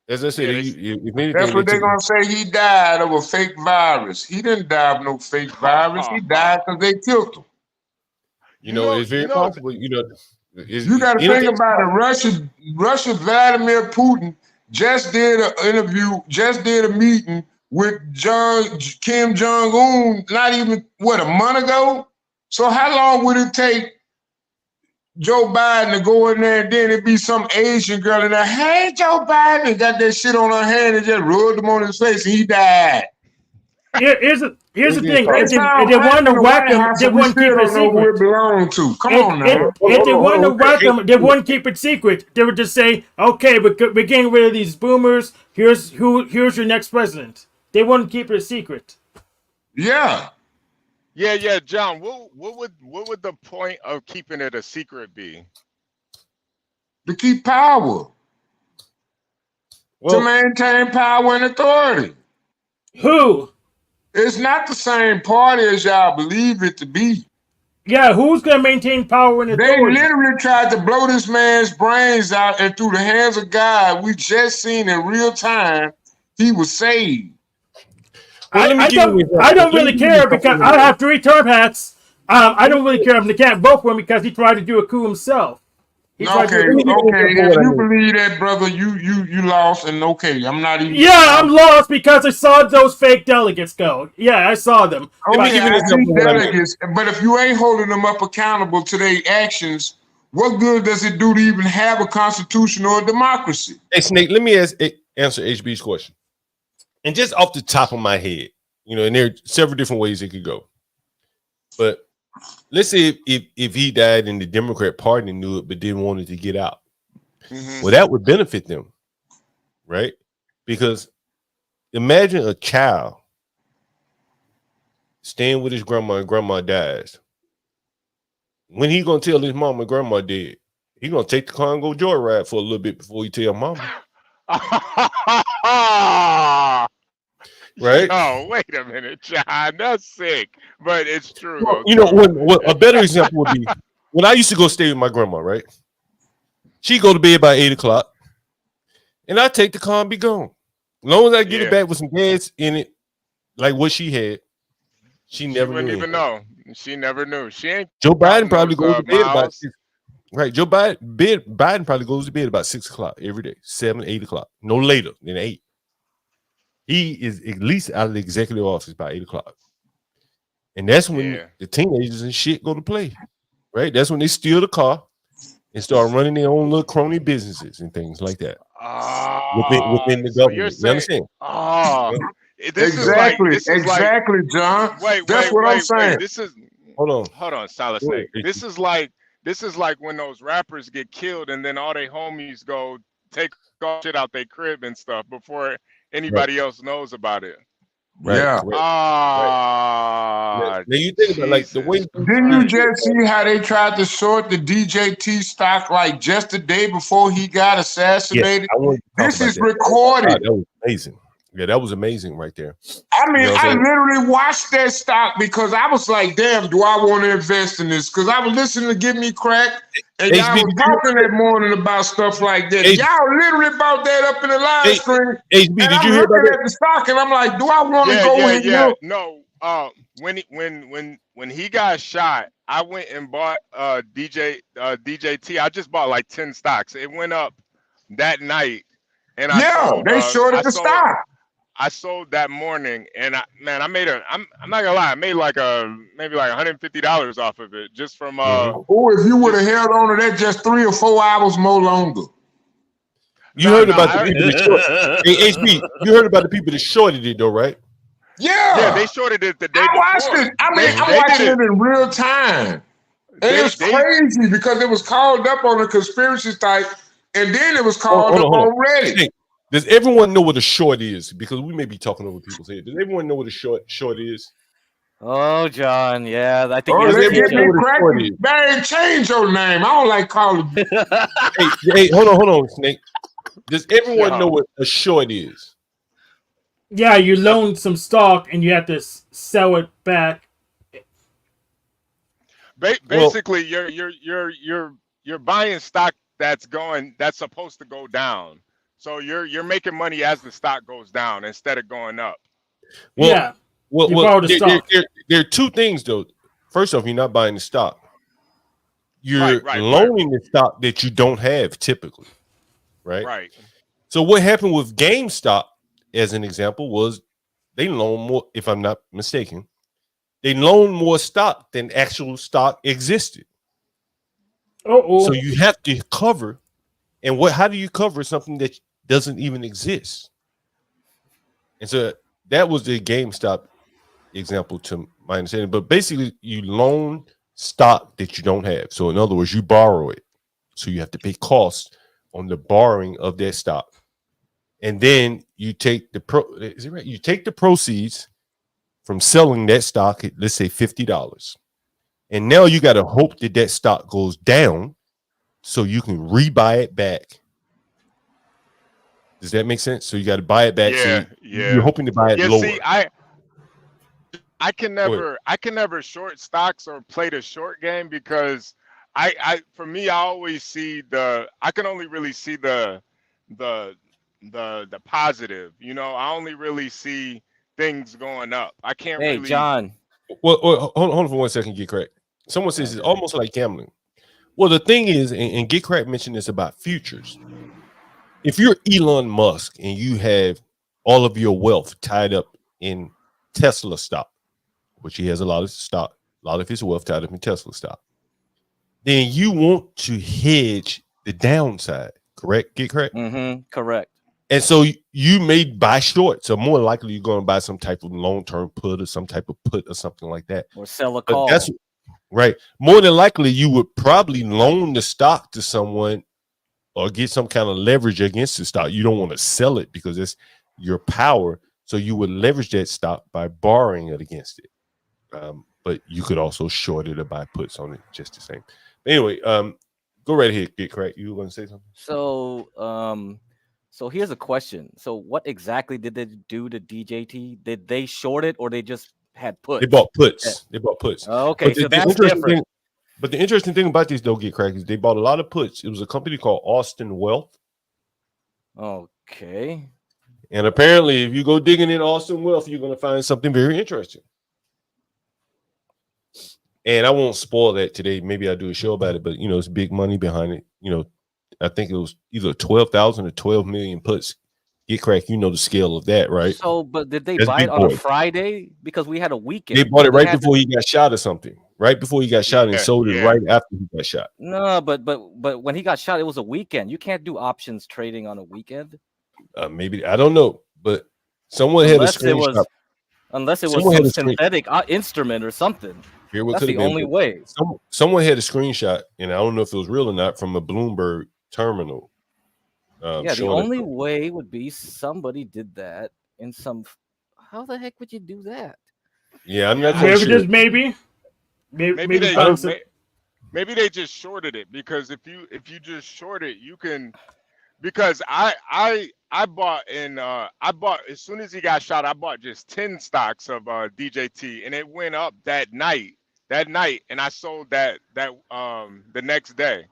As I said, if anything, that's what they're gonna say. He died of a fake virus. He didn't die of no fake virus. He died because they killed him. It's very possible. You got to think about it. Russia Vladimir Putin just did an interview, just did a meeting with Kim Jong-un, not even, a month ago? So how long would it take Joe Biden to go in there and then it'd be some Asian girl in there, hey, Joe Biden, and got that shit on her hand and just rubbed him on his face and he died. Here's the thing. If they want to whack him, they wouldn't keep it a secret. Come on now. If they want to whack him, they wouldn't keep it secret. They would just say, "Okay, we're getting rid of these boomers. Here's your next president." They wouldn't keep it a secret. Yeah. Yeah, John. What would the point of keeping it a secret be? To keep power. To maintain power and authority. Who? It's not the same party as y'all believe it to be. Yeah, who's going to maintain power and authority? They literally tried to blow this man's brains out, and through the hands of God, we just seen in real time he was saved. I don't really care because I have 3 top hats. I don't really care if they can't vote for him because he tried to do a coup himself. Okay. If you believe that, brother, you lost, and okay, I'm not even. Yeah, I'm lost because I saw those fake delegates go. Yeah, I saw them. Okay, I see delegates, but if you ain't holding them up accountable to their actions, what good does it do to even have a constitution or a democracy? Hey, Snake, let me answer HB's question. And just off the top of my head, and there are several different ways it could go. But let's say if he died and the Democrat Party knew it but didn't want it to get out. Mm-hmm. Well, that would benefit them, right? Because imagine a child staying with his grandma and grandma dies. When he gonna tell his mom and grandma dead, he gonna take the car and go joyride for a little bit before he tell mama. Right? Oh, wait a minute, John. That's sick, but it's true. Well, what a better example would be when I used to go stay with my grandma, right? She go to bed by 8 o'clock, and I take the car and be gone. As long as I get it back with some gas in it, like what she had, she wouldn't even know. She never knew. She ain't. Joe Biden probably goes to bed about 6. Right, Joe Biden probably goes to bed about 6 o'clock every day, 7, 8 o'clock, no later than 8. He is at least out of the executive office by 8 o'clock. And that's when the teenagers and shit go to play. Right? That's when they steal the car and start running their own little crony businesses and things like that. Within the government. You understand? Exactly, John. That's what I'm saying. Hold on, Silas. This is like when those rappers get killed and then all their homies go take all shit out their crib and stuff before anybody else knows about it. Right. Yeah. Now you think about the way. Didn't you just see how they tried to short the DJT stock just the day before he got assassinated? This is recorded. That was amazing. Yeah, that was amazing right there. I mean, I literally watched that stock because I was like, damn, do I want to invest in this? Because I was listening to Give Me Crack, and y'all was talking that morning about stuff like that. Y'all literally brought that up in the live stream. HB, did you hear about that? The stock, and I'm like, do I want to go in here? No. When he got shot, I went and bought DJT. I just bought like 10 stocks. It went up that night, and they shorted the stock. I sold that morning, and I made I'm not gonna lie, I made maybe like $150 off of it just from if you would have held on to that just 3 or 4 hours more longer. You heard about the people that shorted. Hey, HB, you heard about the people that shorted it though, right? Yeah, they shorted it the day before. I watched it. I mean, I'm watching it in real time. It was crazy because it was called up on a conspiracy type, and then it was called up on Reddit. Does everyone know what a short is? Because we may be talking over people's head. Does everyone know what a short is? Oh, John, yeah, I think. Man, change your name. I don't like calling. hey, hold on, Snake. Does everyone know what a short is? Yeah, you loaned some stock and you have to sell it back. Basically, you're buying stock that's supposed to go down. So you're making money as the stock goes down instead of going up. Well, yeah. There are two things though. First off, you're not buying the stock. You're loaning the stock that you don't have typically, right? Right. So what happened with GameStop, as an example, was they loaned more, if I'm not mistaken, they loaned more stock than actual stock existed. So you have to cover, and how do you cover something that doesn't even exist? And so that was the GameStop example to my understanding. But basically, you loan stock that you don't have. So in other words, you borrow it. So you have to pay costs on the borrowing of that stock. And then you take you take the proceeds from selling that stock at, let's say, $50. And now you got to hope that that stock goes down so you can rebuy it back. Does that make sense? So you got to buy it back. Yeah, so you're hoping to buy it lower. See, I can never short stocks or play the short game because for me, I always see I can only really see the positive. You know, I only really see things going up. I can't really. Hey, John. Well, hold on for 1 second, Get Crack. Someone says it's almost like gambling. Well, the thing is, and Get Crack mentioned this about futures. If you're Elon Musk and you have all of your wealth tied up in Tesla stock, which he has a lot of his wealth tied up in Tesla stock, then you want to hedge the downside, correct? Get Crack? Mm-hmm, correct. And so you may buy short. So more likely you're going to buy some type of long-term put or some type of put or something like that. Or sell a call. That's right. More than likely you would probably loan the stock to someone or get some kind of leverage against the stock. You don't want to sell it because it's your power. So you would leverage that stock by borrowing it against it. But you could also short it or buy puts on it just the same. Anyway, go right ahead, Get Crack. You were going to say something? So here's a question. So what exactly did they do to DJT? Did they short it or they just had puts? They bought puts. They bought puts. Okay, so that's different. But the interesting thing about these, though, Get Crack, is they bought a lot of puts. It was a company called Austin Wealth. Okay. And apparently, if you go digging in Austin Wealth, you're going to find something very interesting. And I won't spoil that today. Maybe I'll do a show about it, but, it's big money behind it. I think it was either 12,000 or 12 million puts. Get Crack, the scale of that, right? So, but did they buy it on a Friday? Because we had a weekend. They bought it right before he got shot or something. Right before he got shot and sold it right after he got shot. No, but when he got shot, it was a weekend. You can't do options trading on a weekend. Maybe, I don't know, but someone had a screenshot. Unless it was some synthetic instrument or something. That's the only way. Someone had a screenshot, and I don't know if it was real or not, from a Bloomberg terminal. The only way would be somebody did that in some. How the heck would you do that? Yeah, I'm not sure. Maybe they just shorted it because if you just short it, you can. Because I bought as soon as he got shot, I bought just 10 stocks of DJT, and it went up that night, and I sold that the next day.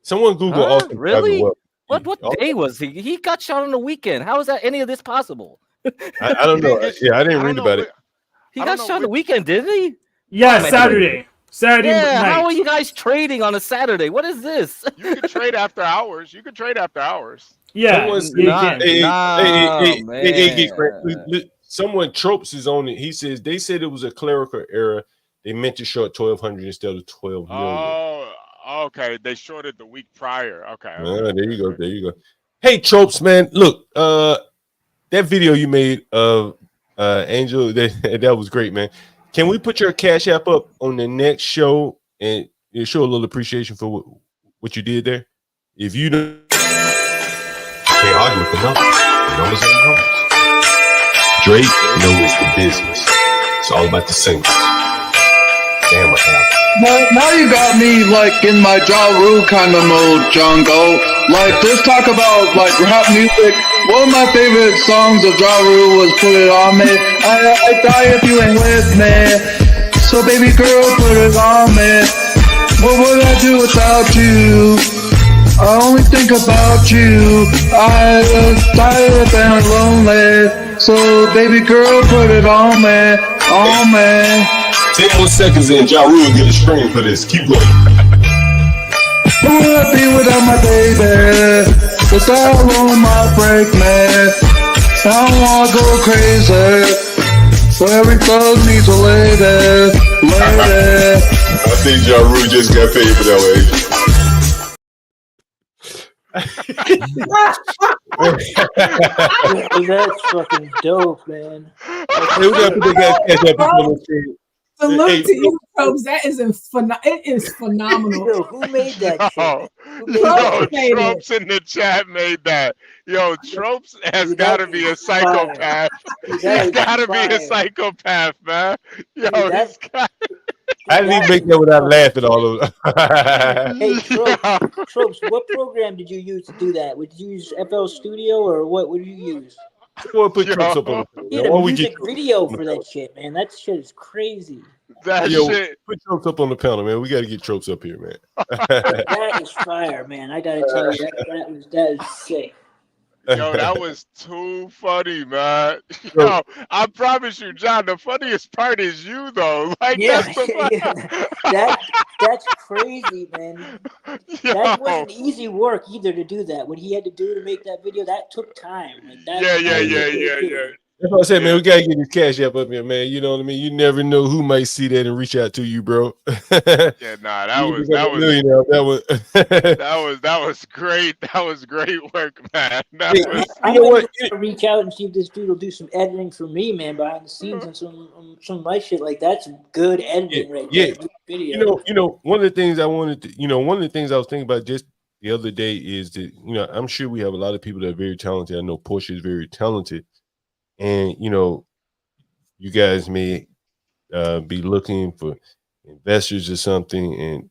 Someone Google Austin. Really? What day was he? He got shot on the weekend. How is that any of this possible? I don't know. I didn't read about it. He got shot on the weekend, didn't he? Yeah, Saturday. Saturday night. How are you guys trading on a Saturday? What is this? You can trade after hours. Yeah. Someone Tropes is on it. He says they said it was a clerical error. They meant to short 1,200 instead of 12 million. Oh, okay. They shorted the week prior. Okay. There you go. Hey, Tropes, man. Look, that video you made of Angel, that was great, man. Can we put your Cash App up on the next show and show a little appreciation for what you did there? If you don't, can't argue with the numbers. The numbers are the numbers. Drake knows the business. It's all about the singles. Damn. Now you got me like in my Ja Rule kind of mode, John Galt. Like just talk about like rap music. One of my favorite songs of Ja Rule was "Put It On Me." I die if you ain't with me. So baby girl, put it on me. What would I do without you? I only think about you. I was tired and lonely. So baby girl, put it on me, on me. 10 more seconds and Ja Rule get a screen for this. Keep going. Who would I be without my baby? Without on my break, man. I don't wanna go crazy. So every thug needs a lady, lady. I think Ja Rule just got paid for that Hey, that's fucking dope, man. Salute to you, Probes. That is it is phenomenal. Yo, who made that shit? Tropes in the chat made that. Yo, Tropes has got to be a psychopath. He's got to be a psychopath, man. Yo, he's got. How did he make that without laughing all over? Hey, Tropes, what program did you use to do that? Did you use FL Studio or what would you use? Put Tropes up on He had a music video for that shit, man. That shit is crazy. Shit. Put Tropes up on the panel, man. We got to get Tropes up here, man. That is fire, man. I gotta tell you, that is sick. Yo, that was too funny, man. Yo, I promise you, John, the funniest part is you, though. Like, that's crazy, man. That wasn't easy work either to do that. What he had to do to make that video, that took time. Like, Yeah. That's what I said, man. We gotta get this cash app up here, man. You know what I mean? You never know who might see that and reach out to you, bro. Yeah, nah, that was great. That was great work, man. I'm gonna reach out and see if this dude will do some editing for me, man, behind the scenes and some of my shit. Like that's good editing, right there. Video. You know, one of the things I wanted to, one of the things I was thinking about just the other day is that, I'm sure we have a lot of people that are very talented. I know Portia is very talented. And, you guys may be looking for investors or something and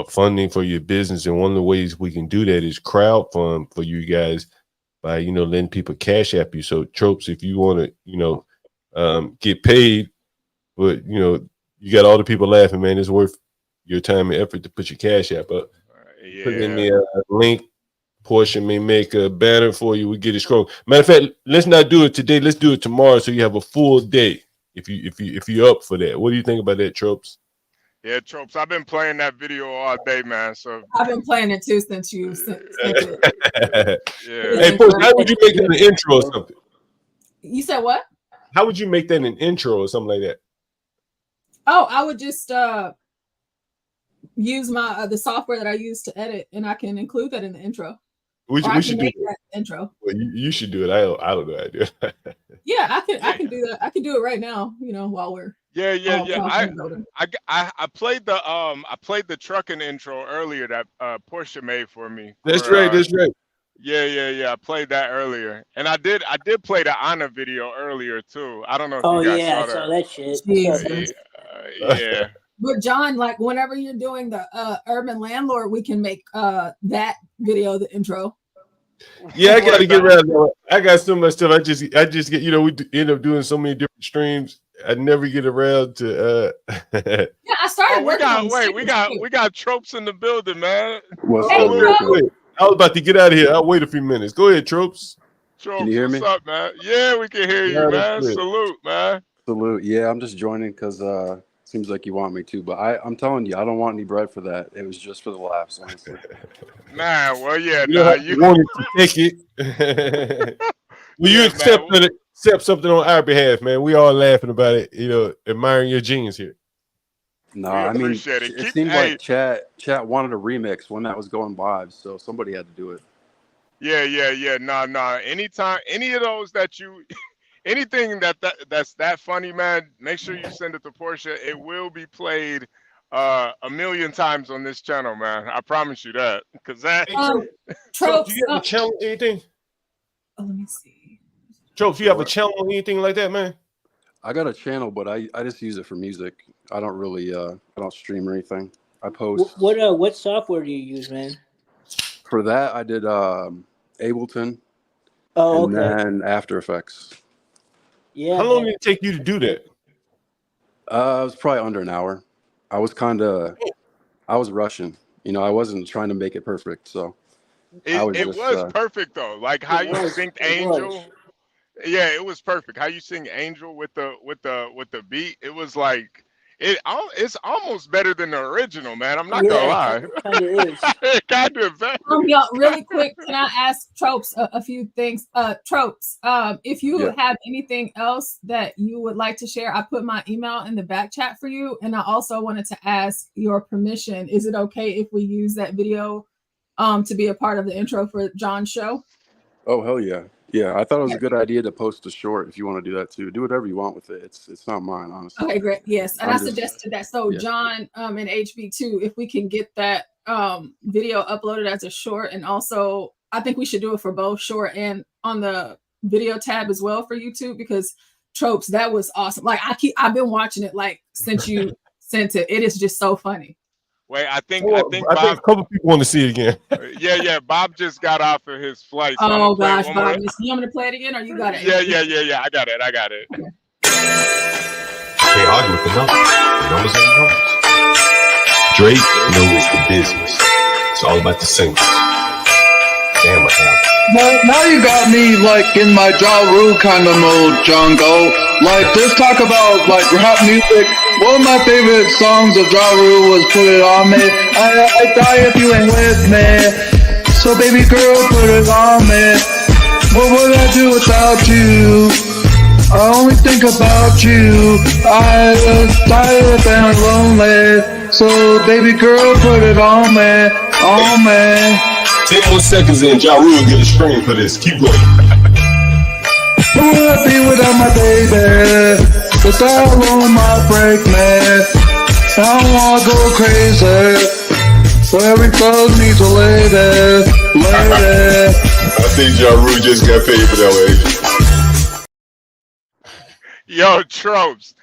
funding for your business. And one of the ways we can do that is crowdfund for you guys by, letting people cash app you. So Tropes, if you want to, get paid, but, you got all the people laughing, man, it's worth your time and effort to put your cash app up. Yeah. Put in the link. Portia may make a banner for you. We get it scrolling. Matter of fact, let's not do it today. Let's do it tomorrow, so you have a full day. If you're up for that, what do you think about that, Tropes? Yeah, Tropes. I've been playing that video all day, man. So I've been playing it too since you sent it. Yeah. Hey, Portia, how would you make that an intro or something? You said what? How would you make that an intro or something like that? Oh, I would just use my the software that I use to edit, and I can include that in the intro. We should do that intro. Well, you should do it. I don't know how to do it. Yeah, I can do that. I can do it right now. While we're yeah. I played the trucking intro earlier that Portia made for me. That's right. Yeah. I played that earlier, and I did play the Anna video earlier too. I don't know if you guys saw that. I saw that shit. Yeah. But John, like whenever you're doing the urban landlord, we can make that video the intro. Yeah, I got to get around. I got so much stuff. I just get. We end up doing so many different streams. I never get around to. Yeah, I started working. We got Tropes in the building, man. What's I was about to get out of here. I'll wait a few minutes. Go ahead, Tropes. Tropes, Can you hear me? What's up, man? Yeah, we can hear you, man. Salute, man. Salute. Yeah, I'm just joining because seems like you want me to, but I'm telling you, I don't want any bread for that. It was just for the laughs, honestly. Nah, well, yeah, you wanted to take it. Will you accept something on our behalf, man? We all laughing about it, admiring your genius here. No, I mean, it seemed like chat wanted a remix when that was going live, so somebody had to do it. Yeah. Nah. Anytime, any of those that you. Anything that's that funny, man, make sure you send it to Portia. It will be played 1,000,000 times on this channel, man. I promise you that. Because that Tropes, do you have a channel anything? Oh, let me see. Tropes, you have a channel or anything like that, man? I got a channel, but I just use it for music. I don't really I don't stream or anything. I post. What software do you use, man? For that, I did Ableton. Oh, and okay. then After Effects. Yeah. How long did it take you to do that? It was probably under an hour. I was rushing. You know, I wasn't trying to make it perfect, so it was perfect though. Like how you synced Angel. Yeah, it was perfect. How you sing Angel with the beat. It was like it's almost better than the original, man. I'm not gonna lie. Kind of is. It kind of better. Y'all, really quick, can I ask Tropes a few things? Tropes, if you have anything else that you would like to share, I put my email in the back chat for you, and I also wanted to ask your permission. Is it okay if we use that video to be a part of the intro for John's show? Oh hell yeah. Yeah, I thought it was a good idea to post a short if you want to do that too. Do whatever you want with it. It's not mine, honestly. Okay, great. Yes, and I suggested that. So John and Hb2n, if we can get that video uploaded as a short, and also I think we should do it for both short and on the video tab as well for YouTube, because Tropes, that was awesome. Like I've been watching it like since you sent it. It is just so funny. Wait, I think Bob, a couple people want to see it again. yeah. Bob just got off of his flight. So oh gosh, Bob, you want me to play it again, or you got it? Yeah. I got it. Can't argue with the numbers and the numbers. Drake knows the business. It's all about the singles. Damn, what happened? Now you got me like in my Ja Rule kind of mode, Jungle. Like just talk about like rap music. One of my favorite songs of Ja Rule was Put It On Me. I die if you ain't with me. So baby girl, put it on me. What would I do without you? I only think about you. I was tired and lonely. So baby girl, put it on me, on me. 10 more seconds and Ja Rule get a scream for this. Keep going. Who would I be without my baby? The style on my break, man. I don't wanna go crazy. So every thug needs a lady. I think Ja Rule just got paid for that one. Yo, Tropes.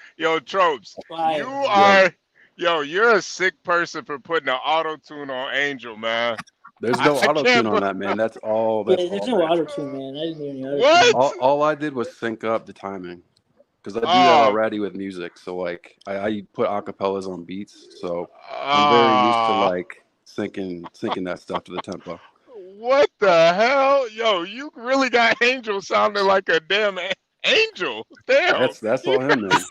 You're a sick person for putting an auto-tune on Angel, man. There's no auto-tune on that, man. That's all. There's no auto-tune, man. I didn't hear any auto-tune. What? All I did was sync up the timing. Because I do that already with music. So, like, I put acapellas on beats. So, I'm very used to, like, syncing that stuff to the tempo. What the hell? Yo, you really got Angel sounding like a damn angel. Damn. That's all him, man.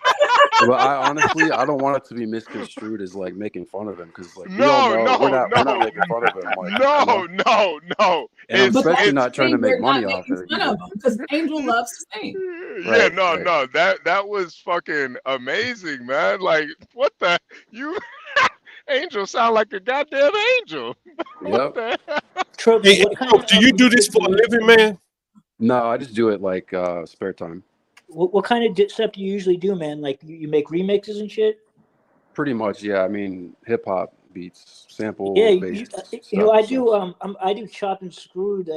But I don't want it to be misconstrued as like making fun of him, because like we're not making fun of him. Like, no. And I'm especially not trying to make money off it. Because Angel loves to sing. Yeah, no. That was fucking amazing, man. Like, what the Angel sound like a goddamn angel. Yep. Hey, do you do this for a living, man? No, I just do it like spare time. What kind of stuff do you usually do, man? Like you make remixes and shit? Pretty much, yeah. I mean, hip hop beats, sample. Yeah, I do chopped and screwed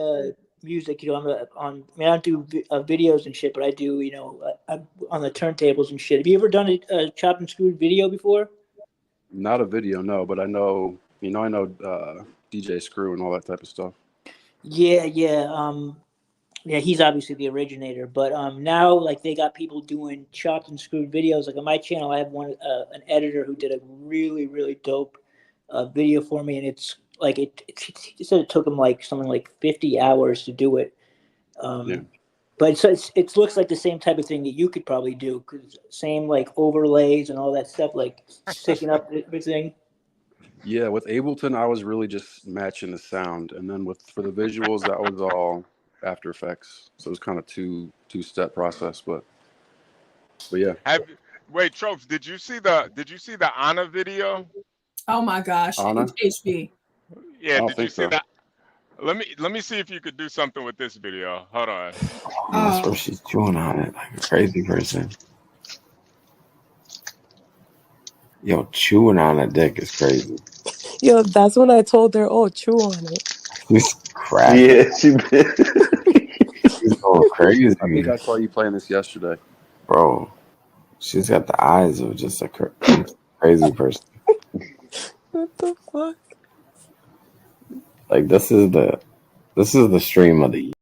music. You know, I don't do videos and shit, but I do. You know, on the turntables and shit. Have you ever done a chopped and screwed video before? Not a video, no. But I know, DJ Screw and all that type of stuff. Yeah. Yeah, he's obviously the originator, but now like they got people doing chopped and screwed videos. Like on my channel, I have an editor who did a really, really dope video for me, and it's like it said it took him like something like 50 hours to do it. But it looks like the same type of thing that you could probably do, because same like overlays and all that stuff, like sticking up everything. Yeah, with Ableton, I was really just matching the sound, and then for the visuals, that was all After Effects. So it was kind of two-step process, but yeah. Wait, Tropes, did you see the Anna video? Oh my gosh, Anna? It's HB. Yeah, did you see that? Let me see if you could do something with this video. Hold on. That's where she's chewing on it like a crazy person. Yo, chewing on a dick is crazy. Yo, that's when I told her, "Oh, chew on it." She's cracking. Yeah, she's going crazy. I think I saw you playing this yesterday, bro. She's got the eyes of just a Crazy person. What the fuck? Like this is the stream of the year.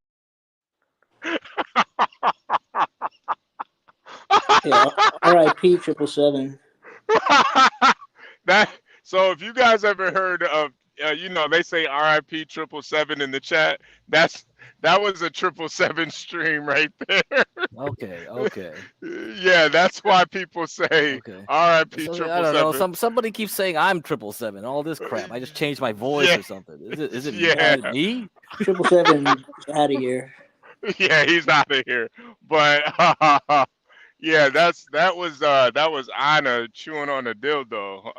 Yeah, R.I.P. 777. That so if you guys ever heard of they say RIP 777 in the chat, that was a 777 stream right there. Okay. Yeah, that's why people say Okay. RIP So, I don't know. 777. Somebody keeps saying I'm 777. All this crap. I just changed my voice Yeah. or something. Is it Yeah. me? 777 out of here. Yeah, he's out of here. But yeah, that was Anna chewing on a dildo.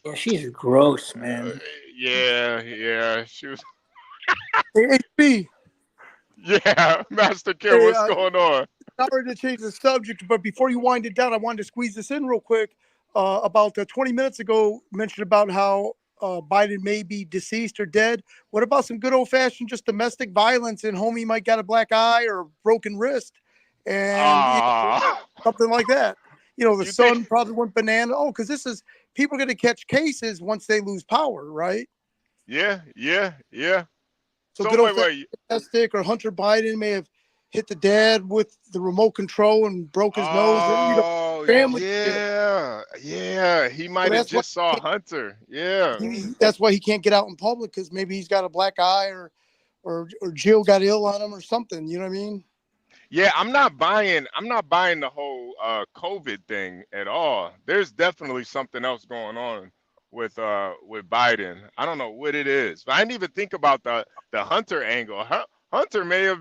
Yeah, she's gross, man. Yeah, she was. Hey, HB. Yeah, Master Kim, Hey, what's going on? Sorry to change the subject, but before you wind it down, I wanted to squeeze this in real quick. About 20 minutes ago, mentioned about how Biden may be deceased or dead. What about some good old-fashioned just domestic violence and homie might got a black eye or a broken wrist and something like that? The son probably went banana. Oh, because people are going to catch cases once they lose power, right? Yeah. So good old-fashioned domestic or Hunter Biden may have hit the dad with the remote control and broke his nose. Family. Yeah. He might have just saw Hunter. Yeah. That's why he can't get out in public because maybe he's got a black eye or Jill got ill on him or something. You know what I mean? Yeah, I'm not buying the whole COVID thing at all. There's definitely something else going on with Biden. I don't know what it is. But I didn't even think about the Hunter angle. Hunter may have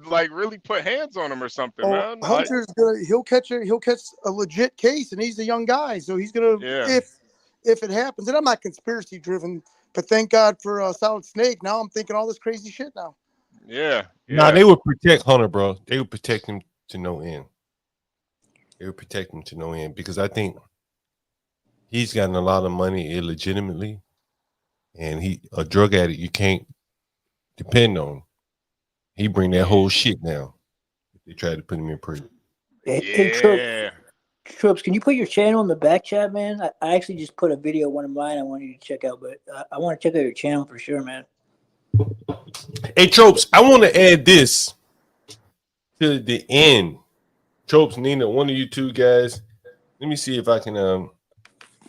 like really put hands on him or something, man. Hunter's he'll catch a legit case, and he's a young guy, so he's gonna if it happens. And I'm not conspiracy driven, but thank God for Solid Snake. Now I'm thinking all this crazy shit now. Yeah. Nah, they would protect Hunter, bro. They would protect him to no end. Because I think he's gotten a lot of money illegitimately, and he a drug addict. You can't depend on. He bring that whole shit down. If they try to put him in prison. Hey, Troops, can you put your channel in the back chat, man? I actually just put a video of one of mine I want you to check out, but I want to check out your channel for sure, man. Hey, Tropes, I want to add this to the end. Tropes, Nina, one of you two guys. Let me see if I can. I'm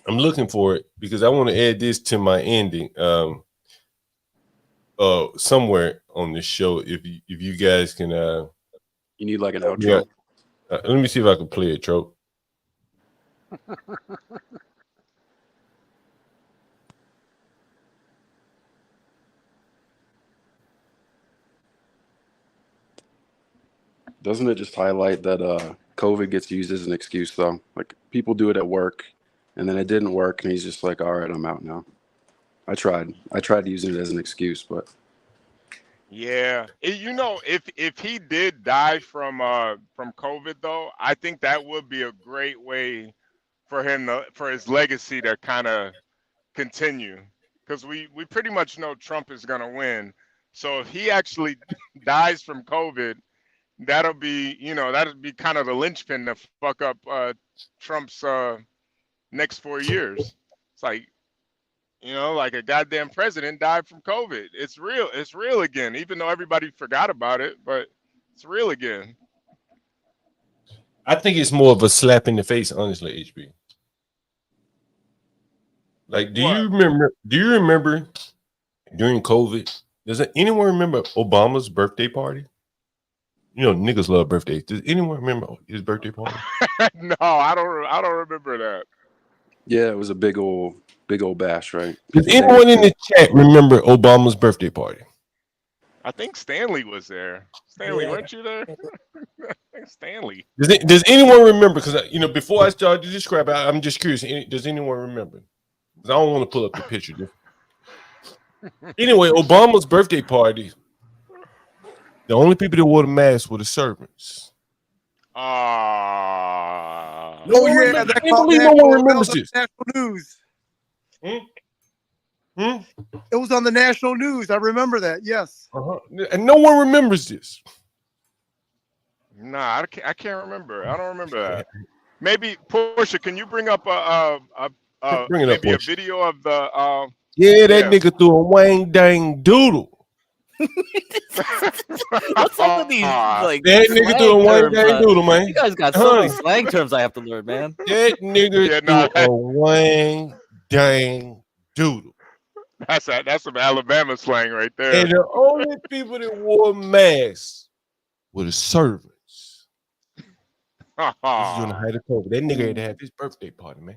looking for it because I want to add this to my ending. Somewhere on this show, if you guys can. You need like an outro. Let me see if I can play it, Trope. Doesn't it just highlight that COVID gets used as an excuse, though? Like, people do it at work, and then it didn't work, and he's just like, all right, I'm out now. I tried using it as an excuse, but... Yeah. If he did die from COVID, though, I think that would be a great way for him for his legacy to kind of continue. Because we pretty much know Trump is going to win. So if he actually dies from COVID, that'll be kind of the linchpin to fuck up Trump's next 4 years. It's like, like a goddamn president died from COVID. It's real again, even though everybody forgot about it, but it's real again. I think it's more of a slap in the face, honestly, HB. Like, do you remember during COVID, does anyone remember Obama's birthday party? Niggas love birthdays. Does anyone remember his birthday party? No, I don't remember that. Yeah, it was a big old bash, right? Does anyone in the chat remember Obama's birthday party? I think Stanley was there. Stanley, weren't you there? Stanley. Does anyone remember? Because before I start to describe it, I'm just curious. Does anyone remember? Because I don't want to pull up the picture. Anyway, Obama's birthday party. The only people that wore the mask were the servants. I can't believe no one remembers this. National news. It was on the national news. I remember that. Yes. And no one remembers this. Nah, I can't remember. I don't remember that. Maybe Portia, can you bring up Bring it up, maybe a Portia. video of the Yeah, that nigga threw a wang dang doodle. What's up with these like that nigga threw a slang wang terms? dang doodle, man. You guys got so many slang terms I have to learn, man. That nigga threw a wang dang doodle. That's some Alabama slang right there. And the only people that wore masks were the servants. This is during the height of COVID. That nigga had to have his birthday party, man.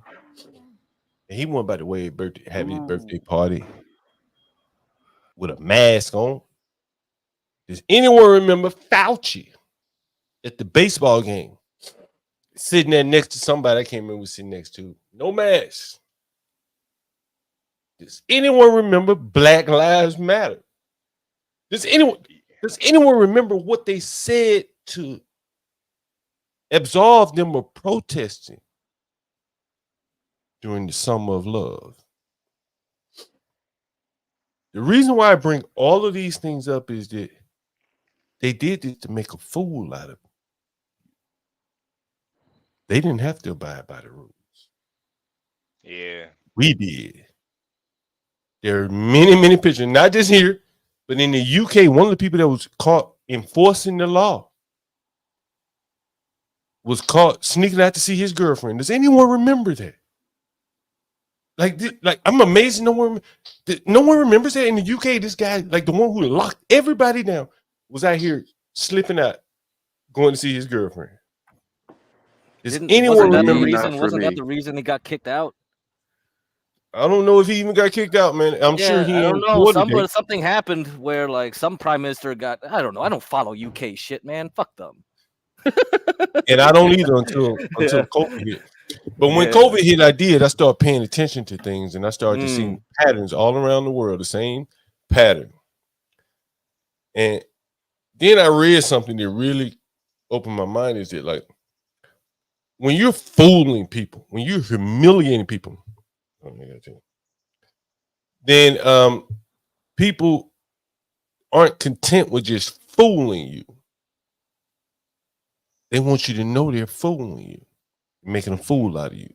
And he wasn't about to have his birthday party with a mask on. Does anyone remember Fauci at the baseball game? Sitting there next to somebody I can't remember who was sitting next to. No mask. Does anyone remember Black Lives Matter? Does anyone remember what they said to absolve them of protesting during the summer of love? The reason why I bring all of these things up is that they did this to make a fool out of it. They didn't have to abide by the rules. Yeah. We did. There are many, many pictures, not just here, but in the UK, one of the people that was caught enforcing the law was caught sneaking out to see his girlfriend. Does anyone remember that? Like I'm amazed no one remembers that in the UK. This guy, like the one who locked everybody down, was out here slipping out, going to see his girlfriend. Does anyone remember? Wasn't that the reason he got kicked out? I don't know if he even got kicked out, man. I'm sure he. I don't know. Something happened where like some prime minister got. I don't know. I don't follow UK shit, man. Fuck them. And I don't either until COVID hit. But when COVID hit, I started paying attention to things, and I started to see patterns all around the world, the same pattern. And then I read something that really opened my mind. Is that like when you're fooling people, when you're humiliating people, then people aren't content with just fooling you. They want you to know they're fooling you, making a fool out of you.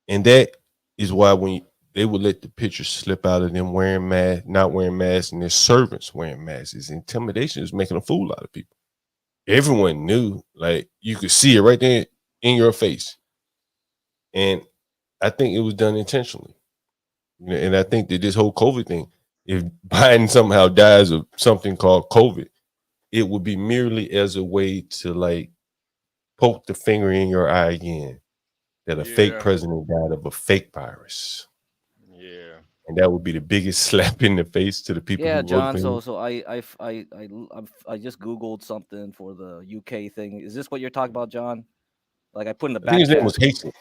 And that is why when they would let the pictures slip out of them wearing masks, not wearing masks, and their servants wearing masks, is intimidation, is making a fool out of people. Everyone knew, like you could see it right there in your face. And I think it was done intentionally. And I think that this whole COVID thing, if Biden somehow dies of something called COVID, it would be merely as a way to like poke the finger in your eye again that a fake president died of a fake virus. Yeah. And that would be the biggest slap in the face to the people. Yeah, who John. voted So I just Googled something for the UK thing. Is this what you're talking about, John? Like I put in the back. I think his name was Hastings.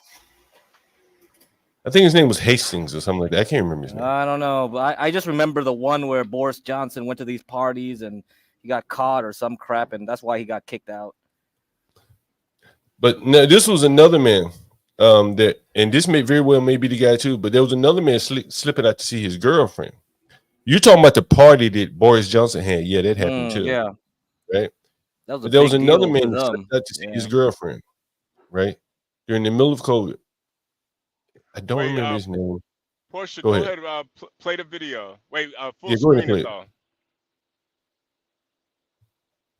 I think his name was Hastings or something like that. I can't remember his name. I don't know, but I just remember the one where Boris Johnson went to these parties and he got caught or some crap, and that's why he got kicked out. But no, this was another man that, and this may very well may be the guy too, but there was another man slipping out to see his girlfriend. You're talking about the party that Boris Johnson had. Yeah, that happened too. Yeah. Right? That was there was big another deal man for who them. slipped out to see his girlfriend, right? During the middle of COVID. I don't remember his name. Portia, go ahead. Play the video. Wait, full go screen ahead and is play it. on.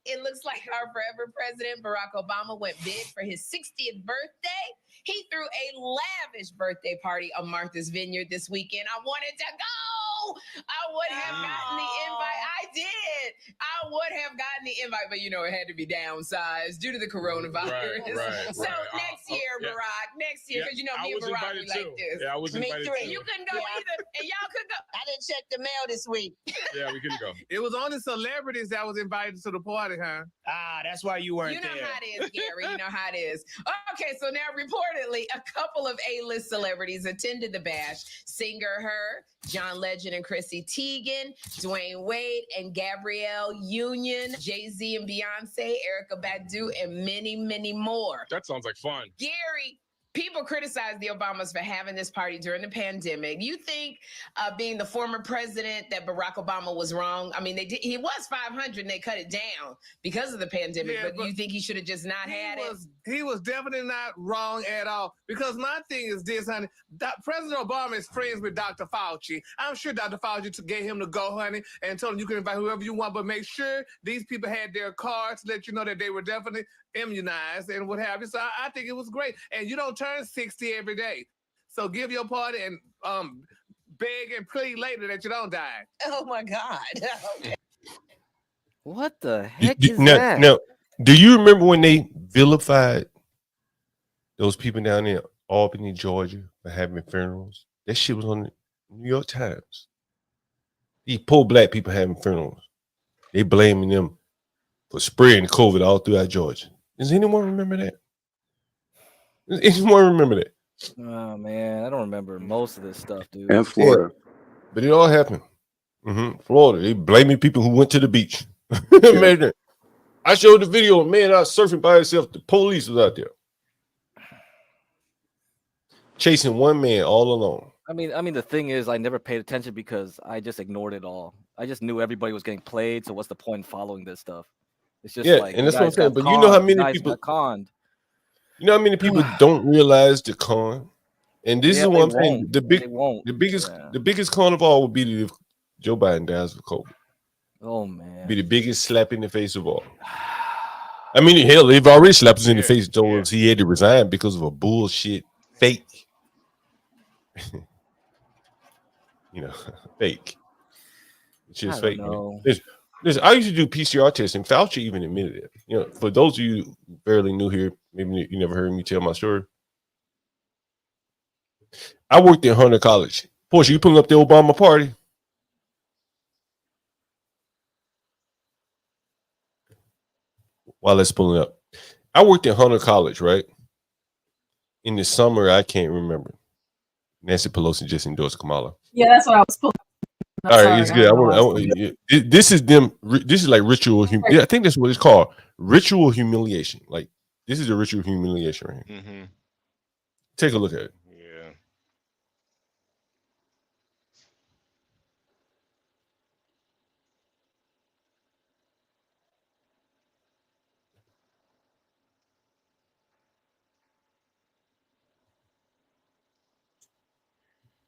It looks like our forever president, Barack Obama, went big for his 60th birthday. He threw a lavish birthday party on Martha's Vineyard this weekend. I wanted to go. I would have gotten the invite. I did. I would have gotten the invite, but it had to be downsized due to the coronavirus. So next year, Barack, next year, because me and Barack, we like this. Yeah, I was invited too. You couldn't go either, and y'all could go. I didn't check the mail this week. Yeah, we couldn't go. It was only celebrities that was invited to the party, huh? That's why you weren't You know there. how it is, Gary. You know how it is. Okay, so now reportedly, a couple of A-list celebrities attended the bash. Singer Her, John Legend and Chrissy Teigen, Dwayne Wade and Gabrielle Union, Jay-Z and Beyonce, Erykah Badu, and many, many more. That sounds like fun. Gary, People criticize the Obamas for having this party during the pandemic. You think, being the former president, that Barack Obama was wrong? I mean, he was 500 and they cut it down because of the pandemic. Yeah, but you think he should have just not had it? He was definitely not wrong at all. Because my thing is this, honey. President Obama is friends with Dr. Fauci. I'm sure Dr. Fauci gave him to go, honey, and told him you can invite whoever you want, but make sure these people had their cards to let you know that they were definitely immunized and what have you. So I think it was great. And you don't turn 60 every day. So give your party and beg and plead later that you don't die. Oh my God. Okay. What the heck is that? Now, do you remember when they vilified those people down in Albany, Georgia, for having funerals? That shit was on the New York Times. These poor black people having funerals. They blaming them for spreading COVID all throughout Georgia. Does anyone remember that? Does anyone remember that? Oh man, I don't remember most of this stuff, dude. And Florida. Yeah, but it all happened. Florida. They blaming people who went to the beach. Imagine. I showed the video of a man out surfing by himself. The police was out there chasing one man all alone. I mean, the thing is, I never paid attention because I just ignored it all. I just knew everybody was getting played. So what's the point in following this stuff? It's just like, and that's what I'm saying. But you know how many people conned. You know how many people don't realize the con, and this is what I'm saying. The biggest con of all would be if Joe Biden dies of COVID. Oh man, be the biggest slap in the face of all. I mean, hell, they've already slapped us in the face. Told us he had to resign because of a bullshit fake. Fake. It's just fake. I used to do PCR tests, and Fauci even admitted it. For those of you fairly new here, maybe you never heard me tell my story. I worked at Hunter College. Portia, you pulling up the Obama party? While let's pull it up. I worked at Hunter College, right? In the summer, I can't remember. Nancy Pelosi just endorsed Kamala. Yeah, that's what I was pulling. All right, it's good. This is them. This is like ritual. I think that's what it's called. Ritual humiliation. Like this is a ritual humiliation right here. Mm-hmm. Take a look at it. Yeah.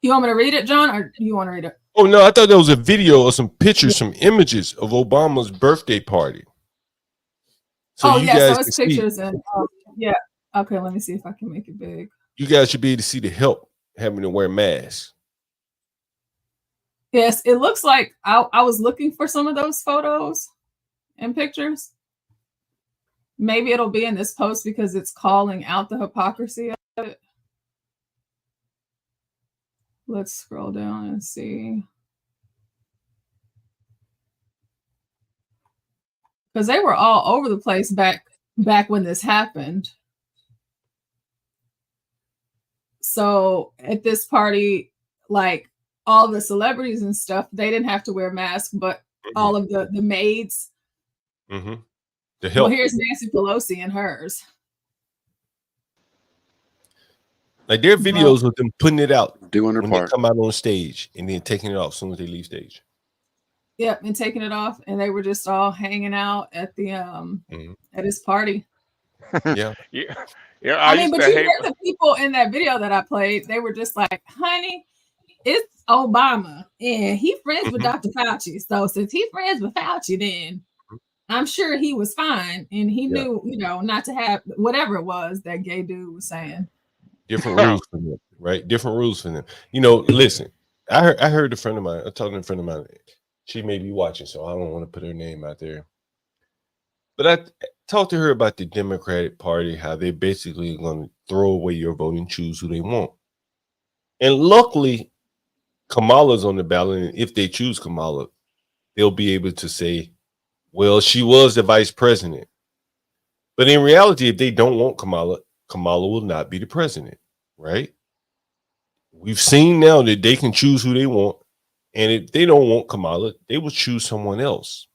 You want me to read it, John, or do you want to read it? Oh no, I thought there was a video or some pictures, some images of Obama's birthday party. So it's pictures and yeah. Okay, let me see if I can make it big. You guys should be able to see the help having to wear masks. Yes, it looks like I was looking for some of those photos and pictures. Maybe it'll be in this post because it's calling out the hypocrisy of it. Let's scroll down and see. Because they were all over the place back when this happened. So at this party, like all the celebrities and stuff, they didn't have to wear masks, but all of the maids. Mm-hmm. The help. Well, here's Nancy Pelosi and hers. Like there are videos of them putting it out, doing their part. They come out on stage and then taking it off as soon as they leave stage. Yep, and taking it off, and they were just all hanging out at the at his party. Yeah. I mean, but you hear the people in that video that I played, they were just like, honey, it's Obama, and he's friends with Dr. Fauci. So since he's friends with Fauci, then I'm sure he was fine, and he knew, not to have whatever it was that gay dude was saying. Different rules for them, right? Different rules for them. Listen, I heard a friend of mine, I talked to a friend of mine, she may be watching, so I don't want to put her name out there. But I talked to her about the Democratic Party, how they're basically going to throw away your vote and choose who they want. And luckily, Kamala's on the ballot, and if they choose Kamala, they'll be able to say, well, she was the vice president. But in reality, if they don't want Kamala, Kamala will not be the president, right? We've seen now that they can choose who they want, and if they don't want Kamala, they will choose someone else.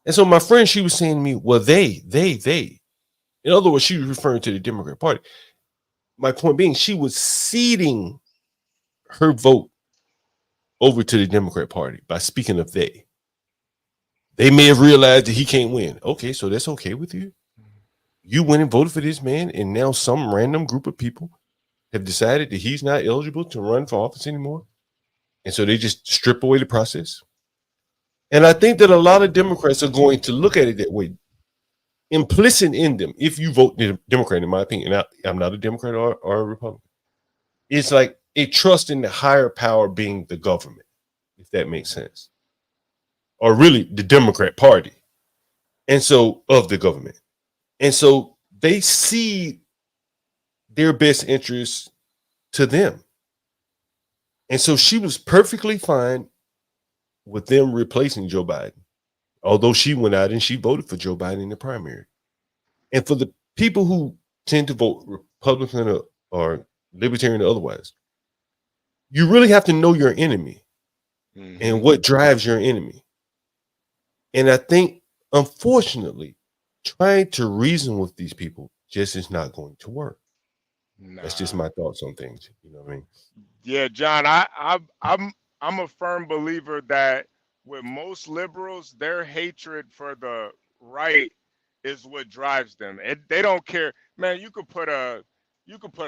And so my friend, she was saying to me, well, they. In other words, she was referring to the Democrat Party. my point being, she was ceding her vote over to the Democrat Party by speaking of they. They may have realized that he can't win. Okay, so that's okay with you? You went and voted for this man, and now some random group of people have decided that he's not eligible to run for office anymore? And so they just strip away the process? And I think that a lot of Democrats are going to look at it that way. Implicit in them, if you vote Democrat, in my opinion, I'm not a Democrat or a Republican, it's like a trust in the higher power being the government, if that makes sense. Or really the Democrat Party. And so, of the government. And so they see their best interests to them. And so she was perfectly fine with them replacing Joe Biden, although she went out and she voted for Joe Biden in the primary. And for the people who tend to vote Republican or Libertarian or otherwise, you really have to know your enemy and what drives your enemy. And I think, unfortunately, trying to reason with these people just is not going to work. That's just my thoughts on things. You know what I mean? Yeah, John, I'm a firm believer that with most liberals, their hatred for the right is what drives them. They don't care, man. You could put a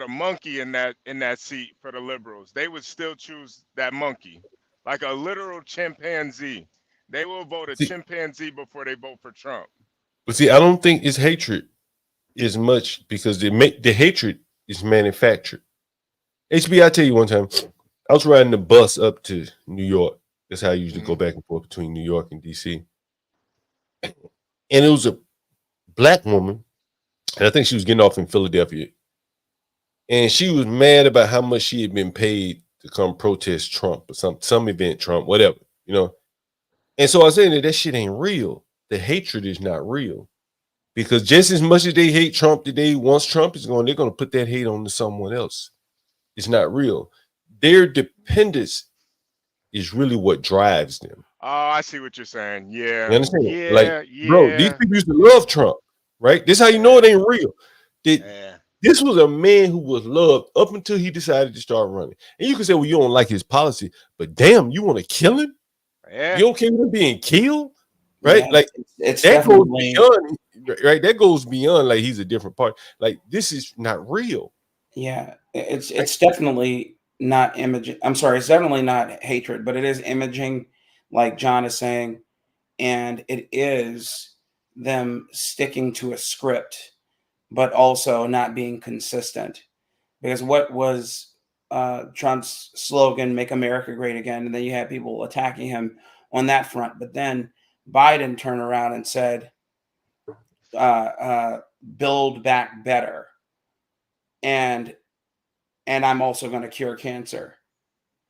monkey in that seat for the liberals. They would still choose that monkey, like a literal chimpanzee. They will vote a chimpanzee before they vote for Trump. But see, I don't think it's hatred as much because the hatred is manufactured. HB, I tell you one time, I was riding the bus up to New York. That's how I usually go back and forth between New York and DC. And it was a black woman, and I think she was getting off in Philadelphia. And she was mad about how much she had been paid to come protest Trump or some event Trump, whatever, you know. And so I was saying that shit ain't real. The hatred is not real. Because just as much as they hate Trump today, once Trump is gone, they're going to put that hate on to someone else. It's not real. Their dependence is really what drives them. Oh, I see what you're saying. Yeah. You understand? Yeah, Like, bro, these people used to love Trump, right? This is how you know it ain't real. This was a man who was loved up until he decided to start running. And you can say, well, you don't like his policy, but damn, you want to kill him? Yeah. You okay with him being killed? Right? Yeah, like it's that goes definitely beyond, right? That goes beyond like he's a different part. Like this is not real. Yeah, it's definitely not imaging. I'm sorry, it's definitely not hatred, but it is imaging, like John is saying, and it is them sticking to a script, but also not being consistent. Because what was Trump's slogan, "Make America Great Again," and then you had people attacking him on that front, but then Biden turned around and said, "Build back better," and I'm also going to cure cancer.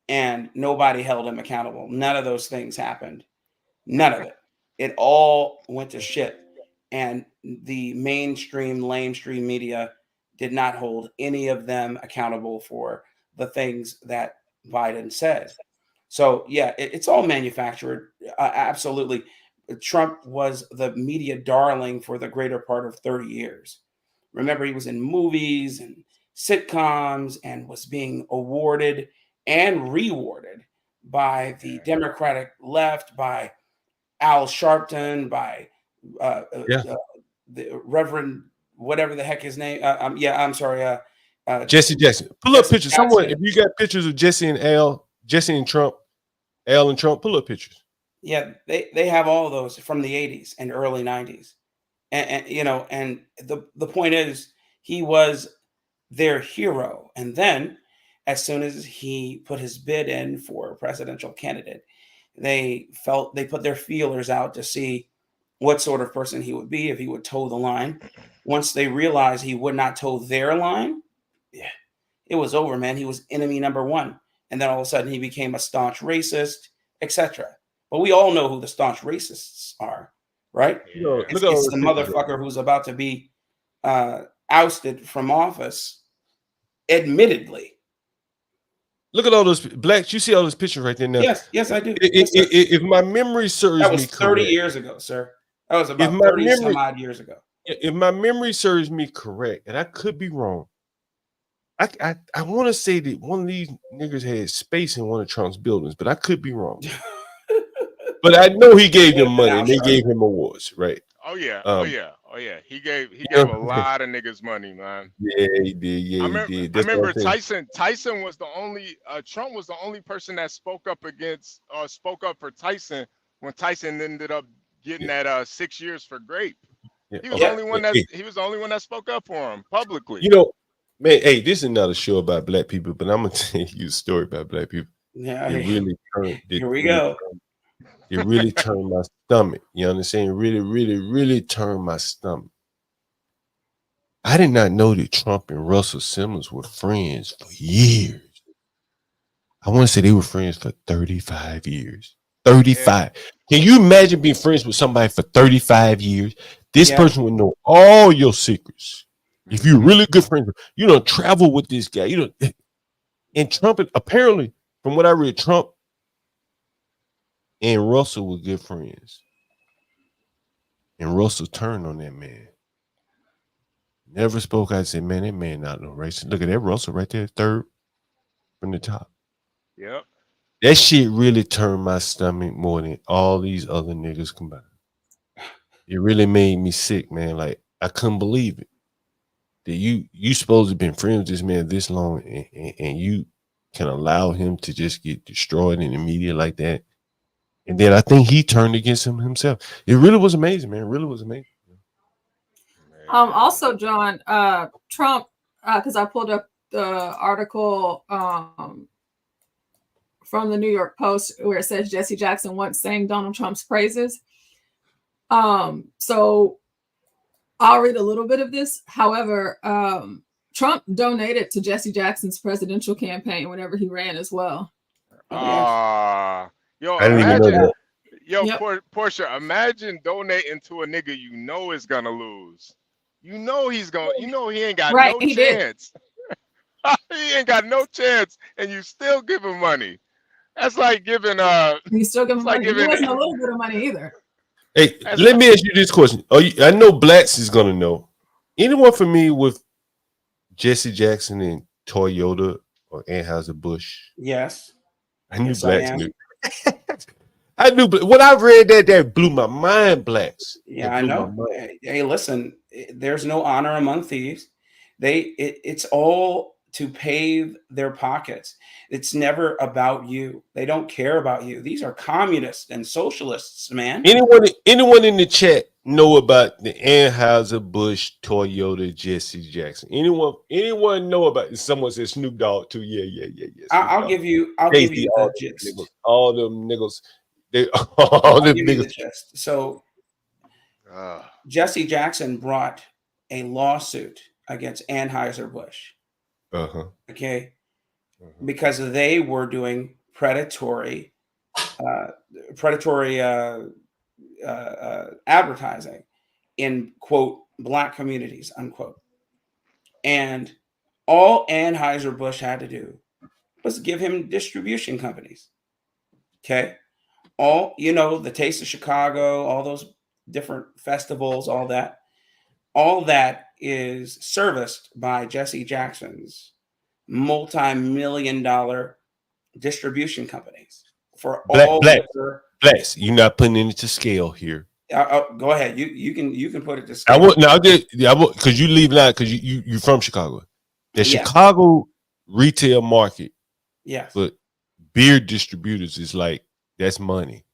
And nobody held him accountable. None of those things happened. None of it. It all went to shit. And the mainstream, lamestream media did not hold any of them accountable for the things that Biden said. So, yeah, it's all manufactured. Absolutely. Trump was the media darling for the greater part of 30 years. Remember, he was in movies and sitcoms and was being awarded and rewarded by the Democratic left, by Al Sharpton, by the Reverend, whatever the heck his name. I'm sorry. Jesse Jackson. Pull up pictures. Someone, if you got pictures of Jesse and Trump, Al and Trump, pull up pictures. Yeah, they have all of those from the 80s and early 90s. And you know, and the point is, he was their hero. And then as soon as he put his bid in for presidential candidate, they put their feelers out to see what sort of person he would be, if he would toe the line. Once they realized he would not toe their line, it was over, man. He was enemy number one. And then all of a sudden he became a staunch racist, etc. But we all know who the staunch racists are, right? It's the motherfucker who's about to be ousted from office, admittedly. Look at all those blacks. You see all those pictures right there now. Yes, I do. If my memory serves me correct, that was 30 years ago, sir. That was about 30 some odd years ago. If my memory serves me correct, and I could be wrong, I want to say that one of these niggas had space in one of Trump's buildings, but I could be wrong. But I know he gave them money and they gave him awards, right? Oh yeah, He gave Yeah. a lot of niggas money, man. Yeah, he did. Yeah, I he did. I That's what remember I'm saying. Tyson was the only Trump was the only person that spoke up for Tyson when Tyson ended up getting that 6 years for grape. Yeah. He was Okay. the only one that spoke up for him publicly. You know, man, hey, this is another show about black people, but I'm gonna tell you a story about black people. Yeah, It really turned. Here we go. It really turned my stomach. You understand? It really turned my stomach. I did not know that Trump and Russell Simmons were friends for years. I want to say they were friends for 35 years. 35. Can you imagine being friends with somebody for 35 years? This person would know all your secrets. If you're really good friends, you don't travel with this guy. You don't. And Trump, apparently, from what I read, Trump and Russell were good friends. And Russell turned on that man. Never spoke. I said, man, that man not no racist. Look at that Russell right there, third from the top. Yep. That shit really turned my stomach more than all these other niggas combined. It really made me sick, man. Like, I couldn't believe it. That you supposed to have been friends with this man this long and you can allow him to just get destroyed in the media like that. And then I think he turned against him himself. It really was amazing, man. It really was amazing. Also, John, Trump, because I pulled up the article from the New York Post where it says Jesse Jackson once sang Donald Trump's praises. So I'll read a little bit of this. However, Trump donated to Jesse Jackson's presidential campaign whenever he ran as well. Yo, I didn't even know imagine, that. yo, Portia, imagine donating to a nigga you know is gonna lose. You know he's gonna. You know he ain't got Right, no he did. chance. He ain't got no chance, and you still give him money. That's like giving You still give him like money. It giving. wasn't a little bit of money either. Hey, let me ask you this question. I know Blacks is gonna know. Anyone familiar with Jesse Jackson and Toyota or Anheuser-Busch? Yes. I knew Yes, I Blacks am. knew. I knew, but when I read that blew my mind. Blacks. Yeah, That I blew know. my mind. Hey, listen, there's no honor among thieves. It's all to pave their pockets. It's never about you. They don't care about you. These are communists and socialists, man. Anyone in the chat know about the Anheuser-Busch Toyota Jesse Jackson? Anyone know about it? Someone said Snoop Dogg too. Yeah. I'll give you Jay-Z, the gist. all them niggas. I'll give you the gist. So Jesse Jackson brought a lawsuit against Anheuser-Busch. Okay. Because they were doing predatory advertising in quote black communities unquote, and all Anheuser-Busch had to do was give him distribution companies. Okay, all the Taste of Chicago, all those different festivals, all that is serviced by Jesse Jackson's multi-million-dollar distribution companies for Blacks. You're not putting it into scale here. Go ahead. You can put it to I scale. would now. I would because you leave out because you from Chicago. The Chicago retail market, but beer distributors is like that's money.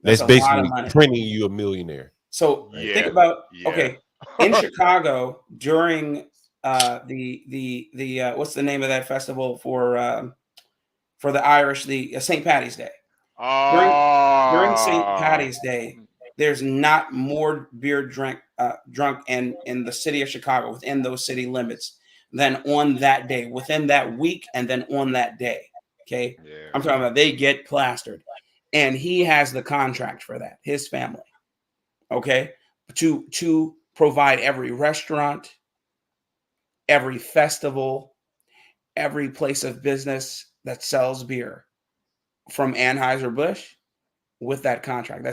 That's basically printing you a millionaire. So think about okay in Chicago during the what's the name of that festival for the Irish, the St. Patty's Day. During St. Patty's Day, there's not more beer drunk in the city of Chicago within those city limits than on that day, within that week, and then on that day. Okay, I'm talking about they get plastered, and he has the contract for that. His family, okay, to provide every restaurant, every festival, every place of business that sells beer from Anheuser-Busch with that contract.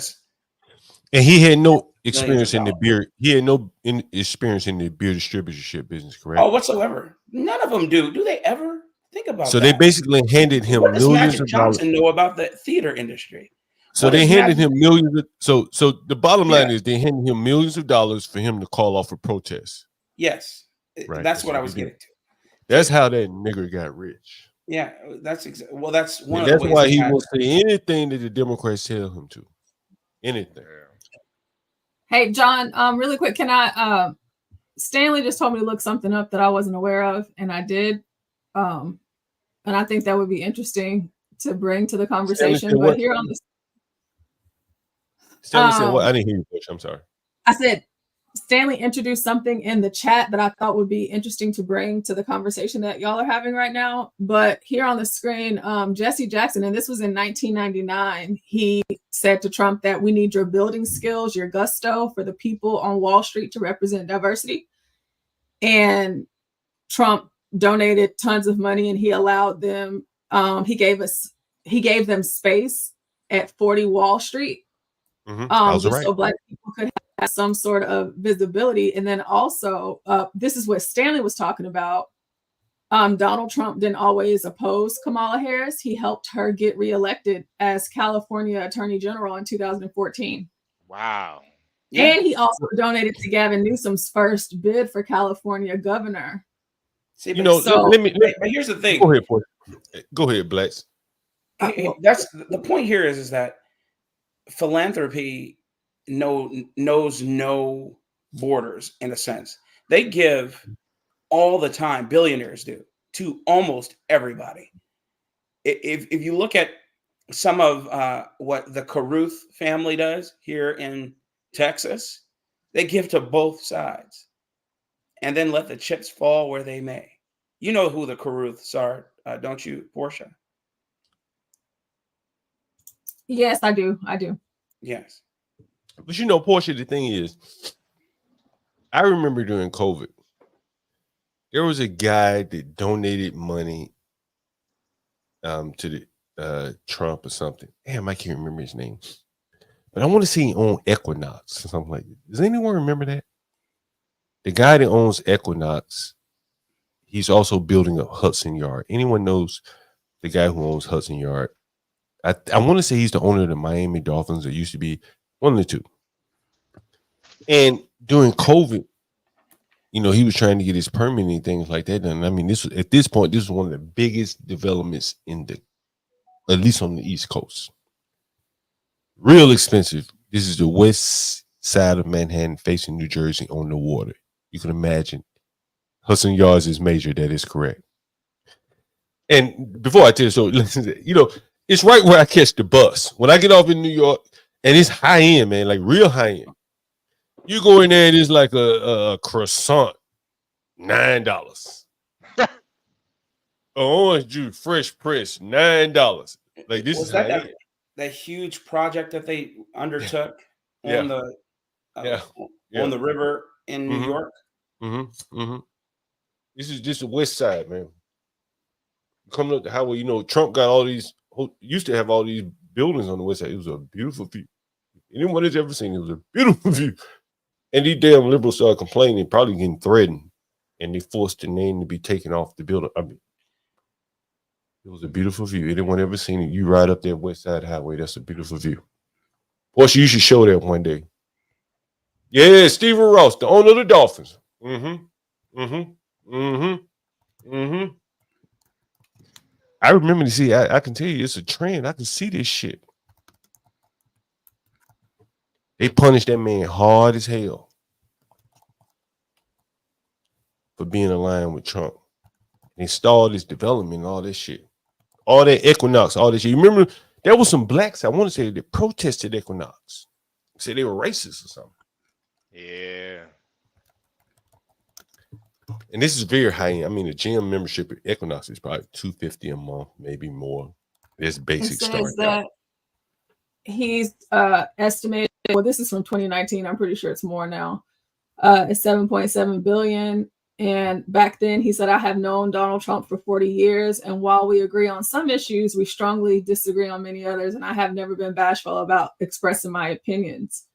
And he had no experience in the beer. He had no experience in the beer distributorship business, correct? Oh, whatsoever. None of them do. Do they ever think about So that? they basically handed him What does millions Magic of dollars. Johnson know about the theater industry? So What they does handed Magic- him millions. So the bottom line Yeah. is they handed him millions of dollars for him to call off a protest. Yes, Right. that's what I he was did. getting to. That's how that nigger got rich. Yeah, that's well. That's one And of the that's ways. why he will say anything that the Democrats tell him to. Anything. Hey, John, really quick, can I Stanley just told me to look something up that I wasn't aware of, and I did. And I think that would be interesting to bring to the conversation. But what? here on this, Stanley said what? I didn't hear you, Bush. I'm sorry. I said Stanley introduced something in the chat that I thought would be interesting to bring to the conversation that y'all are having right now. But here on the screen, Jesse Jackson, and this was in 1999, he said to Trump that we need your building skills, your gusto for the people on Wall Street to represent diversity. And Trump donated tons of money, and he allowed them, he gave them space at 40 Wall Street. Just so Black people could have some sort of visibility. And then also, this is what Stanley was talking about. Donald Trump didn't always oppose Kamala Harris. He helped her get reelected as California Attorney General in 2014. Wow. Yeah. And he also donated to Gavin Newsom's first bid for California governor. See, You know, so- let me. But here's the thing. Go ahead, boy. Go ahead, Blacks. That's the point here is that philanthropy knows no borders in a sense. They give all the time, billionaires do, to almost everybody. If you look at some of what the Carruth family does here in Texas, they give to both sides and then let the chips fall where they may. You know who the Carruths are, don't you, Portia? Yes, I do. Yes. But you know, Portia, the thing is, I remember during COVID, there was a guy that donated money to the Trump or something. Damn, I can't remember his name. But I want to see he owned Equinox or something like that. Does anyone remember that? The guy that owns Equinox, he's also building up Hudson Yard. Anyone knows the guy who owns Hudson Yard? I want to say he's the owner of the Miami Dolphins. It used to be one of the two. And during COVID, you know, he was trying to get his permitting and things like that done. I mean, this was, at this point, this was one of the biggest developments at least on the East Coast. Real expensive. This is the west side of Manhattan facing New Jersey on the water. You can imagine. Hudson Yards is major. That is correct. And before I tell you, so listen, you know, it's right where I catch the bus. When I get off in New York, and it's high end, man, like real high end. You go in there and it's like a croissant, $9. Orange juice, fresh press, $9. Like this Was is that high end. that huge project that they undertook Yeah. on the Yeah. on the river in New York? This is just the west side, man. Coming up the highway, you know, Trump got all these, used to have all these buildings on the west side. It was a beautiful view. Anyone that's ever seen it, was a beautiful view. And these damn liberals started complaining, probably getting threatened, and they forced the name to be taken off the building. I mean, it was a beautiful view. Anyone ever seen it? You ride up that west side highway, that's a beautiful view. Portia, you should show that one day. Yeah, Stephen Ross, the owner of the Dolphins. I remember to see, I can tell you it's a trend. I can see this shit. They punished that man hard as hell for being aligned with Trump. They stalled his development and all this shit. All that Equinox, all this shit. You remember there was some blacks, I want to say, that protested Equinox. Said they were racist or something. Yeah. And this is very high end. I mean, the gym membership at Equinox is probably $250 a month, maybe more. There's basic It start. says that he's estimated, well, this is from 2019. I'm pretty sure it's more now. It's 7.7 billion. And back then he said, I have known Donald Trump for 40 years. And while we agree on some issues, we strongly disagree on many others. And I have never been bashful about expressing my opinions.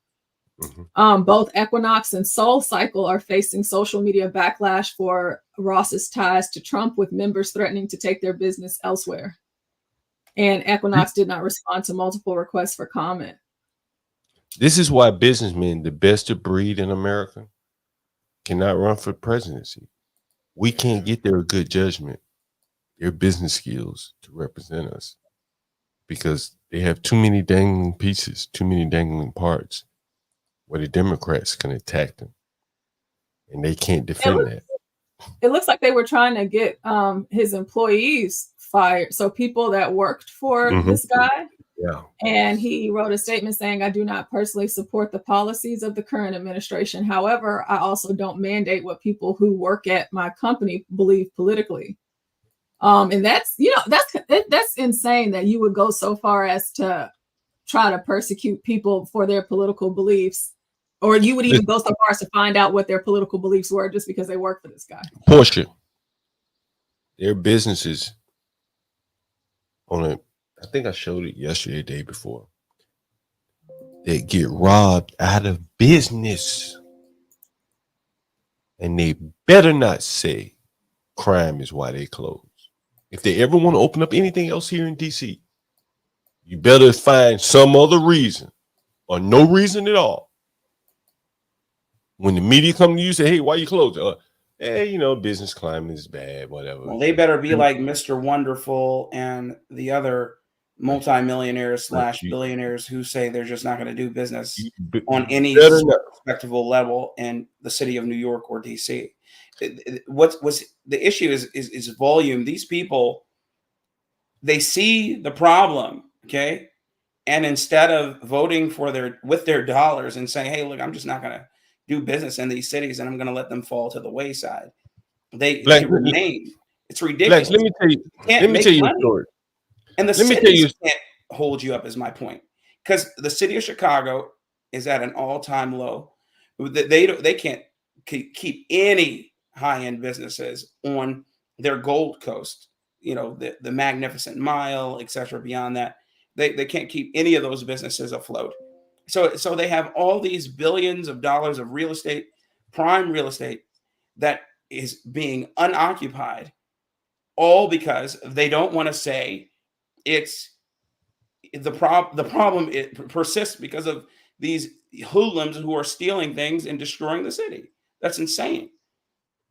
Both Equinox and Soul Cycle are facing social media backlash for Ross's ties to Trump, with members threatening to take their business elsewhere. And Equinox did not respond to multiple requests for comment. This is why businessmen, the best of breed in America, cannot run for presidency. We can't get their good judgment, their business skills to represent us, because they have too many dangling pieces, too many dangling parts where the Democrats can attack them, and they can't defend that. It looks like they were trying to get his employees fired. So people that worked for this guy. Yeah. And he wrote a statement saying, "I do not personally support the policies of the current administration. However, I also don't mandate what people who work at my company believe politically." And that's, that's insane that you would go so far as to try to persecute people for their political beliefs, or you would even go so far as to find out what their political beliefs were just because they work for this guy. Portia, their businesses I think I showed it yesterday, the day before. They get robbed out of business. And they better not say crime is why they close. If they ever want to open up anything else here in DC, you better find some other reason or no reason at all. When the media come to you, say, "Hey, why you closed?" Hey, business climate is bad, whatever. Well, they better be like Mr. Wonderful and the other multimillionaires / billionaires who say they're just not going to do business on any respectable level in the city of New York or DC. What was the issue is volume. These people, they see the problem, okay, and instead of voting with their dollars and saying, "Hey, look, I'm just not going to do business in these cities, and I'm going to let them fall to the wayside," they remain. It's ridiculous. Let me tell you a story. And the cities can't hold you up, is my point, because the city of Chicago is at an all-time low. They can't keep any high-end businesses on their Gold Coast, the Magnificent Mile, etc. Beyond that, they can't keep any of those businesses afloat. So they have all these billions of dollars of real estate, prime real estate, that is being unoccupied, all because they don't want to say it's the problem. It persists because of these hoodlums who are stealing things and destroying the city. That's insane.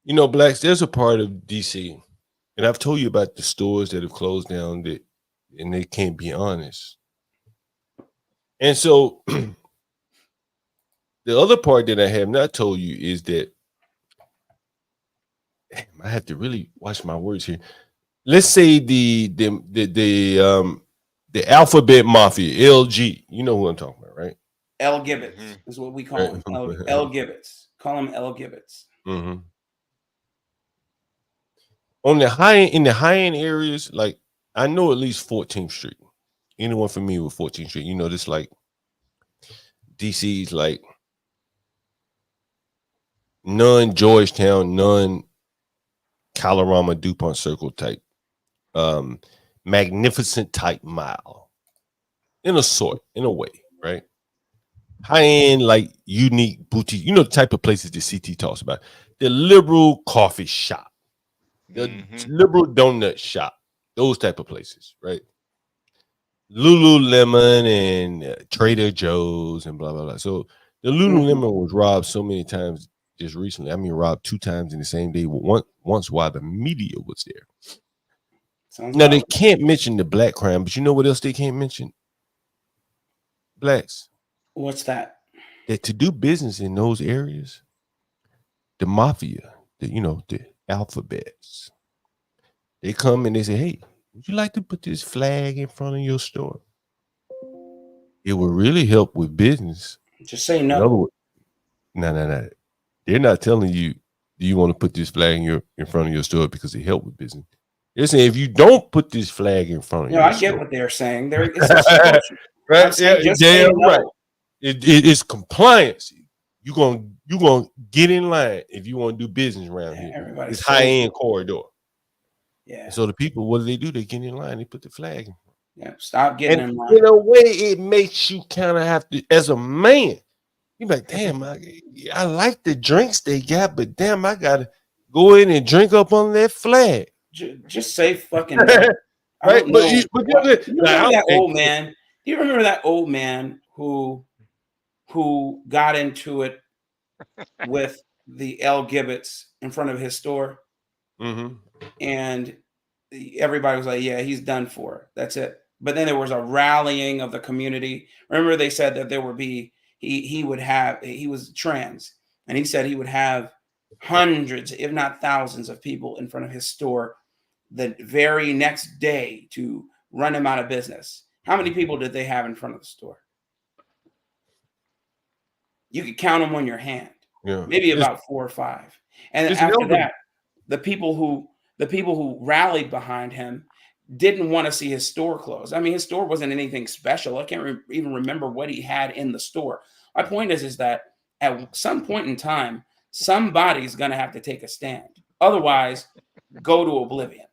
Blacks, there's a part of DC, and I've told you about the stores that have closed down and they can't be honest. And so the other part that I have not told you is that, I have to really watch my words here. Let's say the alphabet mafia, LG. You know who I'm talking about, right? L. Gibbets is what we call him. L. Gibbets. Call him L. Gibbets. Mm-hmm. In the high-end areas, like I know at least 14th Street. Anyone familiar with 14th Street? This like DC's like non-Georgetown, non-Colorama DuPont Circle type, magnificent type mile, in a way, right? High-end, like unique boutique, the type of places the CT talks about. The liberal coffee shop, the liberal donut shop, those type of places, right? Lululemon and Trader Joe's and blah, blah, blah. So the Lululemon was robbed so many times just recently. I mean, robbed 2 times in the same day. Once while the media was there. Now, they can't mention the black crime, but you know what else they can't mention? Blacks. What's that? That to do business in those areas, the mafia, the alphabets, they come and they say, "Hey, would you like to put this flag in front of your store?" It will really help with business. Just say no. No. They're not telling you, do you want to put this flag in front of your store because it helped with business. They're saying, if you don't put this flag in front of your store. I get what they're saying. Right? Yeah, right. It's compliance. You're gonna get in line if you want to do business around here. It's high-end corridor. Yeah. So the people, what do? They get in line, they put the flag in. Yeah, stop getting in line. In a way, it makes you kind of have to, as a man, You're like, damn, I like the drinks they got, but damn, I gotta go in and drink up on that flag. Just say fucking no. I Right? don't know. You remember that old man? Do you remember that old man who got into it with the L. Gibbets in front of his store? Mm-hmm. And everybody was like, yeah, he's done for. That's it. But then there was a rallying of the community. Remember, they said that there would be, he was trans, and he said he would have hundreds, if not thousands, of people in front of his store the very next day to run him out of business. How many people did they have in front of the store? You could count them on your hand. Yeah. Maybe about 4 or 5. And after that, the people who rallied behind him didn't want to see his store closed. I mean, his store wasn't anything special. I can't even remember what he had in the store. My point is that at some point in time, somebody's going to have to take a stand. Otherwise, go to oblivion.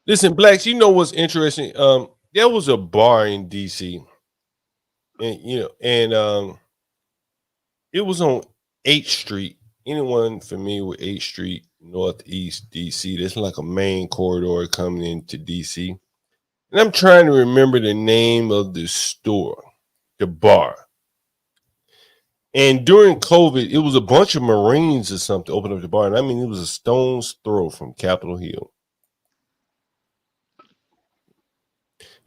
Listen, blacks, you know what's interesting? There was a bar in DC, and it was on 8th Street. Anyone familiar with 8th Street, Northeast DC? There's like a main corridor coming into DC. And I'm trying to remember the name of the store, the bar. And during COVID, it was a bunch of Marines or something opened up the bar. And I mean, it was a stone's throw from Capitol Hill.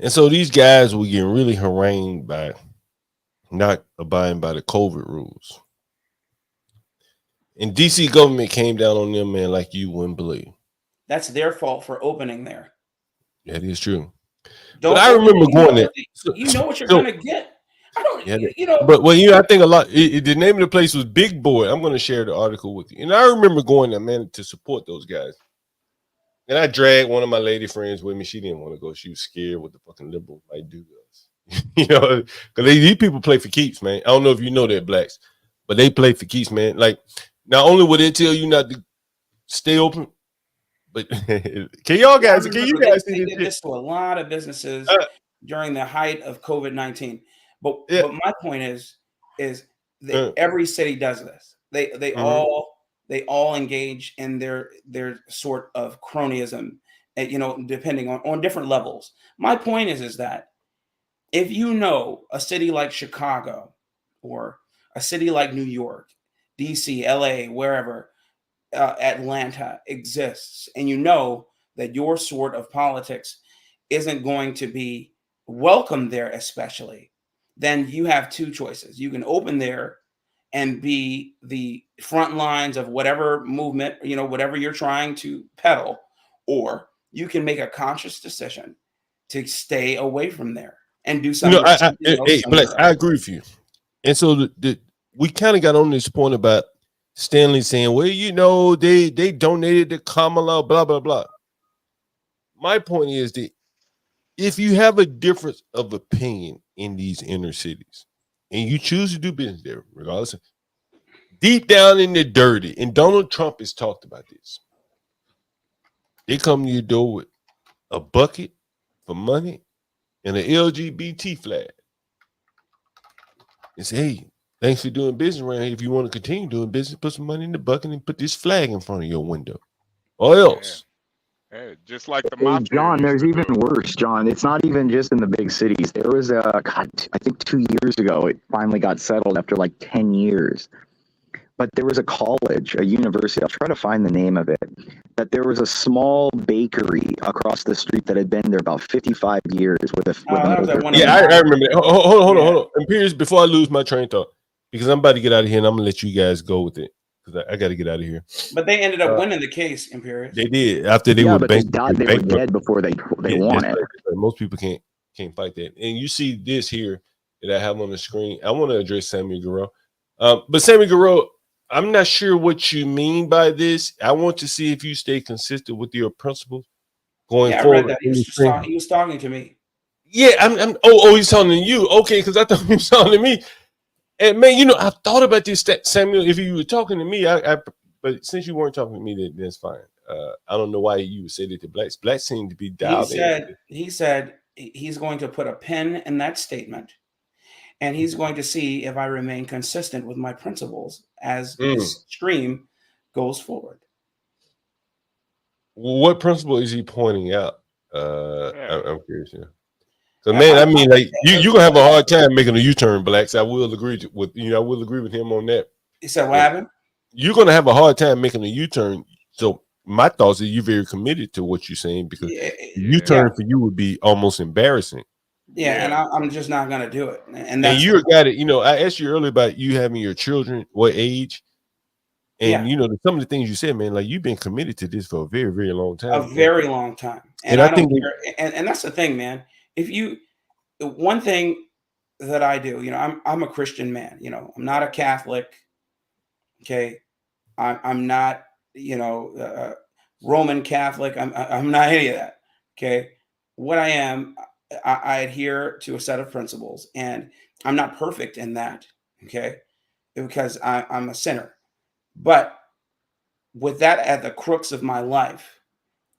And so these guys were getting really harangued by not abiding by the COVID rules. And DC government came down on them, man, like you wouldn't believe. That's their fault for opening there. That is true. But I remember going there. You know what you're going to get. I don't, But I think a lot. The name of the place was Big Boy. I'm going to share the article with you. And I remember going there, man, to support those guys. And I dragged one of my lady friends with me. She didn't want to go. She was scared what the fucking liberals might do to us. Because these people play for keeps, man. I don't know if you know that, blacks, but they play for keeps, man. Like, not only will they tell you not to stay open, but can you guys they did this to a lot of businesses during the height of COVID-19. But my point is that every city does this. They all engage in their sort of cronyism, depending on different levels. My point is that if you know a city like Chicago or a city like New York, DC, LA, wherever, Atlanta exists, and you know that your sort of politics isn't going to be welcome there, especially, then you have two choices. You can open there and be the front lines of whatever movement, whatever you're trying to peddle, or you can make a conscious decision to stay away from there and do something. I agree with you. And so we kind of got on this point about Stanley saying, well, they donated to Kamala, blah, blah, blah. My point is that if you have a difference of opinion in these inner cities and you choose to do business there, regardless of deep down in the dirty, and Donald Trump has talked about this, they come to your door with a bucket for money and an LGBT flag and say, hey, thanks for doing business around here. If you want to continue doing business, put some money in the bucket and put this flag in front of your window. Or else. Yeah, just like the mafia. John, there's even worse, John. It's not even just in the big cities. There was I think 2 years ago, it finally got settled after like 10 years. But there was a college, a university, I'll try to find the name of it, that there was a small bakery across the street that had been there about 55 years with I remember that. Hold on. And Piers, before I lose my train of thought, because I'm about to get out of here and I'm going to let you guys go with it. Because I got to get out of here. But they ended up winning the case, Imperius. They did. After they were they were dead before they won it. Most people can't fight that. And you see this here that I have on the screen. I want to address Sammy Guerrero. But Sammy Guerrero, I'm not sure what you mean by this. I want to see if you stay consistent with your principles going forward. I read that. He was talking to me. Yeah, he's talking to you. Okay, because I thought he was talking to me. And man, I thought about this, Samuel. If you were talking to me, but since you weren't talking to me, that's fine. I don't know why you would say that to blacks. Blacks seem to be dialed in. He said he's going to put a pin in that statement, and he's going to see if I remain consistent with my principles as Mm. this stream goes forward. What principle is he pointing out? Yeah. I'm curious. Yeah. So man, I mean, like you're gonna have a hard time making a U-turn, Blacks. I will agree with I will agree with him on that. You said what happened? You're gonna have a hard time making a U-turn. So my thoughts are you're very committed to what you're saying because U-turn for you would be almost embarrassing. Yeah, and I'm just not gonna do it. And you're a guy that I asked you earlier about you having your children, what age, and some of the things you said, man, like you've been committed to this for a very, very long time. A very long time, and I don't care. And that's the thing, man. One thing that I do, I'm a Christian man. I'm not a Catholic. Okay, I'm not, Roman Catholic. I'm not any of that. Okay, what I am, I adhere to a set of principles, and I'm not perfect in that. Okay, because I'm a sinner, but with that at the crux of my life,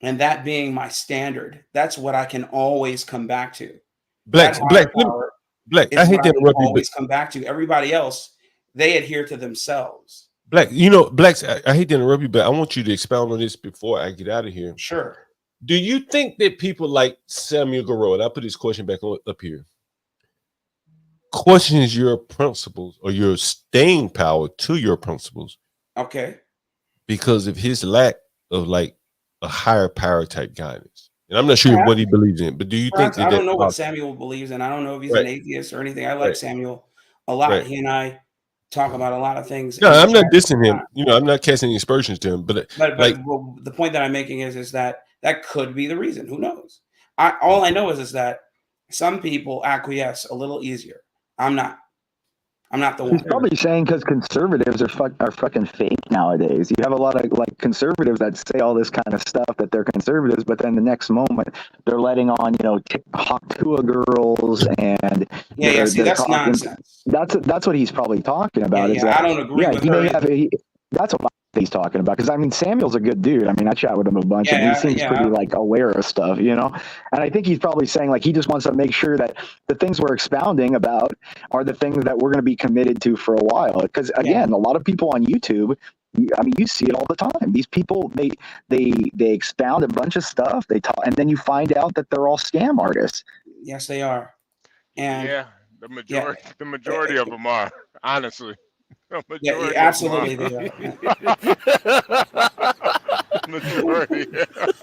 and that being my standard, that's what I can always come back to. Black. I hate to interrupt you, always come back to. Everybody else, they adhere to themselves. Black, Blacks, I hate to interrupt you, but I want you to expound on this before I get out of here. Sure. Do you think that people like Samuel Garreau, and I'll put this question back up here, questions your principles or your staying power to your principles? Okay. Because of his lack of like a higher power type guidance. And I'm not sure what he believes in, but do you think that I don't know what Samuel believes in. I don't know if he's an atheist or anything. I like Samuel a lot. Right. He and I talk about a lot of things. No, I'm not dissing him. I'm not casting any aspersions to him, but the point that I'm making is that could be the reason. Who knows? All I know is that some people acquiesce a little easier. I'm not the one. He's probably saying because conservatives are fucking fake nowadays. You have a lot of like conservatives that say all this kind of stuff that they're conservatives, but then the next moment they're letting on Hb2n girls and See, that's nonsense. That's what he's probably talking about. I don't agree with her. That's what he's talking about, because I mean Samuel's a good dude. I mean I chat with him a bunch and he seems pretty like aware of stuff, and I think he's probably saying like he just wants to make sure that the things we're expounding about are the things that we're going to be committed to for a while, because again a lot of people on YouTube, I mean you see it all the time, these people they expound a bunch of stuff, they talk, and then you find out that they're all scam artists. Yes, they are. And the majority of them are, honestly. Absolutely they are. Majority.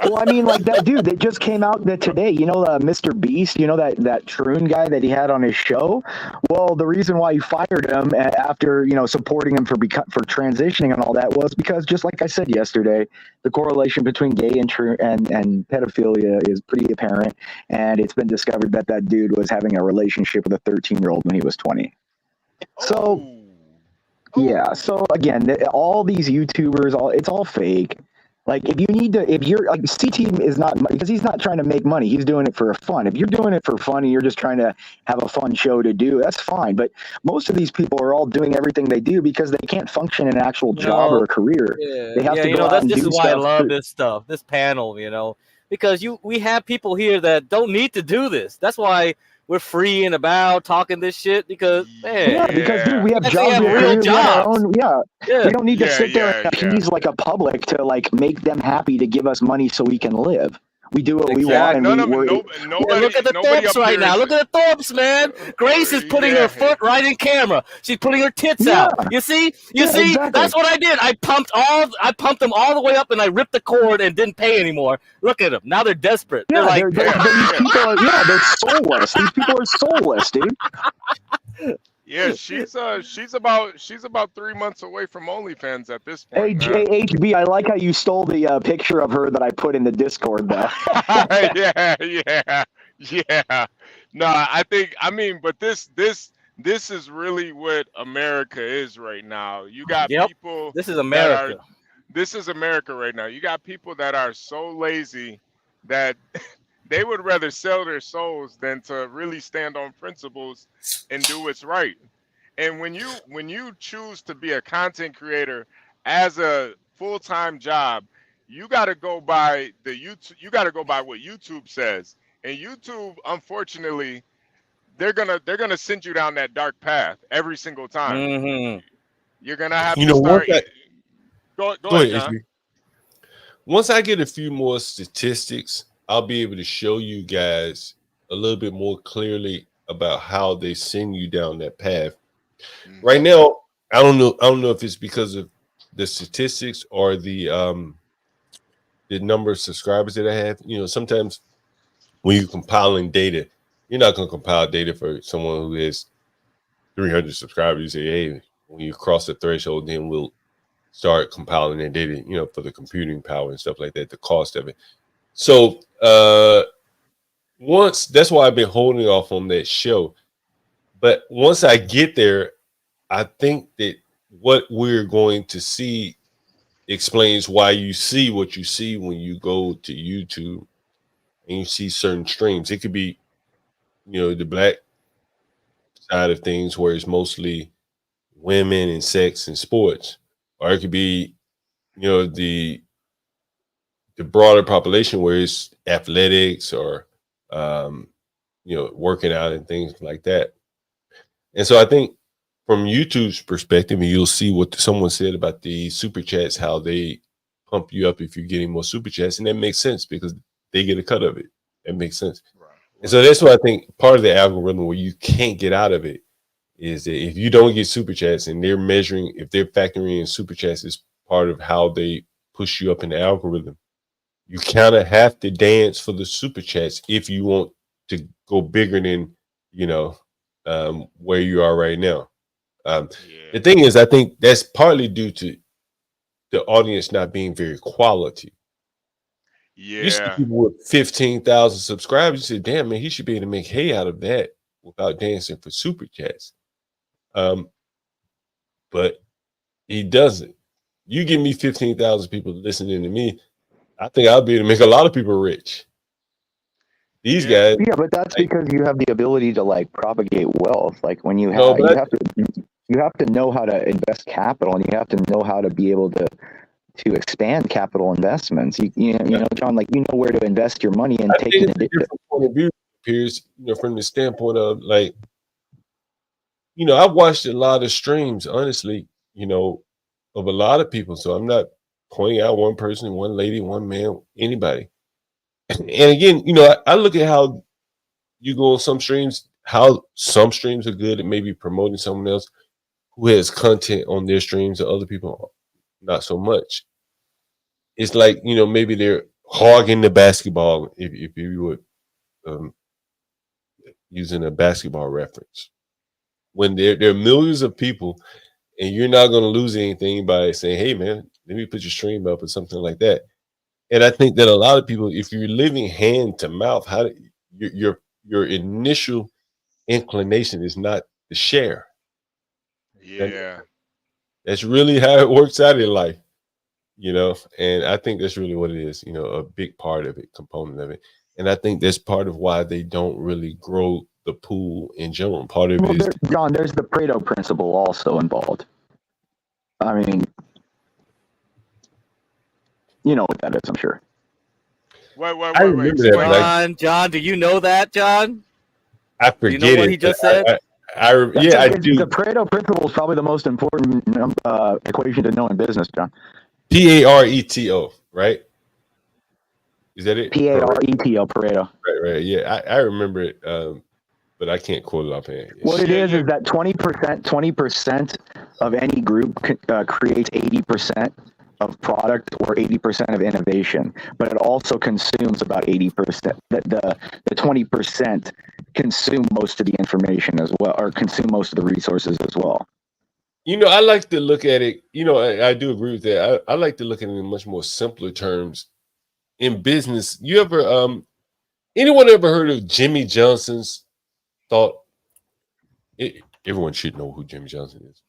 Well, I mean, like that dude that just came out today, Mr. Beast, that Troon guy that he had on his show. Well, the reason why he fired him after, supporting him for transitioning and all that was because, just like I said yesterday, the correlation between gay and pedophilia is pretty apparent. And it's been discovered that that dude was having a relationship with a 13-year-old when he was 20. So, yeah. So again, all these YouTubers, it's all fake. Like if you're like CT is not, because he's not trying to make money. He's doing it for fun. If you're doing it for fun and you're just trying to have a fun show to do, that's fine. But most of these people are all doing everything they do because they can't function in an actual job or a career. They have to go out and this do is why I stuff love this stuff, this panel, because we have people here that don't need to do this. That's why we're free and about talking this shit, because because dude, we have jobs, real jobs. We don't need to sit there and appease like a public to like make them happy to give us money so we can live. We do what we want. And look at the Thorpes right now. Look at the Thorpes, man. Grace is putting her foot right in camera. She's putting her tits out. You see? Exactly. That's what I did. I pumped them all the way up, and I ripped the cord and didn't pay anymore. Look at them. Now they're desperate. They're like, these people are, they're soulless. These people are soulless, dude. Yeah, she's about 3 months away from OnlyFans at this point. Hey, HB, I like how you stole the picture of her that I put in the Discord, though. yeah. No, but this is really what America is right now. You got people. This is America. This is America right now. You got people that are so lazy that they would rather sell their souls than to really stand on principles and do what's right. And when you choose to be a content creator as a full-time job, you got to go by what YouTube says. And YouTube, unfortunately, they're gonna send you down that dark path every single time. Mm-hmm. You're gonna have You to know, start. Go go ahead, ahead, John. HB. Once I get a few more statistics, I'll be able to show you guys a little bit more clearly about how they send you down that path. Right now, I don't know if it's because of the statistics or the number of subscribers that I have. You know, sometimes when you're compiling data, you're not going to compile data for someone who has 300 subscribers. You say, hey, when you cross the threshold, then we'll start compiling their data, you know, for the computing power and stuff like that, the cost of it. So that's why I've been holding off on that show. But once I get there, I think that what we're going to see explains why you see what you see when you go to YouTube and you see certain streams. It could be, you know, the black side of things where it's mostly women and sex and sports, or it could be, you know, the broader population where it's athletics or you know, working out and things like that. And so I think from YouTube's perspective, and you'll see what someone said about the super chats, how they pump you up if you're getting more super chats, and that makes sense because they get a cut of it. That makes sense. And so that's what I think part of the algorithm where you can't get out of it is that if you don't get super chats and they're measuring, if they're factoring in super chats as part of how they push you up in the algorithm, you kind of have to dance for the super chats if you want to go bigger than, you know, where you are right now. The thing is, I think that's partly due to the audience not being very quality. You see Yeah. people with 15,000 subscribers, you say, damn, man, he should be able to make hay out of that without dancing for super chats. But he doesn't. You give me 15,000 people listening to me, I think I'll be able to make a lot of people rich. These guys. Yeah, but that's because you have the ability to like propagate wealth. Like when you No, have, but you have to know how to invest capital, and you have to know how to be able to expand capital investments. You know, John, like you know where to invest your money and I take think it. it's a different point of view, Piers, you know, from the standpoint of like, you know, I've watched a lot of streams, honestly, you know, of a lot of people. So I'm not pointing out one person, one lady, one man, anybody. And again, you know, I look at how you go on some streams, how some streams are good at maybe promoting someone else who has content on their streams and other people not so much. It's like, you know, maybe they're hogging the basketball, if you would, using a basketball reference. When there are millions of people and you're not going to lose anything by saying, hey, man, let me put your stream up or something like that. And I think that a lot of people, if you're living hand to mouth, your initial inclination is not to share. Yeah. That's really how it works out in life, you know. And I think that's really what it is, you know, a big part of it, component of it. And I think that's part of why they don't really grow the pool in general. Part of it is, John, there's the Pareto principle also involved. I mean, you know what that is, I'm sure. Wait. John, do you know that, John? I forget you know what it, he just said? I do. The Pareto principle is probably the most important equation to know in business, John. Pareto, right? Is that it? Pareto, Pareto. Right. Yeah, I remember it, but I can't quote it offhand. What it is that 20% of any group creates 80% of product or 80% of innovation, but it also consumes about 80%. The 20% consume most of the information as well, or consume most of the resources as well. You know, I like to look at it, you know, I do agree with that. I like to look at it in much more simpler terms. In business, you ever anyone ever heard of Jimmy Johnson's thought? Everyone should know who Jimmy Johnson is.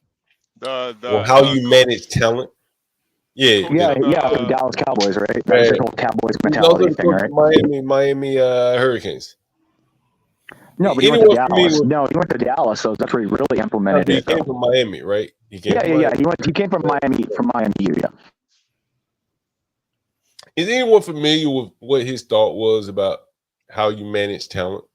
Or how you manage talent. Yeah, the Dallas Cowboys, right? That's the whole Cowboys mentality thing, right? Miami Hurricanes. No, but he went to Dallas. No, he went to Dallas, so that's where he really implemented it. He came from Miami, right? He came from Miami, Yeah. Is anyone familiar with what his thought was about how you manage talent?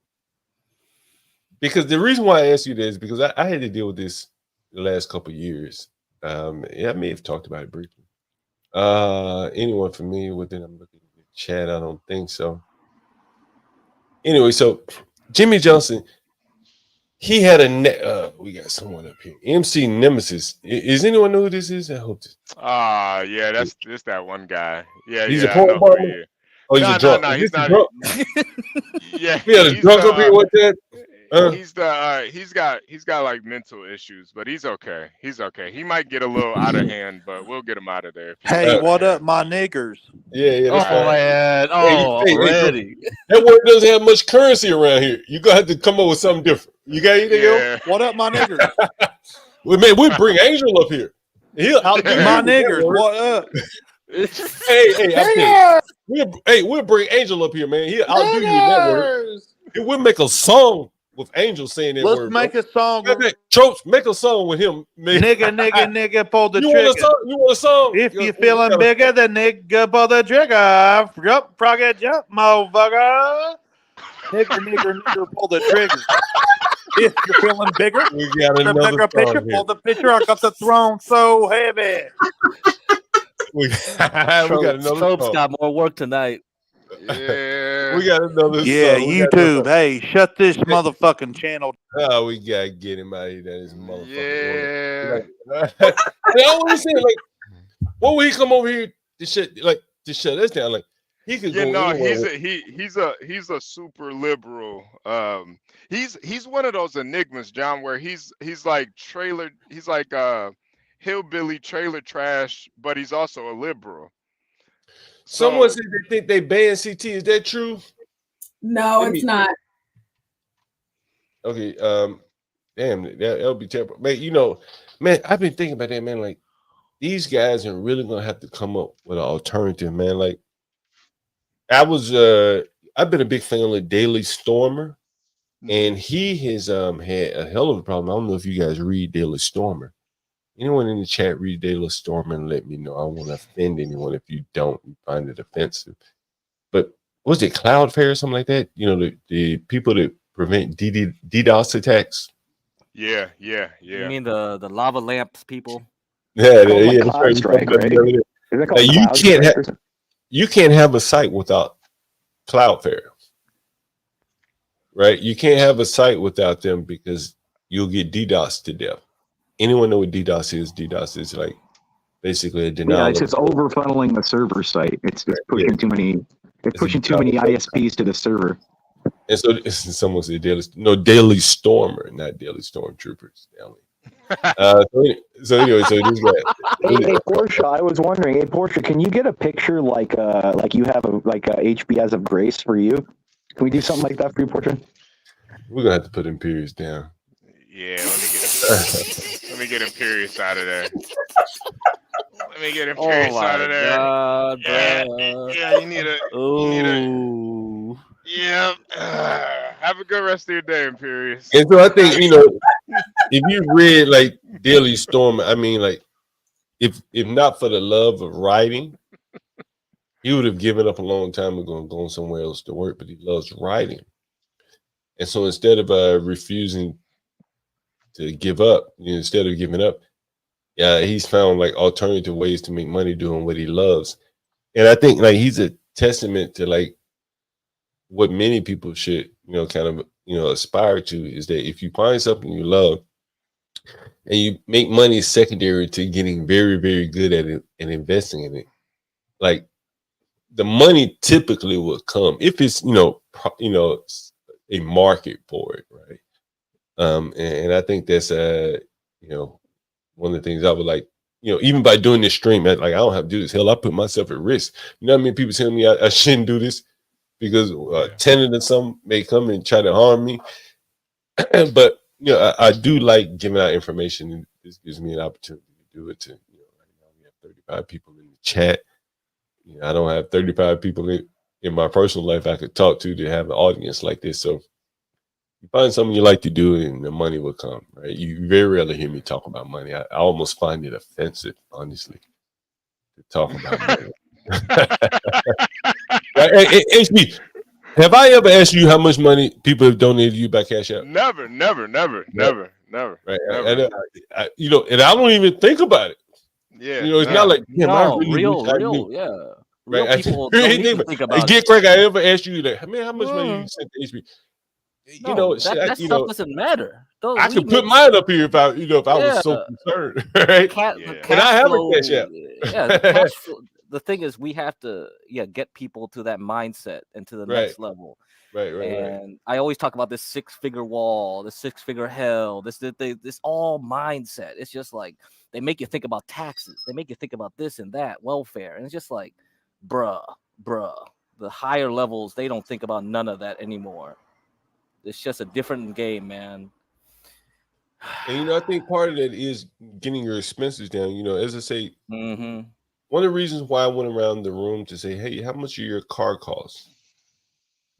Because the reason why I asked you this is because I had to deal with this the last couple of years. Yeah, I may have talked about it briefly. Anyone familiar with it? I'm looking at the chat. I don't think so. Anyway, so Jimmy Johnson, he had we got someone up here. MC Nemesis. Is anyone know who this is? I hope this. Yeah, that's that one guy. Yeah, He's yeah, a I know porn who he barber? is. Oh, he's a drunk. No, Is he's this a not. drunk? Yeah, We had a he's drunk up here with that. he's the he's got like mental issues, but he's okay. He's okay. He might get a little out of hand, but we'll get him out of there. If he Hey, gets out of what up, hand. my niggers? Yeah, that's Oh right. man! Hey, Oh, hey, already. that word doesn't have much currency around here. You gonna have to come up with something different. You got anything else? What up, my niggers? Well, man, we'll bring Angel up here. He'll outdo My you with that niggers, word. what up? We'll bring Angel up here, man. He'll outdo you with that word. We'll make a song with Angel saying that Let's word. make a song. Tropes, make a song with him, man. Nigga, pull the You trigger. want a song? You want a song? If you're feeling bigger, then nigga, pull the trigger. Jump, froggy, jump, motherfucker. Nigga, pull the trigger. If you're feeling bigger, we got the another bigger picture, song pull the picture. I got the throne so heavy. we got another Tropes song. got more work tonight. Yeah. We got another Yeah, song. We got YouTube. another- Hey, shut this motherfucking channel. Oh, we gotta get him out of here. That is motherfucker. Yeah. I always say, like, what would he come over here to shut us down? Like, he could Yeah, go no, anywhere. he's a super liberal. He's one of those enigmas, John, where he's like hillbilly trailer trash, but he's also a liberal. Someone said they think they banned CT. Is that true? No, it's not. Okay. Damn, that would be terrible. Man, I've been thinking about that, man. Like, these guys are really gonna have to come up with an alternative, man. Like, I've been a big fan of Daily Stormer, and he has had a hell of a problem. I don't know if you guys read Daily Stormer. Anyone in the chat read Daily Stormer and let me know. I don't want to offend anyone if you don't find it offensive. But was it Cloudflare or something like that? You know, the people that prevent DDoS attacks. Yeah. You mean the lava lamps people? Yeah, Cloud that's Strike, right. right? Is it called You Cloud can't Strike or have something? you can't have a site without Cloudflare, right? You can't have a site without them because you'll get DDoS to death. Anyone know what DDoS is? DDoS is like basically a denial. Yeah, it's just over funneling the server site. It's pushing too many. It's pushing too many ISPs to the server. And so someone said Daily Stormer, not Daily Stormtroopers. So anyway, so this guy. Hey, Portia, I was wondering, hey Portia, can you get a picture like you have a HB as of Grace for you? Can we do something like that for you, Portia? We're gonna have to put Imperius down. Yeah, let me get Imperius out of there. Let me get Imperius out of there. God, yeah, you need a. Yeah. Have a good rest of your day, Imperius. And so I think, if you read like Daily Storm, I mean, like, if not for the love of writing, he would have given up a long time ago and gone somewhere else to work, but he loves writing. And so instead of refusing to give up, instead of giving up, he's found like alternative ways to make money doing what he loves. And I think like he's a testament to like what many people should, aspire to, is that if you find something you love and you make money secondary to getting very, very good at it and investing in it, like the money typically will come if it's, a market for it, right? And I think that's, one of the things I would like, even by doing this stream, like I don't have to do this. Hell, I put myself at risk. You know what I mean? People telling me I shouldn't do this because tenant or some may come and try to harm me. But, I do like giving out information, and this gives me an opportunity to do it. Right now we have 35 people in the chat. I don't have 35 people in my personal life I could talk to have an audience like this. So you find something you like to do and the money will come, right? You very rarely hear me talk about money. I almost find it offensive, honestly, to talk about money. Right? Hey, HB, Have I ever asked you how much money people have donated to you by Cash App? Never. Right. You know, and I don't even think about it. Yeah, You know, it's not nah. like, damn, I No, really wish I knew. real, yeah. Right. Real I people really don't think even think about it. about it. Craig, I ever asked you that, man, how much money you sent to HB? You No, know, that you stuff know, doesn't matter. I We could put make mine up here if I, you know, if I was yeah. so concerned, right? The And I cash have a flow, Cash App. yeah, the cash flow. The thing is, we have to get people to that mindset and to the Right. next level. Right. And I always talk about this 6-figure wall, this 6-figure hell, this all mindset. It's just like they make you think about taxes, they make you think about this and that, welfare, and it's just like, bruh. The higher levels, they don't think about none of that anymore. It's just a different game, man. And you know, I think part of that is getting your expenses down. You know, as I say, Mm-hmm. one of the reasons why I went around the room to say, hey, how much are your car costs?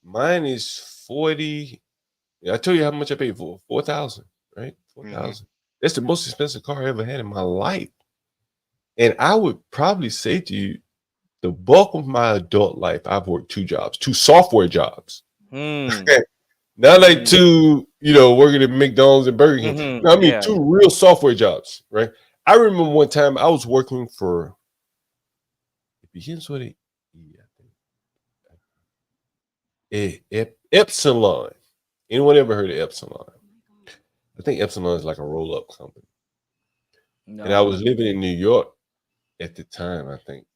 Mine is 40. I tell you how much I paid for 4,000, right? 4,000. That's the most expensive car I ever had in my life. And I would probably say to you, the bulk of my adult life, I've worked 2 jobs, 2 software jobs. Not like 2, you know, working at McDonald's and Burger King. No, I mean 2 real software jobs, right? I remember one time I was working for, it begins with a Epsilon. Anyone ever heard of Epsilon? I think Epsilon is like a roll-up company. No. And I was living in New York at the time, I think.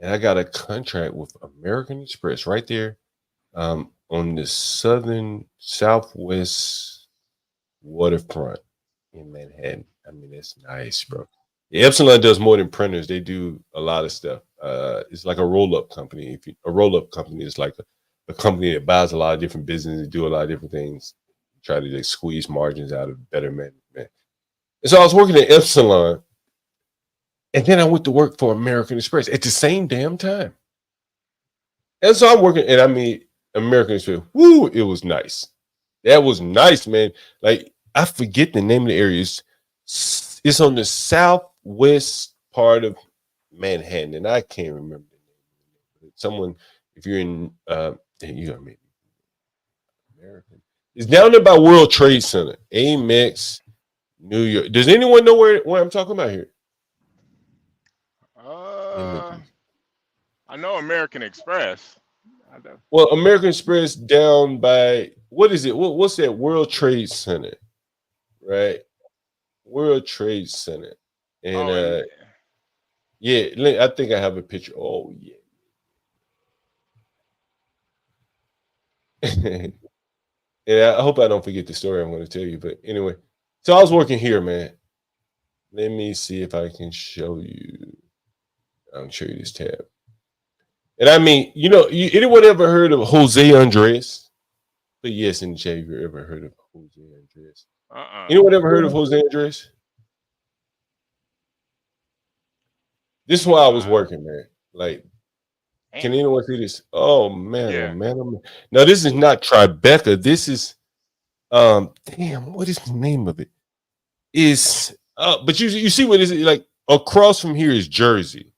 And I got a contract with American Express right there on the southwest waterfront in Manhattan. I mean, it's nice, bro. Yeah, Epsilon does more than printers. They do a lot of stuff. It's like a roll-up company. A roll-up company is like a company that buys a lot of different businesses, do a lot of different things, try to squeeze margins out of better management. And so I was working at Epsilon, and then I went to work for American Express at the same damn time. And so I'm working, and I mean, American Express, woo, it was nice. That was nice, man. Like, I forget the name of the area. It's on the southwest part of Manhattan, and I can't remember the name. Someone, if you're in, you know, maybe American. It's down there by World Trade Center, Amex, New York. Does anyone know where I'm talking about here? I know American Express. Well, American Express down by, what is it? What's that? World Trade Center, right? World Trade Center. And yeah, I think I have a picture. Oh yeah. Yeah, I hope I don't forget the story I'm going to tell you. But anyway, so I was working here, man. Let me see if I can show you. I'll show you this tab. And I mean, you know, anyone ever heard of Jose Andres? But yes, in the chat, you ever heard of Jose Andres? Anyone ever heard of Jose Andres? This is why I was working, man. Like, can anyone see this? Oh man, oh man. Now this is not Tribeca. This is damn, what is the name of it? Is but you see what is it like across from here is Jersey.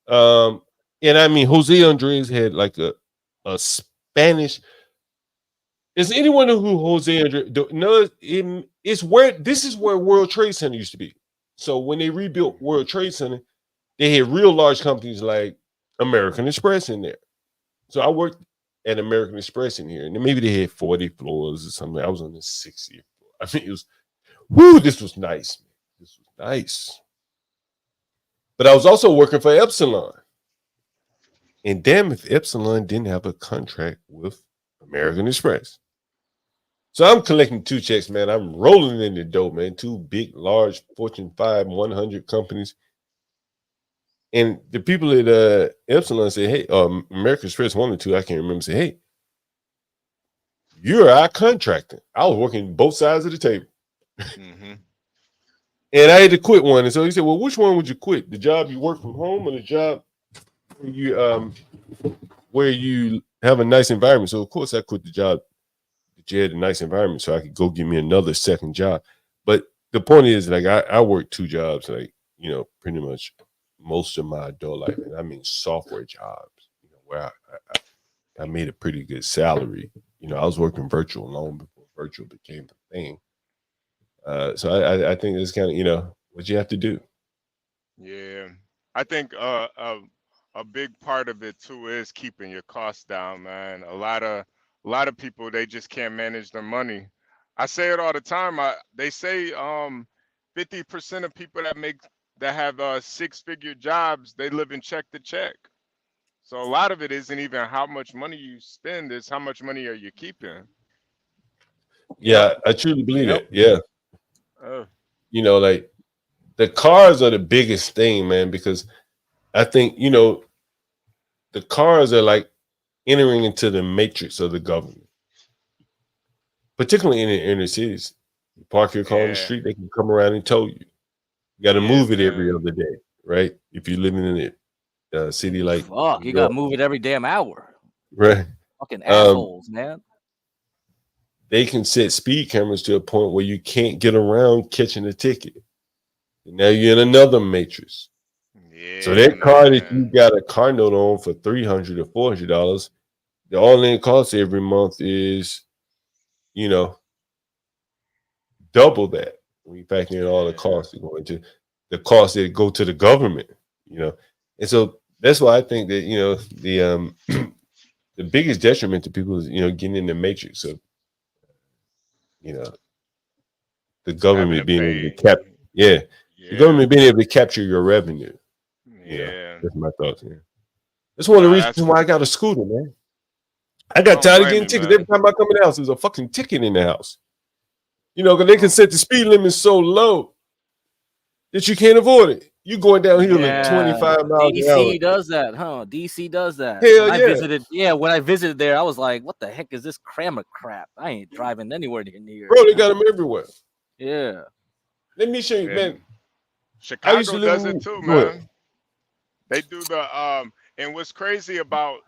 And I mean Jose Andres had like a Spanish. Is anyone know who Jose Andres? No, it's where this is where World Trade Center used to be. So when they rebuilt World Trade Center, they had real large companies like American Express in there. So I worked at American Express in here, and maybe they had 40 floors or something. I was on the 60th floor. I mean, it was, woo, this was nice. Man. This was nice. But I was also working for Epsilon. And damn if Epsilon didn't have a contract with American Express. So I'm collecting 2 checks, man. I'm rolling in the dough, man. 2 big, large Fortune 5, 100 companies. And the people at Epsilon say, hey, American Express 1 or 2, I can't remember, say, hey, you're our contractor. I was working both sides of the table. And I had to quit one. And so he said, well, which one would you quit? The job you work from home or the job where you have a nice environment? So, of course, I quit the job that you had a nice environment so I could go get me another second job. But the point is, like, I worked 2 jobs, like, you know, pretty much most of my adult life. And I mean software jobs, you know, where I made a pretty good salary. You know, I was working virtual long before virtual became the thing. So I think it's kind of, you know, what you have to do. Yeah, I think a big part of it too is keeping your costs down, man. A lot of people, they just can't manage their money. I say it all the time. They say 50% of people that have 6-figure jobs, they live in check to check. So a lot of it isn't even how much money you spend, it's how much money are you keeping. Yeah, I truly believe Yep. it. Yeah. Oh, You know, like the cars are the biggest thing, man, because I think, you know, the cars are like entering into the matrix of the government, particularly in the inner cities. You park your car on the yeah, street, they can come around and tow you. You got to yeah, move it every man. other day, right? If you're living in a city like Fuck, New you gotta York, move it every damn hour. right? Fucking Um, assholes, man. they can set speed cameras to a point where you can't get around catching a ticket. And now you're in another matrix. So Yeah, that car that you man. got a car note on for $300 or $400, the all-in cost every month is, you know, double that when you factor in all the Yeah. costs that go into the costs that go to the government, you know. And so that's why I think that, you know, the the biggest detriment to people is, you know, getting in the matrix of, you know, the Having to government being able to pay. the Yeah, government being able to capture your revenue. You know, yeah. that's my thoughts. Yeah. That's one of the Nah, reasons that's. why I got a scooter, man. I I got don't tired of blame getting you, tickets every man. time I come in the house. There's a fucking ticket in the house. You know, because they can Oh, set the speed limit so low that you can't avoid it. You going downhill at yeah. 25 Yeah, miles an hour. DC does that, huh? DC does that. Hell When I yeah. visited, when I visited there, I was like, "What the heck is this crammer crap? I ain't driving anywhere near." Bro, they got them everywhere. Yeah. Let me show you, man. And I used to Chicago live does in it too, Go ahead. man. They do the and what's crazy about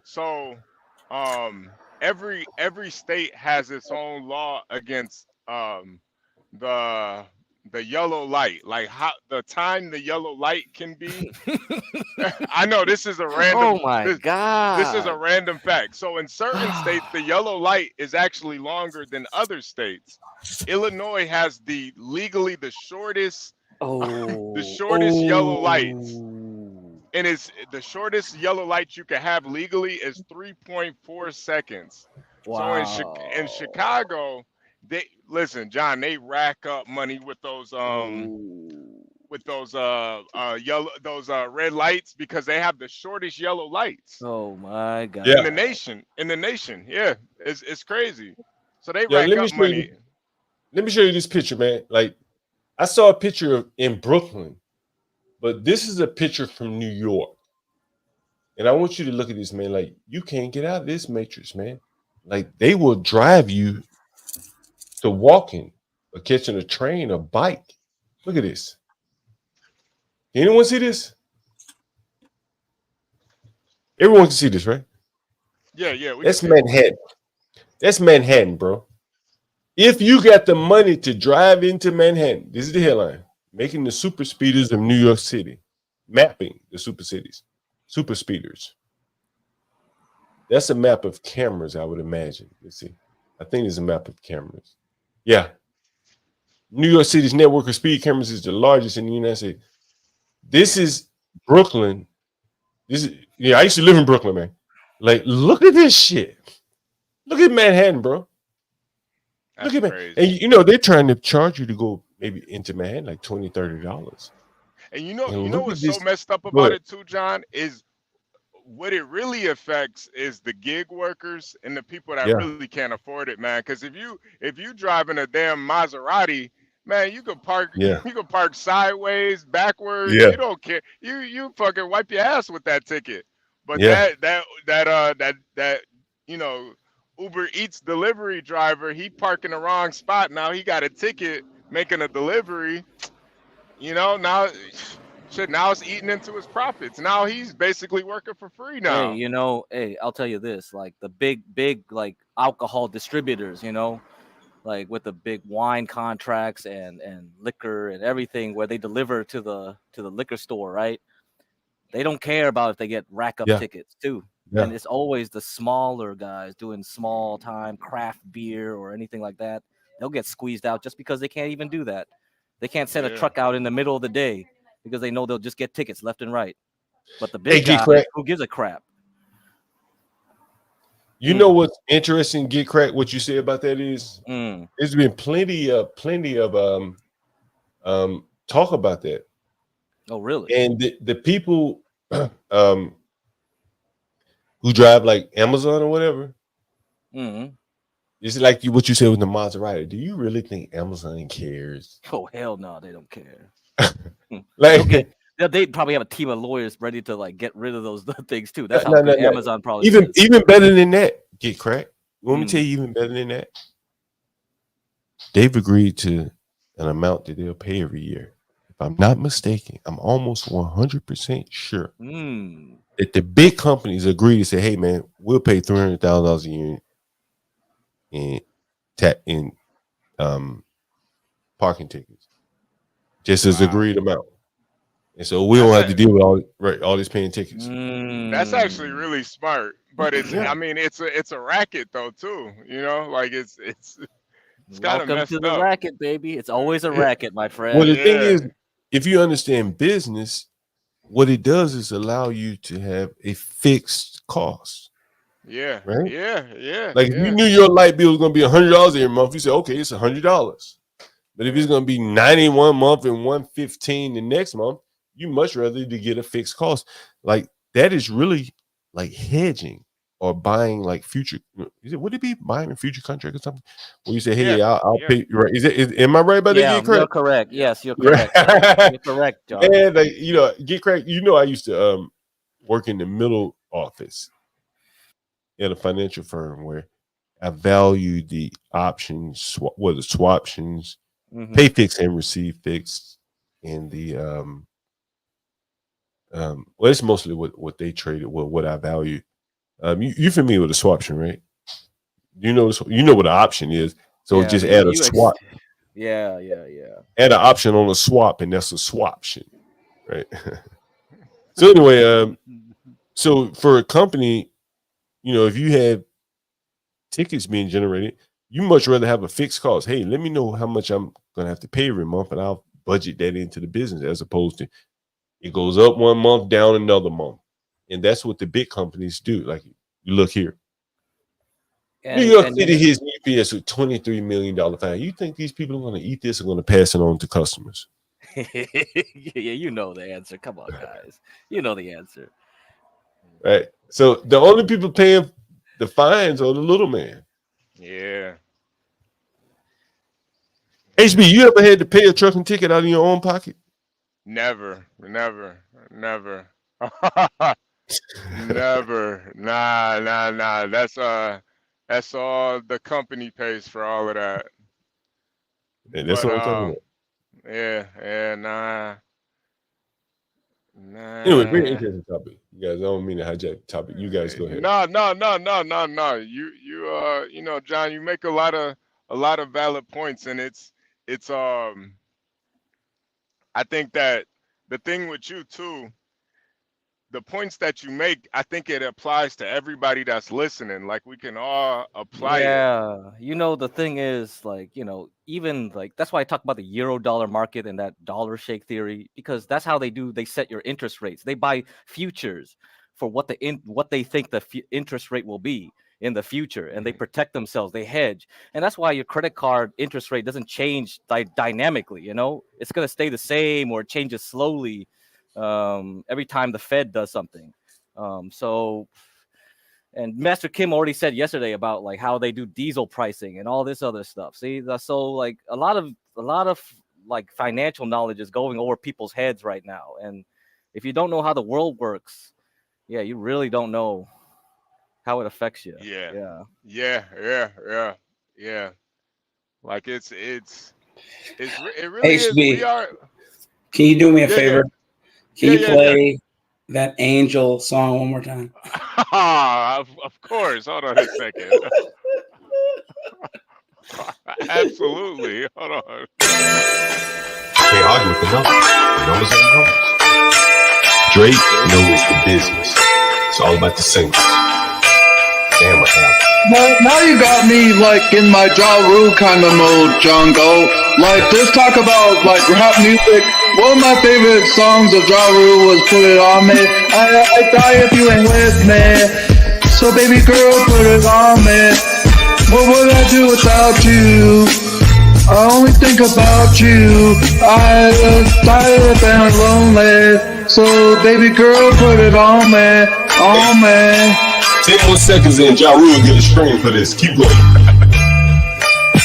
every state has its own law against the the yellow light, like how the time the yellow light can be. I know this is a Oh random my this is a god. random fact. So in certain states the yellow light is actually longer than other states. Illinois has legally the shortest the Oh. shortest yellow lights, Oh. and it's the shortest yellow light you can have legally is 3.4 seconds. So in Wow. Chicago, they listen, John, they rack up money Oh. with those yellow those red lights because they have the shortest yellow lights Oh my Yeah. god. in the nation. Yeah, it's crazy. So they Yeah, rack up money. let me show you this picture, man. Like I saw a picture in Brooklyn, but this is a picture from New York. And I want you to look at this, man. Like, you can't get out of this matrix, man. Like, they will drive you to walking or catching a train or bike. Look at this. Can anyone see this? Everyone can see this, right? Yeah, we can That's see it. Manhattan. That's Manhattan, bro. If you got the money to drive into Manhattan, this is the headline: making the super speeders of New York City, mapping the super cities, super speeders. That's a map of cameras, I would imagine. Let's see. I think it's a map of cameras. Yeah. New York City's network of speed cameras is the largest in the United States. This is Brooklyn. I used to live in Brooklyn, man. Like, look at this shit. Look at Manhattan, bro. Look That's at Manhattan. And crazy. you know, they're trying to charge you to go maybe into Manhattan like $20, $30. And And you know look at what's so this. messed up Go about ahead. it too, John, is what it really affects is the gig workers and the people that Yeah. really can't afford it, man. Because if you driving a damn Maserati, man, Yeah. you can park sideways, backwards. Yeah. You don't care. You fucking wipe your ass with that ticket. But Yeah. that you know Uber Eats delivery driver, he parked in the wrong spot. Now he got a ticket making a delivery. You know, now shit, now it's eating into his profits. Now he's basically working for free Hey, now. I'll tell you this, like the big like alcohol distributors, like with the big wine contracts and liquor and everything where they deliver to the liquor store, right? They don't care about if they get rack up Yeah. tickets too. Yeah. And it's always the smaller guys doing small time craft beer or anything like that. They'll get squeezed out just because they can't even do that. They can't send a Yeah. truck out in the middle of the day because they know they'll just get tickets left and right. But the Hey, big Get guys, Crack. who gives a crap? You know what's interesting, Get Crack? What you say about that is there's been plenty of talk about that. Oh, really? And the people who drive like Amazon or whatever, it's like what you said with the Maserati. Do you really think Amazon cares? Oh, hell no, they don't care. Like they probably have a team of lawyers ready to like get rid of those things too. That's how no, good no. Amazon probably even is. even better than that, Get Crack. Let me tell you even better than that. They've agreed to an amount that they'll pay every year. If I'm not mistaken, I'm almost 100% sure that the big companies agree to say, "Hey, man, we'll pay $300,000 a year in parking tickets, just as agreed amount." And so we don't have to deal with all this paying tickets. That's actually really smart. But it's I mean it's a racket though too. You know, like it's kind of Welcome messed to the up. racket, baby. It's always a racket, my friend. Well, the thing is, if you understand business, what it does is allow you to have a fixed cost. Yeah. Right? Yeah. Like if you knew your light bill was going to be $100 every month, you say, okay, it's $100. But if it's going to be 91 month and 115 the next month, you much rather to get a fixed cost. Like that is really like hedging or buying like future. Would it be buying a future contract or something? When you say, hey, I'll pay. Right? Am I right about that? Get Crack? You're correct. Yes, you're correct. You're correct, John. And like Get Crack. I used to work in the middle office at a financial firm where I valued the options, the swaptions, pay fixed and receive fixed, and the well, it's mostly what they traded. What I value. You familiar with a swaption, right? You know what an option is. So just add a swap. Yeah. Add an option on a swap, and that's a swaption, right? So anyway, so for a company, if you have tickets being generated, you much rather have a fixed cost. Hey, let me know how much I'm gonna have to pay every month, and I'll budget that into the business, as opposed to it goes up one month, down another month. And that's what the big companies do. Like you look here. New York City hits UPS with $23 million fine. You think these people are going to eat this or going to pass it on to customers? Yeah, you know the answer. Come on, guys. You know the answer. Right. So the only people paying the fines are the little man. Yeah. HB, you ever had to pay a trucking ticket out of your own pocket? Never. Never. Nah. That's all the company pays for all of that. And that's what I'm talking about. Yeah, nah. Anyway, very interesting topic. You guys, I don't mean to hijack the topic. You guys go ahead. No. You John, you make a lot of valid points, and it's I think that the thing with you too, the points that you make, I think it applies to everybody that's listening. Like we can all apply it. The thing is, like, even like that's why I talk about the euro-dollar market and that dollar shake theory, because that's how they set your interest rates. They buy futures for what they think the interest rate will be in the future, and they protect themselves. They hedge, and that's why your credit card interest rate doesn't change dynamically. It's going to stay the same, or it changes slowly every time the Fed does something. And Master Kim already said yesterday about like how they do diesel pricing and all this other stuff. See, so like a lot of like financial knowledge is going over people's heads right now, and if you don't know how the world works, you really don't know how it affects you. Yeah. Like it really is. We are. Can you do me a favor? Can you play that Angel song one more time? Of course. Hold on a second. Absolutely. Hold on. Can't argue with the numbers. The numbers are the numbers. Drake knows the business. It's all about the singles. Damn, I have. Now you got me like in my Ja Rule kind of mode, Jungle. Like just talk about like rap music. One of my favorite songs of Ja Rule was "Put It On Me." I die if you ain't with me. So baby girl, put it on me. What would I do without you? I only think about you. I was tired and lonely. So baby girl, put it on me, on me. 10 more seconds and Ja Rule get a stream for this. Keep going.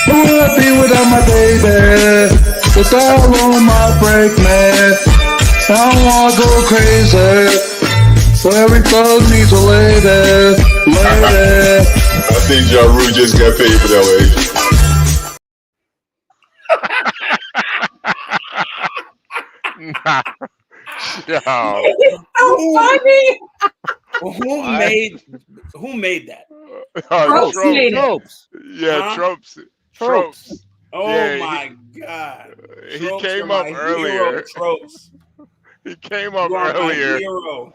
Who would I be without my baby? Without all my break, man. I don't wanna go crazy. So every thug needs a lady, lady. I think Ja Rule just got paid for that way. Nah. Yo. So funny. Who made that? Tropes made it. Tropes. Yeah, Huh? Tropes. Oh Yeah, my God. he Tropes came are up my earlier. hero, Tropes. He came up You are my earlier. hero.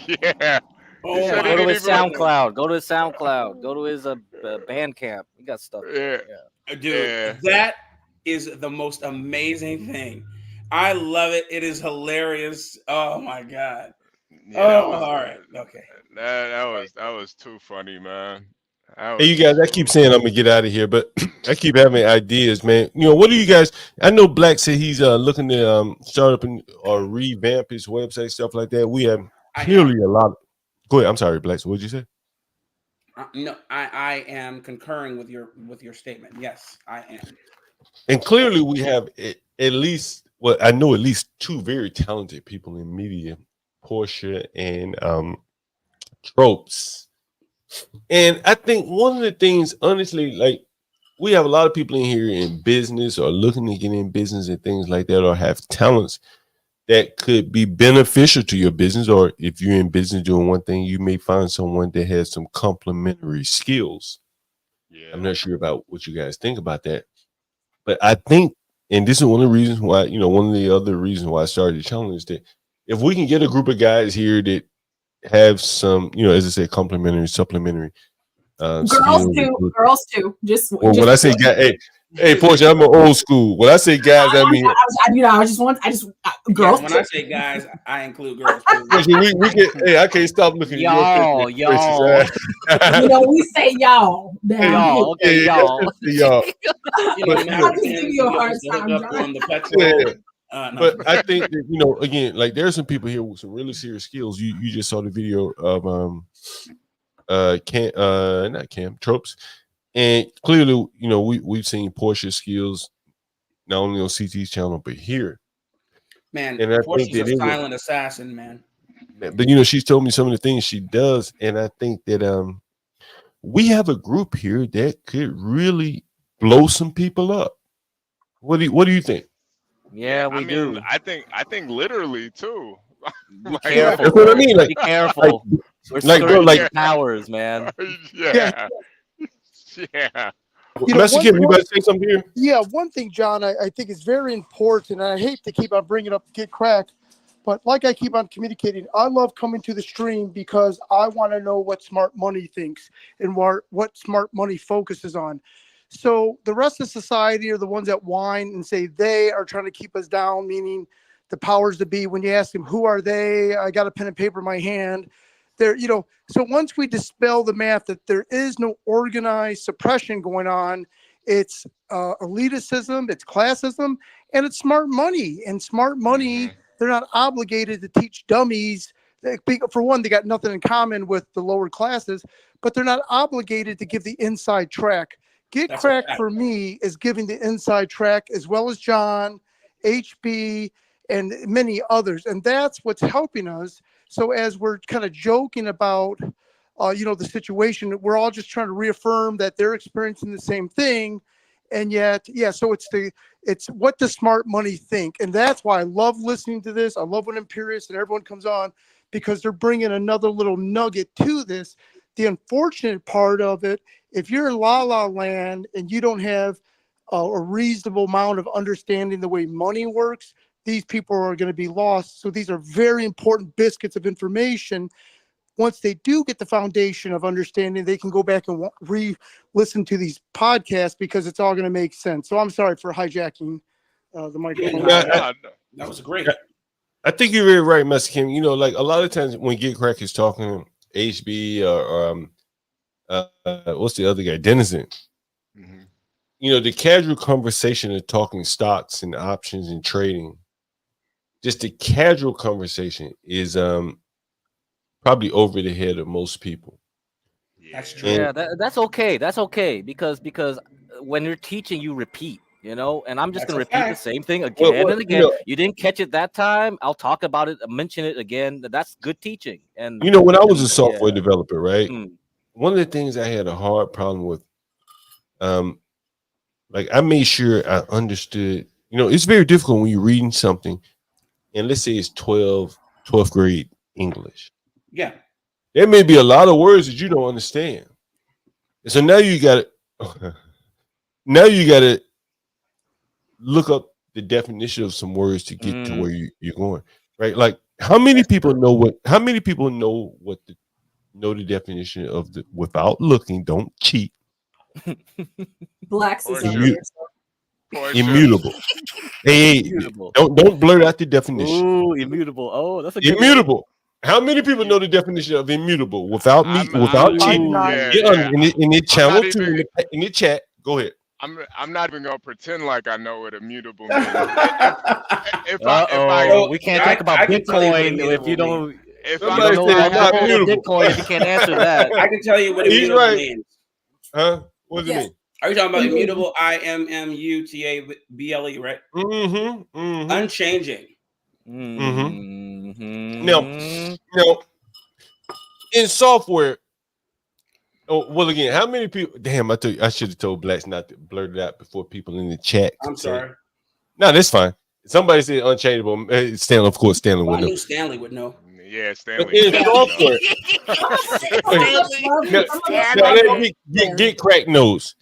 Yeah. Oh He said my he Go to didn't his even. SoundCloud. Go to his SoundCloud. Go to his Bandcamp. He got stuff. Yeah. Yeah. Dude, Yeah. that is the most amazing thing. I love it. It is hilarious. Oh my God. Yeah, that Oh, was all right. Okay. that was too funny, man. That Hey, was you guys, I too keep saying I'm gonna get out of here, but I keep having ideas, man. You know, what do you guys? I know Black said he's looking to start up or revamp his website, stuff like that. We have clearly a lot. Go ahead. I'm sorry, Black. So what'd you say? No, I am concurring with your statement. Yes, I am. And clearly, we have at least, well, I know at least two very talented people in media, Portia and Tropes. And I think one of the things, honestly, like we have a lot of people in here in business or looking to get in business and things like that, or have talents that could be beneficial to your business. Or if you're in business doing one thing, you may find someone that has some complementary skills. Yeah. I'm not sure about what you guys think about that. But I think, and this is one of the reasons why, you know, one of the other reasons why I started the channel is that if we can get a group of guys here that have some, you know, as I said, complementary, supplementary skills. Girls too. Just when I say guy, hey, Portia, I'm an old school. When I say guys, I mean, girls. When I say guys, I include girls too. we can. Hey, I can't stop looking at your picture. We say y'all. Y'all, okay, y'all. Y'all. I'm just giving you a hard time, John. But I think that, you know, again, like there's some people here with some really serious skills. You just saw the video of not Cam Tropes, and clearly, you know, we've seen Portia's skills not only on CT's channel but here. Man, and I Portia's think that a silent assassin, man. But you know, she's told me some of the things she does, and I think that we have a group here that could really blow some people up. What do you think? Yeah, we do. I think literally too. Be careful. That's what I mean. Like, be careful. We're like powers, man. Yeah. Yeah. Master Kim, you better say something here. Yeah, one thing, John, I think is very important, and I hate to keep on bringing up Get Crack, but like I keep on communicating, I love coming to the stream because I want to know what smart money thinks and what smart money focuses on. So the rest of society are the ones that whine and say they are trying to keep us down, meaning the powers that be. When you ask them, who are they? I got a pen and paper in my hand. There, so once we dispel the math that there is no organized suppression going on, it's elitism, it's classism, and it's smart money. And smart money, they're not obligated to teach dummies. For one, they got nothing in common with the lower classes, but they're not obligated to give the inside track. Get Crack for me is giving the inside track, as well as John, HB, and many others. And that's what's helping us. So as we're kind of joking about, the situation, we're all just trying to reaffirm that they're experiencing the same thing. And yet, so it's what does smart money think? And that's why I love listening to this. I love when Imperious and everyone comes on, because they're bringing another little nugget to this. The unfortunate part of it, if you're in La La Land and you don't have a reasonable amount of understanding the way money works, these people are going to be lost. So these are very important biscuits of information. once they do get the foundation of understanding, they can go back and re-listen to these podcasts because it's all going to make sense. So I'm sorry for hijacking the microphone. That was great. I think you're very right, Mr. Kim. You know, like a lot of times when Get Crack is talking, HB or what's the other guy, Denizen. Mm-hmm. You know, the casual conversation of talking stocks and options and trading, just the casual conversation is probably over the head of most people. That's true. Yeah, that's okay. That's okay because when you're teaching, you repeat. You know, and I'm just That's gonna a repeat the fact. same thing again and again. You know, You didn't catch it that time. I'll talk about it, mention it again. That's good teaching. And you know, when I was a software developer, right? Mm. One of the things I had a hard problem with, like I made sure I understood. You know, it's very difficult when you're reading something, and let's say it's 12th grade English. Yeah. There may be a lot of words that you don't understand, and so now you got to look up the definition of some words to get to where you're going, right? Like how many people know the definition of the without looking, don't cheat. Blacks is Immutable. Hey, Immutable. Don't blurt out the definition. Ooh, immutable. Oh, that's a good Immutable. How many people know the definition of immutable without cheating? In the channel two in the chat. Go ahead. I'm not even gonna pretend like I know what immutable means. We can't talk about Bitcoin if you don't. If you don't know Bitcoin, if you can't answer that. I can tell you what He's immutable right. means. Huh? What does it mean? Are you talking about immutable? IMMUTABLE, right? Mm-hmm. Unchanging. Mm-hmm. Now, in software. Oh, well, again, how many people? Damn, I should have told Blacks not to blurt it out before people in the chat. I'm sorry. No, that's fine. Somebody said unchangeable. Stanley, of course, Stanley would I know. knew Stanley would know. Yeah, Stanley. In software, get crack nose.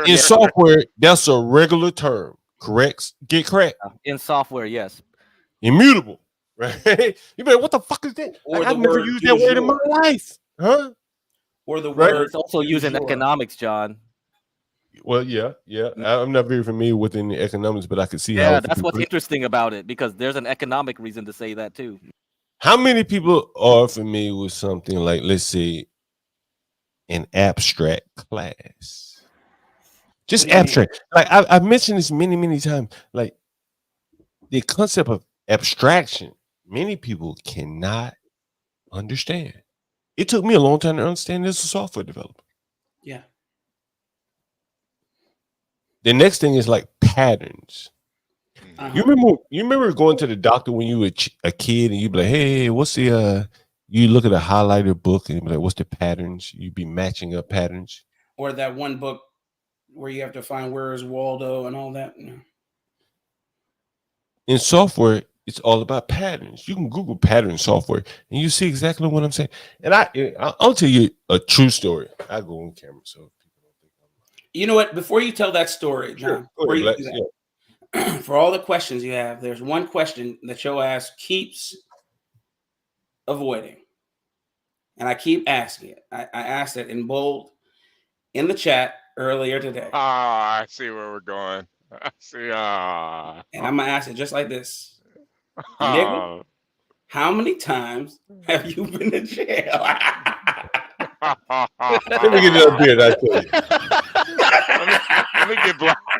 In software, that's a regular term, correct? Get crack. In software, yes. Immutable, right? You better, what the fuck is that? Or I've never used that word in my life, huh? Or the Right? word. It's also used in economics, John. Well, yeah. I'm not very familiar with any economics, but I can see how. Yeah, that's what's interesting about it because there's an economic reason to say that too. How many people are familiar with something like, let's say, an abstract class? Just abstract. Like I've mentioned this many times. Like the concept of abstraction, many people cannot understand. It took me a long time to understand as a software developer. Yeah. The next thing is like patterns. You remember going to the doctor when you were a kid and you'd be like, hey, what's the you look at a highlighter book and you'd be like, what's the patterns? You'd be matching up patterns. Or that one book where you have to find where is Waldo and all that. In software, it's all about patterns. You can Google pattern software and you see exactly what I'm saying. And I'll tell you a true story. I go on camera, so you know what? Before you tell that story, John, for all the questions you have, there's one question that your ass keeps avoiding. And I keep asking it. I asked it in bold in the chat earlier today. I see where we're going. I see. And I'm going to ask it just like this. Nigga, how many times have you been to jail? Let me get a beard, I tell you.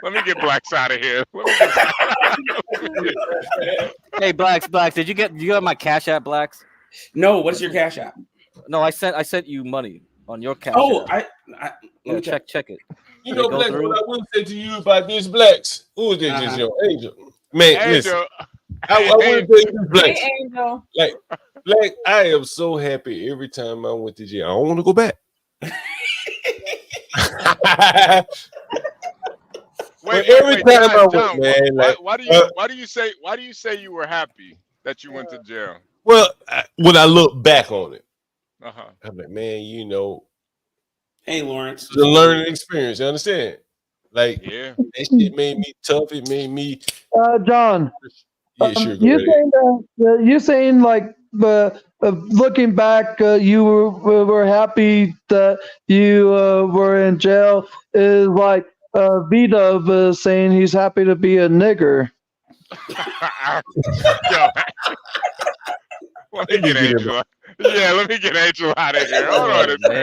Let me get Blacks out of here. Hey, Blacks, did you get my Cash App, Blacks? No, what's your Cash App? No, I sent you money on your Cash App. Yeah, check it. You know, Blacks, what I will say to you about these Blacks. Who is this? Just your angel. Man, Angel. Listen. I want to tell you, Blacks. Hey, Angel. Like, I am so happy every time I went to jail. I don't want to go back. Wait, time I John, went, man. Why do you say you were happy that you went to jail? Well, when I look back on it, I'm like, man, you know, hey, Lawrence, the learning experience. You understand? Like, that shit made me tough. It made me. John, Yeah, sure. you saying like looking back, you were happy that you were in jail is like Vito saying he's happy to be a nigger. Yo, let me get Angel. Yeah, let me get Angel out of here. Hold on a second.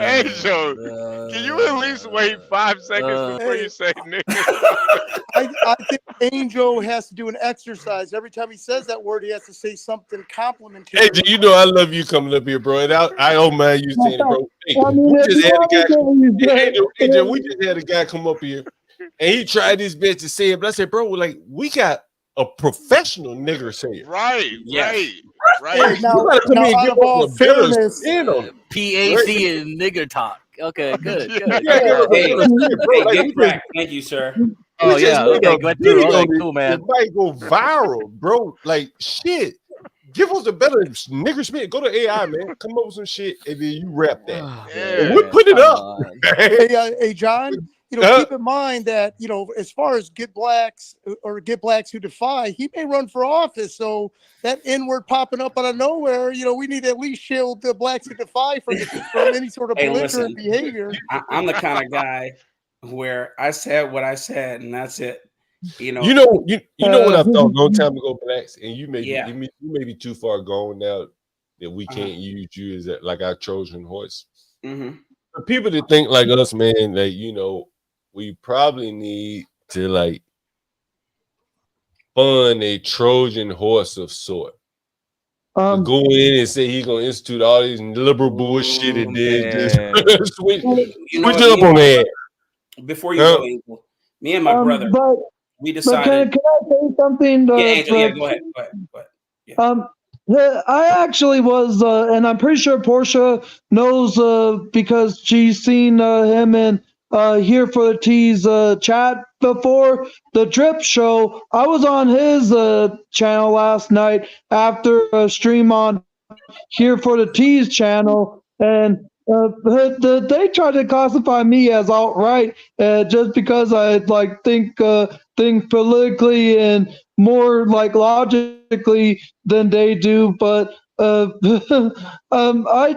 Angel, can you at least wait 5 seconds before you say nigga? I think Angel has to do an exercise. Every time he says that word, he has to say something complimentary. Angel, you know I love you coming up here, bro. And I don't mind you saying it, bro. Hey, I mean, we if just you had a want guy. to Hey, say- Angel, we just had a guy come up here, and he tried his best to say it, but I said, bro, like we got a professional nigger say it. Right, right. Hey, now, you gotta come now in and out give of us all a better fairness, spin on it. PAC and nigger talk. Okay, good, good. Yeah, give us a Hey, better spin, bro. hey, Like, get we cracked. Thank you, sir. Oh just yeah, made okay, a went through. All video right, that- cool, man. that might go viral, bro. Like shit. Give us a better nigger spin. Go to AI, man. Come up with some shit, and then you rap that. And we put it up. hey, John. Keep in mind that as far as get blacks who defy, he may run for office. So that N-word popping up out of nowhere, we need to at least shield the blacks who defy from any sort of Hey, belligerent listen, behavior. I'm the kind of guy where I said what I said, and that's it. You know what I thought a long time ago, blacks, and you may Yeah. be you may be too far gone now that we can't use you as like our Trojan horse. Mm-hmm. For people that think like us, man, that we probably need to like fund a Trojan horse of sort. To go in and say he's gonna institute all these liberal bullshit and then just switch what, up on that. Before you go, Angel, me and my brother, we But decided. can I say something? Yeah, Angel. Yeah, go ahead. Go ahead. I actually was, and I'm pretty sure Portia knows because she's seen him in Here for the Tease chat before the Drip Show. I was on his channel last night after a stream on Here for the Tease channel, and they tried to classify me as alt-right just because I think politically and more like logically than they do, but I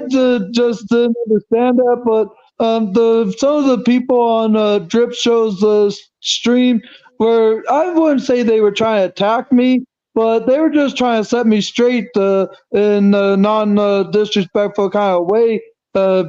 just didn't understand that. But some of the people on Drip Show's stream were, I wouldn't say they were trying to attack me, but they were just trying to set me straight in a non-disrespectful kind of way.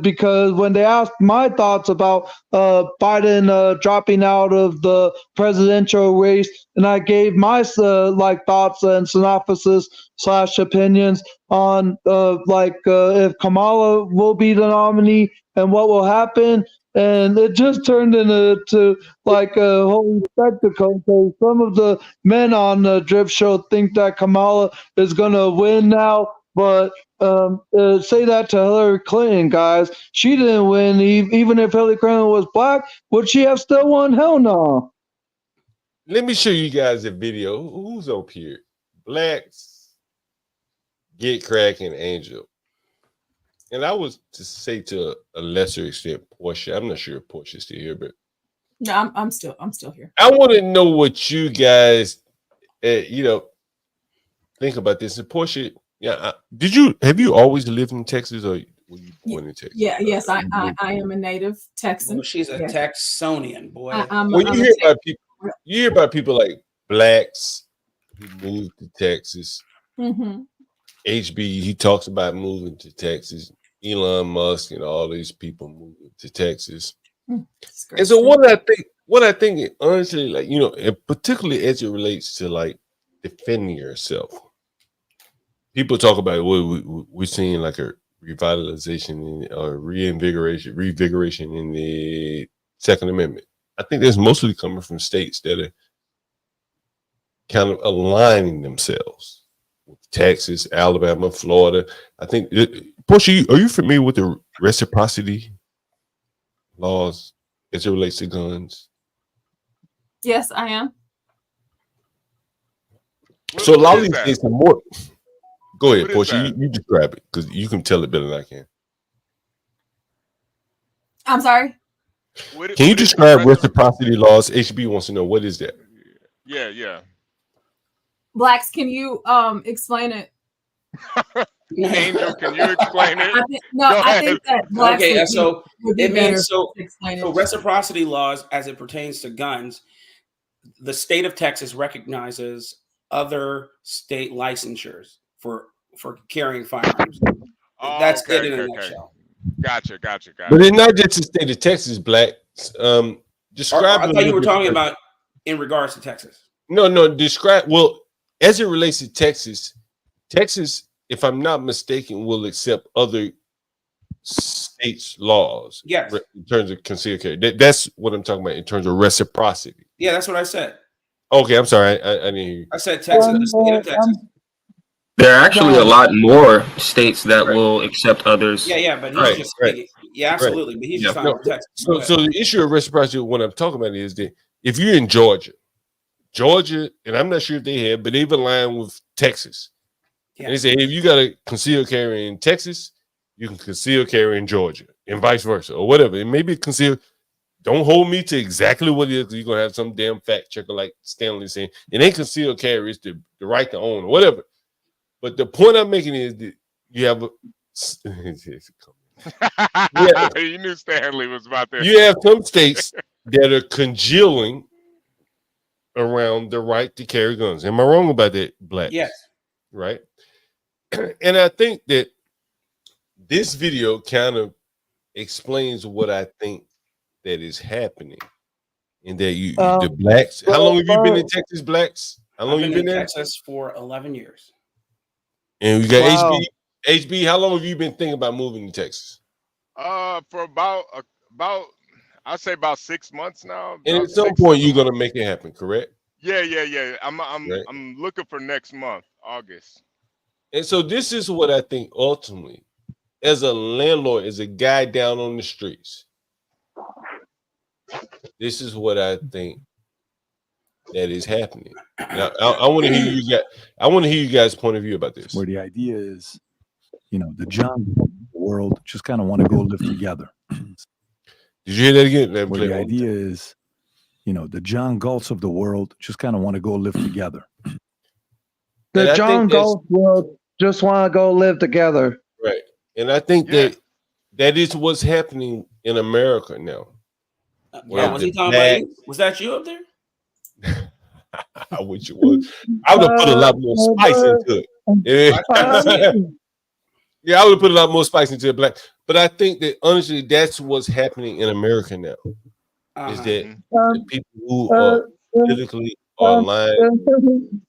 Because when they asked my thoughts about Biden dropping out of the presidential race, and I gave my thoughts and synopsis / opinions on if Kamala will be the nominee and what will happen, and it just turned into like a whole spectacle. So some of the men on the Drip Show think that Kamala is gonna win now, but say that to Hillary Clinton, guys. She didn't win. Even if Hillary Clinton was black, would she have still won? Hell no. Let me show you guys a video. Who's up here? Blacks, Get Cracking, Angel. And I was to say to a lesser extent, Portia. I'm not sure if Portia's still here, but No, I'm still here. I want to know what you guys, think about this. And Portia, have you always lived in Texas, or were you born in Texas? Yes, I am a native Texan. Well, she's a Yes. Texonian, boy. When you hear about people, you hear about people like blacks who moved to Texas. Mm-hmm. HB, he talks about moving to Texas. Elon Musk and all these people moving to Texas. And so what I think, honestly, and particularly as it relates to like defending yourself, people talk about we're seeing like a revitalization or revigoration in the Second Amendment. I think that's mostly coming from states that are kind of aligning themselves. Texas, Alabama, Florida. I think, Portia, are you familiar with the reciprocity laws as it relates to guns? Yes, I am. So a lot of these states are more. Go ahead, Portia. You describe it because you can tell it better than I can. I'm sorry. Can you describe reciprocity laws? HB wants to know, what is that? Yeah. Blacks, can you explain it? Angel, can you explain it? I think that blacks Okay, would so be it better means to explain so it. reciprocity laws as it pertains to guns, the state of Texas recognizes other state licensures for carrying firearms. Oh, That's okay, it in a okay, okay. nutshell. Gotcha. But it's not just the state of Texas, Black. Describe. I thought you were talking about in regards to Texas. No. Describe. Well, as it relates to Texas, if I'm not mistaken, will accept other states' laws. Yes. In terms of concealed carry. That's what I'm talking about in terms of reciprocity. Yeah, that's what I said. Okay, I'm sorry. I didn't hear you. I said Texas, the state of Texas. There are actually a lot more states that will accept others. Yeah, but he's just right. yeah, absolutely. But he's just talking about Texas. So the issue of reciprocity, what I'm talking about is that if you're in Georgia, and I'm not sure if they have, but they've aligned with Texas. Yeah. And they say if you got a concealed carry in Texas, you can conceal carry in Georgia, and vice versa, or whatever. It may be concealed. Don't hold me to exactly what it is. You're gonna have some damn fact checker like Stanley saying it ain't concealed carry, it's the right to own or whatever. But the point I'm making is that you have You knew Stanley was about there. You have some states that are congealing around the right to carry guns. Am I wrong about that, Black? Yes. Right. And I think that this video kind of explains what I think that is happening. And that the Blacks. How long have you been in Texas, Blacks? How long have you been in there? Texas for 11 years. And we got HB. How long have you been thinking about moving to Texas? For about I'd say about 6 months now. And at some point you're gonna make it happen, correct? Yeah. I'm looking for next month, August. And so this is what I think ultimately, as a landlord, as a guy down on the streets, this is what I think that is happening. Now, I want to hear you guys. I want to hear you guys' point of view about this. Where the idea is, the John world just kind of want to go live together. Did you hear that again? Where the idea is, the John Galts of the world just kind of want to go live together. The John Galt world just want to go live together. Right. And I think that is what's happening in America now. Was he talking about you? Was that you up there? I wish it was. I would have put a lot more spice into it. Yeah, I would have put a lot more spice into it, Black. But I think that honestly, that's what's happening in America now. Is that the people who are politically aligned.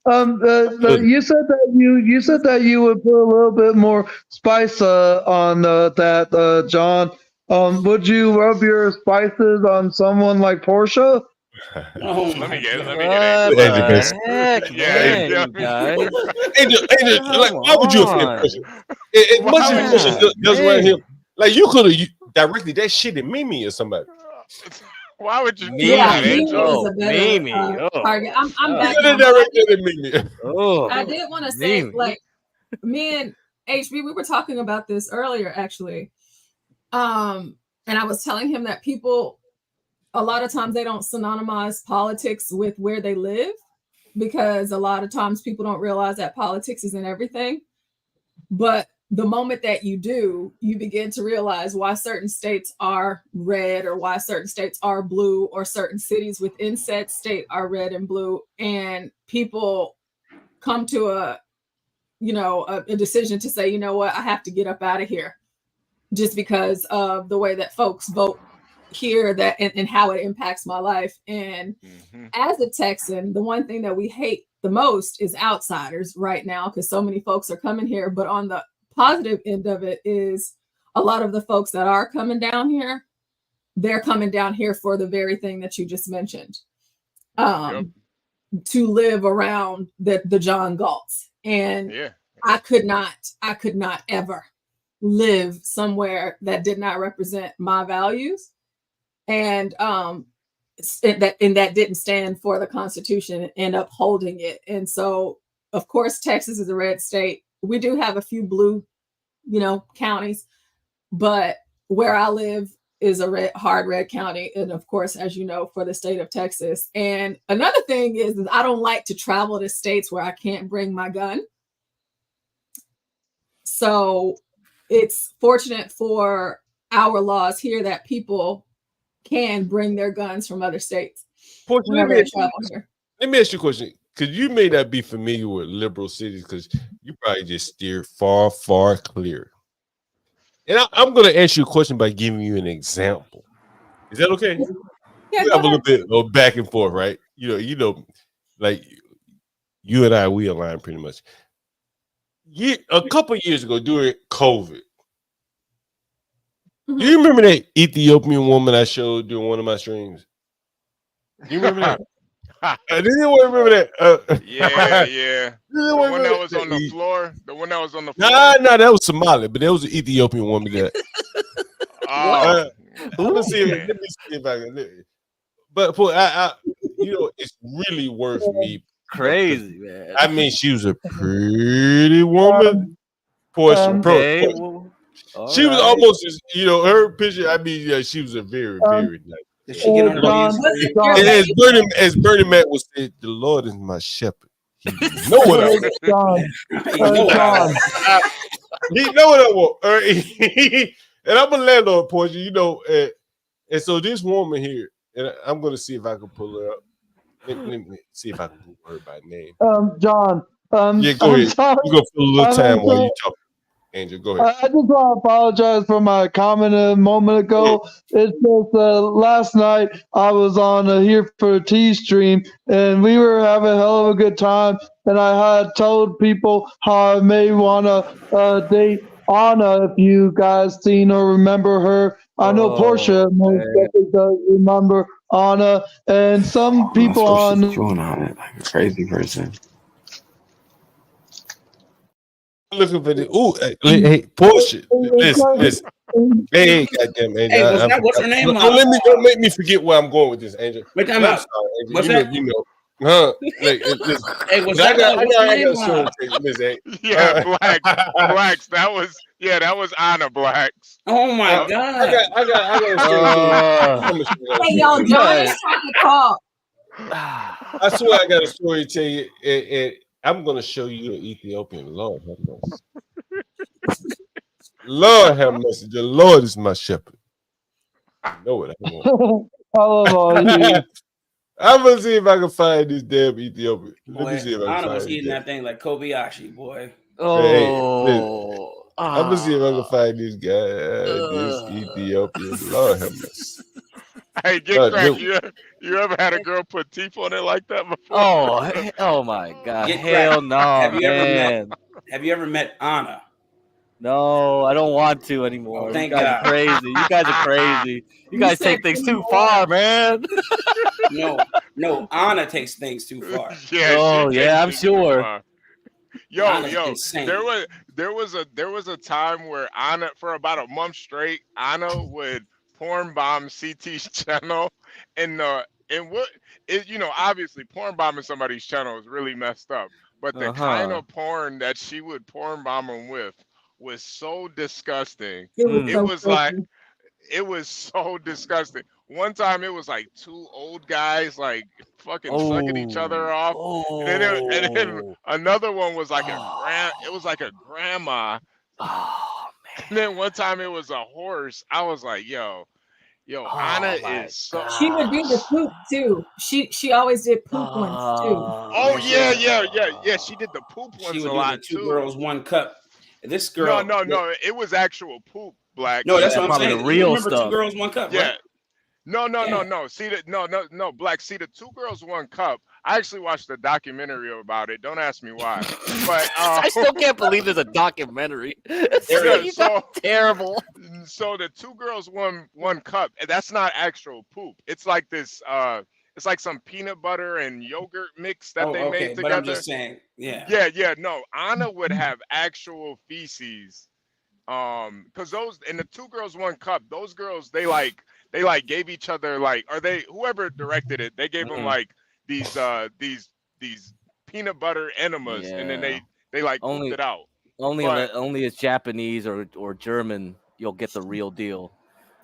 You said that you would put a little bit more spice on that, John. Would you rub your spices on someone like Portia? Let me get it. Like, why would you offend Portia? As much as Portia does around him, like you could have directed that shit at Mimi or somebody. Why would you do that, that, Angel? Mimi. Target. I'm back. I did want to say, like, me and HB, we were talking about this earlier, actually. And I was telling him that people, a lot of times they don't synonymize politics with where they live, because a lot of times people don't realize that politics is in everything. But the moment that you do, you begin to realize why certain states are red or why certain states are blue, or certain cities within said state are red and blue. And people come to a decision to say, you know what, I have to get up out of here just because of the way that folks vote here, that and how it impacts my life. And as a Texan, the one thing that we hate the most is outsiders right now, because so many folks are coming here. But on the positive end of it is a lot of the folks that are coming down here, they're coming down here for the very thing that you just mentioned, to live around the John Galts. And I could not ever live somewhere that did not represent my values, and that didn't stand for the Constitution and upholding it. And so, of course, Texas is a red state. We do have a few blue, counties, but where I live is a hard red county. And of course, as you know, for the state of Texas. And another thing is I don't like to travel to states where I can't bring my gun. So it's fortunate for our laws here that people can bring their guns from other states whenever they travel here. Let me ask you a question, because you may not be familiar with liberal cities, because you probably just steer far, far clear. And I'm going to ask you a question by giving you an example. Is that okay? Yeah, we have a little bit of back and forth, right? You know, like you and I, we align pretty much. A couple of years ago during COVID, do you remember that Ethiopian woman I showed during one of my streams? Do you remember that? Did anyone remember that? Yeah. The one that was on the floor. The one that was on the floor. No, that was Somali, but there was an Ethiopian woman that. Let me see if I can. But it's really worth me. Crazy, man. I mean, she was a pretty woman. Portia. She was almost as, her picture. I mean, yeah, she was a very, very nice. Did she get on her knees? As Bernie Mac would say, the Lord is my shepherd. He know what I want. He know what I want. And I'm a landlord, Portia, and so this woman here, and I'm going to see if I can pull her up. Let me see if I can pull her by name. John. Yeah, go ahead. You're going to fill a little time while you talk. Angel, go ahead. I just want to apologize for my comment a moment ago. It's just last night I was on a Here for Tea stream, and we were having a hell of a good time, and I had told people how I may want to date Anna, if you guys seen or remember her. I know Portia most definitely does remember Anna, and some people on... chewing on it like a crazy person. Looking for the hey, Portia. Listen. Hey, goddamn, Angel. Hey, what's her name? Don't make me forget where I'm going with this, Angel. Wait, time out. What's that? Huh? Like, listen. Hey, what's that? I got a story to tell you. Listen, yeah, Blacks. That was Anna Blacks. Oh my God. I got a story to tell you. Hey, y'all, John is trying to talk. I swear I got a story to tell you. And I'm going to show you an Ethiopian. Lord have mercy. Lord have mercy. The Lord is my shepherd. I know it. I love all you. I'm going to see if I can find this damn Ethiopian. Boy, Let me see if I can Anna find was eating that. that thing like Kobayashi, boy. I'm going to see if I can find this guy, this Ethiopian. Lord have mercy. Hey, get cracked. You ever had a girl put teeth on it like that before? Oh my God. Get Hell cracked. no, Have you ever met Anna? No, I don't want to anymore. Oh, thank you guys God. are crazy. You guys are crazy. You guys take things too far, man. No, Anna takes things too far. Yeah, I'm sure. Yo, there was a time where Anna, for about a month straight, Anna would porn bomb CT's channel, and obviously porn bombing somebody's channel is really messed up, but the kind of porn that she would porn bomb them with was so disgusting. It was so disgusting. One time it was like two old guys like fucking sucking each other off, and then another one was like a grandma. And then one time it was a horse. I was like, yo, Anna is so. She would do the poop too. She always did poop ones too. Oh yeah. She did the poop ones She would a do lot the two too. girls, one cup. This girl. No. It was actual poop, Black. No, that's what I'm probably saying. the real Remember stuff. 2 girls, 1 cup, Yeah. right? No. See that? No, Black. See the 2 girls, 1 cup. I actually watched a documentary about it. Don't ask me why. But I still can't believe there's a documentary. Terrible. So the 2 girls, 1 cup. That's not actual poop. It's like this. It's like some peanut butter and yogurt mix that they made together. But I'm just saying, Yeah. No, Anna would have actual feces. Because those in the 2 girls, 1 cup. Those girls, they gave each other whoever directed it, they gave them like these peanut butter enemas, and then they pooped it out. Only as Japanese or German you'll get the real deal.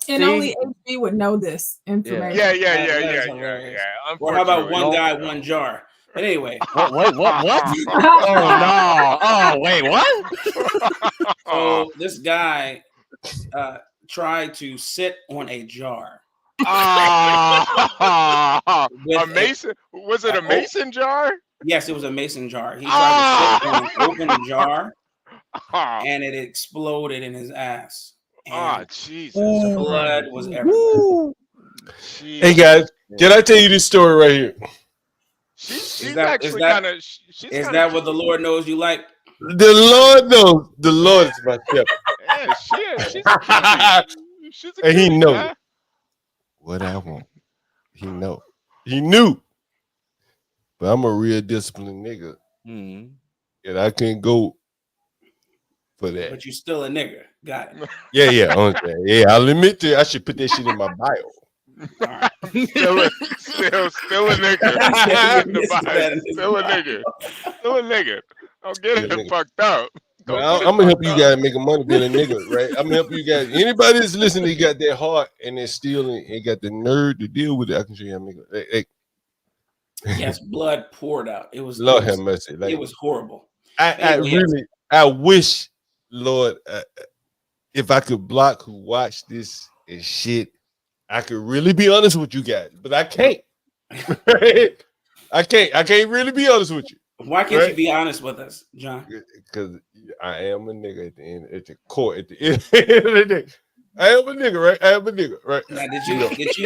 And only HB would know this information. Yeah. Or how about one guy, one jar? But anyway. What? Oh no! Oh wait, what? So this guy tried to sit on a jar. A mason? Was it a mason jar? Yes, it was a mason jar. He tried to sit on an open jar, and it exploded in his ass. Jesus! Blood was everywhere. Hey guys, can I tell you this story right here? She's actually kind of. Is that what the Lord knows you like? The Lord knows. The Lord is my shepherd. Yeah, she's a cutie. She's a And he cutie, knows man. what I want. He know. He knew. But I'm a real disciplined nigga. Mm. And I can't go for that. But you still a nigga. Got it. Yeah. Yeah, I'll admit to it. I should put that shit in my bio. Still a nigga. Still a nigga. Don't get it fucked up. I'm gonna help you guys make a money being a nigga, right? I'm gonna help you guys. Anybody that's listening, they got their heart and they're still and got the nerve to deal with it. I can show you how to make it. Hey. Yes, blood poured out. It was Lord have mercy. It was horrible. I wish, Lord, if I could block who watch this and shit, I could really be honest with you guys, but I can't. Right? I can't really be honest with you. Why can't you be honest with us, John? Because I am a nigga at the end, at the core, at the end of the day. I am a nigga, right? Now, did you place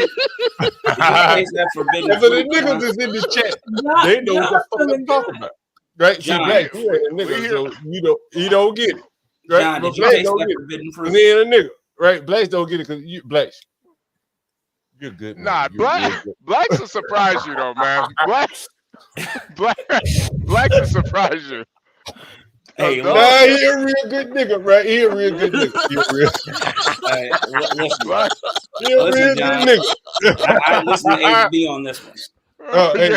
that forbidden For the fruit, niggas John? that's in the chat, they know what the fuck I'm talking about. Right? See, John, Black, you ain't a nigga, so you don't get it. Right? John, But did you Black taste don't that get forbidden it. fruit? And then a nigga, right? Blacks don't get it because you Blacks. You're good. Man. Nah, You're Blacks will surprise you though, man. Blacks will surprise you. Hey, he a real good nigga, right? He a real good nigga. He a real John, good nigga. I listen to HB on this one. Hey,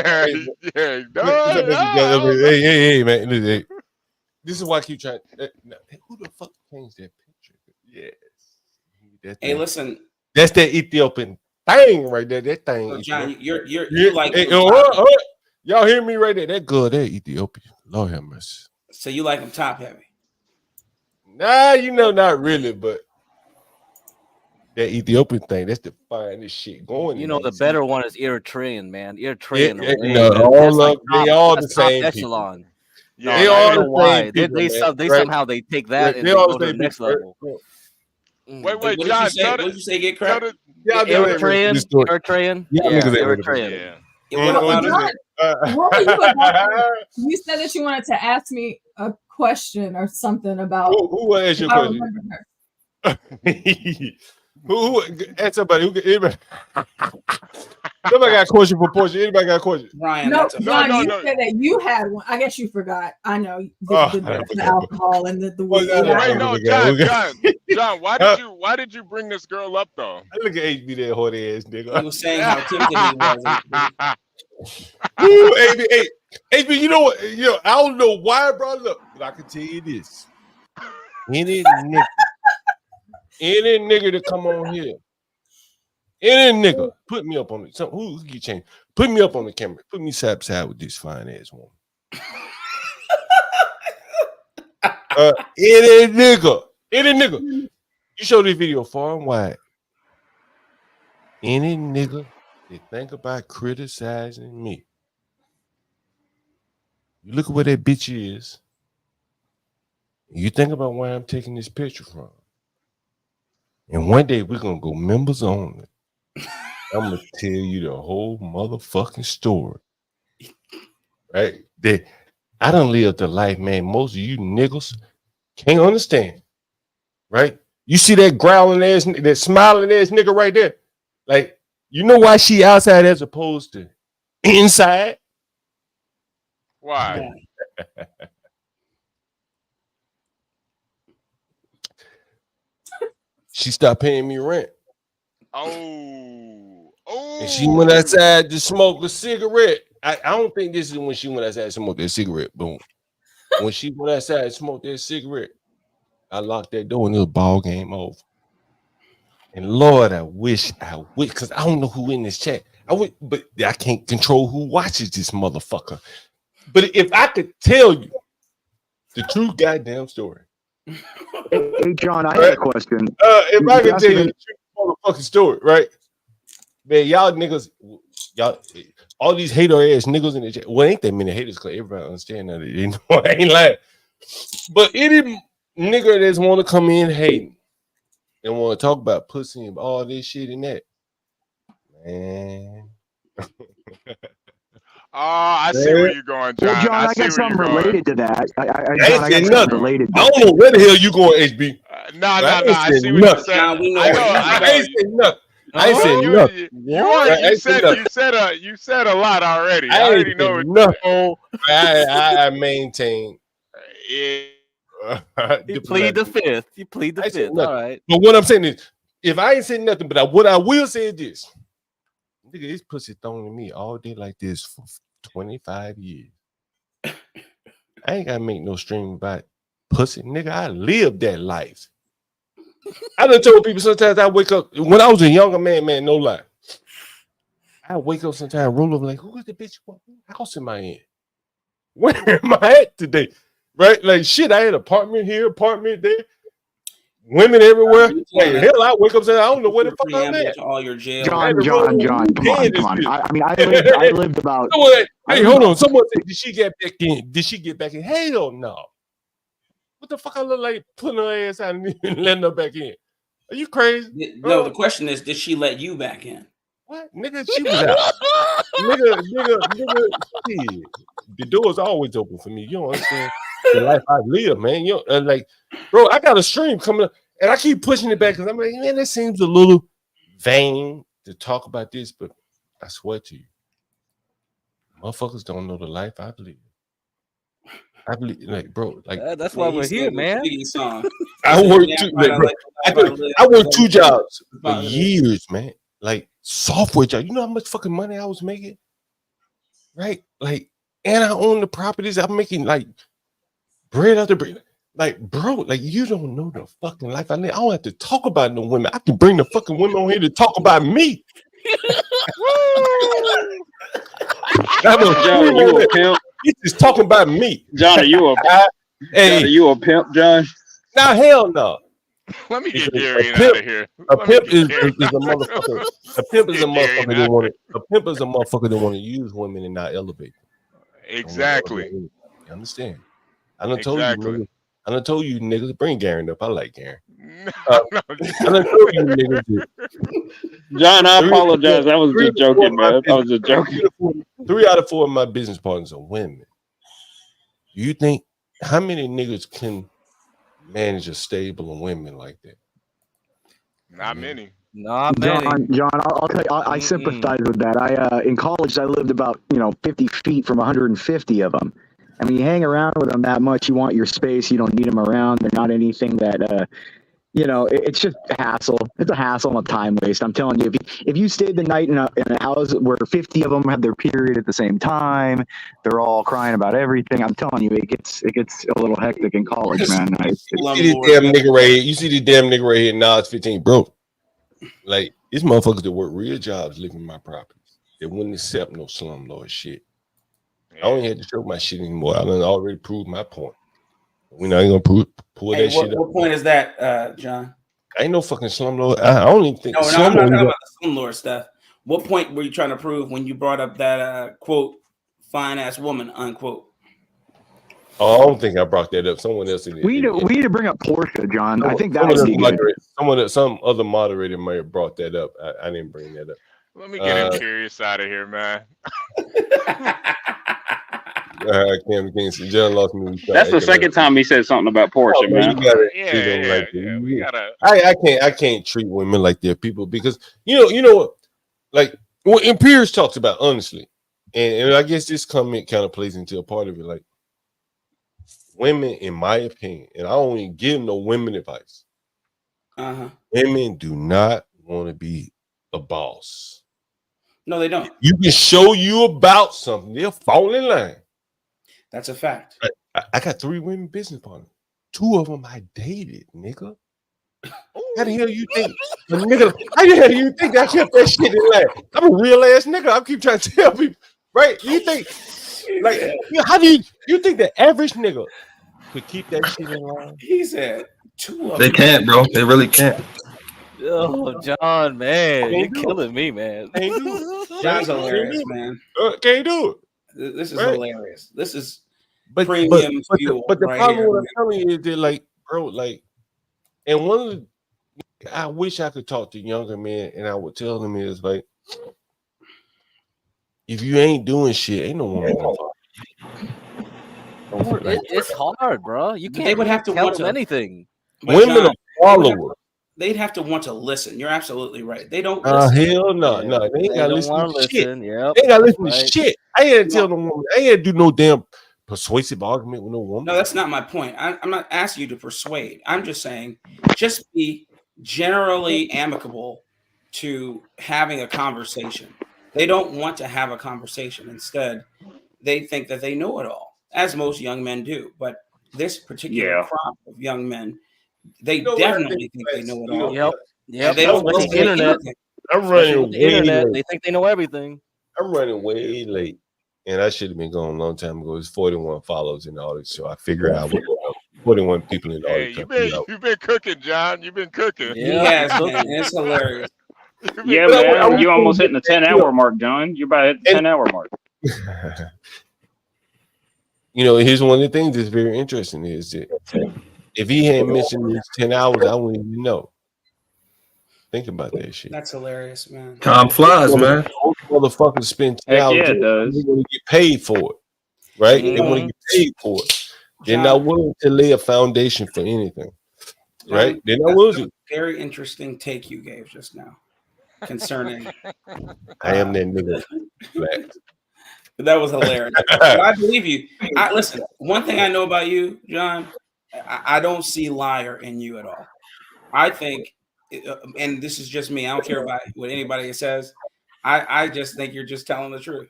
man. Listen, hey. This is why I keep trying. Who the fuck changed that picture? Yes. Hey, listen. That's that Ethiopian thing right there. That thing. So John, you're like y'all hear me right there? That girl, that Ethiopian. Lord have mercy. So you like them top heavy? Nah, not really, but that Ethiopian thing, that's the finest shit going. You know, the better one is Eritrean, man. Eritrean. They all the same echelon. people. Yeah, they all the know why. same people, They right? somehow they take that and they they all go the to the same next people, level. Wait, What John. did you say? Get credit? Eritrean. Yeah, Eritrean. What were you about? You said that you wanted to ask me a question or something about. Who asked your question? Who ask somebody? Anybody? Somebody got a question for Portia. Anybody got a question? Ryan, No, John, you said that you had one. I guess you forgot. I know the alcohol and the weed. Wait, no, John. Why did you bring this girl up though? Look at HB, that horny ass nigga. He was saying how tempted he was. Ooh, HB, you know what? I don't know why I brought it up, but I can tell you this: any nigga to come on here, any nigga, put me up on it. Who can change? Put me up on the camera. Put me side by side with this fine ass woman. Any nigga. You show this video far and wide. Any nigga that think about criticizing me. You look at where that bitch is. You think about where I'm taking this picture from. And one day we're gonna go members only. I'm gonna tell you the whole motherfucking story. Right? I done lived a life, man. Most of you niggas can't understand. Right? You see that growling ass, that smiling ass nigga right there? Like, you know why she outside as opposed to inside? Why? She stopped paying me rent. Oh. And she went outside to smoke a cigarette. I don't think this is when she went outside to smoke that cigarette. Boom. When she went outside and smoked that cigarette, I locked that door and it was ball game over. And Lord, I wish, because I don't know who in this chat. but I can't control who watches this motherfucker. But if I could tell you the true goddamn story. Hey, John, I have a question. If I could tell you the true motherfucking story, right? Man, y'all niggas, y'all, all these hater ass niggas in the chat. Well, ain't that many haters because everybody understand that. You know, I ain't lying. But any nigga that's want to come in hating and want to talk about pussy and all this shit and that, man. Oh, I see where you're going, John. Well, John, I see got where something you're going. related to that. I John, ain't I got said something nothing. related. I don't know where the hell you going, HB. No. I I see what nothing. you said. John, we know I what know. you I I ain't said nothing. I ain't said nothing. You said a lot already. I I already ain't know said what nothing. I maintain. You plead the fifth. You plead the fifth. All right. But what I'm saying is, if I ain't saying nothing, but what I will say is this: nigga, this pussy thrown to me all day like this for 25 years. I ain't gotta make no stream about pussy, nigga. I lived that life. I done told people sometimes I wake up when I was a younger man, no lie. I wake up sometimes, roll over like, who is the bitch? What house am I in? Where am I at today? Right? Like shit, I had apartment here, apartment there, women everywhere. Like, hell, I wake up saying, I don't know where the fuck I'm at. To all your jail. John, come on. I mean, I lived about. Hey, hold on. Someone said, did she get back in? Did she get back in? Hell no. What the fuck I look like putting her ass out and letting her back in? Are you crazy? No, the question is, did she let you back in? What? Nigga, she was out. nigga, shit. The door's always open for me. You don't understand the life I live, man. You know, like, bro, I got a stream coming up and I keep pushing it back because I'm like, man, that seems a little vain to talk about this, but I swear to you, motherfuckers don't know the life I live. I believe, like, bro, like that's why we're here, man. I worked 2 jobs for years, man. Like software job. You know how much fucking money I was making, right? Like, and I own the properties. I'm making like bread after bread. Like, bro, like you don't know the fucking life I live. I don't have to talk about no women. I can bring the fucking women on here to talk about me. John, you a pimp? He's just talking about me. John, are you a hey, John, are you a pimp, John? Nah, hell no. Let me get Gary out of here. A pimp is a motherfucker. A pimp is a motherfucker that want to. A pimp is a motherfucker that want to use women and not elevate them. Exactly. You understand? I done told you, niggas. I done told you niggas. Bring Gary up. I like Gary. I done told you niggas. John, I apologize. I was just joking, man. I was just joking. 3 out of 4 of my business partners are women. Do you think how many niggas can manage a stable of women like that? Not many. Not many. John, I'll tell you, I sympathize with that. I in college, I lived about 50 feet from 150 of them. And when you hang around with them that much, you want your space. You don't need them around. They're not anything that it's just a hassle. It's a hassle and a time waste. I'm telling you, if you stayed the night in a house where 50 of them had their period at the same time, they're all crying about everything. I'm telling you, it gets a little hectic in college, man. You see this damn nigga right here. You see the damn nigga right here. Now it's 15, bro. Like these motherfuckers that work real jobs living in my properties. They wouldn't accept no slumlord shit. I don't even have to show my shit anymore. I done already proved my point. We're not gonna pull that shit up. What point is that, John? I ain't no fucking slumlord. I don't even think. No, I'm not talking about the slumlord stuff. What point were you trying to prove when you brought up that quote, fine ass woman, unquote? Oh, I don't think I brought that up. Someone else did. We need to bring up Portia, John. I think that would be good. Some other moderator may have brought that up. I didn't bring that up. Let me get him curious out of here, man. John lost me. That's the second time he said something about Portia, man. We gotta. I can't treat women like they're people because you know what, like what Imperius talks about honestly, and I guess this comment kind of plays into a part of it. Like women, in my opinion, and I don't even give no women advice. Women do not want to be a boss. No, they don't. You can show you about something, they'll fall in line. That's a fact. I got 3 women business partners. 2 of them I dated, nigga. How the hell you think a nigga? How the hell you think I kept that shit in life? I'm a real ass nigga. I keep trying to tell people, right? You think like how do you think the average nigga could keep that shit in line? He said 2 of They them. can't, bro. They really can't. Oh, John, man, you're Can't do killing me, man. Can't do it. John's Can't hilarious, do it. man. Can't do it. This is Right? hilarious. This is But premium fuel. but the right problem here, what I'm man. telling you is that like, bro, like, and one of the I wish I could talk to younger men and I would tell them is like, if you ain't doing shit, ain't no woman gonna follow you. It's hard, bro. You can't. They would have to tell want them to anything. But Women John, are followers. they'd have to want to listen. You're absolutely right. They don't Hell listen. no, no, they ain't gotta don't listen wanna to shit. listen, yep, They ain't gotta listen right. to shit. I ain't gotta tell no woman. I ain't gotta do no damn persuasive argument with no woman. No, that's not my point. I'm not asking you to persuade. I'm just saying, just be generally amicable to having a conversation. They don't want to have a conversation. Instead, they think that they know it all, as most young men do. But this particular crop of young men, they definitely think they know it all. Yep. And they don't With want the to say internet. anything. I'm Especially running with the way internet, late. they think they know everything. I'm running way late, and I should have been going a long time ago. It's 41 follows in the audience, so I figure out 41 people in the Hey, audience. you've been cooking, John. You've been cooking. He has, man. It's hilarious. Yeah, man. You almost hitting the 10-hour mark, John. You're about to hit the 10-hour mark. You know, here's one of the things that's very interesting is that if he hadn't mentioned these 10 hours, I wouldn't even know. Think about that shit. That's hilarious, man. Time flies, man. Most motherfuckers spend 10 Heck hours. yeah, it does. They want to get paid for it, right? They want to get paid for it. They're not willing to lay a foundation for anything, right? They're not willing to. Very interesting take you gave just now concerning. I am that nigga. Black. That was hilarious. But I believe you. Listen, one thing I know about you, John, I don't see liar in you at all. I think, and this is just me, I don't care about what anybody says. I just think you're just telling the truth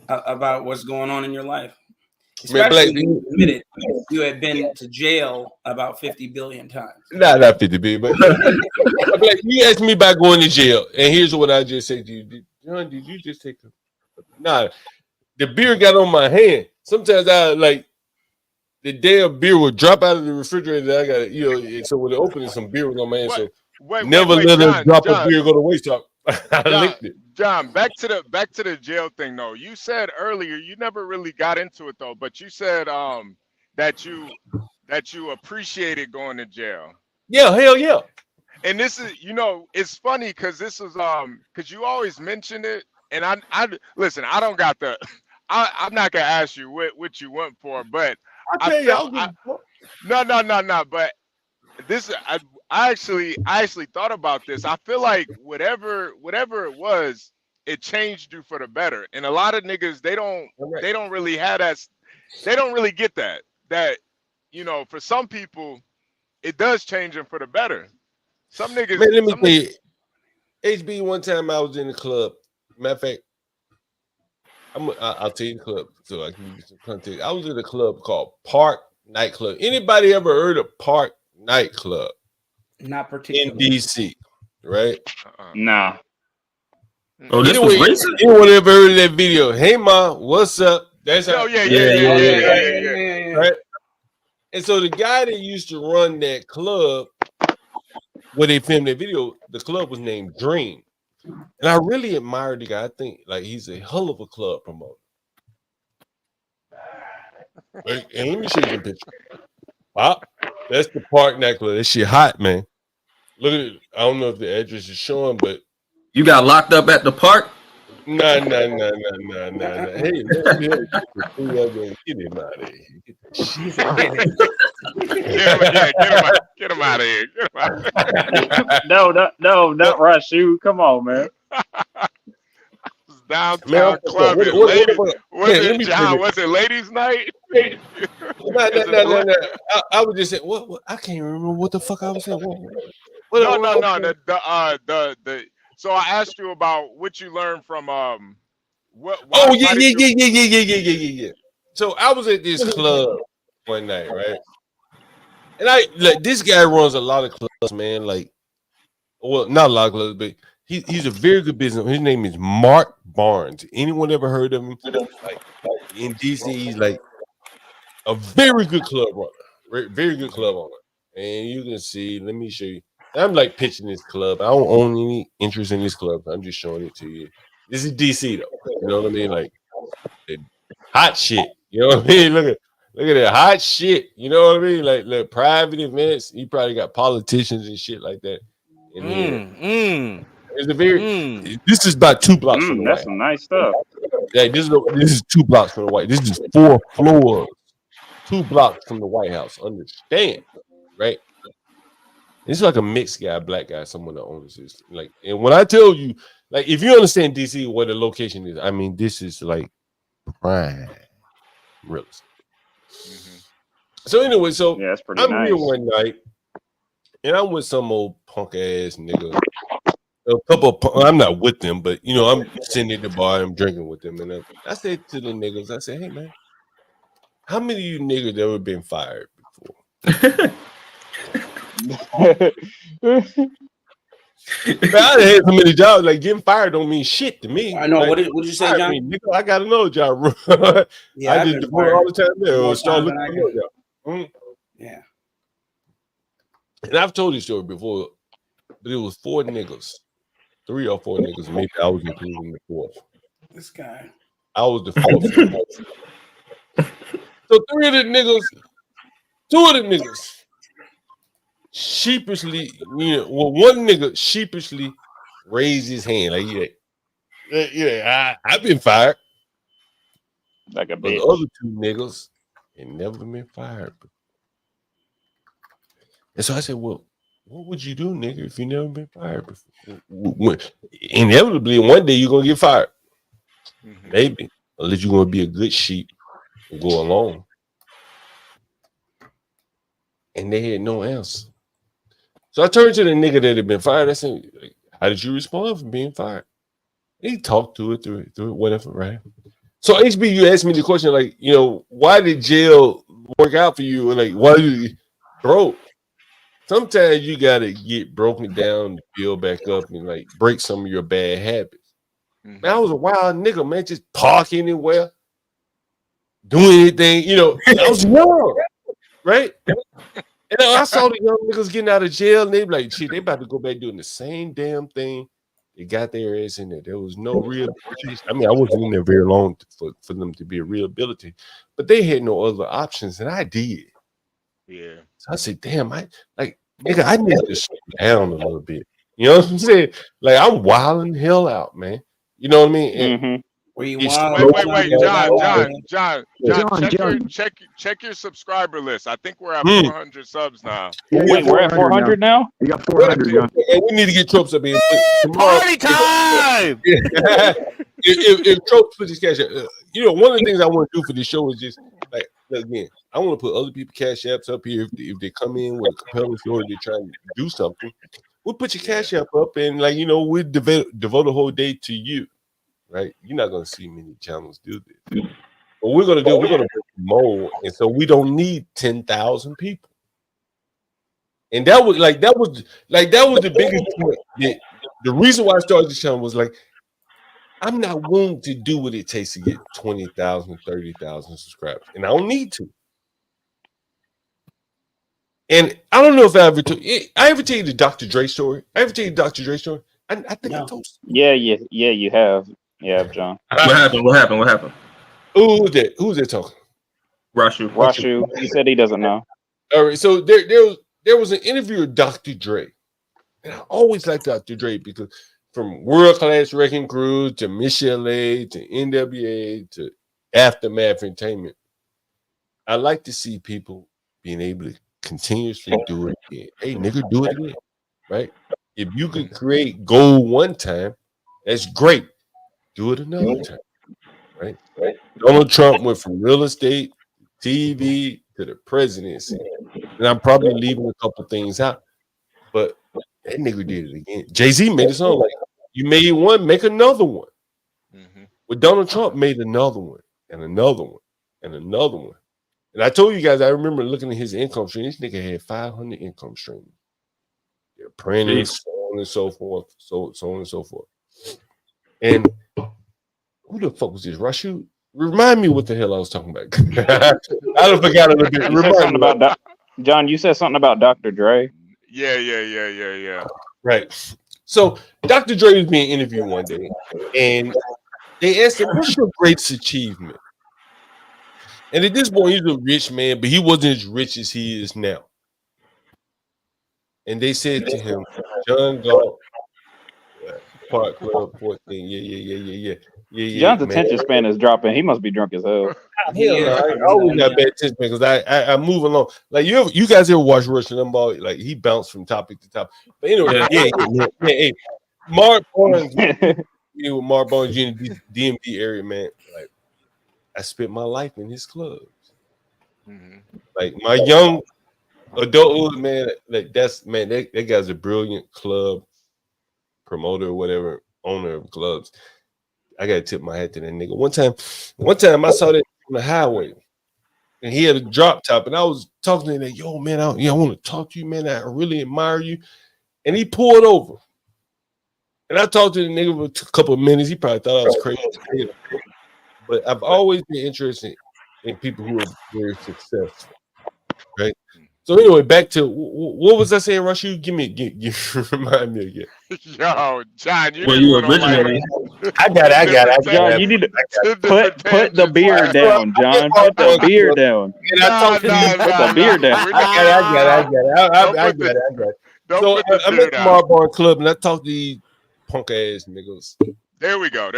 about what's going on in your life. Especially when you admitted you had been to jail about 50 billion times. Not 50 billion, but like, you asked me about going to jail, and here's what I just said to you. John, did you just take a... Nah, the beer got on my hand. Sometimes I like the damn beer would drop out of the refrigerator. I got it, you know. So when it opened, some beer was on my hand. So never let a drop of beer go to waste. I licked it. John, back to the jail thing though. You said earlier you never really got into it though, but you said that you appreciated going to jail. Yeah, hell yeah. And this is, you know, it's funny because this is because you always mention it, and I listen. I don't got the. I'm not gonna ask you what you went for, but I no. But this I actually thought about this. I feel like whatever it was, it changed you for the better. And a lot of niggas they don't really have that. They don't really get that you know, for some people it does change them for the better. Some niggas. Man, let me tell you, HB. One time I was in the club. Matter of fact, I'll tell you the club so I can give you some context. I was in a club called Park Nightclub. Anybody ever heard of Park Nightclub? Not particularly. In DC, right? Nah. Oh, this was recent. Anyone ever heard of that video? Hey, Ma, what's up? That's how. Yeah. Right. And so the guy that used to run that club where they filmed that video, the club was named Dream. And I really admire the guy. I think like he's a hell of a club promoter. And let me show you the picture. Pop, that's the Park Nightclub. That shit hot, man. Look at it. I don't know if the address is showing, but you got locked up at the park? Nah. Hey, get him out of here. Get him out of here. No, not Rashu. Come on, man. Downtown club. Was it ladies' night? No. I was just saying, what? I can't remember what the fuck I was saying. No. So I asked you about what you learned from Yeah. So I was at this club one night, right? And this guy runs a lot of clubs, man. Like Well, not a lot of clubs, but he's a very good business. His name is Mark Barnes. Anyone ever heard of him? Like in DC, he's like a very good club runner, very good club owner. And you can see. Let me show you. I'm like pitching this club. I don't own any interest in this club. I'm just showing it to you. This is DC though. You know what I mean? Like hot shit. You know what I mean? Look at that hot shit. You know what I mean? Like private events. He probably got politicians and shit like that in here. It's a very. This is about 2 blocks from the That's White some nice stuff. Yeah, this is 2 blocks from the White. This is 4 floors, 2 blocks from the White House. Understand, right? It's like a mixed guy, black guy, someone that owns this. Like, and when I tell you, like, if you understand DC, where the location is, I mean, this is like prime real estate. So anyway, so that's pretty I'm nice. here one night, and I'm with some old punk ass nigga. A couple of, I'm not with them, but you know, I'm sitting at the bar, I'm drinking with them, and I said to the niggas, I said, "Hey man, how many of you niggas ever been fired before?" Man, I had so many jobs. Like getting fired don't mean shit to me. I know. Like, What did you say, John? Nigga, I got another job. Yeah, I I've just been do it all the time. There, more or start time looking than I for can. another job. Yeah. And I've told this story before, but it was 4 niggas, 3 or 4 niggas. Maybe I was including the 4th. This guy. I was the 4th. So 3 of the niggas, 2 of the niggas, sheepishly, you know, well, one nigga sheepishly raised his hand, like, I've been fired. Like a But bitch. the other 2 niggas had never been fired. And so I said, well, what would you do, nigga, if you never been fired before? Inevitably, one day you're gonna get fired. Maybe. Unless you're gonna be a good sheep and go along. And they had no answer. So I turned to the nigga that had been fired. I said, how did you respond for being fired? He talked to it, through it, whatever, right? So HB, you asked me the question, like, you know, why did jail work out for you? And like, why did you, bro? Sometimes you gotta get broken down to build back up and like break some of your bad habits. Man, I was a wild nigga, man, just park anywhere, doing anything, you know. I was young, right? And I saw the young niggas getting out of jail, and they be like, shit, they about to go back doing the same damn thing. They got their ass in there. There was no rehabilitation. I mean, I wasn't in there very long for them to be a rehabilitation, but they had no other options, and I did. Yeah. So I said, damn, nigga, I need to slow down a little bit. You know what I'm saying? Like, I'm wilding hell out, man. You know what I mean? And Wait, John, check your subscriber list. I think we're at 400 subs now. Wait, we're at 400 now? You got 400, John. And we need to get Tropes up in. Party time! If Tropes put his cash up, you know, one of the things I want to do for this show is just like, again, I want to put other people's cash apps up here if they come in with a compelling story, they're trying to do something. We'll put your cash app up, and like, you know, we devote a whole day to you, right? You're not going to see many channels do this. What we're going to do, we're going to mold, and so we don't need 10,000 people. And that was the biggest thing. The reason why I started this channel was like, I'm not willing to do what it takes to get 20,000, 30,000 subscribers, and I don't need to. And I don't know if I ever tell you the Dr. Dre story. I think I told you. Yeah, you have. Yeah, John. What happened? Who's that talking? Rashu. He said he doesn't know. All right, so there was an interview with Dr. Dre. And I always liked Dr. Dre because from World Class Wrecking Crew to Michelle A to NWA to Aftermath Entertainment, I like to see people being able to continuously do it again. Hey, nigga, do it again, right? If you could create gold one time, that's great. Do it another time, right? Donald Trump went from real estate, TV to the presidency, and I'm probably leaving a couple things out, but that nigga did it again. Jay-Z made a song like, you made one, make another one. Well, Donald Trump made another one, and another one, and another one. And I told you guys, I remember looking at his income stream. This nigga had 500 income streams. The apprentice, on and so forth, so on and so forth. And who the fuck was this? Rashu? Remind me what the hell I was talking about. I don't forgot a little bit. You said something about John. You said something about Dr. Dre. Yeah. Right. So Dr. Dre was being interviewed one day, and they asked him, "What's your greatest achievement?" And at this point, he's a rich man, but he wasn't as rich as he is now. And they said to him, "John Galt, Park Club 14, yeah. John's attention span is dropping. He must be drunk as hell. Hell no, I always got bad attention because I move along. Like you guys ever watch Rush Limbaugh? Like he bounced from topic to topic. But anyway, yeah. Mark Barnes, with Mark Barnes in the DMV area, man. Like I spent my life in his clubs. Like my young adulthood, man. Like that guy's a brilliant club promoter or whatever, owner of clubs. I gotta tip my hat to that nigga. One time I saw that on the highway, and he had a drop top, and I was talking to him like, "Yo, man, I want to talk to you, man. I really admire you." And he pulled over, and I talked to the nigga for a couple of minutes. He probably thought I was crazy, but I've always been interested in people who are very successful, right? So anyway, back to what was I saying, Rush? You give remind me again. Yo, John, you originally. I got it. John, you need to put the beer down, John. Put the beer down. Put the beer down. I got it. So I'm at the Marlboro Club and I talked to these punk ass niggas. There we go.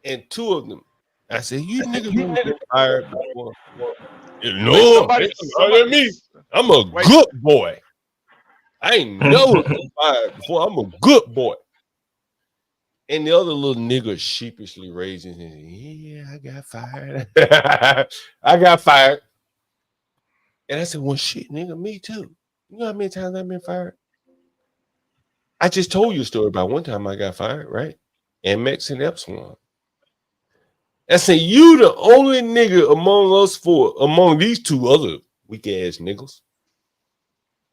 And two of them, I said, "You niggas been fired before?" No, me. I'm a good boy. I ain't never been fired before. I'm a good boy. And the other little nigga sheepishly raising his hand. "Yeah, I got fired." I got fired. And I said, "Well, shit, nigga, me too. You know how many times I've been fired? I just told you a story about one time I got fired, right? Amex and Epsilon. I said, you the only nigga among these two other weak ass niggas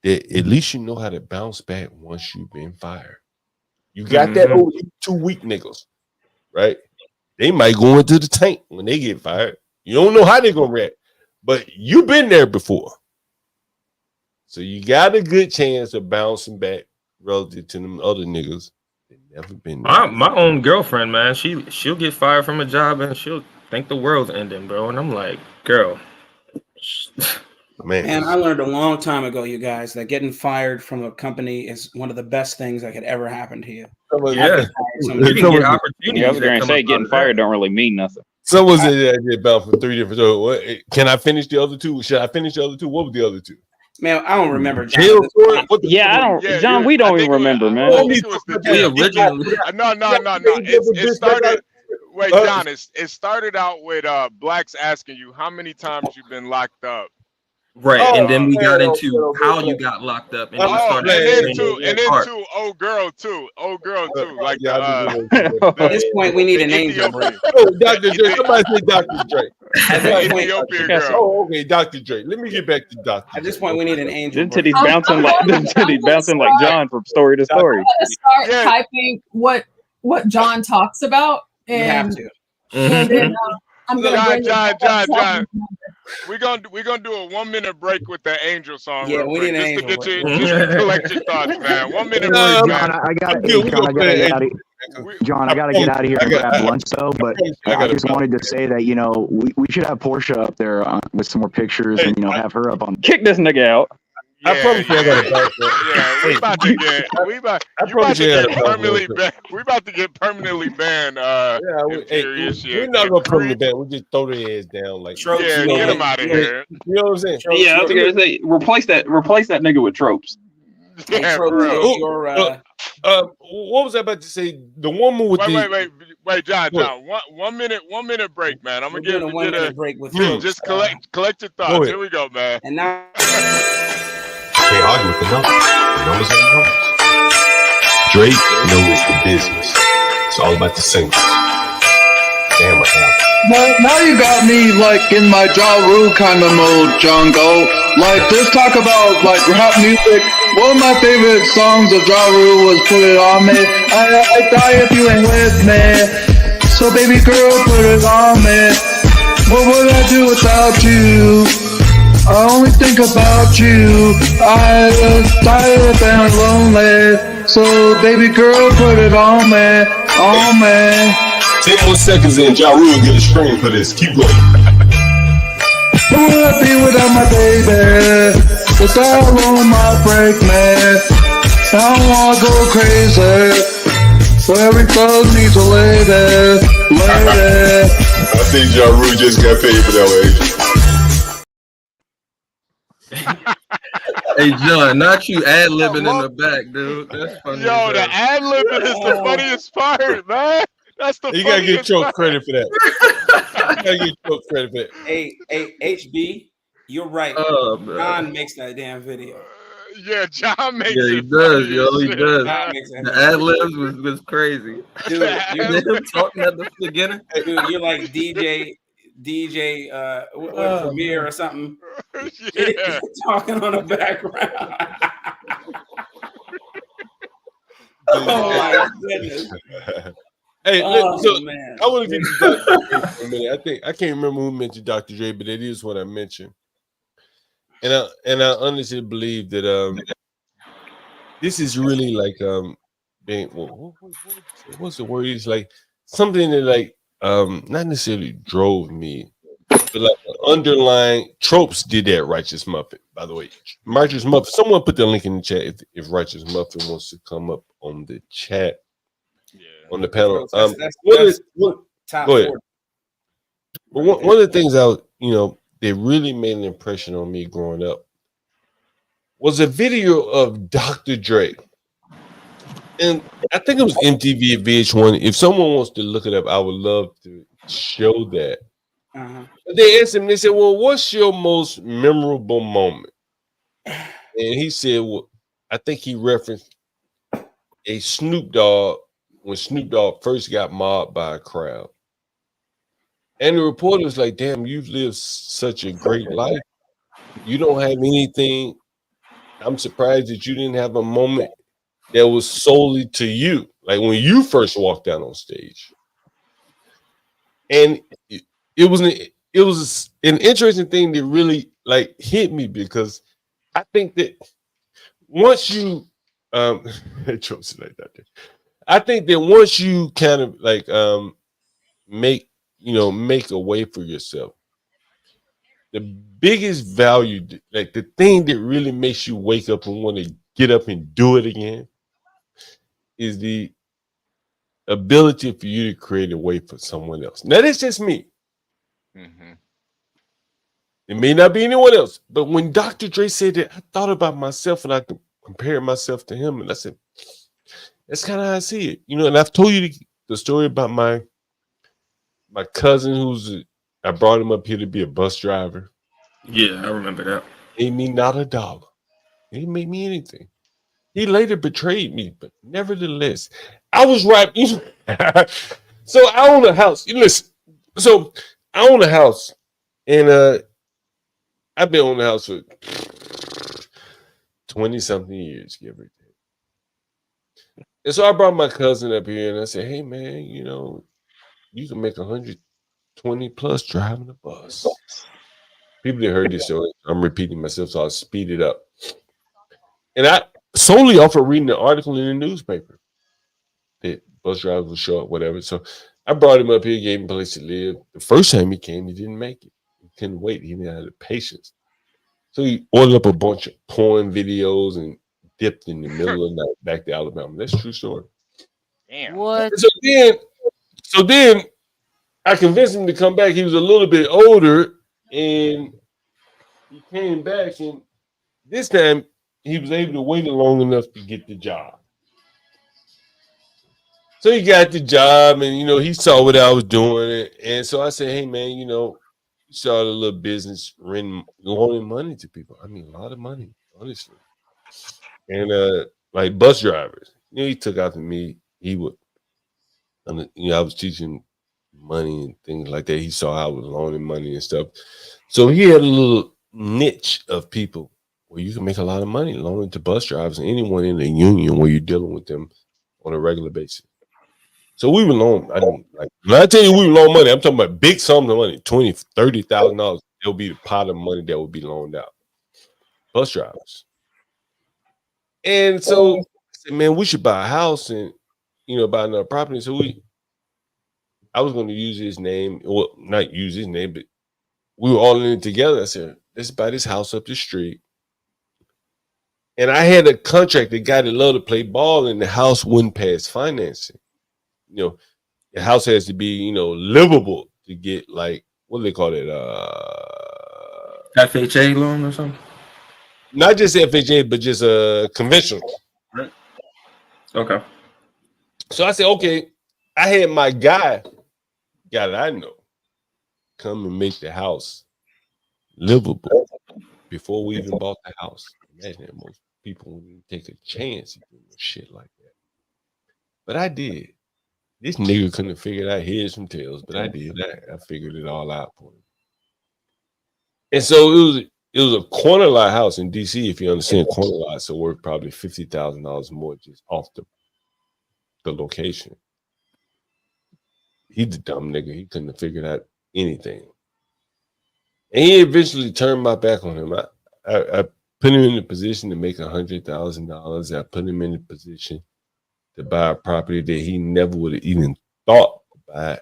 that at least you know how to bounce back once you've been fired. You got that over these two weak niggas, right? They might go into the tank when they get fired. You don't know how they're gonna react, but you've been there before. So you got a good chance of bouncing back relative to them other niggas that never been there. My own girlfriend, man, she'll get fired from a job and she'll think the world's ending, bro. And I'm like, girl. Man, I learned a long time ago, you guys, that getting fired from a company is one of the best things that could ever happen to you. Yeah. You can get opportunities. I was going to say getting fired don't really mean nothing. Someone said that I did bounce from 3 different. So can I finish the other two? Should I finish the other two? What were the other two? Man, I don't remember. John. I don't. John, we don't even remember, man. No. It started. Wait, John. It started out with blacks asking you how many times you've been locked up. Right, and then we got into how you got locked up, and then we started. And then two old girl too. Like at this point, we need an angel. Oh, Dr. Dre. Somebody say Dr. Dre. Ethiopian girl. Oh, okay, Dr. Dre. Let me get back to Dr. At this point, we need an angel. Then he's bouncing like John from story to story. I'm gonna start typing what John talks about, and you have to. And then, I'm gonna John. We're gonna do a 1 minute break with the angel song. Yeah, we need an angel. Just to collect your thoughts, man. 1 minute break, man. John, I gotta get out of here and grab lunch though. But I just wanted to say that we should have Portia up there with some more pictures and have her up on. Kick this nigga out. I promise you I got a Yeah, we about to get permanently banned. We're not gonna permanently ban. We just throw their ass down like tropes. Yeah, get them out of here. You know what I'm saying? Yeah, I was gonna say replace that nigga with tropes. Yeah, what was I about to say? The woman with wait, John. 1 minute break, man. I'm gonna give a 1 minute break with just collect your thoughts. Here we go, man. And now. Can't argue with the numbers. The numbers are the numbers. Drake knows the business. It's all about the singles. Damn, what happened? Now you got me like in my Ja Rule kind of mode, John Galt. Like this talk about like rap music One of my favorite songs of Ja Rule was Put It On Me. I die if you ain't with me. So baby girl, put it on me. What would I do without you? I only think about you. I tired and lonely. So baby girl, put it on me, on me. 10 more seconds in, Ja Rule get a screen for this. Keep going. Who would I be without my baby? The style on my break, man. I don't wanna go crazy. So every thug needs a lady, lady. I think Ja Rule just got paid for that one. Hey John, not you ad-libbing in the back, dude. That's funny. Yo, the ad-libbing is the funniest part, man. That's the You gotta get funniest your part. credit for that. You gotta get your credit for that. Hey, HB, you're right. Oh, man. John makes that damn video. Yeah, John makes Yeah, he it does, funny yo. as He shit, does. man. The ad-libs was crazy. Dude, Him talking at the beginning. Dude, you're like DJ what, Premier or something. Yeah. Talking on the background. Oh my goodness. Hey, Oh, so man. I want to get to Dr. Dre for a minute. I can't remember who mentioned Dr. Dre, but it is what I mentioned. And I honestly believe that this is really like being what's the word? It's like something that like not necessarily drove me, but like underlying tropes did that. Righteous Muffin, by the way. Righteous Muffin. Someone put the link in the chat if Righteous Muffin wants to come up on the chat. On the panel. That's top go ahead. 40. But one of the things that really made an impression on me growing up was a video of Dr. Dre. And I think it was MTV at VH1. If someone wants to look it up, I would love to show that. Uh-huh. They asked him, they said, well, what's your most memorable moment? And he said, well, I think he referenced a Snoop Dogg when Snoop Dogg first got mobbed by a crowd. And the reporter was like, damn, you've lived such a great life. You don't have anything. I'm surprised that you didn't have a moment that was solely to you, like when you first walked out on stage. And it was an interesting thing that really like hit me, because I think that once you I think that once you kind of like make a way for yourself, the biggest value, like the thing that really makes you wake up and want to get up and do it again, is the ability for you to create a way for someone else. Now that's just me. Mm-hmm. It may not be anyone else, but when Dr. Dre said that, I thought about myself and I compared myself to him, and I said, that's kind of how I see it, And I've told you the story about my cousin I brought him up here to be a bus driver. Yeah, I remember that. He made me not a dollar. He didn't make me anything. He later betrayed me, but nevertheless, I was right. So I own a house. Listen, so I own a house, and I've been on the house for 20-something years, give or take. And so I brought my cousin up here, and I said, hey, man, you can make 120 plus driving a bus. People that heard this story, I'm repeating myself, so I'll speed it up. And I solely off of reading the article in the newspaper that bus drivers will show up, whatever. So I brought him up here, gave him a place to live. The first time he came, he didn't make it. He couldn't wait. He didn't have the patience. So he ordered up a bunch of porn videos and dipped in the middle of the night back to Alabama. That's a true story. Damn. What? So then I convinced him to come back. He was a little bit older, and he came back, and this time he was able to wait long enough to get the job. So he got the job, and he saw what I was doing, and so I said, "Hey, man, you started a little business, loaning money to people. I mean, a lot of money, honestly, and like bus drivers. He took after me. He would, I was teaching money and things like that. He saw I was loaning money and stuff, so he had a little niche of people well, you can make a lot of money loaning to bus drivers and anyone in the union where you're dealing with them on a regular basis. So we would loan. I mean, like when I tell you we would loan money, I'm talking about big sums of money, $20,000, $30,000. There'll be the pot of money that would be loaned out. Bus drivers. And so I said, man, we should buy a house and buy another property. So I was going to use his name, well, not use his name, but we were all in it together. I said, let's buy this house up the street. And I had a contract, the guy that loved to play ball, and the house wouldn't pass financing. The house has to be, livable to get, like, what do they call it? FHA loan or something? Not just FHA, but just conventional. Right. Okay. So I said, okay, I had my guy that I know come and make the house livable before we even bought the house. Imagine that most people wouldn't take a chance doing shit like that. But I did. This nigga couldn't have figured out heads from tails, but I did. I figured it all out for him. And so it was a corner lot house in DC. If you understand, corner lots are worth probably $50,000 more just off the location. He's the dumb nigga. He couldn't have figured out anything. And he eventually turned my back on him. I put him in the position to make $100,000. I put him in the position to buy a property that he never would have even thought to buy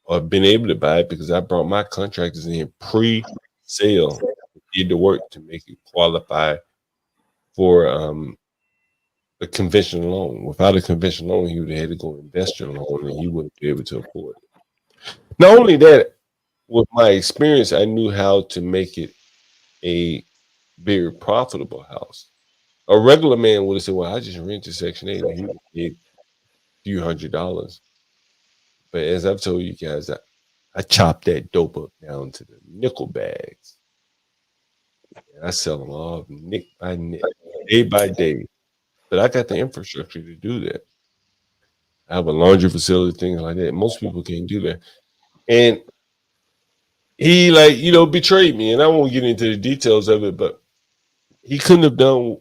or been able to buy it because I brought my contractors in pre-sale, did the work to make it qualify for a conventional loan. Without a conventional loan, he would have had to go investor loan and he wouldn't be able to afford it. Not only that, with my experience, I knew how to make it a very profitable house. A regular man would have said, well, I just rented Section 8 and he would get a few $100s. But as I've told you guys, I chopped that dope up down to the nickel bags. And I sell them all nick by nick, day by day. But I got the infrastructure to do that. I have a laundry facility, things like that. Most people can't do that. And he betrayed me. And I won't get into the details of it, but he couldn't have done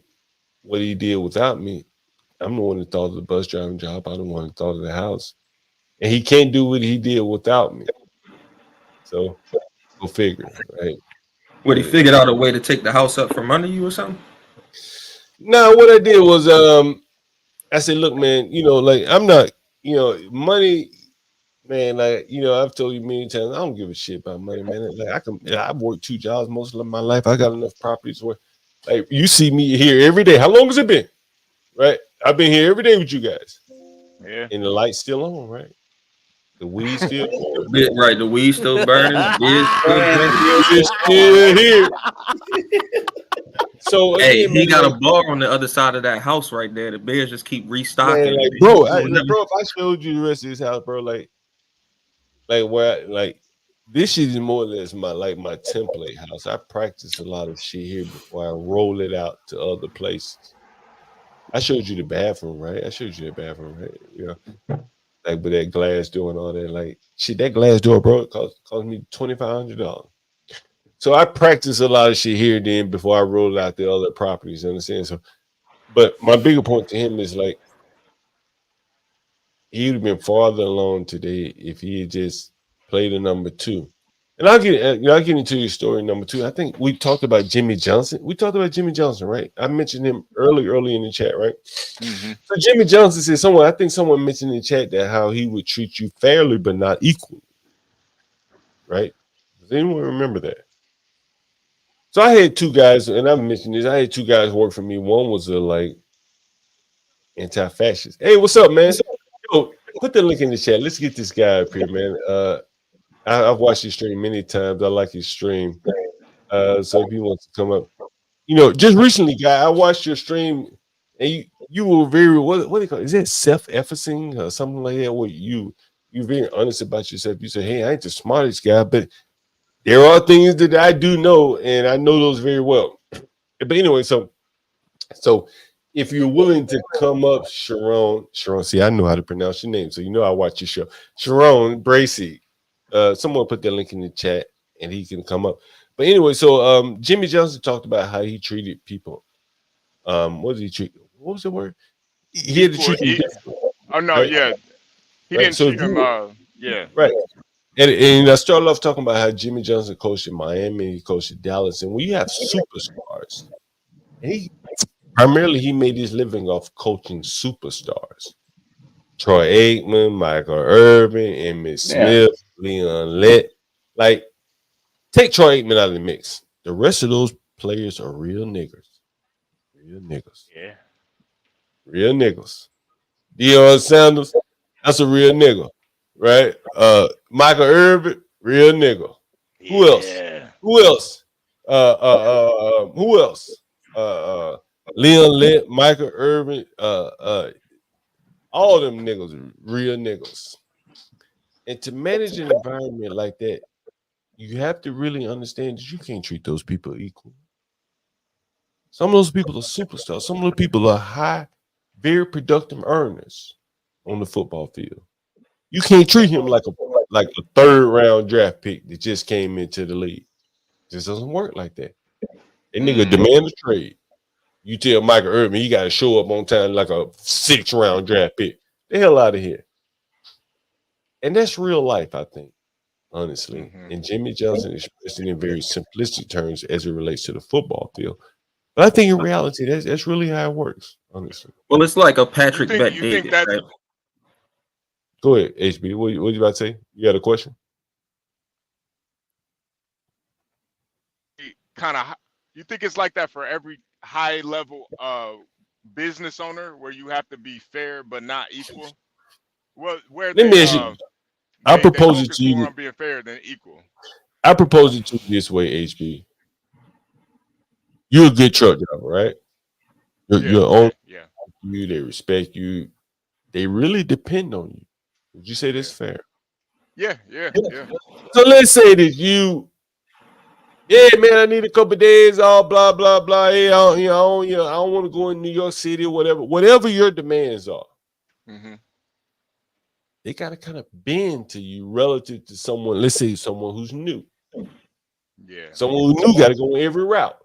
what he did without me. I'm the one that thought of the bus driving job. I'm the one that thought of the house. And he can't do what he did without me. So go figure, right? Would he figured out a way to take the house up from under you or something? No, what I did was I said, look, man, I'm not, money, man, I've told you many times, I don't give a shit about money, man. Like I've worked 2 jobs most of my life. I got enough properties where you see me here every day. How long has it been? Right? I've been here every day with you guys. Yeah. And the light's still on, right? The weed still right, the weed still burning, the beer still here. So hey, he got a bar on the other side of that house right there. The bears just keep restocking. Man, bro, if I showed you the rest of this house, bro, this shit is more or less my template house. I practice a lot of shit here before I roll it out to other places. I showed you the bathroom, right? Yeah. Like with that glass door and all that, shit, that glass door, bro, it cost me $2,500. So I practice a lot of shit here then before I roll out the other properties, you understand? So, but my bigger point to him is he would have been farther along today if he had just played a number 2. And I'll get into your story number 2. I think we talked about Jimmy Johnson. Right? I mentioned him early in the chat, right? Mm-hmm. So Jimmy Johnson said I think someone mentioned in the chat that how he would treat you fairly but not equally. Right? Does anyone remember that? So I had 2 guys, and I've mentioned this. I had 2 guys work for me. One was a anti-fascist. Hey, what's up, man? Yo, put the link in the chat. Let's get this guy up here, man. I've watched his stream many times. I like his stream. So if he wants to come up, just recently, guy, I watched your stream, and you were very what do you call it? Is that self-effacing or something like that? Where you're very honest about yourself. You say, hey, I ain't the smartest guy, but there are things that I do know, and I know those very well. But anyway, so if you're willing to come up, Sharon, see, I know how to pronounce your name, so I watch your show. Sharon Bracy, someone put that link in the chat, and he can come up. But anyway, so Jimmy Johnson talked about how he treated people. What did he treat? What was the word? He had to treat them different. Oh no, Right? yeah. He Right. didn't So treat if him you, yeah. right. And I started off talking about how Jimmy Johnson coached in Miami, he coached in Dallas, and when you have superstars, and he made his living off coaching superstars. Troy Aikman, Michael Irvin, Emmitt Smith, Leon Lett. Like, take Troy Aikman out of the mix. The rest of those players are real niggas. Real niggas. Yeah. Real niggas. Deion Sanders, that's a real nigga. Right? Michael Irvin, real nigga. Who else? Who else? Who else? Leon Lett, Michael Irvin, all them niggas are real niggas. And to manage an environment like that, you have to really understand that you can't treat those people equal. Some of those people are superstars. Some of those people are high, very productive earners on the football field. You can't treat him like a third round draft pick that just came into the league. It just doesn't work like that. That nigga demand a trade. You tell Michael Irvin he got to show up on time like a 6th round draft pick. The hell out of here. And that's real life, I think, honestly. And Jimmy Johnson expressed it in very simplistic terms as it relates to the football field. But I think in reality, that's really how it works, honestly. Well, it's like a Patrick Bet You David, think that right? Go ahead, HB. What you about to say? You got a question? kind of you think it's like that for every high level business owner where you have to be fair but not equal? Well, where Let me ask you. I propose it to you. More on being fair than equal. I propose it to you this way, HB. You're a good truck driver, right? You're own you, they respect you, they really depend on you. Would you say that's fair? Yeah. So let's say that man, I need a couple days, all blah blah blah. Hey, I don't want to go in New York City or whatever your demands are. They gotta kind of bend to you relative to someone. Let's say someone who's new. Yeah. Someone who new got to go every route.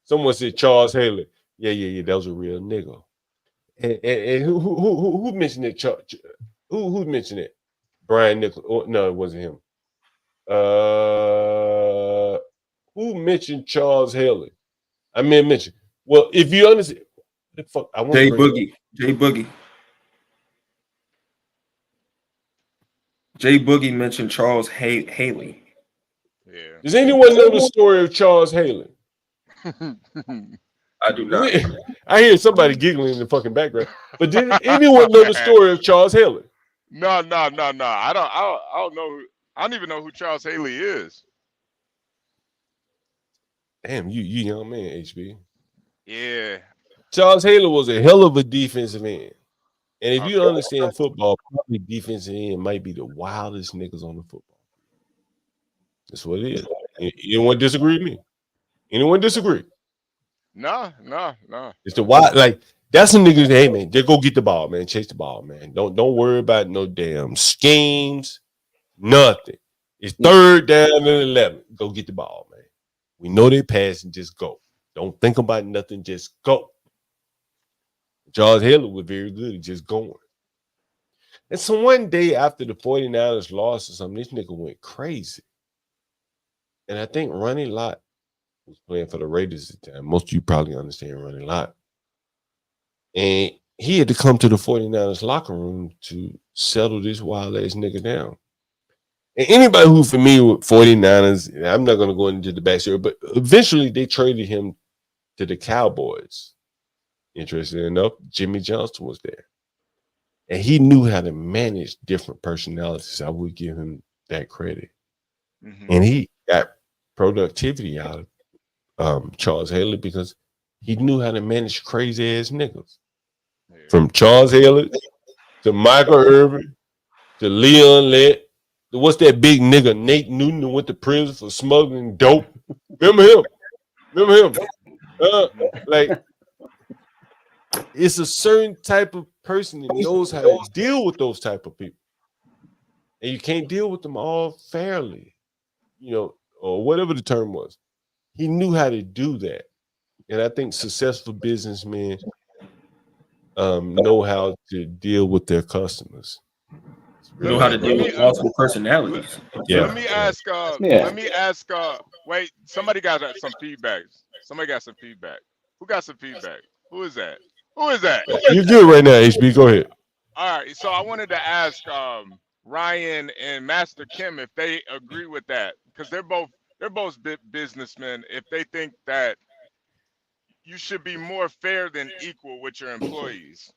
Someone said Charles Haley. Yeah. That was a real nigga. And who mentioned it? Who mentioned it? Brian Nichols. Oh, no, it wasn't him. Who mentioned Charles Haley? I mean, mention. Well, if you understand, the fuck, I want Jay Boogie. Jay Boogie mentioned Charles Haley. Yeah. Does anyone know the story of Charles Haley? I do not. I hear somebody giggling in the fucking background. But did anyone know the story of Charles Haley? No. I don't know. I don't even know who Charles Haley is. Damn, you young man, HB. Yeah. Charles Haley was a hell of a defensive end. And if you understand football, probably defensive end might be the wildest niggas on the football. That's what it is. Anyone disagree with me? Anyone disagree? No. It's the wild, like that's a nigga. Hey man, just go get the ball, man. Chase the ball, man. Don't worry about no damn schemes, nothing. It's 3rd down and 11. Go get the ball, man. We know they pass and just go. Don't think about nothing, just go. Charles Haley was very good at just going. And so one day after the 49ers lost or something, this nigga went crazy. And I think Ronnie Lott was playing for the Raiders at the time. Most of you probably understand Ronnie Lott. And he had to come to the 49ers locker room to settle this wild ass nigga down. And anybody who's familiar with 49ers, I'm not going to go into the backstory, but eventually they traded him to the Cowboys. Interesting enough, Jimmy Johnson was there. And he knew how to manage different personalities. I would give him that credit. And he got productivity out of Charles Haley because he knew how to manage crazy ass niggas. From Charles Haley to Michael Irvin to Leon Lett. What's that big nigga Nate Newton who went to prison for smuggling dope? Remember him? Like, it's a certain type of person that knows how to deal with those type of people. And you can't deal with them all fairly, or whatever the term was. He knew how to do that. And I think successful businessmen know how to deal with their customers. Know how to deal with multiple personalities. Yeah. Let me ask. Yeah. Let me ask. Wait, somebody got some feedback. Somebody got some feedback. Who got some feedback? Who is that? Who is that? You're good right now, HB. Go ahead. All right. So I wanted to ask Ryan and Master Kim if they agree with that, because they're both businessmen. If they think that you should be more fair than equal with your employees.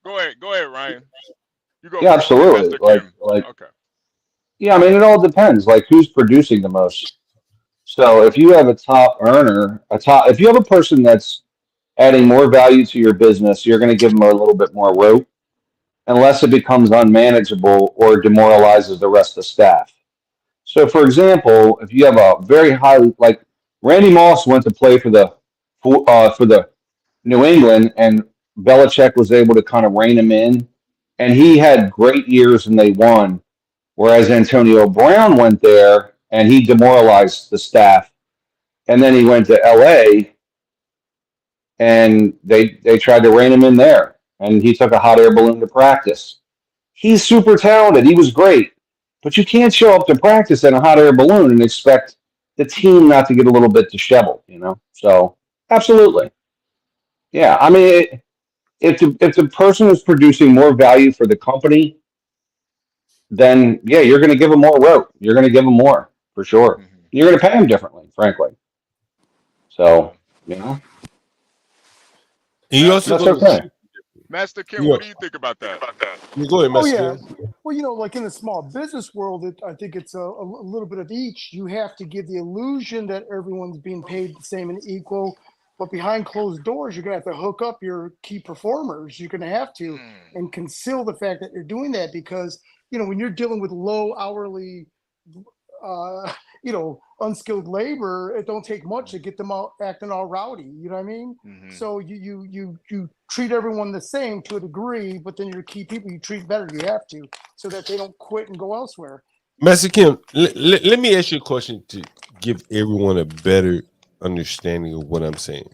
Go ahead, Ryan. You go Yeah, first, and then absolutely. Master Kim. Okay. Yeah, I mean, it all depends. Like, who's producing the most? So if you have a top earner, if you have a person that's adding more value to your business, you're going to give them a little bit more rope, unless it becomes unmanageable or demoralizes the rest of the staff. So, for example, if you have a very high, like Randy Moss went to play for the New England, and Belichick was able to kind of rein him in, and he had great years and they won. Whereas Antonio Brown went there and he demoralized the staff, and then he went to LA and they tried to rein him in there, and he took a hot air balloon to practice. He's super talented. He was great, but you can't show up to practice in a hot air balloon and expect the team not to get a little bit disheveled, you know? So absolutely. Yeah. I mean, if the person is producing more value for the company, then yeah, you're going to give them more rope. You're going to give them more for sure. You're going to pay them differently, frankly. So, you know, And you also that's go to okay. Master Kim, what do you think about that? You go ahead, Oh Master yeah. Kim. Well, you know, like in the small business world, I think it's a little bit of each. You have to give the illusion that everyone's being paid the same and equal, but behind closed doors, you're going to have to hook up your key performers. You're going to have to and conceal the fact that you're doing that, because, you know, when you're dealing with low hourly, you know, unskilled labor, it don't take much to get them out acting all rowdy. You know what I mean? So you treat everyone the same to a degree, but then your key people you treat better. You have to, so that they don't quit and go elsewhere. Master Kim, let me ask you a question to give everyone a better understanding of what I'm saying.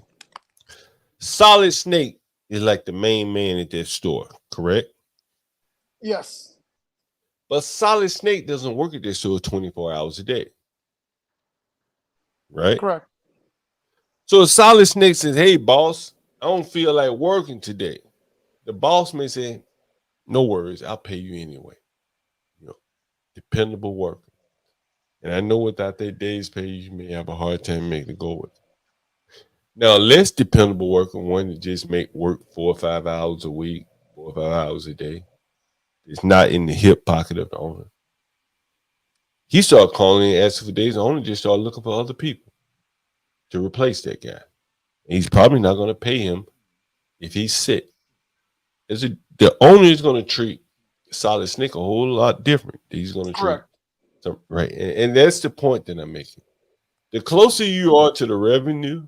Solid Snake is like the main man at that store, correct? Yes. But Solid Snake doesn't work at that store 24 hours a day. Right? Correct. So Solid Snake says, hey, boss, I don't feel like working today. The boss may say, no worries, I'll pay you anyway. You know, dependable worker. And I know without that day's pay, you may have a hard time making it go with it. Now, less dependable worker, one that just make work 4 or 5 hours a week, 4 or 5 hours a day. It's not in the hip pocket of the owner. He started calling and asking for days. The owner just started looking for other people to replace that guy. And he's probably not going to pay him if he's sick. The owner is going to treat Solid Snake a whole lot different. He's going to treat right, and that's the point that I'm making. The closer you are to the revenue,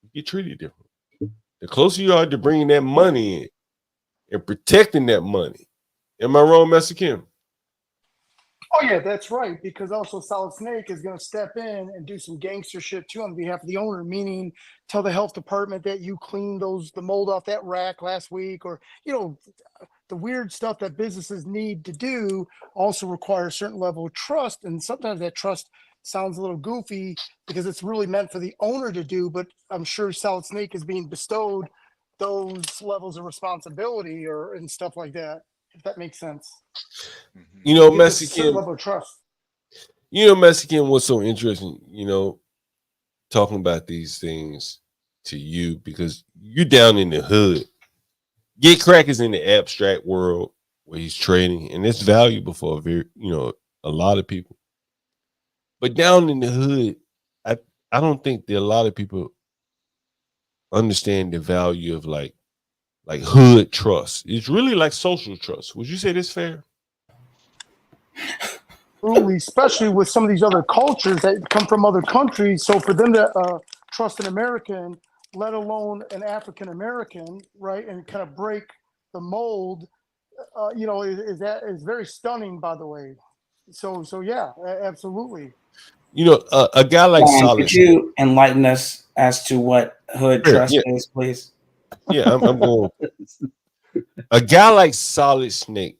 you get treated different. The closer you are to bringing that money in and protecting that money. Am I wrong, Master Kim? Oh yeah, that's right. Because also Solid Snake is going to step in and do some gangster shit too on behalf of the owner, meaning tell the health department that you cleaned the mold off that rack last week, or, you know, the weird stuff that businesses need to do also requires a certain level of trust. And sometimes that trust sounds a little goofy because it's really meant for the owner to do, but I'm sure Solid Snake is being bestowed those levels of responsibility and stuff like that, if that makes sense. You know, Mexican level of trust. You know, Mexican was so interesting, you know, talking about these things to you because you're down in the hood. Get Crack is in the abstract world where he's trading, and it's valuable for a lot of people. But down in the hood, I don't think that a lot of people understand the value of like hood trust. It's really like social trust. Would you say that's fair? Absolutely, especially with some of these other cultures that come from other countries. So for them to trust an American, let alone an African American, right, and kind of break the mold, you know, is very stunning, by the way. So yeah, absolutely. You know, a guy like John, Solid could Snake. you enlighten us as to what Hood Sure, Trust yeah. is, please? Yeah, I'm going. A guy like Solid Snake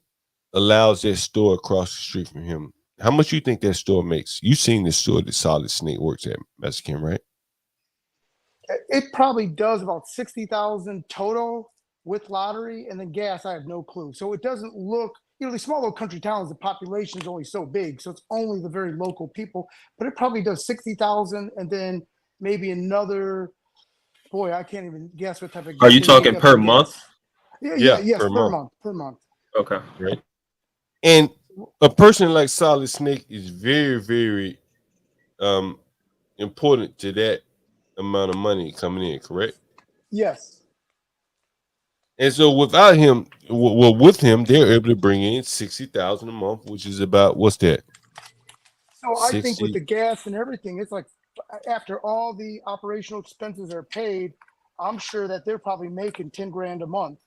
allows that store across the street from him. How much you think that store makes? You seen the store that Solid Snake works at, Mexican, right? It probably does about 60,000 total with lottery, and then gas. I have no clue. So it doesn't look. These small little country towns, the population is only so big, so it's only the very local people. But it probably does 60,000, and then maybe another. Boy, I can't even guess what type of. Are you talking per month? Yes, per month. Per month. Okay. Right. And a person like Solid Snake is very, very important to that amount of money coming in, correct? Yes. And so without him, well, with him, they're able to bring in 60,000 a month, which is about what's that? So I think 60. with the gas and everything, it's like after all the operational expenses are paid, I'm sure that they're probably making 10 grand a month.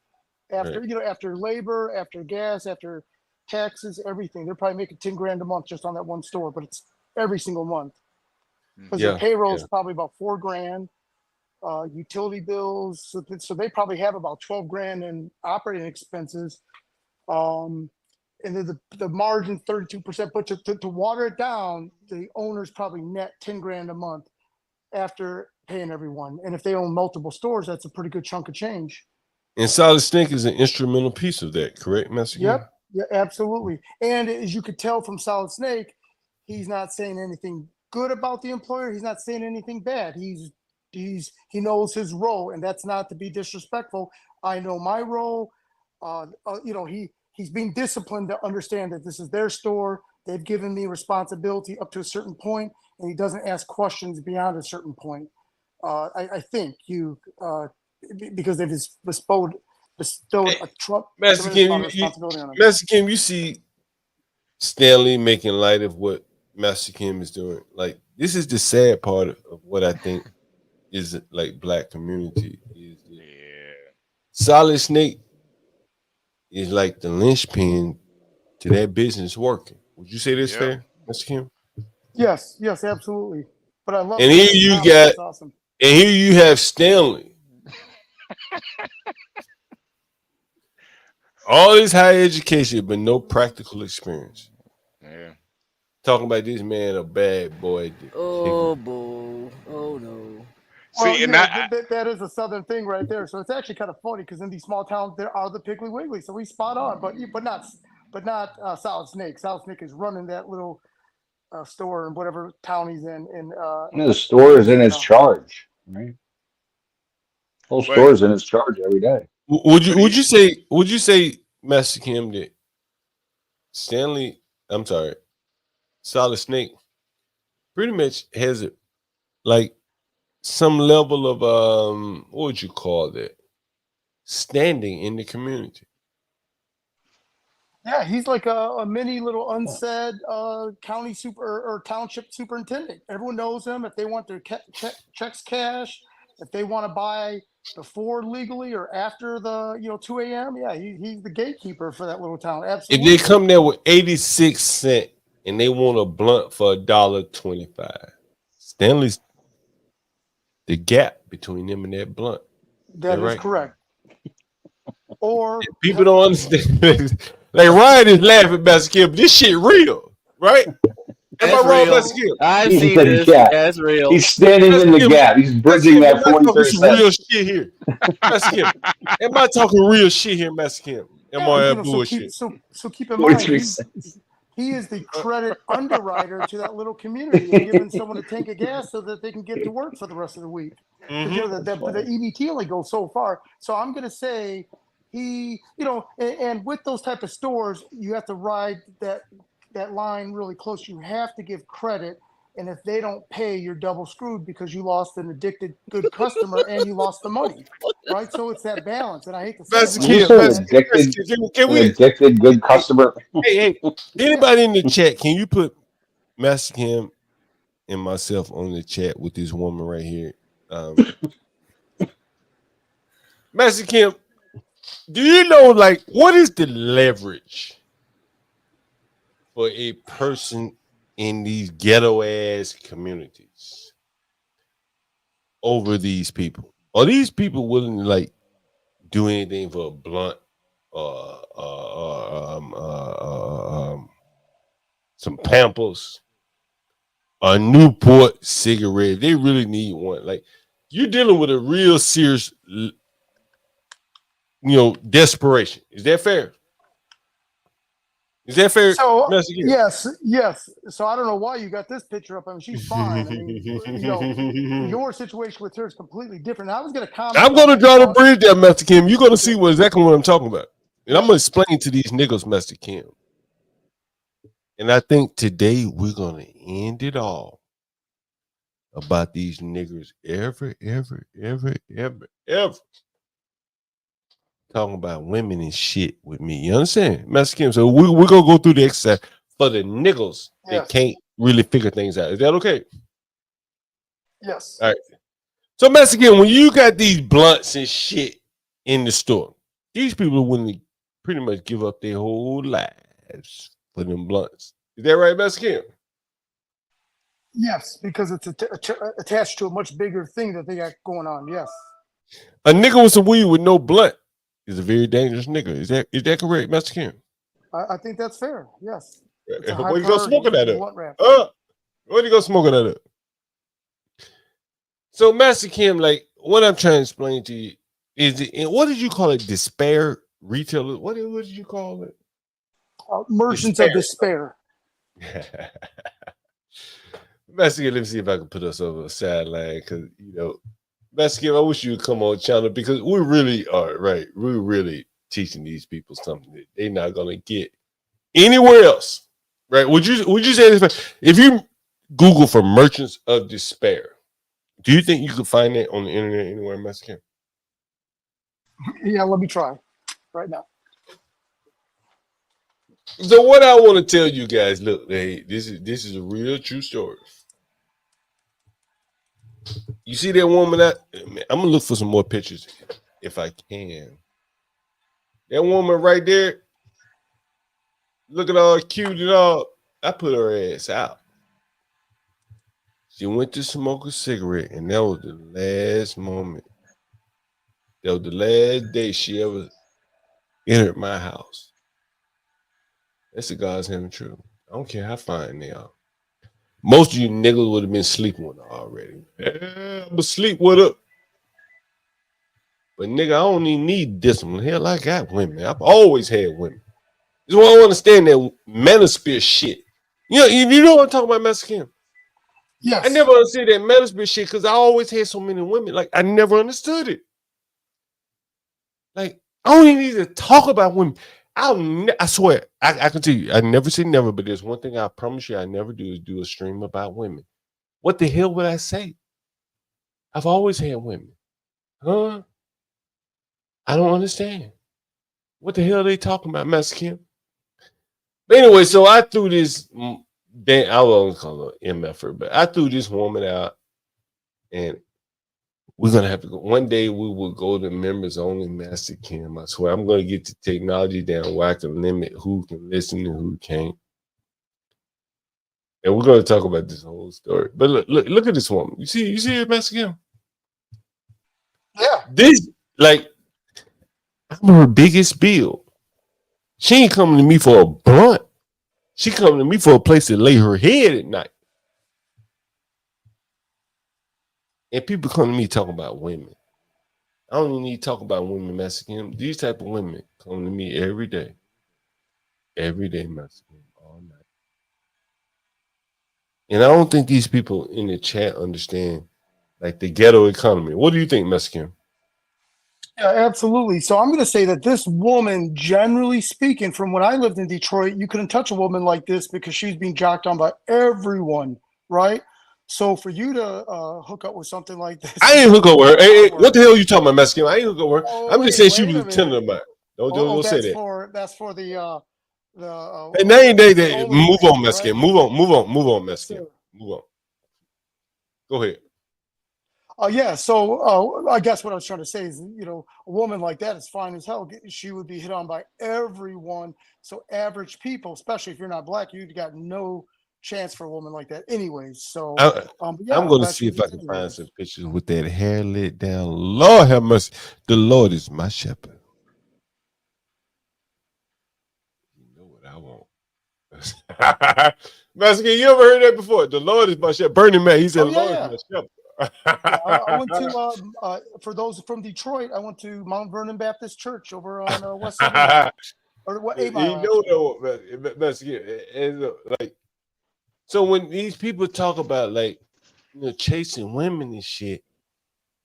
After Right. after labor, after gas, after taxes, everything, they're probably making 10 grand a month just on that one store. But it's every single month because their payroll is probably about 4 grand. Utility bills, so they probably have about 12 grand in operating expenses. And then the margin 32%, but to water it down, the owners probably net 10 grand a month after paying everyone. And if they own multiple stores, that's a pretty good chunk of change. And Solid Snake is an instrumental piece of that, correct, Mexican? Yep. Yeah, absolutely. And as you could tell from Solid Snake, he's not saying anything good about the employer. He's not saying anything bad. He knows his role, and that's not to be disrespectful. I know my role. He's being disciplined to understand that this is their store. They've given me responsibility up to a certain point, and he doesn't ask questions beyond a certain point. I think because they've bestowed a tremendous amount of responsibility on him. Mexican, you see Stanley making light of what Mexican is doing. Like, this is the sad part of what I think is like black community. Solid Snake is like the linchpin to that business working. Would you say this fair, Mr. Kim? Yes, absolutely. But I love. And here you got, that's awesome. And here you have Stanley. All this high education, but no practical experience. Yeah. Talking about this man a bad boy. Oh boy. Oh no. Well, that is a southern thing right there. So it's actually kind of funny because in these small towns there are the Piggly Wiggly. So he's spot on, but not Solid Snake. Solid Snake is running that little store in whatever town he's in. The store is in his charge, right? Whole store is in his charge every day. Would you say Mexican that Solid Snake pretty much has it like some level of what would you call that? Standing in the community. Yeah, he's like a mini little unsaid county or township superintendent. Everyone knows him. If they want their checks cash, if they want to buy before legally or after the 2 a.m. Yeah, he's the gatekeeper for that little town. Absolutely. If they come there with 86 cents and they want a blunt for $1.25, Stanley's the gap between them and that blunt. That is correct. Or if people don't understand. Like Ryan is laughing, Mexican, but this shit real, right? Am I wrong, Mexican? I've seen this. Yeah, it's real. He's standing in the gap. He's bridging that 43 cents. Real shit here, Mexican. Am I talking real shit here, Mexican? Am I bullshit? So keep in mind, he is the credit underwriter to that little community and giving someone a tank of gas so that they can get to work for the rest of the week. Mm-hmm. The EBT only goes so far. So I'm going to say and with those type of stores, you have to ride that line really close. You have to give credit. And if they don't pay, you're double screwed because you lost an addicted good customer and you lost the money, right? So it's that balance. And I hate to say addicted good customer. Hey, anybody in the chat, can you put Mexican and myself on the chat with this woman right here? Mexican, do you know, like, what is the leverage for a person in these ghetto ass communities over these people? Are these people willing to like do anything for a blunt or some Pampers, a Newport cigarette? They really need one. Like you're dealing with a real serious, desperation. Is that fair? Is that fair? So yes. So I don't know why you got this picture up. I mean, she's fine. I mean, your situation with her is completely different. I was going to comment. I'm going to draw the bridge there, Master Kim. You're going to see exactly what I'm talking about, and I'm going to explain to these niggas, Master Kim. And I think today we're going to end it all about these niggers ever talking about women and shit with me. You understand, Master Kim? So we're going to go through the exercise for the niggas that can't really figure things out. Is that okay? Yes. All right. So, Master Kim, when you got these blunts and shit in the store, these people are willing to pretty much give up their whole lives for them blunts. Is that right, Master Kim? Yes, because it's attached to a much bigger thing that they got going on. Yes. A nigga with some weed with no blunt is a very dangerous nigga. Is that correct, Master Kim? I think that's fair. Yes. Where you go smoking at it? Where you go smoking at it? So, Master Kim, like what I'm trying to explain to you is, what did you call it? Despair retailers? What did you call it? Merchants of despair. Master Kim, let me see if I can put us over a sideline because Master Kim, I wish you would come on channel because we really are right. We're really teaching these people something that they're not gonna get anywhere else. Right? Would you say this? If you Google for merchants of despair, do you think you could find that on the internet anywhere, Master Kim? Yeah, let me try right now. So what I want to tell you guys, look, hey, this is a real true story. You see that woman I'm gonna look for some more pictures if I can. That woman right there, looking all cute and all. I put her ass out. She went to smoke a cigarette, and that was the last moment. That was the last day she ever entered my house. That's the God's having truth. I don't care how fine they are. Most of you niggas would have been sleeping with her already. Yeah, I'm asleep with her. But nigga, I don't even need discipline. Hell, I got women. I've always had women. This is why I don't understand that manosphere shit. You know what I'm talking about, Master Kim? Yes. I never understood that manosphere shit because I always had so many women. Like, I never understood it. Like, I don't even need to talk about women. I swear, I can tell you, I never say never, but there's one thing I promise you I never do is do a stream about women. What the hell would I say? I've always had women. Huh? I don't understand. What the hell are they talking about, Master Kim? But anyway, so I threw this, I won't call her MFer, but I threw this woman out, and we're going to have to go. One day we will go to members only, Master Kim. I swear I'm going to get the technology down where I can limit who can listen and who can't. And we're going to talk about this whole story. But look at this woman. You see it, Master Kim? Yeah. This, like, I'm her biggest bill. She ain't coming to me for a blunt. She coming to me for a place to lay her head at night. And people come to me talking about women. I don't even need to talk about women, Master Kim. These type of women come to me every day. Every day, Master Kim, all night. And I don't think these people in the chat understand, like, the ghetto economy. What do you think, Master Kim? Yeah, absolutely. So I'm going to say that this woman, generally speaking, from when I lived in Detroit, you couldn't touch a woman like this because she's being jocked on by everyone, right? So for you to hook up with something like this, I ain't hook up with her. Hey, what the hell are you talking about, Master Kim? I ain't hook up with her. I'm just saying she was a tenant of mine. Don't say that. That's for the Hey, now move on, Master Kim. Move on, Master Kim. Move on. Go ahead. Yeah, so I guess what I was trying to say is, a woman like that is fine as hell. She would be hit on by everyone. So average people, especially if you're not black, you've got no chance for a woman like that, anyways. So, I'm yeah, going to see if I can find some pictures with that hair lit down. Lord have mercy. The Lord is my shepherd. You know what I want. Mexican, you ever heard that before? The Lord is my shepherd. Burning Man, he said, the Lord is my shepherd. I went to, for those from Detroit, I went to Mount Vernon Baptist Church over on West 7 or what 8 Mile. You know that, Mexican, and like, so when these people talk about like, chasing women and shit,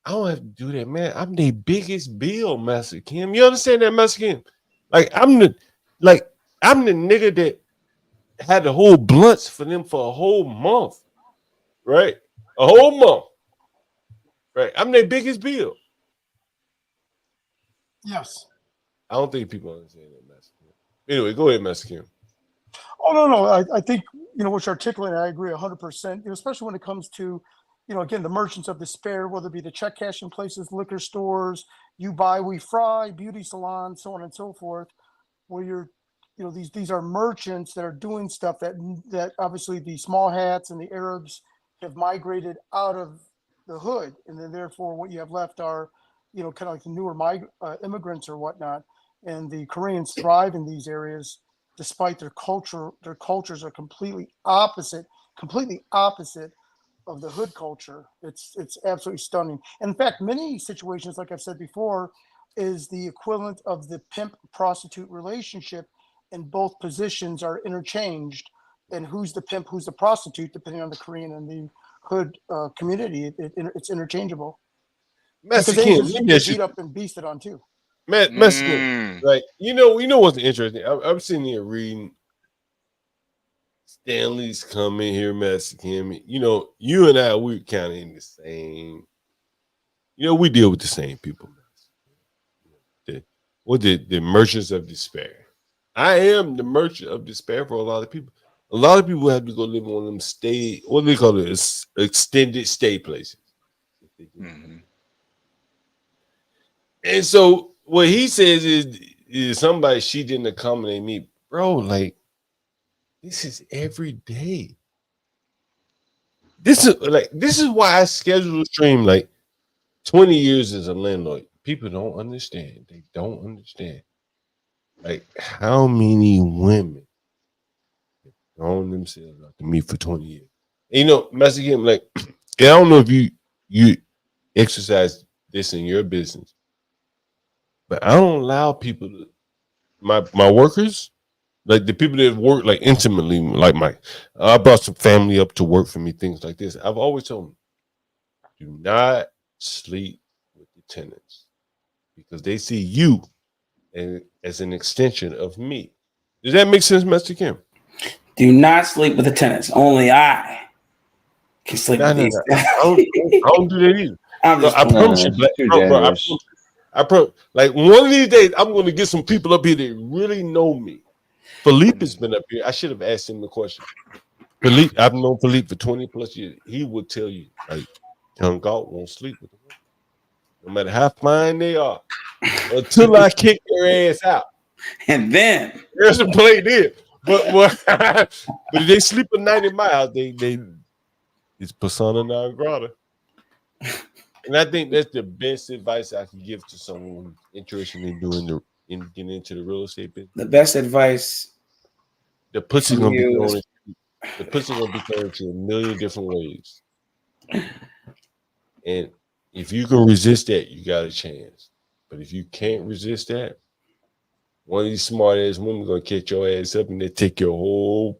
I don't have to do that, man. I'm the biggest bill, Mexican. You understand that, Mexican? Like, I'm the nigga that had to hold blunts for them for a whole month, right? A whole month, right? I'm their biggest bill. Yes. I don't think people understand that, Mexican. Anyway, go ahead, Mexican. Oh, no. I think, what you're articulating, I agree 100%, especially when it comes to, again, the merchants of despair, whether it be the check cashing places, liquor stores, you buy, we fry, beauty salons, so on and so forth, where you're, these are merchants that are doing stuff that obviously the small hats and the Arabs have migrated out of the hood. And then therefore what you have left are, kind of like the newer immigrants or whatnot. And the Koreans thrive in these areas despite their cultures are completely opposite of the hood culture. It's absolutely stunning. And in fact, many situations, like I've said before, is the equivalent of the pimp prostitute relationship, and both positions are interchanged. And who's the pimp, who's the prostitute, depending on the Korean and the hood community, it's interchangeable. Mexican, because they get beat up and beasted on too. Mexican, like you know what's interesting? I'm sitting here reading. Stanley's coming here, Mexican. You and I, we're kind of in the same. We deal with the same people. The merchants of despair. I am the merchant of despair for a lot of people. A lot of people have to go live on them what do they call it? Extended stay places. Mm-hmm. And so what he says is somebody she didn't accommodate me, bro. Like, this is every day. This is why I schedule a stream like 20 years as a landlord. People don't understand. They don't understand. Like, how many women have thrown themselves out to me for 20 years? And, Mexican, like, I don't know if you exercise this in your business, but I don't allow people to, my workers, like the people that work like intimately, like I brought some family up to work for me, things like this. I've always told them, do not sleep with the tenants because they see you as an extension of me. Does that make sense, Mr. Kim? Do not sleep with the tenants. Only I can sleep with these guys. I don't do that either. I promise you, bro. Like one of these days, I'm going to get some people up here that really know me. Philippe has been up here. I should have asked him the question. Philippe, I've known Philippe for 20 plus years. He would tell you, like, young Galt won't sleep with them. No matter how fine they are. Until I kick their ass out. And then there's a play there. But if they sleep a night in my house, it's persona non grata. And I think that's the best advice I can give to someone who's interested in getting into the real estate business. The best advice. The pussy gonna be going. The pussy gonna be going to a million different ways. And if you can resist that, you got a chance. But if you can't resist that, one of these smart ass women gonna catch your ass up and they take your whole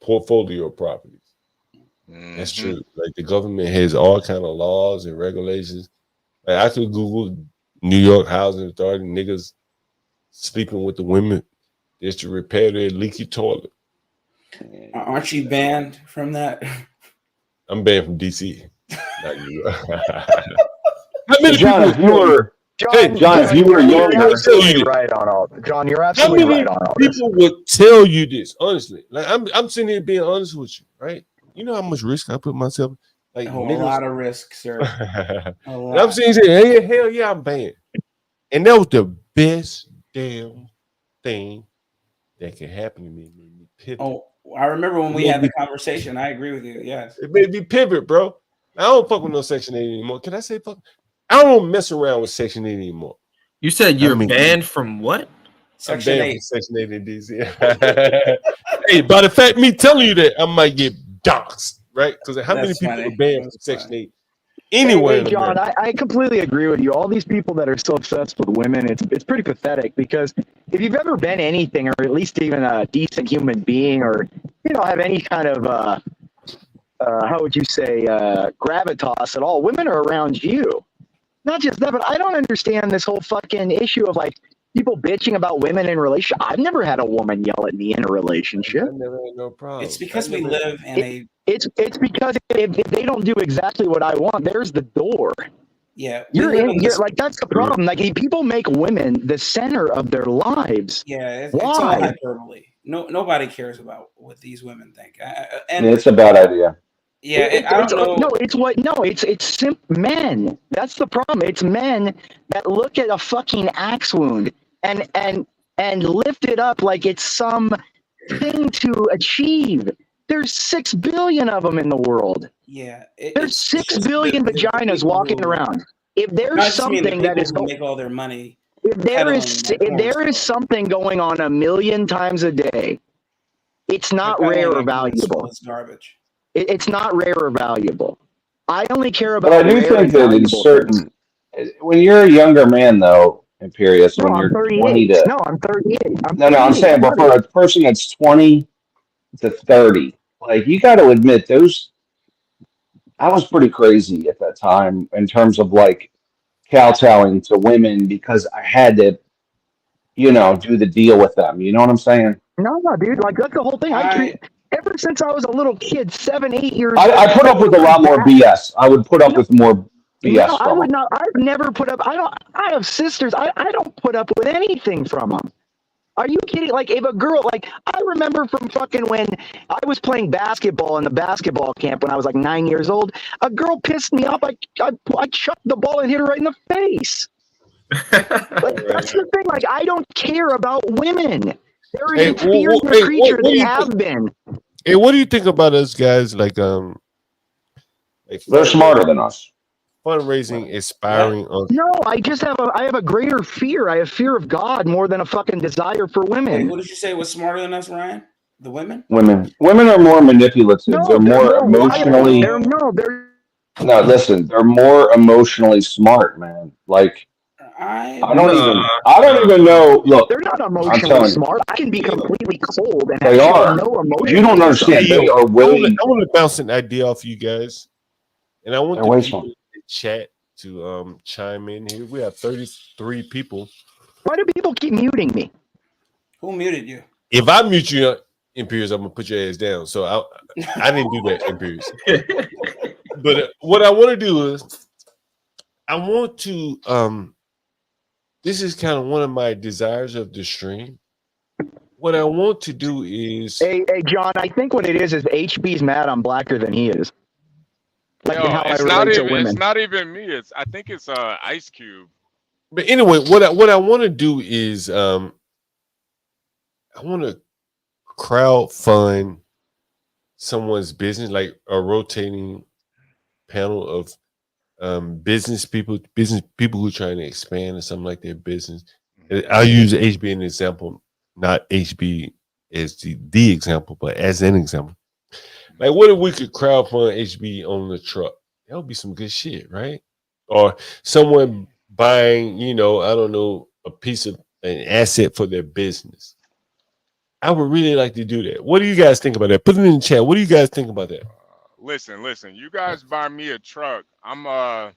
portfolio of properties. Mm-hmm. That's true. Like the government has all kind of laws and regulations. Like I could Google New York Housing Authority niggas sleeping with the women just to repair their leaky toilet. Aren't you banned from that? I'm banned from DC. Not you. How many John, if you were younger, right on all. John, you're absolutely right on all this. People would tell you this honestly. Like I'm sitting here being honest with you, right? You know how much risk I put myself. Like a lot of risk, sir. And I'm sitting here, hey, hell yeah, I'm banned. And that was the best damn thing that could happen to me. I remember when we had the conversation. I agree with you. Yes. It made me pivot, bro. I don't fuck with no Section 8 anymore. Can I say fuck? I don't mess around with Section 8 anymore. You said you're banned from what? Section I'm banned 8. from Section 8 in DC. Hey, by the fact me telling you that, I might get doxxed, right? Because how many people are banned from Section 8 anywhere in John, America? I completely agree with you. All these people that are so obsessed with women, it's pretty pathetic, because if you've ever been anything, or at least even a decent human being, or have any kind of how would you say gravitas at all, women are around you. Not just that, but I don't understand this whole fucking issue of like people bitching about women in relation. I've never had a woman yell at me in a relationship. I never had no problem. It's because we live in It's because if they don't do exactly what I want, there's the door. Yeah, You're like, that's the problem. Like, people make women the center of their lives. Yeah, it's Why? all hyperbole. Nobody cares about what these women think. And it's a bad idea. Yeah, I don't know. No, it's men. That's the problem. It's men that look at a fucking axe wound and lift it up like it's some thing to achieve. There's 6 billion of them in the world. Yeah, there's 6 billion vaginas walking around. If there's something that is make all their money, if there is something going on 1 million times a day, it's not rare or valuable. It's garbage. It's not rare or valuable. I only care about. But I do think that in certain, when you're a younger man, though, Imperius, when you're 20 to no, I'm 38. I'm saying, but for a person that's 20 to 30, like, you got to admit I was pretty crazy at that time in terms of like kowtowing to women because I had to, do the deal with them. You know what I'm saying? No, dude. Like, that's the whole thing. Ever since I was a little kid, 7, 8 years old, I put up with a lot more BS. I would put up with more BS. No, I would not. I've never put up. I have sisters. I don't put up with anything from them. Are you kidding? Like, if a girl, like, I remember from fucking when I was playing basketball in the basketball camp when I was like 9 years old, a girl pissed me off. I chucked the ball and hit her right in the face. That's the thing. Like, I don't care about women. They're an inferior creature. They have been. Hey, what do you think about us guys? Like they're smarter than us. Fundraising, aspiring on. No, I have a greater fear. I have fear of God more than a fucking desire for women. Hey, what did you say was smarter than us, Ryan? The women? Women are more manipulative. No, they're more emotionally. No, listen, they're more emotionally smart, man. Like, I don't even know. Look, they're not emotionally smart. I can be completely cold and they are. No emotion. You don't understand. They are way. I want to bounce an idea off you guys, and I want the people in the chat to chime in here. We have 33 people. Why do people keep muting me? Who muted you? If I mute you, Imperius, I'm gonna put your ass down. So I didn't do that, Imperius. But what I want to do is, I want to this is kind of one of my desires of the stream. What I want to do is, hey, John. I think what it is HB's mad I'm blacker than he is. Like, no, it's not even me. I think it's Ice Cube. But anyway, what I want to do is I want to crowd fund someone's business, like a rotating panel of business people who are trying to expand or something like their business. I'll use HB as an example, not HB as the example, but as an example. Like, what if we could crowdfund HB on the truck? That would be some good shit, right? Or someone buying, I don't know, a piece of an asset for their business. I would really like to do that. What do you guys think about that? Put it in the chat. What do you guys think about that? Listen. You guys buy me a truck. I'm yeah.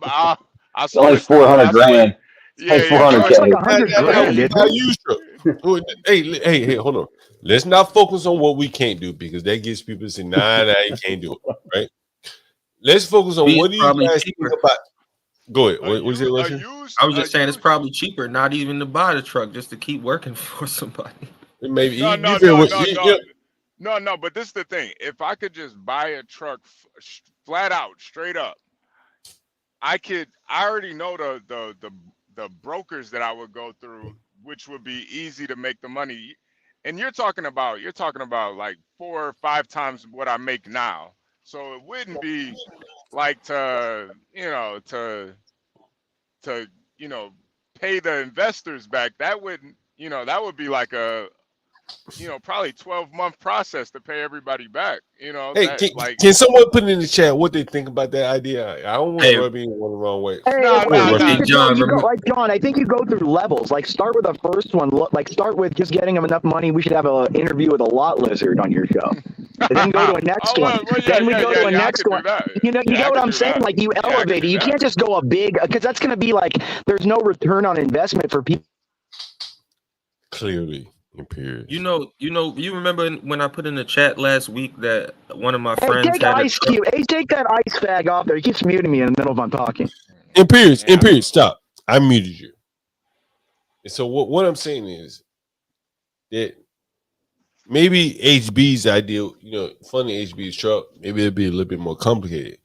I'll it's like 400 grand. Yeah, like 400 it's like 100 grand. Hey, hold on. Let's not focus on what we can't do, because that gives people to say, nah, you can't do it, right? Let's focus on what do you guys think about. Go ahead. What is it? I was just saying it's probably cheaper not even to buy the truck, just to keep working for somebody. Maybe no. But this is the thing. If I could just buy a truck flat out, straight up, I already know the brokers that I would go through, which would be easy to make the money. and you're talking about like 4 or 5 times what I make now. So it wouldn't be like to pay the investors back. That wouldn't that would be like a probably 12-month process to pay everybody back. Hey, That like can someone put in the chat what they think about that idea? I don't want to rub anyone the wrong way. Hey, no, I think no. you could go, like John. I think you go through levels. Like start with the first one. Like start with just getting him enough money. We should have an interview with a lot lizard on your show, and then go to a next one. Then we go to a next one. You know, you get what I'm saying? Like you elevate it. You can't just go a big because that's going to be like there's no return on investment for people. Clearly. Imperious. You remember when I put in the chat last week that one of my friends take had Ice Cube. Hey, take that ice bag off there. He keeps muting me in the middle of I'm talking. Imperious, stop. I muted you. And so what I'm saying is that maybe HB's idea, funding HB's truck, maybe it'll be a little bit more complicated.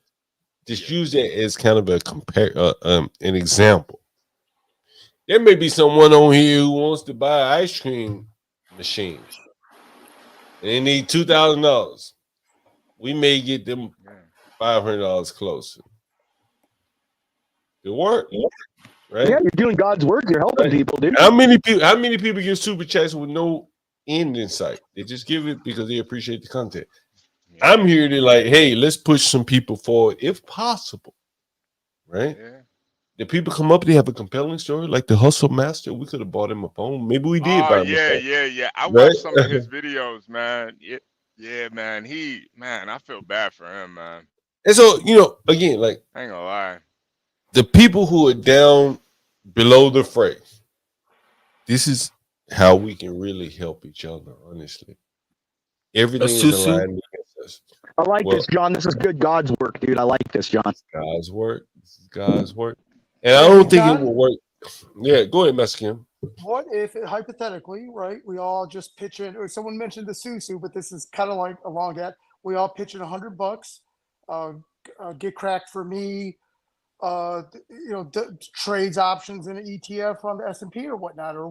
Just use that as kind of an example. There may be someone on here who wants to buy an ice cream machine. And they need $2,000. We may get them $500 closer. It work, right? Yeah, you're doing God's work. You're helping people, dude. How many people give super chats with no end in sight? They just give it because they appreciate the content. I'm here to hey, let's push some people forward if possible, right? Yeah. The people come up, they have a compelling story, like the Hustle Master. We could have bought him a phone. Maybe we did buy him a phone. Yeah. I watched some of his videos, man. Yeah, man. I feel bad for him, man. And so, again, I ain't gonna lie. The people who are down below the fray, this is how we can really help each other, honestly. Everything is aligned against us. I like this, John. This is good God's work, dude. I like this, John. God's work. This is God's work. And I don't think it will work. Yeah, go ahead, Mexican. What if, hypothetically, right, we all just pitch in, or someone mentioned the Susu, but this is kind of like along that, we all pitch in $100, get cracked for me, trades options in an ETF on the S&P or whatnot, or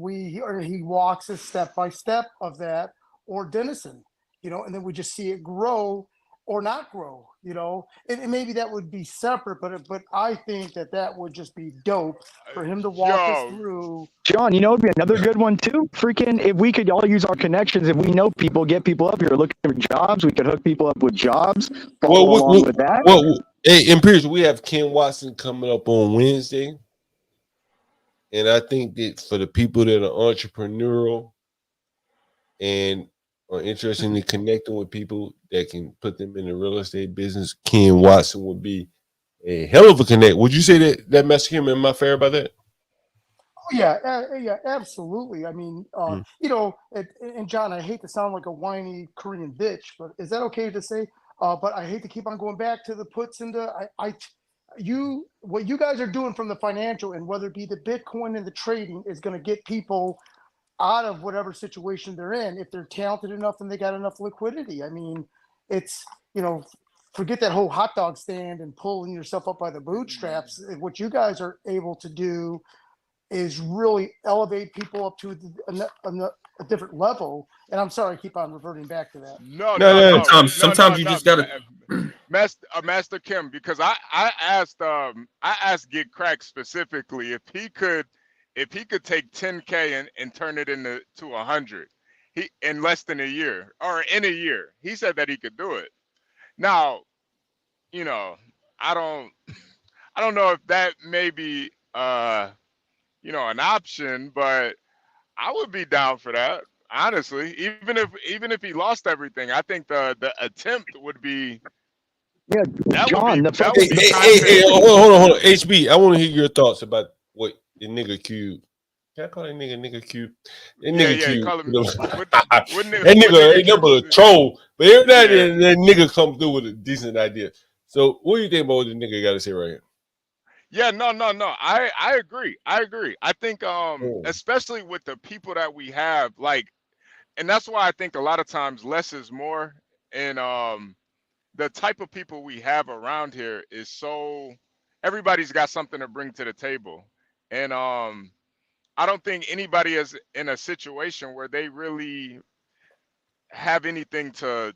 he walks us step by step of that, or Denison, and then we just see it grow or not grow, and maybe that would be separate, but I think that would just be dope for him to walk us through. John, it'd be another good one too. Freaking, if we could all use our connections, if we know people, get people up here looking for jobs, we could hook people up with jobs. Follow with that. Well, hey, Imperious, we have Ken Watson coming up on Wednesday, and I think that for the people that are entrepreneurial and are interested in connecting with people that can put them in the real estate business, Ken Watson would be a hell of a connect. Would you say that Mexican, am I fair about that? Oh, yeah, absolutely. I mean, and John, I hate to sound like a whiny Korean bitch, but is that okay to say? But I hate to keep on going back to the puts and what you guys are doing from the financial and whether it be the Bitcoin and the trading is going to get people out of whatever situation they're in if they're talented enough and they got enough liquidity. I mean, it's forget that whole hot dog stand and pulling yourself up by the bootstraps. What you guys are able to do is really elevate people up to a different level. And I'm sorry, I keep on reverting back to that. No. Sometimes you just gotta Master Kim, because I asked Get Crack specifically if he could take 10K and turn it into 100 in less than a year or in a year. He said that he could do it. Now, I don't know if that may be an option, but I would be down for that. Honestly, even if he lost everything, I think the attempt would be. Yeah, John. Hey, hold on, HB. I want to hear your thoughts about what the nigga Cube. Can I call that nigga Cube? That nigga Cube. That nigga ain't never a troll, but every now and then that nigga come through with a decent idea. So, what do you think about what the nigga got to say right here? Yeah, no. I agree. I think especially with the people that we have, and that's why I think a lot of times less is more. And the type of people we have around here is so everybody's got something to bring to the table. And I don't think anybody is in a situation where they really have anything to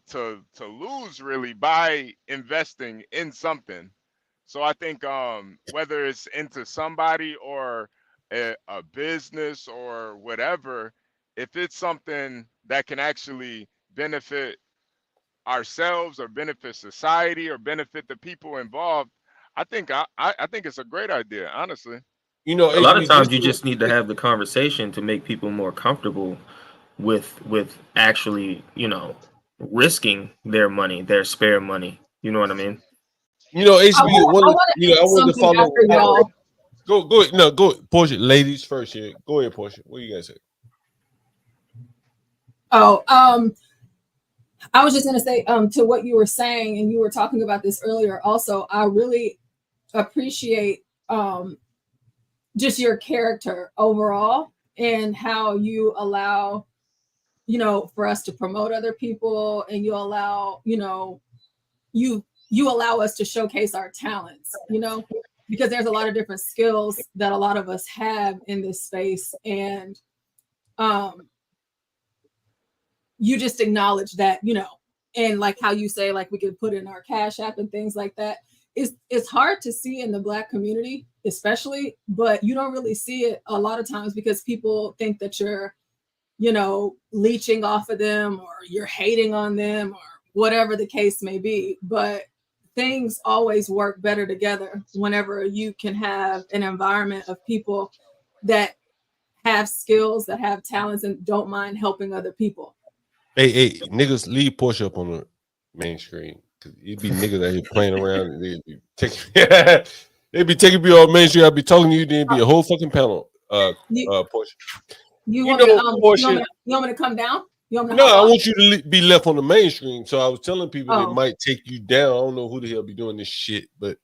lose really by investing in something. So I think whether it's into somebody or a business or whatever, if it's something that can actually benefit ourselves or benefit society or benefit the people involved, I think I think it's a great idea, honestly. You know, A lot of HB, times you just need to have the conversation to make people more comfortable with actually, risking their money, their spare money. You know what I mean? you know, HB, I want to I add wanted to something follow. after y'all. Go ahead. No, go Portia. Ladies first here. Go ahead, Portia. What you guys say? Oh, I was just gonna say, to what you were saying, and you were talking about this earlier. Also, I really appreciate just your character overall and how you allow, for us to promote other people, and you allow, you allow us to showcase our talents, because there's a lot of different skills that a lot of us have in this space, and you just acknowledge that, and like how you say, like, we could put in our Cash App and things like that. It's hard to see in the Black community, especially, but you don't really see it a lot of times because people think that you're, leeching off of them, or you're hating on them, or whatever the case may be. But things always work better together whenever you can have an environment of people that have skills, that have talents, and don't mind helping other people. Hey, niggas, leave Portia up on the main screen. Cause it'd be niggas out here playing around. And they'd be taking me on main screen. I'd be talking to you. Then be a whole fucking panel. Portia. You want me to come down? No, I want you to be left on the main screen. So I was telling people it might take you down. I don't know who the hell be doing this shit, but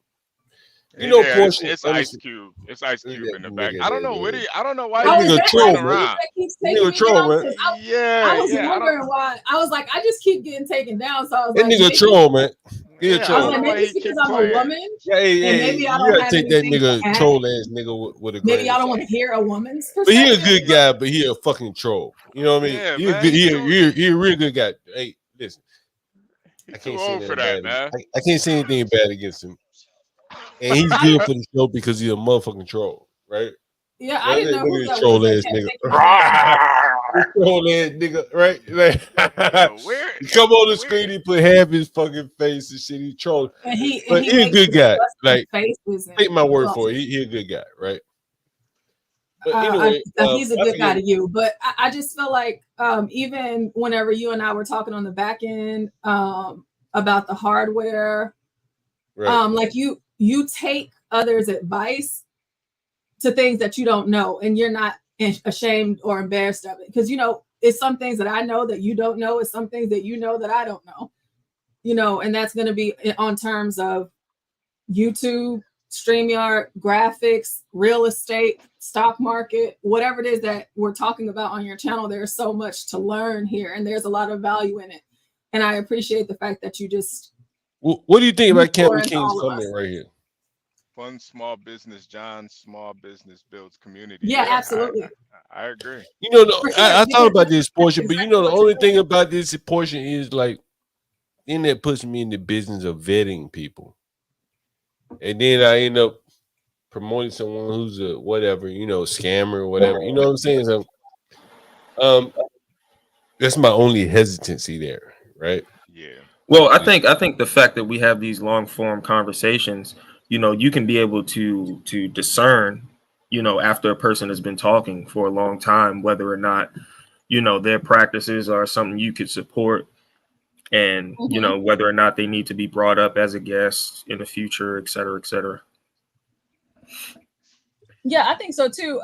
Portia. It's Ice Cube. It's Ice Cube in the back. I don't know why he's troll, around. Nigga troll, man. I was wondering why. I was like, I just keep getting taken down. So I was that like, nigga troll, man. I was like, maybe it's because I'm a woman. Maybe I you don't gotta have take that anything nigga to add. troll ass nigga with a grain. Maybe I don't want to hear a woman's But he a perspective. good guy, but he a fucking troll. You know what I mean? Yeah, he a man, good, he a real good guy. Hey, listen. I can't say for that, man. I can't say anything bad against him. And he's good for the show because he's a motherfucking troll, right? Yeah, I didn't know who that troll was. ass nigga. Troll ass nigga, right? Like, he come on the screen, he put half his fucking face and shit. He trolled, but he a good guy. Like, take my word for it. He a good guy, right? But anyway, he's a good guy to you. But I just feel like even whenever you and I were talking on the back end about the hardware, like you take others' advice to things that you don't know, and you're not ashamed or embarrassed of it, because it's some things that I know that you don't know, it's some things that you know that I don't know, and that's going to be on terms of YouTube, StreamYard, graphics, real estate, stock market, whatever it is that we're talking about on your channel. There's so much to learn here, and there's a lot of value in it, and I appreciate the fact that you just. What do you think about Campbell King's comment right here? Fund small business, John. Small business builds community. Yeah, absolutely. I agree. I thought about this portion, but the only thing about this portion is like, then that puts me in the business of vetting people, and then I end up promoting someone who's a whatever, scammer or whatever. You know what I'm saying? So, that's my only hesitancy there, right? Yeah. Well, I think the fact that we have these long form conversations, you can be able to discern, after a person has been talking for a long time, whether or not, their practices are something you could support, and whether or not they need to be brought up as a guest in the future, et cetera, et cetera. Yeah, I think so too.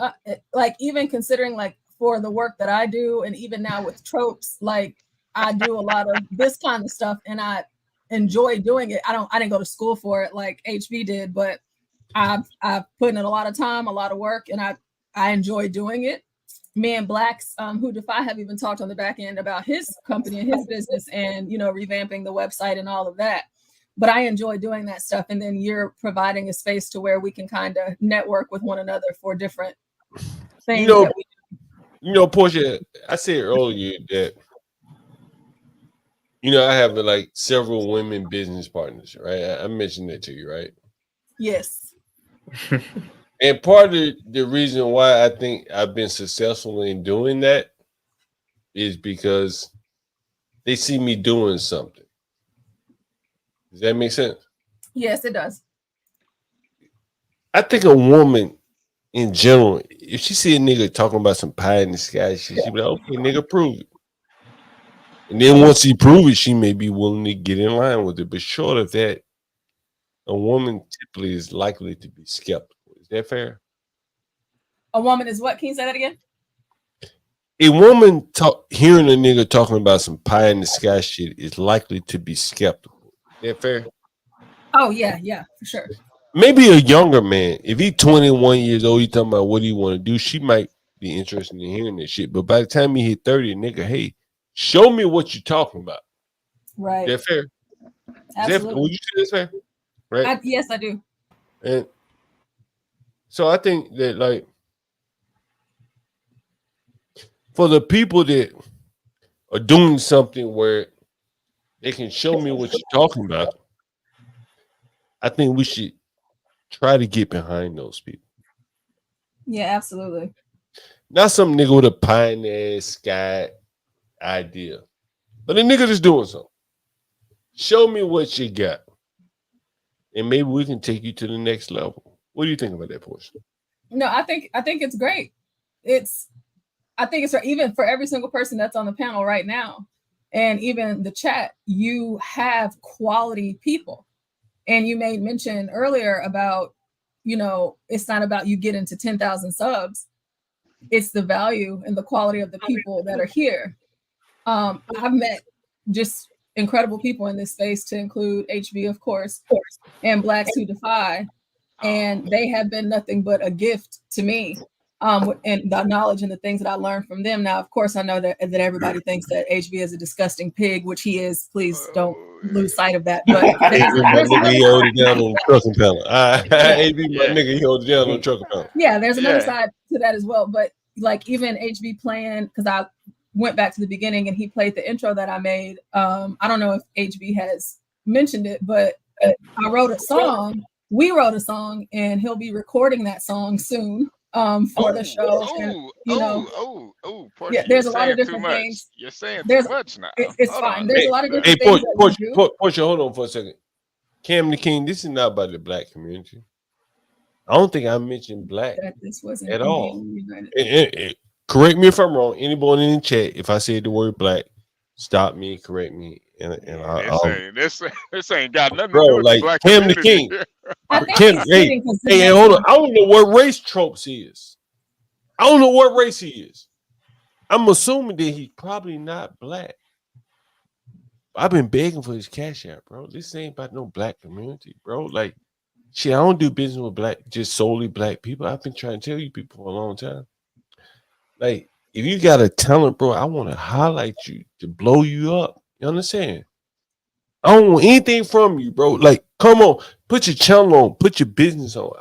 Like, even considering, like, for the work that I do, and even now with tropes, like, I do a lot of this kind of stuff, and I enjoy doing it. I didn't go to school for it like HB did, but I've put in a lot of time, a lot of work, and I enjoy doing it. Me and Blacks, who Defy, have even talked on the back end about his company and his business, and revamping the website and all of that. But I enjoy doing that stuff, and then you're providing a space to where we can kind of network with one another for different things. Portia, I said earlier that You know, I have like several women business partners, right? I mentioned that to you, right? Yes. And part of the reason why I think I've been successful in doing that is because they see me doing something. Does that make sense? Yes, it does. I think a woman in general, if she see a nigga talking about some pie in the sky shit, she be like, okay, nigga, prove it. And then once he prove it, she may be willing to get in line with it. But short of that, a woman typically is likely to be skeptical. Is that fair? A woman is what? Can you say that again? A woman hearing a nigga talking about some pie in the sky shit is likely to be skeptical. Is that fair? Oh yeah, for sure. Maybe a younger man, if he's 21 years old, he talking about what do you want to do, she might be interested in hearing that shit. But by the time he hit 30, nigga, hey, show me what you're talking about. Right. Is that fair? Absolutely. Would you say that's fair? Right? Yes, I do. And so I think that, like, for the people that are doing something where they can show me what you're talking about, I think we should try to get behind those people. Yeah, absolutely. Not some nigga with a pie in the sky idea, but a nigga that's doing something. Show me what you got, and maybe we can take you to the next level. What do you think about that portion? No, I think it's great. I think it's even for every single person that's on the panel right now, and even the chat. You have quality people, and you made mention earlier about, it's not about you getting to 10,000 subs. It's the value and the quality of the people that are here. I've met just incredible people in this space, to include HB, of course, and Blacks Who Defy, and they have been nothing but a gift to me. And the knowledge and the things that I learned from them. Now, of course, I know that everybody thinks that HB is a disgusting pig, which he is. Please don't lose sight of that. But he hold it down on the trucking panel. HB, my nigga, he hold it down on the trucking panel. Yeah, there's another side to that as well. But like even HB playing, because I went back to the beginning and he played the intro that I made. I don't know if HB has mentioned it, but I wrote a song. We wrote a song, and he'll be recording that song soon. For the show. Portia, there's a lot of different things. You're saying too much now. It's fine. There's a lot of different things. Portia, hold on for a second. Cam the King, this is not about the black community. I don't think I mentioned black at all. Correct me if I'm wrong. Anybody in the chat, if I said the word black, stop me, correct me, and this ain't got nothing bro, to do with like the black Cam the community. King. Hey, hold on. I don't know what race Tropes is. I don't know what race he is. I'm assuming that he's probably not black. I've been begging for his cash app, bro. This ain't about no black community, bro. Like, shit, I don't do business with just solely black people. I've been trying to tell you people for a long time. Like, if you got a talent, bro, I want to highlight you to blow you up. You understand? I don't want anything from you, bro. Like, come on, put your channel on, put your business on.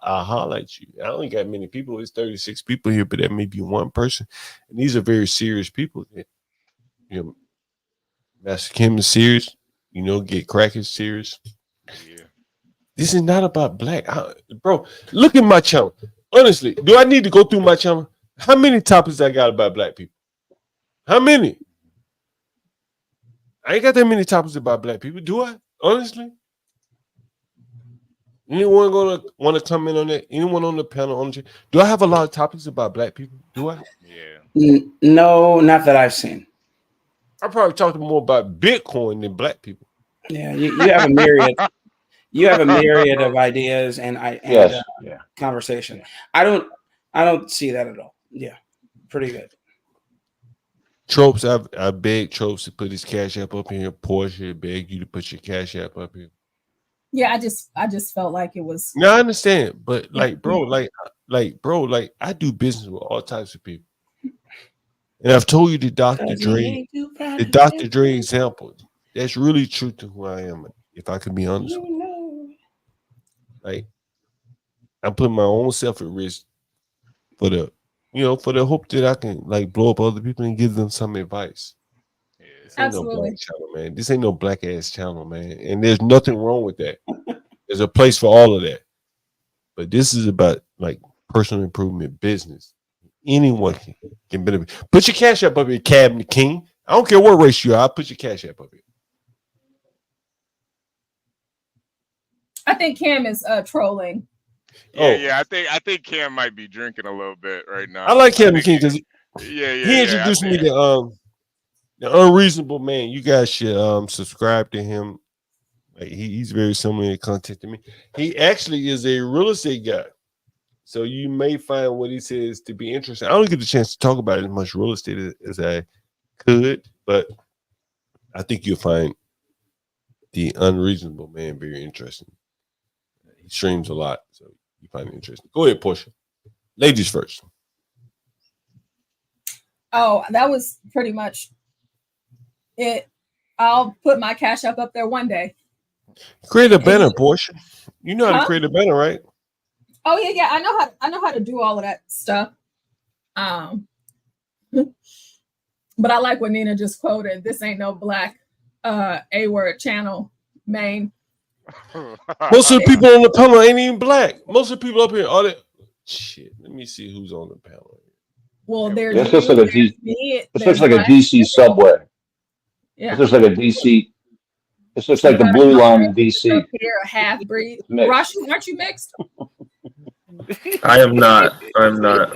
I'll highlight you. I don't got many people. It's 36 people here, but that may be one person. And these are very serious people. Master Kim is serious. Get Crack is serious. Yeah. This is not about black. Bro, look at my channel. Honestly, do I need to go through my channel? How many topics I got about black people? How many? I ain't got that many topics about black people, do I? Honestly? Anyone gonna want to comment on that? Anyone on the panel? Do I have a lot of topics about black people? Do I? Yeah. No, not that I've seen. I probably talked more about Bitcoin than black people. Yeah, you have a myriad. You have a myriad of ideas and conversation. I don't see that at all. Yeah, pretty good. Tropes, I beg Tropes to put his cash app up here. Portia, beg you to put your cash app up here. Yeah, I just felt like it was. No, I understand, but bro, I do business with all types of people, and I've told you the Dr. Dre example. That's really true to who I am. If I can be honest, like I'm putting my own self at risk for the hope that I can blow up other people and give them some advice. Yeah. ain't no black channel, man. This ain't no black ass channel, man. And there's nothing wrong with that. There's a place for all of that. But this is about like personal improvement business. Anyone can benefit. Put your cash up here, Cabinet King. I don't care what race you are. I'll put your cash up here. I think Cam is trolling. Yeah, I think Cam might be drinking a little bit right now. I like Cabinet King because he introduced me to the Unreasonable Man. You guys should subscribe to him. Like, he's very similar in content to me. He actually is a real estate guy. So you may find what he says to be interesting. I don't get the chance to talk about as much real estate as I could, but I think you'll find the Unreasonable Man very interesting. He streams a lot, so you find it interesting. Go ahead, Portia. Ladies first. Oh, that was pretty much it. I'll put my cash up there one day. Create a banner, Portia. You know how to create a banner, right? Oh yeah. I know how to do all of that stuff. But I like what Nina just quoted. This ain't no black A-word channel, Maine. Most of the people on the panel ain't even black. Most of the people up here are they. Shit. Let me see who's on the panel. Well, there's this looks like a this looks like a DC subway. Yeah. This looks like a DC. This looks like the blue line in DC. Here, a half breed. Rashi, aren't you mixed? I am not. I'm not.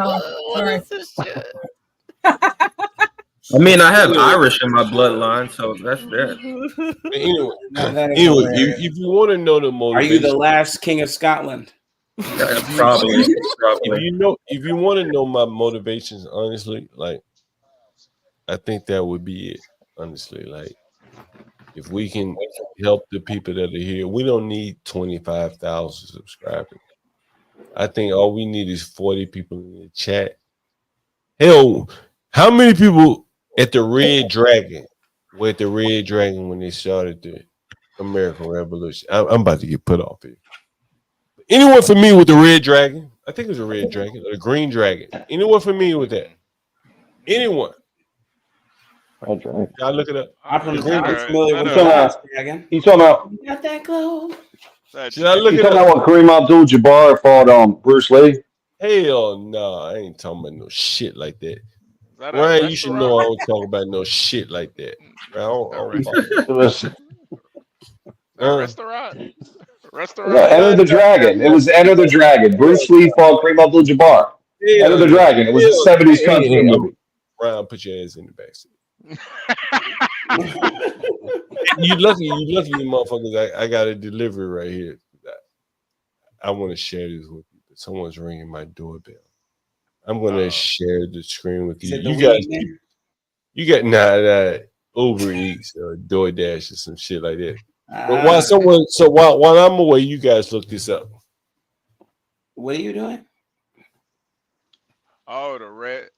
Oh, all right. I mean, I have Irish in my bloodline, so that's that. Anyway, if you want to know the motivation, are you the last king of Scotland? Probably. If you want to know my motivations, honestly, like I think that would be it. Honestly, like if we can help the people that are here, we don't need 25,000 subscribers. I think all we need is 40 people in the chat. Hell, how many people at the Red Dragon were at the Red Dragon when they started the American Revolution? I'm about to get put off here. Anyone familiar with the Red Dragon? I think it was a Red Dragon or the Green Dragon. Anyone familiar with that? Anyone? Red Dragon. Y'all look it up. I'm familiar with the Dragon. You talking about? Got that glow. Should I look You it talking up? about when Kareem Abdul-Jabbar fought Bruce Lee? Hell no, I ain't talking about no shit like that. Ryan, you should know I don't talk about no shit like that. Restaurant. Enter the Dragon. It was Enter the Dragon. Bruce Lee fought Kareem Abdul-Jabbar. Enter the Dragon. It was a 70s kung fu movie. Ryan, put your ass in the backseat. You lucky, you motherfuckers. I got a delivery right here. I want to share this with you. Someone's ringing my doorbell. I'm gonna share the screen with you. You got Uber Eats or DoorDash or some shit like that. But while I'm away, you guys look this up. What are you doing? Oh,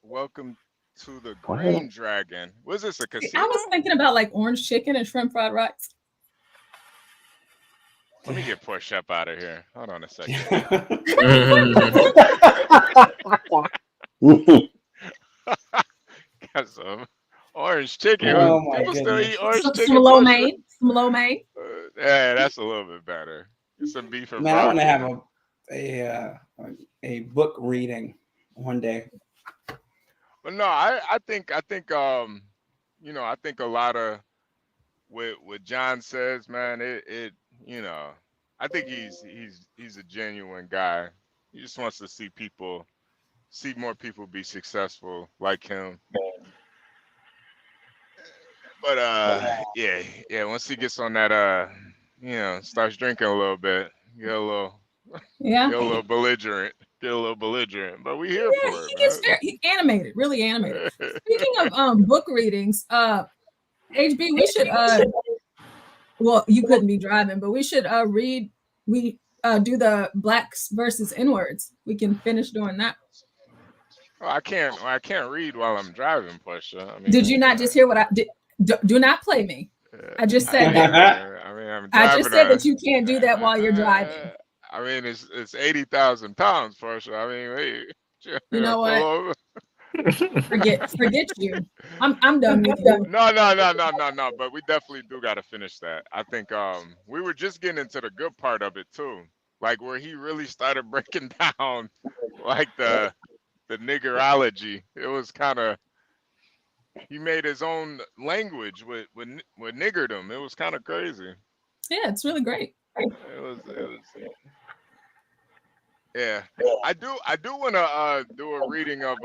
welcome to the Green Dragon. Was this a casino? I was thinking about like orange chicken and shrimp fried rice. Let me get pushed up out of here. Hold on a second. Got some orange chicken. Oh People still eat orange chicken. Some lo mein. Yeah, that's a little bit better. Get some beef and Man, I want to have a book reading one day. But no, I think I think a lot of what John says, man, I think he's a genuine guy. He just wants to see more people be successful like him. But yeah, once he gets on that starts drinking a little bit, get a little belligerent. But we here for it. He gets very animated, really animated. Speaking of book readings, HB, we should well, you couldn't be driving, but we should do the blacks versus N-words. We can finish doing that. Oh, I can't read while I'm driving, Portia. I mean, did you not just hear what I did? Do not play me. I just said that. I just said that you can't do that while you're driving. I mean, it's 80,000 pounds, Portia. I mean, you know what? Forget you. I'm done with you. No. But we definitely do got to finish that. I think we were just getting into the good part of it too, like where he really started breaking down like the niggerology. It was kind of, he made his own language with niggerdom. It was kind of crazy. Yeah, it's really great. It was. Yeah, I do want to do a reading of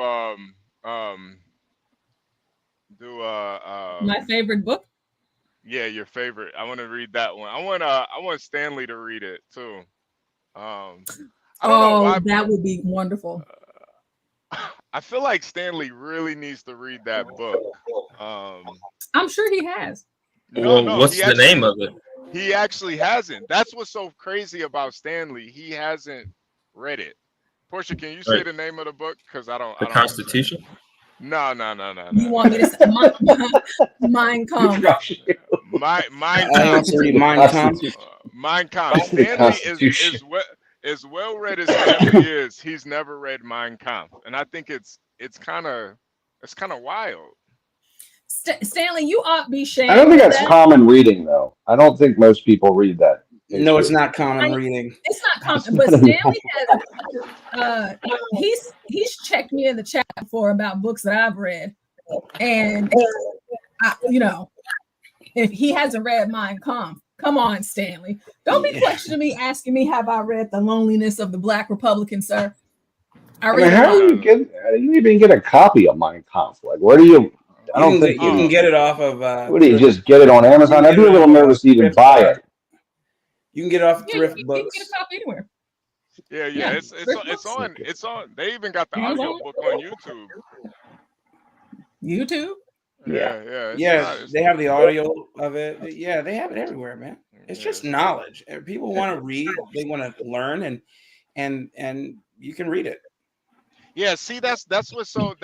My favorite book. Yeah, your favorite. I want to read that one. I want Stanley to read it too. I don't know why. That would be wonderful. I feel like Stanley really needs to read that book. I'm sure he has. No, what's the name of it? He actually hasn't. That's what's so crazy about Stanley. He hasn't read it. Portia, can you say the name of the book? Because I don't. The Constitution. No. You want me to say Mein Kampf? Mein Kampf. Stanley is well read as he is. He's never read Mein Kampf, and I think it's kind of wild. Stanley, you ought to be ashamed. I don't think that's common reading, though. I don't think most people read that. No, it's not common reading. It's not common, but Stanley has. He's checked me in the chat before about books that I've read, and if he hasn't read Mein Kampf, come on, Stanley, don't be questioning me, asking me have I read The Loneliness of the Black Republican, sir. How do you even get a copy of Mein Kampf? Like, where do you? I don't think you can get it off of. What do you just get it on Amazon? I'd be a little nervous to even buy it. You can get it off thrift books. You can get a copy anywhere. Yeah. It's on. They even got the audio book on YouTube. YouTube? Yeah. They have the audio of it. Yeah, they have it everywhere, man. It's just knowledge. People want to read. They want to learn, and you can read it. Yeah, see, that's what's so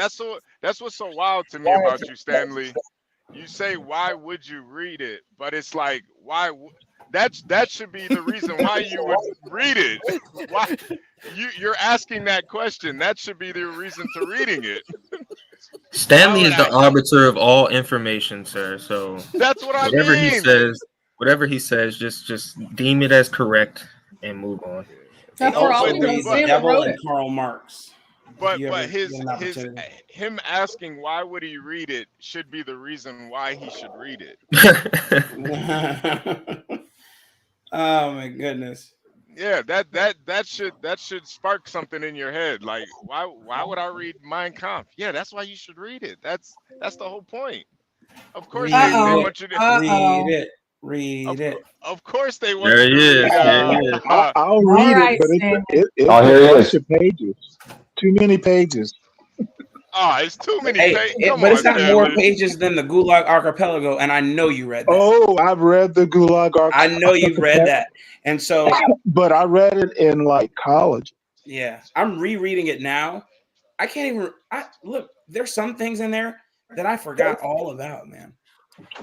wild to me about you, Stanley. You say, why would you read it? But it's like, why? That should be the reason why you would read it. Why you're asking that question? That should be the reason to reading it. Stanley is the arbiter of all information, sir. So that's what I mean. Whatever he says, just deem it as correct and move on. For all we know, Devil and Karl Marx. But him asking why would he read it should be the reason why he should read it. Oh my goodness. Yeah, that should spark something in your head. Like, why would I read Mein Kampf? Yeah, that's why you should read it. That's the whole point. Of course they want you to read it. Of course they want you to read it. I'll read it, but it's a bunch of pages. Too many pages. Oh, it's too many pages. But it's got more pages than the Gulag Archipelago, and I know you read that. Oh, I've read the Gulag Archipelago. I know you've read that. And so, but I read it in like college. Yeah, I'm rereading it now. I can't even. Look, there's some things in there that I forgot all about, man.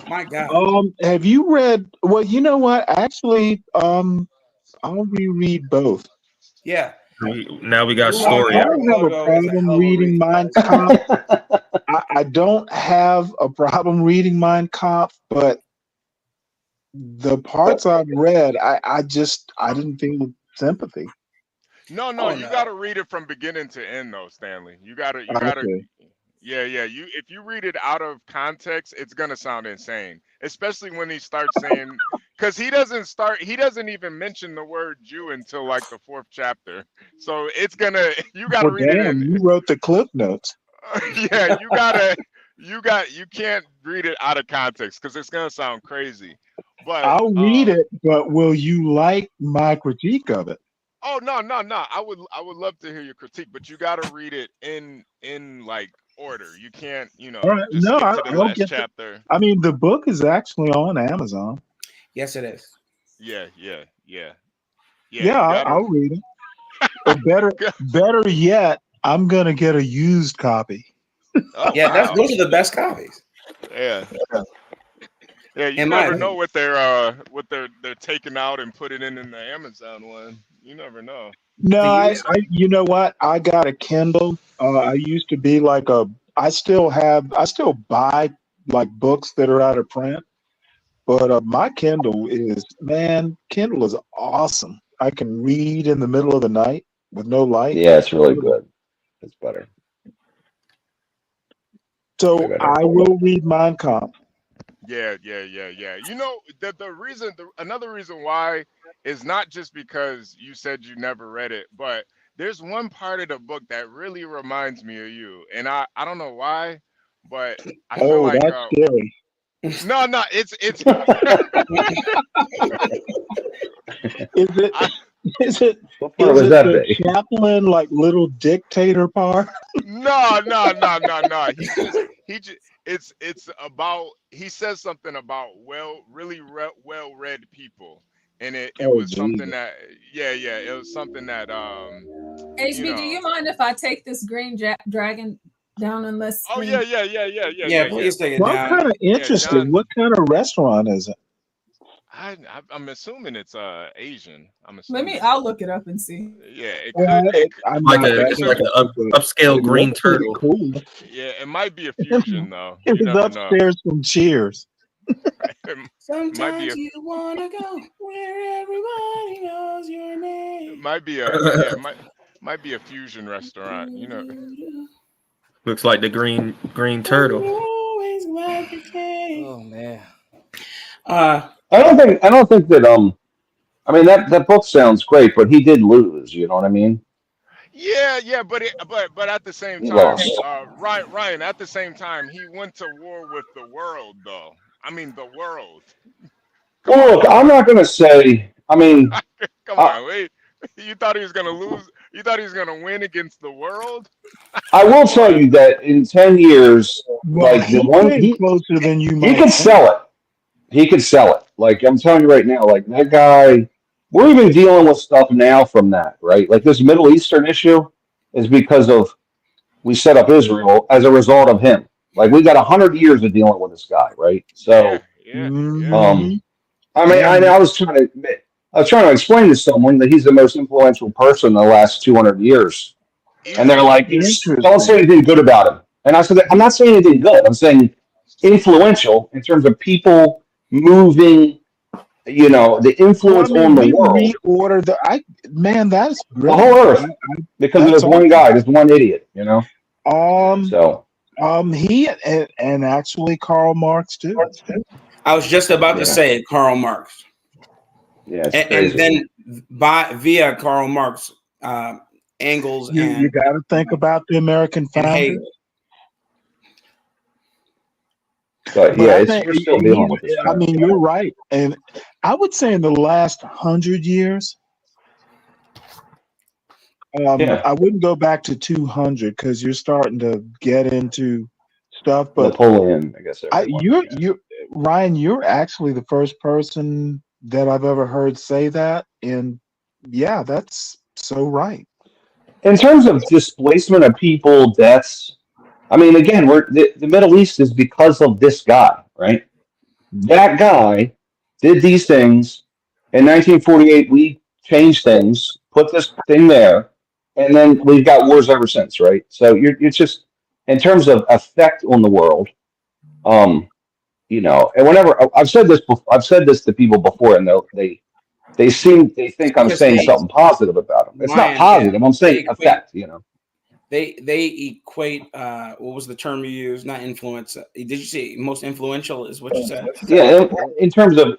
My God. Have you read? Well, you know what? Actually, I'll reread both. Yeah. Now we got story. I don't have a problem reading Mein Kampf. I don't have a problem reading Mein Kampf, but the parts I've read, I didn't feel sympathy. No, you got to read it from beginning to end, though, Stanley. You got to. Okay. Yeah. If you read it out of context, it's gonna sound insane, especially when he starts saying, because he doesn't even mention the word Jew until like the 4th chapter. So it's gonna, you gotta read it. You wrote the clip notes. Yeah, you can't read it out of context because it's gonna sound crazy. But I'll read it, but will you like my critique of it? Oh no. I would love to hear your critique, but you gotta read it in like order. You can't, Right. just No, get to the I'll last get chapter. I mean, the book is actually on Amazon. Yes, it is. Yeah. I'll read it. But better yet, I'm gonna get a used copy. Oh, yeah, wow. those are the best copies. Yeah. Yeah, you never know what they're taking out and putting in the Amazon one. You never know. No, to use? you know what? I got a Kindle. I used to be like I still buy like books that are out of print, but my Kindle is awesome. I can read in the middle of the night with no light. Yeah, it's really good. It's better. So I will read Mein Kampf. Yeah. You know, another reason why is not just because you said you never read it, but there's one part of the book that really reminds me of you, and I don't know why, but I feel Oh, like that's scary. no, it's Is it? Is it? What part Is was it that the big? Chaplin like little dictator part? no. It's about, he says something about well read people, and it Oh, was something Jesus. that it was something that HB, do you mind if I take this green dragon down and let's Oh screen? Yeah, please take it Well, I'm down. kind of interested. John, What kind of restaurant is it? I'm assuming it's Asian. I'm Let assuming. me. I'll look it up and see. Yeah, it Well, could. I'm Like not a that it's like an interested, but upscale it green looks pretty turtle. cool. Yeah, it might be a fusion though. It You was never know. upstairs from Cheers. It might be Sometimes you wanna go where everybody knows your name. might be might be a fusion restaurant. You know. Looks like the green turtle. Always glad you came. Oh man. I don't think that I mean that book sounds great, but he did lose. You know what I mean? Yeah, but at the same He time, lost. Ryan, at the same time, he went to war with the world, though. I mean, the world. Come Well, on, look, I'm not going to say. I mean, come on, wait. You thought he was gonna lose? You thought he was gonna win against the world? I will Come tell on. you that in 10 years, Well, like the he one came closer than you he might could think. sell it. He could sell it. Like I'm telling you right now, like that guy. We're even dealing with stuff now from that, right? Like this Middle Eastern issue is because of we set up Israel as a result of him. Like we got 100 years of dealing with this guy, right? So, Yeah. Mhm. I mean, Yeah. I was trying to explain to someone that he's the most influential person in the last 200 years, and they're like, don't say Interesting. anything good about him. And I said, I'm not saying anything good. I'm saying influential in terms of people moving, you know, the Well, I influence mean, on the we world, reordered man, that's the whole brilliant. earth, because of That's this one awesome. guy, this one idiot, you know. Um, So he and actually Karl Marx too. I was just about to yeah, say it, Karl Marx, yeah, it's and crazy. then via Karl Marx, Engels You got to think about the American and founders. Hegel. But But yeah, I think we're still dealing with this. I mean, you're right, and I would say in the last 100 years, Yeah, I wouldn't go back to 200 because you're starting to get into stuff. But Napoleon, I guess everyone. you Ryan, you're actually the first person that I've ever heard say that, and yeah, that's so right. In terms of displacement of people, deaths, I mean, again, the Middle East is because of this guy, right? That guy did these things. In 1948, we changed things, put this thing there, and then we've got wars ever since, right? So it's just in terms of effect on the world, you know. And whenever I've said this, I've said this to people before, and they think I'm Because saying something positive about them. It's not Ryan, positive. I'm they saying equate effect, you know. they equate what was the term you used? Not influence. Did you say most influential is what you said? Yeah, in terms of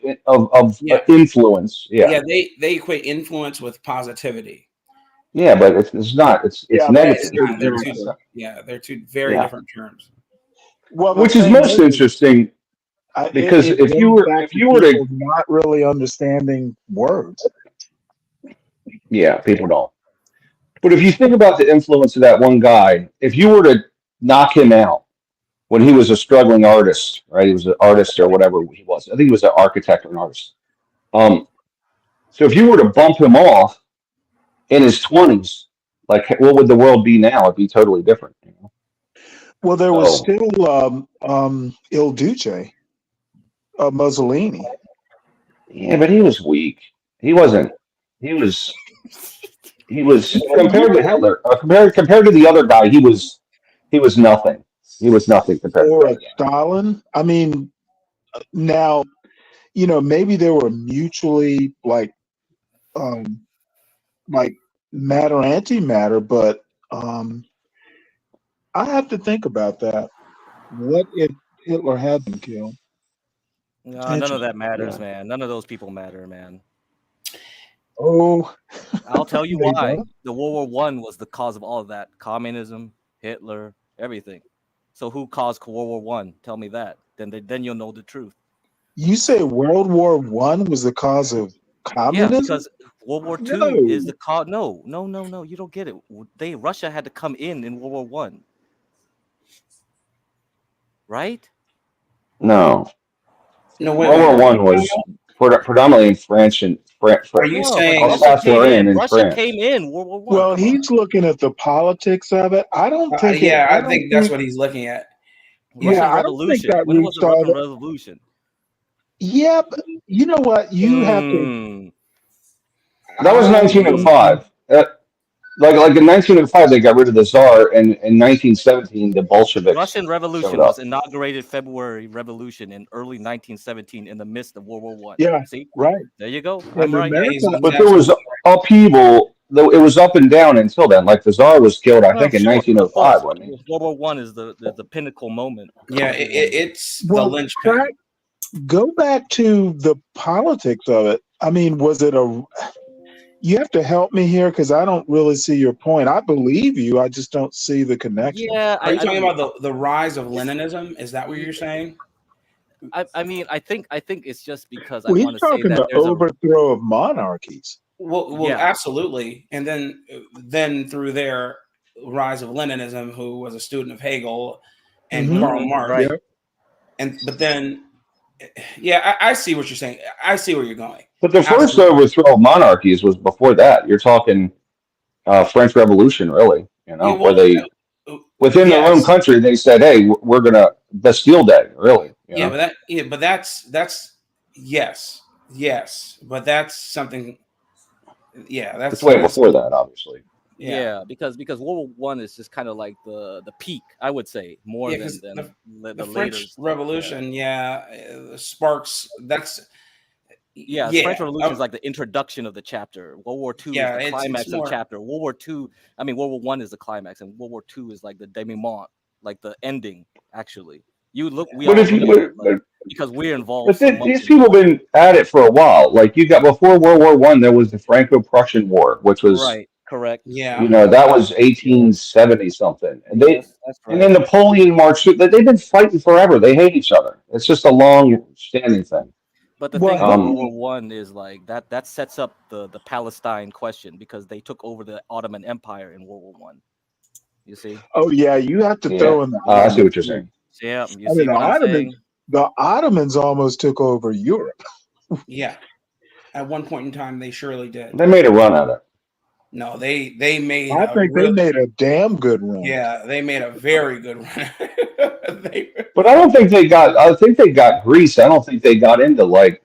Yeah. influence, yeah. Yeah, they equate influence with positivity. Yeah, but it's not. It's Yeah, negative. They're two very Yeah. different terms. Well, Which is most interesting because it if you goes were back to to people not really understanding words. yeah, people don't. But if you think about the influence of that one guy, if you were to knock him out when he was a struggling artist, right? He was an artist or whatever he was. I think he was an architect or an artist. So if you were to bump him off in his 20s, like what would the world be now? It'd be totally different. You know? Well, there was still Il Duce, Mussolini. Yeah, but he was weak. He wasn't. He was He was compared to Hitler. Compared to the other guy, he was nothing. He was nothing compared to Or the a other guy. Stalin. I mean, now, maybe they were mutually like matter antimatter, but I have to think about that. What if Hitler had been killed? No, none of that matters, man. None of those people matter, man. Oh, I'll tell you they why. don't? The World War I was the cause of all of that. Communism, Hitler, everything. So who caused World War I? Tell me that. Then you'll know the truth. You say World War I was the cause of Yeah, communism? because World War II No. is the cause. No. You don't get it. Russia had to come in World War I. Right? No, No, wait, World War wait. I was predominantly in France and Are you No, but saying Russia came Alsace-Lorraine in. in Russia France. came in World War I. Well, he's looking at the politics of it. I don't think it. yeah, I I don't think that's think. what he's looking at. Russian Yeah, I don't think Revolution. that When was reached the all Russian the. Revolution? Yeah, but you know what? You have to. That was 1905. Like in 1905, they got rid of the Tsar, and in 1917, the Bolsheviks Russian showed Revolution up. was inaugurated February Revolution in early 1917 in the midst of World War I. Yeah, See? right. There you go. And I'm right. America. But there was upheaval, though it was up and down until then. Like the Tsar was killed, I think, in Sure, of 1905, course. wasn't he? World War I is the pinnacle moment. Yeah, it's the Well, linchpin. go back to the politics of it. I mean, was it a? You have to help me here because I don't really see your point. I believe you. I just don't see the connection. Yeah, Are you talking about the rise of Leninism? Is that what you're saying? I mean, I think it's just because Well, I he's want to say talking that the there's a overthrow of monarchies. Well, Yeah. absolutely. And then through their rise of Leninism, who was a student of Hegel and Mhm. Karl Marx, Right. but then, yeah, I see what you're saying. I see where you're going. But the first Absolutely. overthrow of monarchies was before that. You're talking French Revolution, really. Yeah, Where well, they within their own yes. country they said, "Hey, we're gonna Bastille Day," really. Yeah, but that's yes, but that's something. Yeah, It's way before that, obviously. Yeah, because World War I is just kind of like the peak, I would say, more Yeah, than 'cause the the later French stuff. Revolution, sparks. That's Yeah, the French Revolution is like the introduction of the chapter. World War II Yeah, is the it's climax of more- the chapter. World War II, I mean, World War I is the climax, and World War II is like the denouement, like the ending. Actually, we But all if you- look at it, but- like, because we're involved. But so much these in people have been at it for a while. Like you got before World War I, there was the Franco-Prussian War, which was right, correct. that was 1870 something, and Yes, that's and then Napoleon marched. They've been fighting forever. They hate each other. It's just a long-standing thing. But the thing about World War I is like that sets up the Palestine question because they took over the Ottoman Empire in World War I. You see? Oh yeah, you have to throw in the. I see what you're saying. Yeah, you I see mean, what I'm saying? the Ottomans almost took over Europe. Yeah, at one point in time, they surely did. They made a run at it. No, they made. I think they made a damn good run. Yeah, they made a very good run. But I don't think they got. I think they got Greece. I don't think they got into like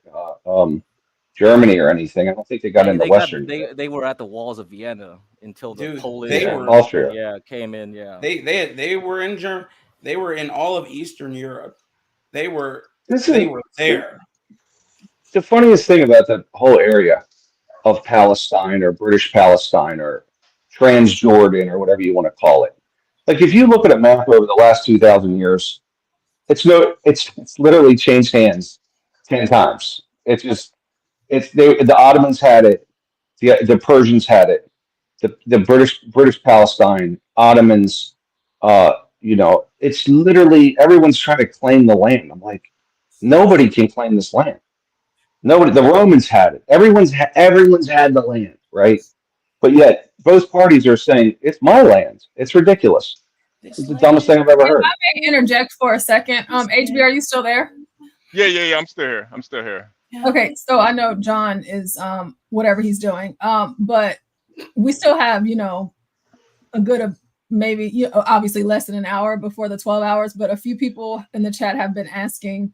Germany or anything. I don't think they got into Western. They were at the walls of Vienna until the Polish they and were- Austria. Yeah, came in. Yeah, They were in Germany. They were in all of Eastern Europe. They were This they is- were there. The funniest thing about the whole area of Palestine or British Palestine or Transjordan or whatever you want to call it, like if you look at a map over the last 2,000 years, it's literally changed hands 10 times. The Ottomans had it, the Persians had it, the British Palestine, Ottomans. It's literally everyone's trying to claim the land. I'm like, nobody can claim this land. Nobody. The Romans had it. Everyone's had the land, right? But yet both parties are saying it's my land. It's ridiculous. It's the dumbest thing I've ever heard. I may interject for a second. HB, are you still there? Yeah. I'm still here. Okay, so I know John is whatever he's doing, but we still have a good maybe obviously less than an hour before the 12 hours. But a few people in the chat have been asking,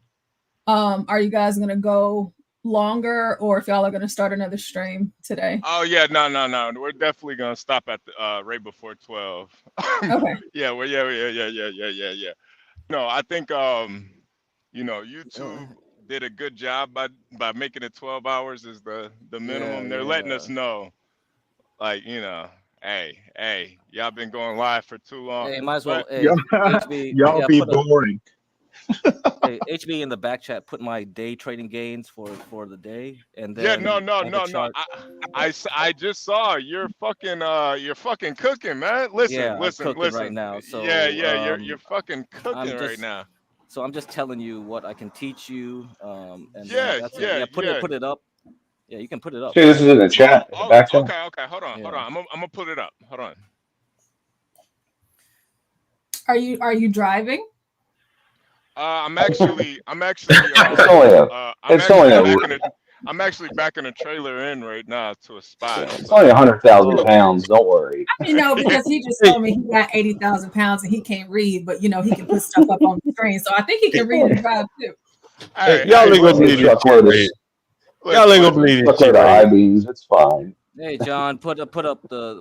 are you guys gonna go longer, or if y'all are going to start another stream today. Oh yeah, no. We're definitely gonna stop at the right before 12. Okay. Yeah, well, yeah. No, I think YouTube did a good job by making it 12 hours is the minimum. They're letting us know, like, hey, y'all been going live for too long. Hey, might as well. But Hey, HB, Y'all yeah, be put boring. hey, HB in the back chat, put my day trading gains for the day, and yeah, then no. the chart. I just saw you're fucking cooking, man. Yeah, I'm cooking right now. So Yeah, you're fucking cooking right now. So I'm just telling you what I can teach you. And Yeah, that's it. Yeah, put it up. Yeah, you can put it up. See, this is in the chat, in the back chat. Okay. Hold on. I'm gonna put it up. Hold on. Are you driving? I'm actually. I'm actually backing a trailer in right now to a spot. It's only 100,000 pounds. Don't worry. Because he just told me he got 80,000 pounds and he can't read, but he can put stuff up on the screen. So I think he can read and drive too. Hey, y'all ain't gonna believe this. Y'all ain't gonna believe this. Hb2n, it's fine. Hey John, put up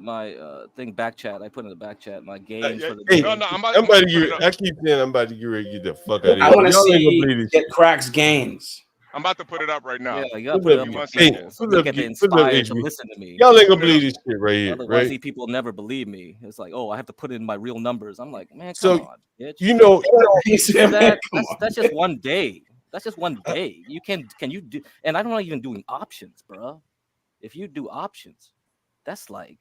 my thing back chat. I put in the back chat my gains for the Hey, day. I keep saying I'm about to get ready to get the fuck out of here. I want to Y'all ain't gonna see believe this. Get Crack's gains. I'm about to put it up right now. Yeah, you gotta put it up. One Hey, second. so they get inspired to listen to me. Y'all ain't gonna believe this shit right here, Otherwise, right? these people never believe me. It's like, oh, I have to put in my real numbers. I'm like, man, come So on, bitch. That's just one day. That's just one day. You can you do? And I'm not even doing options, bro. If you do options, that's like.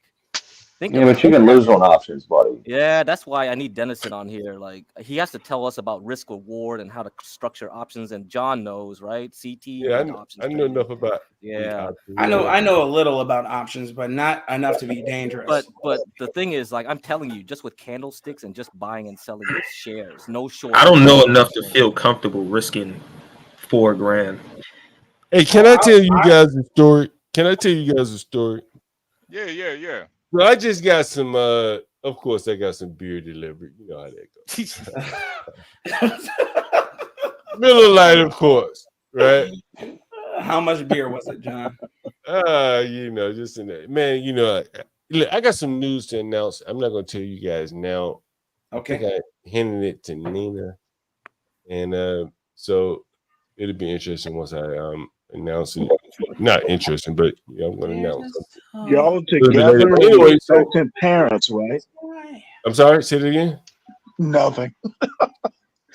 Yeah, but you can lose on options, buddy. Yeah, that's why I need Dennison on here. Like, he has to tell us about risk reward and how to structure options. And John knows, right? CT. Yeah, I know enough about. Yeah, I know a little about options, but not enough to be dangerous. But the thing is, like, I'm telling you, just with candlesticks and just buying and selling shares, no short. I don't know enough to feel comfortable risking $4,000. Hey, can I tell you guys a story? Can I tell you guys a story? Yeah. So I just got some. Of course, I got some beer delivered. You know how that goes. Miller Lite, of course, right? How much beer was it, John? Just in that. Man, look, I got some news to announce. I'm not going to tell you guys now. Okay. I think I hinted it to Nina, and so it'll be interesting once I announce it. Not interesting, but I'm going to announce something. Y'all together, anyway, expectant parents, right? I'm sorry. Say it again. Nothing.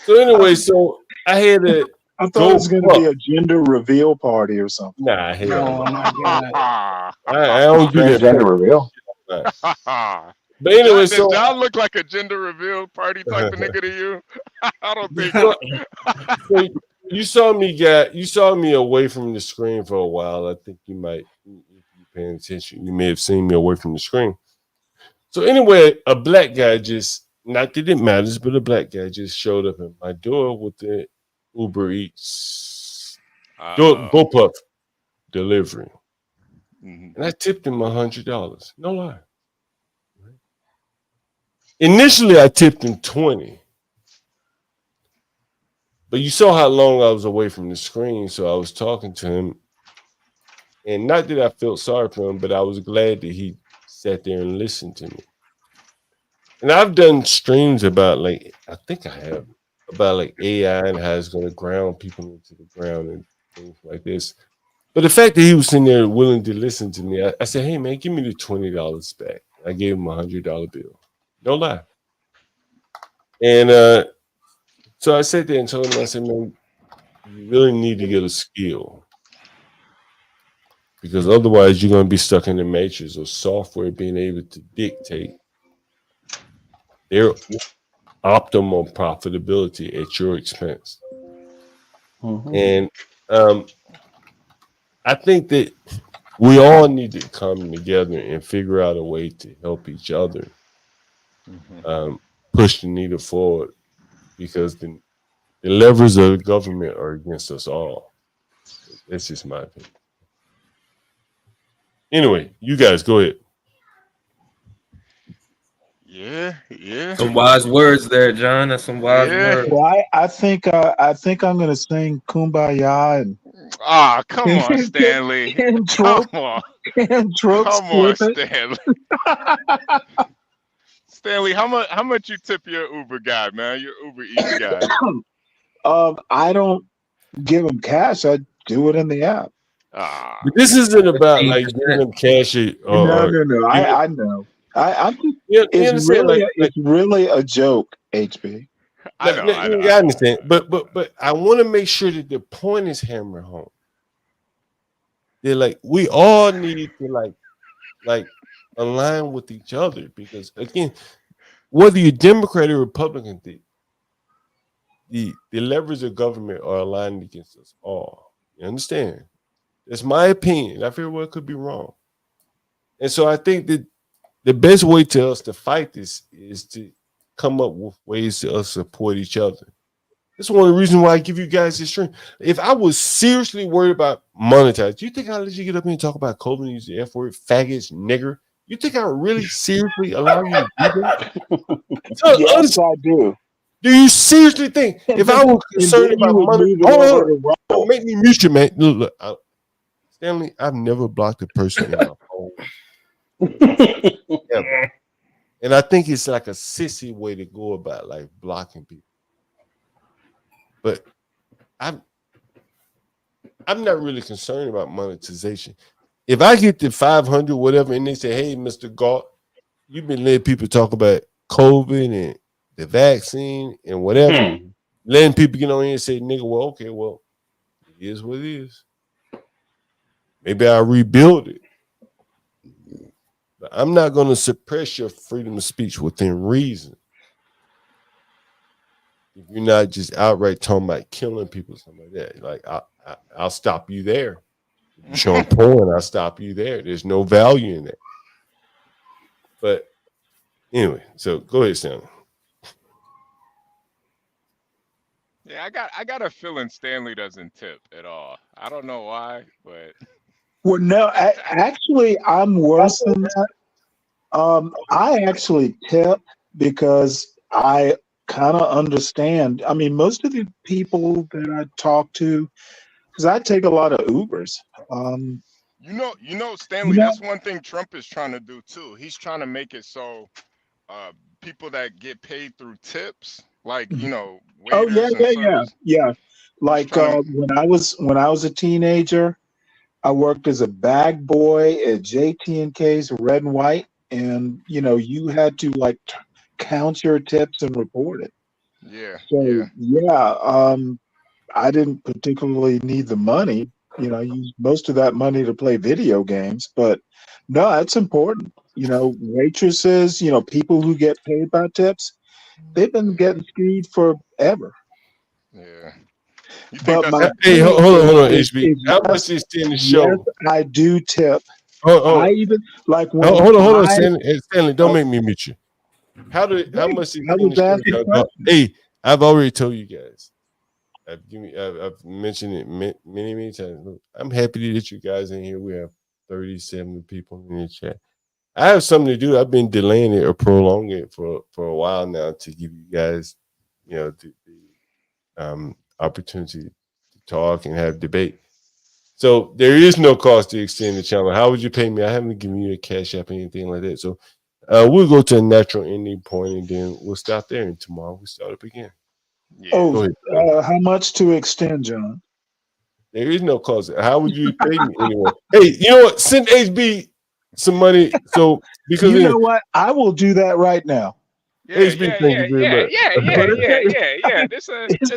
So anyway, so I had a. I thought it was going to be a gender reveal party or something. Nah, hell. Oh my God. I don't do that. Gender reveal. But anyway, Does John look like a gender reveal party type of nigga to you? I don't think so. So you saw me away from the screen for a while. I think you might, if you're paying attention, you may have seen me away from the screen. So anyway, a black guy not that it matters, but a black guy just showed up at my door with the Uber Eats GoPuff delivery. Mm-hmm. And I tipped him $100. No lie. Initially, I tipped him $20. But you saw how long I was away from the screen, so I was talking to him. And not that I felt sorry for him, but I was glad that he sat there and listened to me. And I've done streams about, like, I think I have, about like AI and how it's going to ground people into the ground and things like this. But the fact that he was sitting there willing to listen to me, I said, hey, man, give me the $20 back. I gave him a $100 bill. No lie. And so I sat there and told him, I said, man, you really need to get a skill. Because otherwise you're going to be stuck in the matrix of software being able to dictate their optimal profitability at your expense. Mm-hmm. And I think that we all need to come together and figure out a way to help each other push the needle forward, because the levers of the government are against us all. That's just my opinion. Anyway, you guys go ahead. Yeah. Some wise words there, John. That's some wise words. Well, I think I'm going to sing Kumbaya and come on, Stanley. Can Come Trope on. Tropes Come on, flip it? Stanley. Stanley, how much you tip your Uber guy, man? Your Uber Eats guy. I don't give them cash. I do it in the app. But this isn't about like giving them cash No. giving- I know. I'm just, you it's understand? really Like it's really a joke, HB. I know. I understand, but I want to make sure that the point is hammered home. They're like, we all need to like align with each other because again, whether you're Democrat or Republican, the levers of government are aligned against us all. You understand? That's my opinion. I feel well it could be wrong. And so I think that the best way to us to fight this is to come up with ways to us support each other. That's one of the reasons why I give you guys this stream. If I was seriously worried about monetize, do you think I'd let you get up here and talk about COVID and use the F word, faggots, nigger? You think I would really seriously allow you to do that? Yes, I do. Do you seriously think if I was concerned about money, don't make me mute you, man. Look, Stanley, I've never blocked a person in my phone. Ever. And I think it's like a sissy way to go about like blocking people. But I'm not really concerned about monetization. If I get to 500, whatever, and they say, hey, Mr. Galt, you've been letting people talk about COVID and the vaccine and whatever, letting people get on here and say, nigga, well, okay, well, it is what it is. Maybe I'll rebuild it. But I'm not going to suppress your freedom of speech within reason. If you're not just outright talking about killing people, something like that, like I'll stop you there. If you're showing porn, I'll stop you there. There's no value in that. But anyway, so go ahead, Stanley. Yeah, I got a feeling Stanley doesn't tip at all. I don't know why, but Well, no, actually, I'm worse than that. I actually tip because I kind of understand. I mean, most of the people that I talk to, because I take a lot of Ubers. you know, Stanley, that's one thing Trump is trying to do too. He's trying to make it so people that get paid through tips, like waiters and servers. Yeah. Like when I was a teenager, I worked as a bag boy at JT&K's Red and White, and you had to like count your tips and report it. Yeah. So I didn't particularly need the money. I used most of that money to play video games, but no, that's important. Waitresses, people who get paid by tips, they've been getting screwed forever. Yeah. But hey, hold on, HB. How much is in the show? Yes, I do tip. I even like when hold on, Stanley. Don't make me mute you. How much is in the show? Hey, I've already told you guys. I've mentioned it many times. Look, I'm happy that you guys in here. We have 37 people in the chat. I have something to do. I've been delaying it or prolonging it for a while now to give you guys, the opportunity to talk and have debate. So there is no cost to extend the channel. How would you pay me? I haven't given you a cash app or anything like that. So we'll go to a natural ending point and then we'll stop there. And tomorrow we'll start up again. Yeah. How much to extend, John? There is no cost. How would you pay me anyway? Hey, you know what? Send HB some money. So because you know what? I will do that right now. Yeah. This is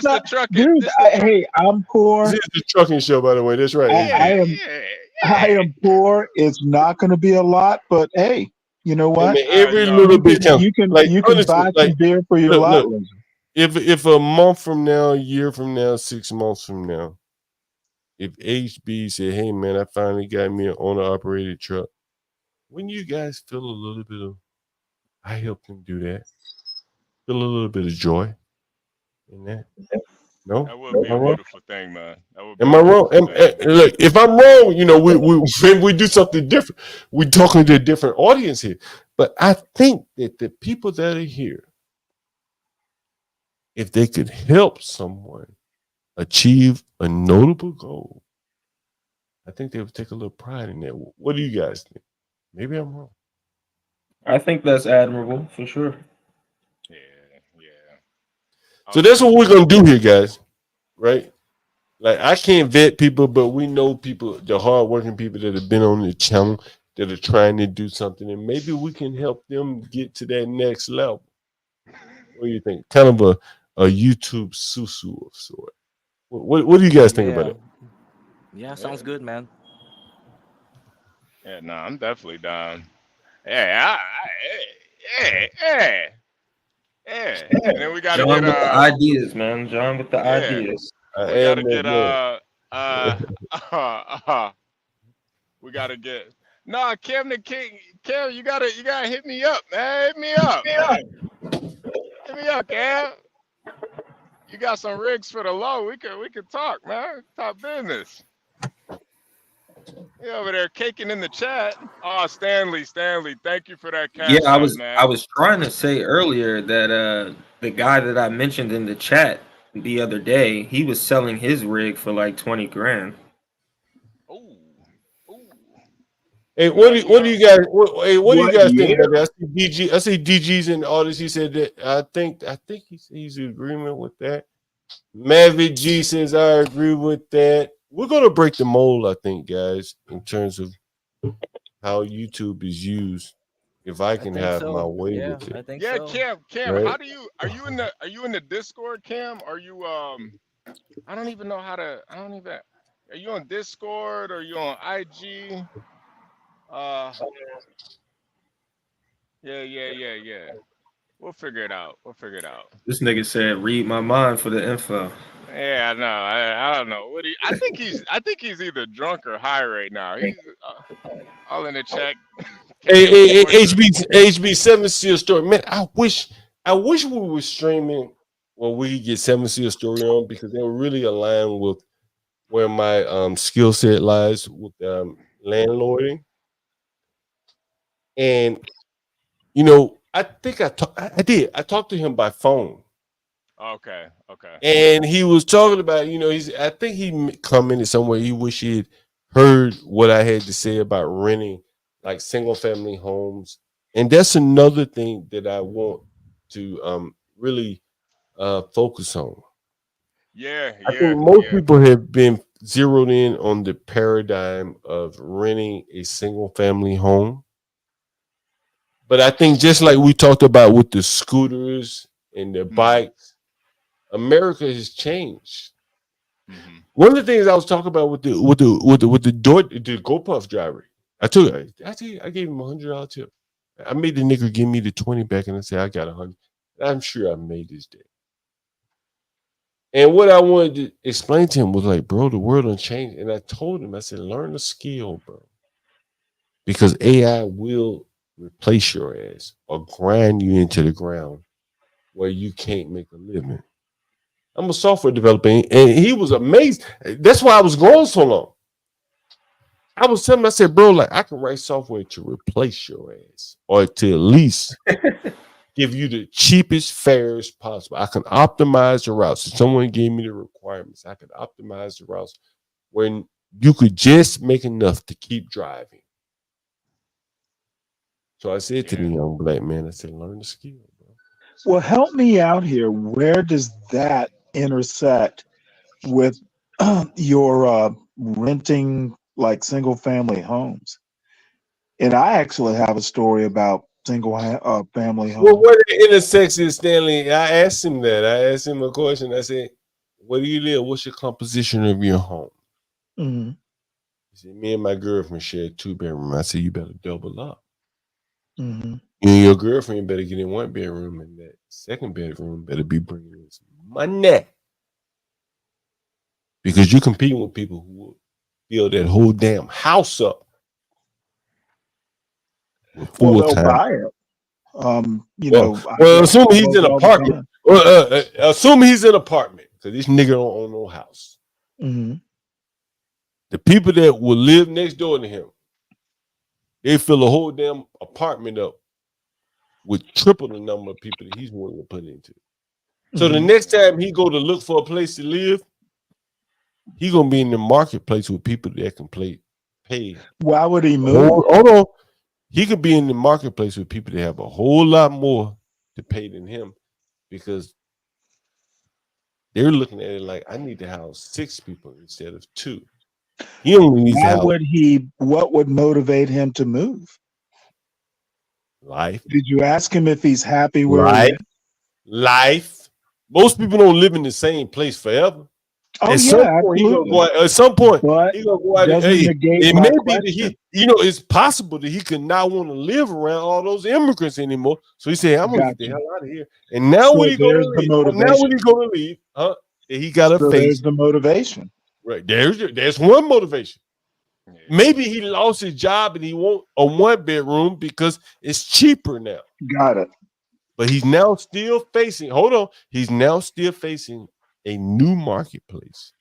the trucking. Dude, hey, I'm poor. This is the trucking show, by the way. That's right. I am poor. It's not going to be a lot, but hey, you know what? Every little bit counts. You can Honestly, buy some beer for your lot. If a month from now, a year from now, 6 months from now, if HB said, "Hey man, I finally got me an owner-operated truck," wouldn't you guys feel a little bit of? I helped him do that. Feel a little bit of joy in that. No, that would be a beautiful thing, man. Am I wrong? Look, if I'm wrong, we do something different. We're talking to a different audience here. But I think that the people that are here, if they could help someone achieve a notable goal, I think they would take a little pride in that. What do you guys think? Maybe I'm wrong. I think that's admirable for sure. So that's what we're gonna do here, guys. Right? Like I can't vet people, but we know people, the hardworking people that have been on the channel that are trying to do something, and maybe we can help them get to that next level. What do you think? Kind of a YouTube susu of sort. What do you guys think about it? Yeah, sounds good, man. Yeah, no, I'm definitely down. Yeah, yeah. And then we gotta John get with the ideas, man. John with the yeah. ideas. We gotta get we gotta get Kim the King. Kim, you gotta hit me up, man. Hit me up. Hit me up, Cam. You got some rigs for the low. We could talk, man. Talk business. You over there caking in the chat. Oh, Stanley, thank you for that cash Yeah, app, man. I was trying to say earlier that the guy that I mentioned in the chat the other day, he was selling his rig for like 20 grand. Hey, what do you guys? What do you guys think about that? I see DG's and all this. He said that I think he's in agreement with that. Mavic G says I agree with that. We're gonna break the mold, I think, guys, in terms of how YouTube is used. If I can have my way with it. I think yeah, so. Cam, Right? how do you are you in the Discord, Cam? Are you I don't even know how to are you on Discord or are you on IG? Yeah. We'll figure it out. This nigga said, "Read my mind for the info." Yeah, no, I don't know. I think he's either drunk or high right now. He's all in the chat. Hey, HB 7 Seal Story. Man, I wish we were streaming where we could get 7 Seal Story on because they would really align with where my skill set lies with landlording. And I think I talked to him by phone. Okay. And he was talking about, I think he commented somewhere he wish he had heard what I had to say about renting like single family homes. And that's another thing that I want to really focus on. I think most people have been zeroed in on the paradigm of renting a single family home. But I think just like we talked about with the scooters and the bikes, America has changed. One of the things I was talking about with the GoPuff driver, I gave him $100 tip. I made the nigga give me the 20 back, and I said I got 100. I'm sure I made this day. And what I wanted to explain to him was like, bro, the world done changed. And I told him, I said, learn a skill, bro, because AI will replace your ass or grind you into the ground where you can't make a living. I'm a software developer, and he was amazed. That's why I was going so long. I was telling him, I said, bro, like I can write software to replace your ass or to at least give you the cheapest fares possible. I can optimize the routes. If someone gave me the requirements, I could optimize the routes when you could just make enough to keep driving. So I said to the young black man, I said, learn the skill, bro. Well, help me out here. Where does that intersect with your renting like single family homes? And I actually have a story about single family homes. Well, what it intersects is, Stanley, I asked him that. I asked him a question. I said, where do you live? What's your composition of your home? Mm-hmm. He said, me and my girlfriend share a 2-bedroom. I said, you better double up. Mm-hmm. You and your girlfriend better get in 1 bedroom, and that 2nd bedroom better be bringing in some money. Because you're competing with people who will fill that whole damn house up. Well, they'll buy it. Assume he's in an apartment. Assume he's in an apartment because this nigga don't own no house. Mm-hmm. The people that will live next door to him, they fill a whole damn apartment up with triple the number of people that he's willing to put into. So the next time he go to look for a place to live, He gonna be in the marketplace with people that can pay. Why would he move? Hold on. He could be in the marketplace with people that have a whole lot more to pay than him, because they're looking at it like, I need to house 6 people instead of 2. He only needs to Why house would he? What would motivate him to move? life. Did you ask him if he's happy where he is? Life. Most people don't live in the same place forever. Oh, At yeah, some point, he gonna absolutely. go out, at some point, But he gonna go out. doesn't Hey, negate it my may be that question. it's possible that he could not want to live around all those immigrants anymore. So he said, I'm gonna get the hell out of here. And now So when he gonna there's the leave, now when motivation. he gonna leave, that he got a So face. there's the motivation. Right. There's one motivation. Maybe he lost his job and he want a 1-bedroom because it's cheaper now. Got it. But he's now still facing, he's now still facing a new marketplace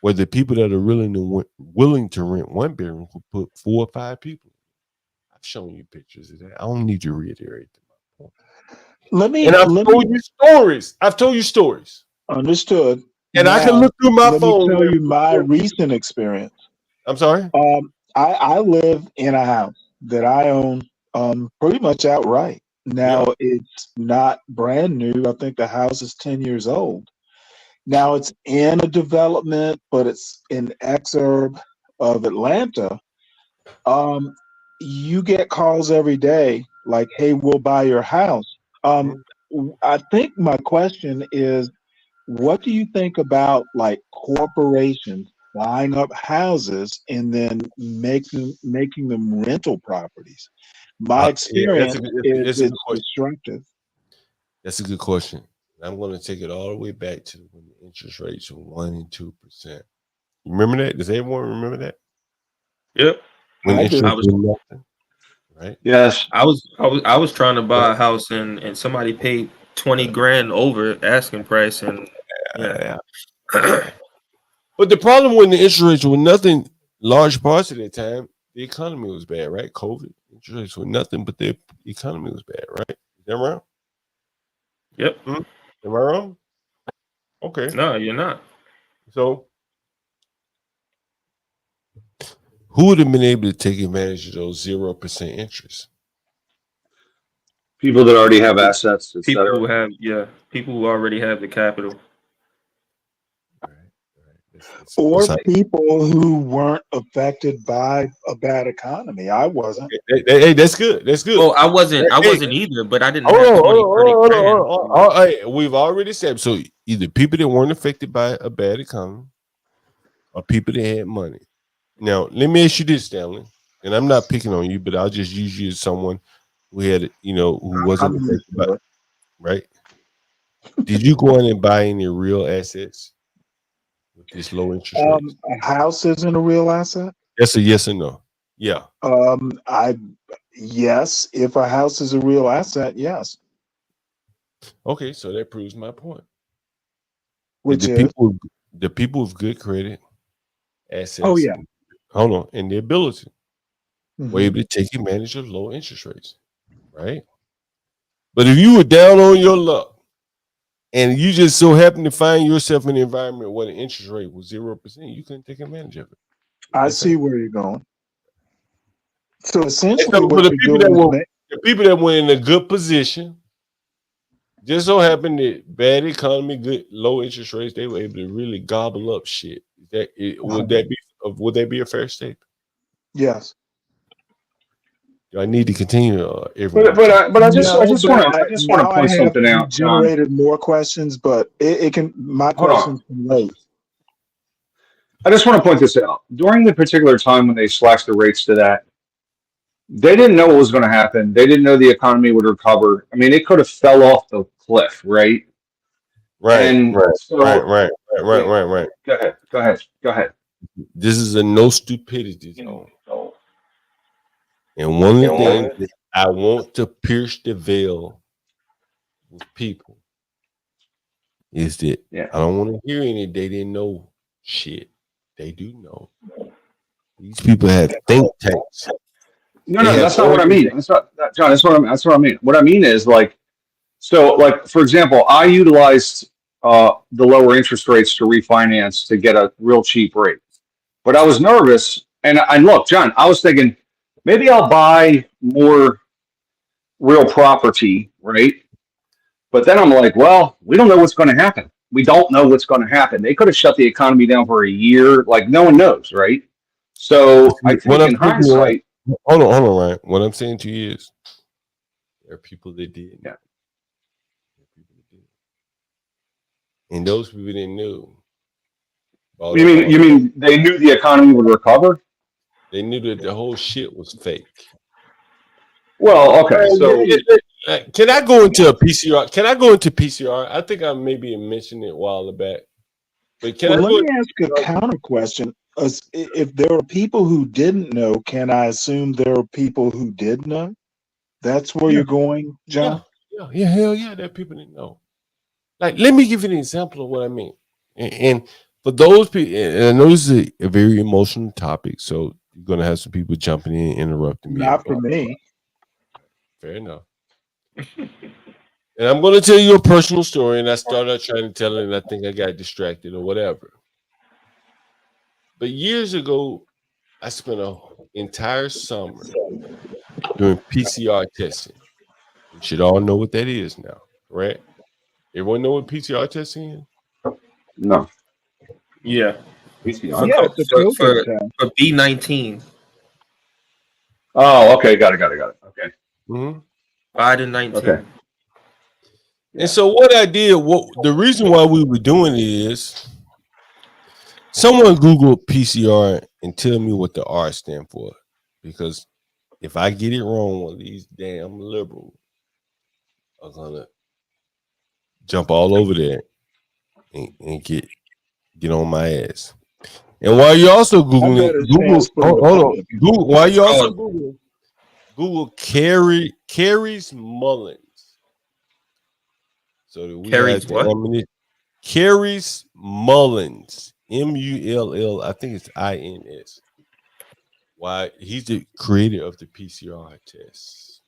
where the people that are willing to rent 1 bedroom could put 4 or 5 people. I've shown you pictures of that. I don't need to reiterate my point. I've told you stories. Understood. And now, I can look through my let phone. me tell you my recent experience. I'm sorry? I live in a house that I own pretty much outright. Now, it's not brand new. I think the house is 10 years old. Now, it's in a development, but it's in exurb of Atlanta. You get calls every day like, hey, we'll buy your house. I think my question is, what do you think about like corporations buying up houses and then making them rental properties? My experience is it's destructive. That's a good question. I'm going to take it all the way back to when the interest rates were 1% and 2%. Remember that? Does everyone remember that? Yep. When interest was nothing, right? Yes. I was trying to buy a house and somebody paid 20 grand over asking price, and But the problem when the interest rates were nothing, large parts of that time, the economy was bad, right? COVID, interest rates were nothing, but the economy was bad, right? Is that right? Yep. Am I wrong? Okay. No, you're not. So who would have been able to take advantage of those 0% interest? People that already have assets, People who already have the capital. Or people who weren't affected by a bad economy. I wasn't. Hey, that's good. That's good. Well, I wasn't either, but I didn't have 20 grand. We've already said, so either people that weren't affected by a bad economy or people that had money. Now, let me ask you this, Stanley, and I'm not picking on you, but I'll just use you as someone who had, who wasn't affected by it, right? Did you go in and buy any real assets with this low interest rate? A house isn't a real asset? That's a yes or no. Yeah. Yes, if a house is a real asset, yes. Okay, so that proves my point. Which the people with good credit, assets. Oh yeah. Hold on, and the ability were able to take advantage of low interest rates, right? But if you were down on your luck and you just so happen to find yourself in an environment where the interest rate was 0%, you couldn't take advantage of it. I see where you're going. So essentially, the people that were in a good position, just so happened that bad economy, good low interest rates, they were able to really gobble up shit. Would that be a fair statement? Yes. Do I need to continue? But I just want to point something out. Generated more questions, but it can. My questions can wait. I just want to point this out. During the particular time when they slashed the rates to that, they didn't know what was going to happen. They didn't know the economy would recover. I mean, it could have fell off the cliff, right? Right. Go ahead. This is a no stupidity zone. And one of the things that I want to pierce the veil with people is that I don't want to hear any they didn't know shit. They do know. These people have think tanks. No, that's not what I mean. That's not, John. That's what I mean. What I mean is for example, I utilized the lower interest rates to refinance to get a real cheap rate. But I was nervous, and look, John, I was thinking maybe I'll buy more real property, right? But then I'm like, well, we don't know what's going to happen. We don't know what's going to happen. They could have shut the economy down for a year. Like, no one knows, right? So I think in hindsight, hold on, Ryan. What I'm saying to you is, there are people that did. Yeah. And those people didn't know. You mean they knew the economy would recover? They knew that the whole shit was fake. Well, okay. So can I go into a PCR? Can I go into PCR? I think I maybe mentioned it a while back. But let me ask a counter question. If there are people who didn't know, can I assume there are people who did know? That's where you're going, John? Yeah, hell yeah, there are people that know. Like, let me give you an example of what I mean. And for those people, and I know this is a very emotional topic, so you're going to have some people jumping in, interrupting me. Not for me. Fair enough. And I'm going to tell you a personal story, and I started trying to tell it, and I think I got distracted or whatever. But years ago, I spent an entire summer doing PCR testing. You should all know what that is now, right? Everyone know what PCR testing is? No. Yeah. PCR. Yeah, for B19. Oh, okay, got it. Okay. Mm-hmm. Biden 19. Okay. And so what I did, the reason why we were doing it is, someone Google PCR and tell me what the R stand for, because if I get it wrong, one of these damn liberals are gonna jump all over there and get on my ass. And while you're also Googling, Google Carrie's Mullins. So that we Carrie's have what? Carrie's Mullins, Mull, I think it's INS. Why, he's the creator of the PCR test.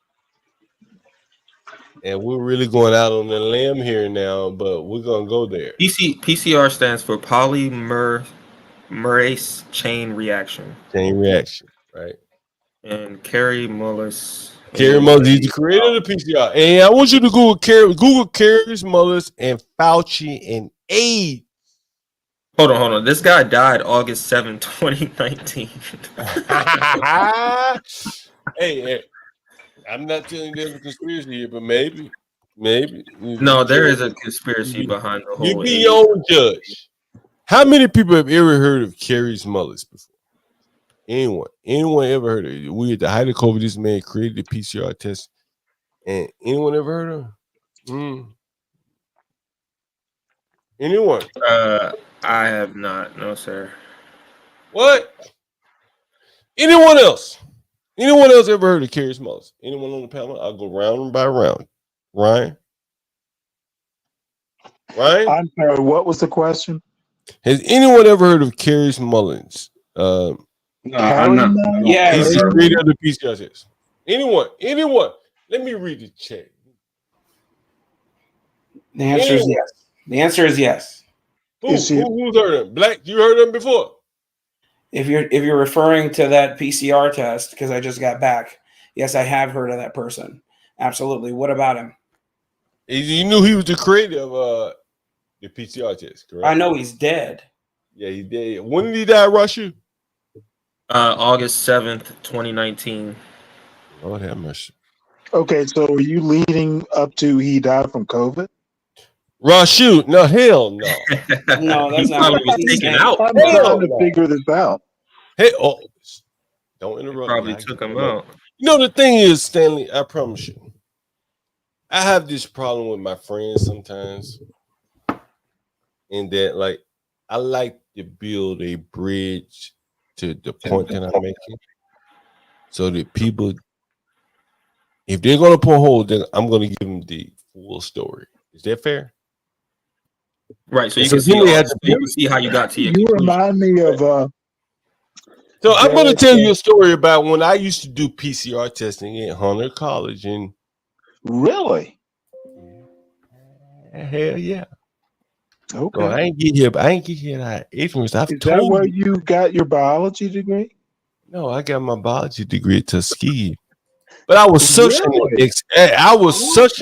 And we're really going out on the limb here now, but we're gonna go there. PCR stands for polymerase chain reaction. Chain reaction, right? And Carrie Mullis. Carrie Mullis, he's the creator of the PCR. And I want you to Google Carrie's Mullis and Fauci and AIDS. Hold on. This guy died August 7, 2019. Hey, I'm not telling you there's a conspiracy here, but maybe. No, there is a conspiracy behind the whole. You be your own judge. How many people have ever heard of Carrie's Mullis before? Anyone ever heard of it? We at the height of COVID, this man created the PCR test. And anyone ever heard of it? Anyone? I have not. No, sir. What? Anyone else? Anyone else ever heard of Carrie's Mullis? Anyone on the panel? I'll go round by round. Ryan? I'm sorry, what was the question? Has anyone ever heard of Carrie's Mullins? No, I'm not. Yeah, he's the creator of the PCR test. Anyone? Let me read the chat. The answer is yes. The answer is yes. Who's heard of him? Black, you heard of him before? If you're referring to that PCR test, because I just got back, yes, I have heard of that person. Absolutely. What about him? You knew he was the creator of the PCR test, correct? I know he's dead. Yeah, he did. When did he die, Rashu? August 7th, 2019. Lord have mercy. Okay, so are you leading up to he died from COVID? Rashu, no, hell no. No, that's not what was taken out. I'm trying to figure this out. Hey, don't interrupt. Probably took him out. You know, the thing is, Stanley, I promise you, I have this problem with my friends sometimes, in that, like, I like to build a bridge to the point that I'm making, so that people, if they're gonna put hold, then I'm gonna give them the full story. Is that fair? Right. So you can see how you got to your. You remind me of. So I'm going to tell you a story about when I used to do PCR testing at Hunter College, and really, hell yeah. Okay. So I ain't get here out of ignorance. I've Is that told where you. you got your biology degree? No, I got my biology degree at Tuskegee. But I was such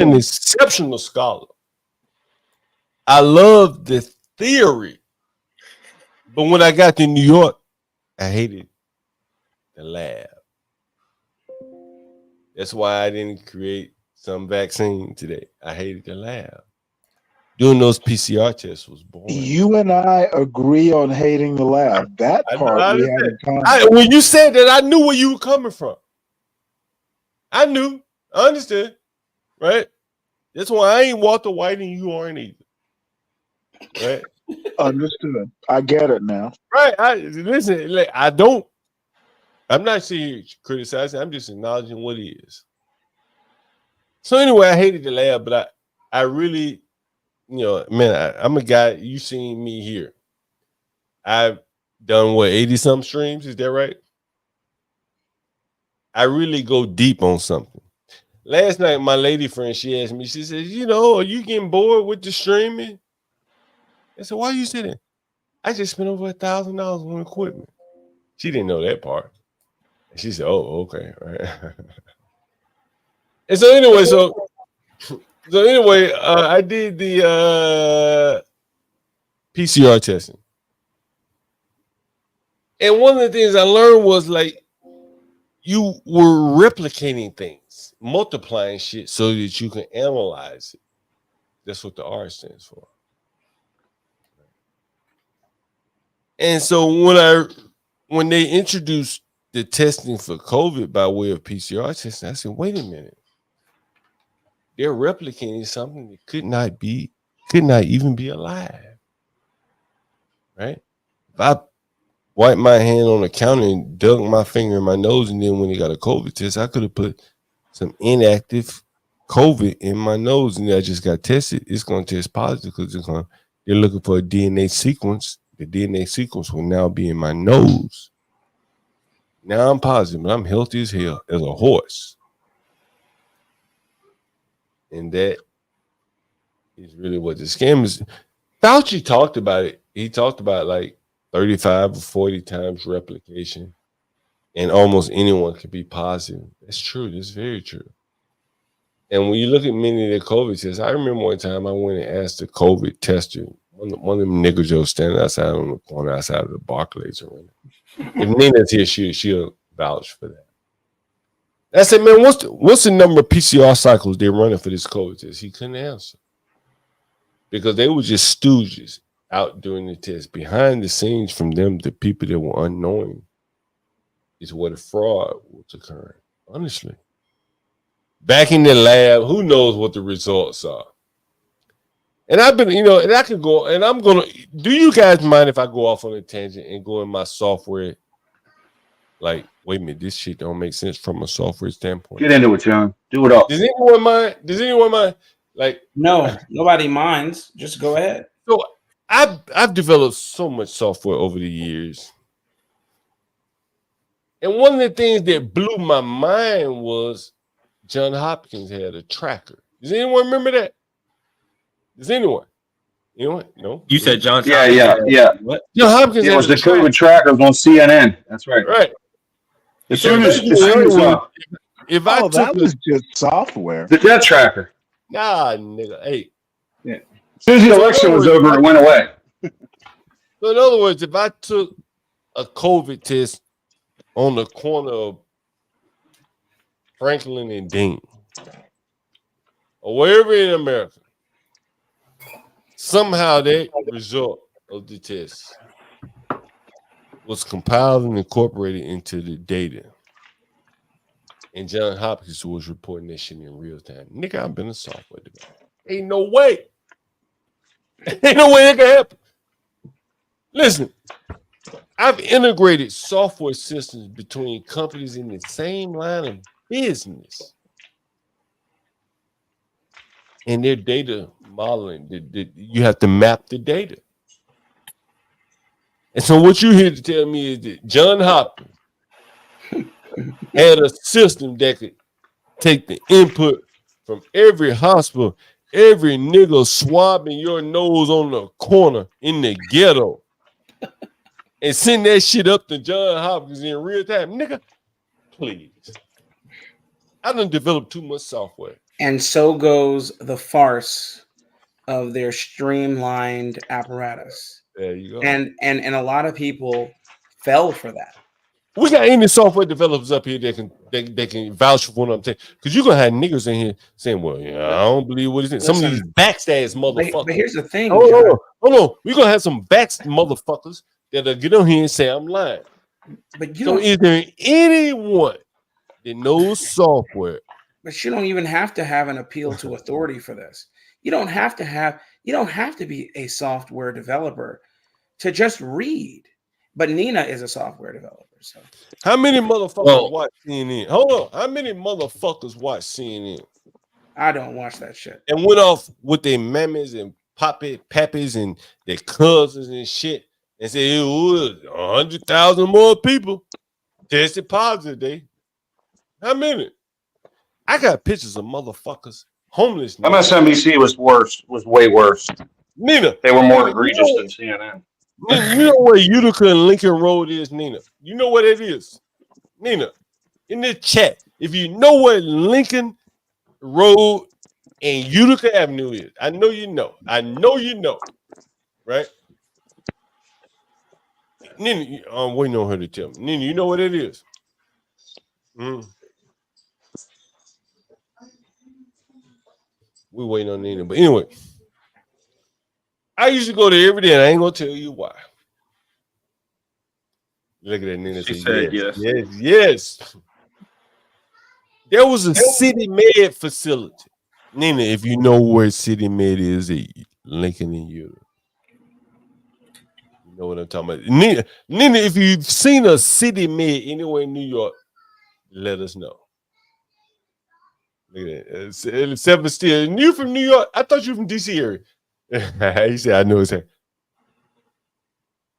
an exceptional scholar. I loved the theory. But when I got to New York, I hated the lab. That's why I didn't create some vaccine today. I hated the lab. Doing those PCR tests was boring. You and I agree on hating the lab. That part we have in common. When you said that, I knew where you were coming from. I knew. I understood. Right? That's why I ain't Walter White and you aren't either. Right? Understood. I get it now. Right. Listen, like, I'm not saying criticizing, I'm just acknowledging what it is. So anyway, I hated the lab, but I really, man, I'm a guy, you seen me here. I've done 80-some streams, is that right? I really go deep on something. Last night, my lady friend, she asked me, she said, are you getting bored with the streaming? I said, why you saying that? I just spent over $1,000 on equipment. She didn't know that part. And she said, oh, okay. Right. And so anyway, I did the PCR testing. And one of the things I learned was like you were replicating things, multiplying shit so that you can analyze it. That's what the R stands for. And so when they introduced the testing for COVID by way of PCR testing, I said, wait a minute. They're replicating something that could not even be alive. Right? If I wiped my hand on the counter and dug my finger in my nose, and then when they got a COVID test, I could have put some inactive COVID in my nose, and I just got tested. It's going to test positive because they're looking for a DNA sequence. The DNA sequence will now be in my nose. Now I'm positive, but I'm healthy as hell as a horse. And that is really what the scam is. Fauci talked about it. He talked about like 35 or 40 times replication, and almost anyone could be positive. That's true. That's very true. And when you look at many of the COVID tests, I remember one time I went and asked the COVID tester, one of them niggas Joe standing outside on the corner outside of the Barclays Arena. If Nina's here, she'll vouch for that. I said, man, what's the number of PCR cycles they're running for this COVID test? He couldn't answer. Because they were just stooges out during the test. Behind the scenes from them, the people that were unknowing is where the fraud was occurring. Honestly. Back in the lab, who knows what the results are? And I've been, and I could go, and I'm going to, do you guys mind if I go off on a tangent and go in my software? Like, wait a minute, this shit don't make sense from a software standpoint. Get into it, John. Do it all. Does anyone mind? Like, no, nobody minds. Just go ahead. So I've developed so much software over the years. And one of the things that blew my mind was John Hopkins had a tracker. Does anyone remember that? Does anyone? No. You said John. Yeah. What? John Hopkins. It was the COVID trackers on CNN. That's right. Right. As soon as if I took that was just software. The death tracker. Nah, nigga. Hey. Yeah. As soon as the election was over, it went away. So in other words, if I took a COVID test on the corner of Franklin and Dean, or wherever in America, somehow that result of the test was compiled and incorporated into the data. And John Hopkins was reporting that shit in real time. Nigga, I've been a software developer. Ain't no way. Ain't no way it can happen. Listen, I've integrated software systems between companies in the same line of business. And their data modeling, you have to map the data. And so what you here to tell me is that John Hopkins had a system that could take the input from every hospital every nigga swabbing your nose on the corner in the ghetto and send that shit up to John Hopkins in real time. Nigga, please. I done developed too much software. And so goes the farce of their streamlined apparatus. There you go. And a lot of people fell for that. We got any software developers up here that can vouch for what I'm saying. Because you're gonna have niggas in here saying, well, yeah, I don't believe what he's saying. Some of these backstabs motherfuckers. But here's the thing. Hold on. We're gonna have some motherfuckers that'll get on here and say I'm lying. But so is there anyone that knows software? But you don't even have to have an appeal to authority for this. You don't have to be a software developer to just read. But Nina is a software developer. So how many motherfuckers watch CNN? Hold on. How many motherfuckers watch CNN? I don't watch that shit. And went off with their mammies and pappies and their cousins and shit and said it was 100,000 more people tested positive today. How many? I got pictures of motherfuckers homeless. MSNBC was way worse. Nina, they were more egregious than CNN. Nina, you know where Utica and Lincoln Road is, Nina? You know what it is? Nina, in the chat, if you know where Lincoln Road and Utica Avenue is, I know you know. Right? Nina, I'm waiting on her to tell me. Nina, you know what it is? We're waiting on Nina. But anyway, I used to go there every day, and I ain't gonna tell you why. Look at that, Nina. She said yes. Yes. There was a City Med facility. Nina, if you know where City Med is, Lincoln and Utica. You know what I'm talking about. Nina, if you've seen a City Med anywhere in New York, let us know. Look at that. Seven still. And you from New York? I thought you were from DC area. He said, I know it's her.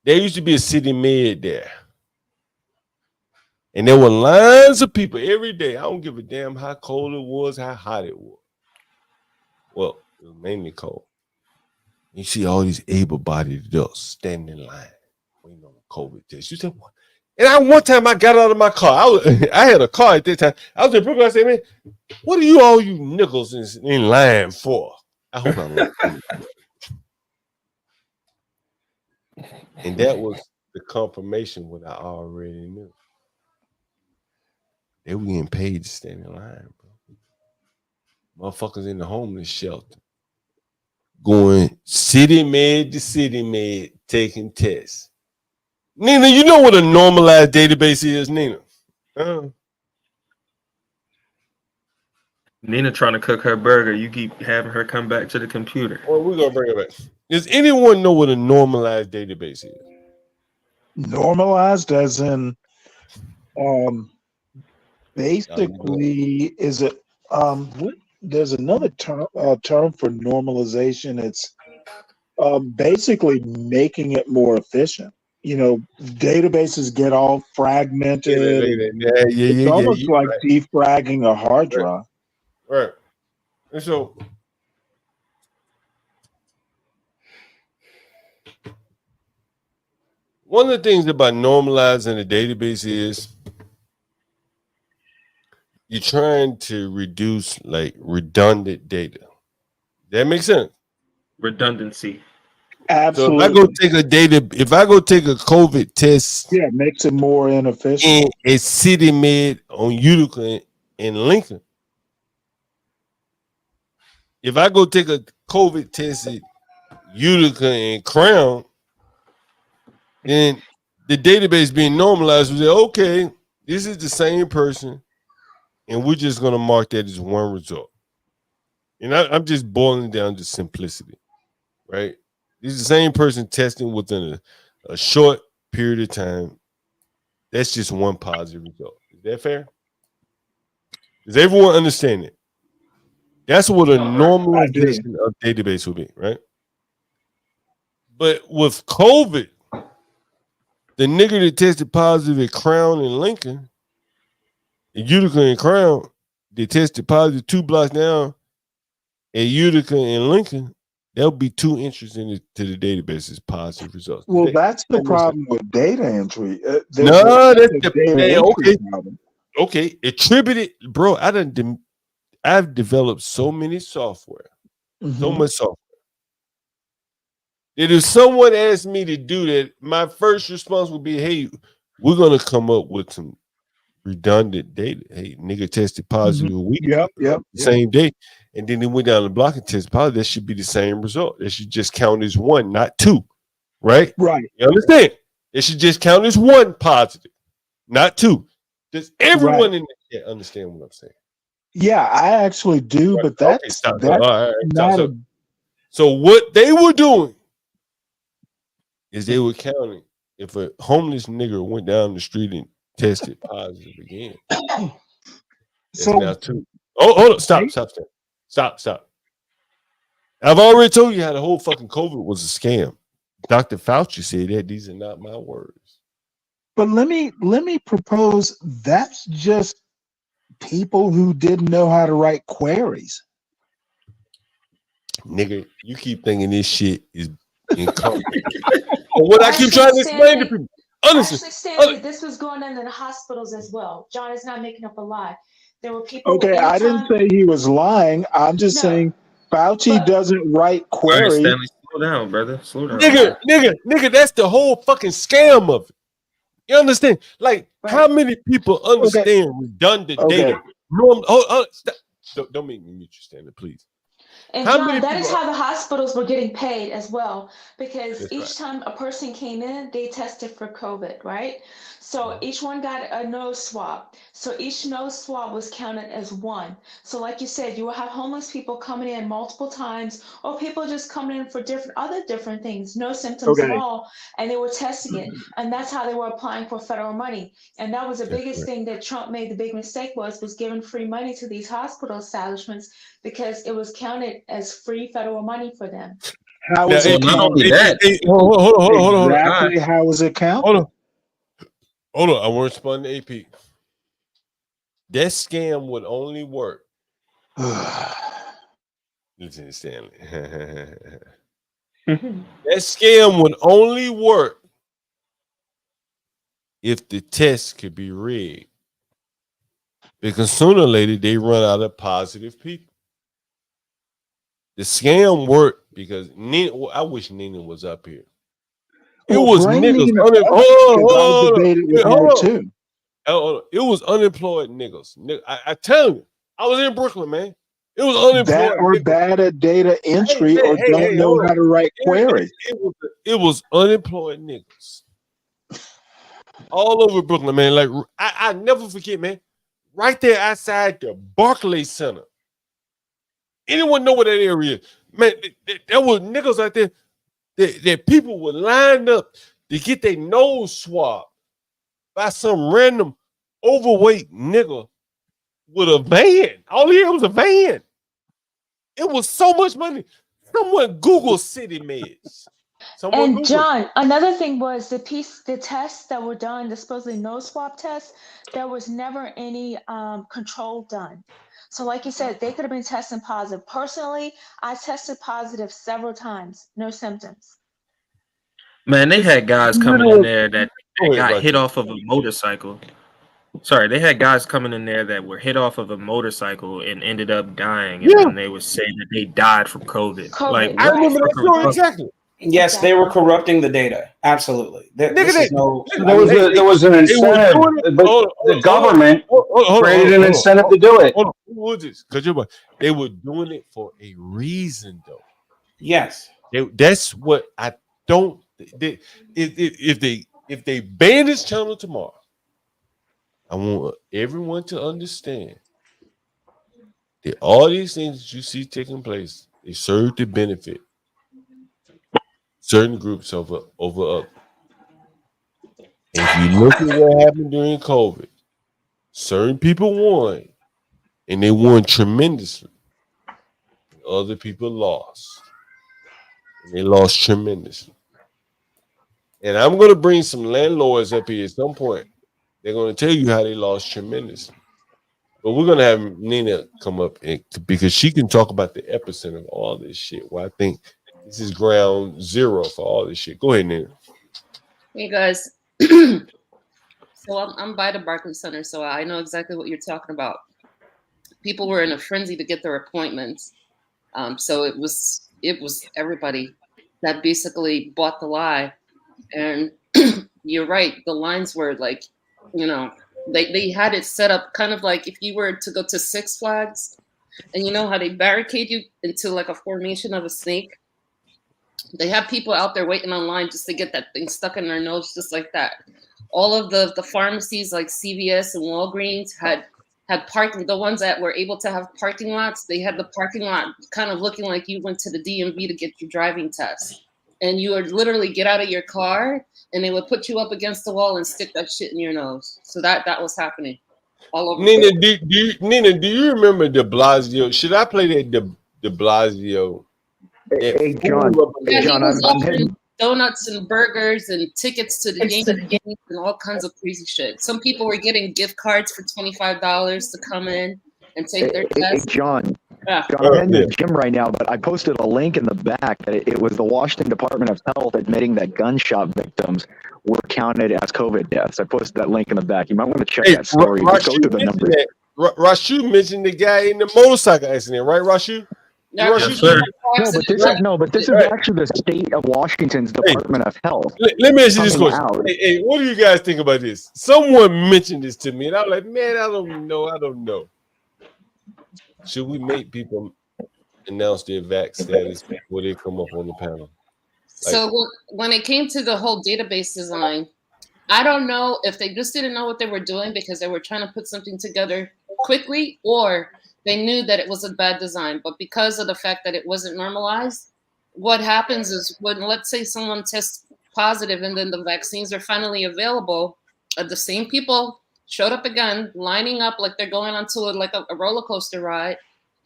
There used to be a City Med there. And there were lines of people every day. I don't give a damn how cold it was, how hot it was. Well, it was mainly cold. You see all these able-bodied adults standing in line waiting on a COVID test. You said, what? And one time I got out of my car. I had a car at that time. I was in Brooklyn. I said, man, what are all you nickels in line for? I hope I'm right. And that was the confirmation what I already knew. They were getting paid to stand in line, bro. Motherfuckers in the homeless shelter going City Med to City Med taking tests. Nina, you know what a normalized database is, Nina? Nina trying to cook her burger. You keep having her come back to the computer. Well, we're gonna bring it back. Does anyone know what a normalized database is? Normalized as in basically is it there's another term for normalization. It's basically making it more efficient. You know, databases get all fragmented. It's almost like defragging a hard drive. Right. And so one of the things about normalizing a database is you're trying to reduce like redundant data. That makes sense. Redundancy. Absolutely. So if I go take a COVID test, it makes it more inefficient. In a City Med on Utica and Lincoln. If I go take a COVID test at Utica and Crown, then the database being normalized will say, okay, this is the same person, and we're just going to mark that as one result. And I'm just boiling down to simplicity, right? This is the same person testing within a short period of time. That's just one positive result. Is that fair? Does everyone understand it? That's what a normalization of database would be, right? But with COVID, the nigga that tested positive at Crown and Lincoln, and Utica and Crown, they tested positive 2 blocks down at Utica and Lincoln, there'll be 2 entries into the database as positive results. Well, that's the problem with data entry. No, that's the the data entry problem. Okay, attributed, bro. I've developed so many software, so much software. That if someone asked me to do that, my first response would be, "Hey, we're gonna come up with some redundant data. Hey, nigga tested positive a week the same day, and then they went down the block and tested positive. That should be the same result. That should just count as 1, not 2, right? Right. You understand? It should just count as 1 positive, not 2. Does everyone in there understand what I'm saying? Yeah, I actually do, but that's All right, not a. So what they were doing is they were counting if a homeless nigger went down the street and tested positive again. So now 2. Oh, hold on. Stop. I've already told you how the whole fucking COVID was a scam. Dr. Fauci said that. These are not my words. But let me propose that's just people who didn't know how to write queries. Nigga, you keep thinking this shit is incompetent. What I keep trying to explain to people. Actually, Stanley, this was going on in the hospitals as well. John is not making up a lie. There were people. Okay, I didn't say he was lying. I'm just saying Fauci doesn't write queries. Right, Stanley, slow down, brother. Slow down. Nigga, that's the whole fucking scam of it. You understand? Like, how many people understand redundant data? Stop. Don't make me mute you, Stanley, please. And John, that is how the hospitals were getting paid as well, because each time a person came in, they tested for COVID, right? So each one got a nose swab. So each nose swab was counted as 1. So like you said, you will have homeless people coming in multiple times, or people just coming in for different things, no symptoms at all, and they were testing it. And that's how they were applying for federal money. And that was the biggest thing that Trump made the big mistake was giving free money to these hospital establishments, because it was counted as free federal money for them. How is it not only counted? that? Hold on. Exactly how was it counted? Hold on. I want to respond to AP. That scam would only work. Listen, Stanley. That scam would only work if the test could be rigged. Because sooner or later they run out of positive people. The scam worked because I wish Nina was up here. It was niggas. It was unemployed niggas. I tell you, I was in Brooklyn, man. It was unemployed. That or bad at data entry or don't know how to write queries. It was unemployed niggas all over Brooklyn, man. Like I never forget, man. Right there outside the Barclays Center. Anyone know what that area is? Man, there were niggas out there that people were lined up to get their nose swabbed by some random overweight nigga with a van. All he had was a van. It was so much money. Someone Google City Meds. And John, another thing was the tests that were done, the supposedly nose swab tests, there was never any control done. So like you said, they could have been testing positive. Personally, I tested positive several times, no symptoms. Man, they had guys coming in there that got hit off of a motorcycle. Sorry, they had guys coming in there that were hit off of a motorcycle and ended up dying, and then they would say that they died from COVID. Like, I remember that story exactly. Yes, they were corrupting the data. Absolutely. There was an incentive, but the government created an incentive to do it. Because they were doing it for a reason, though. Yes, that's what I don't. If they ban this channel tomorrow, I want everyone to understand that all these things that you see taking place, they serve to benefit certain groups over others. If you look at what happened during COVID, certain people won, and they won tremendously. Other people lost, and they lost tremendously. And I'm going to bring some landlords up here at some point. They're going to tell you how they lost tremendously. But we're gonna have Nina come up because she can talk about the epicenter of all this shit. Well, I think this is ground zero for all this shit. Go ahead, Nina. Hey guys, so I'm by the Barclays Center, so I know exactly what you're talking about. People were in a frenzy to get their appointments, so it was everybody that basically bought the lie. And you're right, the lines were like, they had it set up kind of like if you were to go to Six Flags, and you know how they barricade you into like a formation of a snake. They have people out there waiting online just to get that thing stuck in their nose, just like that. All of the pharmacies like CVS and Walgreens had parking. The ones that were able to have parking lots, they had the parking lot kind of looking like you went to the DMV to get your driving test. And you would literally get out of your car and they would put you up against the wall and stick that shit in your nose. So that was happening all over. Nina, do you remember De Blasio? Should I play that De Blasio? Hey, John. Yeah, John, he was I'm offering heading. donuts and burgers and tickets to the Yankees and all kinds of crazy shit. Some people were getting gift cards for $25 to come in and take their test. Hey, John. Yeah. John, I'm in the gym right now, but I posted a link in the back that it was the Washington Department of Health admitting that gunshot victims were counted as COVID deaths. I posted that link in the back. You might want to check that story. Just go through the numbers. Rashu mentioned the guy in the motorcycle accident, right, Rashu? Yeah, No, but this is actually the state of Washington's Department of Health. Let me ask you this question. Hey, what do you guys think about this? Someone mentioned this to me, and I was like, man, I don't know. Should we make people announce their vax status before they come up on the panel? So when it came to the whole database design, I don't know if they just didn't know what they were doing because they were trying to put something together quickly, or they knew that it was a bad design. But because of the fact that it wasn't normalized, what happens is when, let's say, someone tests positive and then the vaccines are finally available, the same people showed up again, lining up like they're going onto a roller coaster ride.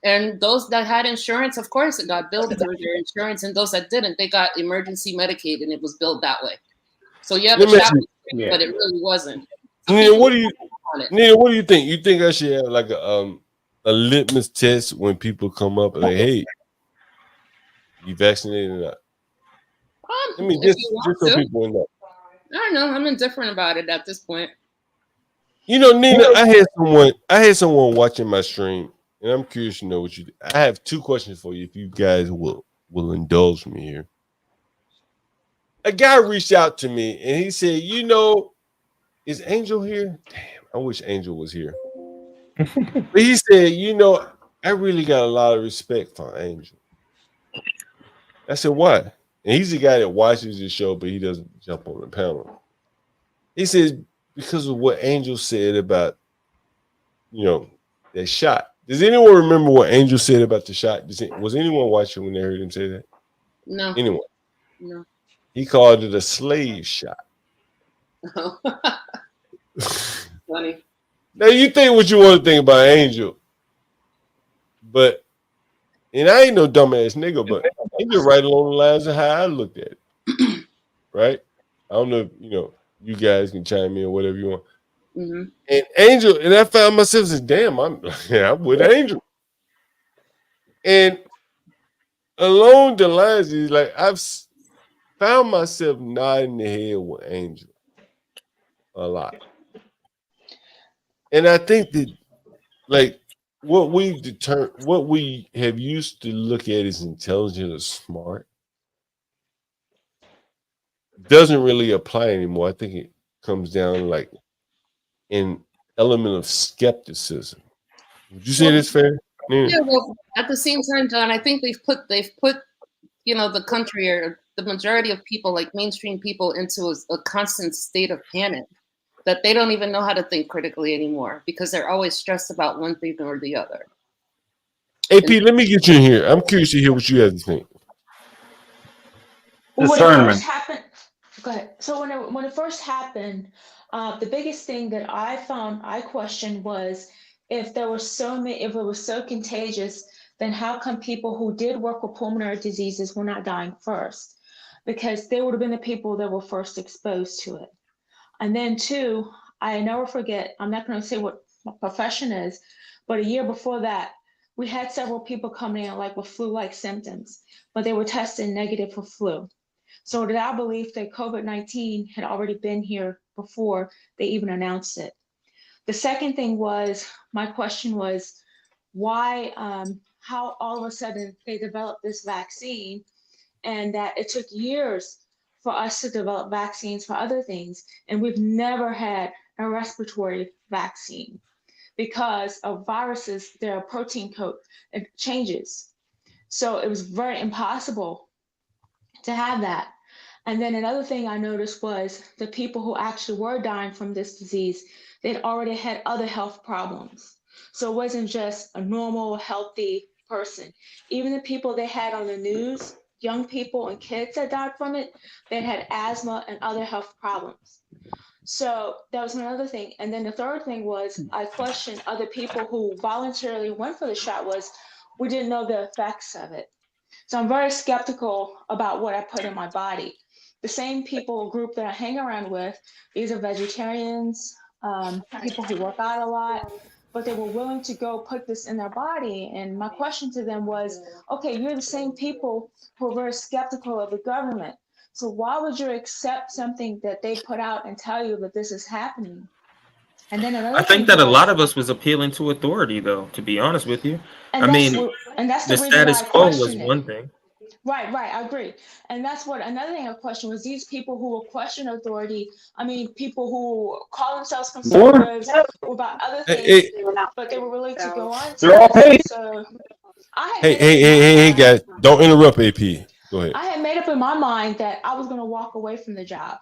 And those that had insurance, of course, it got billed through their insurance. And those that didn't, they got emergency Medicaid, and it was billed that way. So yeah, the shot was quick, but it really wasn't. Nina, what do you think? You think I should have like a litmus test when people come up like, hey, you vaccinated or not? I mean, just so people know. I don't know. I'm indifferent about it at this point. You know, Nina, I had someone watching my stream, and I'm curious to know what you. I have two questions for you, if you guys will indulge me here. A guy reached out to me, and he said, "You know, is Angel here? Damn, I wish Angel was here." But he said, "You know, I really got a lot of respect for Angel." I said, "Why?" And he's the guy that watches the show, but he doesn't jump on the panel. He says, because of what Angel said about, that shot. Does anyone remember what Angel said about the shot? Was anyone watching when they heard him say that? No. Anyone? No. He called it a slave shot. Funny. Now you think what you want to think about Angel, and I ain't no dumbass nigga, but Angel right along the lines of how I looked at it. Right? I don't know if you guys can chime in or whatever you want. Mm-hmm. And Angel, and I found myself saying, damn, I'm with Angel. And along the lines is like I've found myself nodding the head with Angel a lot. And I think that like what we have used to look at as intelligent or smart doesn't really apply anymore. I think it comes down like an element of skepticism. Would you say that's fair? Yeah, well, at the same time, John, I think they've put the country or the majority of people, like mainstream people, into a constant state of panic that they don't even know how to think critically anymore because they're always stressed about one thing or the other. AP, let me get you in here. I'm curious to hear what you have to think. Discernment. Go ahead. So when it first happened, the biggest thing that I questioned was if it was so contagious, then how come people who did work with pulmonary diseases were not dying first? Because they would have been the people that were first exposed to it. And then two, I never forget, I'm not going to say what profession is. But a year before that, we had several people coming in like with flu-like symptoms, but they were tested negative for flu. So it is our belief that COVID-19 had already been here before they even announced it. The second thing was, my question was, why, how all of a sudden they developed this vaccine, and that it took years for us to develop vaccines for other things. And we've never had a respiratory vaccine because of viruses, their protein code, it changes. So it was very impossible to have that. And then another thing I noticed was the people who actually were dying from this disease, they'd already had other health problems. So it wasn't just a normal, healthy person. Even the people they had on the news, young people and kids that died from it, they had asthma and other health problems. So that was another thing. And then the third thing was, I questioned other people who voluntarily went for the shot, was we didn't know the effects of it. So I'm very skeptical about what I put in my body. The same people group that I hang around with, these are vegetarians, people who work out a lot, but they were willing to go put this in their body. And my question to them was, okay, you're the same people who are very skeptical of the government. So why would you accept something that they put out and tell you that this is happening? And then another I think thing that a was, lot of us was appealing to authority, though, to be honest with you. and I mean, that's the the reason why status I quo was questioned it. one thing. Right, I agree. And that's what another thing I questioned was these people who will question authority. I mean, people who call themselves conservatives about other things, but they were willing to go on to They're all this. paid. So I had Hey, made up in my hey, mind, guys, don't interrupt AP. Go ahead. I had made up in my mind that I was going to walk away from the job.